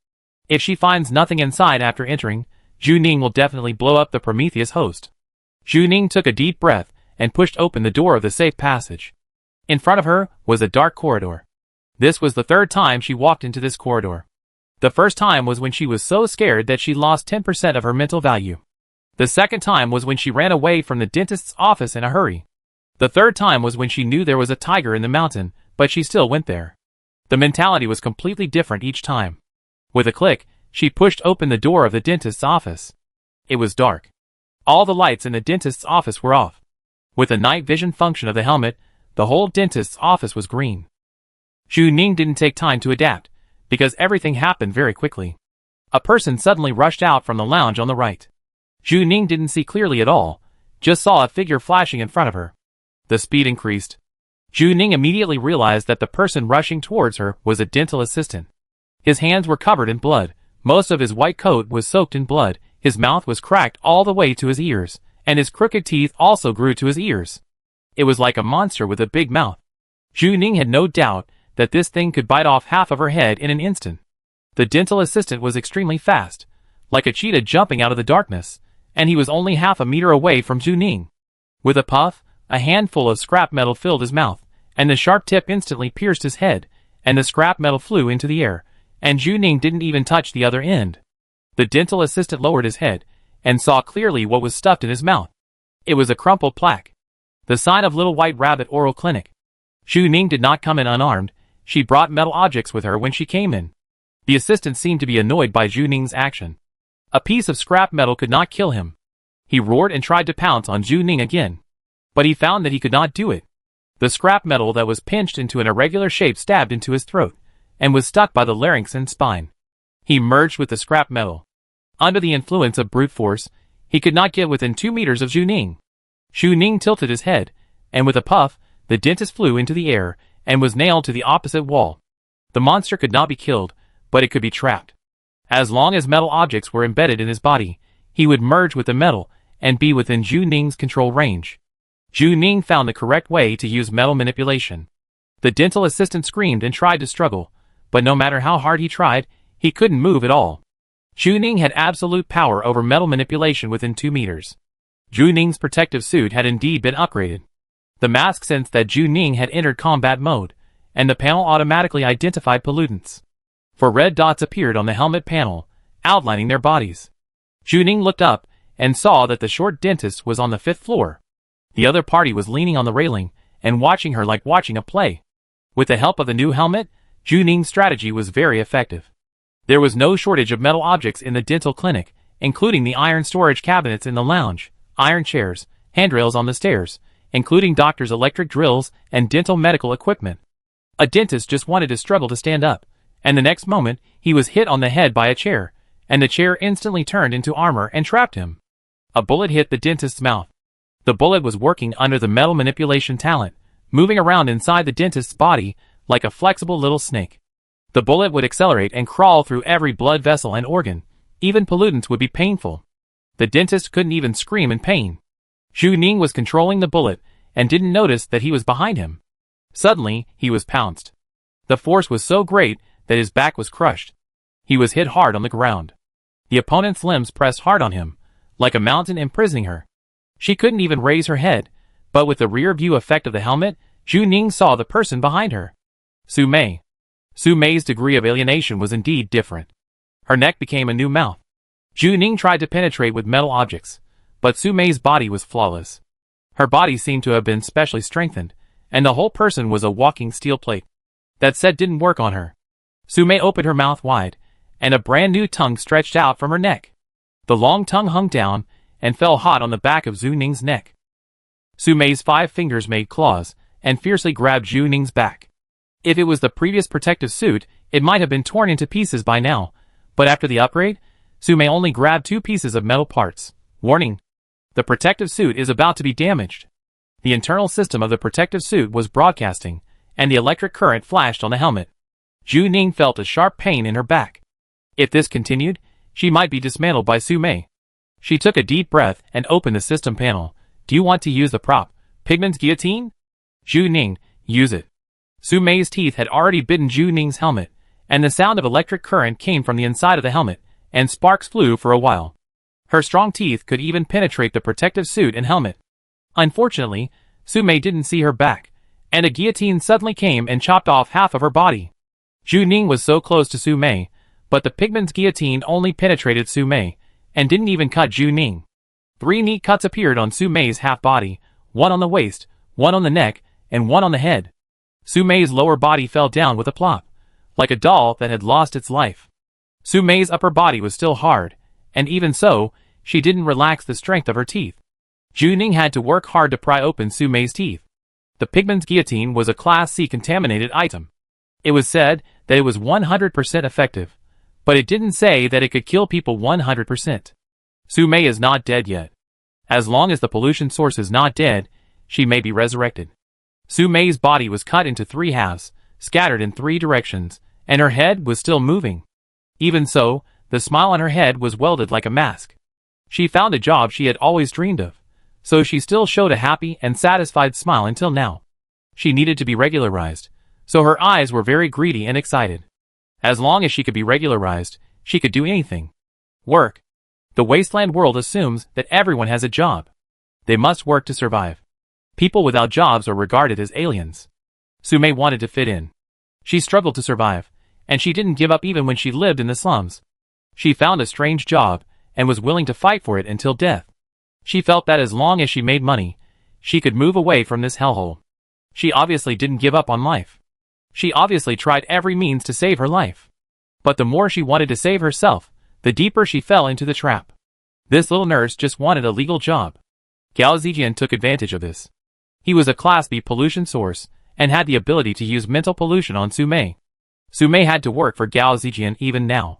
If she finds nothing inside after entering, Zhu Ning will definitely blow up the Prometheus host. Zhu Ning took a deep breath and pushed open the door of the safe passage. In front of her was a dark corridor. This was the third time she walked into this corridor. The first time was when she was so scared that she lost 10% of her mental value. The second time was when she ran away from the dentist's office in a hurry. The third time was when she knew there was a tiger in the mountain, but she still went there. The mentality was completely different each time. With a click, she pushed open the door of the dentist's office. It was dark. All the lights in the dentist's office were off. With the night vision function of the helmet, the whole dentist's office was green. Zhu Ning didn't take time to adapt, because everything happened very quickly. A person suddenly rushed out from the lounge on the right. Zhu Ning didn't see clearly at all, just saw a figure flashing in front of her. The speed increased. Zhu Ning immediately realized that the person rushing towards her was a dental assistant. His hands were covered in blood, most of his white coat was soaked in blood, his mouth was cracked all the way to his ears, and his crooked teeth also grew to his ears. It was like a monster with a big mouth. Zhu Ning had no doubt that this thing could bite off half of her head in an instant. The dental assistant was extremely fast, like a cheetah jumping out of the darkness, and he was only half a meter away from Zhu Ning. With a puff, a handful of scrap metal filled his mouth, and the sharp tip instantly pierced his head, and the scrap metal flew into the air, and Zhu Ning didn't even touch the other end. The dental assistant lowered his head, and saw clearly what was stuffed in his mouth. It was a crumpled plaque. The sign of Little White Rabbit Oral Clinic. Zhu Ning did not come in unarmed, she brought metal objects with her when she came in. The assistant seemed to be annoyed by Zhu Ning's action. A piece of scrap metal could not kill him. He roared and tried to pounce on Zhu Ning again. But he found that he could not do it. The scrap metal that was pinched into an irregular shape stabbed into his throat, and was stuck by the larynx and spine. He merged with the scrap metal. Under the influence of brute force, he could not get within 2 meters of Zhu Ning. Zhu Ning tilted his head, and with a puff, the dentist flew into the air, and was nailed to the opposite wall. The monster could not be killed, but it could be trapped. As long as metal objects were embedded in his body, he would merge with the metal, and be within Zhu Ning's control range. Zhu Ning found the correct way to use metal manipulation. The dental assistant screamed and tried to struggle, but no matter how hard he tried, he couldn't move at all. Zhu Ning had absolute power over metal manipulation within 2 meters. Zhu Ning's protective suit had indeed been upgraded. The mask sensed that Zhu Ning had entered combat mode, and the panel automatically identified pollutants. 4 red dots appeared on the helmet panel, outlining their bodies. Zhu Ning looked up, and saw that the short dentist was on the 5th floor. The other party was leaning on the railing, and watching her like watching a play. With the help of the new helmet, Zhu Ning's strategy was very effective. There was no shortage of metal objects in the dental clinic, including the iron storage cabinets in the lounge, iron chairs, handrails on the stairs, including doctors' electric drills and dental medical equipment. A dentist just wanted to struggle to stand up, and the next moment, he was hit on the head by a chair, and the chair instantly turned into armor and trapped him. A bullet hit the dentist's mouth. The bullet was working under the metal manipulation talent, moving around inside the dentist's body like a flexible little snake. The bullet would accelerate and crawl through every blood vessel and organ. Even pollutants would be painful. The dentist couldn't even scream in pain. Zhu Ning was controlling the bullet and didn't notice that he was behind him. Suddenly, he was pounced. The force was so great that his back was crushed. He was hit hard on the ground. The opponent's limbs pressed hard on him, like a mountain imprisoning her. She couldn't even raise her head, but with the rear view effect of the helmet, Zhu Ning saw the person behind her. Su Mei. Su Mei's degree of alienation was indeed different. Her neck became a new mouth. Zhu Ning tried to penetrate with metal objects, but Su Mei's body was flawless. Her body seemed to have been specially strengthened, and the whole person was a walking steel plate. That set didn't work on her. Su Mei opened her mouth wide, and a brand new tongue stretched out from her neck. The long tongue hung down and fell hot on the back of Zhu Ning's neck. Su Mei's 5 fingers made claws and fiercely grabbed Zhu Ning's back. If it was the previous protective suit, it might have been torn into pieces by now, but after the upgrade, Su Mei only grabbed 2 pieces of metal parts. Warning: the protective suit is about to be damaged. The internal system of the protective suit was broadcasting, and the electric current flashed on the helmet. Zhu Ning felt a sharp pain in her back. If this continued, she might be dismantled by Su Mei. She took a deep breath and opened the system panel. Do you want to use the prop, Pigman's guillotine? Zhu Ning, use it. Su Mei's teeth had already bitten Zhu Ning's helmet, and the sound of electric current came from the inside of the helmet, and sparks flew for a while. Her strong teeth could even penetrate the protective suit and helmet. Unfortunately, Su Mei didn't see her back, and a guillotine suddenly came and chopped off half of her body. Zhu Ning was so close to Su Mei, but the pigman's guillotine only penetrated Su Mei, and didn't even cut Zhu Ning. 3 neat cuts appeared on Su Mei's half-body, one on the waist, one on the neck, and one on the head. Su Mei's lower body fell down with a plop, like a doll that had lost its life. Su Mei's upper body was still hard, and even so, she didn't relax the strength of her teeth. Zhu Ning had to work hard to pry open Su Mei's teeth. The pigman's guillotine was a Class C contaminated item. It was said that it was 100% effective, but it didn't say that it could kill people 100%. Su Mei is not dead yet. As long as the pollution source is not dead, she may be resurrected. Su Mei's body was cut into 3 halves, scattered in 3 directions, and her head was still moving. Even so, the smile on her head was welded like a mask. She found a job she had always dreamed of, so she still showed a happy and satisfied smile until now. She needed to be regularized, so her eyes were very greedy and excited. As long as she could be regularized, she could do anything. Work. The Wasteland world assumes that everyone has a job. They must work to survive. People without jobs are regarded as aliens. Su Mei wanted to fit in. She struggled to survive, and she didn't give up even when she lived in the slums. She found a strange job, and was willing to fight for it until death. She felt that as long as she made money, she could move away from this hellhole. She obviously didn't give up on life. She obviously tried every means to save her life. But the more she wanted to save herself, the deeper she fell into the trap. This little nurse just wanted a legal job. Gao Zijian took advantage of this. He was a Class B pollution source, and had the ability to use mental pollution on Su Mei. Su Mei had to work for Gao Zijian even now.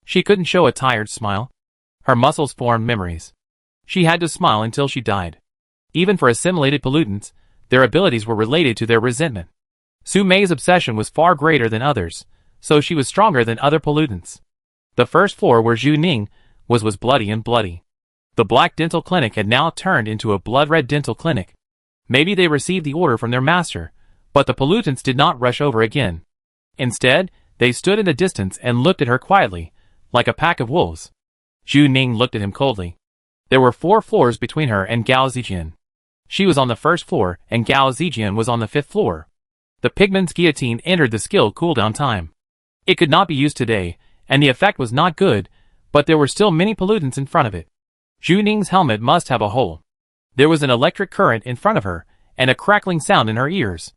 She couldn't show a tired smile. Her muscles formed memories. She had to smile until she died. Even for assimilated pollutants, their abilities were related to their resentment. Su Mei's obsession was far greater than others, so she was stronger than other pollutants. The first floor where Zhu Ning was bloody and bloody. The black dental clinic had now turned into a blood-red dental clinic. Maybe they received the order from their master, but the pollutants did not rush over again. Instead, they stood in the distance and looked at her quietly, like a pack of wolves. Zhu Ning looked at him coldly. There were 4 floors between her and Gao Zijian. She was on the first floor, and Gao Zijian was on the 5th floor. The pigman's guillotine entered the skill cooldown time. It could not be used today, and the effect was not good, but there were still many pollutants in front of it. Zhu Ning's helmet must have a hole. There was an electric current in front of her, and a crackling sound in her ears.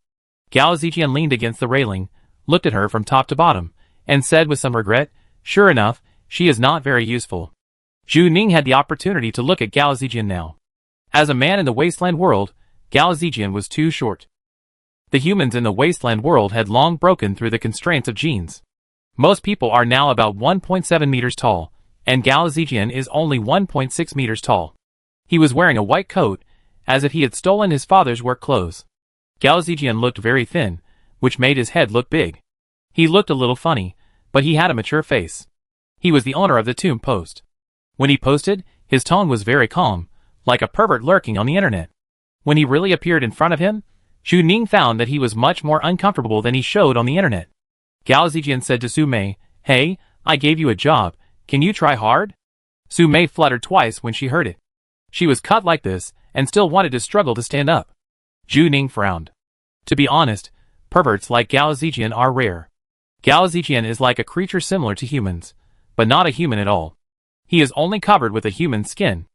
Gao Zijian leaned against the railing, looked at her from top to bottom, and said with some regret, "Sure enough, she is not very useful." Zhu Ning had the opportunity to look at Gao Zijian now. As a man in the Wasteland world, Gao Zijian was too short. The humans in the Wasteland world had long broken through the constraints of genes. Most people are now about 1.7 meters tall, and Gao Zijian is only 1.6 meters tall. He was wearing a white coat, as if he had stolen his father's work clothes. Gao Zijian looked very thin, which made his head look big. He looked a little funny, but he had a mature face. He was the owner of the Tomb Post. When he posted, his tone was very calm, like a pervert lurking on the internet. When he really appeared in front of him, Zhu Ning found that he was much more uncomfortable than he showed on the internet. Gao Zijian said to Su Mei, "Hey, I gave you a job, can you try hard?" Su Mei fluttered twice when she heard it. She was cut like this, and still wanted to struggle to stand up. Zhu Ning frowned. To be honest, perverts like Gao Zijian are rare. Gao Zijian is like a creature similar to humans, but not a human at all. He is only covered with a human skin.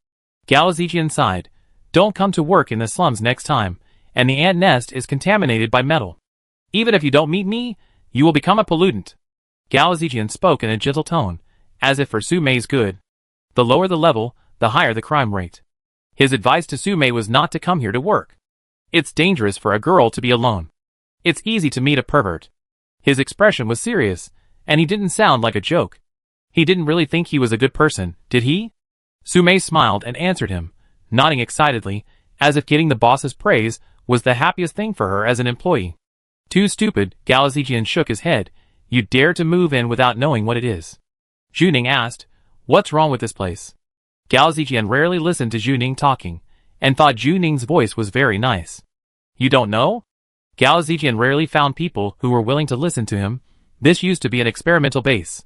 Gao Zijian sighed, "Don't come to work in the slums next time, and the ant nest is contaminated by metal. Even if you don't meet me, you will become a pollutant." Gao Zijian spoke in a gentle tone, as if for Su Mei's good. The lower the level, the higher the crime rate. His advice to Su Mei was not to come here to work. It's dangerous for a girl to be alone. It's easy to meet a pervert. His expression was serious, and he didn't sound like a joke. He didn't really think he was a good person, did he? Su Mei smiled and answered him, nodding excitedly, as if getting the boss's praise was the happiest thing for her as an employee. "Too stupid," Gao Zijian shook his head. "You dare to move in without knowing what it is." Zhu Ning asked, "What's wrong with this place?" Gao Zijian rarely listened to Zhu Ning talking, and thought Zhu Ning's voice was very nice. "You don't know?" Gao Zijian rarely found people who were willing to listen to him. This used to be an experimental base.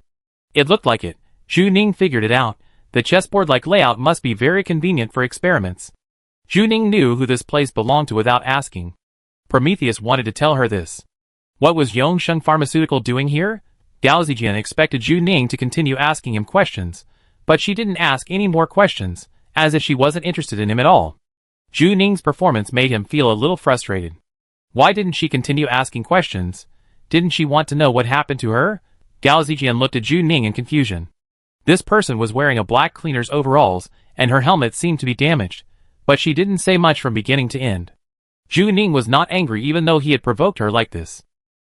It looked like it. Zhu Ning figured it out. The chessboard-like layout must be very convenient for experiments. Zhu Ning knew who this place belonged to without asking. Prometheus wanted to tell her this. What was Yongsheng Pharmaceutical doing here? Gao Zijian expected Zhu Ning to continue asking him questions, but she didn't ask any more questions, as if she wasn't interested in him at all. Zhu Ning's performance made him feel a little frustrated. Why didn't she continue asking questions? Didn't she want to know what happened to her? Gao Zijian looked at Zhu Ning in confusion. This person was wearing a black cleaner's overalls, and her helmet seemed to be damaged, but she didn't say much from beginning to end. Zhu Ning was not angry even though he had provoked her like this.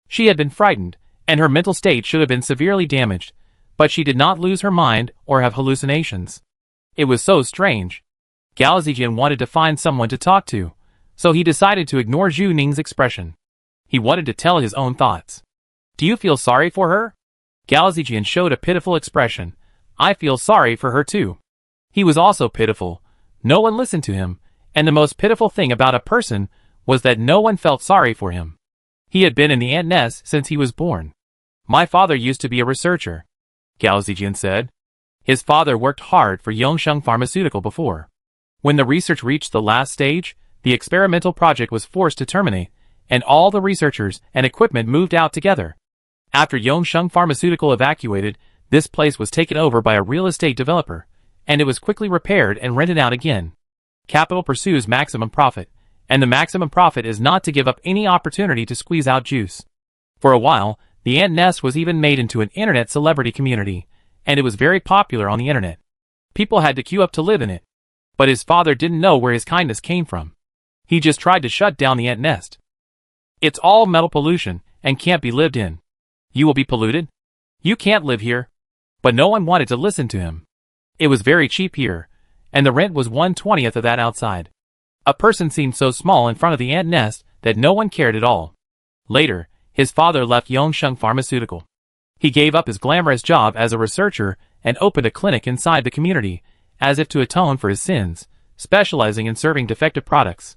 She had been frightened, and her mental state should have been severely damaged, but she did not lose her mind or have hallucinations. It was so strange. Gao Zijian wanted to find someone to talk to, so he decided to ignore Zhu Ning's expression. He wanted to tell his own thoughts. Do you feel sorry for her? Gao Zijian showed a pitiful expression. I feel sorry for her too. He was also pitiful. No one listened to him, and the most pitiful thing about a person was that no one felt sorry for him. He had been in the ant nest since he was born. My father used to be a researcher, Gao Zijian said. His father worked hard for Yongsheng Pharmaceutical before. When the research reached the last stage, the experimental project was forced to terminate, and all the researchers and equipment moved out together. After Yongsheng Pharmaceutical evacuated, this place was taken over by a real estate developer, and it was quickly repaired and rented out again. Capital pursues maximum profit, and the maximum profit is not to give up any opportunity to squeeze out juice. For a while, the ant nest was even made into an internet celebrity community, and it was very popular on the internet. People had to queue up to live in it. But his father didn't know where his kindness came from. He just tried to shut down the ant nest. It's all metal pollution and can't be lived in. You will be polluted? You can't live here. But no one wanted to listen to him. It was very cheap here, and the rent was 1/20th of that outside. A person seemed so small in front of the ant nest that no one cared at all. Later, his father left Yongsheng Pharmaceutical. He gave up his glamorous job as a researcher and opened a clinic inside the community, as if to atone for his sins, specializing in serving defective products.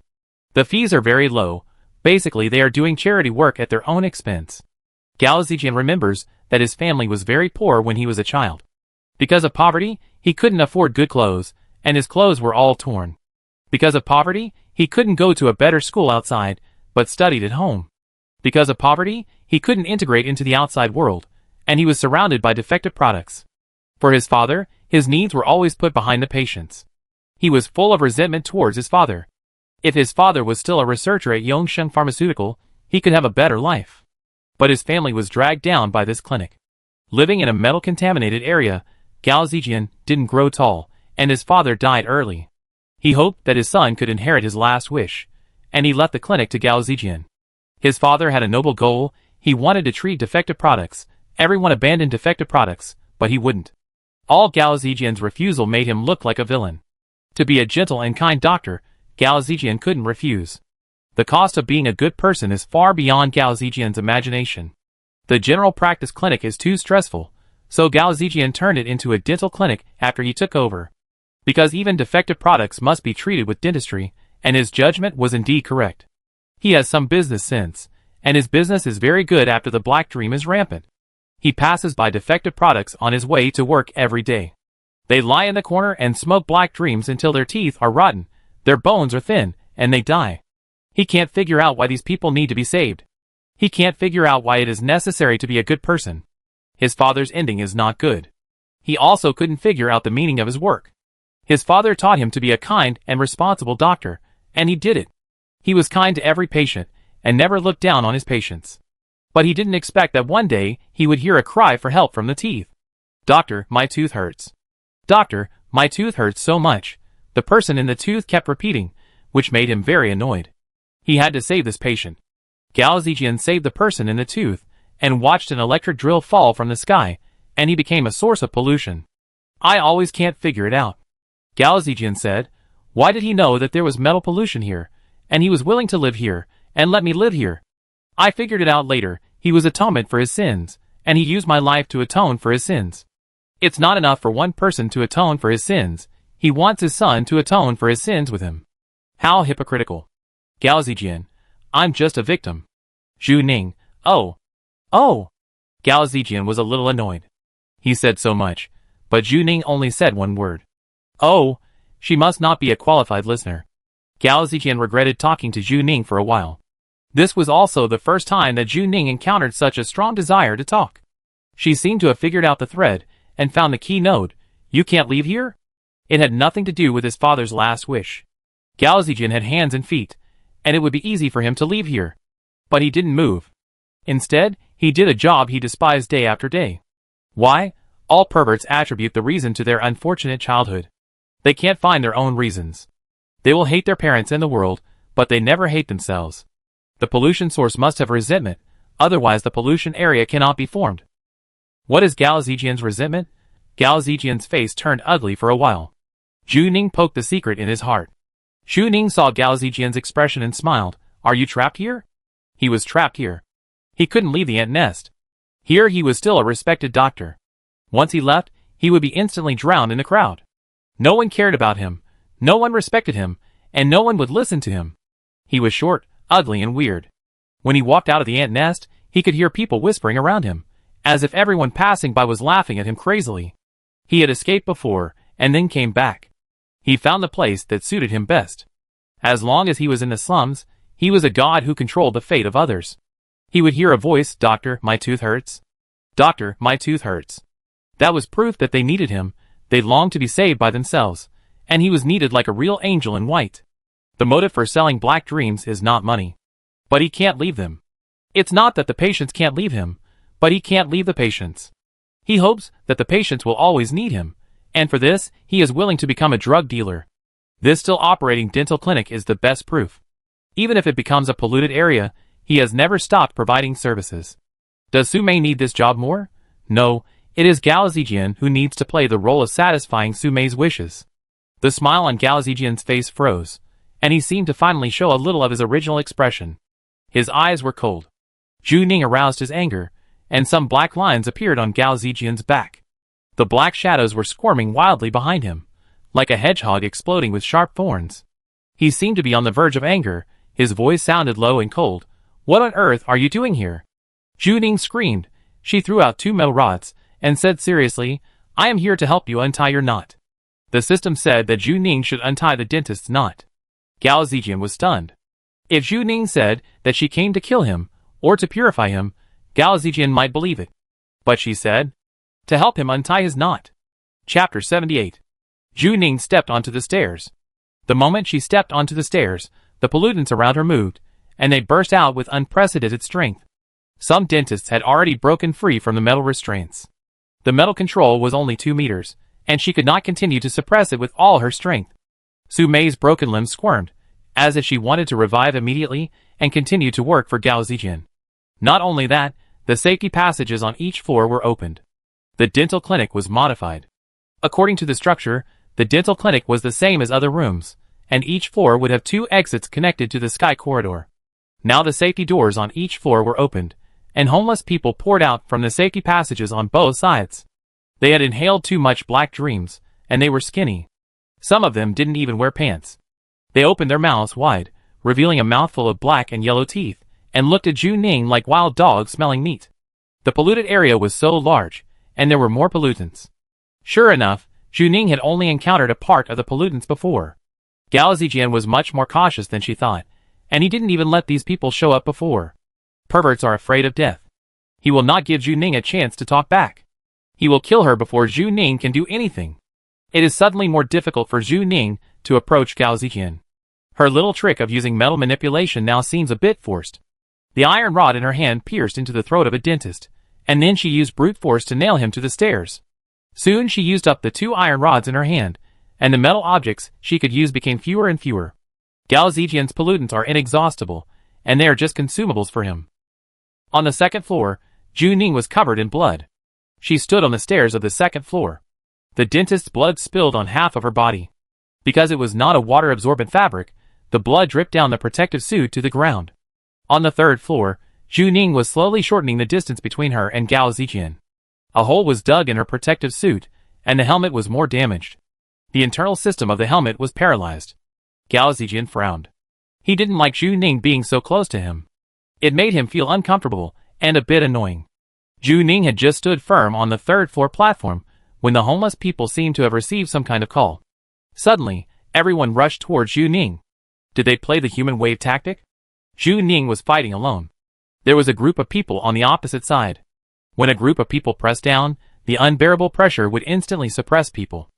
The fees are very low. Basically, they are doing charity work at their own expense. Gao Zijian remembers that his family was very poor when he was a child. Because of poverty, he couldn't afford good clothes, and his clothes were all torn. Because of poverty, he couldn't go to a better school outside, but studied at home. Because of poverty, he couldn't integrate into the outside world, and he was surrounded by defective products. For his father, his needs were always put behind the patients. He was full of resentment towards his father. If his father was still a researcher at Yongsheng Pharmaceutical, he could have a better life. But his family was dragged down by this clinic. Living in a metal-contaminated area, Gao Zijian didn't grow tall, and his father died early. He hoped that his son could inherit his last wish, and he left the clinic to Gao Zijian. His father had a noble goal. He wanted to treat defective products. Everyone abandoned defective products, but he wouldn't. All Gao Zijian's refusal made him look like a villain. To be a gentle and kind doctor, Gao Zijian couldn't refuse. The cost of being a good person is far beyond Gao Zijian's imagination. The general practice clinic is too stressful, so Gao Zijian turned it into a dental clinic after he took over. Because even defective products must be treated with dentistry, and his judgment was indeed correct. He has some business sense, and his business is very good after the black dream is rampant. He passes by defective products on his way to work every day. They lie in the corner and smoke black dreams until their teeth are rotten, their bones are thin, and they die. He can't figure out why these people need to be saved. He can't figure out why it is necessary to be a good person. His father's ending is not good. He also couldn't figure out the meaning of his work. His father taught him to be a kind and responsible doctor, and he did it. He was kind to every patient, and never looked down on his patients. But he didn't expect that one day he would hear a cry for help from the teeth. Doctor, my tooth hurts. Doctor, my tooth hurts so much. The person in the tooth kept repeating, which made him very annoyed. He had to save this patient. Gao Zijian saved the person in the tooth, and watched an electric drill fall from the sky, and he became a source of pollution. I always can't figure it out. Gao Zijian said, why did he know that there was metal pollution here, and he was willing to live here, and let me live here? I figured it out later. He was atonement for his sins, and he used my life to atone for his sins. It's not enough for one person to atone for his sins. He wants his son to atone for his sins with him. How hypocritical. Gao Zijian, I'm just a victim. Zhu Ning, oh. Gao Zijian was a little annoyed. He said so much, but Zhu Ning only said one word. Oh, she must not be a qualified listener. Gao Zijian regretted talking to Zhu Ning for a while. This was also the first time that Zhu Ning encountered such a strong desire to talk. She seemed to have figured out the thread, and found the key node. You can't leave here? It had nothing to do with his father's last wish. Gao Zijian had hands and feet, and it would be easy for him to leave here. But he didn't move. Instead, he did a job he despised day after day. Why? All perverts attribute the reason to their unfortunate childhood. They can't find their own reasons. They will hate their parents and the world, but they never hate themselves. The pollution source must have resentment, otherwise the pollution area cannot be formed. What is Gao Zijian's resentment? Gao Zijian's face turned ugly for a while. Zhu Ning poked the secret in his heart. Zhu Ning saw Gao Zijian's expression and smiled. Are you trapped here? He was trapped here. He couldn't leave the ant nest. Here he was still a respected doctor. Once he left, he would be instantly drowned in the crowd. No one cared about him, no one respected him, and no one would listen to him. He was short, ugly, and weird. When he walked out of the ant nest, he could hear people whispering around him, as if everyone passing by was laughing at him crazily. He had escaped before, and then came back. He found the place that suited him best. As long as he was in the slums, he was a god who controlled the fate of others. He would hear a voice, "Doctor, my tooth hurts. Doctor, my tooth hurts." That was proof that they needed him. They longed to be saved by themselves, and he was needed like a real angel in white. The motive for selling black dreams is not money. But he can't leave them. It's not that the patients can't leave him, but he can't leave the patients. He hopes that the patients will always need him, and for this, he is willing to become a drug dealer. This still operating dental clinic is the best proof. Even if it becomes a polluted area, he has never stopped providing services. Does Su Mei need this job more? No, it is Gao Zijian who needs to play the role of satisfying Su Mei's wishes. The smile on Gao Zijian's face froze, and he seemed to finally show a little of his original expression. His eyes were cold. Zhu Ning aroused his anger, and some black lines appeared on Gao Zijian's back. The black shadows were squirming wildly behind him, like a hedgehog exploding with sharp thorns. He seemed to be on the verge of anger. His voice sounded low and cold. What on earth are you doing here? Zhu Ning screamed. She threw out 2 metal rods, and said seriously, I am here to help you untie your knot. The system said that Zhu Ning should untie the dentist's knot. Gao Zijian was stunned. If Zhu Ning said that she came to kill him, or to purify him, Gao Zijian might believe it. But she said, to help him untie his knot. Chapter 78. Zhu Ning stepped onto the stairs. The moment she stepped onto the stairs, the pollutants around her moved, and they burst out with unprecedented strength. Some dentists had already broken free from the metal restraints. The metal control was only 2 meters, and she could not continue to suppress it with all her strength. Su Mei's broken limbs squirmed, as if she wanted to revive immediately and continue to work for Gao Zijian. Not only that, the safety passages on each floor were opened. The dental clinic was modified. According to the structure, the dental clinic was the same as other rooms, and each floor would have 2 exits connected to the sky corridor. Now the safety doors on each floor were opened, and homeless people poured out from the safety passages on both sides. They had inhaled too much black dreams, and they were skinny. Some of them didn't even wear pants. They opened their mouths wide, revealing a mouthful of black and yellow teeth, and looked at Zhu Ning like wild dogs smelling meat. The polluted area was so large, and there were more pollutants. Sure enough, Zhu Ning had only encountered a part of the pollutants before. Gao Zijian was much more cautious than she thought, and he didn't even let these people show up before. Perverts are afraid of death. He will not give Zhu Ning a chance to talk back. He will kill her before Zhu Ning can do anything. It is suddenly more difficult for Zhu Ning to approach Gao Zijian. Her little trick of using metal manipulation now seems a bit forced. The iron rod in her hand pierced into the throat of a dentist, and then she used brute force to nail him to the stairs. Soon she used up the 2 iron rods in her hand, and the metal objects she could use became fewer and fewer. Gao Zijian's pollutants are inexhaustible, and they are just consumables for him. On the 2nd floor, Zhu Ning was covered in blood. She stood on the stairs of the 2nd floor. The dentist's blood spilled on half of her body. Because it was not a water-absorbent fabric, the blood dripped down the protective suit to the ground. On the 3rd floor, Zhu Ning was slowly shortening the distance between her and Gao Zijian. A hole was dug in her protective suit, and the helmet was more damaged. The internal system of the helmet was paralyzed. Gao Zijian frowned. He didn't like Zhu Ning being so close to him. It made him feel uncomfortable and a bit annoying. Zhu Ning had just stood firm on the 3rd floor platform when the homeless people seemed to have received some kind of call. Suddenly, everyone rushed towards Zhu Ning. Did they play the human wave tactic? Zhu Ning was fighting alone. There was a group of people on the opposite side. When a group of people pressed down, the unbearable pressure would instantly suppress people.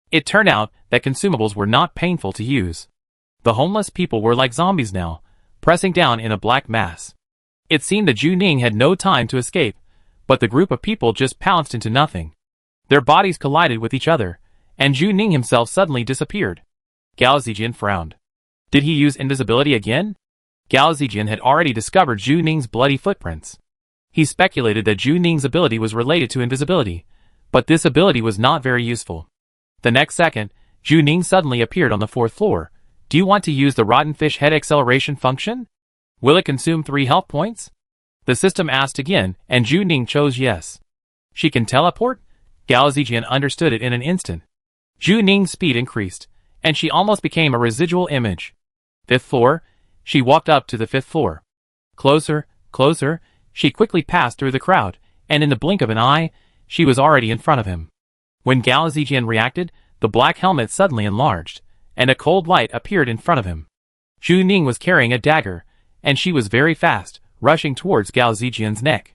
It turned out that consumables were not painful to use. The homeless people were like zombies now, pressing down in a black mass. It seemed that Zhu Ning had no time to escape, but the group of people just pounced into nothing. Their bodies collided with each other, and Zhu Ning himself suddenly disappeared. Gao Zijian frowned. Did he use invisibility again? Gao Zijian had already discovered Zhu Ning's bloody footprints. He speculated that Zhu Ning's ability was related to invisibility, but this ability was not very useful. The next second, Zhu Ning suddenly appeared on the 4th floor. Do you want to use the rotten fish head acceleration function? Will it consume 3 health points? The system asked again, and Zhu Ning chose yes. She can teleport? Gao Zijian understood it in an instant. Zhu Ning's speed increased, and she almost became a residual image. 5th floor. She walked up to the 5th floor. Closer, closer. She quickly passed through the crowd, and in the blink of an eye, she was already in front of him. When Gao Zijian reacted, the black helmet suddenly enlarged, and a cold light appeared in front of him. Zhu Ning was carrying a dagger, and she was very fast, rushing towards Gao Zijian's neck.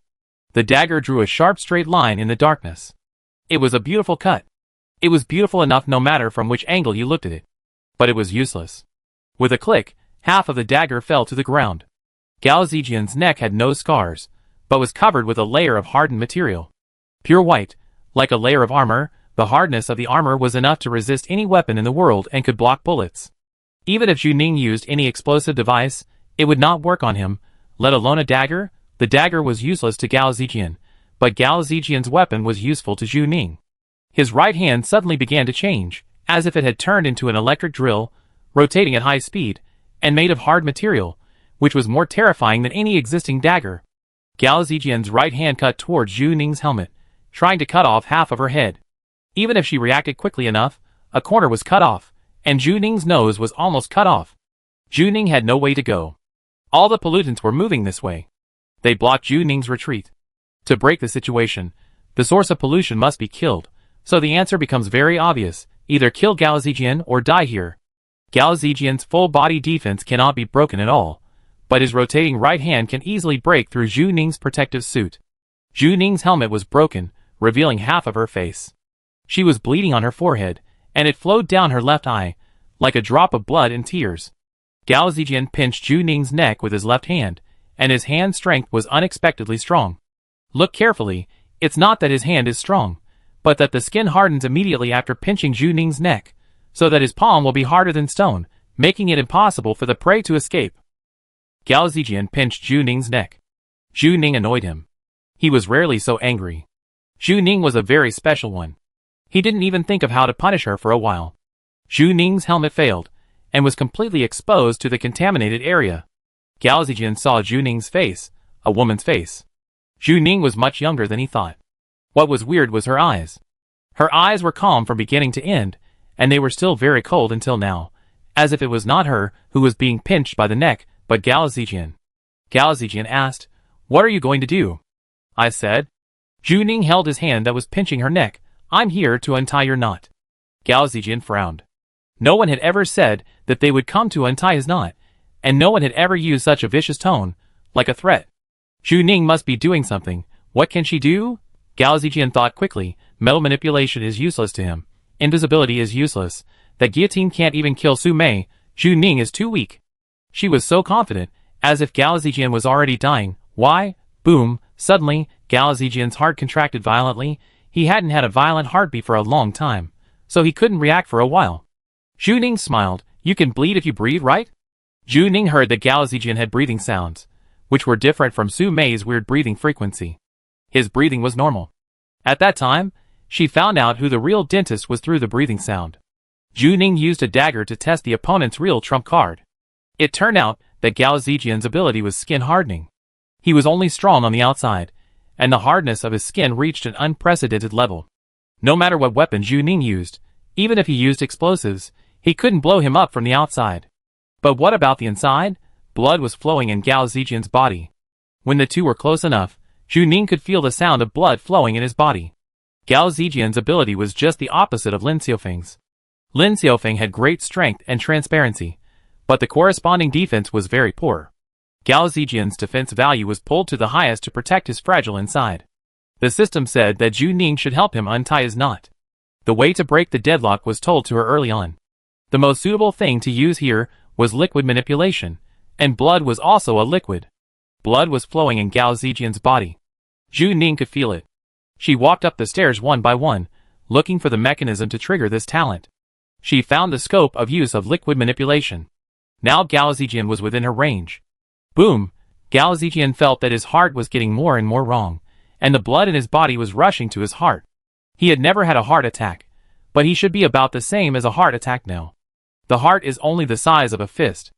The dagger drew a sharp straight line in the darkness. It was a beautiful cut. It was beautiful enough no matter from which angle you looked at it. But it was useless. With a click, half of the dagger fell to the ground. Gao Zijian's neck had no scars, but was covered with a layer of hardened material. Pure white, like a layer of armor, the hardness of the armor was enough to resist any weapon in the world and could block bullets. Even if Zhu Ning used any explosive device, it would not work on him, let alone a dagger. The dagger was useless to Gao Zijian, but Gao Zijian's weapon was useful to Zhu Ning. His right hand suddenly began to change, as if it had turned into an electric drill, rotating at high speed, and made of hard material, which was more terrifying than any existing dagger. Gao Zijian's right hand cut towards Zhu Ning's helmet, trying to cut off half of her head. Even if she reacted quickly enough, a corner was cut off, and Zhu Ning's nose was almost cut off. Zhu Ning had no way to go. All the pollutants were moving this way. They blocked Zhu Ning's retreat. To break the situation, the source of pollution must be killed, so the answer becomes very obvious: either kill Gao Zijian or die here. Gao Zijian's full body defense cannot be broken at all, but his rotating right hand can easily break through Zhu Ning's protective suit. Zhu Ning's helmet was broken, revealing half of her face. She was bleeding on her forehead, and it flowed down her left eye, like a drop of blood and tears. Gao Zijian pinched Zhu Ning's neck with his left hand, and his hand strength was unexpectedly strong. Look carefully, it's not that his hand is strong, but that the skin hardens immediately after pinching Zhu Ning's neck, so that his palm will be harder than stone, making it impossible for the prey to escape. Gao Zijian pinched Zhu Ning's neck. Zhu Ning annoyed him. He was rarely so angry. Zhu Ning was a very special one. He didn't even think of how to punish her for a while. Zhu Ning's helmet failed, and was completely exposed to the contaminated area. Gao Zijian saw Zhu Ning's face, a woman's face. Zhu Ning was much younger than he thought. What was weird was her eyes. Her eyes were calm from beginning to end, and they were still very cold until now, as if it was not her who was being pinched by the neck, but Gao Zijian. Gao Zijian asked, "What are you going to do?" I said. Zhu Ning held his hand that was pinching her neck. "I'm here to untie your knot." Gao Zijian frowned. No one had ever said that they would come to untie his knot, and no one had ever used such a vicious tone, like a threat. Zhu Ning must be doing something. What can she do? Gao Zijian thought quickly. Metal manipulation is useless to him. Invisibility is useless. That guillotine can't even kill Su Mei. Zhu Ning is too weak. She was so confident, as if Gao Zijian was already dying. Why? Boom! Suddenly, Gao Zijian's heart contracted violently. He hadn't had a violent heartbeat for a long time, so he couldn't react for a while. Zhu Ning smiled. You can bleed if you breathe, right? Zhu Ning heard that Gao Zijian had breathing sounds, which were different from Su Mei's weird breathing frequency. His breathing was normal. At that time, she found out who the real dentist was through the breathing sound. Zhu Ning used a dagger to test the opponent's real trump card. It turned out that Gao Zijian's ability was skin hardening. He was only strong on the outside, and the hardness of his skin reached an unprecedented level. No matter what weapon Zhu Ning used, even if he used explosives, he couldn't blow him up from the outside. But what about the inside? Blood was flowing in Gao Zijian's body. When the two were close enough, Zhu Ning could feel the sound of blood flowing in his body. Gao Zijian's ability was just the opposite of Lin Xiufeng's. Lin Xiufeng had great strength and transparency, but the corresponding defense was very poor. Gao Zijian's defense value was pulled to the highest to protect his fragile inside. The system said that Zhu Ning should help him untie his knot. The way to break the deadlock was told to her early on. The most suitable thing to use here was liquid manipulation, and blood was also a liquid. Blood was flowing in Gao Zijian's body. Zhu Ning could feel it. She walked up the stairs one by one, looking for the mechanism to trigger this talent. She found the scope of use of liquid manipulation. Now Gao Zijian was within her range. Boom! Gao Zijian felt that his heart was getting more and more wrong, and the blood in his body was rushing to his heart. He had never had a heart attack, but he should be about the same as a heart attack now. The heart is only the size of a fist.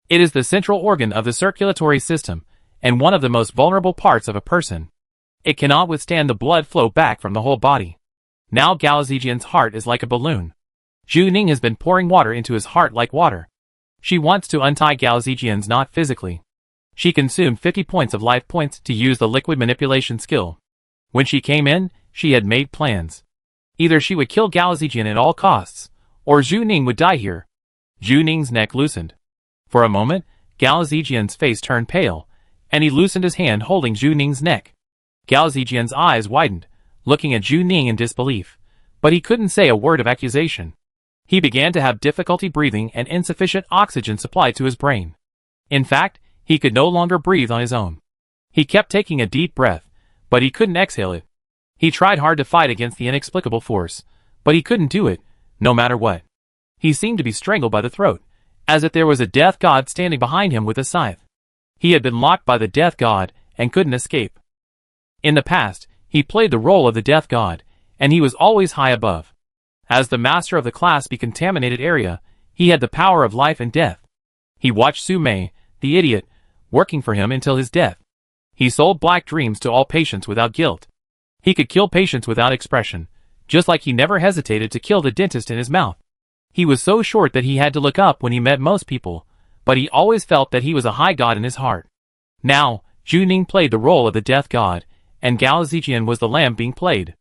It is the central organ of the circulatory system, and one of the most vulnerable parts of a person. It cannot withstand the blood flow back from the whole body. Now Gao Zijian's heart is like a balloon. Zhu Ning has been pouring water into his heart like water. She wants to untie Gao Zijian's knot physically. She consumed 50 points of life points to use the liquid manipulation skill. When she came in, she had made plans. Either she would kill Gao Zijian at all costs, or Zhu Ning would die here. Zhu Ning's neck loosened. For a moment, Gao Zijian's face turned pale, and he loosened his hand holding Zhu Ning's neck. Gao Zijian's eyes widened, looking at Zhu Ning in disbelief, but he couldn't say a word of accusation. He began to have difficulty breathing and insufficient oxygen supply to his brain. In fact, he could no longer breathe on his own. He kept taking a deep breath, but he couldn't exhale it. He tried hard to fight against the inexplicable force, but he couldn't do it, no matter what. He seemed to be strangled by the throat, as if there was a death god standing behind him with a scythe. He had been locked by the death god and couldn't escape. In the past, he played the role of the death god, and he was always high above. As the master of the Class B contaminated area, he had the power of life and death. He watched Su Mei, the idiot, working for him until his death. He sold black dreams to all patients without guilt. He could kill patients without expression, just like he never hesitated to kill the dentist in his mouth. He was so short that he had to look up when he met most people, but he always felt that he was a high god in his heart. Now, Zhu Ning played the role of the death god, and Gao Zijian was the lamb being played.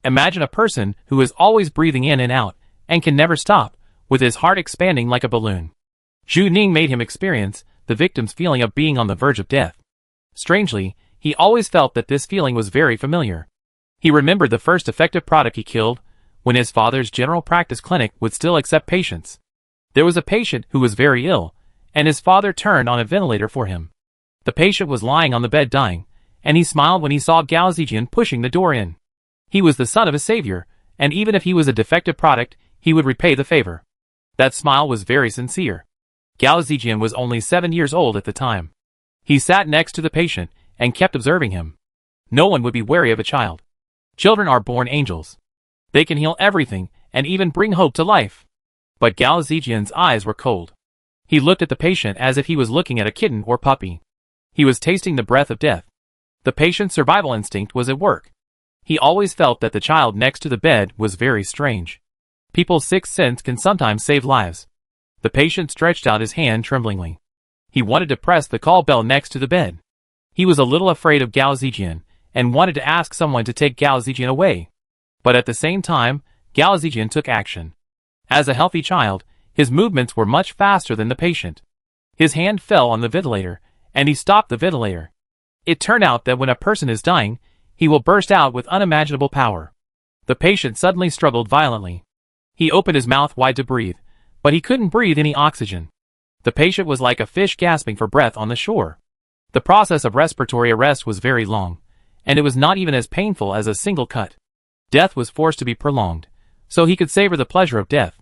Imagine a person who is always breathing in and out, and can never stop, with his heart expanding like a balloon. Zhu Ning made him experience the victim's feeling of being on the verge of death. Strangely, he always felt that this feeling was very familiar. He remembered the first effective product he killed, when his father's general practice clinic would still accept patients. There was a patient who was very ill, and his father turned on a ventilator for him. The patient was lying on the bed dying, and he smiled when he saw Gao Zijian pushing the door in. He was the son of a savior, and even if he was a defective product, he would repay the favor. That smile was very sincere. Gao Zijian was only 7 years old at the time. He sat next to the patient, and kept observing him. No one would be wary of a child. Children are born angels. They can heal everything, and even bring hope to life. But Gao Zijian's eyes were cold. He looked at the patient as if he was looking at a kitten or puppy. He was tasting the breath of death. The patient's survival instinct was at work. He always felt that the child next to the bed was very strange. People's sixth sense can sometimes save lives. The patient stretched out his hand tremblingly. He wanted to press the call bell next to the bed. He was a little afraid of Gao Zijian, and wanted to ask someone to take Gao Zijian away. But at the same time, Gao Zijian took action. As a healthy child, his movements were much faster than the patient. His hand fell on the ventilator, and he stopped the ventilator. It turned out that when a person is dying, he will burst out with unimaginable power. The patient suddenly struggled violently. He opened his mouth wide to breathe, but he couldn't breathe any oxygen. The patient was like a fish gasping for breath on the shore. The process of respiratory arrest was very long, and it was not even as painful as a single cut. Death was forced to be prolonged, so he could savor the pleasure of death.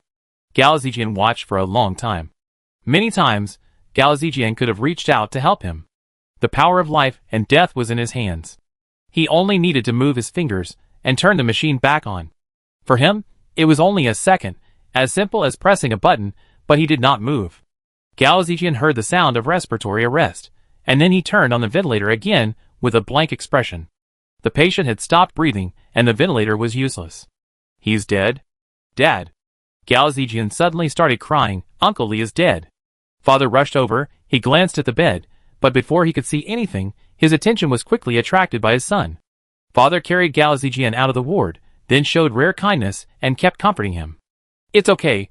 Gao Zijian watched for a long time. Many times, Gao Zijian could have reached out to help him. The power of life and death was in his hands. He only needed to move his fingers and turn the machine back on. For him, it was only a second, as simple as pressing a button, but he did not move. Gao Zijian heard the sound of respiratory arrest, and then he turned on the ventilator again with a blank expression. The patient had stopped breathing, and the ventilator was useless. He's dead? Dad. Gao Zijian suddenly started crying. Uncle Li is dead. Father rushed over, he glanced at the bed, but before he could see anything, his attention was quickly attracted by his son. Father carried Gao Zijian out of the ward, then showed rare kindness and kept comforting him. It's okay,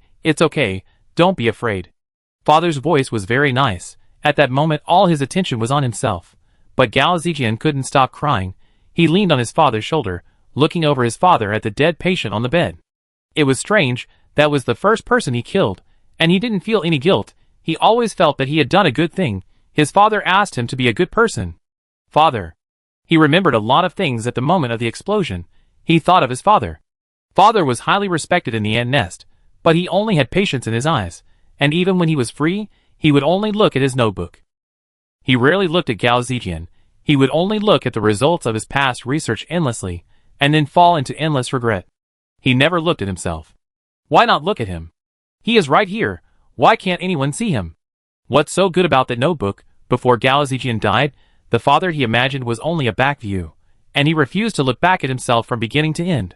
don't be afraid. Father's voice was very nice. At that moment all his attention was on himself. But Gao Zijian couldn't stop crying. He leaned on his father's shoulder, looking over his father at the dead patient on the bed. It was strange, that was the first person he killed, and he didn't feel any guilt. He always felt that he had done a good thing. His father asked him to be a good person. Father. He remembered a lot of things at the moment of the explosion. He thought of his father. Father was highly respected in the ant nest, but he only had patience in his eyes, and even when he was free, he would only look at his notebook. He rarely looked at Gao Zijian. He would only look at the results of his past research endlessly, and then fall into endless regret. He never looked at himself. Why not look at him? He is right here. Why can't anyone see him? What's so good about that notebook? Before Gao Zijian died, the father he imagined was only a back view, and he refused to look back at himself from beginning to end.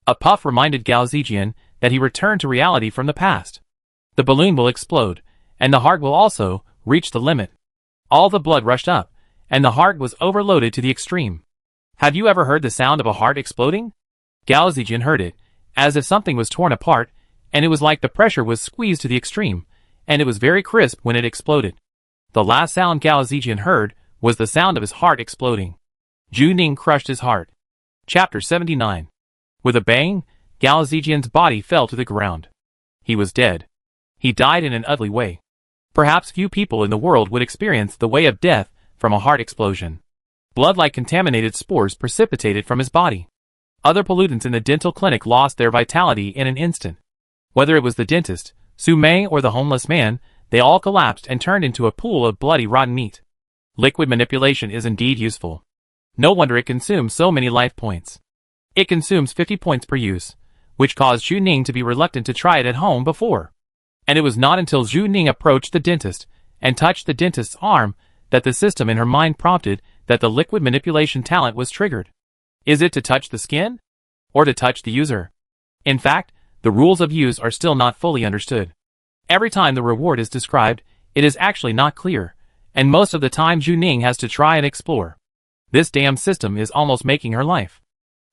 A puff reminded Gao Zijian that he returned to reality from the past. The balloon will explode, and the heart will also reach the limit. All the blood rushed up, and the heart was overloaded to the extreme. Have you ever heard the sound of a heart exploding? Gao Zijian heard it, as if something was torn apart, and it was like the pressure was squeezed to the extreme, and it was very crisp when it exploded. The last sound Gao Zijian heard was the sound of his heart exploding. Zhu Ning crushed his heart. Chapter 79. With a bang, Gao Zijian's body fell to the ground. He was dead. He died in an ugly way. Perhaps few people in the world would experience the way of death from a heart explosion. Blood-like contaminated spores precipitated from his body. Other pollutants in the dental clinic lost their vitality in an instant. Whether it was the dentist, Su Mei, or the homeless man, they all collapsed and turned into a pool of bloody rotten meat. Liquid manipulation is indeed useful. No wonder it consumes so many life points. It consumes 50 points per use, which caused Zhu Ning to be reluctant to try it at home before. And it was not until Zhu Ning approached the dentist and touched the dentist's arm that the system in her mind prompted that the liquid manipulation talent was triggered. Is it to touch the skin? Or to touch the user? In fact, the rules of use are still not fully understood. Every time the reward is described, it is actually not clear, and most of the time Zhu Ning has to try and explore. This damn system is almost making her life.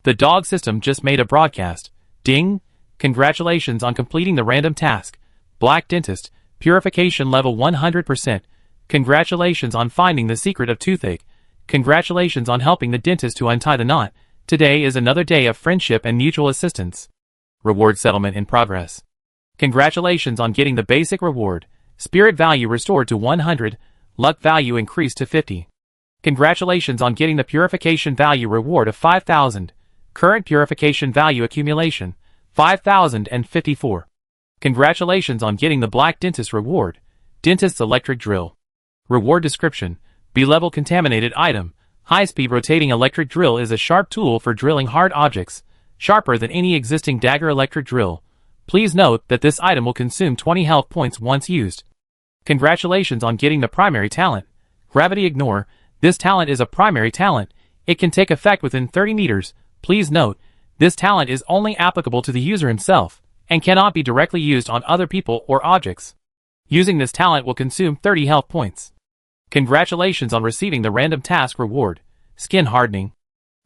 The dog system just made a broadcast. Ding! Congratulations on completing the random task. Black Dentist, Purification Level 100%. Congratulations on finding the secret of toothache. Congratulations on helping the dentist to untie the knot. Today is another day of friendship and mutual assistance. Reward settlement in progress. Congratulations on getting the basic reward. Spirit value restored to 100. Luck value increased to 50. Congratulations on getting the purification value reward of 5,000. Current purification value accumulation, 5,054. Congratulations on getting the Black Dentist reward. Dentist's electric drill. Reward description. B-level contaminated item. High-speed rotating electric drill is a sharp tool for drilling hard objects, sharper than any existing dagger electric drill. Please note that this item will consume 20 health points once used. Congratulations on getting the primary talent. Gravity ignore. This talent is a primary talent. It can take effect within 30 meters. Please note, this talent is only applicable to the user himself, and cannot be directly used on other people or objects. Using this talent will consume 30 health points. Congratulations on receiving the random task reward. Skin hardening.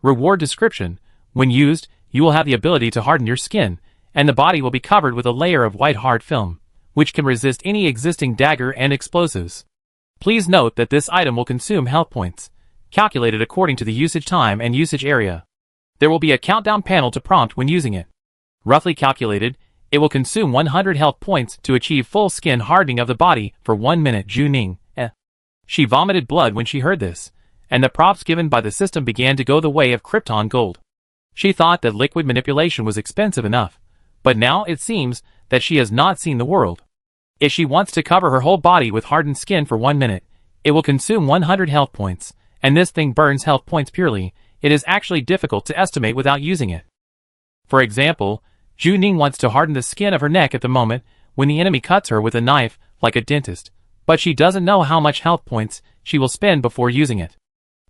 Reward description. When used, you will have the ability to harden your skin, and the body will be covered with a layer of white hard film, which can resist any existing dagger and explosives. Please note that this item will consume health points, calculated according to the usage time and usage area. There will be a countdown panel to prompt when using it. Roughly calculated, it will consume 100 health points to achieve full skin hardening of the body for 1 minute. Zhu Ning. She vomited blood when she heard this, and the props given by the system began to go the way of Krypton gold. She thought that liquid manipulation was expensive enough, but now it seems that she has not seen the world. If she wants to cover her whole body with hardened skin for 1 minute, it will consume 100 health points, and this thing burns health points purely. It is actually difficult to estimate without using it. For example, Zhu Ning wants to harden the skin of her neck at the moment when the enemy cuts her with a knife, like a dentist, but she doesn't know how much health points she will spend before using it.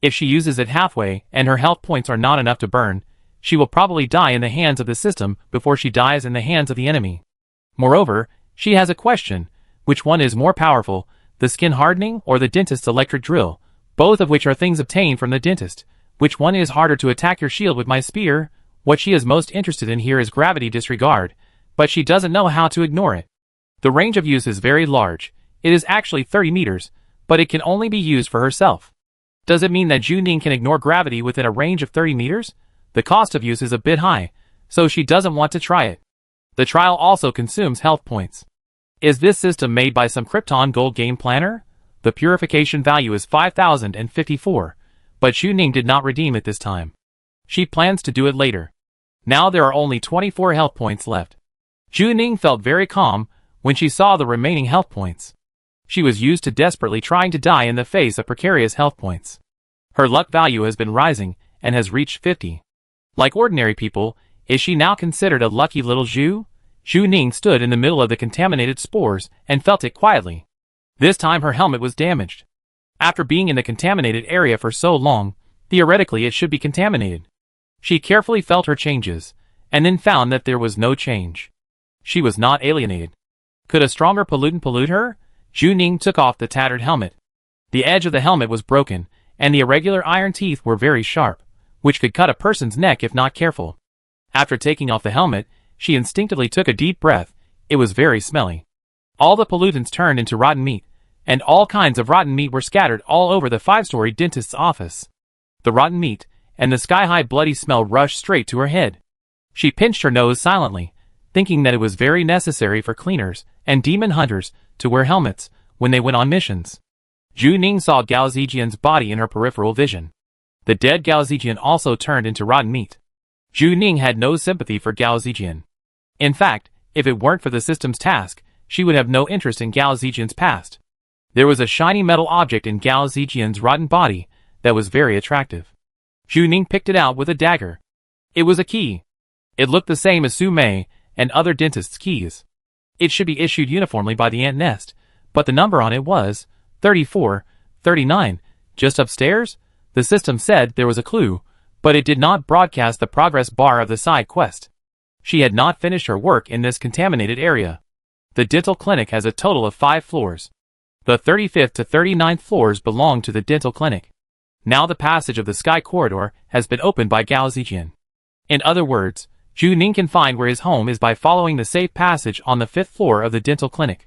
If she uses it halfway and her health points are not enough to burn, she will probably die in the hands of the system before she dies in the hands of the enemy. Moreover, she has a question: which one is more powerful, the skin hardening or the dentist's electric drill, both of which are things obtained from the dentist? Which one is harder to attack your shield with my spear? What she is most interested in here is gravity disregard, but she doesn't know how to ignore it. The range of use is very large. It is actually 30 meters, but it can only be used for herself. Does it mean that Juning can ignore gravity within a range of 30 meters? The cost of use is a bit high, so she doesn't want to try it. The trial also consumes health points. Is this system made by some Krypton Gold game planner? The purification value is 5,054, but Juning did not redeem it this time. She plans to do it later. Now there are only 24 health points left. Juning felt very calm when she saw the remaining health points. She was used to desperately trying to die in the face of precarious health points. Her luck value has been rising and has reached 50. Like ordinary people, is she now considered a lucky little Zhu? Juning stood in the middle of the contaminated spores and felt it quietly. This time her helmet was damaged. After being in the contaminated area for so long, theoretically it should be contaminated. She carefully felt her changes, and then found that there was no change. She was not alienated. Could a stronger pollutant pollute her? Juning took off the tattered helmet. The edge of the helmet was broken, and the irregular iron teeth were very sharp, which could cut a person's neck if not careful. After taking off the helmet, she instinctively took a deep breath. It was very smelly. All the pollutants turned into rotten meat, and all kinds of rotten meat were scattered all over the 5-story dentist's office. The rotten meat and the sky-high bloody smell rushed straight to her head. She pinched her nose silently, thinking that it was very necessary for cleaners and demon hunters to wear helmets when they went on missions. Juning saw Gao Zijian's body in her peripheral vision. The dead Gao Zijian also turned into rotten meat. Juning had no sympathy for Gao Zijian. In fact, if it weren't for the system's task, she would have no interest in Gao Zijian's past. There was a shiny metal object in Gao Zijian's rotten body that was very attractive. Juning picked it out with a dagger. It was a key. It looked the same as Su Mei and other dentists' keys. It should be issued uniformly by the ant nest, but the number on it was 34, 39. Just upstairs? The system said there was a clue, but it did not broadcast the progress bar of the side quest. She had not finished her work in this contaminated area. The dental clinic has a total of 5 floors. The 35th to 39th floors belong to the dental clinic. Now the passage of the sky corridor has been opened by Gao Zijian. In other words, Juning can find where his home is by following the safe passage on the 5th floor of the dental clinic.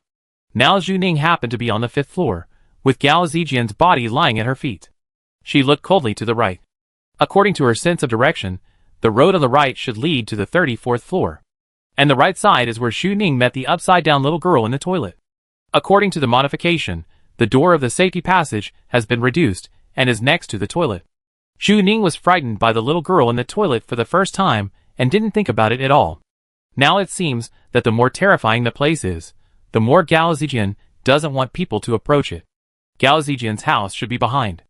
Now Juning happened to be on the 5th floor, with Gao Zijian's body lying at her feet. She looked coldly to the right. According to her sense of direction, the road on the right should lead to the 34th floor. And the right side is where Juning met the upside-down little girl in the toilet. According to the modification, the door of the safety passage has been reduced and is next to the toilet. Juning was frightened by the little girl in the toilet for the first time and didn't think about it at all. Now it seems that the more terrifying the place is, the more Gao Zijian doesn't want people to approach it. Gao Zijian's house should be behind.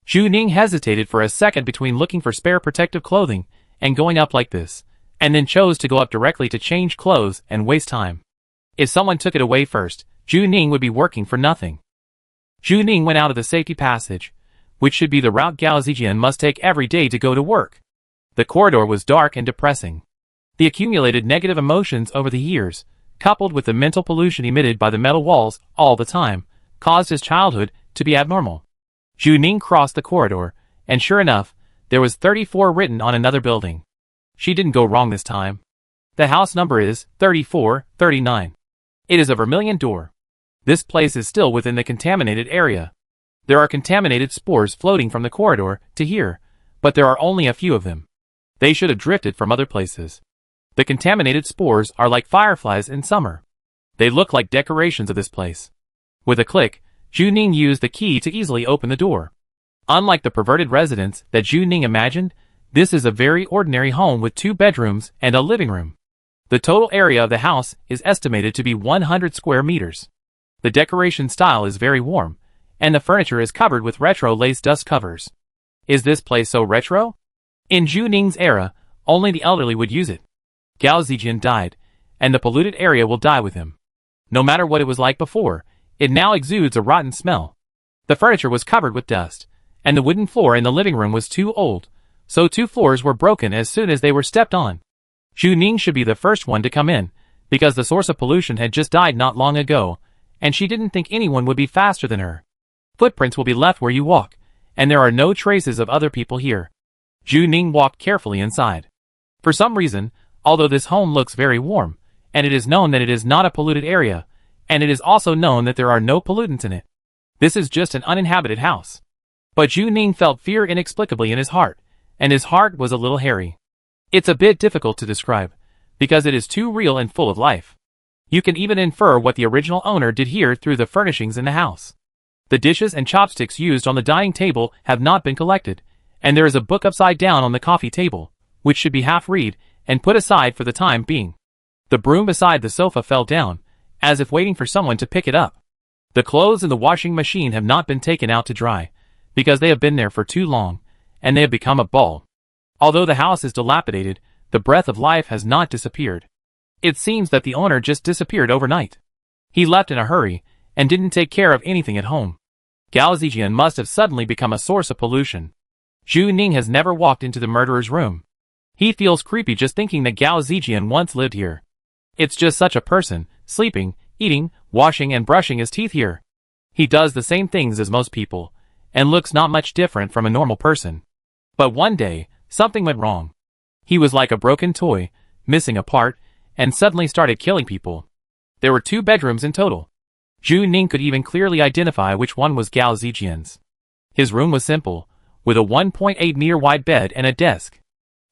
Juning hesitated for a second between looking for spare protective clothing and going up like this, and then chose to go up directly to change clothes and waste time. If someone took it away first, Juning would be working for nothing. Juning went out of the safety passage, which should be the route Gao Zijian must take every day to go to work. The corridor was dark and depressing. The accumulated negative emotions over the years, coupled with the mental pollution emitted by the metal walls all the time, caused his childhood to be abnormal. Juning crossed the corridor, and sure enough, there was 34 written on another building. She didn't go wrong this time. The house number is 3439. It is a vermilion door. This place is still within the contaminated area. There are contaminated spores floating from the corridor to here, but there are only a few of them. They should have drifted from other places. The contaminated spores are like fireflies in summer. They look like decorations of this place. With a click, Juning used the key to easily open the door. Unlike the perverted residence that Juning imagined, this is a very ordinary home with 2 bedrooms and a living room. The total area of the house is estimated to be 100 square meters. The decoration style is very warm, and the furniture is covered with retro lace dust covers. Is this place so retro? In Juning's era, only the elderly would use it. Gao Zijian died, and the polluted area will die with him. No matter what it was like before, it now exudes a rotten smell. The furniture was covered with dust, and the wooden floor in the living room was too old, so 2 floors were broken as soon as they were stepped on. Juning should be the first one to come in, because the source of pollution had just died not long ago, and she didn't think anyone would be faster than her. Footprints will be left where you walk, and there are no traces of other people here. Juning walked carefully inside. For some reason, although this home looks very warm, and it is known that it is not a polluted area, and it is also known that there are no pollutants in it. This is just an uninhabited house. But Zhu Ning felt fear inexplicably in his heart, and his heart was a little hairy. It's a bit difficult to describe, because it is too real and full of life. You can even infer what the original owner did here through the furnishings in the house. The dishes and chopsticks used on the dining table have not been collected, and there is a book upside down on the coffee table, which should be half read and put aside for the time being. The broom beside the sofa fell down, as if waiting for someone to pick it up. The clothes in the washing machine have not been taken out to dry, because they have been there for too long, and they have become a ball. Although the house is dilapidated, the breath of life has not disappeared. It seems that the owner just disappeared overnight. He left in a hurry, and didn't take care of anything at home. Gao Zijian must have suddenly become a source of pollution. Zhu Ning has never walked into the murderer's room. He feels creepy just thinking that Gao Zijian once lived here. It's just such a person, sleeping, eating, washing and brushing his teeth here. He does the same things as most people, and looks not much different from a normal person. But one day, something went wrong. He was like a broken toy, missing a part, and suddenly started killing people. There were 2 bedrooms in total. Zhu Ning could even clearly identify which one was Gao Zijian's. His room was simple, with a 1.8-meter wide bed and a desk.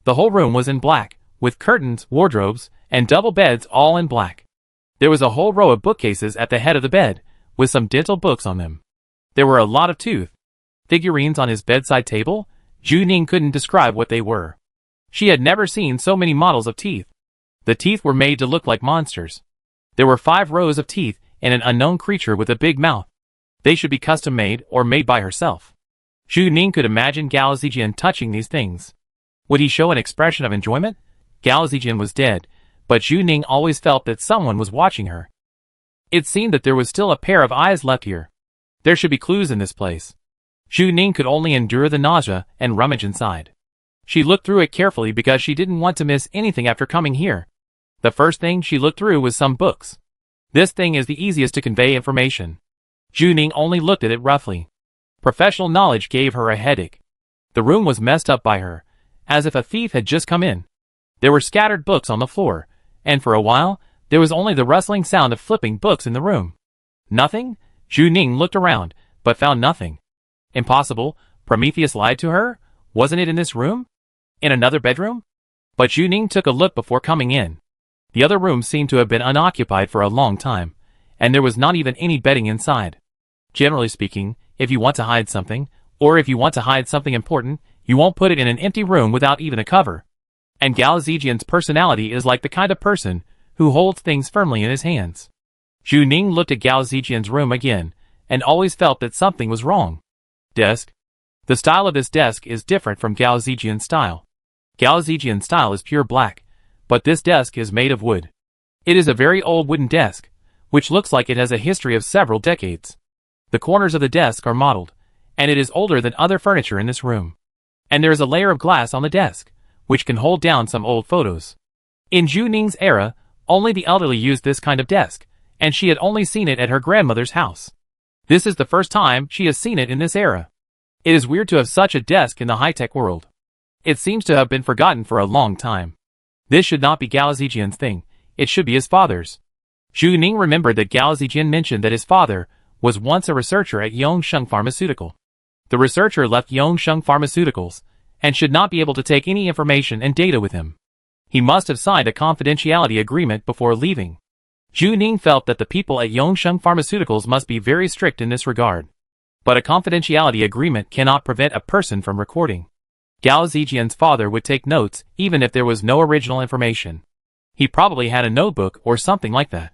The whole room was in black, with curtains, wardrobes, and double beds all in black. There was a whole row of bookcases at the head of the bed, with some dental books on them. There were a lot of tooth figurines on his bedside table. Zhu Ning couldn't describe what they were. She had never seen so many models of teeth. The teeth were made to look like monsters. There were 5 rows of teeth and an unknown creature with a big mouth. They should be custom-made or made by herself. Zhu Ning could imagine Gao Zijian touching these things. Would he show an expression of enjoyment? Gao Zijian was dead, but Zhu Ning always felt that someone was watching her. It seemed that there was still a pair of eyes left here. There should be clues in this place. Zhu Ning could only endure the nausea and rummage inside. She looked through it carefully because she didn't want to miss anything after coming here. The first thing she looked through was some books. This thing is the easiest to convey information. Zhu Ning only looked at it roughly. Professional knowledge gave her a headache. The room was messed up by her, as if a thief had just come in. There were scattered books on the floor, and for a while, there was only the rustling sound of flipping books in the room. Nothing? Zhu Ning looked around, but found nothing. Impossible. Prometheus lied to her? Wasn't it in this room? In another bedroom? But Zhu Ning took a look before coming in. The other rooms seemed to have been unoccupied for a long time, and there was not even any bedding inside. Generally speaking, if you want to hide something, or if you want to hide something important, you won't put it in an empty room without even a cover. And Gao Zijian's personality is like the kind of person who holds things firmly in his hands. Zhu Ning looked at Gao Zijian's room again, and always felt that something was wrong. Desk. The style of this desk is different from Gao Zijian's style. Gao Zijian's style is pure black, but this desk is made of wood. It is a very old wooden desk, which looks like it has a history of several decades. The corners of the desk are modeled, and it is older than other furniture in this room. And there is a layer of glass on the desk, which can hold down some old photos. In Zhu Ning's era, only the elderly used this kind of desk, and she had only seen it at her grandmother's house. This is the first time she has seen it in this era. It is weird to have such a desk in the high-tech world. It seems to have been forgotten for a long time. This should not be Gao Zijian's thing, it should be his father's. Zhu Ning remembered that Gao Zijian mentioned that his father was once a researcher at Yongsheng Pharmaceutical. The researcher left Yongsheng Pharmaceuticals, and should not be able to take any information and data with him. He must have signed a confidentiality agreement before leaving. Zhu Ning felt that the people at Yongsheng Pharmaceuticals must be very strict in this regard. But a confidentiality agreement cannot prevent a person from recording. Gao Zijian's father would take notes even if there was no original information. He probably had a notebook or something like that.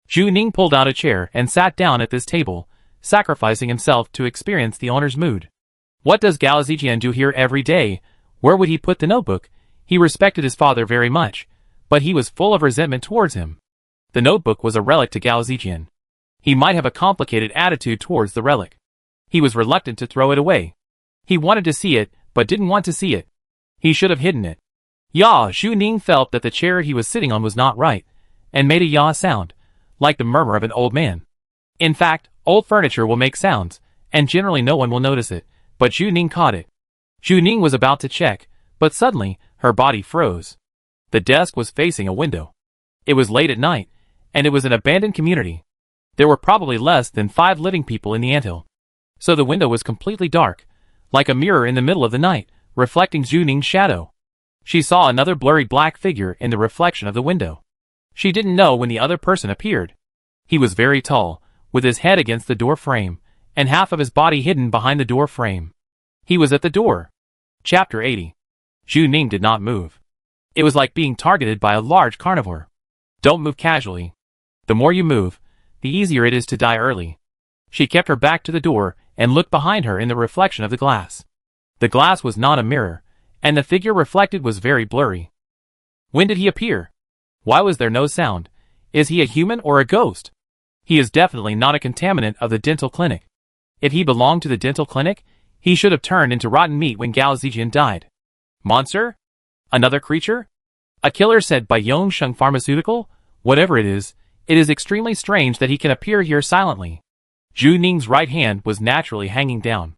Zhu Ning pulled out a chair and sat down at this table, sacrificing himself to experience the owner's mood. What does Gao Zijian do here every day? Where would he put the notebook? He respected his father very much, but he was full of resentment towards him. The notebook was a relic to Gao Zijian. He might have a complicated attitude towards the relic. He was reluctant to throw it away. He wanted to see it, but didn't want to see it. He should have hidden it. Yaw! Zhu Ning felt that the chair he was sitting on was not right, and made a yaw sound, like the murmur of an old man. In fact, old furniture will make sounds, and generally no one will notice it, but Zhu Ning caught it. Zhu Ning was about to check, but suddenly, her body froze. The desk was facing a window. It was late at night, and it was an abandoned community. There were probably less than 5 living people in the anthill. So the window was completely dark, like a mirror in the middle of the night, reflecting Zhu Ning's shadow. She saw another blurry black figure in the reflection of the window. She didn't know when the other person appeared. He was very tall, with his head against the door frame, and half of his body hidden behind the door frame. He was at the door. Chapter 80. Zhu Ning did not move. It was like being targeted by a large carnivore. Don't move casually. The more you move, the easier it is to die early. She kept her back to the door and looked behind her in the reflection of the glass. The glass was not a mirror, and the figure reflected was very blurry. When did he appear? Why was there no sound? Is he a human or a ghost? He is definitely not a contaminant of the dental clinic. If he belonged to the dental clinic, he should have turned into rotten meat when Gao Zijian died. Monster? Another creature? A killer said by Yongsheng Pharmaceutical? Whatever it is extremely strange that he can appear here silently. Zhu Ning's right hand was naturally hanging down.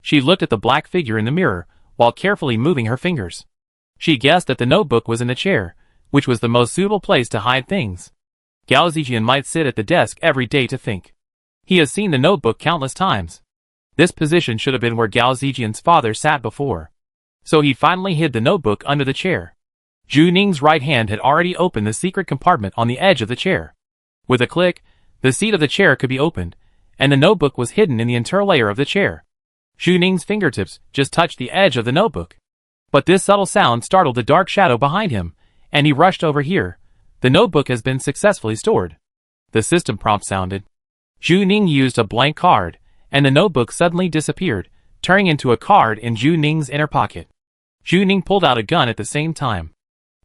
She looked at the black figure in the mirror, while carefully moving her fingers. She guessed that the notebook was in the chair, which was the most suitable place to hide things. Gao Zijian might sit at the desk every day to think. He has seen the notebook countless times. This position should have been where Gao Zijian's father sat before. So he finally hid the notebook under the chair. Zhu Ning's right hand had already opened the secret compartment on the edge of the chair. With a click, the seat of the chair could be opened, and the notebook was hidden in the interior layer of the chair. Zhu Ning's fingertips just touched the edge of the notebook. But this subtle sound startled the dark shadow behind him, and he rushed over here. The notebook has been successfully stored. The system prompt sounded. Zhu Ning used a blank card, and the notebook suddenly disappeared, turning into a card in Zhu Ning's inner pocket. Zhu Ning pulled out a gun at the same time.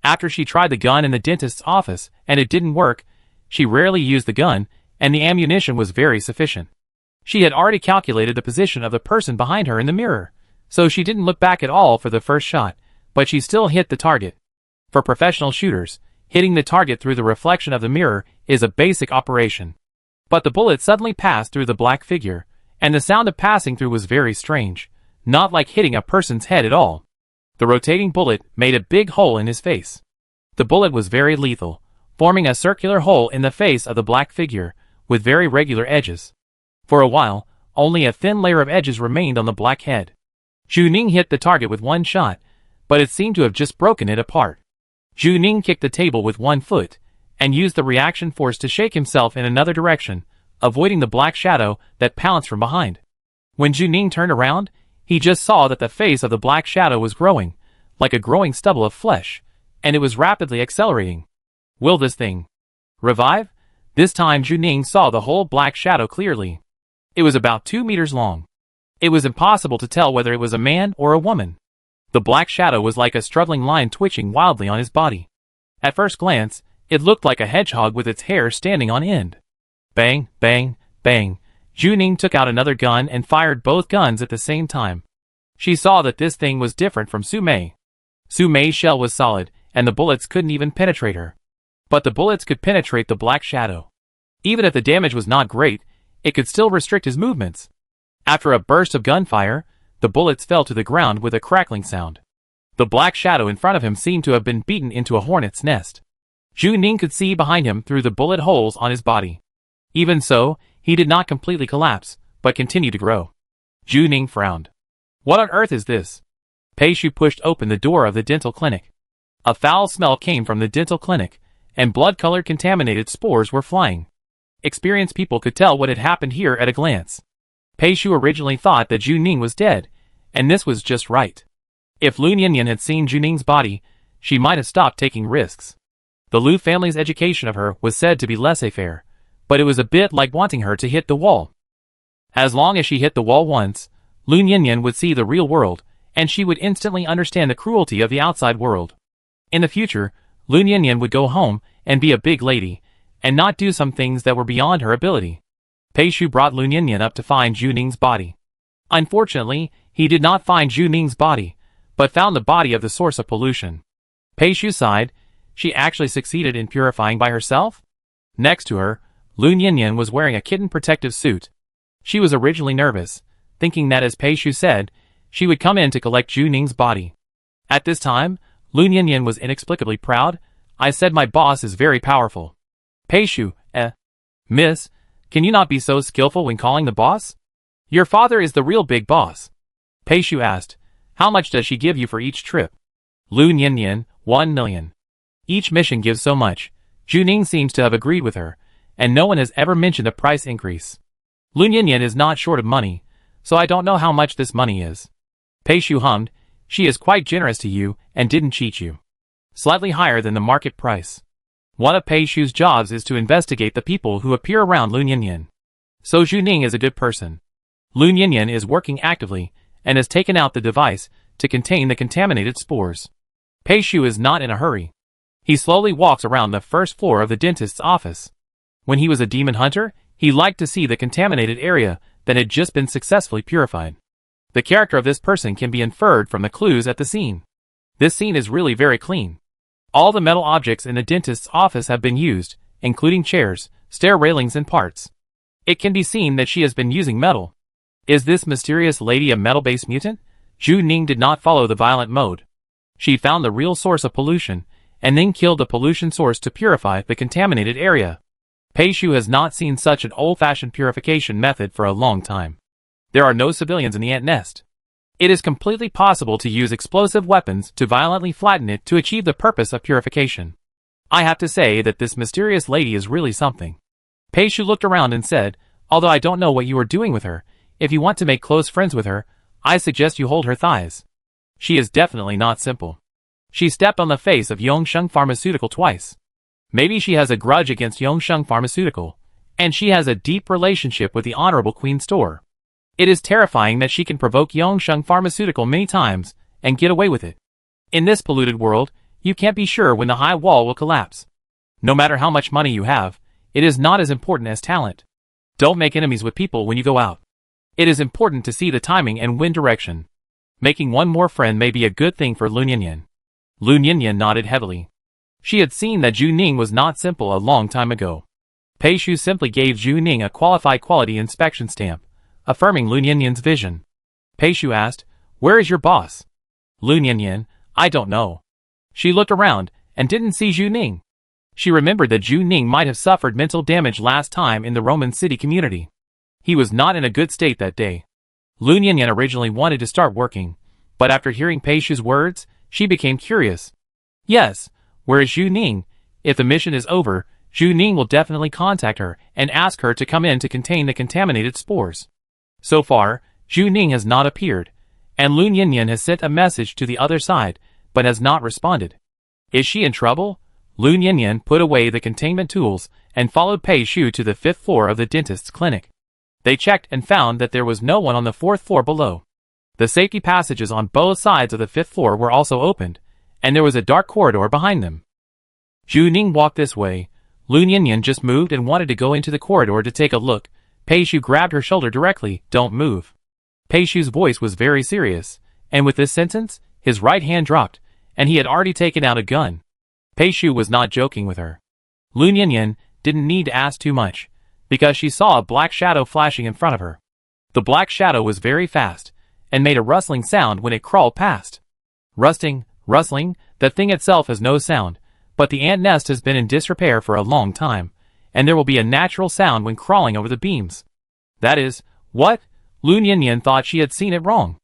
After she tried the gun in the dentist's office and it didn't work, she rarely used the gun, and the ammunition was very sufficient. She had already calculated the position of the person behind her in the mirror, so she didn't look back at all for the first shot, but she still hit the target. For professional shooters, hitting the target through the reflection of the mirror is a basic operation. But the bullet suddenly passed through the black figure, and the sound of passing through was very strange, not like hitting a person's head at all. The rotating bullet made a big hole in his face. The bullet was very lethal, forming a circular hole in the face of the black figure, with very regular edges. For a while, only a thin layer of edges remained on the black head. Zhu Ning hit the target with one shot, but it seemed to have just broken it apart. Zhu Ning kicked the table with one foot, and used the reaction force to shake himself in another direction, avoiding the black shadow that pounced from behind. When Zhu Ning turned around, he just saw that the face of the black shadow was growing, like a growing stubble of flesh, and it was rapidly accelerating. Will this thing revive? This time Zhu Ning saw the whole black shadow clearly. It was about 2 meters long. It was impossible to tell whether it was a man or a woman. The black shadow was like a struggling lion twitching wildly on his body. At first glance, it looked like a hedgehog with its hair standing on end. Bang, bang, bang. Zhu Ning took out another gun and fired both guns at the same time. She saw that this thing was different from Su Mei. Su Mei's shell was solid, and the bullets couldn't even penetrate her. But the bullets could penetrate the black shadow. Even if the damage was not great, it could still restrict his movements. After a burst of gunfire, the bullets fell to the ground with a crackling sound. The black shadow in front of him seemed to have been beaten into a hornet's nest. Zhu Ning could see behind him through the bullet holes on his body. Even so, he did not completely collapse, but continued to grow. Zhu Ning frowned. What on earth is this? Pei Shu pushed open the door of the dental clinic. A foul smell came from the dental clinic, and blood-colored contaminated spores were flying. Experienced people could tell what had happened here at a glance. Pei Shu originally thought that Zhu Ning was dead, and this was just right. If Lun Yinyan had seen Zhu Ning's body, she might have stopped taking risks. The Lu family's education of her was said to be laissez-faire, but it was a bit like wanting her to hit the wall. As long as she hit the wall once, Lun Yinyan would see the real world, and she would instantly understand the cruelty of the outside world. In the future, Lun Yinyan would go home and be a big lady, and not do some things that were beyond her ability. Pei Shu brought Lun Yinyan up to find Zhu Ning's body. Unfortunately, he did not find Zhu Ning's body, but found the body of the source of pollution. Pei Shu sighed. She actually succeeded in purifying by herself? Next to her, Lun Yinyan was wearing a kitten protective suit. She was originally nervous, thinking that as Pei Shu said, she would come in to collect Zhu Ning's body. At this time, Lun Yinyan was inexplicably proud. I said my boss is very powerful. Pei Shu, Miss, Can you not be so skillful when calling the boss? Your father is the real big boss. Pei Shu asked. How much does she give you for each trip? Lu Nianyan, 1 million. Each mission gives so much. Zhu Ning seems to have agreed with her, and no one has ever mentioned a price increase. Lu Nianyan is not short of money, so I don't know how much this money is. Pei Shu hummed. She is quite generous to you and didn't cheat you. Slightly higher than the market price. One of Pei Shu's jobs is to investigate the people who appear around Lu Nianyan. So Zhu Ning is a good person. Lu Nianyan is working actively and has taken out the device to contain the contaminated spores. Pei Shu is not in a hurry. He slowly walks around the first floor of the dentist's office. When he was a demon hunter, he liked to see the contaminated area that had just been successfully purified. The character of this person can be inferred from the clues at the scene. This scene is really very clean. All the metal objects in the dentist's office have been used, including chairs, stair railings and parts. It can be seen that she has been using metal. Is this mysterious lady a metal-based mutant? Zhu Ning did not follow the violent mode. She found the real source of pollution, and then killed the pollution source to purify the contaminated area. Pei Shu has not seen such an old-fashioned purification method for a long time. There are no civilians in the ant nest. It is completely possible to use explosive weapons to violently flatten it to achieve the purpose of purification. I have to say that this mysterious lady is really something. Pei Shu looked around and said, although I don't know what you are doing with her, if you want to make close friends with her, I suggest you hold her thighs. She is definitely not simple. She stepped on the face of Yongsheng Pharmaceutical twice. Maybe she has a grudge against Yongsheng Pharmaceutical, and she has a deep relationship with the Honorable Queen Store. It is terrifying that she can provoke Yongsheng Pharmaceutical many times and get away with it. In this polluted world, you can't be sure when the high wall will collapse. No matter how much money you have, it is not as important as talent. Don't make enemies with people when you go out. It is important to see the timing and wind direction. Making one more friend may be a good thing for Lu Nianyan. Lu Nianyan nodded heavily. She had seen that Zhu Ning was not simple a long time ago. Pei Shu simply gave Zhu Ning a qualified quality inspection stamp, affirming Lu Nianyan's vision. Pei Shu asked, where is your boss? Lu Nianyan, I don't know. She looked around and didn't see Zhu Ning. She remembered that Zhu Ning might have suffered mental damage last time in the Roman city community. He was not in a good state that day. Lu Nianyan originally wanted to start working, but after hearing Pei Shu's words, she became curious. Yes, where is Zhu Ning? If the mission is over, Zhu Ning will definitely contact her and ask her to come in to contain the contaminated spores. So far, Zhu Ning has not appeared, and Lu Nianyan has sent a message to the other side, but has not responded. Is she in trouble? Lu Nianyan put away the containment tools and followed Pei Shu to the 5th floor of the dentist's clinic. They checked and found that there was no one on the 4th floor below. The safety passages on both sides of the 5th floor were also opened, and there was a dark corridor behind them. Zhu Ning walked this way. Lu Nianyan just moved and wanted to go into the corridor to take a look. Pei Shu grabbed her shoulder directly. Don't move. Pei Shu's voice was very serious, and with this sentence, his right hand dropped, and he had already taken out a gun. Pei Shu was not joking with her. Lu Nianyan didn't need to ask too much, because she saw a black shadow flashing in front of her. The black shadow was very fast, and made a rustling sound when it crawled past. Rustling, the thing itself has no sound, but the ant nest has been in disrepair for a long time, and there will be a natural sound when crawling over the beams. That is, what? Lu Nianyan thought she had seen it wrong.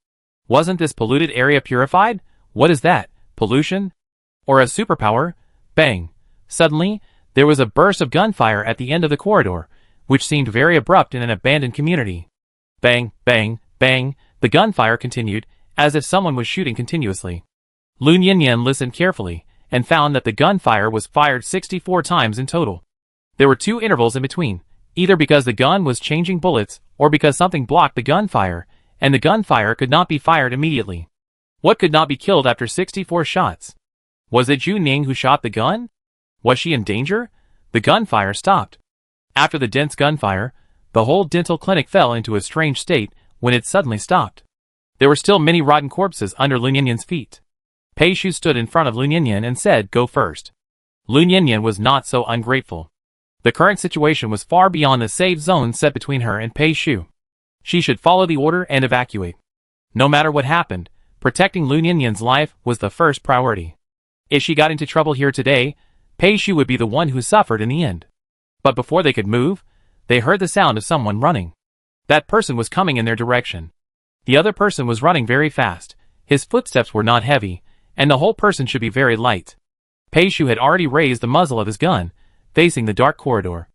Wasn't this polluted area purified? What is that? Pollution? Or a superpower? Bang! Suddenly, there was a burst of gunfire at the end of the corridor, which seemed very abrupt in an abandoned community. Bang, bang, bang, the gunfire continued, as if someone was shooting continuously. Lu Nianyan listened carefully, and found that the gunfire was fired 64 times in total. There were 2 intervals in between, either because the gun was changing bullets, or because something blocked the gunfire, and the gunfire could not be fired immediately. What could not be killed after 64 shots? Was it Zhu Ning who shot the gun? Was she in danger? The gunfire stopped. After the dense gunfire, the whole dental clinic fell into a strange state when it suddenly stopped. There were still many rotten corpses under Lu Nianyan's feet. Pei Shu stood in front of Lu Nianyan and said, go first. Lu Nianyan was not so ungrateful. The current situation was far beyond the safe zone set between her and Pei Shu. She should follow the order and evacuate. No matter what happened, protecting Lu Nianyan's life was the first priority. If she got into trouble here today, Pei Shu would be the one who suffered in the end. But before they could move, they heard the sound of someone running. That person was coming in their direction. The other person was running very fast. His footsteps were not heavy, and the whole person should be very light. Pei Shu had already raised the muzzle of his gun, facing the dark corridor.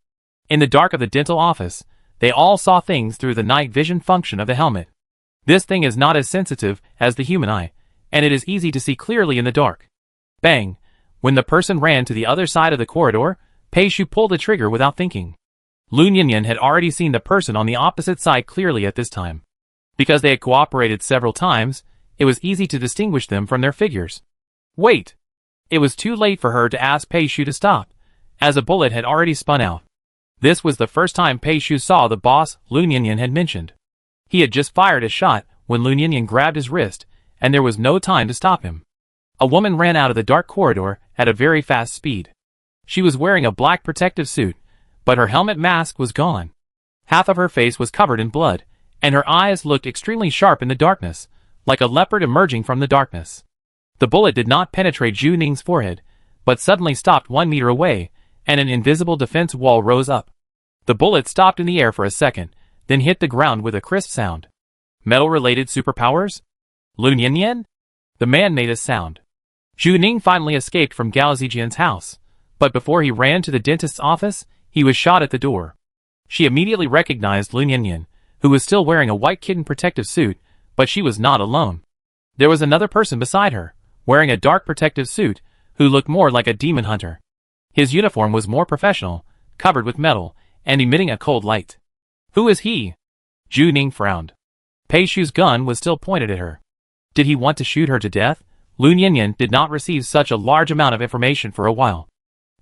In the dark of the dental office, they all saw things through the night vision function of the helmet. This thing is not as sensitive as the human eye, and it is easy to see clearly in the dark. Bang! When the person ran to the other side of the corridor, Pei Shu pulled the trigger without thinking. Lu Ninian had already seen the person on the opposite side clearly at this time. Because they had cooperated several times, it was easy to distinguish them from their figures. Wait! It was too late for her to ask Pei Shu to stop, as a bullet had already spun out. This was the first time Pei Shu saw the boss Lu Ninian had mentioned. He had just fired a shot when Lu Ninian grabbed his wrist, and there was no time to stop him. A woman ran out of the dark corridor at a very fast speed. She was wearing a black protective suit, but her helmet mask was gone. Half of her face was covered in blood, and her eyes looked extremely sharp in the darkness, like a leopard emerging from the darkness. The bullet did not penetrate Zhu Ning's forehead, but suddenly stopped 1 meter away, and an invisible defense wall rose up. The bullet stopped in the air for a second, then hit the ground with a crisp sound. Metal-related superpowers? Lu Ninian? The man made a sound. Zhu Ning finally escaped from Gao Zijian's house, but before he ran to the dentist's office, he was shot at the door. She immediately recognized Lu Ninian, who was still wearing a white kitten protective suit, but she was not alone. There was another person beside her, wearing a dark protective suit, who looked more like a demon hunter. His uniform was more professional, covered with metal, and emitting a cold light. Who is he? Zhu Ning frowned. Pei Shu's gun was still pointed at her. Did he want to shoot her to death? Lu Ninian did not receive such a large amount of information for a while.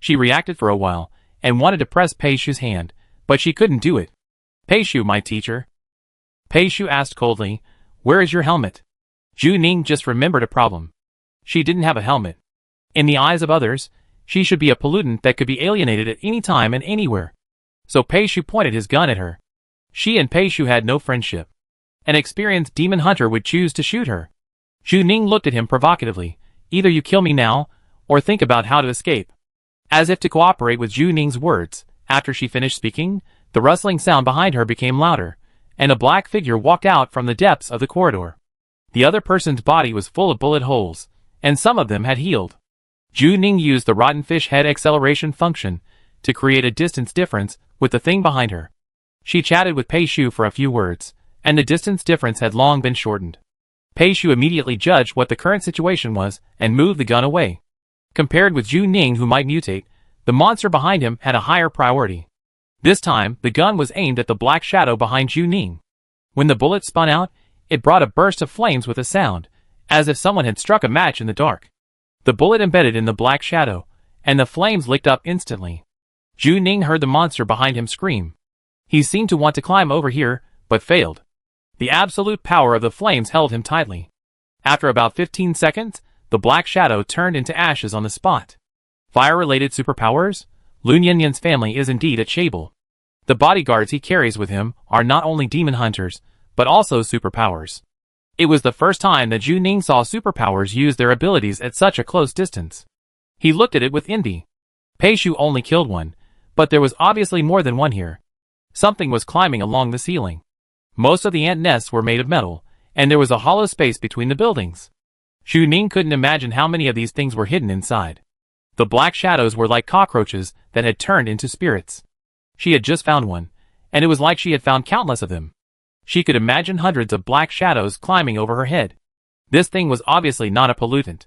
She reacted for a while, and wanted to press Pei Shu's hand, but she couldn't do it. Pei Shu, my teacher. Pei Shu asked coldly, where is your helmet? Zhu Ning just remembered a problem. She didn't have a helmet. In the eyes of others, she should be a pollutant that could be alienated at any time and anywhere. So Pei Shu pointed his gun at her. She and Pei Shu had no friendship. An experienced demon hunter would choose to shoot her. Zhu Ning looked at him provocatively. Either you kill me now, or think about how to escape. As if to cooperate with Zhu Ning's words, after she finished speaking, the rustling sound behind her became louder, and a black figure walked out from the depths of the corridor. The other person's body was full of bullet holes, and some of them had healed. Zhu Ning used the rotten fish head acceleration function to create a distance difference with the thing behind her. She chatted with Pei Shu for a few words, and the distance difference had long been shortened. Pei Shu immediately judged what the current situation was and moved the gun away. Compared with Zhu Ning, who might mutate, the monster behind him had a higher priority. This time, the gun was aimed at the black shadow behind Zhu Ning. When the bullet spun out, it brought a burst of flames with a sound, as if someone had struck a match in the dark. The bullet embedded in the black shadow, and the flames licked up instantly. Zhu Ning heard the monster behind him scream. He seemed to want to climb over here, but failed. The absolute power of the flames held him tightly. After about 15 seconds, the black shadow turned into ashes on the spot. Fire-related superpowers? Lu Ninian's family is indeed a Chable. The bodyguards he carries with him are not only demon hunters, but also superpowers. It was the first time that Zhu Ning saw superpowers use their abilities at such a close distance. He looked at it with envy. Pei Shu only killed one, but there was obviously more than one here. Something was climbing along the ceiling. Most of the ant nests were made of metal, and there was a hollow space between the buildings. Zhu Ning couldn't imagine how many of these things were hidden inside. The black shadows were like cockroaches that had turned into spirits. She had just found one, and it was like she had found countless of them. She could imagine hundreds of black shadows climbing over her head. This thing was obviously not a pollutant.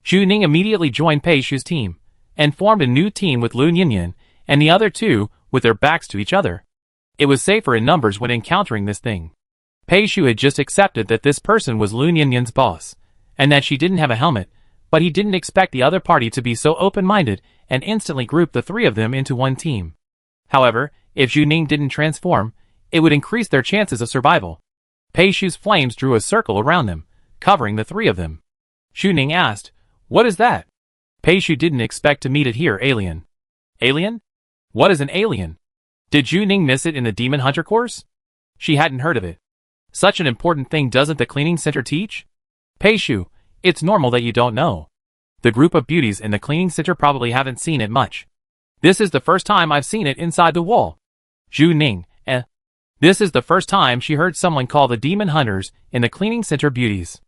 Zhu Ning immediately joined Pei Shu's team, and formed a new team with Lu Ninian, and the other two, with their backs to each other. It was safer in numbers when encountering this thing. Pei Shu had just accepted that this person was Lu Ninian's boss, and that she didn't have a helmet, but he didn't expect the other party to be so open-minded and instantly grouped the three of them into one team. However, if Zhu Ning didn't transform, it would increase their chances of survival. Pei Shu's flames drew a circle around them, covering the three of them. Zhu Ning asked, "What is that?" Pei Shu didn't expect to meet it here. Alien. Alien? What is an alien? Did Zhu Ning miss it in the Demon Hunter course? She hadn't heard of it. Such an important thing doesn't the cleaning center teach? Pei Shu, it's normal that you don't know. The group of beauties in the cleaning center probably haven't seen it much. This is the first time I've seen it inside the wall. Zhu Ning, This is the first time she heard someone call the demon hunters in the cleaning center beauties.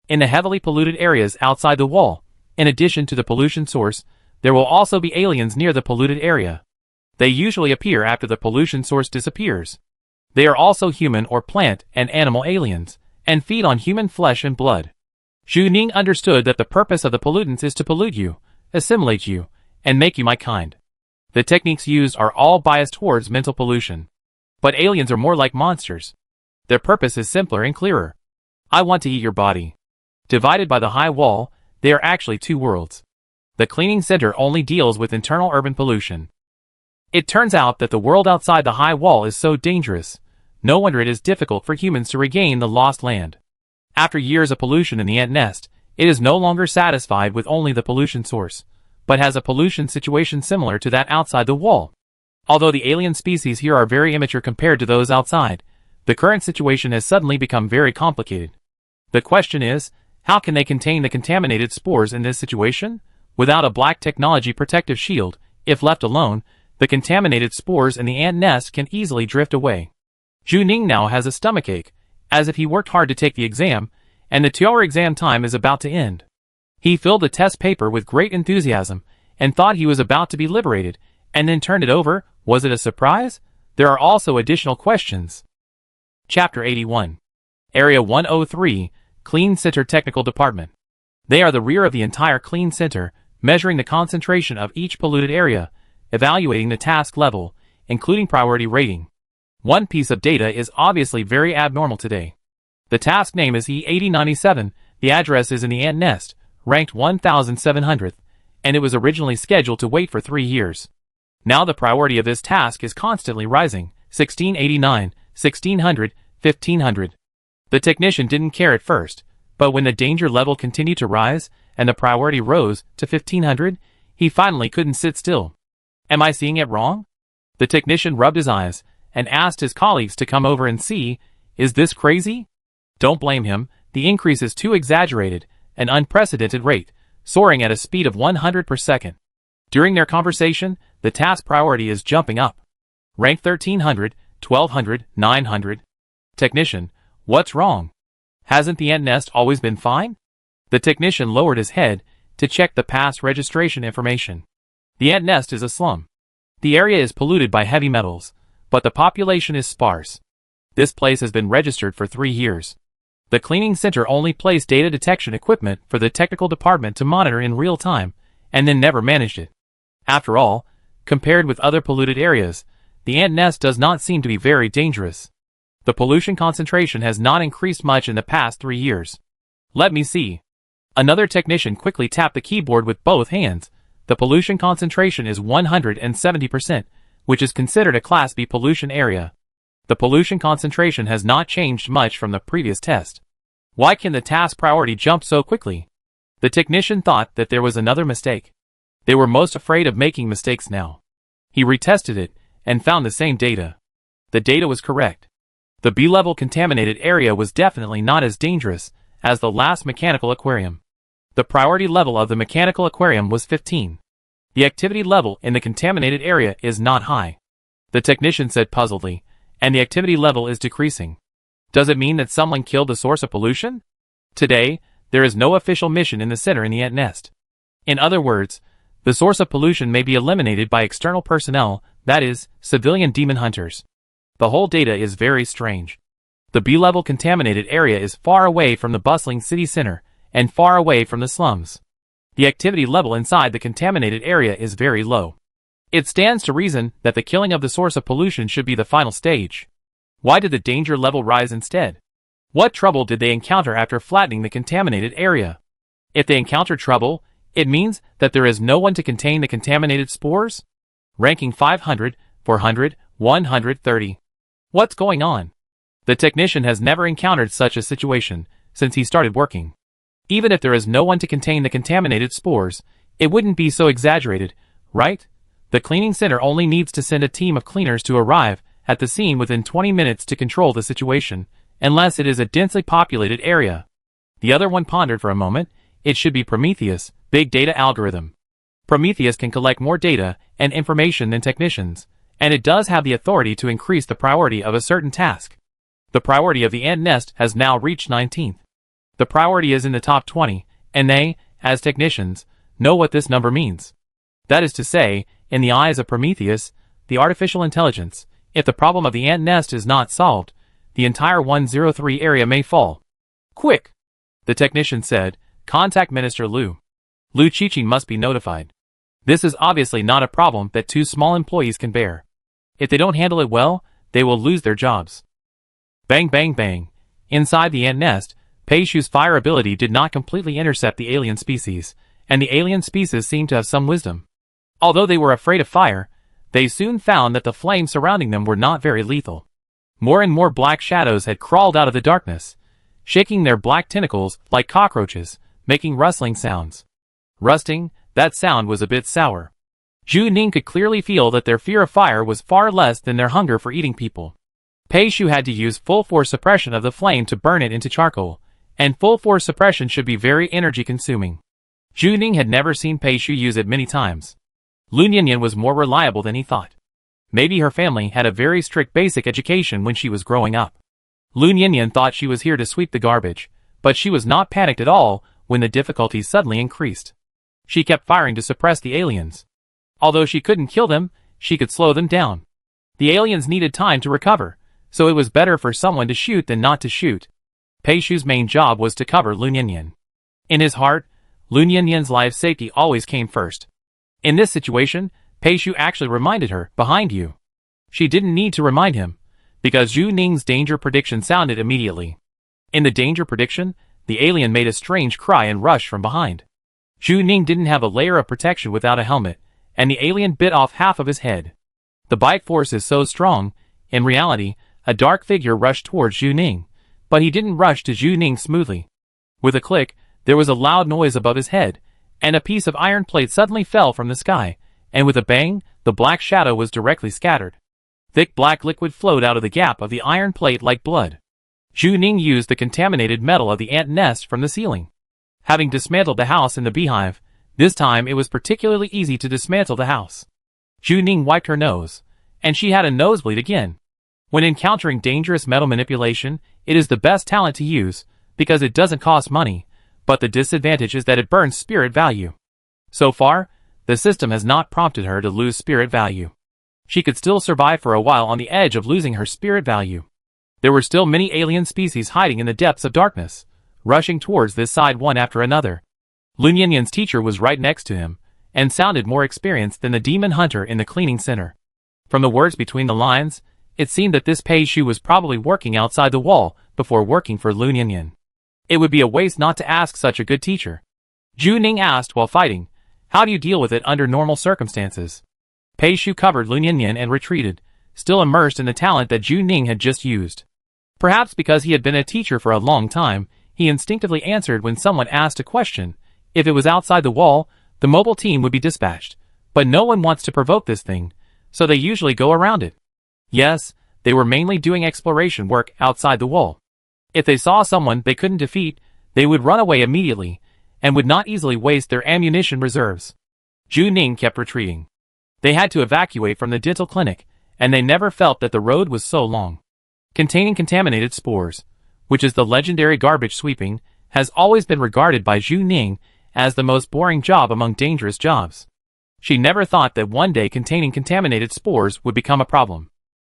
In the heavily polluted areas outside the wall, in addition to the pollution source, there will also be aliens near the polluted area. They usually appear after the pollution source disappears. They are also human or plant and animal aliens, and feed on human flesh and blood. Zhu Ning understood that the purpose of the pollutants is to pollute you, assimilate you, and make you my kind. The techniques used are all biased towards mental pollution. But aliens are more like monsters. Their purpose is simpler and clearer. I want to eat your body. Divided by the high wall, they are actually two worlds. The cleaning center only deals with internal urban pollution. It turns out that the world outside the high wall is so dangerous. No wonder it is difficult for humans to regain the lost land. After years of pollution in the ant nest, it is no longer satisfied with only the pollution source, but has a pollution situation similar to that outside the wall. Although the alien species here are very immature compared to those outside, the current situation has suddenly become very complicated. The question is, how can they contain the contaminated spores in this situation? Without a black technology protective shield, if left alone, the contaminated spores in the ant nest can easily drift away. Zhu Ning now has a stomachache, as if he worked hard to take the exam, and the 2-hour exam time is about to end. He filled the test paper with great enthusiasm, and thought he was about to be liberated, and then turned it over. Was it a surprise? There are also additional questions. Chapter 81. Area 103, Clean Center Technical Department. They are the rear of the entire clean center, measuring the concentration of each polluted area, evaluating the task level, including priority rating. One piece of data is obviously very abnormal today. The task name is E8097, the address is in the ant nest, ranked 1700th, and it was originally scheduled to wait for 3 years. Now the priority of this task is constantly rising, 1689, 1600, 1500. The technician didn't care at first, but when the danger level continued to rise, and the priority rose to 1500, he finally couldn't sit still. Am I seeing it wrong? The technician rubbed his eyes, and asked his colleagues to come over and see. Is this crazy? Don't blame him, the increase is too exaggerated, an unprecedented rate, soaring at a speed of 100 per second. During their conversation, the task priority is jumping up. Rank 1300, 1200, 900. Technician, what's wrong? Hasn't the ant nest always been fine? The technician lowered his head to check the past registration information. The ant nest is a slum. The area is polluted by heavy metals, but the population is sparse. This place has been registered for 3 years. The cleaning center only placed data detection equipment for the technical department to monitor in real time, and then never managed it. After all, compared with other polluted areas, the ant nest does not seem to be very dangerous. The pollution concentration has not increased much in the past 3 years. Let me see. Another technician quickly tapped the keyboard with both hands. The pollution concentration is 170%, which is considered a Class B pollution area. The pollution concentration has not changed much from the previous test. Why can the task priority jump so quickly? The technician thought that there was another mistake. They were most afraid of making mistakes now. He retested it, and found the same data. The data was correct. The B-level contaminated area was definitely not as dangerous as the last mechanical aquarium. The priority level of the mechanical aquarium was 15. The activity level in the contaminated area is not high. The technician said puzzledly, and the activity level is decreasing. Does it mean that someone killed the source of pollution? Today, there is no official mission in the center in the ant nest. In other words, the source of pollution may be eliminated by external personnel, that is, civilian demon hunters. The whole data is very strange. The B-level contaminated area is far away from the bustling city center, and far away from the slums. The activity level inside the contaminated area is very low. It stands to reason that the killing of the source of pollution should be the final stage. Why did the danger level rise instead? What trouble did they encounter after flattening the contaminated area? If they encounter trouble, it means that there is no one to contain the contaminated spores? Ranking 500, 400, 130. What's going on? The technician has never encountered such a situation since he started working. Even if there is no one to contain the contaminated spores, it wouldn't be so exaggerated, right? The cleaning center only needs to send a team of cleaners to arrive at the scene within 20 minutes to control the situation, unless it is a densely populated area. The other one pondered for a moment. It should be Prometheus, big data algorithm. Prometheus can collect more data and information than technicians, and it does have the authority to increase the priority of a certain task. The priority of the ant nest has now reached 19th. The priority is in the top 20, and they, as technicians, know what this number means. That is to say, in the eyes of Prometheus, the artificial intelligence, if the problem of the ant nest is not solved, the entire 103 area may fall. Quick! The technician said, contact Minister Lu. Lu Qiqi must be notified. This is obviously not a problem that 2 small employees can bear. If they don't handle it well, they will lose their jobs. Bang bang bang. Inside the ant nest, Pei Shu's fire ability did not completely intercept the alien species, and the alien species seemed to have some wisdom. Although they were afraid of fire, they soon found that the flames surrounding them were not very lethal. More and more black shadows had crawled out of the darkness, shaking their black tentacles like cockroaches, making rustling sounds. Rusting, that sound was a bit sour. Zhu Ning could clearly feel that their fear of fire was far less than their hunger for eating people. Pei Shu had to use full force suppression of the flame to burn it into charcoal, and full force suppression should be very energy consuming. Zhu Ning had never seen Pei Shu use it many times. Lu Nianyan was more reliable than he thought. Maybe her family had a very strict basic education when she was growing up. Lu Nianyan thought she was here to sweep the garbage, but she was not panicked at all when the difficulties suddenly increased. She kept firing to suppress the aliens. Although she couldn't kill them, she could slow them down. The aliens needed time to recover, so it was better for someone to shoot than not to shoot. Pei Shu's main job was to cover Lu Nianyan. In his heart, Lu Nianyan's life safety always came first. In this situation, Pei Shu actually reminded her, behind you. She didn't need to remind him, because Zhu Ning's danger prediction sounded immediately. In the danger prediction, the alien made a strange cry and rushed from behind. Zhu Ning didn't have a layer of protection without a helmet, and the alien bit off half of his head. The bite force is so strong, in reality, a dark figure rushed towards Zhu Ning, but he didn't rush to Zhu Ning smoothly. With a click, there was a loud noise above his head, and a piece of iron plate suddenly fell from the sky, and with a bang, the black shadow was directly scattered. Thick black liquid flowed out of the gap of the iron plate like blood. Zhu Ning used the contaminated metal of the ant nest from the ceiling. Having dismantled the house in the beehive, this time it was particularly easy to dismantle the house. Zhu Ning wiped her nose, and she had a nosebleed again. When encountering dangerous metal manipulation, it is the best talent to use, because it doesn't cost money, but the disadvantage is that it burns spirit value. So far, the system has not prompted her to lose spirit value. She could still survive for a while on the edge of losing her spirit value. There were still many alien species hiding in the depths of darkness, rushing towards this side one after another. Lu Nianyan's teacher was right next to him, and sounded more experienced than the demon hunter in the cleaning center. From the words between the lines, it seemed that this Pei Shu was probably working outside the wall before working for Lu Nianyan. It would be a waste not to ask such a good teacher. Zhu Ning asked while fighting, how do you deal with it under normal circumstances? Pei Shu covered Lu Nianyan and retreated, still immersed in the talent that Zhu Ning had just used. Perhaps because he had been a teacher for a long time, he instinctively answered when someone asked a question. If it was outside the wall, the mobile team would be dispatched, but no one wants to provoke this thing, so they usually go around it. Yes, they were mainly doing exploration work outside the wall. If they saw someone they couldn't defeat, they would run away immediately, and would not easily waste their ammunition reserves. Zhu Ning kept retreating. They had to evacuate from the dental clinic, and they never felt that the road was so long. Containing contaminated spores, which is the legendary garbage sweeping, has always been regarded by Zhu Ning as the most boring job among dangerous jobs. She never thought that one day containing contaminated spores would become a problem.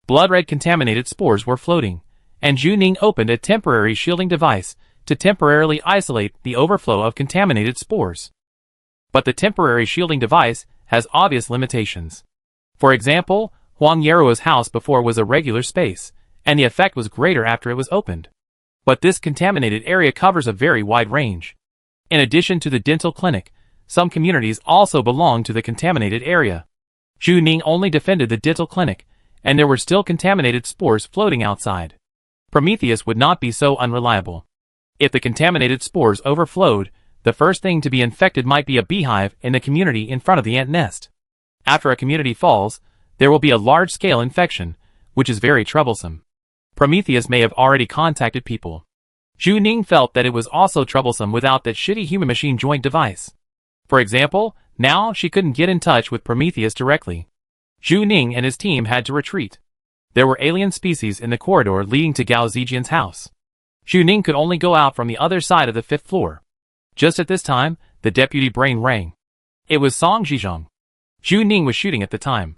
Blood-red contaminated spores were floating, and Zhu Ning opened a temporary shielding device to temporarily isolate the overflow of contaminated spores. But the temporary shielding device has obvious limitations. For example, Huang Yaruo's house before was a regular space, and the effect was greater after it was opened. But this contaminated area covers a very wide range. In addition to the dental clinic, some communities also belong to the contaminated area. Zhu Ning only defended the dental clinic, and there were still contaminated spores floating outside. Prometheus would not be so unreliable. If the contaminated spores overflowed, the first thing to be infected might be a beehive in the community in front of the ant nest. After a community falls, there will be a large-scale infection, which is very troublesome. Prometheus may have already contacted people. Zhu Ning felt that it was also troublesome without that shitty human-machine joint device. For example, now she couldn't get in touch with Prometheus directly. Zhu Ning and his team had to retreat. There were alien species in the corridor leading to Gao Zijian's house. Zhu Ning could only go out from the other side of the 5th floor. Just at this time, the deputy brain rang. It was Song Zhizhong. Zhu Ning was shooting at the time.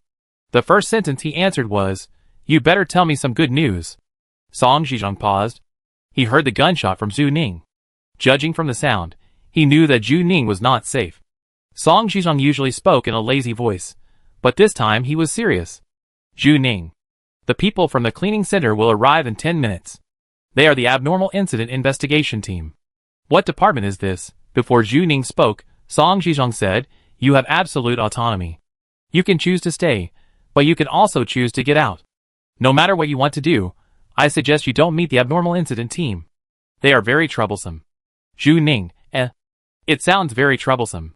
The first sentence he answered was, "You better tell me some good news." Song Zhizhong paused. He heard the gunshot from Zhu Ning. Judging from the sound, he knew that Zhu Ning was not safe. Song Zhizhong usually spoke in a lazy voice, but this time he was serious. "Zhu Ning. The people from the cleaning center will arrive in 10 minutes. They are the abnormal incident investigation team." "What department is this?" Before Zhu Ning spoke, Song Zhizhong said, "You have absolute autonomy. You can choose to stay, but you can also choose to get out. No matter what you want to do, I suggest you don't meet the abnormal incident team. They are very troublesome." Zhu Ning, It sounds very troublesome.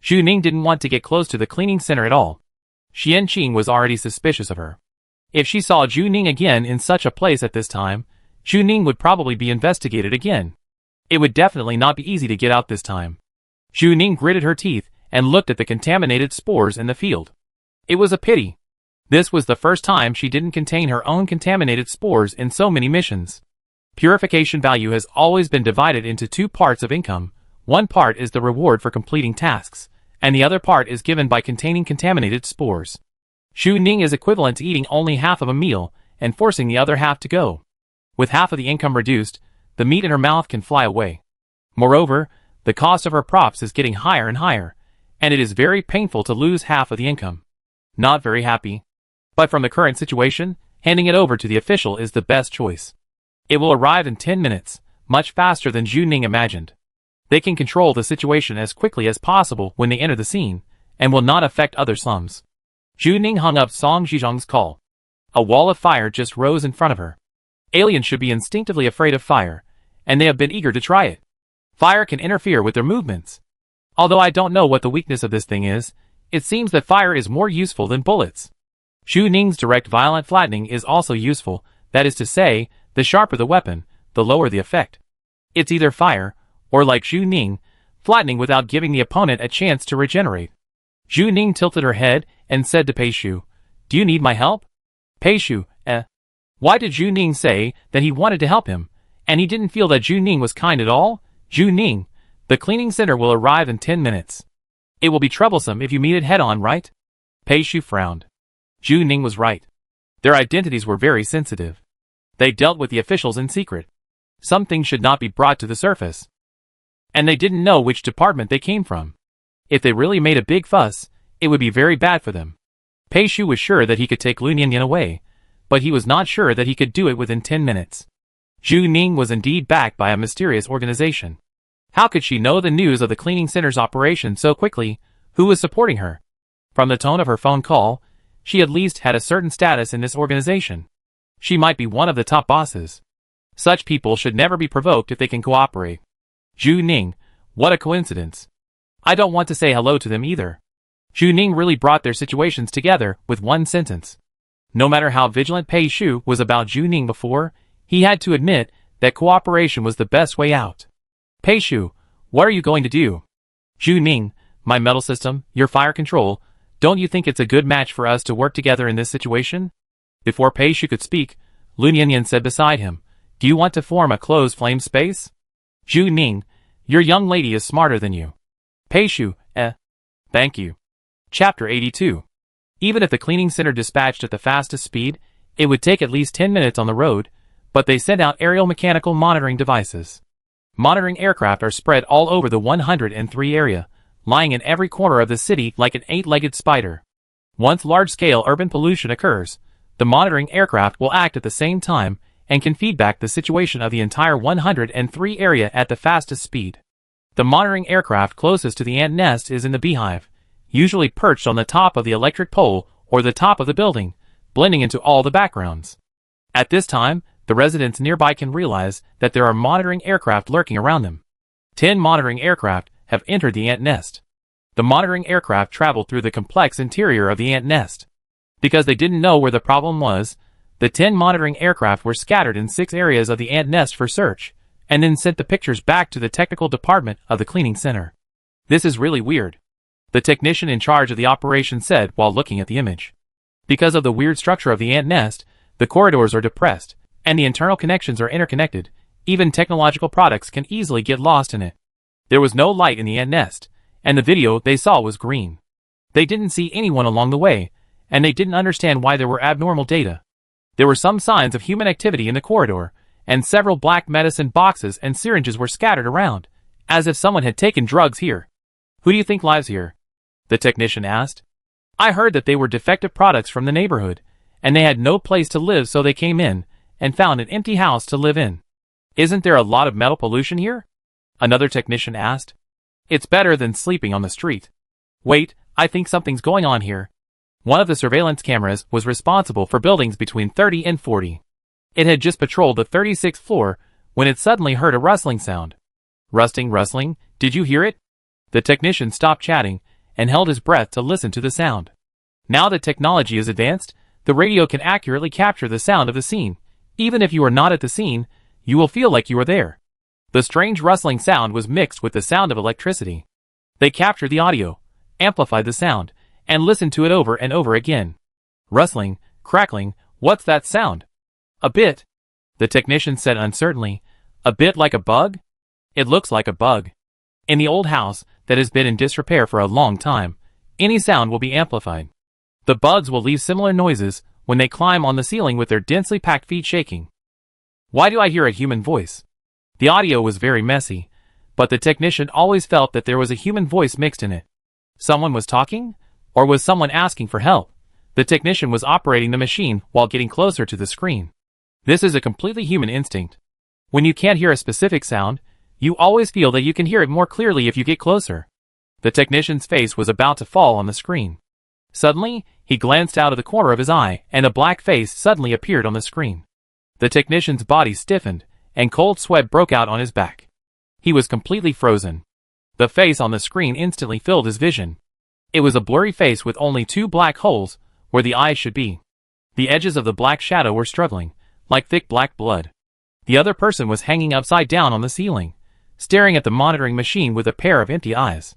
Zhu Ning didn't want to get close to the cleaning center at all. Xian Qing was already suspicious of her. If she saw Zhu Ning again in such a place at this time, Zhu Ning would probably be investigated again. It would definitely not be easy to get out this time. Zhu Ning gritted her teeth and looked at the contaminated spores in the field. It was a pity. This was the first time she didn't contain her own contaminated spores in so many missions. Purification value has always been divided into two parts of income. One part is the reward for completing tasks, and the other part is given by containing contaminated spores. Zhu Ning is equivalent to eating only half of a meal and forcing the other half to go. With half of the income reduced, the meat in her mouth can fly away. Moreover, the cost of her props is getting higher and higher, and it is very painful to lose half of the income. Not very happy. But from the current situation, handing it over to the official is the best choice. It will arrive in 10 minutes, much faster than Zhu Ning imagined. They can control the situation as quickly as possible when they enter the scene, and will not affect other slums. Zhu Ning hung up Song Zhizhong's call. A wall of fire just rose in front of her. Aliens should be instinctively afraid of fire, and they have been eager to try it. Fire can interfere with their movements. Although I don't know what the weakness of this thing is, it seems that fire is more useful than bullets. Zhu Ning's direct violent flattening is also useful, that is to say, the sharper the weapon, the lower the effect. It's either fire, or like Zhu Ning, flattening without giving the opponent a chance to regenerate. Zhu Ning tilted her head and said to Pei Shu, "Do you need my help?" Pei Shu, Why did Zhu Ning say that he wanted to help him, and he didn't feel that Zhu Ning was kind at all? Zhu Ning, the cleaning center will arrive in 10 minutes. It will be troublesome if you meet it head-on, right? Pei Shu frowned. Zhu Ning was right. Their identities were very sensitive. They dealt with the officials in secret. Some things should not be brought to the surface. And they didn't know which department they came from. If they really made a big fuss, it would be very bad for them. Pei Shu was sure that he could take Lu Nianyan away, but he was not sure that he could do it within 10 minutes. Zhu Ning was indeed backed by a mysterious organization. How could she know the news of the cleaning center's operation so quickly? Who was supporting her? From the tone of her phone call, she at least had a certain status in this organization. She might be one of the top bosses. Such people should never be provoked if they can cooperate. Zhu Ning, what a coincidence. I don't want to say hello to them either. Zhu Ning really brought their situations together with one sentence. No matter how vigilant Pei Shu was about Zhu Ning before, he had to admit that cooperation was the best way out. Pei Shu, what are you going to do? Zhu Ning, my metal system, your fire control, don't you think it's a good match for us to work together in this situation? Before Pei Shu could speak, Lu Nianyan said beside him, do you want to form a closed flame space? Zhu Ning, your young lady is smarter than you. Pei Shu, Thank you. Chapter 82. Even if the cleaning center dispatched at the fastest speed, it would take at least 10 minutes on the road, but they sent out aerial mechanical monitoring devices. Monitoring aircraft are spread all over the 103 area, lying in every corner of the city like an 8-legged spider. Once large-scale urban pollution occurs, the monitoring aircraft will act at the same time and can feedback the situation of the entire 103 area at the fastest speed. The monitoring aircraft closest to the ant nest is in the beehive, usually perched on the top of the electric pole or the top of the building, blending into all the backgrounds. At this time, the residents nearby can realize that there are monitoring aircraft lurking around them. 10 monitoring aircraft have entered the ant nest. The monitoring aircraft traveled through the complex interior of the ant nest. Because they didn't know where the problem was, the 10 monitoring aircraft were scattered in 6 areas of the ant nest for search, and then sent the pictures back to the technical department of the cleaning center. This is really weird. The technician in charge of the operation said while looking at the image. Because of the weird structure of the ant nest, the corridors are depressed, and the internal connections are interconnected. Even technological products can easily get lost in it. There was no light in the ant nest, and the video they saw was green. They didn't see anyone along the way, and they didn't understand why there were abnormal data. There were some signs of human activity in the corridor, and several black medicine boxes and syringes were scattered around, as if someone had taken drugs here. Who do you think lives here? The technician asked. I heard that they were defective products from the neighborhood, and they had no place to live, so they came in and found an empty house to live in. Isn't there a lot of metal pollution here? Another technician asked. It's better than sleeping on the street. Wait, I think something's going on here. One of the surveillance cameras was responsible for buildings between 30 and 40. It had just patrolled the 36th floor when it suddenly heard a rustling sound. Rustling, did you hear it? The technician stopped chatting and held his breath to listen to the sound. Now that technology is advanced, the radio can accurately capture the sound of the scene. Even if you are not at the scene, you will feel like you are there. The strange rustling sound was mixed with the sound of electricity. They captured the audio, amplified the sound, and listened to it over and over again. Rustling, crackling, what's that sound? A bit, the technician said uncertainly. A bit like a bug? It looks like a bug. In the old house that has been in disrepair for a long time, any sound will be amplified. The bugs will leave similar noises when they climb on the ceiling with their densely packed feet shaking. Why do I hear a human voice? The audio was very messy, but the technician always felt that there was a human voice mixed in it. Someone was talking? Or was someone asking for help? The technician was operating the machine while getting closer to the screen. This is a completely human instinct. When you can't hear a specific sound, you always feel that you can hear it more clearly if you get closer. The technician's face was about to fall on the screen. Suddenly, he glanced out of the corner of his eye, and a black face suddenly appeared on the screen. The technician's body stiffened, and cold sweat broke out on his back. He was completely frozen. The face on the screen instantly filled his vision. It was a blurry face with only two black holes where the eyes should be. The edges of the black shadow were struggling, like thick black blood. The other person was hanging upside down on the ceiling, staring at the monitoring machine with a pair of empty eyes.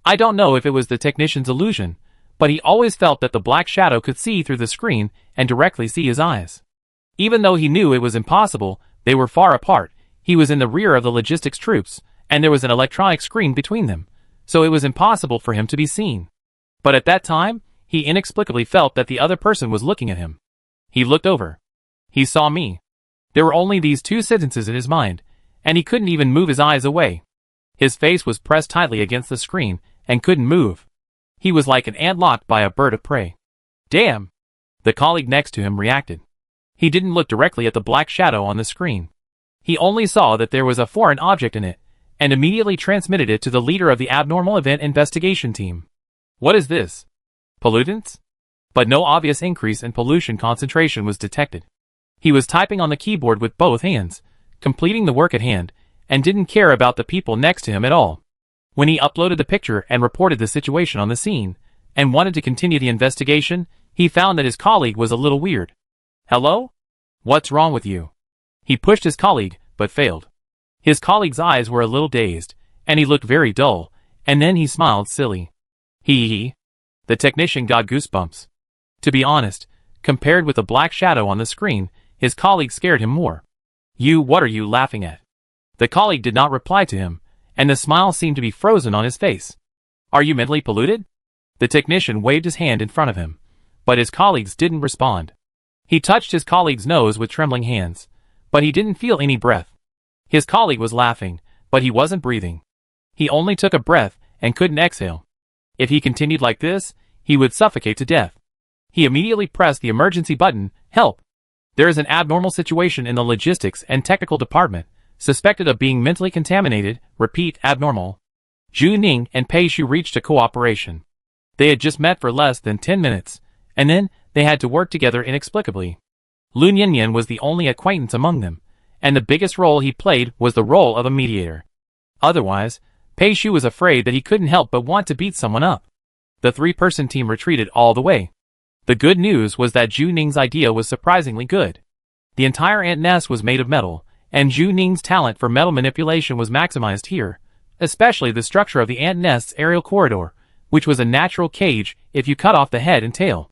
I don't know if it was the technician's illusion, but he always felt that the black shadow could see through the screen and directly see his eyes. Even though he knew it was impossible, they were far apart. He was in the rear of the logistics troops, and there was an electronic screen between them, so it was impossible for him to be seen. But at that time, he inexplicably felt that the other person was looking at him. He looked over. He saw me. There were only these two sentences in his mind, and he couldn't even move his eyes away. His face was pressed tightly against the screen and couldn't move. He was like an ant locked by a bird of prey. Damn! The colleague next to him reacted. He didn't look directly at the black shadow on the screen. He only saw that there was a foreign object in it, and immediately transmitted it to the leader of the abnormal event investigation team. What is this? Pollutants? But no obvious increase in pollution concentration was detected. He was typing on the keyboard with both hands, completing the work at hand, and didn't care about the people next to him at all. When he uploaded the picture and reported the situation on the scene, and wanted to continue the investigation, he found that his colleague was a little weird. Hello? What's wrong with you? He pushed his colleague, but failed. His colleague's eyes were a little dazed, and he looked very dull, and then he smiled silly. Hee. The technician got goosebumps. To be honest, compared with the black shadow on the screen, his colleague scared him more. What are you laughing at? The colleague did not reply to him, and the smile seemed to be frozen on his face. Are you mentally polluted? The technician waved his hand in front of him, but his colleagues didn't respond. He touched his colleague's nose with trembling hands, but he didn't feel any breath. His colleague was laughing, but he wasn't breathing. He only took a breath and couldn't exhale. If he continued like this, he would suffocate to death. He immediately pressed the emergency button, help. There is an abnormal situation in the logistics and technical department, suspected of being mentally contaminated, repeat, abnormal. Zhu Ning and Pei Shu reached a cooperation. They had just met for less than 10 minutes, and then they had to work together inexplicably. Lu Nianyan was the only acquaintance among them, and the biggest role he played was the role of a mediator. Otherwise, Pei Shu was afraid that he couldn't help but want to beat someone up. The three-person team retreated all the way. The good news was that Zhu Ning's idea was surprisingly good. The entire ant nest was made of metal, and Zhu Ning's talent for metal manipulation was maximized here, especially the structure of the ant nest's aerial corridor, which was a natural cage if you cut off the head and tail.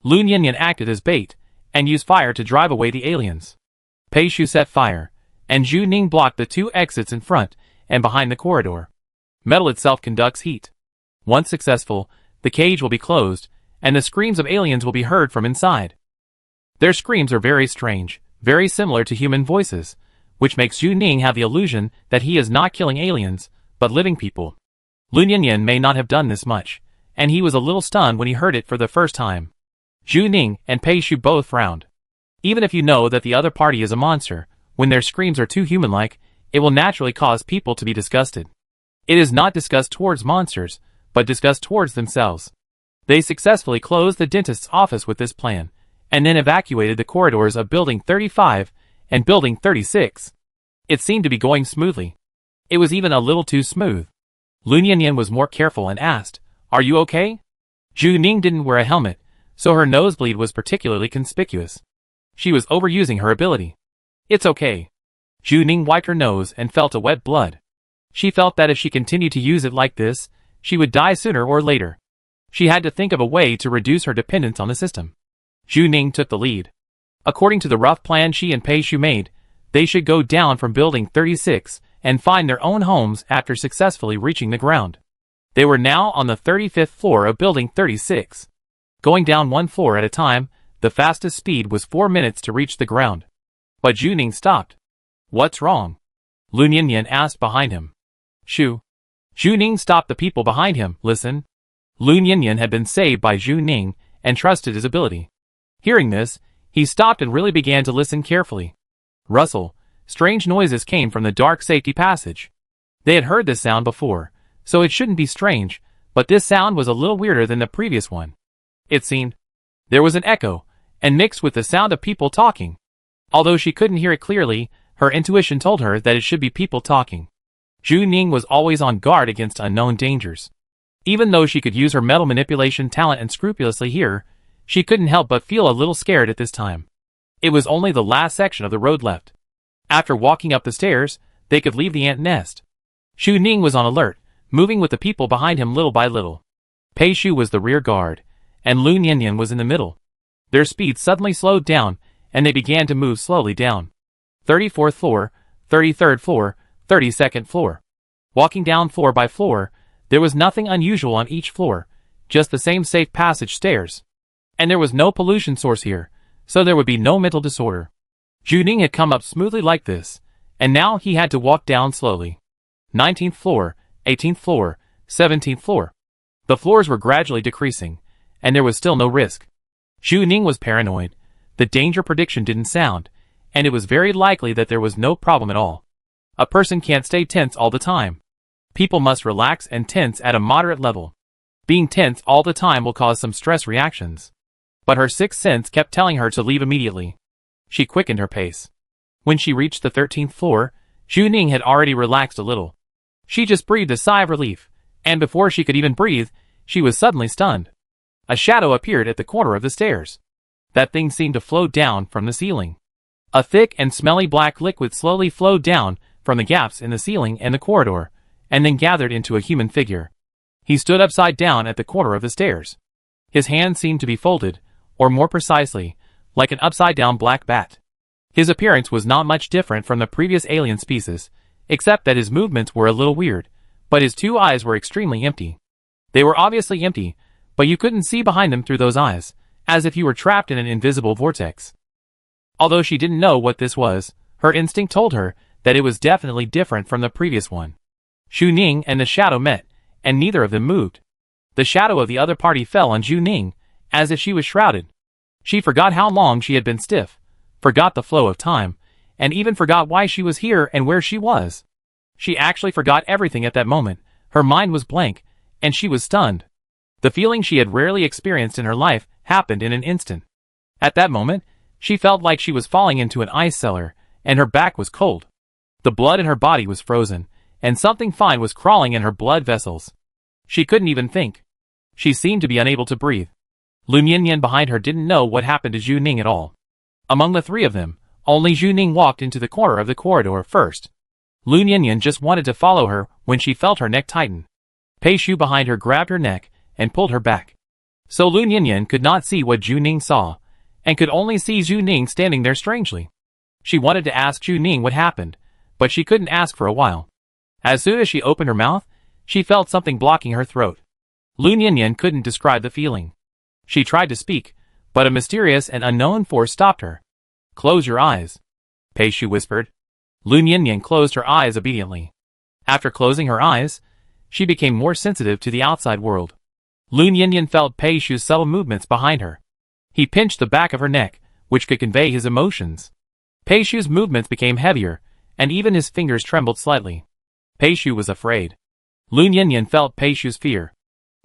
Lun Yinyan acted as bait, and used fire to drive away the aliens. Pei Shu set fire, and Zhu Ning blocked the two exits in front and behind the corridor. Metal itself conducts heat. Once successful, the cage will be closed, and the screams of aliens will be heard from inside. Their screams are very strange, very similar to human voices, which makes Zhu Ning have the illusion that he is not killing aliens, but living people. Lun Yinyan may not have done this much, and he was a little stunned when he heard it for the first time. Zhu Ning and Pei Shu both frowned. Even if you know that the other party is a monster, when their screams are too human-like, it will naturally cause people to be disgusted. It is not disgust towards monsters, but disgust towards themselves. They successfully closed the dentist's office with this plan, and then evacuated the corridors of Building 35 and Building 36. It seemed to be going smoothly. It was even a little too smooth. Lun Yinyan was more careful and asked, "Are you okay?" Zhu Ning didn't wear a helmet, so her nosebleed was particularly conspicuous. She was overusing her ability. "It's okay." Zhu Ning wiped her nose and felt a wet blood. She felt that if she continued to use it like this, she would die sooner or later. She had to think of a way to reduce her dependence on the system. Zhu Ning took the lead. According to the rough plan she and Pei Shu made, they should go down from Building 36 and find their own homes after successfully reaching the ground. They were now on the 35th floor of Building 36. Going down one floor at a time, the fastest speed was 4 minutes to reach the ground. But Zhu Ning stopped. "What's wrong?" Lun Yinyan asked behind him. "Shu." Zhu Ning stopped the people behind him. "Listen." Lun Yinyan had been saved by Zhu Ning and trusted his ability. Hearing this, he stopped and really began to listen carefully. Rustle, strange noises came from the dark safety passage. They had heard this sound before, so it shouldn't be strange, but this sound was a little weirder than the previous one. It seemed. There was an echo, and mixed with the sound of people talking. Although she couldn't hear it clearly, her intuition told her that it should be people talking. Zhu Ning was always on guard against unknown dangers. Even though she could use her metal manipulation talent and scrupulously hear, she couldn't help but feel a little scared at this time. It was only the last section of the road left. After walking up the stairs, they could leave the ant nest. Zhu Ning was on alert, moving with the people behind him little by little. Pei Shu was the rear guard, and Lun Yinyan was in the middle. Their speed suddenly slowed down, and they began to move slowly down. 34th floor, 33rd floor, 32nd floor. Walking down floor by floor, there was nothing unusual on each floor, just the same safe passage stairs. And there was no pollution source here, so there would be no mental disorder. Zhu Ning had come up smoothly like this, and now he had to walk down slowly. 19th floor, 18th floor, 17th floor. The floors were gradually decreasing, and there was still no risk. Zhu Ning was paranoid. The danger prediction didn't sound, and it was very likely that there was no problem at all. A person can't stay tense all the time. People must relax and tense at a moderate level. Being tense all the time will cause some stress reactions. But her sixth sense kept telling her to leave immediately. She quickened her pace. When she reached the 13th floor, Zhu Ning had already relaxed a little. She just breathed a sigh of relief, and before she could even breathe, she was suddenly stunned. A shadow appeared at the corner of the stairs. That thing seemed to flow down from the ceiling. A thick and smelly black liquid slowly flowed down from the gaps in the ceiling and the corridor, and then gathered into a human figure. He stood upside down at the corner of the stairs. His hands seemed to be folded, or more precisely, like an upside-down black bat. His appearance was not much different from the previous alien species, except that his movements were a little weird, but his two eyes were extremely empty. They were obviously empty, but you couldn't see behind them through those eyes, as if you were trapped in an invisible vortex. Although she didn't know what this was, her instinct told her that it was definitely different from the previous one. Zhu Ning and the shadow met, and neither of them moved. The shadow of the other party fell on Zhu Ning, as if she was shrouded. She forgot how long she had been stiff, forgot the flow of time, and even forgot why she was here and where she was. She actually forgot everything at that moment. Her mind was blank, and she was stunned. The feeling she had rarely experienced in her life happened in an instant. At that moment, she felt like she was falling into an ice cellar, and her back was cold. The blood in her body was frozen, and something fine was crawling in her blood vessels. She couldn't even think. She seemed to be unable to breathe. Lun Yinyan behind her didn't know what happened to Zhu Ning at all. Among the three of them, only Zhu Ning walked into the corner of the corridor first. Lun Yinyan just wanted to follow her when she felt her neck tighten. Pei Shu behind her grabbed her neck and pulled her back. So Lu Ninian could not see what Zhu Ning saw, and could only see Zhu Ning standing there strangely. She wanted to ask Zhu Ning what happened, but she couldn't ask for a while. As soon as she opened her mouth, she felt something blocking her throat. Lu Ninian couldn't describe the feeling. She tried to speak, but a mysterious and unknown force stopped her. "Close your eyes," Pei Shu whispered. Lu Ninian closed her eyes obediently. After closing her eyes, she became more sensitive to the outside world. Lu Ninian felt Pei Shu's subtle movements behind her. He pinched the back of her neck, which could convey his emotions. Pei Shu's movements became heavier, and even his fingers trembled slightly. Pei Shu was afraid. Lu Ninian felt Pei Shu's fear.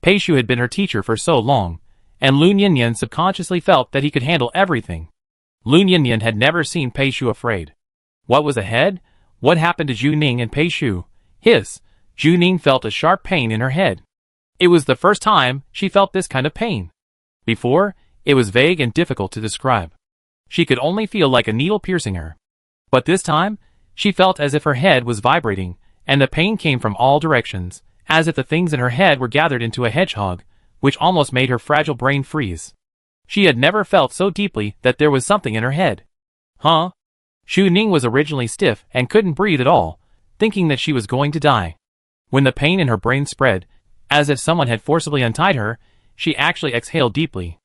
Pei Shu had been her teacher for so long, and Lu Ninian subconsciously felt that he could handle everything. Lu Ninian had never seen Pei Shu afraid. What was ahead? What happened to Zhu Ning and Pei Shu? Zhu Ning felt a sharp pain in her head. It was the first time she felt this kind of pain. Before, it was vague and difficult to describe. She could only feel like a needle piercing her. But this time, she felt as if her head was vibrating, and the pain came from all directions, as if the things in her head were gathered into a hedgehog, which almost made her fragile brain freeze. She had never felt so deeply that there was something in her head. Huh? Zhu Ning was originally stiff and couldn't breathe at all, thinking that she was going to die. When the pain in her brain spread, as if someone had forcibly untied her, she actually exhaled deeply.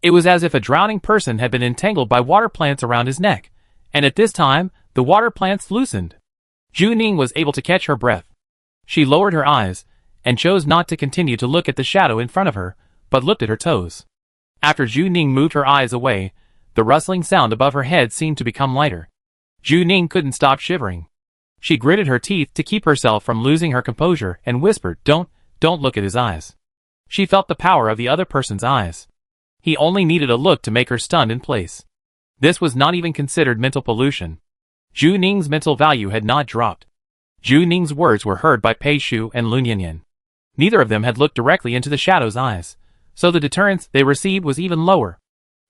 It was as if a drowning person had been entangled by water plants around his neck, and at this time, the water plants loosened. Zhu Ning was able to catch her breath. She lowered her eyes, and chose not to continue to look at the shadow in front of her, but looked at her toes. After Zhu Ning moved her eyes away, the rustling sound above her head seemed to become lighter. Zhu Ning couldn't stop shivering. She gritted her teeth to keep herself from losing her composure and whispered, Don't look at his eyes." She felt the power of the other person's eyes. He only needed a look to make her stunned in place. This was not even considered mental pollution. Zhu Ning's mental value had not dropped. Zhu Ning's words were heard by Pei Shu and Lu Ninian. Neither of them had looked directly into the shadow's eyes, so the deterrence they received was even lower.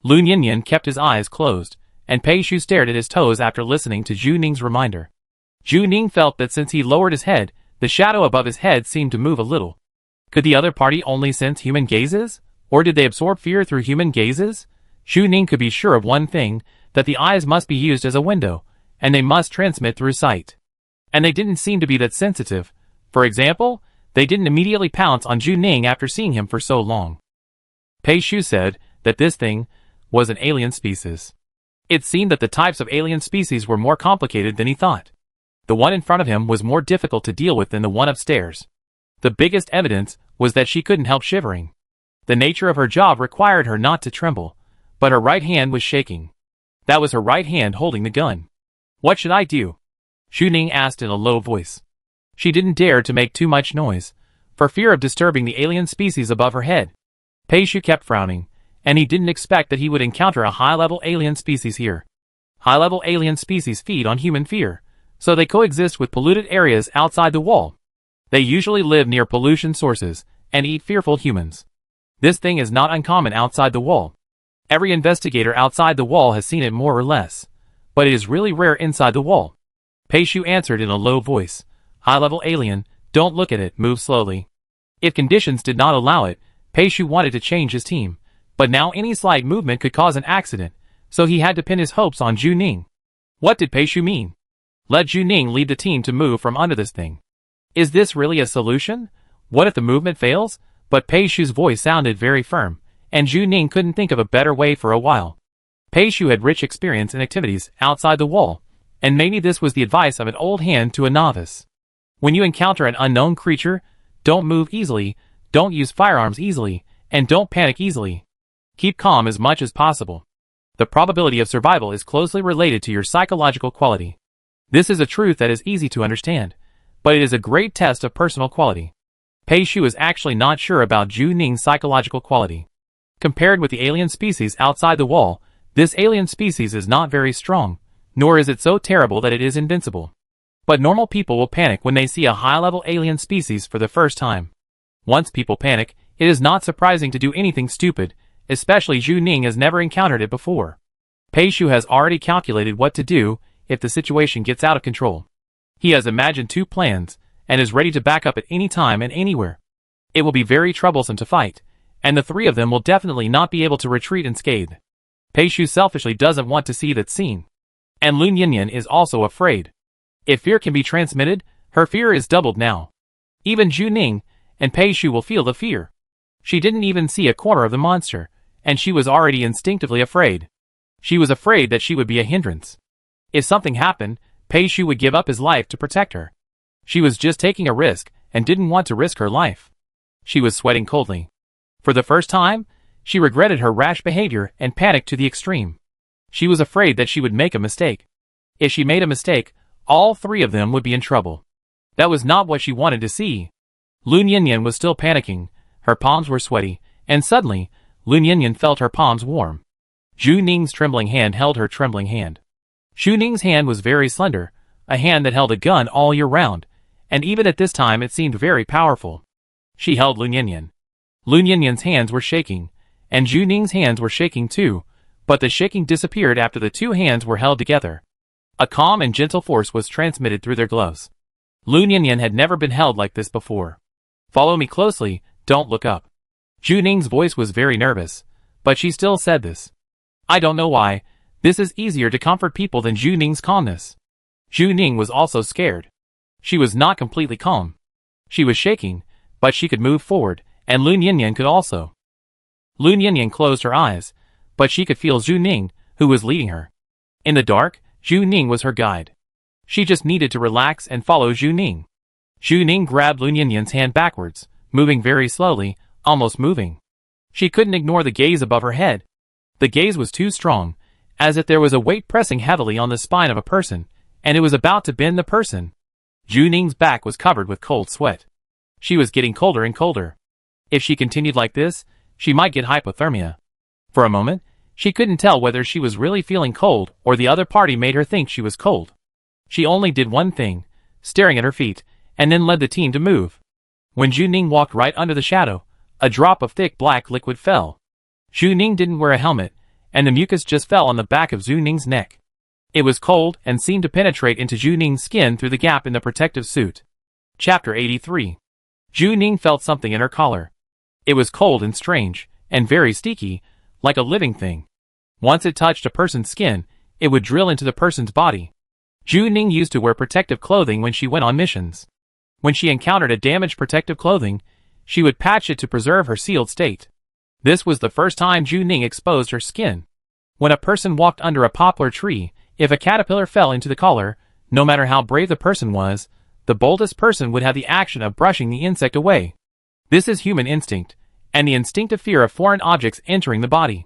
Lu Ninian kept his eyes closed, and Pei Shu stared at his toes after listening to Zhu Ning's reminder. Zhu Ning felt that since he lowered his head, the shadow above his head seemed to move a little. Could the other party only sense human gazes? Or did they absorb fear through human gazes? Zhu Ning could be sure of one thing, that the eyes must be used as a window, and they must transmit through sight. And they didn't seem to be that sensitive. For example, they didn't immediately pounce on Zhu Ning after seeing him for so long. Pei Shu said that this thing was an alien species. It seemed that the types of alien species were more complicated than he thought. The one in front of him was more difficult to deal with than the one upstairs. The biggest evidence was that she couldn't help shivering. The nature of her job required her not to tremble, but her right hand was shaking. That was her right hand holding the gun. "What should I do?" Zhu Ning asked in a low voice. She didn't dare to make too much noise, for fear of disturbing the alien species above her head. Pei Shu kept frowning, and he didn't expect that he would encounter a high-level alien species here. High-level alien species feed on human fear, so they coexist with polluted areas outside the wall. They usually live near pollution sources, and eat fearful humans. This thing is not uncommon outside the wall. Every investigator outside the wall has seen it more or less, but it is really rare inside the wall. Pei Shu answered in a low voice, "High-level alien, don't look at it, move slowly." If conditions did not allow it, Pei Shu wanted to change his team, but now any slight movement could cause an accident, so he had to pin his hopes on Zhu Ning. What did Pei Shu mean? Let Zhu Ning lead the team to move from under this thing. Is this really a solution? What if the movement fails? But Pei Shu's voice sounded very firm, and Zhu Ning couldn't think of a better way for a while. Pei Shu had rich experience in activities outside the wall, and maybe this was the advice of an old hand to a novice. When you encounter an unknown creature, don't move easily, don't use firearms easily, and don't panic easily. Keep calm as much as possible. The probability of survival is closely related to your psychological quality. This is a truth that is easy to understand, but it is a great test of personal quality. Pei Shu is actually not sure about Zhu Ning's psychological quality. Compared with the alien species outside the wall, this alien species is not very strong, nor is it so terrible that it is invincible. But normal people will panic when they see a high-level alien species for the first time. Once people panic, it is not surprising to do anything stupid, especially Zhu Ning has never encountered it before. Pei Shu has already calculated what to do if the situation gets out of control. He has imagined 2 plans, and is ready to back up at any time and anywhere. It will be very troublesome to fight, and the three of them will definitely not be able to retreat unscathed. Pei Shu selfishly doesn't want to see that scene. And Lun Yinyan is also afraid. If fear can be transmitted, her fear is doubled now. Even Zhu Ning and Pei Shu will feel the fear. She didn't even see a corner of the monster, and she was already instinctively afraid. She was afraid that she would be a hindrance. If something happened, Pei Shu would give up his life to protect her. She was just taking a risk and didn't want to risk her life. She was sweating coldly. For the first time, she regretted her rash behavior and panicked to the extreme. She was afraid that she would make a mistake. If she made a mistake, all three of them would be in trouble. That was not what she wanted to see. Lun Yinyan was still panicking, her palms were sweaty, and suddenly, Lun Yinyan felt her palms warm. Zhu Ning's trembling hand held her trembling hand. Zhu Ning's hand was very slender, a hand that held a gun all year round, and even at this time it seemed very powerful. She held Lun Yinyan. Lun Yinyan's hands were shaking, and Zhu Ning's hands were shaking too, but the shaking disappeared after the two hands were held together. A calm and gentle force was transmitted through their gloves. Lun Yinyan had never been held like this before. Follow me closely, don't look up. Zhu Ning's voice was very nervous, but she still said this. I don't know why, this is easier to comfort people than Zhu Ning's calmness. Zhu Ning was also scared. She was not completely calm. She was shaking, but she could move forward, and Lun Yinyan could also. Lun Yinyan closed her eyes, but she could feel Zhu Ning, who was leading her. In the dark, Zhu Ning was her guide. She just needed to relax and follow Zhu Ning. Zhu Ning grabbed Lun Yinyan's hand backwards, moving very slowly, almost moving. She couldn't ignore the gaze above her head. The gaze was too strong, as if there was a weight pressing heavily on the spine of a person, and it was about to bend the person. Zhu Ning's back was covered with cold sweat. She was getting colder and colder. If she continued like this, she might get hypothermia. For a moment, she couldn't tell whether she was really feeling cold or the other party made her think she was cold. She only did one thing, staring at her feet, and then led the team to move. When Zhu Ning walked right under the shadow, a drop of thick black liquid fell. Zhu Ning didn't wear a helmet, and the mucus just fell on the back of Zhu Ning's neck. It was cold and seemed to penetrate into Zhu Ning's skin through the gap in the protective suit. Chapter 83. Zhu Ning felt something in her collar. It was cold and strange, and very sticky, like a living thing. Once it touched a person's skin, it would drill into the person's body. Zhu Ning used to wear protective clothing when she went on missions. When she encountered a damaged protective clothing, she would patch it to preserve her sealed state. This was the first time Zhu Ning exposed her skin. When a person walked under a poplar tree, if a caterpillar fell into the collar, no matter how brave the person was, the boldest person would have the action of brushing the insect away. This is human instinct, and the instinctive fear of foreign objects entering the body.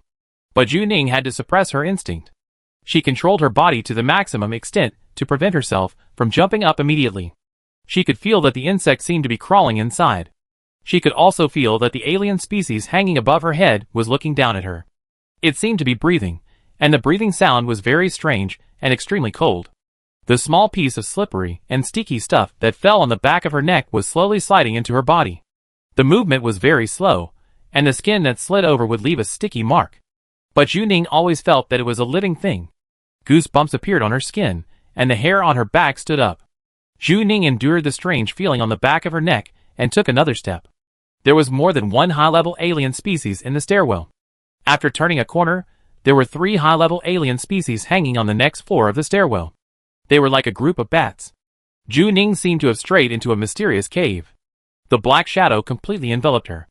But Zhu Ning had to suppress her instinct. She controlled her body to the maximum extent to prevent herself from jumping up immediately. She could feel that the insect seemed to be crawling inside. She could also feel that the alien species hanging above her head was looking down at her. It seemed to be breathing, and the breathing sound was very strange and extremely cold. The small piece of slippery and sticky stuff that fell on the back of her neck was slowly sliding into her body. The movement was very slow, and the skin that slid over would leave a sticky mark. But Zhu Ning always felt that it was a living thing. Goosebumps appeared on her skin, and the hair on her back stood up. Zhu Ning endured the strange feeling on the back of her neck and took another step. There was more than one high-level alien species in the stairwell. After turning a corner, there were 3 high-level alien species hanging on the next floor of the stairwell. They were like a group of bats. Zhu Ning seemed to have strayed into a mysterious cave. The black shadow completely enveloped her.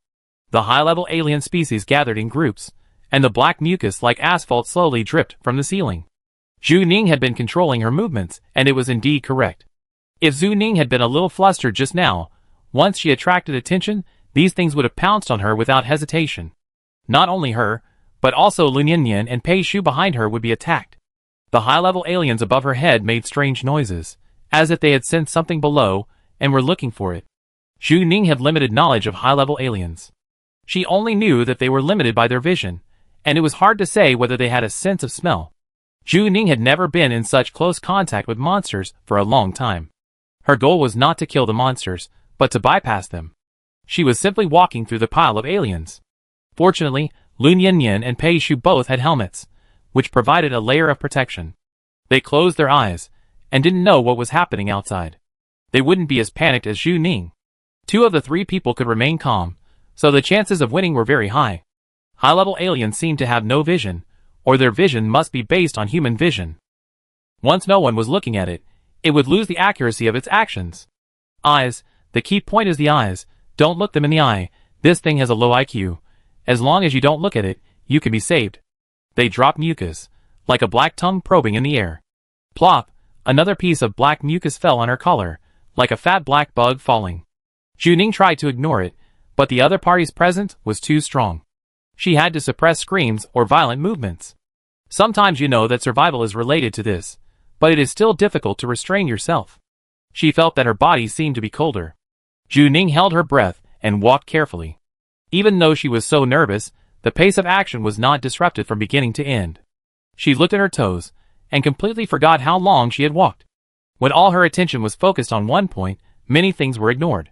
The high-level alien species gathered in groups, and the black mucus like asphalt slowly dripped from the ceiling. Zhu Ning had been controlling her movements, and it was indeed correct. If Zhu Ning had been a little flustered just now, once she attracted attention, these things would have pounced on her without hesitation. Not only her, but also Lun Yinyan and Pei Shu behind her would be attacked. The high-level aliens above her head made strange noises, as if they had sensed something below and were looking for it. Zhu Ning had limited knowledge of high-level aliens. She only knew that they were limited by their vision, and it was hard to say whether they had a sense of smell. Zhu Ning had never been in such close contact with monsters for a long time. Her goal was not to kill the monsters, but to bypass them. She was simply walking through the pile of aliens. Fortunately, Lun Yinyan and Pei Shu both had helmets, which provided a layer of protection. They closed their eyes, and didn't know what was happening outside. They wouldn't be as panicked as Zhu Ning. 2 of the 3 people could remain calm, so the chances of winning were very high. High-level aliens seemed to have no vision, or their vision must be based on human vision. Once no one was looking at it, it would lose the accuracy of its actions. Eyes. The key point is the eyes. Don't look them in the eye. This thing has a low IQ. As long as you don't look at it, you can be saved. They drop mucus, like a black tongue probing in the air. Plop. Another piece of black mucus fell on her collar, like a fat black bug falling. Juning tried to ignore it, but the other party's presence was too strong. She had to suppress screams or violent movements. Sometimes you know that survival is related to this, but it is still difficult to restrain yourself. She felt that her body seemed to be colder. Juning held her breath and walked carefully. Even though she was so nervous, the pace of action was not disrupted from beginning to end. She looked at her toes, and completely forgot how long she had walked. When all her attention was focused on one point, many things were ignored.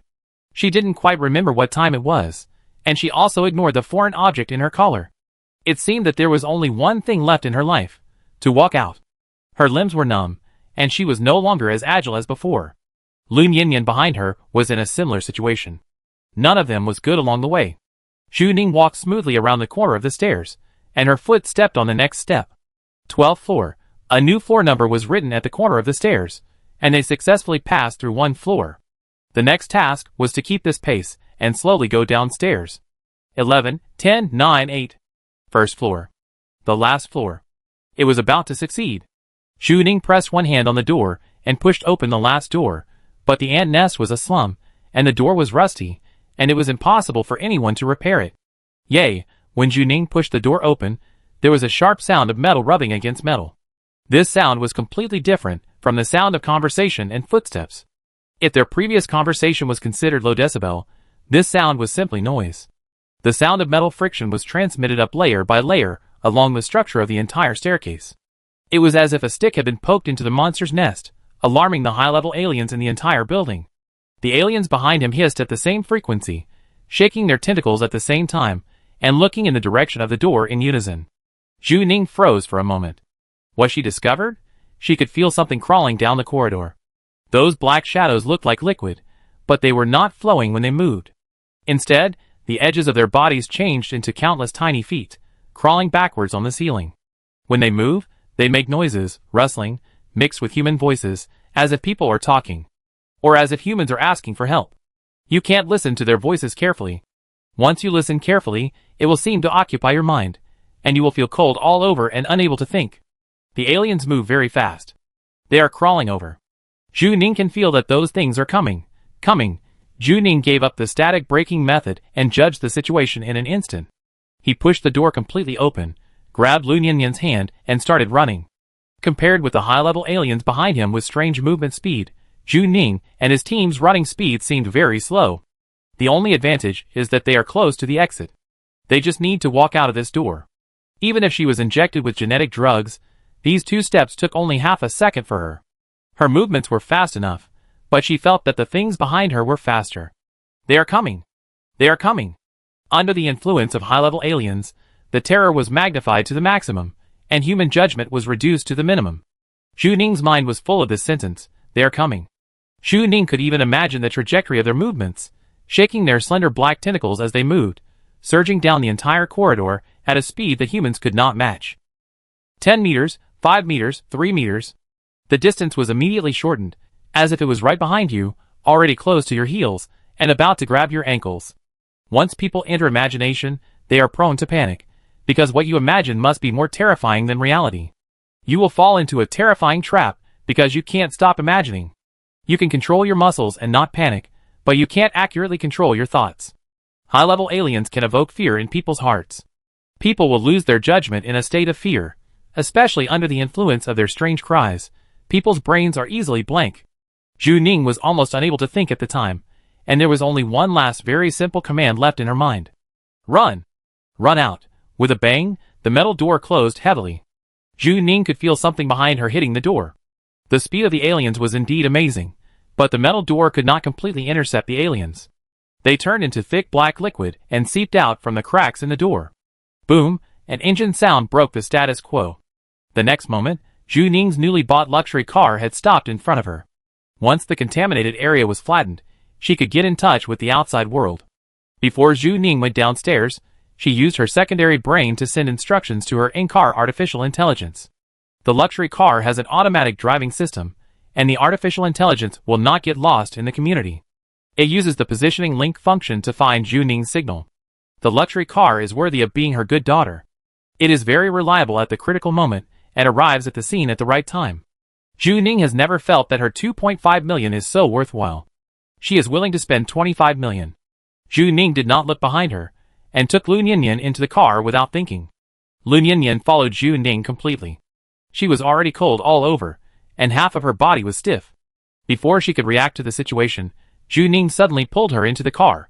She didn't quite remember what time it was, and she also ignored the foreign object in her collar. It seemed that there was only one thing left in her life: to walk out. Her limbs were numb, and she was no longer as agile as before. Lun Yinyan behind her was in a similar situation. None of them was good along the way. Juning walked smoothly around the corner of the stairs, and her foot stepped on the next step. 12th floor. A new floor number was written at the corner of the stairs, and they successfully passed through one floor. The next task was to keep this pace and slowly go downstairs. 11, 10, 9, 8. First floor. The last floor. It was about to succeed. Juning pressed one hand on the door and pushed open the last door, but the ant nest was a slum, and the door was rusty, and it was impossible for anyone to repair it. Yay, when Juning pushed the door open, there was a sharp sound of metal rubbing against metal. This sound was completely different from the sound of conversation and footsteps. If their previous conversation was considered low decibel, this sound was simply noise. The sound of metal friction was transmitted up layer by layer along the structure of the entire staircase. It was as if a stick had been poked into the monster's nest, alarming the high-level aliens in the entire building. The aliens behind him hissed at the same frequency, shaking their tentacles at the same time, and looking in the direction of the door in unison. Juning froze for a moment. Was she discovered? She could feel something crawling down the corridor. Those black shadows looked like liquid, but they were not flowing when they moved. Instead, the edges of their bodies changed into countless tiny feet, crawling backwards on the ceiling. When they move, they make noises, rustling, mixed with human voices, as if people are talking, or as if humans are asking for help. You can't listen to their voices carefully. Once you listen carefully, it will seem to occupy your mind, and you will feel cold all over and unable to think. The aliens move very fast. They are crawling over. Juning can feel that those things are coming. Juning gave up the static breaking method and judged the situation in an instant. He pushed the door completely open, grabbed Lun Yinyan's hand, and started running. Compared with the high-level aliens behind him with strange movement speed, Juning and his team's running speed seemed very slow. The only advantage is that they are close to the exit. They just need to walk out of this door. Even if she was injected with genetic drugs, these 2 steps took only half a second for her. Her movements were fast enough, but she felt that the things behind her were faster. They are coming. They are coming. Under the influence of high-level aliens, the terror was magnified to the maximum, and human judgment was reduced to the minimum. Juning's mind was full of this sentence: they are coming. Juning could even imagine the trajectory of their movements, shaking their slender black tentacles as they moved, surging down the entire corridor at a speed that humans could not match. 10 meters, 5 meters, 3 meters. The distance was immediately shortened, as if it was right behind you, already close to your heels, and about to grab your ankles. Once people enter imagination, they are prone to panic, because what you imagine must be more terrifying than reality. You will fall into a terrifying trap because you can't stop imagining. You can control your muscles and not panic, but you can't accurately control your thoughts. High-level aliens can evoke fear in people's hearts. People will lose their judgment in a state of fear, especially under the influence of their strange cries. People's brains are easily blank. Juning was almost unable to think at the time, and there was only one last very simple command left in her mind. Run! Run out! With a bang, the metal door closed heavily. Juning could feel something behind her hitting the door. The speed of the aliens was indeed amazing, but the metal door could not completely intercept the aliens. They turned into thick black liquid and seeped out from the cracks in the door. Boom! An engine sound broke the status quo. The next moment, Juning's newly bought luxury car had stopped in front of her. Once the contaminated area was flattened, she could get in touch with the outside world. Before Zhu Ning went downstairs, she used her secondary brain to send instructions to her in-car artificial intelligence. The luxury car has an automatic driving system, and the artificial intelligence will not get lost in the community. It uses the positioning link function to find Zhu Ning's signal. The luxury car is worthy of being her good daughter. It is very reliable at the critical moment and arrives at the scene at the right time. Zhu Ning has never felt that her 2.5 million is so worthwhile. She is willing to spend 25 million. Zhu Ning did not look behind her, and took Lu Nianyan into the car without thinking. Lu Nianyan followed Zhu Ning completely. She was already cold all over, and half of her body was stiff. Before she could react to the situation, Zhu Ning suddenly pulled her into the car.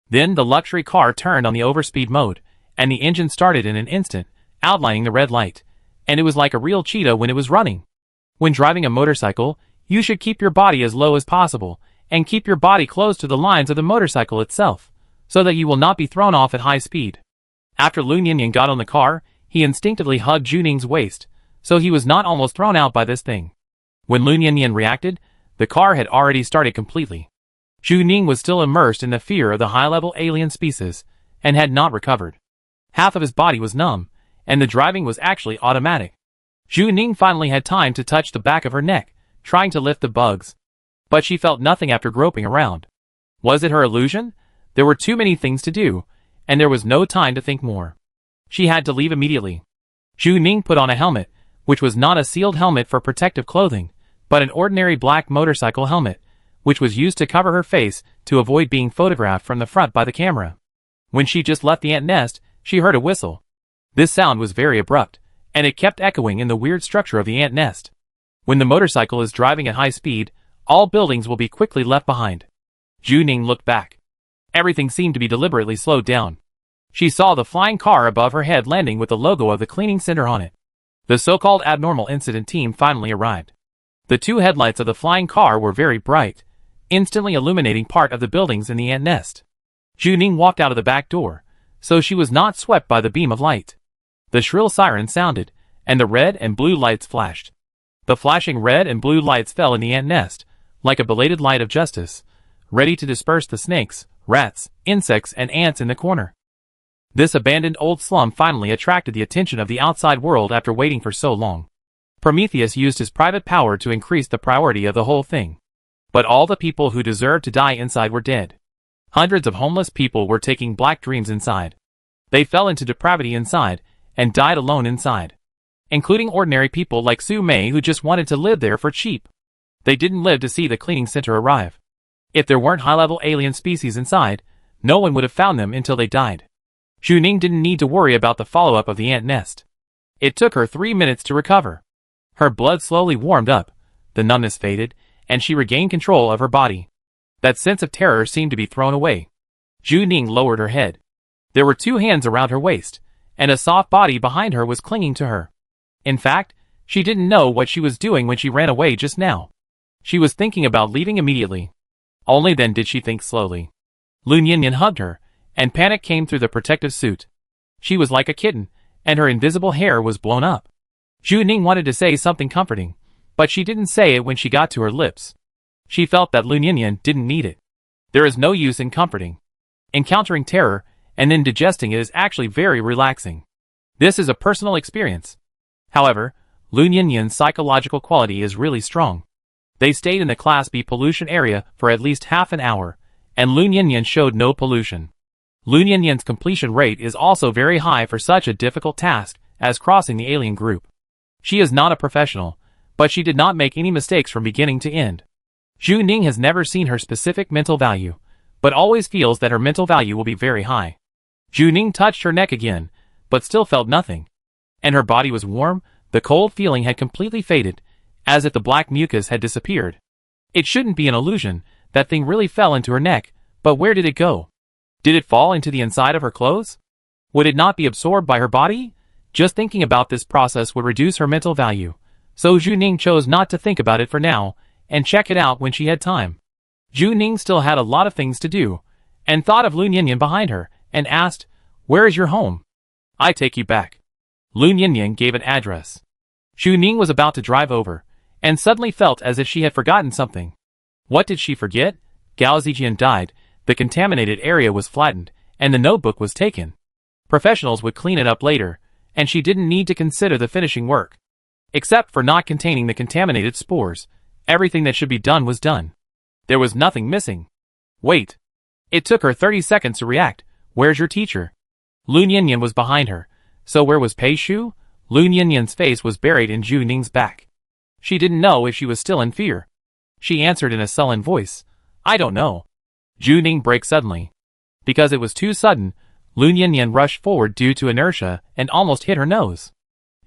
Then the luxury car turned on the overspeed mode, and the engine started in an instant, outlining the red light, and it was like a real cheetah when it was running. When driving a motorcycle, you should keep your body as low as possible, and keep your body close to the lines of the motorcycle itself, so that you will not be thrown off at high speed. After Lu Nianyan got on the car, he instinctively hugged Zhu Ning's waist, so he was not almost thrown out by this thing. When Lu Nianyan reacted, the car had already started completely. Zhu Ning was still immersed in the fear of the high-level alien species, and had not recovered. Half of his body was numb, and the driving was actually automatic. Zhu Ning finally had time to touch the back of her neck, trying to lift the bugs. But she felt nothing after groping around. Was it her illusion? There were too many things to do, and there was no time to think more. She had to leave immediately. Zhu Ning put on a helmet, which was not a sealed helmet for protective clothing, but an ordinary black motorcycle helmet, which was used to cover her face to avoid being photographed from the front by the camera. When she just left the ant nest, she heard a whistle. This sound was very abrupt, and it kept echoing in the weird structure of the ant nest. When the motorcycle is driving at high speed, all buildings will be quickly left behind. Zhu Ning looked back. Everything seemed to be deliberately slowed down. She saw the flying car above her head landing with the logo of the cleaning center on it. The so-called abnormal incident team finally arrived. The two headlights of the flying car were very bright, instantly illuminating part of the buildings in the ant nest. Zhu Ning walked out of the back door, so she was not swept by the beam of light. The shrill siren sounded, and the red and blue lights flashed. The flashing red and blue lights fell in the ant nest, like a belated light of justice, ready to disperse the snakes, rats, insects, and ants in the corner. This abandoned old slum finally attracted the attention of the outside world after waiting for so long. Prometheus used his private power to increase the priority of the whole thing. But all the people who deserved to die inside were dead. Hundreds of homeless people were taking black dreams inside. They fell into depravity inside, and died alone inside. Including ordinary people like Su Mei who just wanted to live there for cheap. They didn't live to see the cleaning center arrive. If there weren't high-level alien species inside, no one would have found them until they died. Zhu Ning didn't need to worry about the follow-up of the ant nest. It took her 3 minutes to recover. Her blood slowly warmed up, the numbness faded, and she regained control of her body. That sense of terror seemed to be thrown away. Zhu Ning lowered her head. There were 2 hands around her waist, and a soft body behind her was clinging to her. In fact, she didn't know what she was doing when she ran away just now. She was thinking about leaving immediately. Only then did she think slowly. Lu Nianyan hugged her, and panic came through the protective suit. She was like a kitten, and her invisible hair was blown up. Zhu Ning wanted to say something comforting, but she didn't say it when she got to her lips. She felt that Lu Nianyan didn't need it. There is no use in comforting. Encountering terror, and then digesting it is actually very relaxing. This is a personal experience. However, Lu Nianyan's psychological quality is really strong. They stayed in the Class B pollution area for at least half an hour, and Lu Nianyan showed no pollution. Lu Nianyan's completion rate is also very high for such a difficult task as crossing the alien group. She is not a professional, but she did not make any mistakes from beginning to end. Zhu Ning has never seen her specific mental value, but always feels that her mental value will be very high. Zhu Ning touched her neck again, but still felt nothing. And her body was warm, the cold feeling had completely faded, as if the black mucus had disappeared. It shouldn't be an illusion, that thing really fell into her neck, but where did it go? Did it fall into the inside of her clothes? Would it not be absorbed by her body? Just thinking about this process would reduce her mental value, so Zhu Ning chose not to think about it for now, and check it out when she had time. Zhu Ning still had a lot of things to do, and thought of Lu Nianyan behind her, and asked, "Where is your home? I take you back." Lu Nianyan gave an address. Zhu Ning was about to drive over, and suddenly felt as if she had forgotten something. What did she forget? Gao Zijian died, the contaminated area was flattened, and the notebook was taken. Professionals would clean it up later, and she didn't need to consider the finishing work. Except for not containing the contaminated spores, everything that should be done was done. There was nothing missing. Wait. It took her 30 seconds to react. Where's your teacher? Lu Ninian was behind her. So where was Pei Shu? Lu Ninian's face was buried in Zhu Ning's back. She didn't know if she was still in fear. She answered in a sullen voice. I don't know. Zhu Ning braked suddenly. Because it was too sudden, Lu Ninian rushed forward due to inertia and almost hit her nose.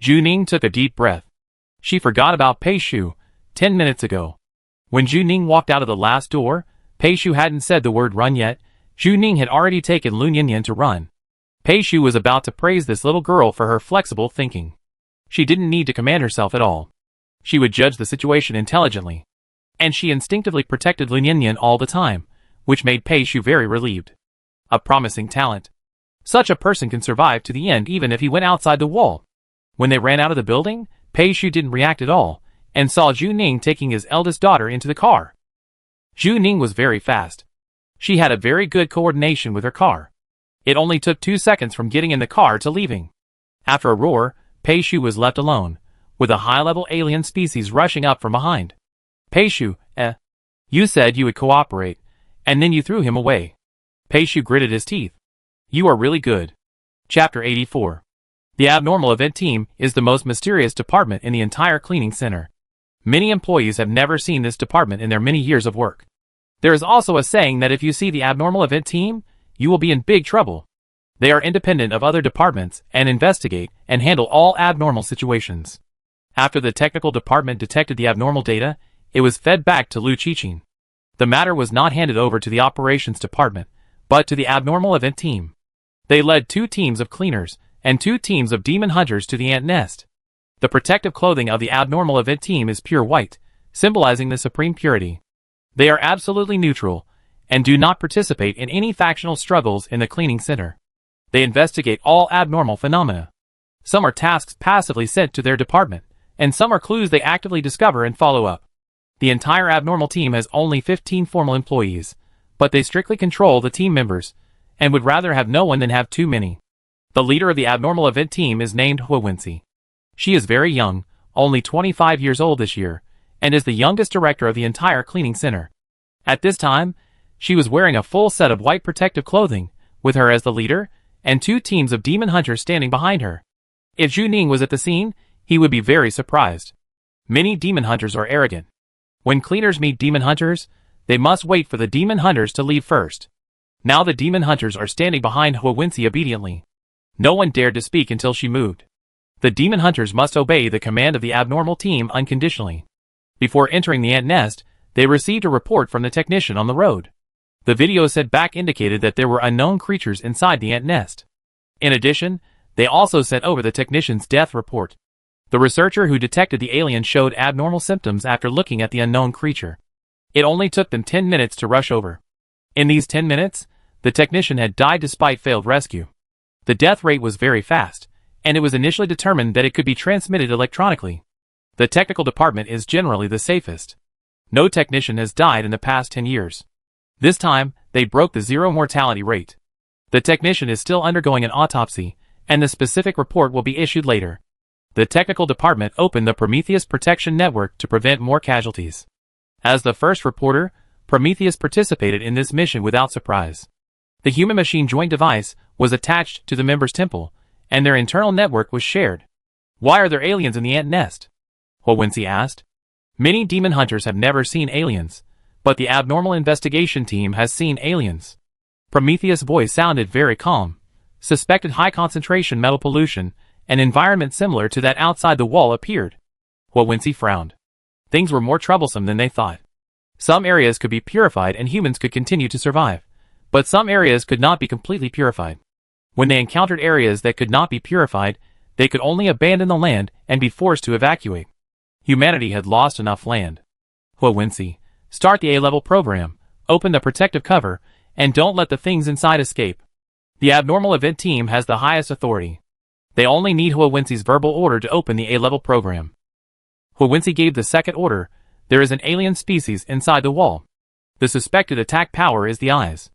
Zhu Ning took a deep breath. She forgot about Pei Shu 10 minutes ago. When Zhu Ning walked out of the last door, Pei Shu hadn't said the word run yet. Zhu Ning had already taken Lu Ninian to run. Pei Shu was about to praise this little girl for her flexible thinking. She didn't need to command herself at all. She would judge the situation intelligently. And she instinctively protected Lu Ninian all the time, which made Pei Shu very relieved. A promising talent. Such a person can survive to the end even if he went outside the wall. When they ran out of the building, Pei Shu didn't react at all, and saw Zhu Ning taking his eldest daughter into the car. Zhu Ning was very fast. She had a very good coordination with her car. It only took 2 seconds from getting in the car to leaving. After a roar, Pei Shu was left alone, with a high-level alien species rushing up from behind. Pei Shu, you said you would cooperate, and then you threw him away. Pei Shu gritted his teeth. You are really good. Chapter 84. The Abnormal Event Team is the most mysterious department in the entire cleaning center. Many employees have never seen this department in their many years of work. There is also a saying that if you see the Abnormal Event Team, you will be in big trouble. They are independent of other departments and investigate and handle all abnormal situations. After the technical department detected the abnormal data, it was fed back to Lu Qiqing. The matter was not handed over to the operations department, but to the Abnormal Event Team. They led 2 teams of cleaners and 2 teams of demon hunters to the ant nest. The protective clothing of the Abnormal Event Team is pure white, symbolizing the supreme purity. They are absolutely neutral, and do not participate in any factional struggles in the cleaning center. They investigate all abnormal phenomena. Some are tasks passively sent to their department, and some are clues they actively discover and follow up. The entire abnormal team has only 15 formal employees, but they strictly control the team members, and would rather have no one than have too many. The leader of the Abnormal Event Team is named Huowensi. She is very young, only 25 years old this year, and is the youngest director of the entire cleaning center. At this time, she was wearing a full set of white protective clothing, with her as the leader, and 2 teams of demon hunters standing behind her. If Zhu Ning was at the scene, he would be very surprised. Many demon hunters are arrogant. When cleaners meet demon hunters, they must wait for the demon hunters to leave first. Now the demon hunters are standing behind Huowensi obediently. No one dared to speak until she moved. The demon hunters must obey the command of the abnormal team unconditionally. Before entering the ant nest, they received a report from the technician on the road. The video sent back indicated that there were unknown creatures inside the ant nest. In addition, they also sent over the technician's death report. The researcher who detected the alien showed abnormal symptoms after looking at the unknown creature. It only took them 10 minutes to rush over. In these 10 minutes, the technician had died despite failed rescue. The death rate was very fast, and it was initially determined that it could be transmitted electronically. The technical department is generally the safest. No technician has died in the past 10 years. This time, they broke the 0 mortality rate. The technician is still undergoing an autopsy, and the specific report will be issued later. The technical department opened the Prometheus Protection Network to prevent more casualties. As the first reporter, Prometheus participated in this mission without surprise. The human-machine joint device was attached to the members' temple, and their internal network was shared. Why are there aliens in the ant nest? Huowensi asked. Many demon hunters have never seen aliens, but the abnormal investigation team has seen aliens. Prometheus' voice sounded very calm. Suspected high-concentration metal pollution, an environment similar to that outside the wall appeared. Huowensi frowned. Things were more troublesome than they thought. Some areas could be purified and humans could continue to survive, but some areas could not be completely purified. When they encountered areas that could not be purified, they could only abandon the land and be forced to evacuate. Humanity had lost enough land. Huowensi, start the A-level program, open the protective cover, and don't let the things inside escape. The Abnormal Event Team has the highest authority. They only need Huowensi's verbal order to open the A-level program. Huowensi gave the second order. There is an alien species inside the wall. The suspected attack power is the eyes.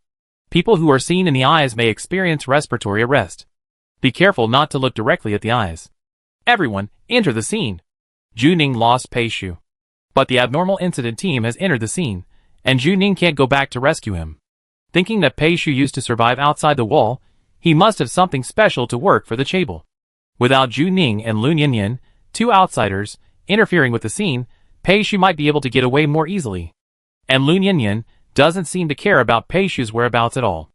People who are seen in the eyes may experience respiratory arrest. Be careful not to look directly at the eyes. Everyone, enter the scene. Juning lost Pei Shu. But the abnormal incident team has entered the scene, and Juning can't go back to rescue him. Thinking that Pei Shu used to survive outside the wall, he must have something special to work for the Chable. Without Juning and Lun Yinyan, two outsiders, interfering with the scene, Pei Shu might be able to get away more easily. And Lun Yinyan doesn't seem to care about Pei Shu's whereabouts at all.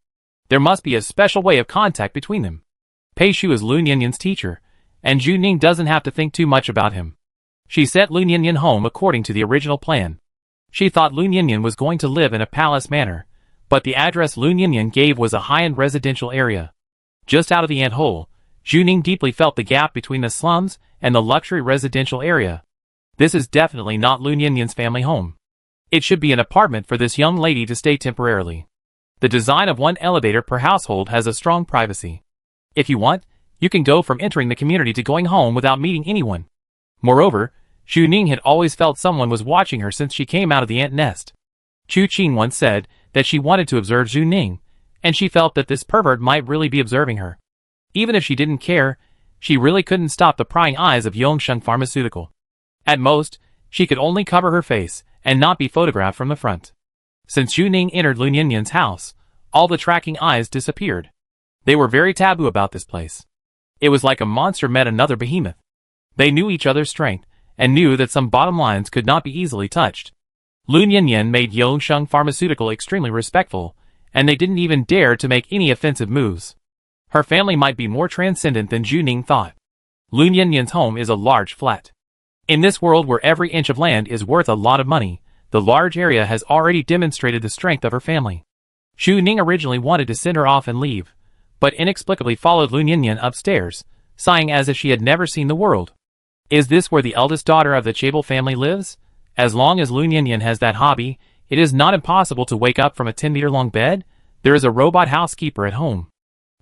There must be a special way of contact between them. Pei Shu is Lun Yinyan's teacher, and Juning doesn't have to think too much about him. She sent Lun Yinyan home according to the original plan. She thought Lun Yinyan was going to live in a palace manor, but the address Lun Yinyan gave was a high-end residential area. Just out of the ant-hole, Juning deeply felt the gap between the slums and the luxury residential area. This is definitely not Lun Yinyan's family home. It should be an apartment for this young lady to stay temporarily. The design of one elevator per household has a strong privacy. If you want, you can go from entering the community to going home without meeting anyone. Moreover, Juning had always felt someone was watching her since she came out of the ant nest. Chu Qing once said that she wanted to observe Juning, and she felt that this pervert might really be observing her. Even if she didn't care, she really couldn't stop the prying eyes of Yongsheng Pharmaceutical. At most, she could only cover her face and not be photographed from the front. Since Juning entered Lun Yinyan's house, all the tracking eyes disappeared. They were very taboo about this place. It was like a monster met another behemoth. They knew each other's strength, and knew that some bottom lines could not be easily touched. Lun Yinyan made Yongsheng Pharmaceutical extremely respectful, and they didn't even dare to make any offensive moves. Her family might be more transcendent than Juning thought. Lun Yinyan's home is a large flat. In this world where every inch of land is worth a lot of money, the large area has already demonstrated the strength of her family. Juning originally wanted to send her off and leave, but inexplicably followed Lun Yinyan upstairs, sighing as if she had never seen the world. Is this where the eldest daughter of the Chable family lives? As long as Lun Yinyan has that hobby, it is not impossible to wake up from a 10-meter-long bed. There is a robot housekeeper at home.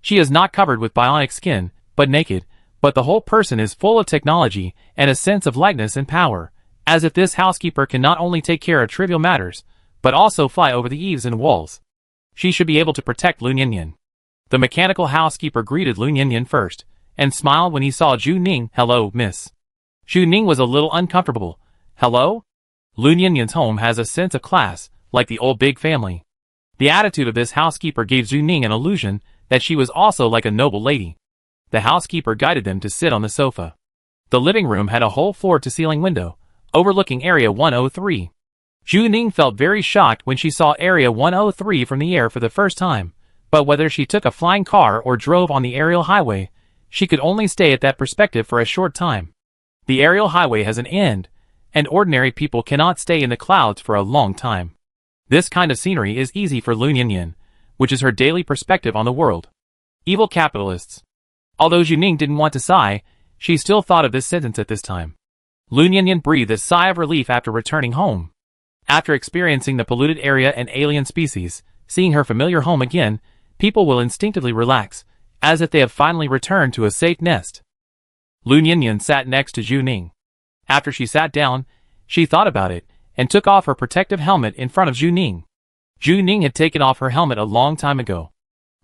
She is not covered with bionic skin, but naked, but the whole person is full of technology and a sense of lightness and power, as if this housekeeper can not only take care of trivial matters, but also fly over the eaves and walls. She should be able to protect Lun Yinyan. The mechanical housekeeper greeted Lun Yinyan first, and smiled when he saw Juning. "Hello, miss." Juning was a little uncomfortable. "Hello?" Lun Yinyan's home has a sense of class, like the old big family. The attitude of this housekeeper gave Juning an illusion that she was also like a noble lady. The housekeeper guided them to sit on the sofa. The living room had a whole floor-to-ceiling window, overlooking Area 103. Juning felt very shocked when she saw Area 103 from the air for the first time, but whether she took a flying car or drove on the aerial highway, she could only stay at that perspective for a short time. The aerial highway has an end, and ordinary people cannot stay in the clouds for a long time. This kind of scenery is easy for Lun Yinyan, which is her daily perspective on the world. Evil capitalists. Although Juning didn't want to sigh, she still thought of this sentence at this time. Lun Yinyan breathed a sigh of relief after returning home. After experiencing the polluted area and alien species, seeing her familiar home again, people will instinctively relax, as if they have finally returned to a safe nest. Lun Yinyan sat next to Juning. After she sat down, she thought about it, and took off her protective helmet in front of Juning. Juning had taken off her helmet a long time ago.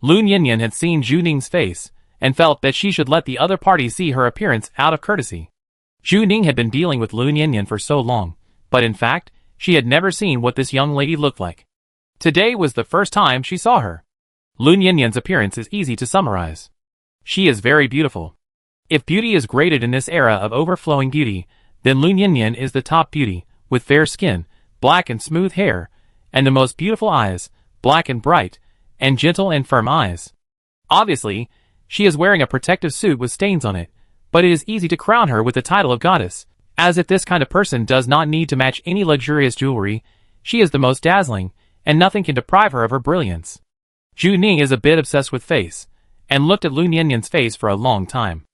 Lun Yinyan had seen Juning's face, and felt that she should let the other party see her appearance out of courtesy. Juning had been dealing with Lun Yinyan for so long, but in fact, she had never seen what this young lady looked like. Today was the first time she saw her. Lun Yinyan's appearance is easy to summarize. She is very beautiful. If beauty is graded in this era of overflowing beauty, then Lun Yinyan is the top beauty, with fair skin, black and smooth hair, and the most beautiful eyes, black and bright, and gentle and firm eyes. Obviously, she is wearing a protective suit with stains on it, but it is easy to crown her with the title of goddess, as if this kind of person does not need to match any luxurious jewelry. She is the most dazzling, and nothing can deprive her of her brilliance. Juning is a bit obsessed with face, and looked at Lun Yinyan's face for a long time.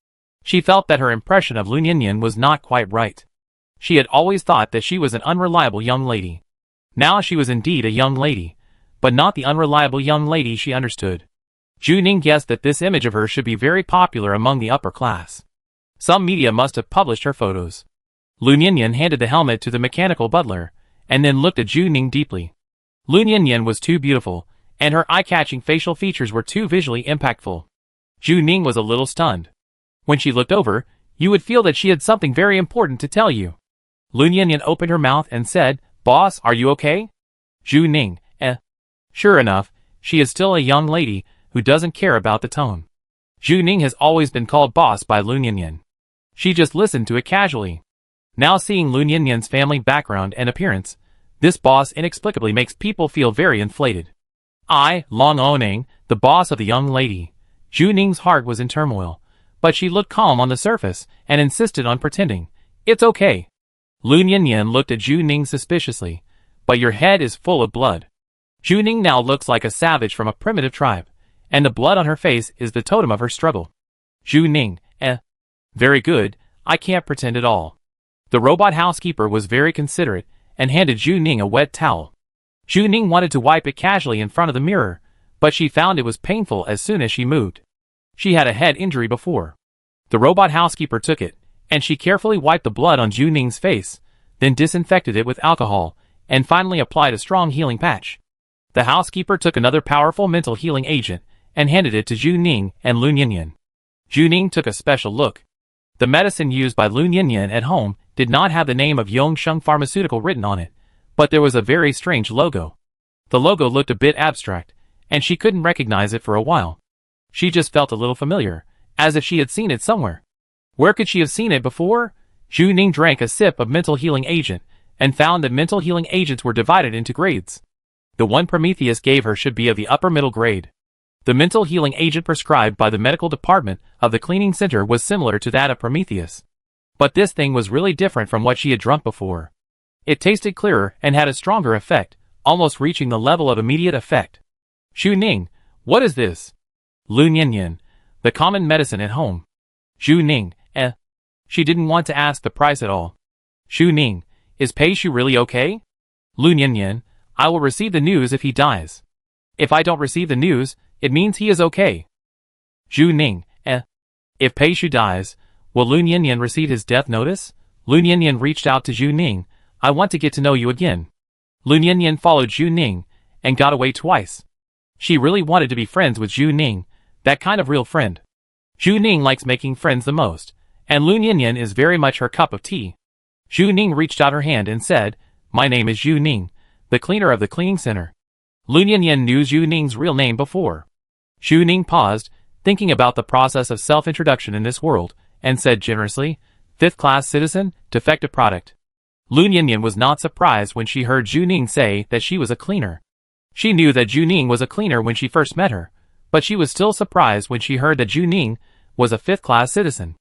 She felt that her impression of Lun Yinyan was not quite right. She had always thought that she was an unreliable young lady. Now she was indeed a young lady, but not the unreliable young lady she understood. Juning guessed that this image of her should be very popular among the upper class. Some media must have published her photos. Lun Yinyan handed the helmet to the mechanical butler, and then looked at Juning deeply. Lun Yinyan was too beautiful, and her eye-catching facial features were too visually impactful. Zhu Ning was a little stunned. When she looked over, you would feel that she had something very important to tell you. Lun Yanyan opened her mouth and said, "Boss, are you okay?" Zhu Ning, Sure enough, she is still a young lady who doesn't care about the tone. Zhu Ning has always been called boss by Lun Yanyan. She just listened to it casually. Now seeing Lun Yanyan's family background and appearance, this boss inexplicably makes people feel very inflated. Long Oning, the boss of the young lady. Zhu Ning's heart was in turmoil, but she looked calm on the surface and insisted on pretending. "It's okay." Lun Yanyan looked at Zhu Ning suspiciously. "But your head is full of blood." Zhu Ning now looks like a savage from a primitive tribe, and the blood on her face is the totem of her struggle. Zhu Ning, Very good, I can't pretend at all. The robot housekeeper was very considerate and handed Zhu Ning a wet towel. Zhu Ning wanted to wipe it casually in front of the mirror, but she found it was painful as soon as she moved. She had a head injury before. The robot housekeeper took it, and she carefully wiped the blood on Zhu Ning's face, then disinfected it with alcohol, and finally applied a strong healing patch. The housekeeper took another powerful mental healing agent and handed it to Zhu Ning and Lun Yanyan. Zhu Ning took a special look. The medicine used by Lun Yanyan at home did not have the name of Yongsheng Pharmaceutical written on it, but there was a very strange logo. The logo looked a bit abstract, and she couldn't recognize it for a while. She just felt a little familiar, as if she had seen it somewhere. Where could she have seen it before? Zhu Ning drank a sip of mental healing agent, and found that mental healing agents were divided into grades. The one Prometheus gave her should be of the upper middle grade. The mental healing agent prescribed by the medical department of the cleaning center was similar to that of Prometheus. But this thing was really different from what she had drunk before. It tasted clearer and had a stronger effect, almost reaching the level of immediate effect. Zhu Ning, what is this? Lun Yanyan, the common medicine at home. Zhu Ning, She didn't want to ask the price at all. Zhu Ning, is Pei Shu really okay? Lun Yanyan, I will receive the news if he dies. If I don't receive the news, it means he is okay. Zhu Ning, If Pei Shu dies, will Lun Yanyan receive his death notice? Lun Yanyan reached out to Zhu Ning, I want to get to know you again. Lun Yanyan followed Zhu Ning, and got away twice. She really wanted to be friends with Zhu Ning, that kind of real friend. Zhu Ning likes making friends the most, and Lun Yanyan is very much her cup of tea. Zhu Ning reached out her hand and said, My name is Zhu Ning, the cleaner of the cleaning center. Lun Yanyan knew Zhu Ning's real name before. Zhu Ning paused, thinking about the process of self-introduction in this world, and said generously, 5th-class citizen, defective product. Lun Yanyan was not surprised when she heard Zhu Ning say that she was a cleaner. She knew that Zhu Ning was a cleaner when she first met her, but she was still surprised when she heard that Zhu Ning was a 5th-class citizen.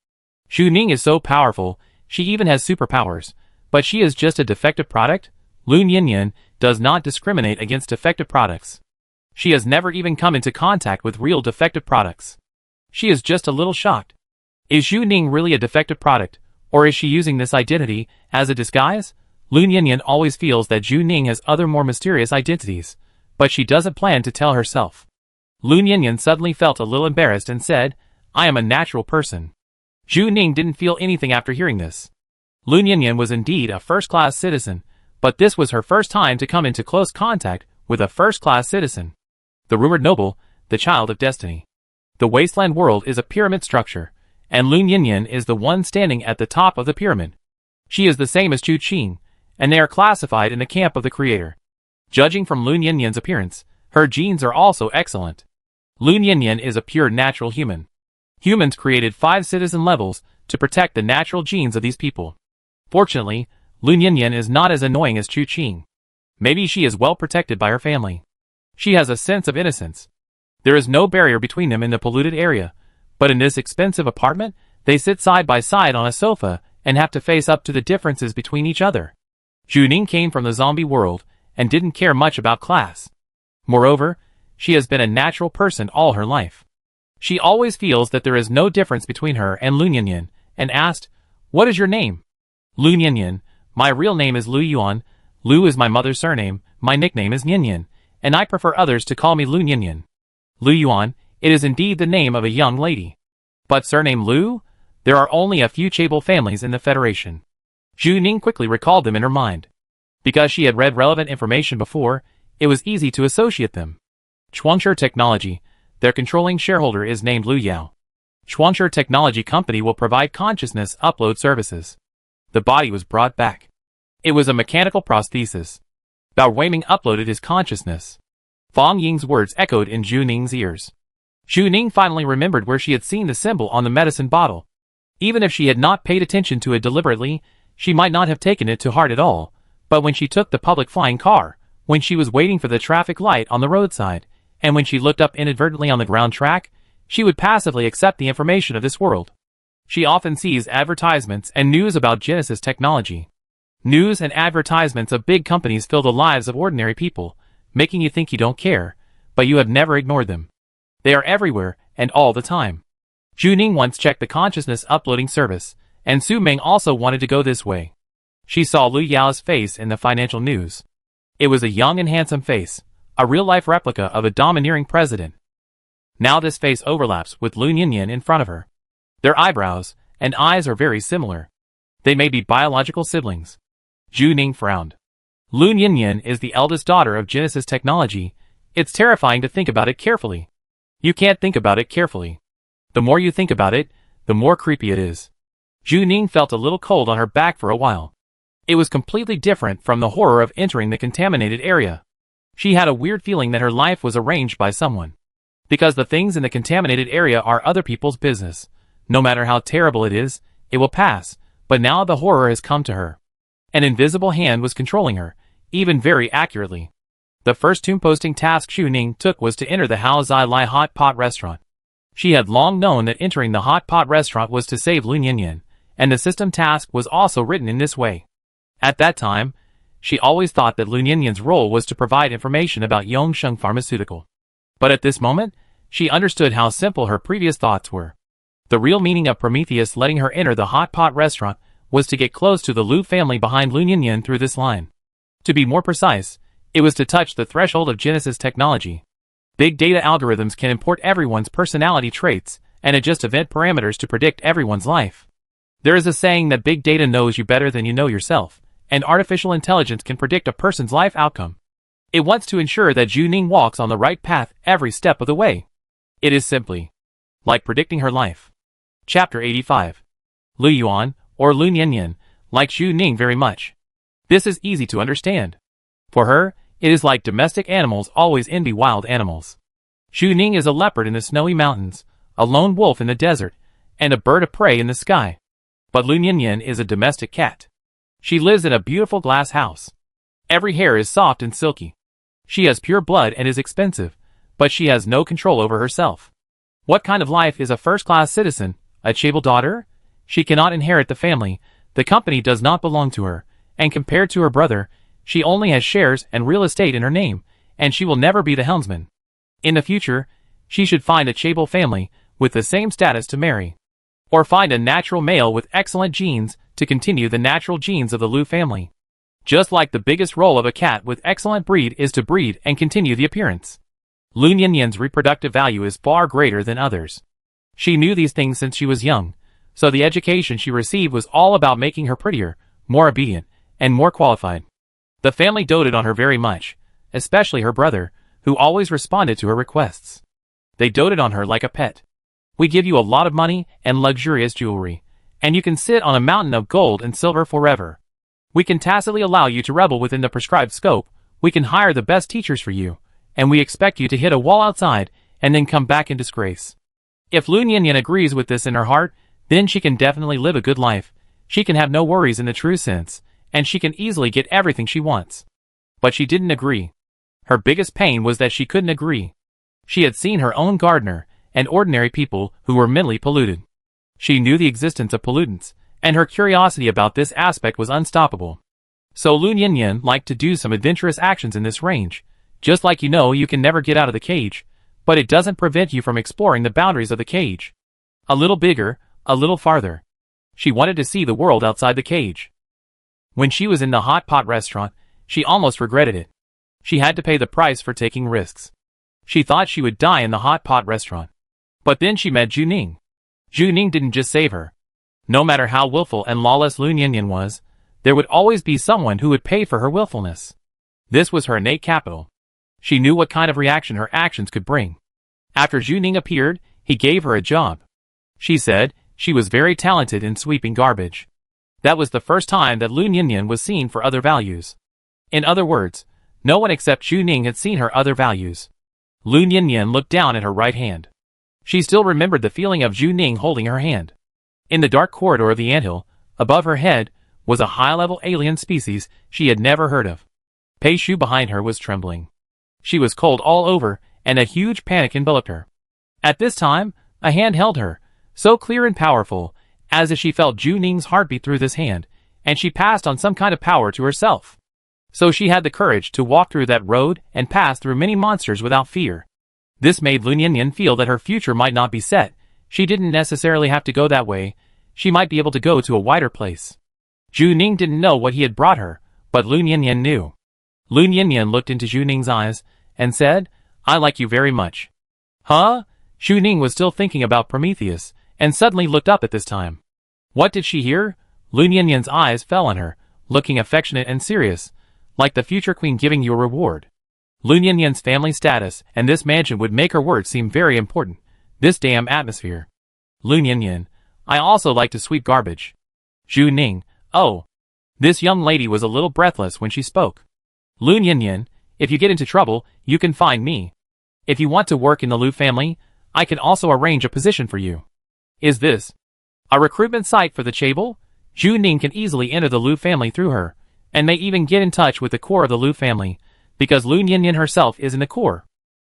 Zhu Ning is so powerful, she even has superpowers, but she is just a defective product? Lun Yanyan does not discriminate against defective products. She has never even come into contact with real defective products. She is just a little shocked. Is Zhu Ning really a defective product, or is she using this identity as a disguise? Lun Yanyan always feels that Zhu Ning has other more mysterious identities, but she doesn't plan to tell herself. Lun Yanyan suddenly felt a little embarrassed and said, I am a natural person. Zhu Ning didn't feel anything after hearing this. Lun Yanyan was indeed a first-class citizen, but this was her first time to come into close contact with a first-class citizen. The rumored noble, the child of destiny. The Wasteland world is a pyramid structure, and Lun Yanyan is the one standing at the top of the pyramid. She is the same as Chu Qing, and they are classified in the camp of the creator. Judging from Lun Yanyan's appearance, her genes are also excellent. Lun Yanyan is a pure natural human. Humans created 5 citizen levels to protect the natural genes of these people. Fortunately, Lun Yanyan is not as annoying as Chu Qing. Maybe she is well protected by her family. She has a sense of innocence. There is no barrier between them in the polluted area, but in this expensive apartment, they sit side by side on a sofa and have to face up to the differences between each other. Zhu Ning came from the zombie world and didn't care much about class. Moreover, she has been a natural person all her life. She always feels that there is no difference between her and Lun Yanyan, and asked, What is your name? Lun Yanyan, my real name is Lu Yuan. Lu is my mother's surname, my nickname is Yanyan, and I prefer others to call me Lun Yanyan. Lu Yuan, it is indeed the name of a young lady. But surname Lu? There are only a few chaebol families in the Federation. Zhu Ning quickly recalled them in her mind. Because she had read relevant information before, it was easy to associate them. Chuangshe Technology. Their controlling shareholder is named Lu Yao. Chuangshe Technology Company will provide consciousness upload services. The body was brought back. It was a mechanical prosthesis. Bao Weiming uploaded his consciousness. Fang Ying's words echoed in Zhu Ning's ears. Zhu Ning finally remembered where she had seen the symbol on the medicine bottle. Even if she had not paid attention to it deliberately, she might not have taken it to heart at all, but when she took the public flying car, when she was waiting for the traffic light on the roadside, and when she looked up inadvertently on the ground track, she would passively accept the information of this world. She often sees advertisements and news about Genesis technology. News and advertisements of big companies fill the lives of ordinary people, making you think you don't care, but you have never ignored them. They are everywhere and all the time. Zhu Ning once checked the consciousness uploading service, and Su Ming also wanted to go this way. She saw Lu Yao's face in the financial news. It was a young and handsome face, a real-life replica of a domineering president. Now this face overlaps with Lu Ninian in front of her. Their eyebrows and eyes are very similar. They may be biological siblings. Zhu Ning frowned. Lu Ninian is the eldest daughter of Genesis Technology. It's terrifying to think about it carefully. You can't think about it carefully. The more you think about it, the more creepy it is. Zhu Ning felt a little cold on her back for a while. It was completely different from the horror of entering the contaminated area. She had a weird feeling that her life was arranged by someone. Because the things in the contaminated area are other people's business. No matter how terrible it is, it will pass, but now the horror has come to her. An invisible hand was controlling her, even very accurately. The first tomb-posting task Zhu Ning took was to enter the Hao Zai Lai hot pot restaurant. She had long known that entering the hot pot restaurant was to save Lu Ninian, and the system task was also written in this way. At that time, she always thought that Lu Ninian's role was to provide information about Yongsheng Pharmaceutical. But at this moment, she understood how simple her previous thoughts were. The real meaning of Prometheus letting her enter the hot pot restaurant was to get close to the Lu family behind Lu Ninian through this line. To be more precise, it was to touch the threshold of Genesis technology. Big data algorithms can import everyone's personality traits and adjust event parameters to predict everyone's life. There is a saying that big data knows you better than you know yourself, and artificial intelligence can predict a person's life outcome. It wants to ensure that Zhu Ning walks on the right path every step of the way. It is simply like predicting her life. Chapter 85. Lu Yuan, or Lu Ninian, likes Zhu Ning very much. This is easy to understand. For her, it is like domestic animals always envy wild animals. Zhu Ning is a leopard in the snowy mountains, a lone wolf in the desert, and a bird of prey in the sky. But Lu Ninian is a domestic cat. She lives in a beautiful glass house. Every hair is soft and silky. She has pure blood and is expensive, but she has no control over herself. What kind of life is a first-class citizen, a chaebol daughter? She cannot inherit the family, the company does not belong to her, and compared to her brother, she only has shares and real estate in her name, and she will never be the helmsman. In the future, she should find a chaebol family with the same status to marry. Or find a natural male with excellent genes to continue the natural genes of the Lu family. Just like the biggest role of a cat with excellent breed is to breed and continue the appearance. Lu Ninian's reproductive value is far greater than others. She knew these things since she was young, so the education she received was all about making her prettier, more obedient, and more qualified. The family doted on her very much, especially her brother, who always responded to her requests. They doted on her like a pet. We give you a lot of money and luxurious jewelry, and you can sit on a mountain of gold and silver forever. We can tacitly allow you to rebel within the prescribed scope, we can hire the best teachers for you, and we expect you to hit a wall outside and then come back in disgrace. If Lu Ninian agrees with this in her heart, then she can definitely live a good life, she can have no worries in the true sense, and she can easily get everything she wants. But she didn't agree. Her biggest pain was that she couldn't agree. She had seen her own gardener, and ordinary people who were mentally polluted. She knew the existence of pollutants, and her curiosity about this aspect was unstoppable. So Lu Ninian liked to do some adventurous actions in this range. Just like you can never get out of the cage, but it doesn't prevent you from exploring the boundaries of the cage. A little bigger, a little farther. She wanted to see the world outside the cage. When she was in the hot pot restaurant, she almost regretted it. She had to pay the price for taking risks. She thought she would die in the hot pot restaurant. But then she met Zhu Ning. Zhu Ning didn't just save her. No matter how willful and lawless Lu Ninian was, there would always be someone who would pay for her willfulness. This was her innate capital. She knew what kind of reaction her actions could bring. After Zhu Ning appeared, he gave her a job. She said she was very talented in sweeping garbage. That was the first time that Lu Ninian was seen for other values. In other words, no one except Zhu Ning had seen her other values. Lu Ninian looked down at her right hand. She still remembered the feeling of Zhu Ning holding her hand. In the dark corridor of the anthill, above her head, was a high-level alien species she had never heard of. Pei Shu behind her was trembling. She was cold all over, and a huge panic enveloped her. At this time, a hand held her, so clear and powerful, as if she felt Zhu Ning's heartbeat through this hand, and she passed on some kind of power to herself. So she had the courage to walk through that road and pass through many monsters without fear. This made Lu Ninian feel that her future might not be set. She didn't necessarily have to go that way. She might be able to go to a wider place. Zhu Ning didn't know what he had brought her, but Lu Ninian knew. Lu Ninian looked into Zhu Ning's eyes and said, "I like you very much." Huh? Zhu Ning was still thinking about Prometheus, and suddenly looked up at this time. What did she hear? Lu Ninian's eyes fell on her, looking affectionate and serious, like the future queen giving you a reward. Lu Ninian's family status and this mansion would make her words seem very important. This damn atmosphere. Lu Ninian, I also like to sweep garbage. Zhu Ning, oh. This young lady was a little breathless when she spoke. Lu Ninian, if you get into trouble, you can find me. If you want to work in the Lu family, I can also arrange a position for you. Is this a recruitment site for the Chaebol? Zhu Ning can easily enter the Lu family through her, and may even get in touch with the core of the Lu family, because Lu Ninian herself is in the core.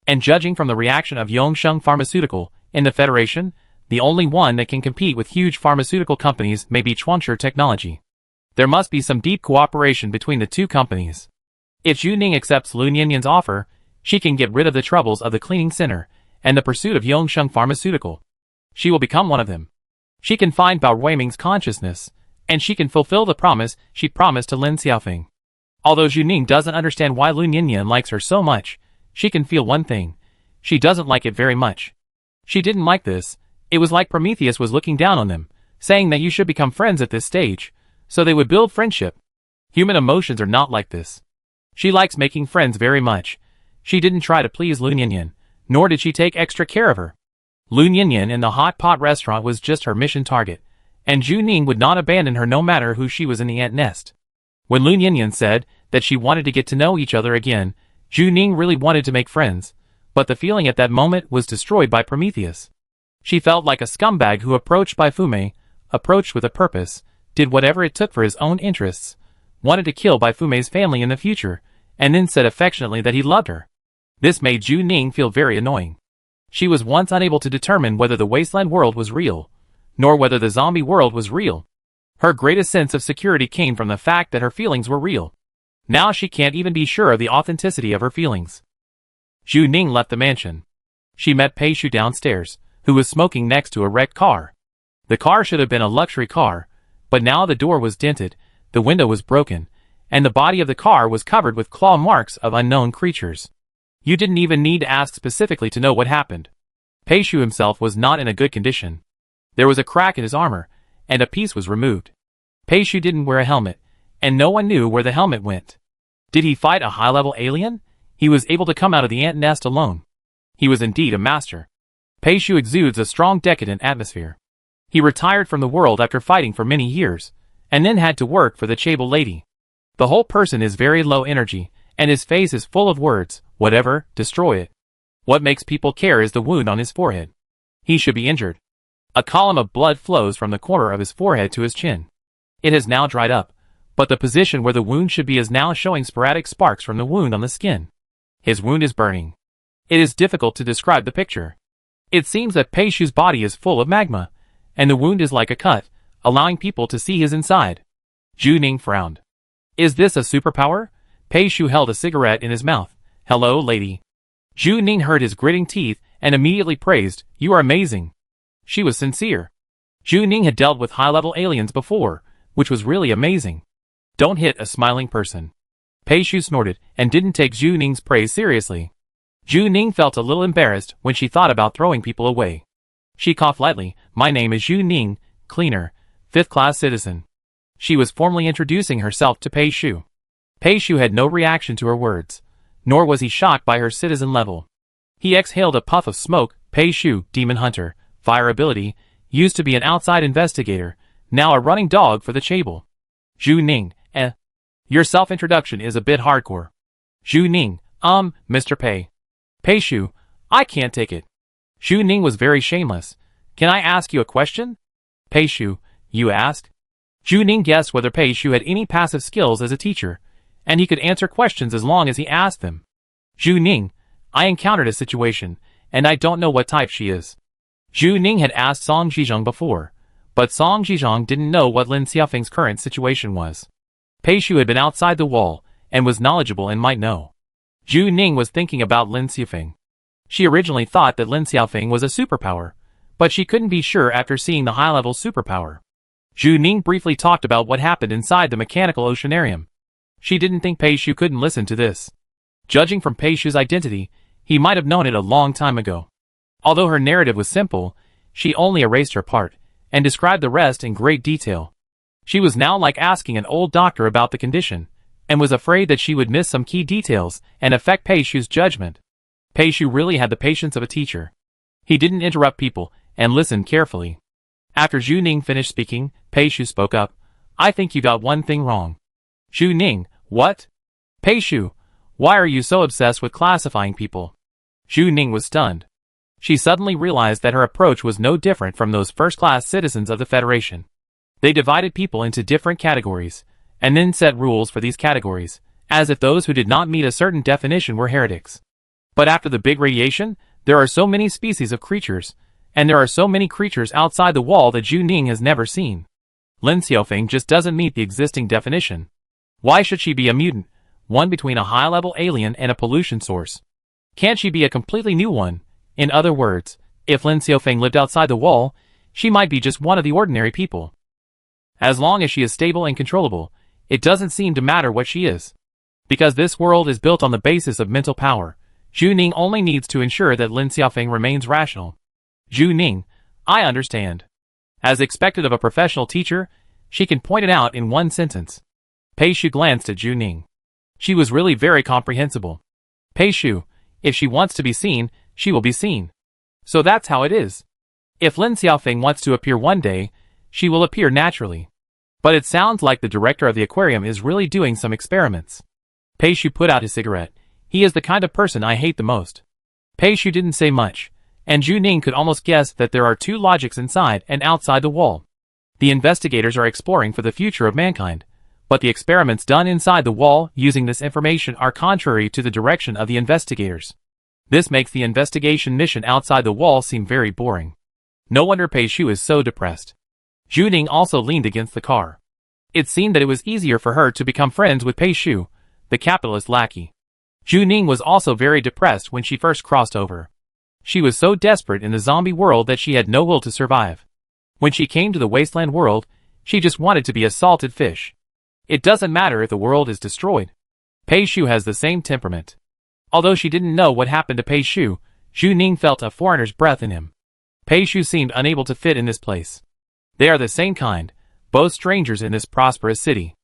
And judging from the reaction of Yongsheng Pharmaceutical, in the Federation, the only one that can compete with huge pharmaceutical companies may be Chuanshe Technology. There must be some deep cooperation between the two companies. If Zhu Ning accepts Lu Ninian's offer, she can get rid of the troubles of the cleaning center and the pursuit of Yongsheng Pharmaceutical. She will become one of them. She can find Bao Ruiming's consciousness, and she can fulfill the promise she promised to Lin Xiaofeng. Although Zhu Ning doesn't understand why Lu Ninian likes her so much, she can feel one thing. She doesn't like it very much. She didn't like this. It was like Prometheus was looking down on them, saying that you should become friends at this stage, so they would build friendship. Human emotions are not like this. She likes making friends very much. She didn't try to please Lu Ninian, nor did she take extra care of her. Lu Ninian in the hot pot restaurant was just her mission target, and Zhu Ning would not abandon her no matter who she was in the ant nest. When Lu Ninian said that she wanted to get to know each other again, Zhu Ning really wanted to make friends, but the feeling at that moment was destroyed by Prometheus. She felt like a scumbag who approached by Fume, approached with a purpose, did whatever it took for his own interests, wanted to kill Bai Fume's family in the future, and then said affectionately that he loved her. This made Zhu Ning feel very annoying. She was once unable to determine whether the Wasteland world was real, nor whether the zombie world was real. Her greatest sense of security came from the fact that her feelings were real. Now she can't even be sure of the authenticity of her feelings. Zhu Ning left the mansion. She met Pei Shu downstairs, who was smoking next to a wrecked car. The car should have been a luxury car, but now the door was dented, the window was broken, and the body of the car was covered with claw marks of unknown creatures. You didn't even need to ask specifically to know what happened. Pei Shu himself was not in a good condition. There was a crack in his armor, and a piece was removed. Pei Shu didn't wear a helmet, and no one knew where the helmet went. Did he fight a high-level alien? He was able to come out of the ant nest alone. He was indeed a master. Pei Shu exudes a strong decadent atmosphere. He retired from the world after fighting for many years, and then had to work for the Chaebol lady. The whole person is very low energy, and his face is full of words, whatever, destroy it. What makes people care is the wound on his forehead. He should be injured. A column of blood flows from the corner of his forehead to his chin. It has now dried up, but the position where the wound should be is now showing sporadic sparks from the wound on the skin. His wound is burning. It is difficult to describe the picture. It seems that Pei Shu's body is full of magma, and the wound is like a cut, allowing people to see his inside. Zhu Ning frowned. Is this a superpower? Pei Shu held a cigarette in his mouth. Hello, lady. Zhu Ning heard his gritting teeth and immediately praised, you are amazing. She was sincere. Zhu Ning had dealt with high-level aliens before, which was really amazing. Don't hit a smiling person. Pei Shu snorted and didn't take Zhu Ning's praise seriously. Zhu Ning felt a little embarrassed when she thought about throwing people away. She coughed lightly. My name is Zhu Ning, cleaner, 5th-class citizen. She was formally introducing herself to Pei Shu. Pei Shu had no reaction to her words. Nor was he shocked by her citizen level. He exhaled a puff of smoke. Pei Shu, Demon Hunter, Fire ability, used to be an outside investigator, now a running dog for the Chable. Zhu Ning, Your self-introduction is a bit hardcore. Zhu Ning, Mr. Pei. Pei Shu, I can't take it. Zhu Ning was very shameless. Can I ask you a question? Pei Shu, you asked? Zhu Ning guessed whether Pei Shu had any passive skills as a teacher, and he could answer questions as long as he asked them. Zhu Ning, I encountered a situation, and I don't know what type she is. Zhu Ning had asked Song Zhizhong before, but Song Zhizhong didn't know what Lin Xiaofeng's current situation was. Pei Shu had been outside the wall, and was knowledgeable and might know. Zhu Ning was thinking about Lin Xiaofeng. She originally thought that Lin Xiaofeng was a superpower, but she couldn't be sure after seeing the high-level superpower. Zhu Ning briefly talked about what happened inside the mechanical oceanarium. She didn't think Pei Shu couldn't listen to this. Judging from Pei Shu's identity, he might have known it a long time ago. Although her narrative was simple, she only erased her part, and described the rest in great detail. She was now like asking an old doctor about the condition, and was afraid that she would miss some key details and affect Pei Shu's judgment. Pei Shu really had the patience of a teacher. He didn't interrupt people, and listened carefully. After Zhu Ning finished speaking, Pei Shu spoke up. I think you got one thing wrong. Zhu Ning, what? Pei Shu, why are you so obsessed with classifying people? Zhu Ning was stunned. She suddenly realized that her approach was no different from those first-class citizens of the Federation. They divided people into different categories, and then set rules for these categories, as if those who did not meet a certain definition were heretics. But after the big radiation, there are so many species of creatures, and there are so many creatures outside the wall that Zhu Ning has never seen. Lin Xiaofeng just doesn't meet the existing definition. Why should she be a mutant, one between a high-level alien and a pollution source? Can't she be a completely new one? In other words, if Lin Xiaofeng lived outside the wall, she might be just one of the ordinary people. As long as she is stable and controllable, it doesn't seem to matter what she is. Because this world is built on the basis of mental power, Zhu Ning only needs to ensure that Lin Xiaofeng remains rational. Zhu Ning, I understand. As expected of a professional teacher, she can point it out in one sentence. Pei Shu glanced at Zhu Ning. She was really very comprehensible. Pei Shu, if she wants to be seen, she will be seen. So that's how it is. If Lin Xiaofeng wants to appear one day, she will appear naturally. But it sounds like the director of the aquarium is really doing some experiments. Pei Shu put out his cigarette. He is the kind of person I hate the most. Pei Shu didn't say much, and Zhu Ning could almost guess that there are two logics inside and outside the wall. The investigators are exploring for the future of mankind, but the experiments done inside the wall using this information are contrary to the direction of the investigators. This makes the investigation mission outside the wall seem very boring. No wonder Pei Shu is so depressed. Zhu Ning also leaned against the car. It seemed that it was easier for her to become friends with Pei Shu, the capitalist lackey. Zhu Ning was also very depressed when she first crossed over. She was so desperate in the zombie world that she had no will to survive. When she came to the Wasteland world, she just wanted to be a salted fish. It doesn't matter if the world is destroyed. Pei Shu has the same temperament. Although she didn't know what happened to Pei Shu, Zhu Ning felt a foreigner's breath in him. Pei Shu seemed unable to fit in this place. They are the same kind, both strangers in this prosperous city.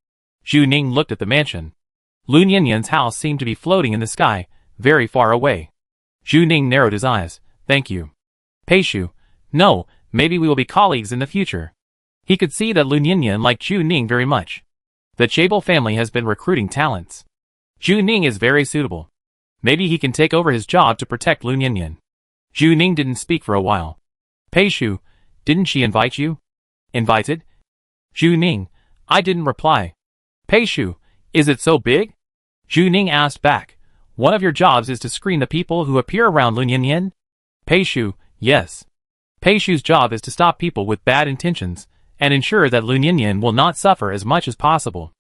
Zhu Ning looked at the mansion. Lun Yanyan's house seemed to be floating in the sky, very far away. Zhu Ning narrowed his eyes. Thank you. Pei Shu, no, maybe we will be colleagues in the future. He could see that Lun Yanyan liked Zhu Ning very much. The Chable family has been recruiting talents. Zhu Ning is very suitable. Maybe he can take over his job to protect Lun Yanyan. Zhu Ning didn't speak for a while. Pei Shu, didn't she invite you? Invited? Zhu Ning, I didn't reply. Pei Shu, is it so big? Zhu Ning asked back. One of your jobs is to screen the people who appear around Lun Yanyan? Pei Shu, yes. Pei Shu's job is to stop people with bad intentions, and ensure that Lun Yanyan will not suffer as much as possible.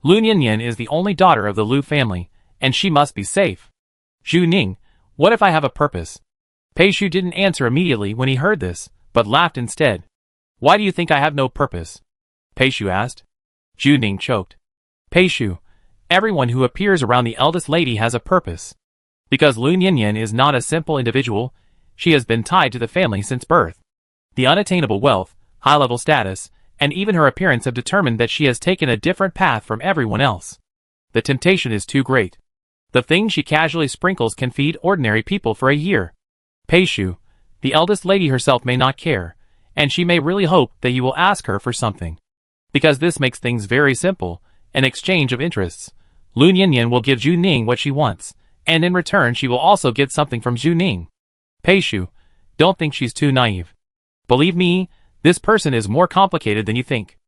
Lun Yanyan is the only daughter of the Lu family, and she must be safe. Zhu Ning, what if I have a purpose? Pei Shu didn't answer immediately when he heard this, but laughed instead. Why do you think I have no purpose? Pei Shu asked. Zhu Ning choked. Pei Shu, everyone who appears around the eldest lady has a purpose. Because Lun Yanyan is not a simple individual, she has been tied to the family since birth. The unattainable wealth, high-level status, and even her appearance have determined that she has taken a different path from everyone else. The temptation is too great. The things she casually sprinkles can feed ordinary people for a year. Peishu, the eldest lady herself, may not care, and she may really hope that you will ask her for something. Because this makes things very simple, an exchange of interests. Lu Yinyan will give Zhu Ning what she wants, and in return she will also get something from Zhu Ning. Peishu, don't think she's too naive. Believe me, this person is more complicated than you think.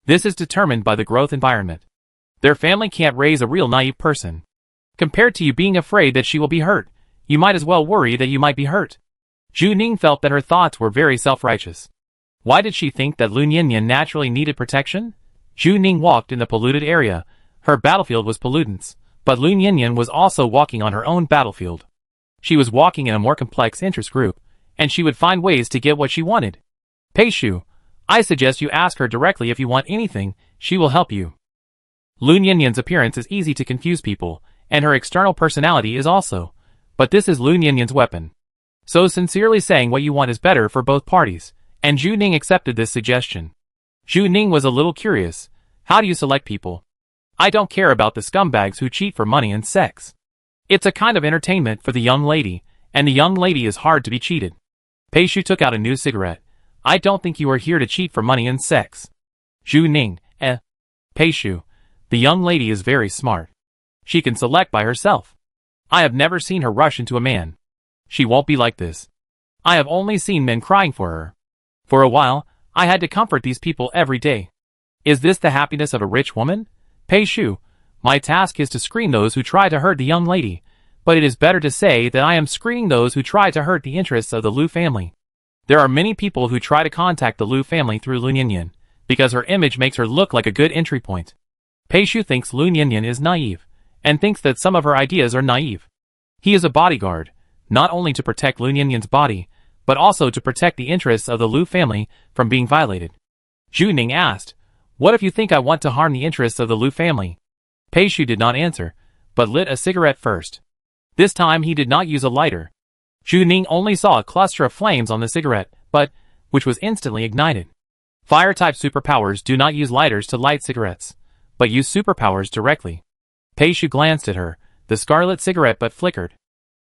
This is determined by the growth environment. Their family can't raise a real naive person. Compared to you being afraid that she will be hurt, you might as well worry that you might be hurt. Zhu Ning felt that her thoughts were very self-righteous. Why did she think that Lu Yinyan naturally needed protection? Zhu Ning walked in the polluted area. Her battlefield was pollutants, but Lu Yinyan was also walking on her own battlefield. She was walking in a more complex interest group, and she would find ways to get what she wanted. Peishu, I suggest you ask her directly if you want anything, she will help you. Lu Yinyan's appearance is easy to confuse people, and her external personality is also. But this is Lu Yinyan's weapon. So sincerely saying what you want is better for both parties, and Zhu Ning accepted this suggestion. Zhu Ning was a little curious. How do you select people? I don't care about the scumbags who cheat for money and sex. It's a kind of entertainment for the young lady, and the young lady is hard to be cheated. Peishu took out a new cigarette. I don't think you are here to cheat for money and sex. Zhu Ning, Peishu, the young lady is very smart. She can select by herself. I have never seen her rush into a man. She won't be like this. I have only seen men crying for her. For a while, I had to comfort these people every day. Is this the happiness of a rich woman? Peishu, my task is to screen those who try to hurt the young lady, but it is better to say that I am screening those who try to hurt the interests of the Lu family. There are many people who try to contact the Lu family through Lu Yinyan, because her image makes her look like a good entry point. Peishu thinks Lu Yinyan is naive, and thinks that some of her ideas are naive. He is a bodyguard, not only to protect Lu Yinyan's body, but also to protect the interests of the Lu family from being violated. Zhu Ning asked, what if you think I want to harm the interests of the Lu family? Peishu did not answer, but lit a cigarette first. This time he did not use a lighter. Zhu Ning only saw a cluster of flames on the cigarette, which was instantly ignited. Fire-type superpowers do not use lighters to light cigarettes, but use superpowers directly. Peishu glanced at her, the scarlet cigarette but flickered.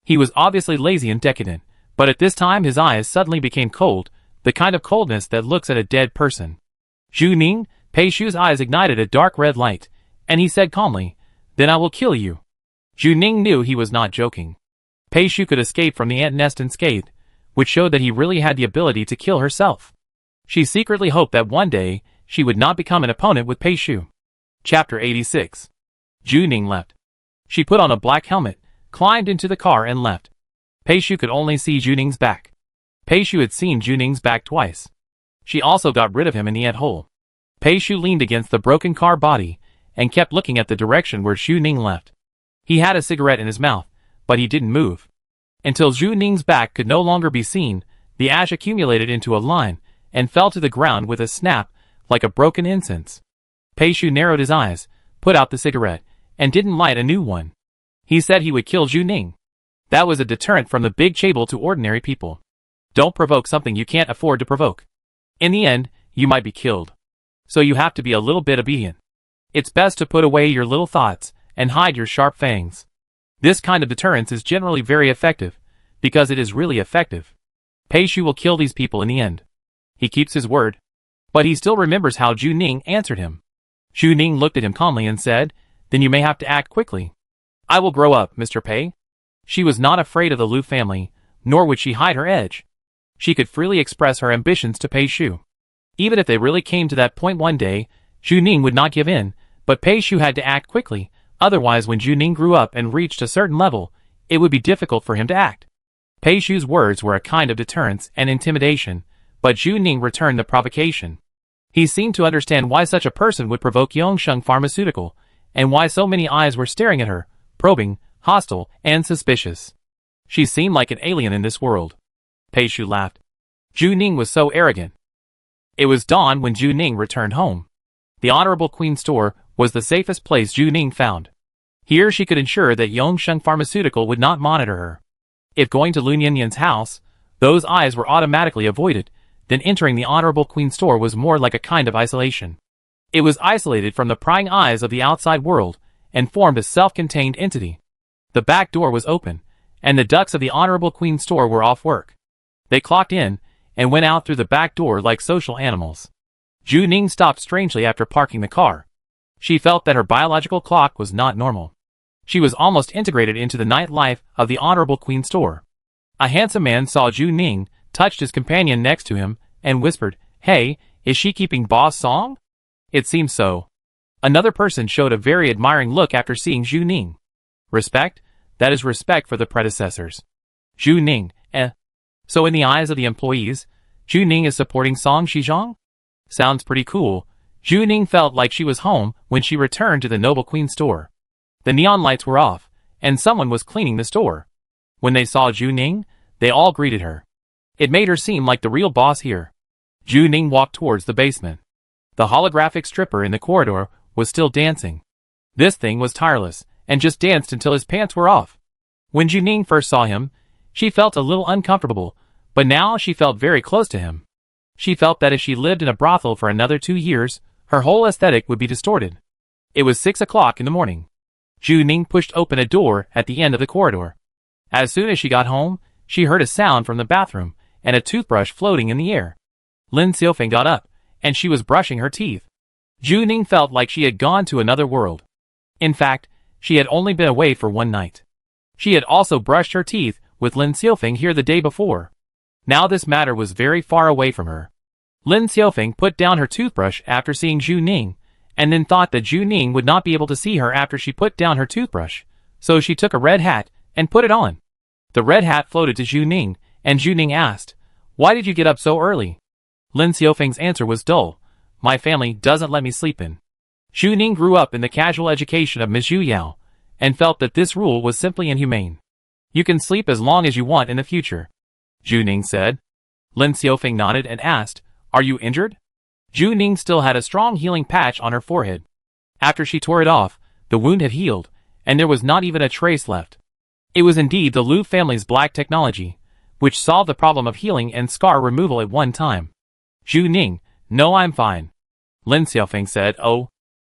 He was obviously lazy and decadent, but at this time his eyes suddenly became cold, the kind of coldness that looks at a dead person. Zhu Ning, Peishu's eyes ignited a dark red light, and he said calmly, then I will kill you. Zhu Ning knew he was not joking. Peishu could escape from the ant nest unscathed, which showed that he really had the ability to kill herself. She secretly hoped that one day, she would not become an opponent with Peishu. Chapter 86. Zhu Ning left. She put on a black helmet, climbed into the car and left. Peishu could only see Zhu Ning's back. Peishu had seen Zhu Ning's back twice. She also got rid of him in the ant hole. Peishu leaned against the broken car body, and kept looking at the direction where Zhu Ning left. He had a cigarette in his mouth, but he didn't move. Until Zhu Ning's back could no longer be seen, the ash accumulated into a line, and fell to the ground with a snap, like a broken incense. Peishu narrowed his eyes, put out the cigarette, and didn't light a new one. He said he would kill Zhu Ning. That was a deterrent from the big chaebol to ordinary people. Don't provoke something you can't afford to provoke. In the end, you might be killed. So you have to be a little bit obedient. It's best to put away your little thoughts, and hide your sharp fangs. This kind of deterrence is generally very effective, because it is really effective. Peishu will kill these people in the end. He keeps his word. But he still remembers how Zhu Ning answered him. Zhu Ning looked at him calmly and said, then you may have to act quickly. I will grow up, Mr. Pei. She was not afraid of the Lu family, nor would she hide her edge. She could freely express her ambitions to Peishu. Even if they really came to that point one day, Zhu Ning would not give in, but Peishu had to act quickly, otherwise when Zhu Ning grew up and reached a certain level, it would be difficult for him to act. Peishu's words were a kind of deterrence and intimidation, but Zhu Ning returned the provocation. He seemed to understand why such a person would provoke Yongsheng Pharmaceutical, and why so many eyes were staring at her, probing, hostile, and suspicious. She seemed like an alien in this world. Peishu laughed. Zhu Ning was so arrogant. It was dawn when Zhu Ning returned home. The Honorable Queen's store was the safest place Zhu Ning found. Here she could ensure that Yongsheng Pharmaceutical would not monitor her. If going to Lu Yinyan's house, those eyes were automatically avoided, then entering the Honorable Queen's store was more like a kind of isolation. It was isolated from the prying eyes of the outside world, and formed a self-contained entity. The back door was open, and the ducks of the Honorable Queen store were off work. They clocked in, and went out through the back door like social animals. Zhu Ning stopped strangely after parking the car. She felt that her biological clock was not normal. She was almost integrated into the nightlife of the Honorable Queen store. A handsome man saw Zhu Ning, touched his companion next to him, and whispered, "Hey, is she keeping boss song?" It seems so. Another person showed a very admiring look after seeing Zhu Ning. Respect? That is respect for the predecessors. Zhu Ning, So in the eyes of the employees, Zhu Ning is supporting Song Shizhong? Sounds pretty cool. Zhu Ning felt like she was home when she returned to the Noble Queen store. The neon lights were off, and someone was cleaning the store. When they saw Zhu Ning, they all greeted her. It made her seem like the real boss here. Zhu Ning walked towards the basement. The holographic stripper in the corridor was still dancing. This thing was tireless, and just danced until his pants were off. When Zhu Ning first saw him, she felt a little uncomfortable, but now she felt very close to him. She felt that if she lived in a brothel for another 2 years, her whole aesthetic would be distorted. It was 6 o'clock in the morning. Zhu Ning pushed open a door at the end of the corridor. As soon as she got home, she heard a sound from the bathroom, and a toothbrush floating in the air. Lin Xiaofeng got up, and she was brushing her teeth. Zhu Ning felt like she had gone to another world. In fact, she had only been away for 1 night. She had also brushed her teeth with Lin Xiaofeng here the day before. Now this matter was very far away from her. Lin Xiaofeng put down her toothbrush after seeing Zhu Ning, and then thought that Zhu Ning would not be able to see her after she put down her toothbrush, so she took a red hat and put it on. The red hat floated to Zhu Ning, and Zhu Ning asked, "Why did you get up so early?" Lin Xiaofeng's answer was dull. "My family doesn't let me sleep in." Zhu Ning grew up in the casual education of Ms. Zhu Yao, and felt that this rule was simply inhumane. "You can sleep as long as you want in the future," Zhu Ning said. Lin Xiaofeng nodded and asked, "Are you injured?" Zhu Ning still had a strong healing patch on her forehead. After she tore it off, the wound had healed, and there was not even a trace left. It was indeed the Lu family's black technology, which solved the problem of healing and scar removal at one time. Zhu Ning, "No, I'm fine," Lin Xiaofeng said. "Oh."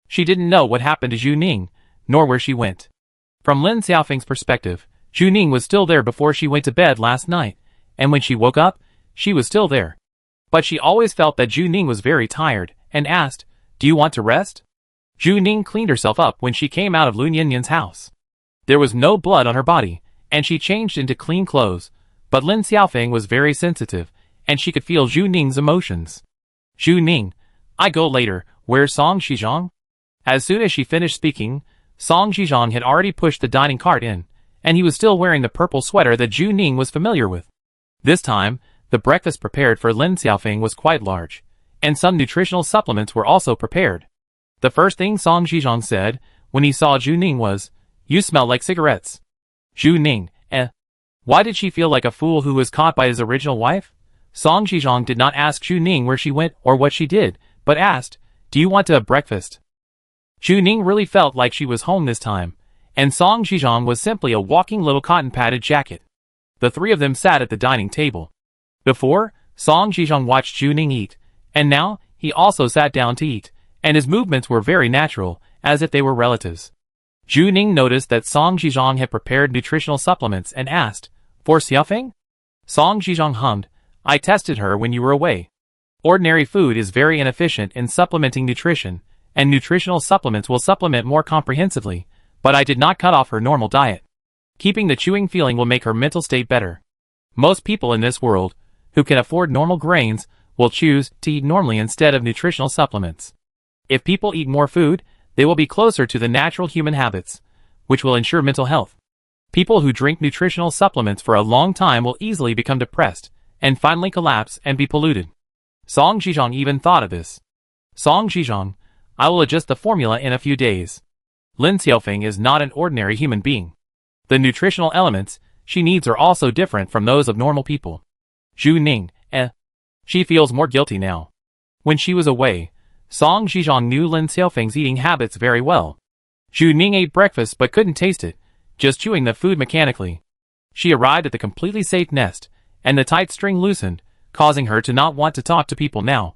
She didn't know what happened to Zhu Ning, nor where she went. From Lin Xiaofeng's perspective, Zhu Ning was still there before she went to bed last night, and when she woke up, she was still there. But she always felt that Zhu Ning was very tired, and asked, "Do you want to rest?" Zhu Ning cleaned herself up when she came out of Lun Yinyan's house. There was no blood on her body, and she changed into clean clothes, but Lin Xiaofeng was very sensitive, and she could feel Zhu Ning's emotions. "Zhu Ning, I go later, where's Song Shizhong?" As soon as she finished speaking, Song Shizhong had already pushed the dining cart in, and he was still wearing the purple sweater that Zhu Ning was familiar with. This time, the breakfast prepared for Lin Xiaofeng was quite large, and some nutritional supplements were also prepared. The first thing Song Shizhong said, when he saw Zhu Ning was, "You smell like cigarettes." Zhu Ning, Why did she feel like a fool who was caught by his original wife? Song Shizhong did not ask Zhu Ning where she went or what she did, but asked, "Do you want to have breakfast?" Zhu Ning really felt like she was home this time, and Song Shizhong was simply a walking little cotton-padded jacket. The three of them sat at the dining table. Before, Song Shizhong watched Zhu Ning eat, and now, he also sat down to eat, and his movements were very natural, as if they were relatives. Zhu Ning noticed that Song Shizhong had prepared nutritional supplements and asked, "For Xiaofeng?" Song Shizhong hummed, "I tested her when you were away. Ordinary food is very inefficient in supplementing nutrition, and nutritional supplements will supplement more comprehensively, but I did not cut off her normal diet. Keeping the chewing feeling will make her mental state better. Most people in this world, who can afford normal grains, will choose to eat normally instead of nutritional supplements. If people eat more food, they will be closer to the natural human habits, which will ensure mental health. People who drink nutritional supplements for a long time will easily become depressed, and finally collapse and be polluted." Song Shizhong even thought of this. "Song Shizhong, I will adjust the formula in a few days. Lin Xiaofeng is not an ordinary human being. The nutritional elements she needs are also different from those of normal people." Zhu Ning, She feels more guilty now. When she was away, Song Shizhong knew Lin Xiaofeng's eating habits very well. Zhu Ning ate breakfast but couldn't taste it, just chewing the food mechanically. She arrived at the completely safe nest, and the tight string loosened, causing her to not want to talk to people now.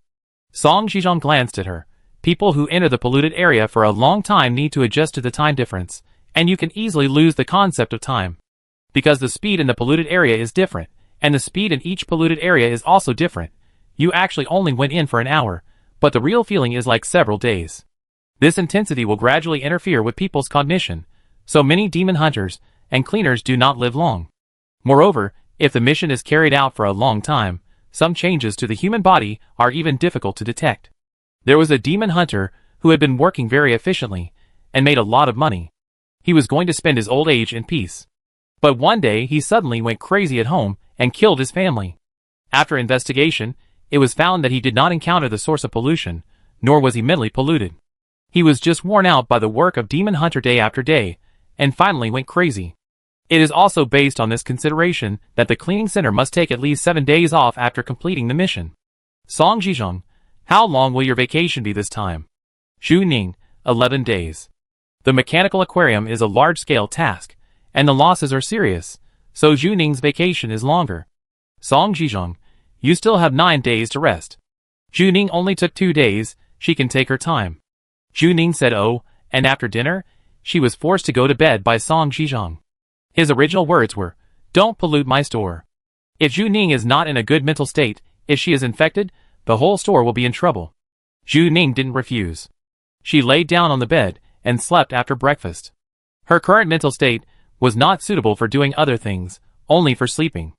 Song Shizhong glanced at her. People who enter the polluted area for a long time need to adjust to the time difference, and you can easily lose the concept of time. Because the speed in the polluted area is different, and the speed in each polluted area is also different, you actually only went in for an hour, but the real feeling is like several days. This intensity will gradually interfere with people's cognition, so many demon hunters and cleaners do not live long. Moreover, if the mission is carried out for a long time, some changes to the human body are even difficult to detect. There was a demon hunter who had been working very efficiently and made a lot of money. He was going to spend his old age in peace. But one day he suddenly went crazy at home and killed his family. After investigation, it was found that he did not encounter the source of pollution, nor was he mentally polluted. He was just worn out by the work of demon hunter day after day, and finally went crazy. It is also based on this consideration that the cleaning center must take at least 7 days off after completing the mission. Song Jizhong, how long will your vacation be this time? Zhu Ning, 11 days. The mechanical aquarium is a large-scale task, and the losses are serious, so Zhu Ning's vacation is longer. Song Jizhong, you still have 9 days to rest. Zhu Ning only took 2 days, she can take her time. Zhu Ning said oh, and after dinner, she was forced to go to bed by Song Jizhong. His original words were, "Don't pollute my store." If Zhu Ning is not in a good mental state, if she is infected, the whole store will be in trouble. Zhu Ning didn't refuse. She laid down on the bed and slept after breakfast. Her current mental state was not suitable for doing other things, only for sleeping.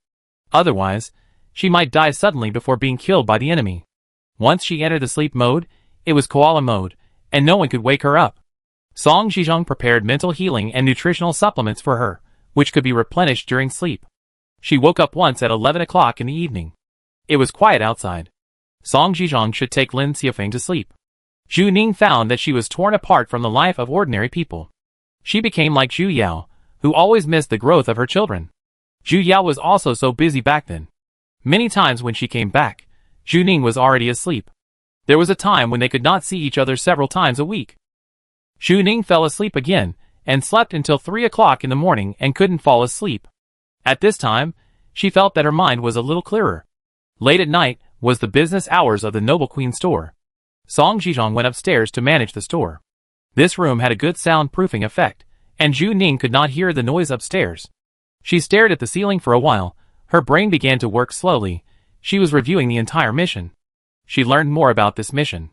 Otherwise, she might die suddenly before being killed by the enemy. Once she entered the sleep mode, it was koala mode, and no one could wake her up. Song Jizhong prepared mental healing and nutritional supplements for her, which could be replenished during sleep. She woke up once at 11 o'clock in the evening. It was quiet outside. Song Jizhong should take Lin Xiaofeng to sleep. Zhu Ning found that she was torn apart from the life of ordinary people. She became like Zhu Yao, who always missed the growth of her children. Zhu Yao was also so busy back then. Many times when she came back, Zhu Ning was already asleep. There was a time when they could not see each other several times a week. Zhu Ning fell asleep again, and slept until 3 o'clock in the morning and couldn't fall asleep. At this time, she felt that her mind was a little clearer. Late at night was the business hours of the Noble Queen store. Song Jizhong went upstairs to manage the store. This room had a good soundproofing effect, and Zhu Ning could not hear the noise upstairs. She stared at the ceiling for a while. Her brain began to work slowly. She was reviewing the entire mission. She learned more about this mission.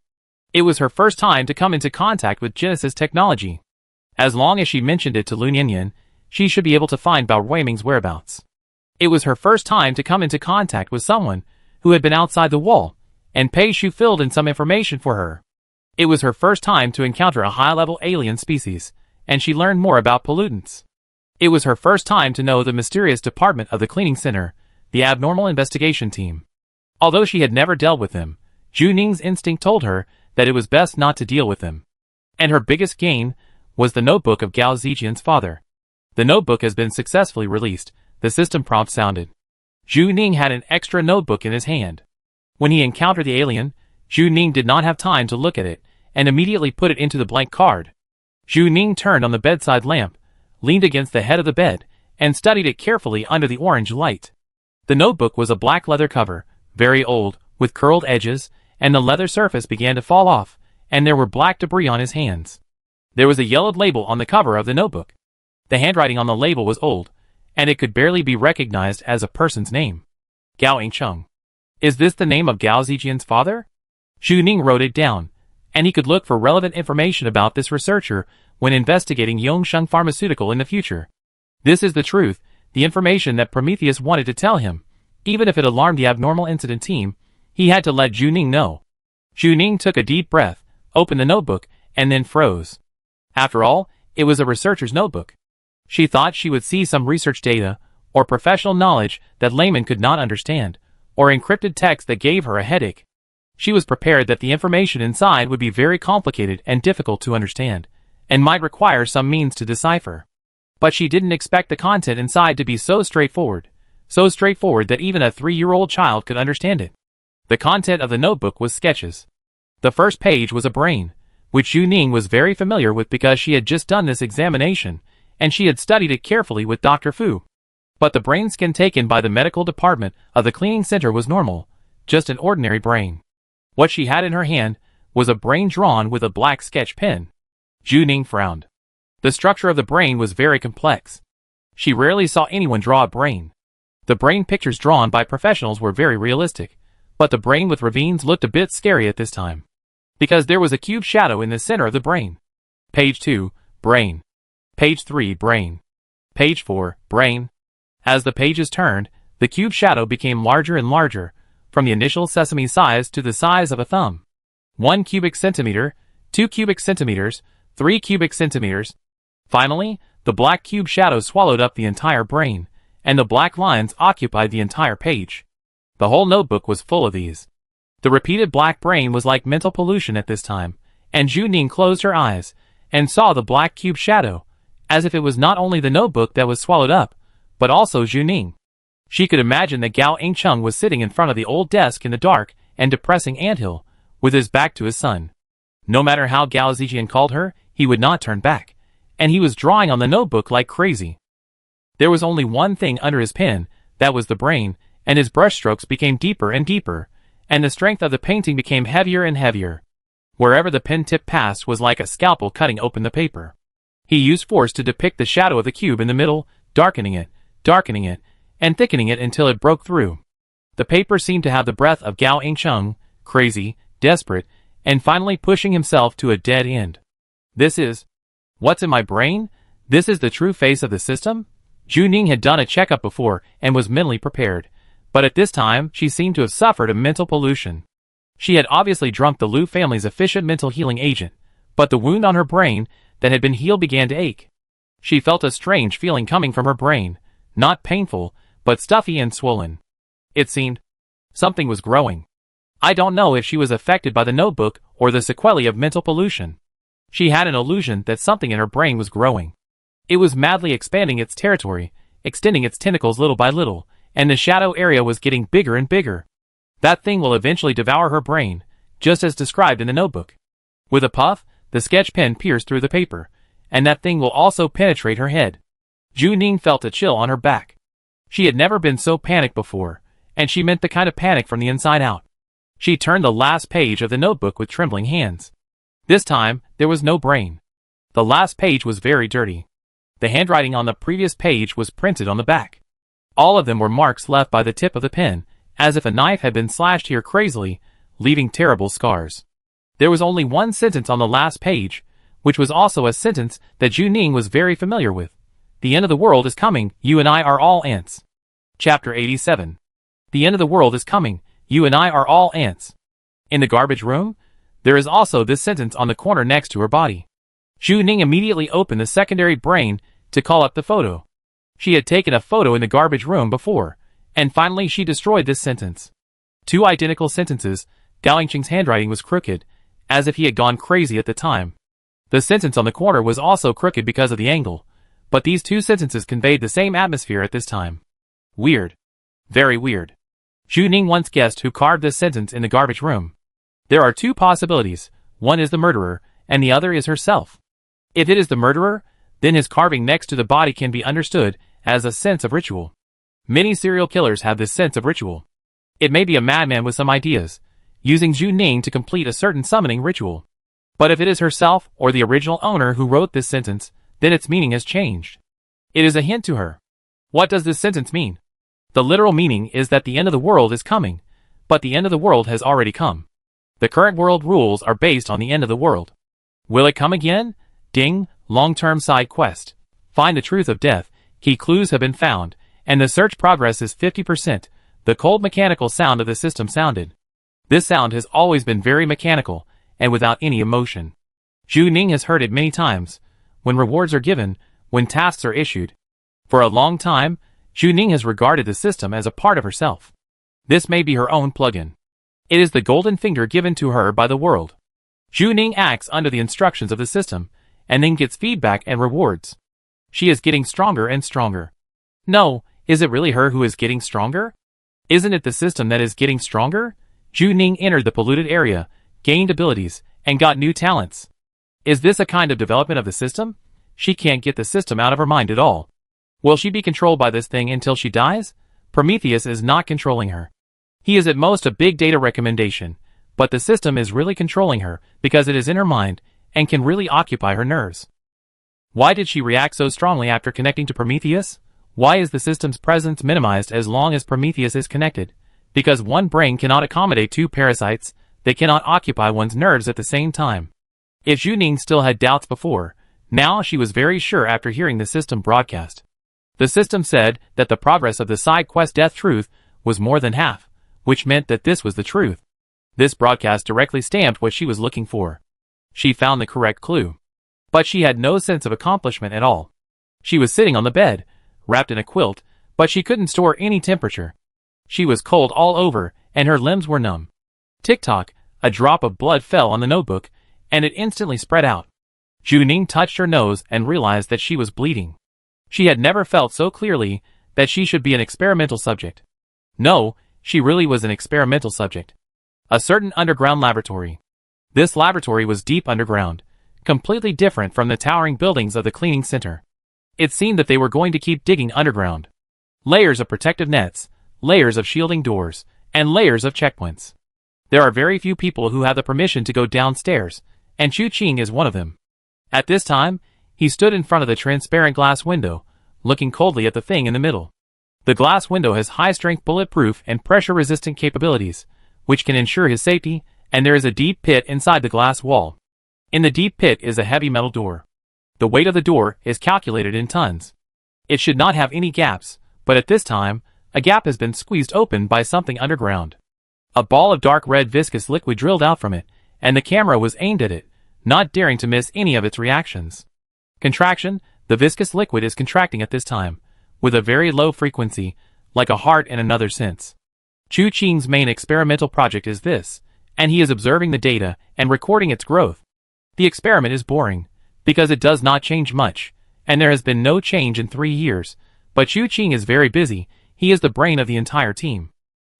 It was her first time to come into contact with Genesis technology. As long as she mentioned it to Lun Yanyan, she should be able to find Bao Ruiming's whereabouts. It was her first time to come into contact with someone who had been outside the wall, and Pei Shu filled in some information for her. It was her first time to encounter a high-level alien species, and she learned more about pollutants. It was her first time to know the mysterious department of the cleaning center, the abnormal investigation team. Although she had never dealt with them, Zhu Ning's instinct told her that it was best not to deal with them. And her biggest gain was the notebook of Gao Zijian's father. The notebook has been successfully released, the system prompt sounded. Zhu Ning had an extra notebook in his hand. When he encountered the alien, Zhu Ning did not have time to look at it, and immediately put it into the blank card. Zhu Ning turned on the bedside lamp, leaned against the head of the bed, and studied it carefully under the orange light. The notebook was a black leather cover, very old, with curled edges, and the leather surface began to fall off, and there were black debris on his hands. There was a yellowed label on the cover of the notebook. The handwriting on the label was old, and it could barely be recognized as a person's name. Gao Yingcheng. Is this the name of Gao Zijian's father? Zhu Ning wrote it down, and he could look for relevant information about this researcher when investigating Yongsheng Pharmaceutical in the future. This is the truth, the information that Prometheus wanted to tell him. Even if it alarmed the abnormal incident team, he had to let Zhu Ning know. Zhu Ning took a deep breath, opened the notebook, and then froze. After all, it was a researcher's notebook. She thought she would see some research data, or professional knowledge that laymen could not understand, or encrypted text that gave her a headache. She was prepared that the information inside would be very complicated and difficult to understand, and might require some means to decipher. But she didn't expect the content inside to be so straightforward that even a 3-year-old child could understand it. The content of the notebook was sketches. The first page was a brain, which Zhu Ning was very familiar with because she had just done this examination, and she had studied it carefully with Dr. Fu. But the brain scan taken by the medical department of the cleaning center was normal, just an ordinary brain. What she had in her hand was a brain drawn with a black sketch pen. Zhu Ning frowned. The structure of the brain was very complex. She rarely saw anyone draw a brain. The brain pictures drawn by professionals were very realistic, but the brain with ravines looked a bit scary at this time, because there was a cube shadow in the center of the brain. Page 2, brain. Page 3, brain. Page 4, brain. As the pages turned, the cube shadow became larger and larger, from the initial sesame size to the size of a thumb. 1 cubic centimeter, 2 cubic centimeters, 3 cubic centimeters. Finally, the black cube shadow swallowed up the entire brain, and the black lines occupied the entire page. The whole notebook was full of these. The repeated black brain was like mental pollution at this time, and Zhu Ning closed her eyes and saw the black cube shadow, as if it was not only the notebook that was swallowed up, but also Zhu Ning. She could imagine that Gao Yingcheng was sitting in front of the old desk in the dark and depressing anthill, with his back to his son. No matter how Gao Zijian called her, he would not turn back, and he was drawing on the notebook like crazy. There was only one thing under his pen, that was the brain, and his brushstrokes became deeper and deeper, and the strength of the painting became heavier and heavier. Wherever the pen tip passed was like a scalpel cutting open the paper. He used force to depict the shadow of the cube in the middle, darkening it, and thickening it until it broke through. The paper seemed to have the breath of Gao Yingcheng, crazy, desperate, and finally pushing himself to a dead end. This is what's in my brain? This is the true face of the system? Zhu Ning had done a checkup before and was mentally prepared, but at this time she seemed to have suffered a mental pollution. She had obviously drunk the Liu family's efficient mental healing agent, but the wound on her brain that had been healed began to ache. She felt a strange feeling coming from her brain, not painful, but stuffy and swollen. It seemed something was growing. I don't know if she was affected by the notebook or the sequelae of mental pollution. She had an illusion that something in her brain was growing. It was madly expanding its territory, extending its tentacles little by little, and the shadow area was getting bigger and bigger. That thing will eventually devour her brain, just as described in the notebook. With a puff, the sketch pen pierced through the paper, and that thing will also penetrate her head. Zhu Ning felt a chill on her back. She had never been so panicked before, and she meant the kind of panic from the inside out. She turned the last page of the notebook with trembling hands. This time, there was no brain. The last page was very dirty. The handwriting on the previous page was printed on the back. All of them were marks left by the tip of the pen, as if a knife had been slashed here crazily, leaving terrible scars. There was only one sentence on the last page, which was also a sentence that Zhu Ning was very familiar with. The end of the world is coming, you and I are all ants. Chapter 87. The end of the world is coming, you and I are all ants. In the garbage room, there is also this sentence on the corner next to her body. Zhu Ning immediately opened the secondary brain to call up the photo. She had taken a photo in the garbage room before, and finally she destroyed this sentence. Two identical sentences. Gao Yingcheng's handwriting was crooked, as if he had gone crazy at the time. The sentence on the corner was also crooked because of the angle, but these two sentences conveyed the same atmosphere at this time. Weird. Very weird. Zhu Ning once guessed who carved this sentence in the garbage room. There are two possibilities. One is the murderer, and the other is herself. If it is the murderer, then his carving next to the body can be understood as a sense of ritual. Many serial killers have this sense of ritual. It may be a madman with some ideas, using Zhu Ning to complete a certain summoning ritual. But if it is herself or the original owner who wrote this sentence, then its meaning has changed. It is a hint to her. What does this sentence mean? The literal meaning is that the end of the world is coming, but the end of the world has already come. The current world rules are based on the end of the world. Will it come again? Ding, long-term side quest. Find the truth of death. Key clues have been found, and the search progress is 50%. The cold mechanical sound of the system sounded. This sound has always been very mechanical, and without any emotion. Zhu Ning has heard it many times, when rewards are given, when tasks are issued. For a long time, Zhu Ning has regarded the system as a part of herself. This may be her own plugin. It is the golden finger given to her by the world. Zhu Ning acts under the instructions of the system, and then gets feedback and rewards. She is getting stronger and stronger. No, is it really her who is getting stronger? Isn't it the system that is getting stronger? Zhu Ning entered the polluted area, gained abilities, and got new talents. Is this a kind of development of the system? She can't get the system out of her mind at all. Will she be controlled by this thing until she dies? Prometheus is not controlling her. He is at most a big data recommendation, but the system is really controlling her because it is in her mind and can really occupy her nerves. Why did she react so strongly after connecting to Prometheus? Why is the system's presence minimized as long as Prometheus is connected? Because one brain cannot accommodate two parasites, they cannot occupy one's nerves at the same time. If Zhu Ning still had doubts before, now she was very sure after hearing the system broadcast. The system said that the progress of the side quest Death Truth was more than half, which meant that this was the truth. This broadcast directly stamped what she was looking for. She found the correct clue. But she had no sense of accomplishment at all. She was sitting on the bed, wrapped in a quilt, but she couldn't store any temperature. She was cold all over, and her limbs were numb. Tick-tock, a drop of blood fell on the notebook, and it instantly spread out. Zhu Ning touched her nose and realized that she was bleeding. She had never felt so clearly that she should be an experimental subject. No, she really was an experimental subject. A certain underground laboratory. This laboratory was deep underground, completely different from the towering buildings of the cleaning center. It seemed that they were going to keep digging underground. Layers of protective nets, layers of shielding doors, and layers of checkpoints. There are very few people who have the permission to go downstairs, and Chu Qing is one of them. At this time, he stood in front of the transparent glass window, looking coldly at the thing in the middle. The glass window has high-strength bulletproof and pressure-resistant capabilities, which can ensure his safety, and there is a deep pit inside the glass wall. In the deep pit is a heavy metal door. The weight of the door is calculated in tons. It should not have any gaps, but at this time, a gap has been squeezed open by something underground. A ball of dark red viscous liquid drilled out from it, and the camera was aimed at it, not daring to miss any of its reactions. Contraction, the viscous liquid is contracting at this time, with a very low frequency, like a heart in another sense. Chu Qing's main experimental project is this, and he is observing the data and recording its growth. The experiment is boring, because it does not change much, and there has been no change in 3 years, but Chu Qing is very busy, he is the brain of the entire team.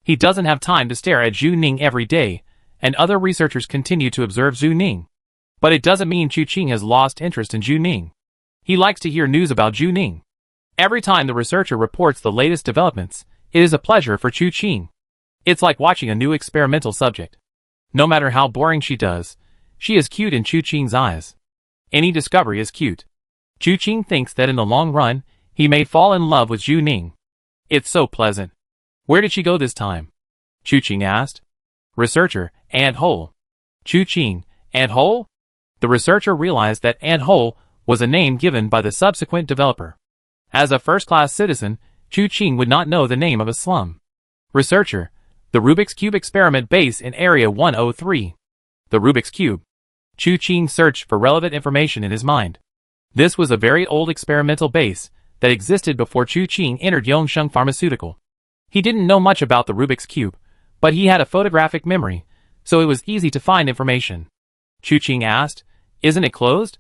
He doesn't have time to stare at Zhu Ning every day, and other researchers continue to observe Zhu Ning. But it doesn't mean Chu Qing has lost interest in Zhu Ning. He likes to hear news about Zhu Ning. Every time the researcher reports the latest developments, it is a pleasure for Chu Qing. It's like watching a new experimental subject. No matter how boring she does, she is cute in Chu Qing's eyes. Any discovery is cute. Chu Qing thinks that in the long run, he may fall in love with Zhu Ning. It's so pleasant. Where did she go this time? Chu Qing asked. Researcher, Ant Hole. Chu Qing, Ant Hole? The researcher realized that Ant Hole was a name given by the subsequent developer. As a first-class citizen, Chu Qing would not know the name of a slum. Researcher, the Rubik's Cube experiment base in Area 103. The Rubik's Cube. Chu Qing searched for relevant information in his mind. This was a very old experimental base that existed before Chu Qing entered Yongsheng Pharmaceutical. He didn't know much about the Rubik's Cube, but he had a photographic memory, so it was easy to find information. Chu Qing asked, "Isn't it closed?"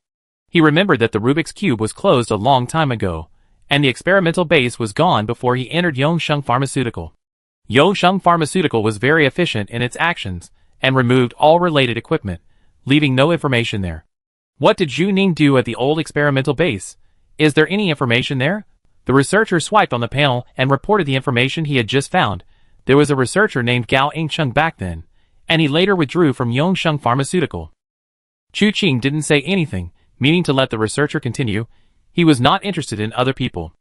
He remembered that the Rubik's Cube was closed a long time ago, and the experimental base was gone before he entered Yongsheng Pharmaceutical. Yongsheng Pharmaceutical was very efficient in its actions, and removed all related equipment, leaving no information there. What did Zhu Ning do at the old experimental base? Is there any information there? The researcher swiped on the panel and reported the information he had just found. There was a researcher named Gao Yingcheng back then, and he later withdrew from Yongsheng Pharmaceutical. Chu Qing didn't say anything, meaning to let the researcher continue. He was not interested in other people.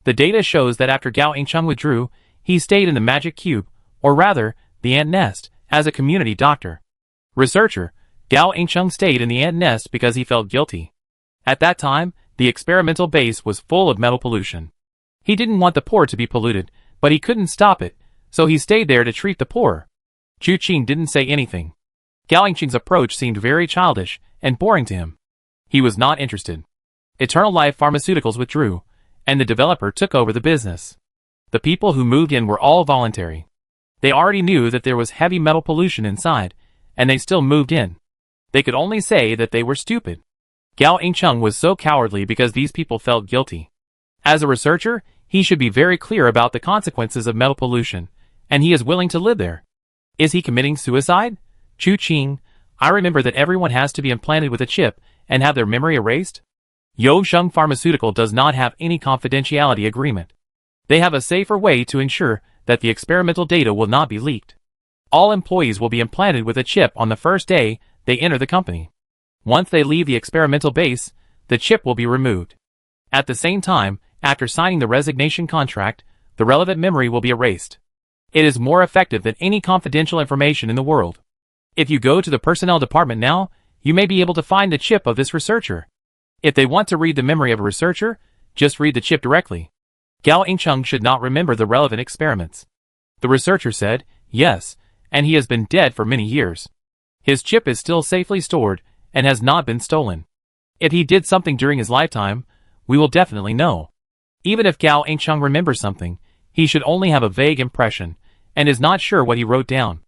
The data shows that after Gao Yingcheng withdrew, he stayed in the magic cube, or rather, the ant nest, as a community doctor. Researcher, Gao Yingcheng stayed in the ant nest because he felt guilty. At that time, the experimental base was full of metal pollution. He didn't want the poor to be polluted, but he couldn't stop it, so he stayed there to treat the poor. Chu Qing didn't say anything. Gao Yingcheng's approach seemed very childish and boring to him. He was not interested. Eternal Life Pharmaceuticals withdrew, and the developer took over the business. The people who moved in were all voluntary. They already knew that there was heavy metal pollution inside, and they still moved in. They could only say that they were stupid. Gao Yingcheng was so cowardly because these people felt guilty. As a researcher, he should be very clear about the consequences of metal pollution, and he is willing to live there. Is he committing suicide? Chu Qing, I remember that everyone has to be implanted with a chip and have their memory erased. Yongsheng Pharmaceutical does not have any confidentiality agreement. They have a safer way to ensure that the experimental data will not be leaked. All employees will be implanted with a chip on the first day they enter the company. Once they leave the experimental base, the chip will be removed. At the same time, after signing the resignation contract, the relevant memory will be erased. It is more effective than any confidential information in the world. If you go to the personnel department now, you may be able to find the chip of this researcher. If they want to read the memory of a researcher, just read the chip directly. Gao Yingcheng should not remember the relevant experiments. The researcher said, yes, and he has been dead for many years. His chip is still safely stored and has not been stolen. If he did something during his lifetime, we will definitely know. Even if Gao Yingcheng remembers something, he should only have a vague impression and is not sure what he wrote down.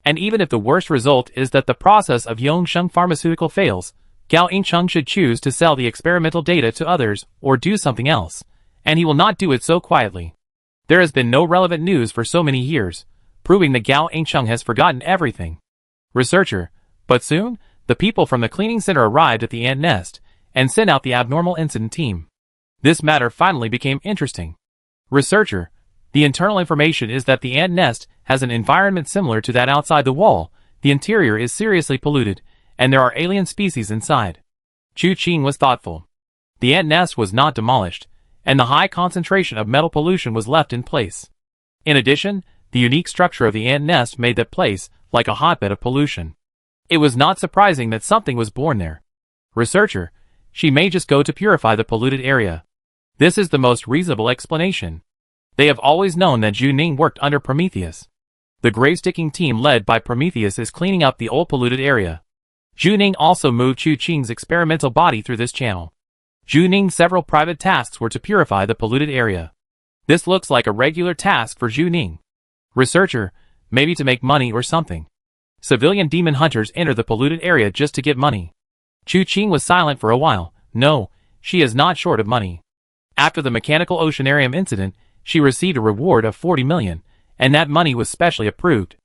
And even if the worst result is that the process of Yongsheng Pharmaceutical fails, Gao Yingcheng should choose to sell the experimental data to others or do something else, and he will not do it so quietly. There has been no relevant news for so many years, proving that Gao Yingcheng has forgotten everything. Researcher, but soon, the people from the cleaning center arrived at the ant nest and sent out the abnormal incident team. This matter finally became interesting. Researcher, the internal information is that the ant nest has an environment similar to that outside the wall, the interior is seriously polluted, and there are alien species inside. Chu Qing was thoughtful. The ant nest was not demolished, and the high concentration of metal pollution was left in place. In addition, the unique structure of the ant nest made that place like a hotbed of pollution. It was not surprising that something was born there. Researcher, she may just go to purify the polluted area. This is the most reasonable explanation. They have always known that Zhu Ning worked under Prometheus. The grave-sticking team led by Prometheus is cleaning up the old polluted area. Zhu Ning also moved Chu Qing's experimental body through this channel. Zhu Ning's several private tasks were to purify the polluted area. This looks like a regular task for Zhu Ning. Researcher, maybe to make money or something. Civilian demon hunters enter the polluted area just to get money. Chu Qing was silent for a while. No, she is not short of money. After the mechanical oceanarium incident, she received a reward of 40 million, and that money was specially approved.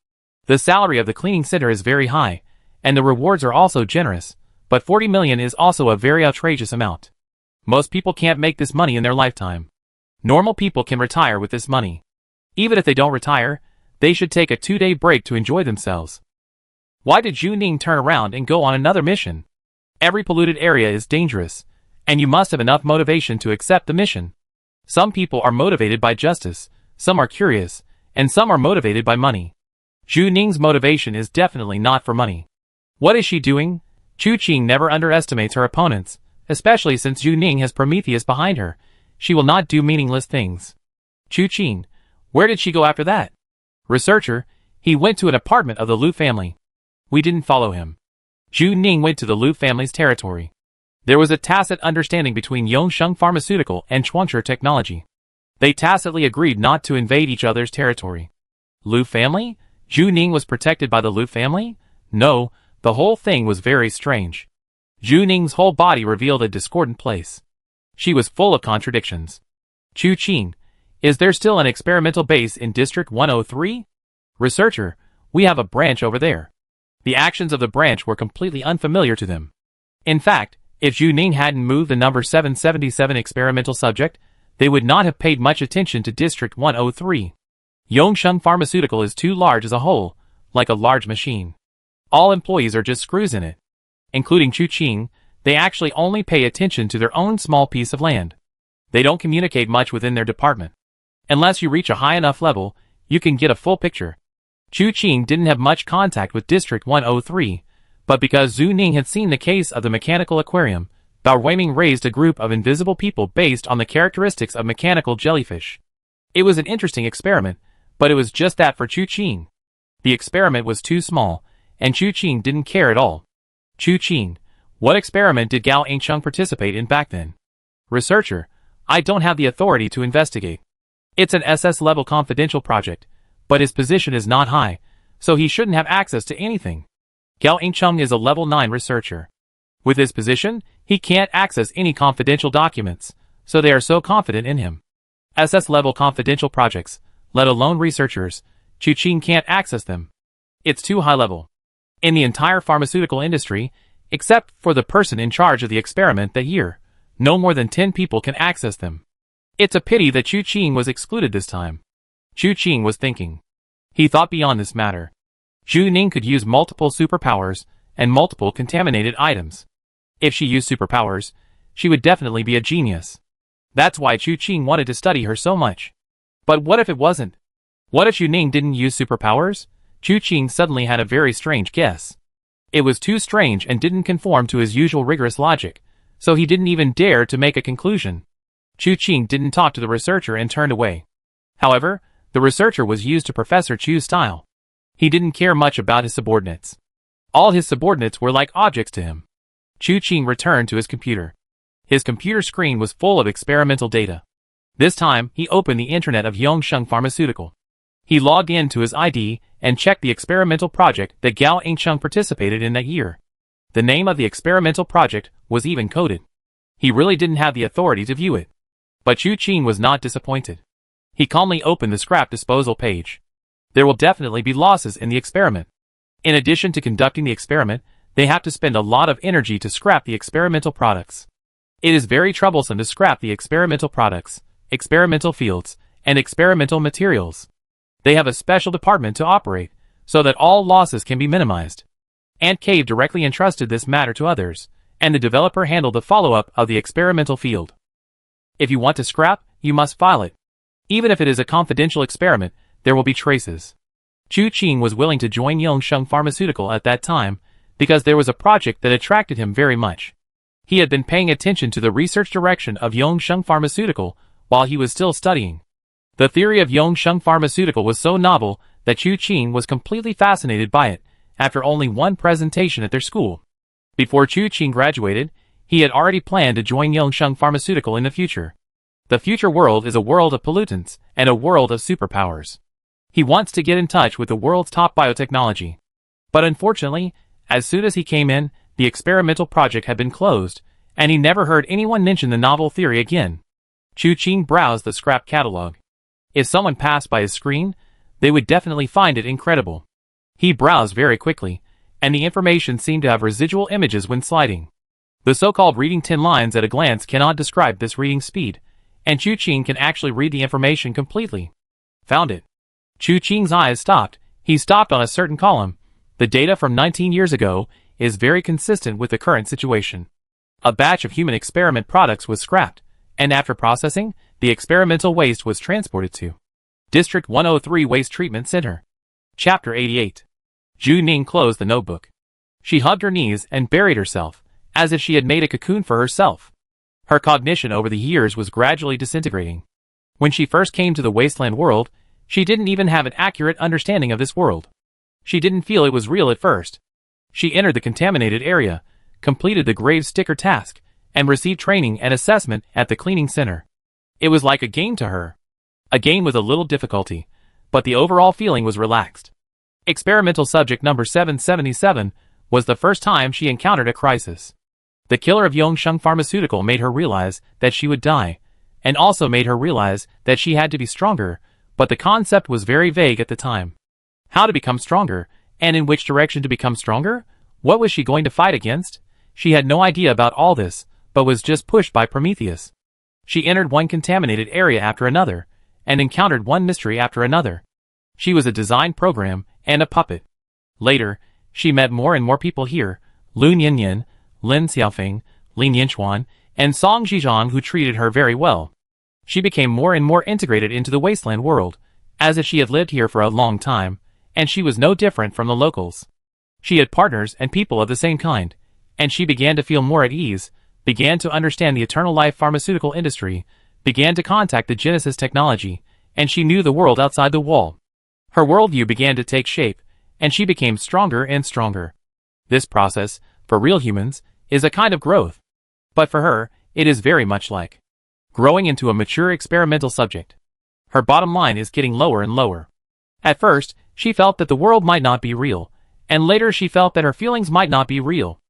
The salary of the cleaning center is very high, and the rewards are also generous, but 40 million is also a very outrageous amount. Most people can't make this money in their lifetime. Normal people can retire with this money. Even if they don't retire, they should take a 2-day break to enjoy themselves. Why did Zhu Ning turn around and go on another mission? Every polluted area is dangerous, and you must have enough motivation to accept the mission. Some people are motivated by justice, some are curious, and some are motivated by money. Zhu Ning's motivation is definitely not for money. What is she doing? Chu Qing never underestimates her opponents, especially since Zhu Ning has Prometheus behind her. She will not do meaningless things. Chu Qing, where did she go after that? Researcher, he went to an apartment of the Lu family. We didn't follow him. Zhu Ning went to the Lu family's territory. There was a tacit understanding between Yongsheng Pharmaceutical and Chuangshe Technology. They tacitly agreed not to invade each other's territory. Lu family? Zhu Ning was protected by the Lu family? No, the whole thing was very strange. Zhu Ning's whole body revealed a discordant place. She was full of contradictions. Chu Qing, is there still an experimental base in District 103? Researcher, we have a branch over there. The actions of the branch were completely unfamiliar to them. In fact, if Zhu Ning hadn't moved the number 777 experimental subject, they would not have paid much attention to District 103. Yongsheng Pharmaceutical is too large as a whole, like a large machine. All employees are just screws in it. Including Chu Qing, they actually only pay attention to their own small piece of land. They don't communicate much within their department. Unless you reach a high enough level, you can get a full picture. Chu Qing didn't have much contact with District 103, but because Zhu Ning had seen the case of the mechanical aquarium, Bao Weiming raised a group of invisible people based on the characteristics of mechanical jellyfish. It was an interesting experiment, but it was just that for Chu Qing. The experiment was too small, and Chu Qing didn't care at all. Chu Qing, what experiment did Gao Yingcheng participate in back then? Researcher, I don't have the authority to investigate. It's an SS-level confidential project, but his position is not high, so he shouldn't have access to anything. Gao Yingcheng is a level 9 researcher. With his position, he can't access any confidential documents, so they are so confident in him. SS-level confidential projects, let alone researchers, Chu Qing can't access them. It's too high level. In the entire pharmaceutical industry, except for the person in charge of the experiment that year, no more than 10 people can access them. It's a pity that Chu Qing was excluded this time. Chu Qing was thinking. He thought beyond this matter. Zhu Ning could use multiple superpowers and multiple contaminated items. If she used superpowers, she would definitely be a genius. That's why Chu Qing wanted to study her so much. But what if it wasn't? What if Xu Ning didn't use superpowers? Chu Qing suddenly had a very strange guess. It was too strange and didn't conform to his usual rigorous logic, so he didn't even dare to make a conclusion. Chu Qing didn't talk to the researcher and turned away. However, the researcher was used to Professor Chu's style. He didn't care much about his subordinates. All his subordinates were like objects to him. Chu Qing returned to his computer. His computer screen was full of experimental data. This time, he opened the internet of Yongsheng Pharmaceutical. He logged in to his ID and checked the experimental project that Gao Yingsheng participated in that year. The name of the experimental project was even coded. He really didn't have the authority to view it. But Chu Qing was not disappointed. He calmly opened the scrap disposal page. There will definitely be losses in the experiment. In addition to conducting the experiment, they have to spend a lot of energy to scrap the experimental products. It is very troublesome to scrap the experimental products, experimental fields, and experimental materials. They have a special department to operate, so that all losses can be minimized. Ant Cave directly entrusted this matter to others, and the developer handled the follow-up of the experimental field. If you want to scrap, you must file it. Even if it is a confidential experiment, there will be traces. Chu Qing was willing to join Yongsheng Pharmaceutical at that time, because there was a project that attracted him very much. He had been paying attention to the research direction of Yongsheng Pharmaceutical while he was still studying. The theory of Yongsheng Pharmaceutical was so novel that Chu Qing was completely fascinated by it after only one presentation at their school. Before Chu Qing graduated, he had already planned to join Yongsheng Pharmaceutical in the future. The future world is a world of pollutants and a world of superpowers. He wants to get in touch with the world's top biotechnology. But unfortunately, as soon as he came in, the experimental project had been closed, and he never heard anyone mention the novel theory again. Chu Qing browsed the scrap catalog. If someone passed by his screen, they would definitely find it incredible. He browsed very quickly, and the information seemed to have residual images when sliding. The so-called reading 10 lines at a glance cannot describe this reading speed, and Chu Qing can actually read the information completely. Found it. Chu Qing's eyes stopped. He stopped on a certain column. The data from 19 years ago is very consistent with the current situation. A batch of human experiment products was scrapped, and after processing, the experimental waste was transported to District 103 Waste Treatment Center. Chapter 88. Xu Ning closed the notebook. She hugged her knees and buried herself, as if she had made a cocoon for herself. Her cognition over the years was gradually disintegrating. When she first came to the Wasteland world, she didn't even have an accurate understanding of this world. She didn't feel it was real at first. She entered the contaminated area, completed the grave sticker task, and received training and assessment at the cleaning center. It was like a game to her. A game with a little difficulty, but the overall feeling was relaxed. Experimental subject number 777 was the first time she encountered a crisis. The killer of Yongsheng Pharmaceutical made her realize that she would die, and also made her realize that she had to be stronger, but the concept was very vague at the time. How to become stronger, and in which direction to become stronger? What was she going to fight against? She had no idea about all this, but was just pushed by Prometheus. She entered one contaminated area after another, and encountered one mystery after another. She was a design program and a puppet. Later, she met more and more people here, Lun Yinyin, Lin Xiaofeng, Lin Yinchuan, and Song Zhizhang, who treated her very well. She became more and more integrated into the Wasteland world, as if she had lived here for a long time, and she was no different from the locals. She had partners and people of the same kind, and she began to feel more at ease, began to understand the eternal life pharmaceutical industry, began to contact the Genesis technology, and she knew the world outside the wall. Her worldview began to take shape, and she became stronger and stronger. This process, for real humans, is a kind of growth. But for her, it is very much like growing into a mature experimental subject. Her bottom line is getting lower and lower. At first, she felt that the world might not be real, and later she felt that her feelings might not be real.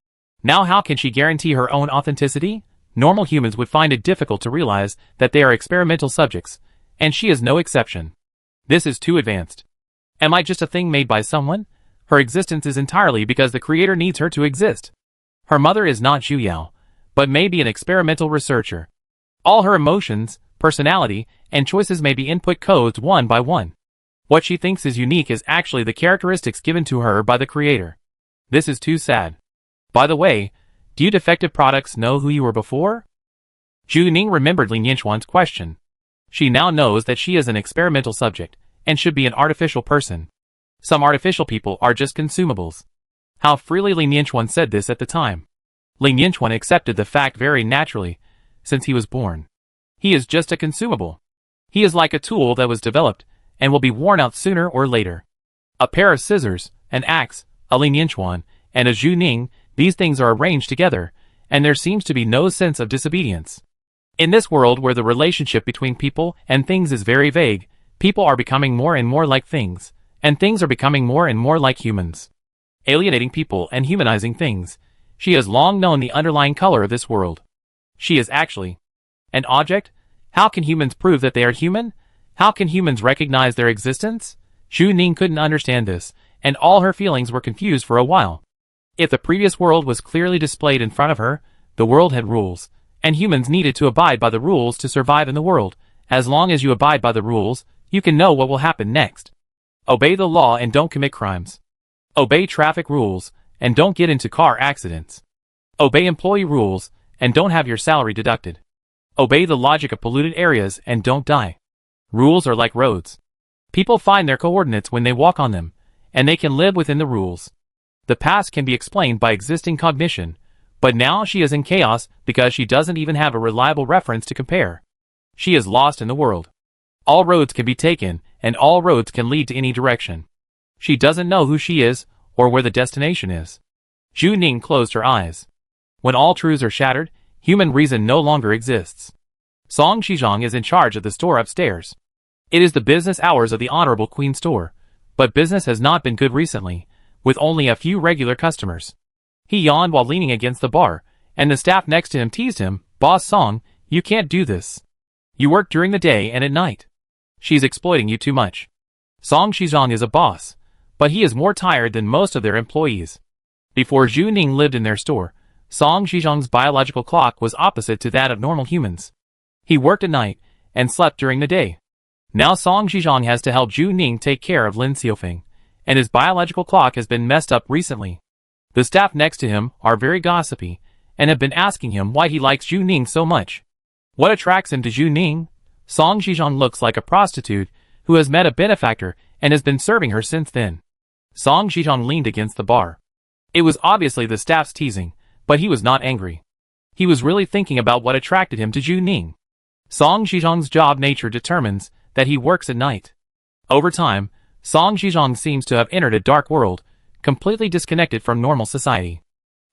Now how can she guarantee her own authenticity? Normal humans would find it difficult to realize that they are experimental subjects, and she is no exception. This is too advanced. Am I just a thing made by someone? Her existence is entirely because the creator needs her to exist. Her mother is not Zhu Yao, but may be an experimental researcher. All her emotions, personality, and choices may be input codes one by one. What she thinks is unique is actually the characteristics given to her by the creator. This is too sad. By the way, do you defective products know who you were before? Zhu Ning remembered Lin Yinchuan's question. She now knows that she is an experimental subject, and should be an artificial person. Some artificial people are just consumables. How freely Lin Yinchuan said this at the time. Lin Yinchuan accepted the fact very naturally, since he was born. He is just a consumable. He is like a tool that was developed, and will be worn out sooner or later. A pair of scissors, an axe, a Lin Yinchuan, and a Zhu Ning, these things are arranged together, and there seems to be no sense of disobedience. In this world where the relationship between people and things is very vague, people are becoming more and more like things, and things are becoming more and more like humans. Alienating people and humanizing things. She has long known the underlying color of this world. She is actually an object? How can humans prove that they are human? How can humans recognize their existence? Zhu Ning couldn't understand this, and all her feelings were confused for a while. If the previous world was clearly displayed in front of her, the world had rules, and humans needed to abide by the rules to survive in the world. As long as you abide by the rules, you can know what will happen next. Obey the law and don't commit crimes. Obey traffic rules, and don't get into car accidents. Obey employee rules, and don't have your salary deducted. Obey the logic of polluted areas and don't die. Rules are like roads. People find their coordinates when they walk on them, and they can live within the rules. The past can be explained by existing cognition, but now she is in chaos because she doesn't even have a reliable reference to compare. She is lost in the world. All roads can be taken, and all roads can lead to any direction. She doesn't know who she is, or where the destination is. Zhu Ning closed her eyes. When all truths are shattered, human reason no longer exists. Song Shizhong is in charge of the store upstairs. It is the business hours of the Honorable Queen store, but business has not been good recently, with only a few regular customers. He yawned while leaning against the bar, and the staff next to him teased him, "Boss Song, you can't do this. You work during the day and at night. She's exploiting you too much." Song Shizhong is a boss, but he is more tired than most of their employees. Before Zhu Ning lived in their store, Song Shizhong's biological clock was opposite to that of normal humans. He worked at night and slept during the day. Now Song Shizhong has to help Zhu Ning take care of Lin Xiufeng, and his biological clock has been messed up recently. The staff next to him are very gossipy, and have been asking him why he likes Zhu Ning so much. What attracts him to Zhu Ning? Song Shizhong looks like a prostitute who has met a benefactor and has been serving her since then. Song Shizhong leaned against the bar. It was obviously the staff's teasing, but he was not angry. He was really thinking about what attracted him to Zhu Ning. Song Shizhong's job nature determines that he works at night. Over time, Song Shizhong seems to have entered a dark world, completely disconnected from normal society.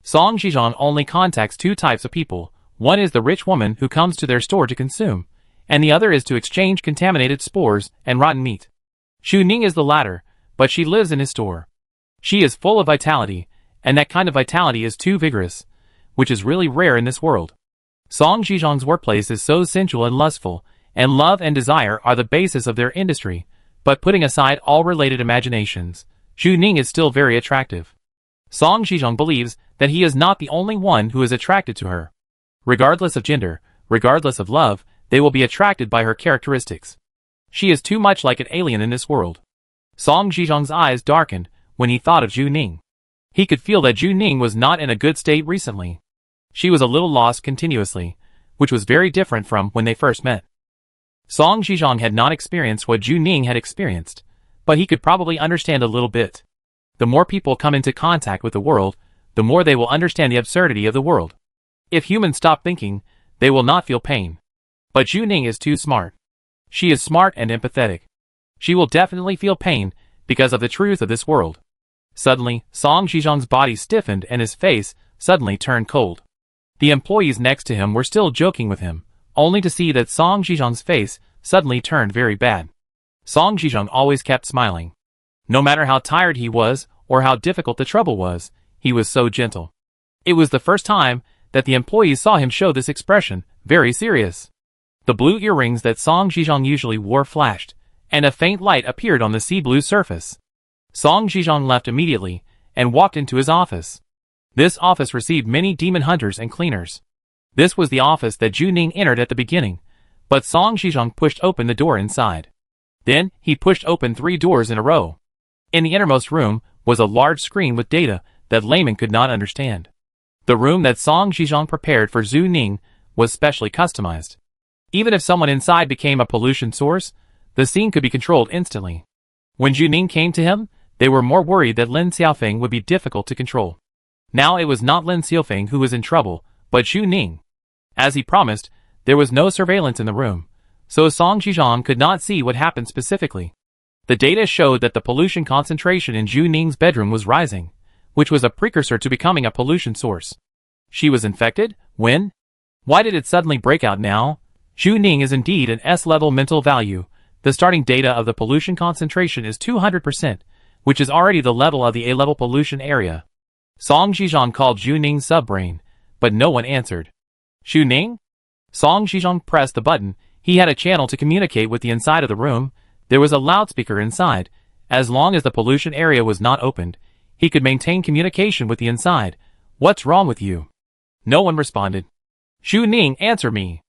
Song Shizhong only contacts two types of people. One is the rich woman who comes to their store to consume, and the other is to exchange contaminated spores and rotten meat. Zhu Ning is the latter, but she lives in his store. She is full of vitality, and that kind of vitality is too vigorous, which is really rare in this world. Song Shizhong's workplace is so sensual and lustful, and love and desire are the basis of their industry, but putting aside all related imaginations, Zhu Ning is still very attractive. Song Shizhong believes that he is not the only one who is attracted to her. Regardless of gender, regardless of love, they will be attracted by her characteristics. She is too much like an alien in this world. Song Shizhong's eyes darkened when he thought of Zhu Ning. He could feel that Zhu Ning was not in a good state recently. She was a little lost continuously, which was very different from when they first met. Song Shizhong had not experienced what Zhu Ning had experienced, but he could probably understand a little bit. The more people come into contact with the world, the more they will understand the absurdity of the world. If humans stop thinking, they will not feel pain. But Zhu Ning is too smart. She is smart and empathetic. She will definitely feel pain because of the truth of this world. Suddenly, Song Shizhong's body stiffened and his face suddenly turned cold. The employees next to him were still joking with him, only to see that Song Shizhong's face suddenly turned very bad. Song Shizhong always kept smiling. No matter how tired he was, or how difficult the trouble was, he was so gentle. It was the first time that the employees saw him show this expression, very serious. The blue earrings that Song Shizhong usually wore flashed, and a faint light appeared on the sea blue surface. Song Shizhong left immediately, and walked into his office. This office received many demon hunters and cleaners. This was the office that Zhu Ning entered at the beginning, but Song Shizhong pushed open the door inside. Then, he pushed open 3 doors in a row. In the innermost room was a large screen with data that laymen could not understand. The room that Song Shizhong prepared for Zhu Ning was specially customized. Even if someone inside became a pollution source, the scene could be controlled instantly. When Juning came to him, they were more worried that Lin Xiaofeng would be difficult to control. Now it was not Lin Xiaofeng who was in trouble, but Juning. As he promised, there was no surveillance in the room, so Song Zhizhong could not see what happened specifically. The data showed that the pollution concentration in Juning's bedroom was rising, which was a precursor to becoming a pollution source. She was infected? When? Why did it suddenly break out now? Juning is indeed an S-level mental value. The starting data of the pollution concentration is 200%, which is already the level of the A-level pollution area. Song Zhizhong called Juning's subbrain, but no one answered. Juning? Song Zhizhong pressed the button. He had a channel to communicate with the inside of the room. There was a loudspeaker inside. As long as the pollution area was not opened, he could maintain communication with the inside. What's wrong with you? No one responded. Juning, answer me.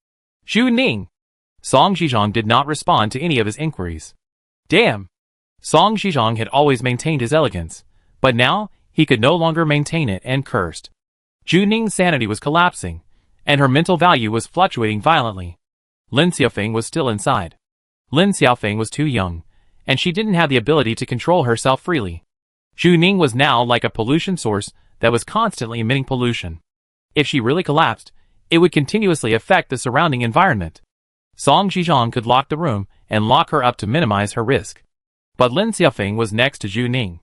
Juning! Song Zhizhong did not respond to any of his inquiries. Damn! Song Zhizhong had always maintained his elegance, but now he could no longer maintain it and cursed. Juning's sanity was collapsing, and her mental value was fluctuating violently. Lin Xiaofeng was still inside. Lin Xiaofeng was too young, and she didn't have the ability to control herself freely. Juning was now like a pollution source that was constantly emitting pollution. If she really collapsed, it would continuously affect the surrounding environment. Song Zhizhong could lock the room and lock her up to minimize her risk. But Lin Xiaofeng was next to Juning.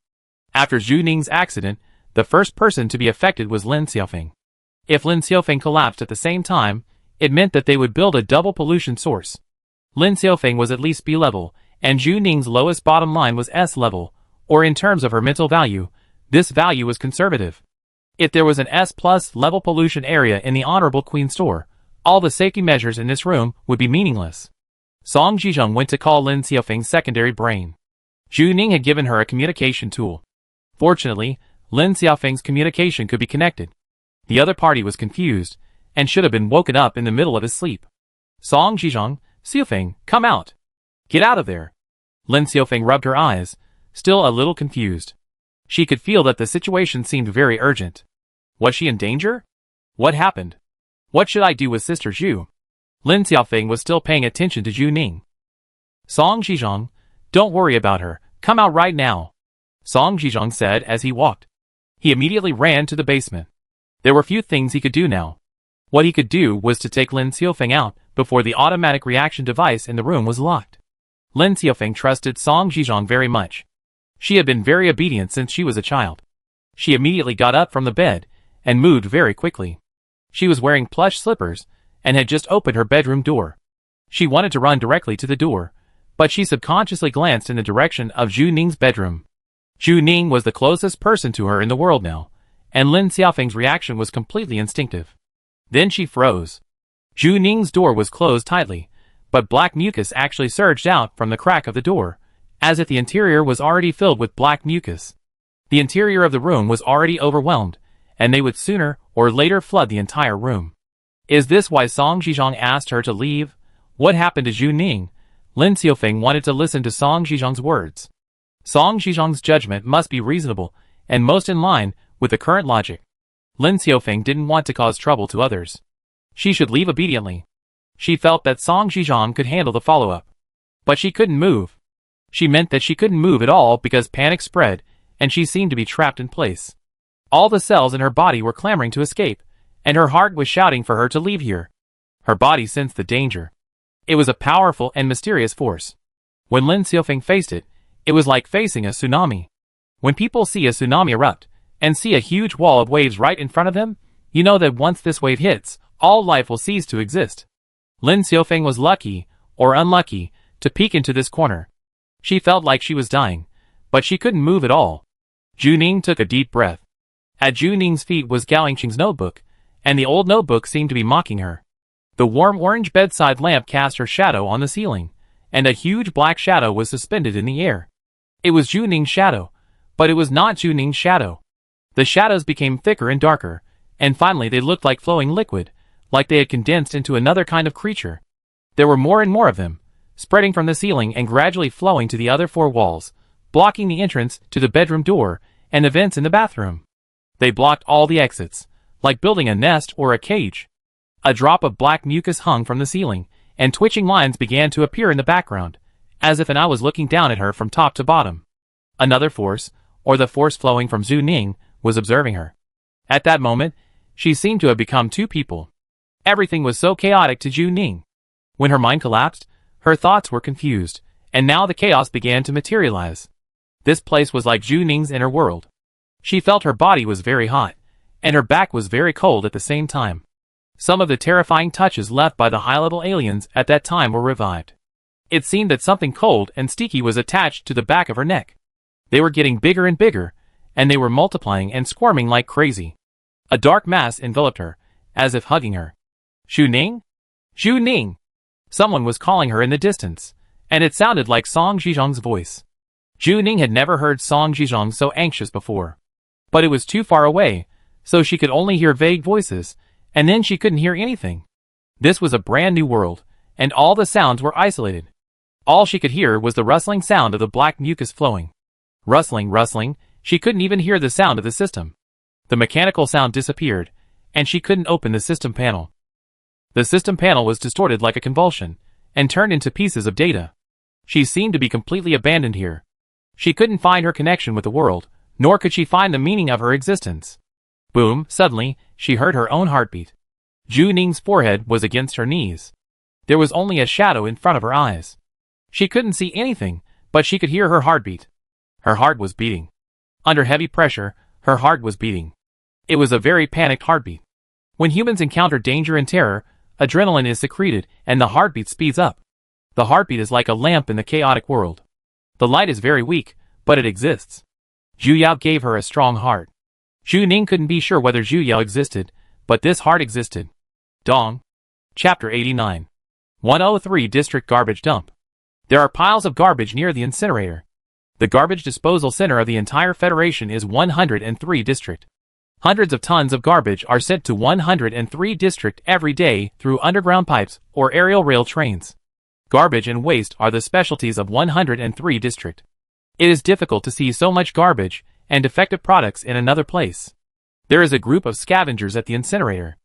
After Juning's accident, the first person to be affected was Lin Xiaofeng. If Lin Xiaofeng collapsed at the same time, it meant that they would build a double pollution source. Lin Xiaofeng was at least B level, and Juning's lowest bottom line was S level, or in terms of her mental value, this value was conservative. If there was an S+ level pollution area in the Honorable Queen store, all the safety measures in this room would be meaningless. Song Zhizhong went to call Lin Xiaofeng's secondary brain. Juning had given her a communication tool. Fortunately, Lin Xiaofeng's communication could be connected. The other party was confused, and should have been woken up in the middle of his sleep. Song Zhizhong, Xiaofeng, come out. Get out of there. Lin Xiaofeng rubbed her eyes, still a little confused. She could feel that the situation seemed very urgent. Was she in danger? What happened? What should I do with Sister Zhu? Lin Xiaofeng was still paying attention to Juning. Song Zhizhong, don't worry about her, come out right now. Song Zhizhong said as he walked. He immediately ran to the basement. There were few things he could do now. What he could do was to take Lin Xiaofeng out before the automatic reaction device in the room was locked. Lin Xiaofeng trusted Song Zhizhong very much. She had been very obedient since she was a child. She immediately got up from the bed and moved very quickly. She was wearing plush slippers and had just opened her bedroom door. She wanted to run directly to the door, but she subconsciously glanced in the direction of Juning's bedroom. Juning was the closest person to her in the world now, and Lin Xiaofeng's reaction was completely instinctive. Then she froze. Juning's door was closed tightly, but black mucus actually surged out from the crack of the door, as if the interior was already filled with black mucus. The interior of the room was already overwhelmed, and they would sooner or later flood the entire room. Is this why Song Zhizhong asked her to leave? What happened to Juning? Lin Xiaofeng wanted to listen to Song Zhizhong's words. Song Zhizhong's judgment must be reasonable, and most in line with the current logic. Lin Xiaofeng didn't want to cause trouble to others. She should leave obediently. She felt that Song Zhizhong could handle the follow-up. But she couldn't move. She meant that she couldn't move at all because panic spread, and she seemed to be trapped in place. All the cells in her body were clamoring to escape, and her heart was shouting for her to leave here. Her body sensed the danger. It was a powerful and mysterious force. When Lin Xiaofeng faced it, it was like facing a tsunami. When people see a tsunami erupt, and see a huge wall of waves right in front of them, you know that once this wave hits, all life will cease to exist. Lin Xiaofeng was lucky, or unlucky, to peek into this corner. She felt like she was dying, but she couldn't move at all. Juning took a deep breath. At Juning's feet was Gao Yingqing's notebook, and the old notebook seemed to be mocking her. The warm orange bedside lamp cast her shadow on the ceiling, and a huge black shadow was suspended in the air. It was Juning's shadow, but it was not Juning's shadow. The shadows became thicker and darker, and finally they looked like flowing liquid, like they had condensed into another kind of creature. There were more and more of them, spreading from the ceiling and gradually flowing to the other four walls, blocking the entrance to the bedroom door and the vents in the bathroom. They blocked all the exits, like building a nest or a cage. A drop of black mucus hung from the ceiling, and twitching lines began to appear in the background, as if an eye was looking down at her from top to bottom. Another force, or the force flowing from Zhu Ning, was observing her. At that moment, she seemed to have become two people. Everything was so chaotic to Zhu Ning. When her mind collapsed, her thoughts were confused, and now the chaos began to materialize. This place was like Zhu Ning's inner world. She felt her body was very hot, and her back was very cold at the same time. Some of the terrifying touches left by the high-level aliens at that time were revived. It seemed that something cold and sticky was attached to the back of her neck. They were getting bigger and bigger, and they were multiplying and squirming like crazy. A dark mass enveloped her, as if hugging her. Zhu Ning? Zhu Ning! Someone was calling her in the distance, and it sounded like Song Zhizhong's voice. Zhu Ning had never heard Song Zhizhong so anxious before. But it was too far away, so she could only hear vague voices, and then she couldn't hear anything. This was a brand new world, and all the sounds were isolated. All she could hear was the rustling sound of the black mucus flowing. Rustling, rustling, she couldn't even hear the sound of the system. The mechanical sound disappeared, and she couldn't open the system panel. The system panel was distorted like a convulsion, and turned into pieces of data. She seemed to be completely abandoned here. She couldn't find her connection with the world, nor could she find the meaning of her existence. Boom, suddenly, she heard her own heartbeat. Zhu Ning's forehead was against her knees. There was only a shadow in front of her eyes. She couldn't see anything, but she could hear her heartbeat. Her heart was beating. Under heavy pressure, her heart was beating. It was a very panicked heartbeat. When humans encounter danger and terror, adrenaline is secreted and the heartbeat speeds up. The heartbeat is like a lamp in the chaotic world. The light is very weak, but it exists. Zhu Yao gave her a strong heart. Zhu Ning couldn't be sure whether Zhu Yao existed, but this heart existed. Dong. Chapter 89. 103 District Garbage Dump. There are piles of garbage near the incinerator. The garbage disposal center of the entire Federation is 103 District. Hundreds of tons of garbage are sent to 103 District every day through underground pipes or aerial rail trains. Garbage and waste are the specialties of 103 District. It is difficult to see so much garbage and defective products in another place. There is a group of scavengers at the incinerator.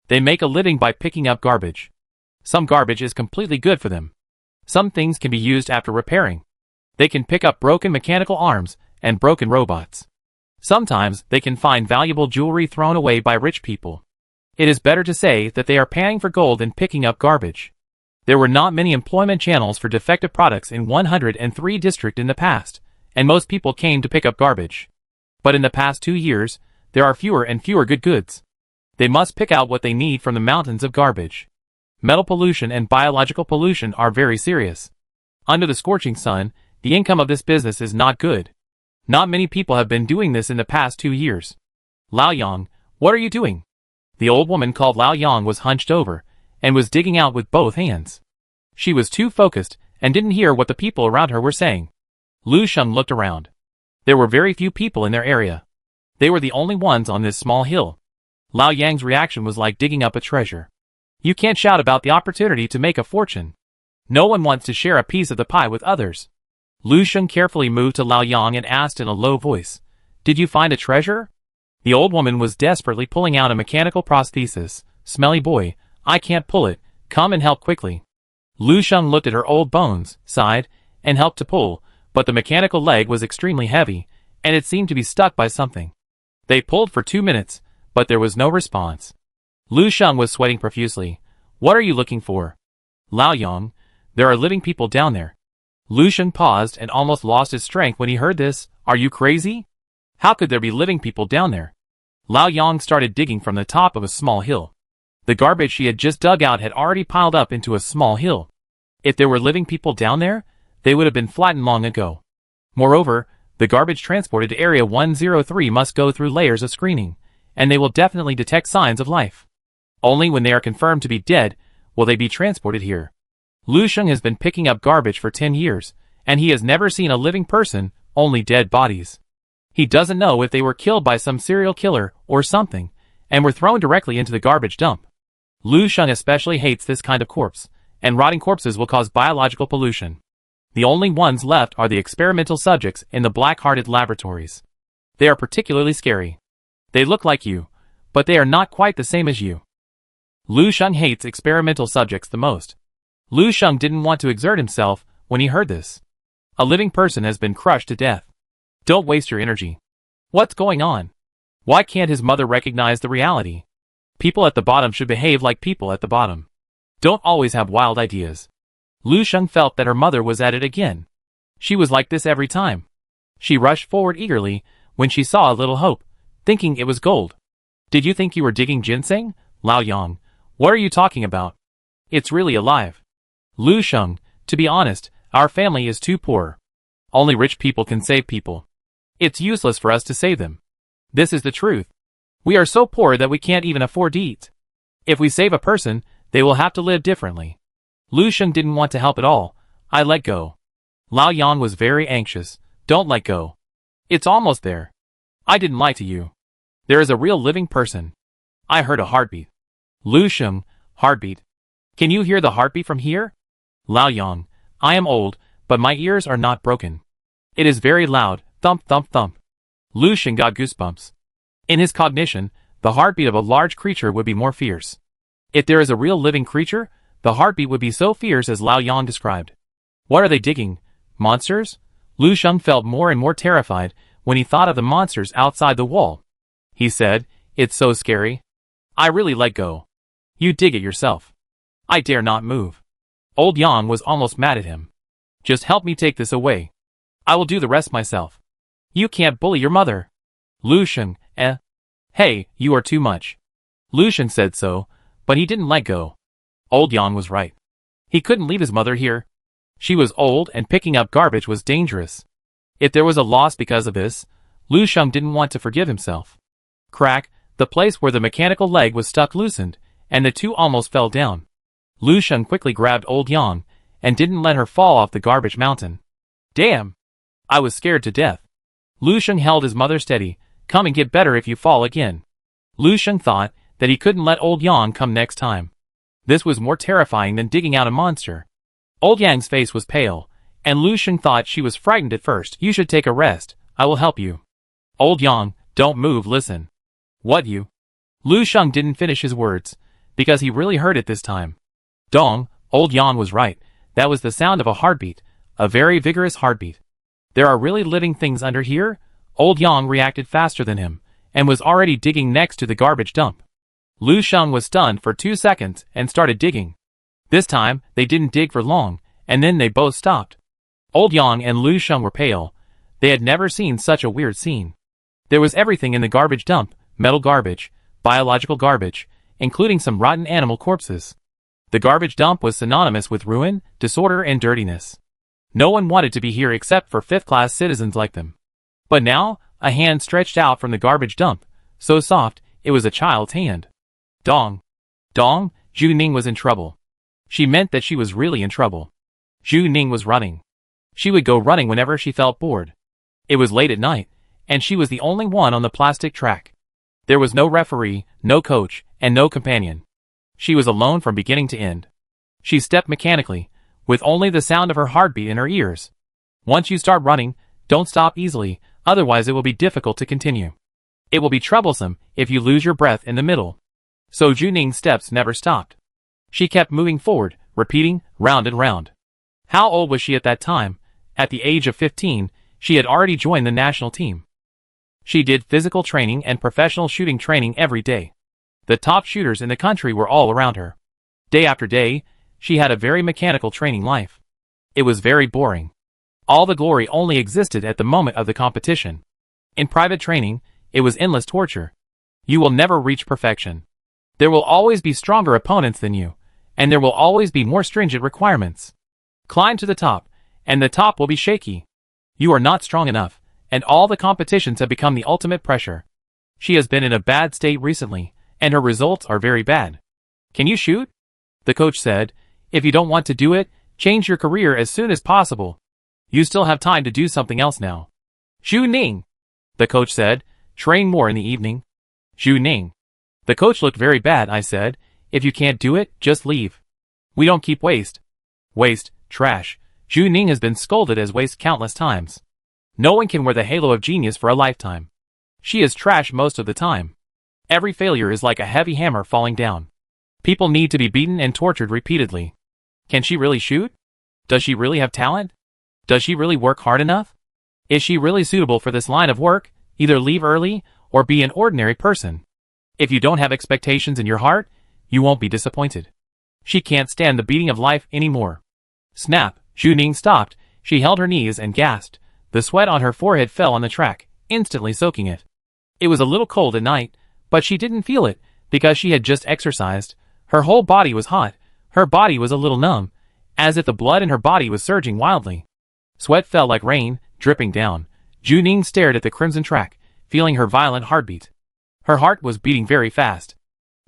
They make a living by picking up garbage. Some garbage is completely good for them. Some things can be used after repairing. They can pick up broken mechanical arms and broken robots. Sometimes they can find valuable jewelry thrown away by rich people. It is better to say that they are panning for gold than picking up garbage. There were not many employment channels for defective products in 103 District in the past, and most people came to pick up garbage. But in the past 2 years, there are fewer and fewer good goods. They must pick out what they need from the mountains of garbage. Metal pollution and biological pollution are very serious. Under the scorching sun, the income of this business is not good. Not many people have been doing this in the past 2 years. Lao Yang, what are you doing? The old woman called Lao Yang was hunched over, and was digging out with both hands. She was too focused, and didn't hear what the people around her were saying. Lu Sheng looked around. There were very few people in their area. They were the only ones on this small hill. Lao Yang's reaction was like digging up a treasure. You can't shout about the opportunity to make a fortune. No one wants to share a piece of the pie with others. Lu Sheng carefully moved to Lao Yang and asked in a low voice, "Did you find a treasure?" The old woman was desperately pulling out a mechanical prosthesis. "Smelly boy, I can't pull it, come and help quickly." Lu Sheng looked at her old bones, sighed, and helped to pull, but the mechanical leg was extremely heavy, and it seemed to be stuck by something. They pulled for 2 minutes, but there was no response. Lu Sheng was sweating profusely. "What are you looking for?" "Lao Yang, there are living people down there." Lu Sheng paused and almost lost his strength when he heard this. "Are you crazy? How could there be living people down there?" Lao Yang started digging from the top of a small hill. The garbage she had just dug out had already piled up into a small hill. If there were living people down there, they would have been flattened long ago. Moreover, the garbage transported to Area 103 must go through layers of screening, and they will definitely detect signs of life. Only when they are confirmed to be dead will they be transported here. Lu Sheng has been picking up garbage for 10 years, and he has never seen a living person, only dead bodies. He doesn't know if they were killed by some serial killer or something, and were thrown directly into the garbage dump. Lu Sheng especially hates this kind of corpse, and rotting corpses will cause biological pollution. The only ones left are the experimental subjects in the black-hearted laboratories. They are particularly scary. They look like you, but they are not quite the same as you. Lu Sheng hates experimental subjects the most. Lu Sheng didn't want to exert himself when he heard this. A living person has been crushed to death. Don't waste your energy. What's going on? Why can't his mother recognize the reality? People at the bottom should behave like people at the bottom. Don't always have wild ideas. Lu Sheng felt that her mother was at it again. She was like this every time. She rushed forward eagerly when she saw a little hope, thinking it was gold. Did you think you were digging ginseng? Lao Yang, what are you talking about? It's really alive. Lu Sheng, to be honest, our family is too poor. Only rich people can save people. It's useless for us to save them. This is the truth. We are so poor that we can't even afford to eat. If we save a person, they will have to live differently. Lu Sheng didn't want to help at all. I let go. Lao Yang was very anxious. Don't let go. It's almost there. I didn't lie to you. There is a real living person. I heard a heartbeat. Lu Sheng, heartbeat. Can you hear the heartbeat from here? Lao Yang, I am old, but my ears are not broken. It is very loud, thump thump thump. Lu Sheng got goosebumps. In his cognition, the heartbeat of a large creature would be more fierce. If there is a real living creature, the heartbeat would be so fierce as Lao Yang described. What are they digging? Monsters? Lu Sheng felt more and more terrified when he thought of the monsters outside the wall. He said, it's so scary. I really let go. You dig it yourself. I dare not move. Old Yang was almost mad at him. Just help me take this away. I will do the rest myself. You can't bully your mother. Lu Sheng, Hey, you are too much. Lu Sheng said so, but he didn't let go. Old Yang was right. He couldn't leave his mother here. She was old and picking up garbage was dangerous. If there was a loss because of this, Lu Sheng didn't want to forgive himself. Crack, the place where the mechanical leg was stuck loosened, and the two almost fell down. Lu Sheng quickly grabbed Old Yang, and didn't let her fall off the garbage mountain. Damn! I was scared to death. Lu Sheng held his mother steady. Come and get better if you fall again. Lu Sheng thought that he couldn't let Old Yang come next time. This was more terrifying than digging out a monster. Old Yang's face was pale, and Lu Sheng thought she was frightened at first. You should take a rest. I will help you. Old Yang, don't move, listen. What you? Lu Sheng didn't finish his words, because he really heard it this time. Dong, Old Yang was right. That was the sound of a heartbeat, a very vigorous heartbeat. There are really living things under here? Old Yang reacted faster than him, and was already digging next to the garbage dump. Lu Sheng was stunned for 2 seconds and started digging. This time, they didn't dig for long, and then they both stopped. Old Yang and Lu Sheng were pale. They had never seen such a weird scene. There was everything in the garbage dump, metal garbage, biological garbage, including some rotten animal corpses. The garbage dump was synonymous with ruin, disorder, and dirtiness. No one wanted to be here except for fifth-class citizens like them. But now, a hand stretched out from the garbage dump, so soft, it was a child's hand. Dong! Dong! Zhu Ning was in trouble. She meant that she was really in trouble. Zhu Ning was running. She would go running whenever she felt bored. It was late at night, and she was the only one on the plastic track. There was no referee, no coach, and no companion. She was alone from beginning to end. She stepped mechanically, with only the sound of her heartbeat in her ears. Once you start running, don't stop easily, otherwise it will be difficult to continue. It will be troublesome if you lose your breath in the middle. So Zhu Ning's steps never stopped. She kept moving forward, repeating, round and round. How old was she at that time? At the age of 15, she had already joined the national team. She did physical training and professional shooting training every day. The top shooters in the country were all around her. Day after day, she had a very mechanical training life. It was very boring. All the glory only existed at the moment of the competition. In private training, it was endless torture. You will never reach perfection. There will always be stronger opponents than you, and there will always be more stringent requirements. Climb to the top, and the top will be shaky. You are not strong enough, and all the competitions have become the ultimate pressure. She has been in a bad state recently, and her results are very bad. Can you shoot? The coach said, if you don't want to do it, change your career as soon as possible. You still have time to do something else now. Zhu Ning, the coach said, train more in the evening. Zhu Ning. The coach looked very bad. I said, if you can't do it, just leave. We don't keep waste. Waste, trash. Zhu Ning has been scolded as waste countless times. No one can wear the halo of genius for a lifetime. She is trash most of the time. Every failure is like a heavy hammer falling down. People need to be beaten and tortured repeatedly. Can she really shoot? Does she really have talent? Does she really work hard enough? Is she really suitable for this line of work? Either leave early or be an ordinary person. If you don't have expectations in your heart, you won't be disappointed. She can't stand the beating of life anymore. Snap! Zhu Ning stopped. She held her knees and gasped. The sweat on her forehead fell on the track, instantly soaking it. It was a little cold at night, but she didn't feel it, because she had just exercised. Her whole body was hot. Her body was a little numb, as if the blood in her body was surging wildly. Sweat fell like rain, dripping down. Zhu Ning stared at the crimson track, feeling her violent heartbeat. Her heart was beating very fast.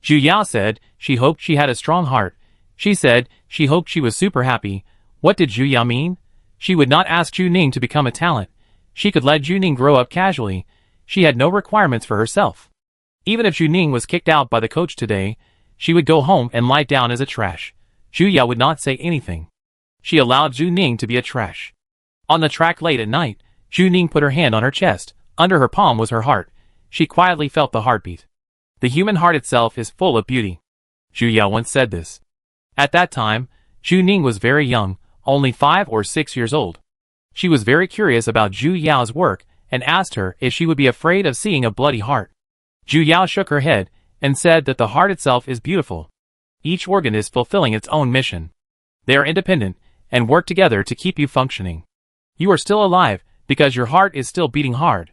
Zhu Yao said she hoped she had a strong heart. She said she hoped she was super happy. What did Zhu Yao mean? She would not ask Zhu Ning to become a talent. She could let Zhu Ning grow up casually. She had no requirements for herself. Even if Zhu Ning was kicked out by the coach today, she would go home and lie down as a trash. Zhu Yao would not say anything. She allowed Zhu Ning to be a trash. On the track late at night, Zhu Ning put her hand on her chest. Under her palm was her heart. She quietly felt the heartbeat. The human heart itself is full of beauty. Zhu Yao once said this. At that time, Zhu Ning was very young, only 5 or 6 years old. She was very curious about Zhu Yao's work and asked her if she would be afraid of seeing a bloody heart. Zhu Yao shook her head and said that the heart itself is beautiful. Each organ is fulfilling its own mission. They are independent and work together to keep you functioning. You are still alive because your heart is still beating hard.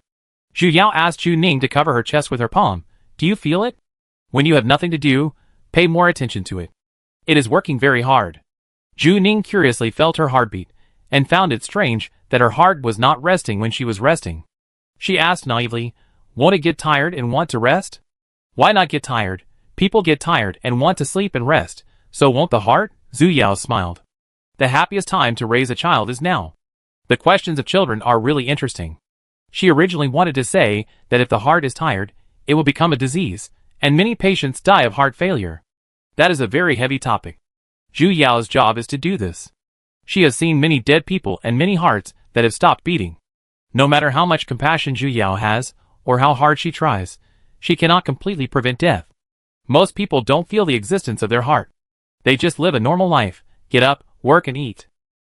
Zhu Yao asked Zhu Ning to cover her chest with her palm. Do you feel it? When you have nothing to do, pay more attention to it. It is working very hard. Zhu Ning curiously felt her heartbeat, and found it strange that her heart was not resting when she was resting. She asked naively, won't it get tired and want to rest? Why not get tired? People get tired and want to sleep and rest, so won't the heart? Zhu Yao smiled. The happiest time to raise a child is now. The questions of children are really interesting. She originally wanted to say that if the heart is tired, it will become a disease, and many patients die of heart failure. That is a very heavy topic. Zhu Yao's job is to do this. She has seen many dead people and many hearts that have stopped beating. No matter how much compassion Zhu Yao has, or how hard she tries, she cannot completely prevent death. Most people don't feel the existence of their heart. They just live a normal life, get up, work and eat.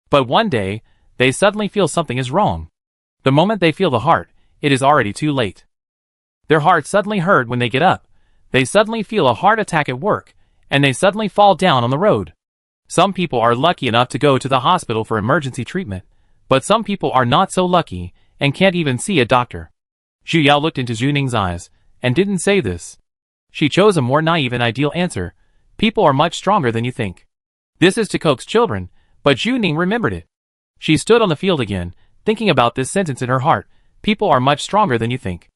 But one day, they suddenly feel something is wrong. The moment they feel the heart, it is already too late. Their heart suddenly hurt when they get up. They suddenly feel a heart attack at work, and they suddenly fall down on the road. Some people are lucky enough to go to the hospital for emergency treatment, but some people are not so lucky and can't even see a doctor. Zhu Yao looked into Zhu Ning's eyes and didn't say this. She chose a more naive and ideal answer. People are much stronger than you think. This is to coax children, but Zhu Ning remembered it. She stood on the field again, thinking about this sentence in her heart. People are much stronger than you think.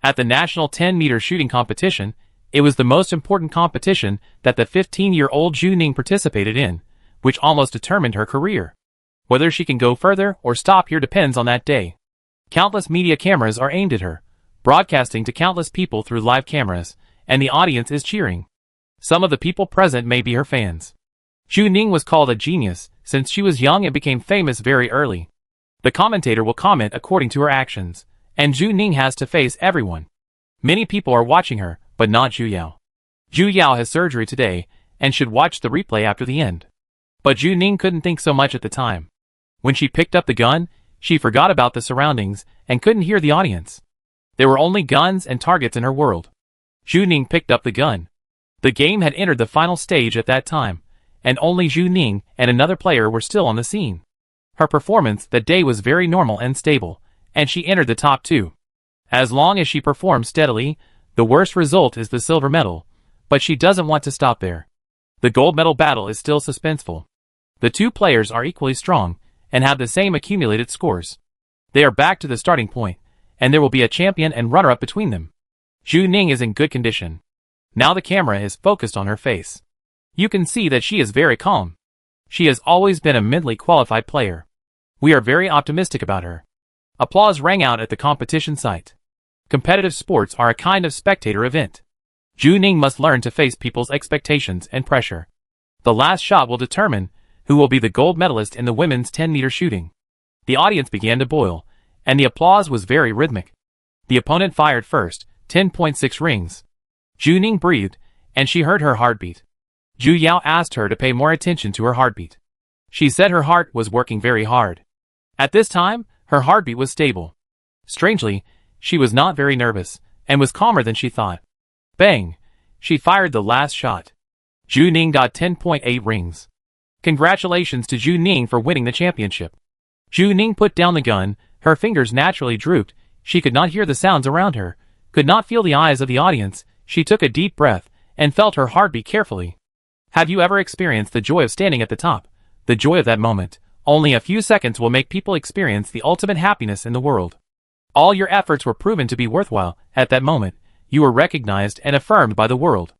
At the national 10-meter shooting competition, it was the most important competition that the 15-year-old Zhu Ning participated in, which almost determined her career. Whether she can go further or stop here depends on that day. Countless media cameras are aimed at her, broadcasting to countless people through live cameras, and the audience is cheering. Some of the people present may be her fans. Zhu Ning was called a genius, since she was young and became famous very early. The commentator will comment according to her actions, and Zhu Ning has to face everyone. Many people are watching her, but not Zhu Yao. Zhu Yao has surgery today, and should watch the replay after the end. But Zhu Ning couldn't think so much at the time. When she picked up the gun, she forgot about the surroundings, and couldn't hear the audience. There were only guns and targets in her world. Zhu Ning picked up the gun. The game had entered the final stage at that time, and only Zhu Ning and another player were still on the scene. Her performance that day was very normal and stable, and she entered the top 2. As long as she performs steadily, the worst result is the silver medal, but she doesn't want to stop there. The gold medal battle is still suspenseful. The two players are equally strong, and have the same accumulated scores. They are back to the starting point, and there will be a champion and runner-up between them. Zhu Ning is in good condition. Now the camera is focused on her face. You can see that she is very calm. She has always been a mentally qualified player. We are very optimistic about her. Applause rang out at the competition site. Competitive sports are a kind of spectator event. Zhu Ning must learn to face people's expectations and pressure. The last shot will determine who will be the gold medalist in the women's 10-meter shooting. The audience began to boil, and the applause was very rhythmic. The opponent fired first, 10.6 rings. Zhu Ning breathed, and she heard her heartbeat. Zhu Yao asked her to pay more attention to her heartbeat. She said her heart was working very hard. At this time, her heartbeat was stable. Strangely, she was not very nervous, and was calmer than she thought. Bang! She fired the last shot. Zhu Ning got 10.8 rings. Congratulations to Zhu Ning for winning the championship. Zhu Ning put down the gun, her fingers naturally drooped, she could not hear the sounds around her, could not feel the eyes of the audience, she took a deep breath, and felt her heartbeat carefully. Have you ever experienced the joy of standing at the top? The joy of that moment. Only a few seconds will make people experience the ultimate happiness in the world. All your efforts were proven to be worthwhile. At that moment, you were recognized and affirmed by the world.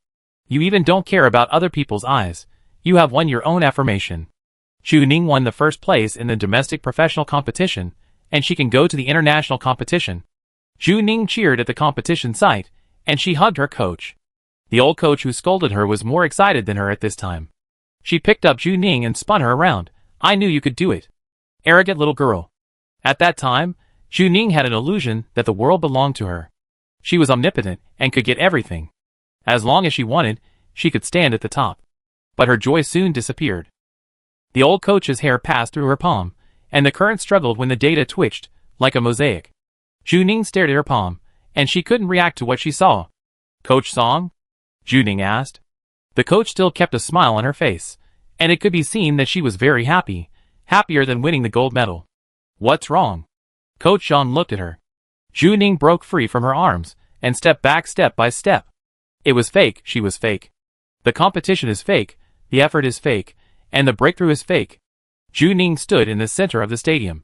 You even don't care about other people's eyes. You have won your own affirmation. Zhu Ning won the first place in the domestic professional competition, and she can go to the international competition. Zhu Ning cheered at the competition site, and she hugged her coach. The old coach who scolded her was more excited than her at this time. She picked up Zhu Ning and spun her around. I knew you could do it. Arrogant little girl. At that time, Zhu Ning had an illusion that the world belonged to her. She was omnipotent and could get everything. As long as she wanted, she could stand at the top. But her joy soon disappeared. The old coach's hair passed through her palm, and the current struggled when the data twitched, like a mosaic. Zhu Ning stared at her palm, and she couldn't react to what she saw. Coach Song? Zhu Ning asked. The coach still kept a smile on her face, and it could be seen that she was very happy, happier than winning the gold medal. What's wrong? Coach Zhang looked at her. Zhu Ning broke free from her arms, and stepped back step by step. It was fake, she was fake. The competition is fake, the effort is fake, and the breakthrough is fake. Zhu Ning stood in the center of the stadium.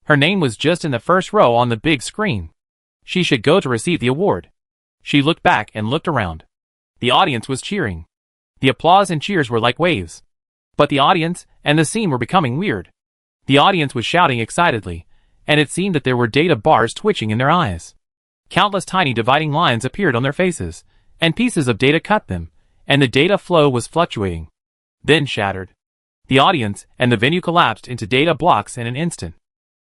Her name was just in the first row on the big screen. She should go to receive the award. She looked back and looked around. The audience was cheering. The applause and cheers were like waves. But the audience and the scene were becoming weird. The audience was shouting excitedly, and it seemed that there were data bars twitching in their eyes. Countless tiny dividing lines appeared on their faces, and pieces of data cut them, and the data flow was fluctuating. Then shattered. The audience and the venue collapsed into data blocks in an instant.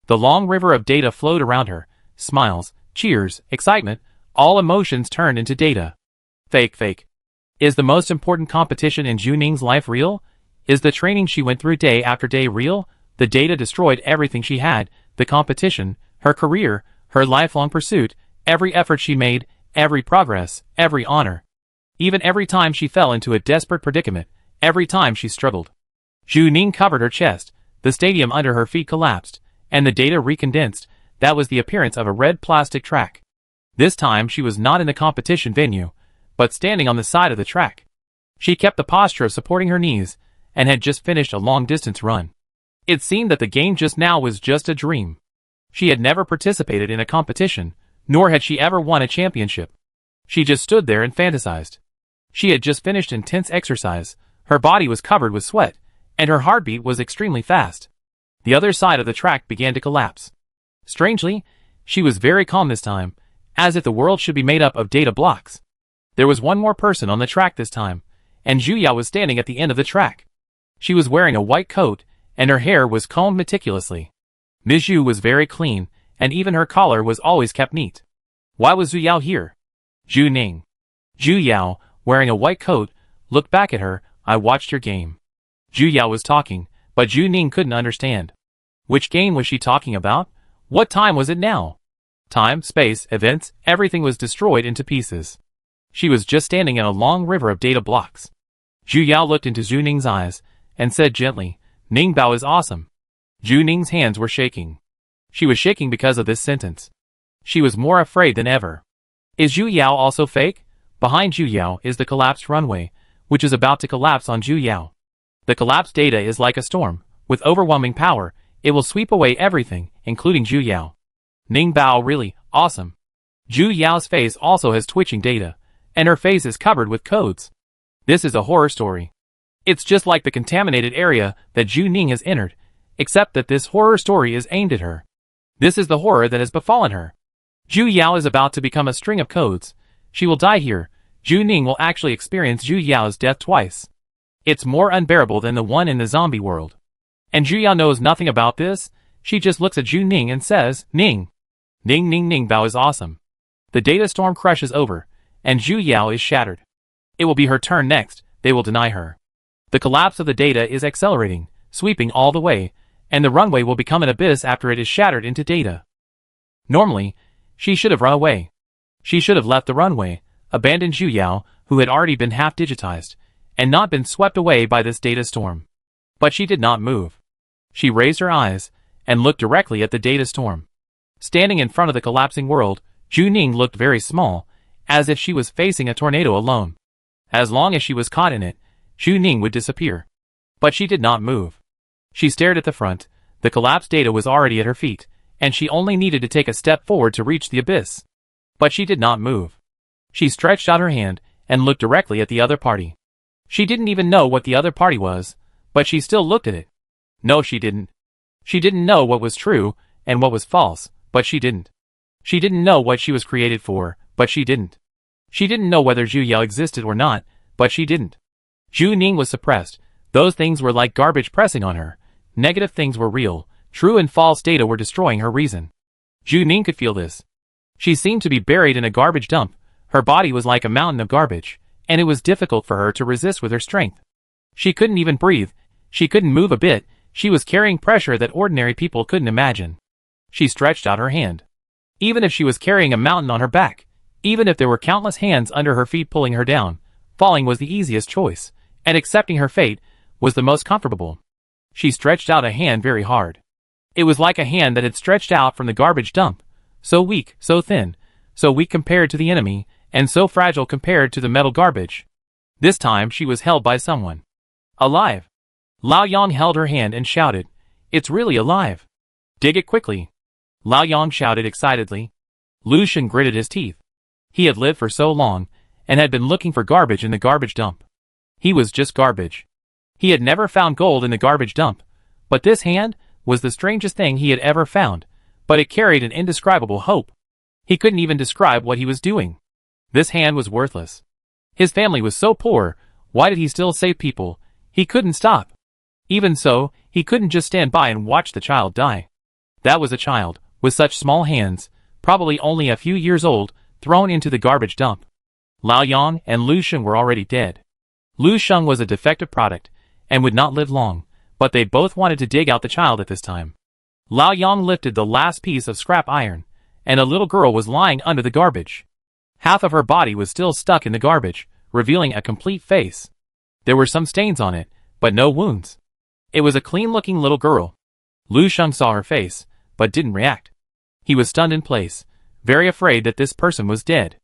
The long river of data flowed around her, smiles, cheers, excitement, all emotions turned into data. Fake. Is the most important competition in Zhu Ning's life real? Is the training she went through day after day real? The data destroyed everything she had, the competition, her career, her lifelong pursuit, every effort she made, every progress, every honor. Even every time she fell into a desperate predicament, every time she struggled. Zhu Ning covered her chest, the stadium under her feet collapsed, and the data recondensed. That was the appearance of a red plastic track. This time she was not in the competition venue, but standing on the side of the track. She kept the posture of supporting her knees, and had just finished a long-distance run. It seemed that the game just now was just a dream. She had never participated in a competition, nor had she ever won a championship. She just stood there and fantasized. She had just finished intense exercise, her body was covered with sweat, and her heartbeat was extremely fast. The other side of the track began to collapse. Strangely, she was very calm this time, as if the world should be made up of data blocks. There was one more person on the track this time, and Zhu Yao was standing at the end of the track. She was wearing a white coat, and her hair was combed meticulously. Ms. Zhu was very clean, and even her collar was always kept neat. Why was Zhu Yao here? Zhu Ning. Zhu Yao, wearing a white coat, looked back at her. I watched your game. Zhu Yao was talking, but Zhu Ning couldn't understand. Which game was she talking about? What time was it now? Time, space, events, everything was destroyed into pieces. She was just standing in a long river of data blocks. Zhu Yao looked into Zhu Ning's eyes, and said gently, Ning Bao is awesome. Zhu Ning's hands were shaking. She was shaking because of this sentence. She was more afraid than ever. Is Zhu Yao also fake? Behind Zhu Yao is the collapsed runway, which is about to collapse on Zhu Yao. The collapsed data is like a storm. With overwhelming power, it will sweep away everything, including Zhu Yao. Ning Bao really, awesome. Zhu Yao's face also has twitching data, and her face is covered with codes. This is a horror story. It's just like the contaminated area that Zhu Ning has entered, except that this horror story is aimed at her. This is the horror that has befallen her. Zhu Yao is about to become a string of codes. She will die here. Zhu Ning will actually experience Zhu Yao's death twice. It's more unbearable than the one in the zombie world. And Zhu Yao knows nothing about this. She just looks at Zhu Ning and says, Ning. Ning Bao is awesome. The data storm crushes over, and Zhu Yao is shattered. It will be her turn next. They will deny her. The collapse of the data is accelerating, sweeping all the way, and the runway will become an abyss after it is shattered into data. Normally, she should have run away. She should have left the runway, abandoned Zhu Yao, who had already been half digitized, and not been swept away by this data storm. But she did not move. She raised her eyes, and looked directly at the data storm. Standing in front of the collapsing world, Zhu Ning looked very small, as if she was facing a tornado alone. As long as she was caught in it, Zhu Ning would disappear. But she did not move. She stared at the front, the collapsed data was already at her feet, and she only needed to take a step forward to reach the abyss. But she did not move. She stretched out her hand, and looked directly at the other party. She didn't even know what the other party was, but she still looked at it. No, she didn't. She didn't know what was true, and what was false, but she didn't. She didn't know what she was created for, but she didn't. She didn't know whether Zhu Yao existed or not, but she didn't. Zhu Ning was suppressed. Those things were like garbage pressing on her. Negative things were real. True and false data were destroying her reason. Zhu Ning could feel this. She seemed to be buried in a garbage dump. Her body was like a mountain of garbage, and it was difficult for her to resist with her strength. She couldn't even breathe. She couldn't move a bit. She was carrying pressure that ordinary people couldn't imagine. She stretched out her hand. Even if she was carrying a mountain on her back, even if there were countless hands under her feet pulling her down, falling was the easiest choice, and accepting her fate was the most comfortable. She stretched out a hand very hard. It was like a hand that had stretched out from the garbage dump, so weak, so thin, so weak compared to the enemy, and so fragile compared to the metal garbage. This time she was held by someone. Alive! Lao Yang held her hand and shouted, "It's really alive! Dig it quickly!" Lao Yang shouted excitedly. Lu Shen gritted his teeth. He had lived for so long, and had been looking for garbage in the garbage dump. He was just garbage. He had never found gold in the garbage dump, but this hand was the strangest thing he had ever found, but it carried an indescribable hope. He couldn't even describe what he was doing. This hand was worthless. His family was so poor, why did he still save people? He couldn't stop. Even so, he couldn't just stand by and watch the child die. That was a child, with such small hands, probably only a few years old, thrown into the garbage dump. Lao Yang and Lu Sheng were already dead. Lu Sheng was a defective product, and would not live long, but they both wanted to dig out the child at this time. Lao Yang lifted the last piece of scrap iron, and a little girl was lying under the garbage. Half of her body was still stuck in the garbage, revealing a complete face. There were some stains on it, but no wounds. It was a clean-looking little girl. Lu Sheng saw her face, but didn't react. He was stunned in place, very afraid that this person was dead.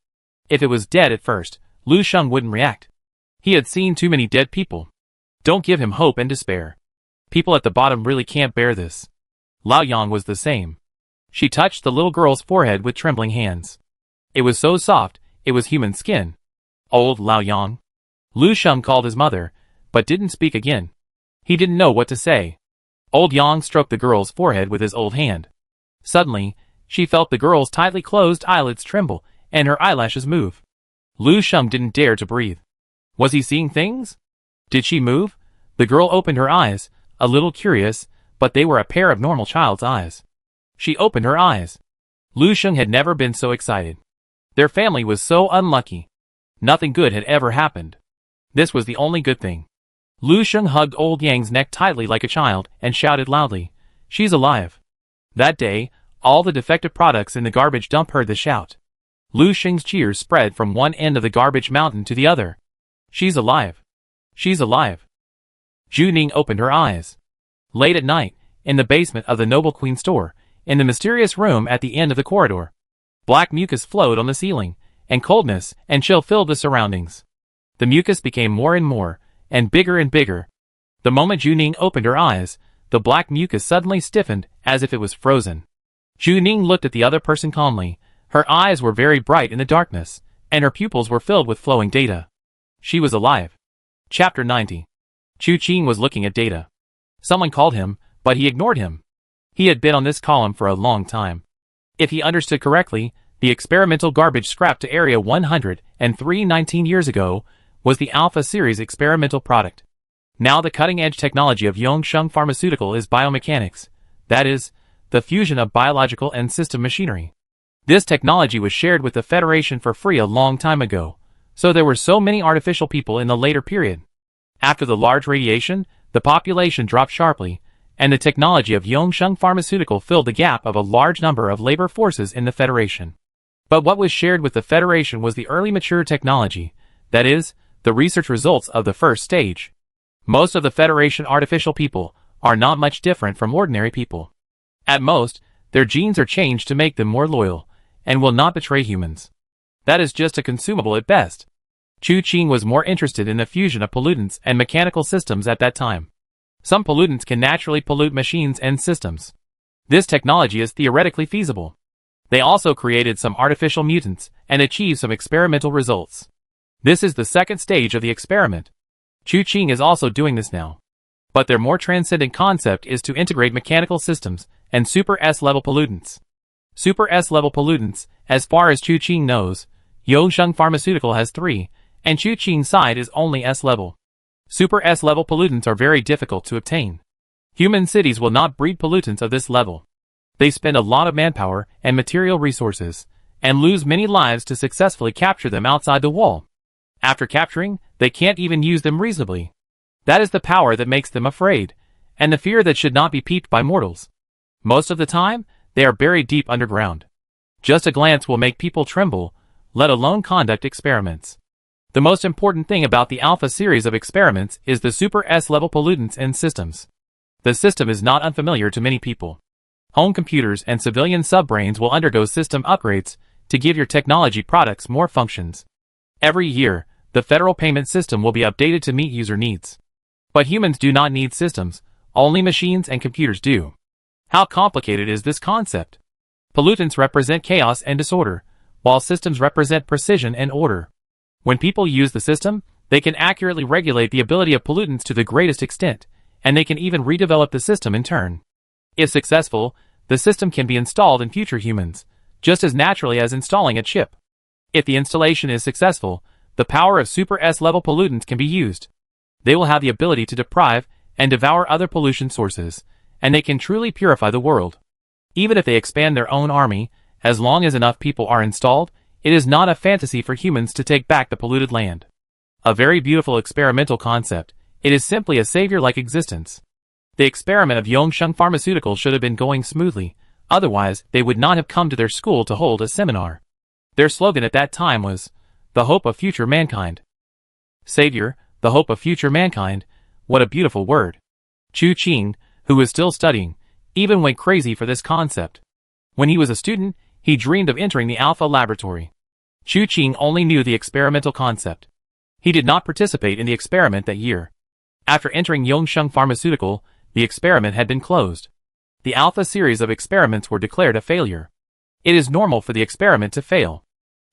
If it was dead at first, Lu Sheng wouldn't react. He had seen too many dead people. Don't give him hope and despair. People at the bottom really can't bear this. Lao Yang was the same. She touched the little girl's forehead with trembling hands. It was so soft, it was human skin. Old Lao Yang. Lu Sheng called his mother, but didn't speak again. He didn't know what to say. Old Yang stroked the girl's forehead with his old hand. Suddenly, she felt the girl's tightly closed eyelids tremble, and her eyelashes move. Lu Sheng didn't dare to breathe. Was he seeing things? Did she move? The girl opened her eyes, a little curious, but they were a pair of normal child's eyes. She opened her eyes. Lu Sheng had never been so excited. Their family was so unlucky. Nothing good had ever happened. This was the only good thing. Lu Sheng hugged old Yang's neck tightly like a child and shouted loudly, "She's alive." That day, all the defective products in the garbage dump heard the shout. Lu Sheng's cheers spread from one end of the garbage mountain to the other. "She's alive. She's alive." Zhu Ning opened her eyes. Late at night, in the basement of the Noble Queen store, in the mysterious room at the end of the corridor, black mucus flowed on the ceiling, and coldness and chill filled the surroundings. The mucus became more and more, and bigger. The moment Zhu Ning opened her eyes, the black mucus suddenly stiffened as if it was frozen. Zhu Ning looked at the other person calmly. Her eyes were very bright in the darkness, and her pupils were filled with flowing data. She was alive. Chapter 90. Chu Qing was looking at data. Someone called him, but he ignored him. He had been on this column for a long time. If he understood correctly, the experimental garbage scrapped to Area 103 19 years ago was the Alpha Series experimental product. Now the cutting-edge technology of Yongsheng Pharmaceutical is biomechanics, that is, the fusion of biological and system machinery. This technology was shared with the Federation for free a long time ago, so there were so many artificial people in the later period. After the large radiation, the population dropped sharply, and the technology of Yongsheng Pharmaceutical filled the gap of a large number of labor forces in the Federation. But what was shared with the Federation was the early mature technology, that is, the research results of the first stage. Most of the Federation artificial people are not much different from ordinary people. At most, their genes are changed to make them more loyal, and will not betray humans. That is just a consumable at best. Chu Qing was more interested in the fusion of pollutants and mechanical systems at that time. Some pollutants can naturally pollute machines and systems. This technology is theoretically feasible. They also created some artificial mutants and achieved some experimental results. This is the second stage of the experiment. Chu Qing is also doing this now. But their more transcendent concept is to integrate mechanical systems and super S-level pollutants. Super S-level pollutants, as far as Chu Qing knows, Yongsheng Pharmaceutical has 3, and Chu Qing's side is only S-level. Super S-level pollutants are very difficult to obtain. Human cities will not breed pollutants of this level. They spend a lot of manpower and material resources, and lose many lives to successfully capture them outside the wall. After capturing, they can't even use them reasonably. That is the power that makes them afraid, and the fear that should not be peeped by mortals. Most of the time, they are buried deep underground. Just a glance will make people tremble, let alone conduct experiments. The most important thing about the Alpha series of experiments is the Super S-level pollutants and systems. The system is not unfamiliar to many people. Home computers and civilian subbrains will undergo system upgrades to give your technology products more functions. Every year, the federal payment system will be updated to meet user needs. But humans do not need systems, only machines and computers do. How complicated is this concept? Pollutants represent chaos and disorder, while systems represent precision and order. When people use the system, they can accurately regulate the ability of pollutants to the greatest extent, and they can even redevelop the system in turn. If successful, the system can be installed in future humans, just as naturally as installing a chip. If the installation is successful, the power of Super S-level pollutants can be used. They will have the ability to deprive and devour other pollution sources, and they can truly purify the world. Even if they expand their own army, as long as enough people are installed, it is not a fantasy for humans to take back the polluted land. A very beautiful experimental concept, it is simply a savior-like existence. The experiment of Yongsheng Pharmaceutical should have been going smoothly, otherwise they would not have come to their school to hold a seminar. Their slogan at that time was, "The hope of future mankind." Savior, the hope of future mankind, what a beautiful word. Chu Qing, who was still studying, even went crazy for this concept. When he was a student, he dreamed of entering the Alpha laboratory. Chu Qing only knew the experimental concept. He did not participate in the experiment that year. After entering Yongsheng Pharmaceutical, the experiment had been closed. The Alpha series of experiments were declared a failure. It is normal for the experiment to fail.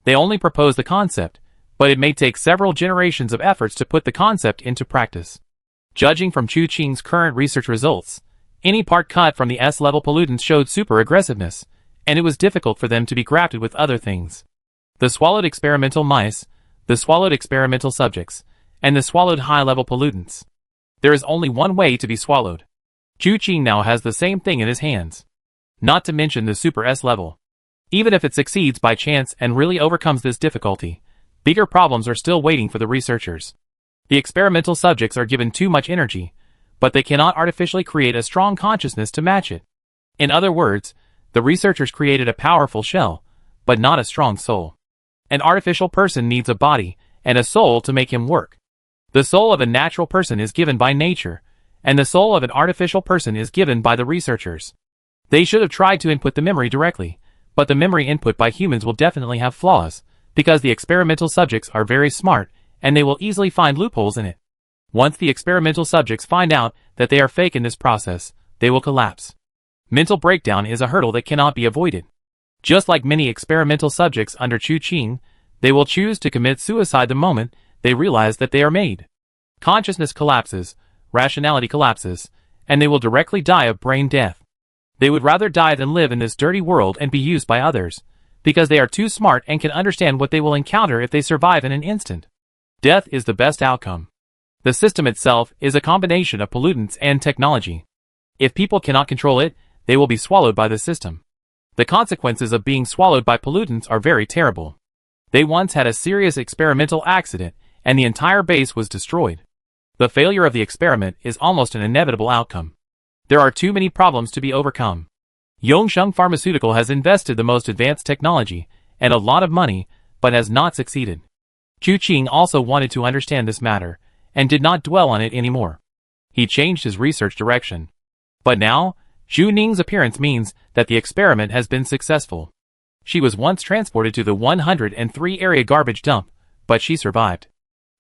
They only proposed the concept, but it may take several generations of efforts to put the concept into practice. Judging from Chu Qing's current research results, any part cut from the S-level pollutants showed super aggressiveness, and it was difficult for them to be grafted with other things. The swallowed experimental mice, the swallowed experimental subjects, and the swallowed high-level pollutants. There is only one way to be swallowed. Chu Qing now has the same thing in his hands. Not to mention the Super S-level. Even if it succeeds by chance and really overcomes this difficulty, bigger problems are still waiting for the researchers. The experimental subjects are given too much energy, but they cannot artificially create a strong consciousness to match it. In other words, the researchers created a powerful shell, but not a strong soul. An artificial person needs a body and a soul to make him work. The soul of a natural person is given by nature, and the soul of an artificial person is given by the researchers. They should have tried to input the memory directly, but the memory input by humans will definitely have flaws, because the experimental subjects are very smart, and they will easily find loopholes in it. Once the experimental subjects find out that they are fake in this process, they will collapse. Mental breakdown is a hurdle that cannot be avoided. Just like many experimental subjects under Chu Qing, they will choose to commit suicide the moment they realize that they are made. Consciousness collapses, rationality collapses, and they will directly die of brain death. They would rather die than live in this dirty world and be used by others, because they are too smart and can understand what they will encounter if they survive in an instant. Death is the best outcome. The system itself is a combination of pollutants and technology. If people cannot control it, they will be swallowed by the system. The consequences of being swallowed by pollutants are very terrible. They once had a serious experimental accident, and the entire base was destroyed. The failure of the experiment is almost an inevitable outcome. There are too many problems to be overcome. Yongsheng Pharmaceutical has invested the most advanced technology and a lot of money, but has not succeeded. Chu Qing also wanted to understand this matter, and did not dwell on it anymore. He changed his research direction. But now, Zhu Ning's appearance means that the experiment has been successful. She was once transported to the 103 area garbage dump, but she survived.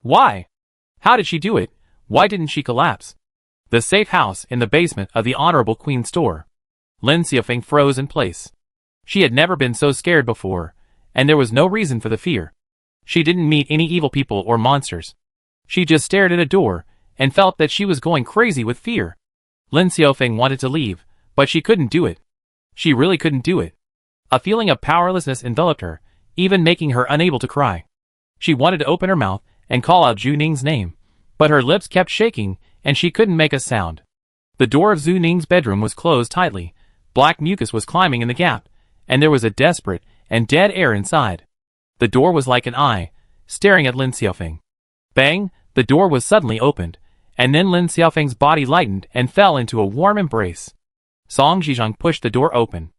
Why? How did she do it? Why didn't she collapse? The safe house in the basement of the Honorable Queen's store. Lin Xiaofeng froze in place. She had never been so scared before, and there was no reason for the fear. She didn't meet any evil people or monsters. She just stared at a door, and felt that she was going crazy with fear. Lin Xiaofeng wanted to leave, but she couldn't do it. She really couldn't do it. A feeling of powerlessness enveloped her, even making her unable to cry. She wanted to open her mouth and call out Zhu Ning's name, but her lips kept shaking, and she couldn't make a sound. The door of Zhu Ning's bedroom was closed tightly. Black mucus was climbing in the gap, and there was a desperate and dead air inside. The door was like an eye, staring at Lin Xiaofeng. Bang! The door was suddenly opened, and then Lin Xiaofeng's body lightened and fell into a warm embrace. Song Zhizhong pushed the door open.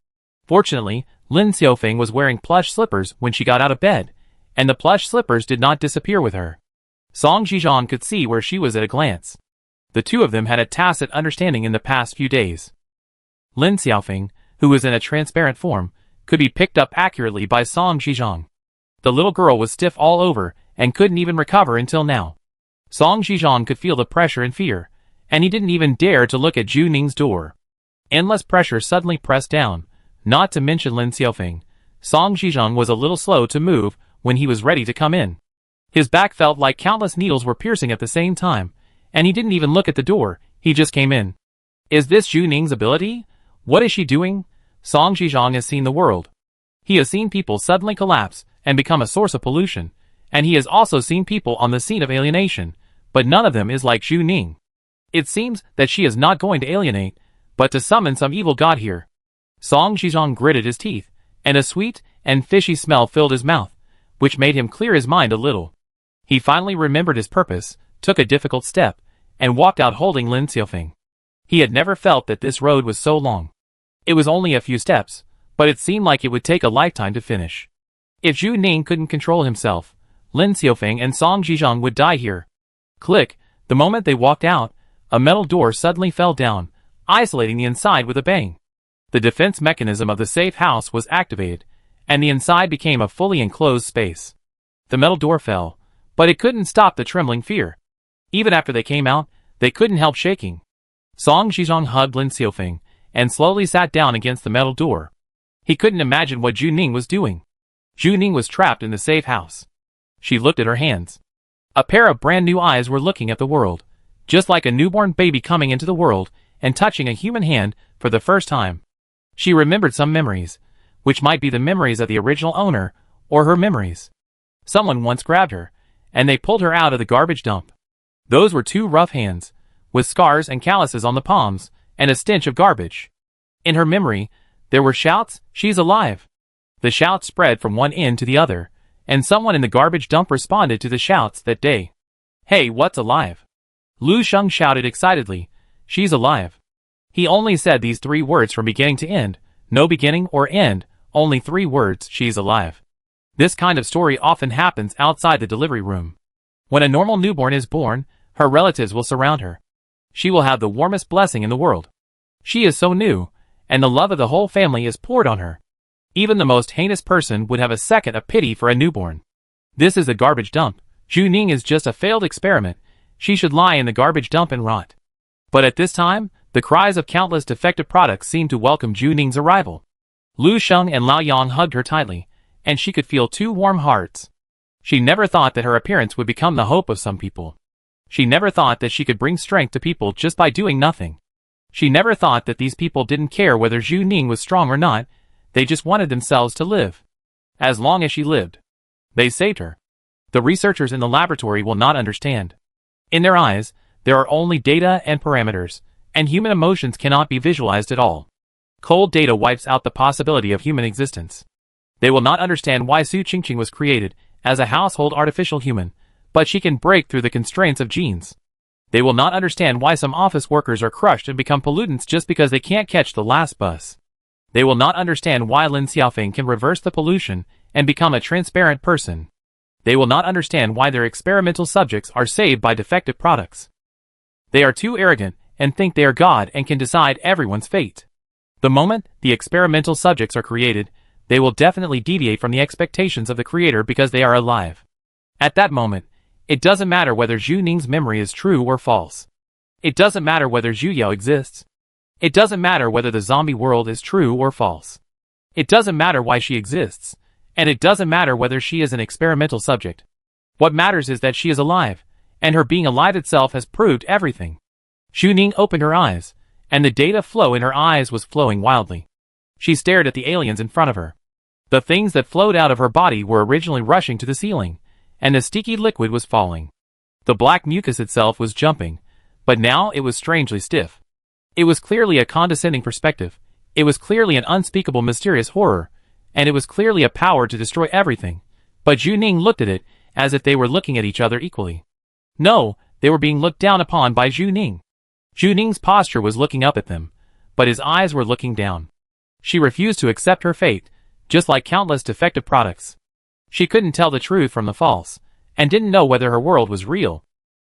Fortunately, Lin Xiaofeng was wearing plush slippers when she got out of bed, and the plush slippers did not disappear with her. Song Zhizhong could see where she was at a glance. The two of them had a tacit understanding in the past few days. Lin Xiaofeng, who was in a transparent form, could be picked up accurately by Song Zhizhong. The little girl was stiff all over and couldn't even recover until now. Song Zhizhong could feel the pressure and fear, and he didn't even dare to look at Zhu Ning's door. Endless pressure suddenly pressed down, not to mention Lin Xiaofeng. Song Zhizhong was a little slow to move when he was ready to come in. His back felt like countless needles were piercing at the same time, and he didn't even look at the door, he just came in. Is this Zhu Ning's ability? What is she doing? Song Zhizhong has seen the world. He has seen people suddenly collapse and become a source of pollution, and he has also seen people on the scene of alienation, but none of them is like Zhu Ning. It seems that she is not going to alienate, but to summon some evil god here. Song Zhizhong gritted his teeth, and a sweet and fishy smell filled his mouth, which made him clear his mind a little. He finally remembered his purpose, took a difficult step, and walked out holding Lin Xiaofeng. He had never felt that this road was so long. It was only a few steps, but it seemed like it would take a lifetime to finish. If Zhu Ning couldn't control himself, Lin Xiaofeng and Song Zhizhong would die here. Click! The moment they walked out, a metal door suddenly fell down, isolating the inside with a bang. The defense mechanism of the safe house was activated, and the inside became a fully enclosed space. The metal door fell, but it couldn't stop the trembling fear. Even after they came out, they couldn't help shaking. Song Zhizhong hugged Lin Xiaofeng, and slowly sat down against the metal door. He couldn't imagine what Zhu Ning was doing. Zhu Ning was trapped in the safe house. She looked at her hands. A pair of brand new eyes were looking at the world, just like a newborn baby coming into the world and touching a human hand for the first time. She remembered some memories, which might be the memories of the original owner, or her memories. Someone once grabbed her, and they pulled her out of the garbage dump. Those were two rough hands, with scars and calluses on the palms, and a stench of garbage. In her memory, there were shouts, "She's alive!" The shouts spread from one end to the other, and someone in the garbage dump responded to the shouts that day. "Hey, what's alive?" Lu Sheng shouted excitedly, "She's alive." He only said these 3 words from beginning to end, no beginning or end, only 3 words, "She's alive." This kind of story often happens outside the delivery room. When a normal newborn is born, her relatives will surround her. She will have the warmest blessing in the world. She is so new, and the love of the whole family is poured on her. Even the most heinous person would have a second of pity for a newborn. This is a garbage dump. Zhu Ning is just a failed experiment. She should lie in the garbage dump and rot. But at this time, the cries of countless defective products seemed to welcome Zhu Ning's arrival. Lu Sheng and Lao Yang hugged her tightly, and she could feel 2 warm hearts. She never thought that her appearance would become the hope of some people. She never thought that she could bring strength to people just by doing nothing. She never thought that these people didn't care whether Zhu Ning was strong or not, they just wanted themselves to live. As long as she lived. They saved her. The researchers in the laboratory will not understand. In their eyes, there are only data and parameters, and human emotions cannot be visualized at all. Cold data wipes out the possibility of human existence. They will not understand why Su Qingqing was created as a household artificial human, but she can break through the constraints of genes. They will not understand why some office workers are crushed and become pollutants just because they can't catch the last bus. They will not understand why Lin Xiaofeng can reverse the pollution and become a transparent person. They will not understand why their experimental subjects are saved by defective products. They are too arrogant and think they are God and can decide everyone's fate. The moment the experimental subjects are created, they will definitely deviate from the expectations of the creator because they are alive. At that moment, it doesn't matter whether Zhu Ning's memory is true or false. It doesn't matter whether Zhu Yao exists. It doesn't matter whether the zombie world is true or false. It doesn't matter why she exists, and it doesn't matter whether she is an experimental subject. What matters is that she is alive, and her being alive itself has proved everything. Zhu Ning opened her eyes, and the data flow in her eyes was flowing wildly. She stared at the aliens in front of her. The things that flowed out of her body were originally rushing to the ceiling, and the sticky liquid was falling. The black mucus itself was jumping, but now it was strangely stiff. It was clearly a condescending perspective. It was clearly an unspeakable mysterious horror, and it was clearly a power to destroy everything. But Zhu Ning looked at it as if they were looking at each other equally. No, they were being looked down upon by Zhu Ning. Zhu Ning's posture was looking up at them, but his eyes were looking down. She refused to accept her fate, just like countless defective products. She couldn't tell the truth from the false, and didn't know whether her world was real.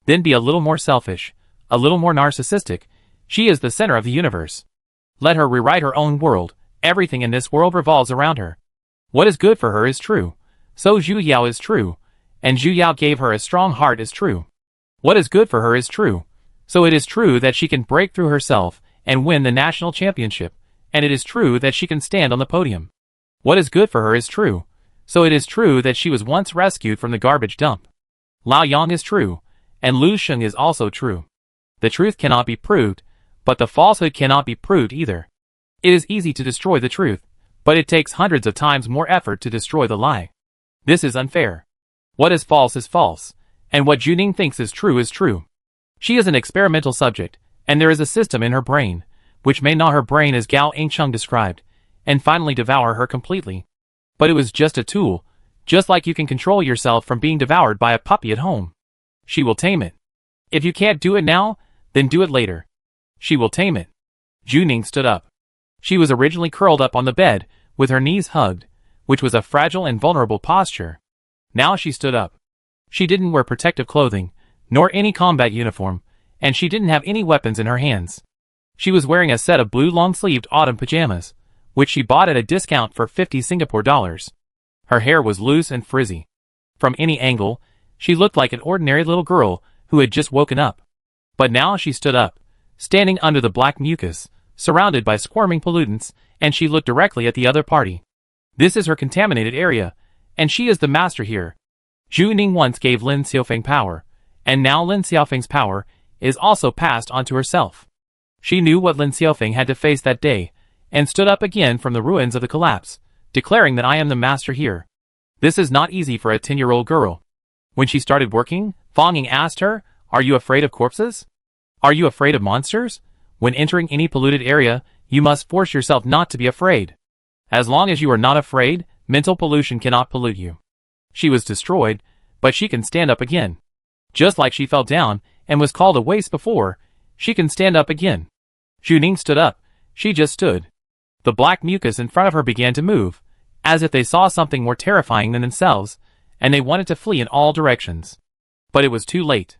Then be a little more selfish, a little more narcissistic. She is the center of the universe. Let her rewrite her own world. Everything in this world revolves around her. What is good for her is true. So Zhu Yao is true, and Zhu Yao gave her a strong heart is true. What is good for her is true. So it is true that she can break through herself and win the national championship, and it is true that she can stand on the podium. What is good for her is true. So it is true that she was once rescued from the garbage dump. Lao Yang is true, and Lu Sheng is also true. The truth cannot be proved, but the falsehood cannot be proved either. It is easy to destroy the truth, but it takes hundreds of times more effort to destroy the lie. This is unfair. What is false, and what Zhu Ning thinks is true is true. She is an experimental subject, and there is a system in her brain, which may gnaw her brain as Gao Yingcheng described, and finally devour her completely. But it was just a tool, just like you can control yourself from being devoured by a puppy at home. She will tame it. If you can't do it now, then do it later. She will tame it. Zhu Ning stood up. She was originally curled up on the bed, with her knees hugged, which was a fragile and vulnerable posture. Now she stood up. She didn't wear protective clothing, nor any combat uniform, and she didn't have any weapons in her hands. She was wearing a set of blue long-sleeved autumn pajamas, which she bought at a discount for 50 Singapore dollars. Her hair was loose and frizzy. From any angle, she looked like an ordinary little girl who had just woken up. But now she stood up, standing under the black mucus, surrounded by squirming pollutants, and she looked directly at the other party. This is her contaminated area, and she is the master here. Zhu Ning once gave Lin Xiaofeng power, and now Lin Xiaofeng's power is also passed on to herself. She knew what Lin Xiaofeng had to face that day, and stood up again from the ruins of the collapse, declaring that I am the master here. This is not easy for a 10-year-old girl. When she started working, Fang Ying asked her, "Are you afraid of corpses? Are you afraid of monsters? When entering any polluted area, you must force yourself not to be afraid. As long as you are not afraid, mental pollution cannot pollute you." She was destroyed, but she can stand up again. Just like she fell down and was called a waste before, she can stand up again. Zhu Ning stood up. She just stood. The black mucus in front of her began to move, as if they saw something more terrifying than themselves, and they wanted to flee in all directions. But it was too late.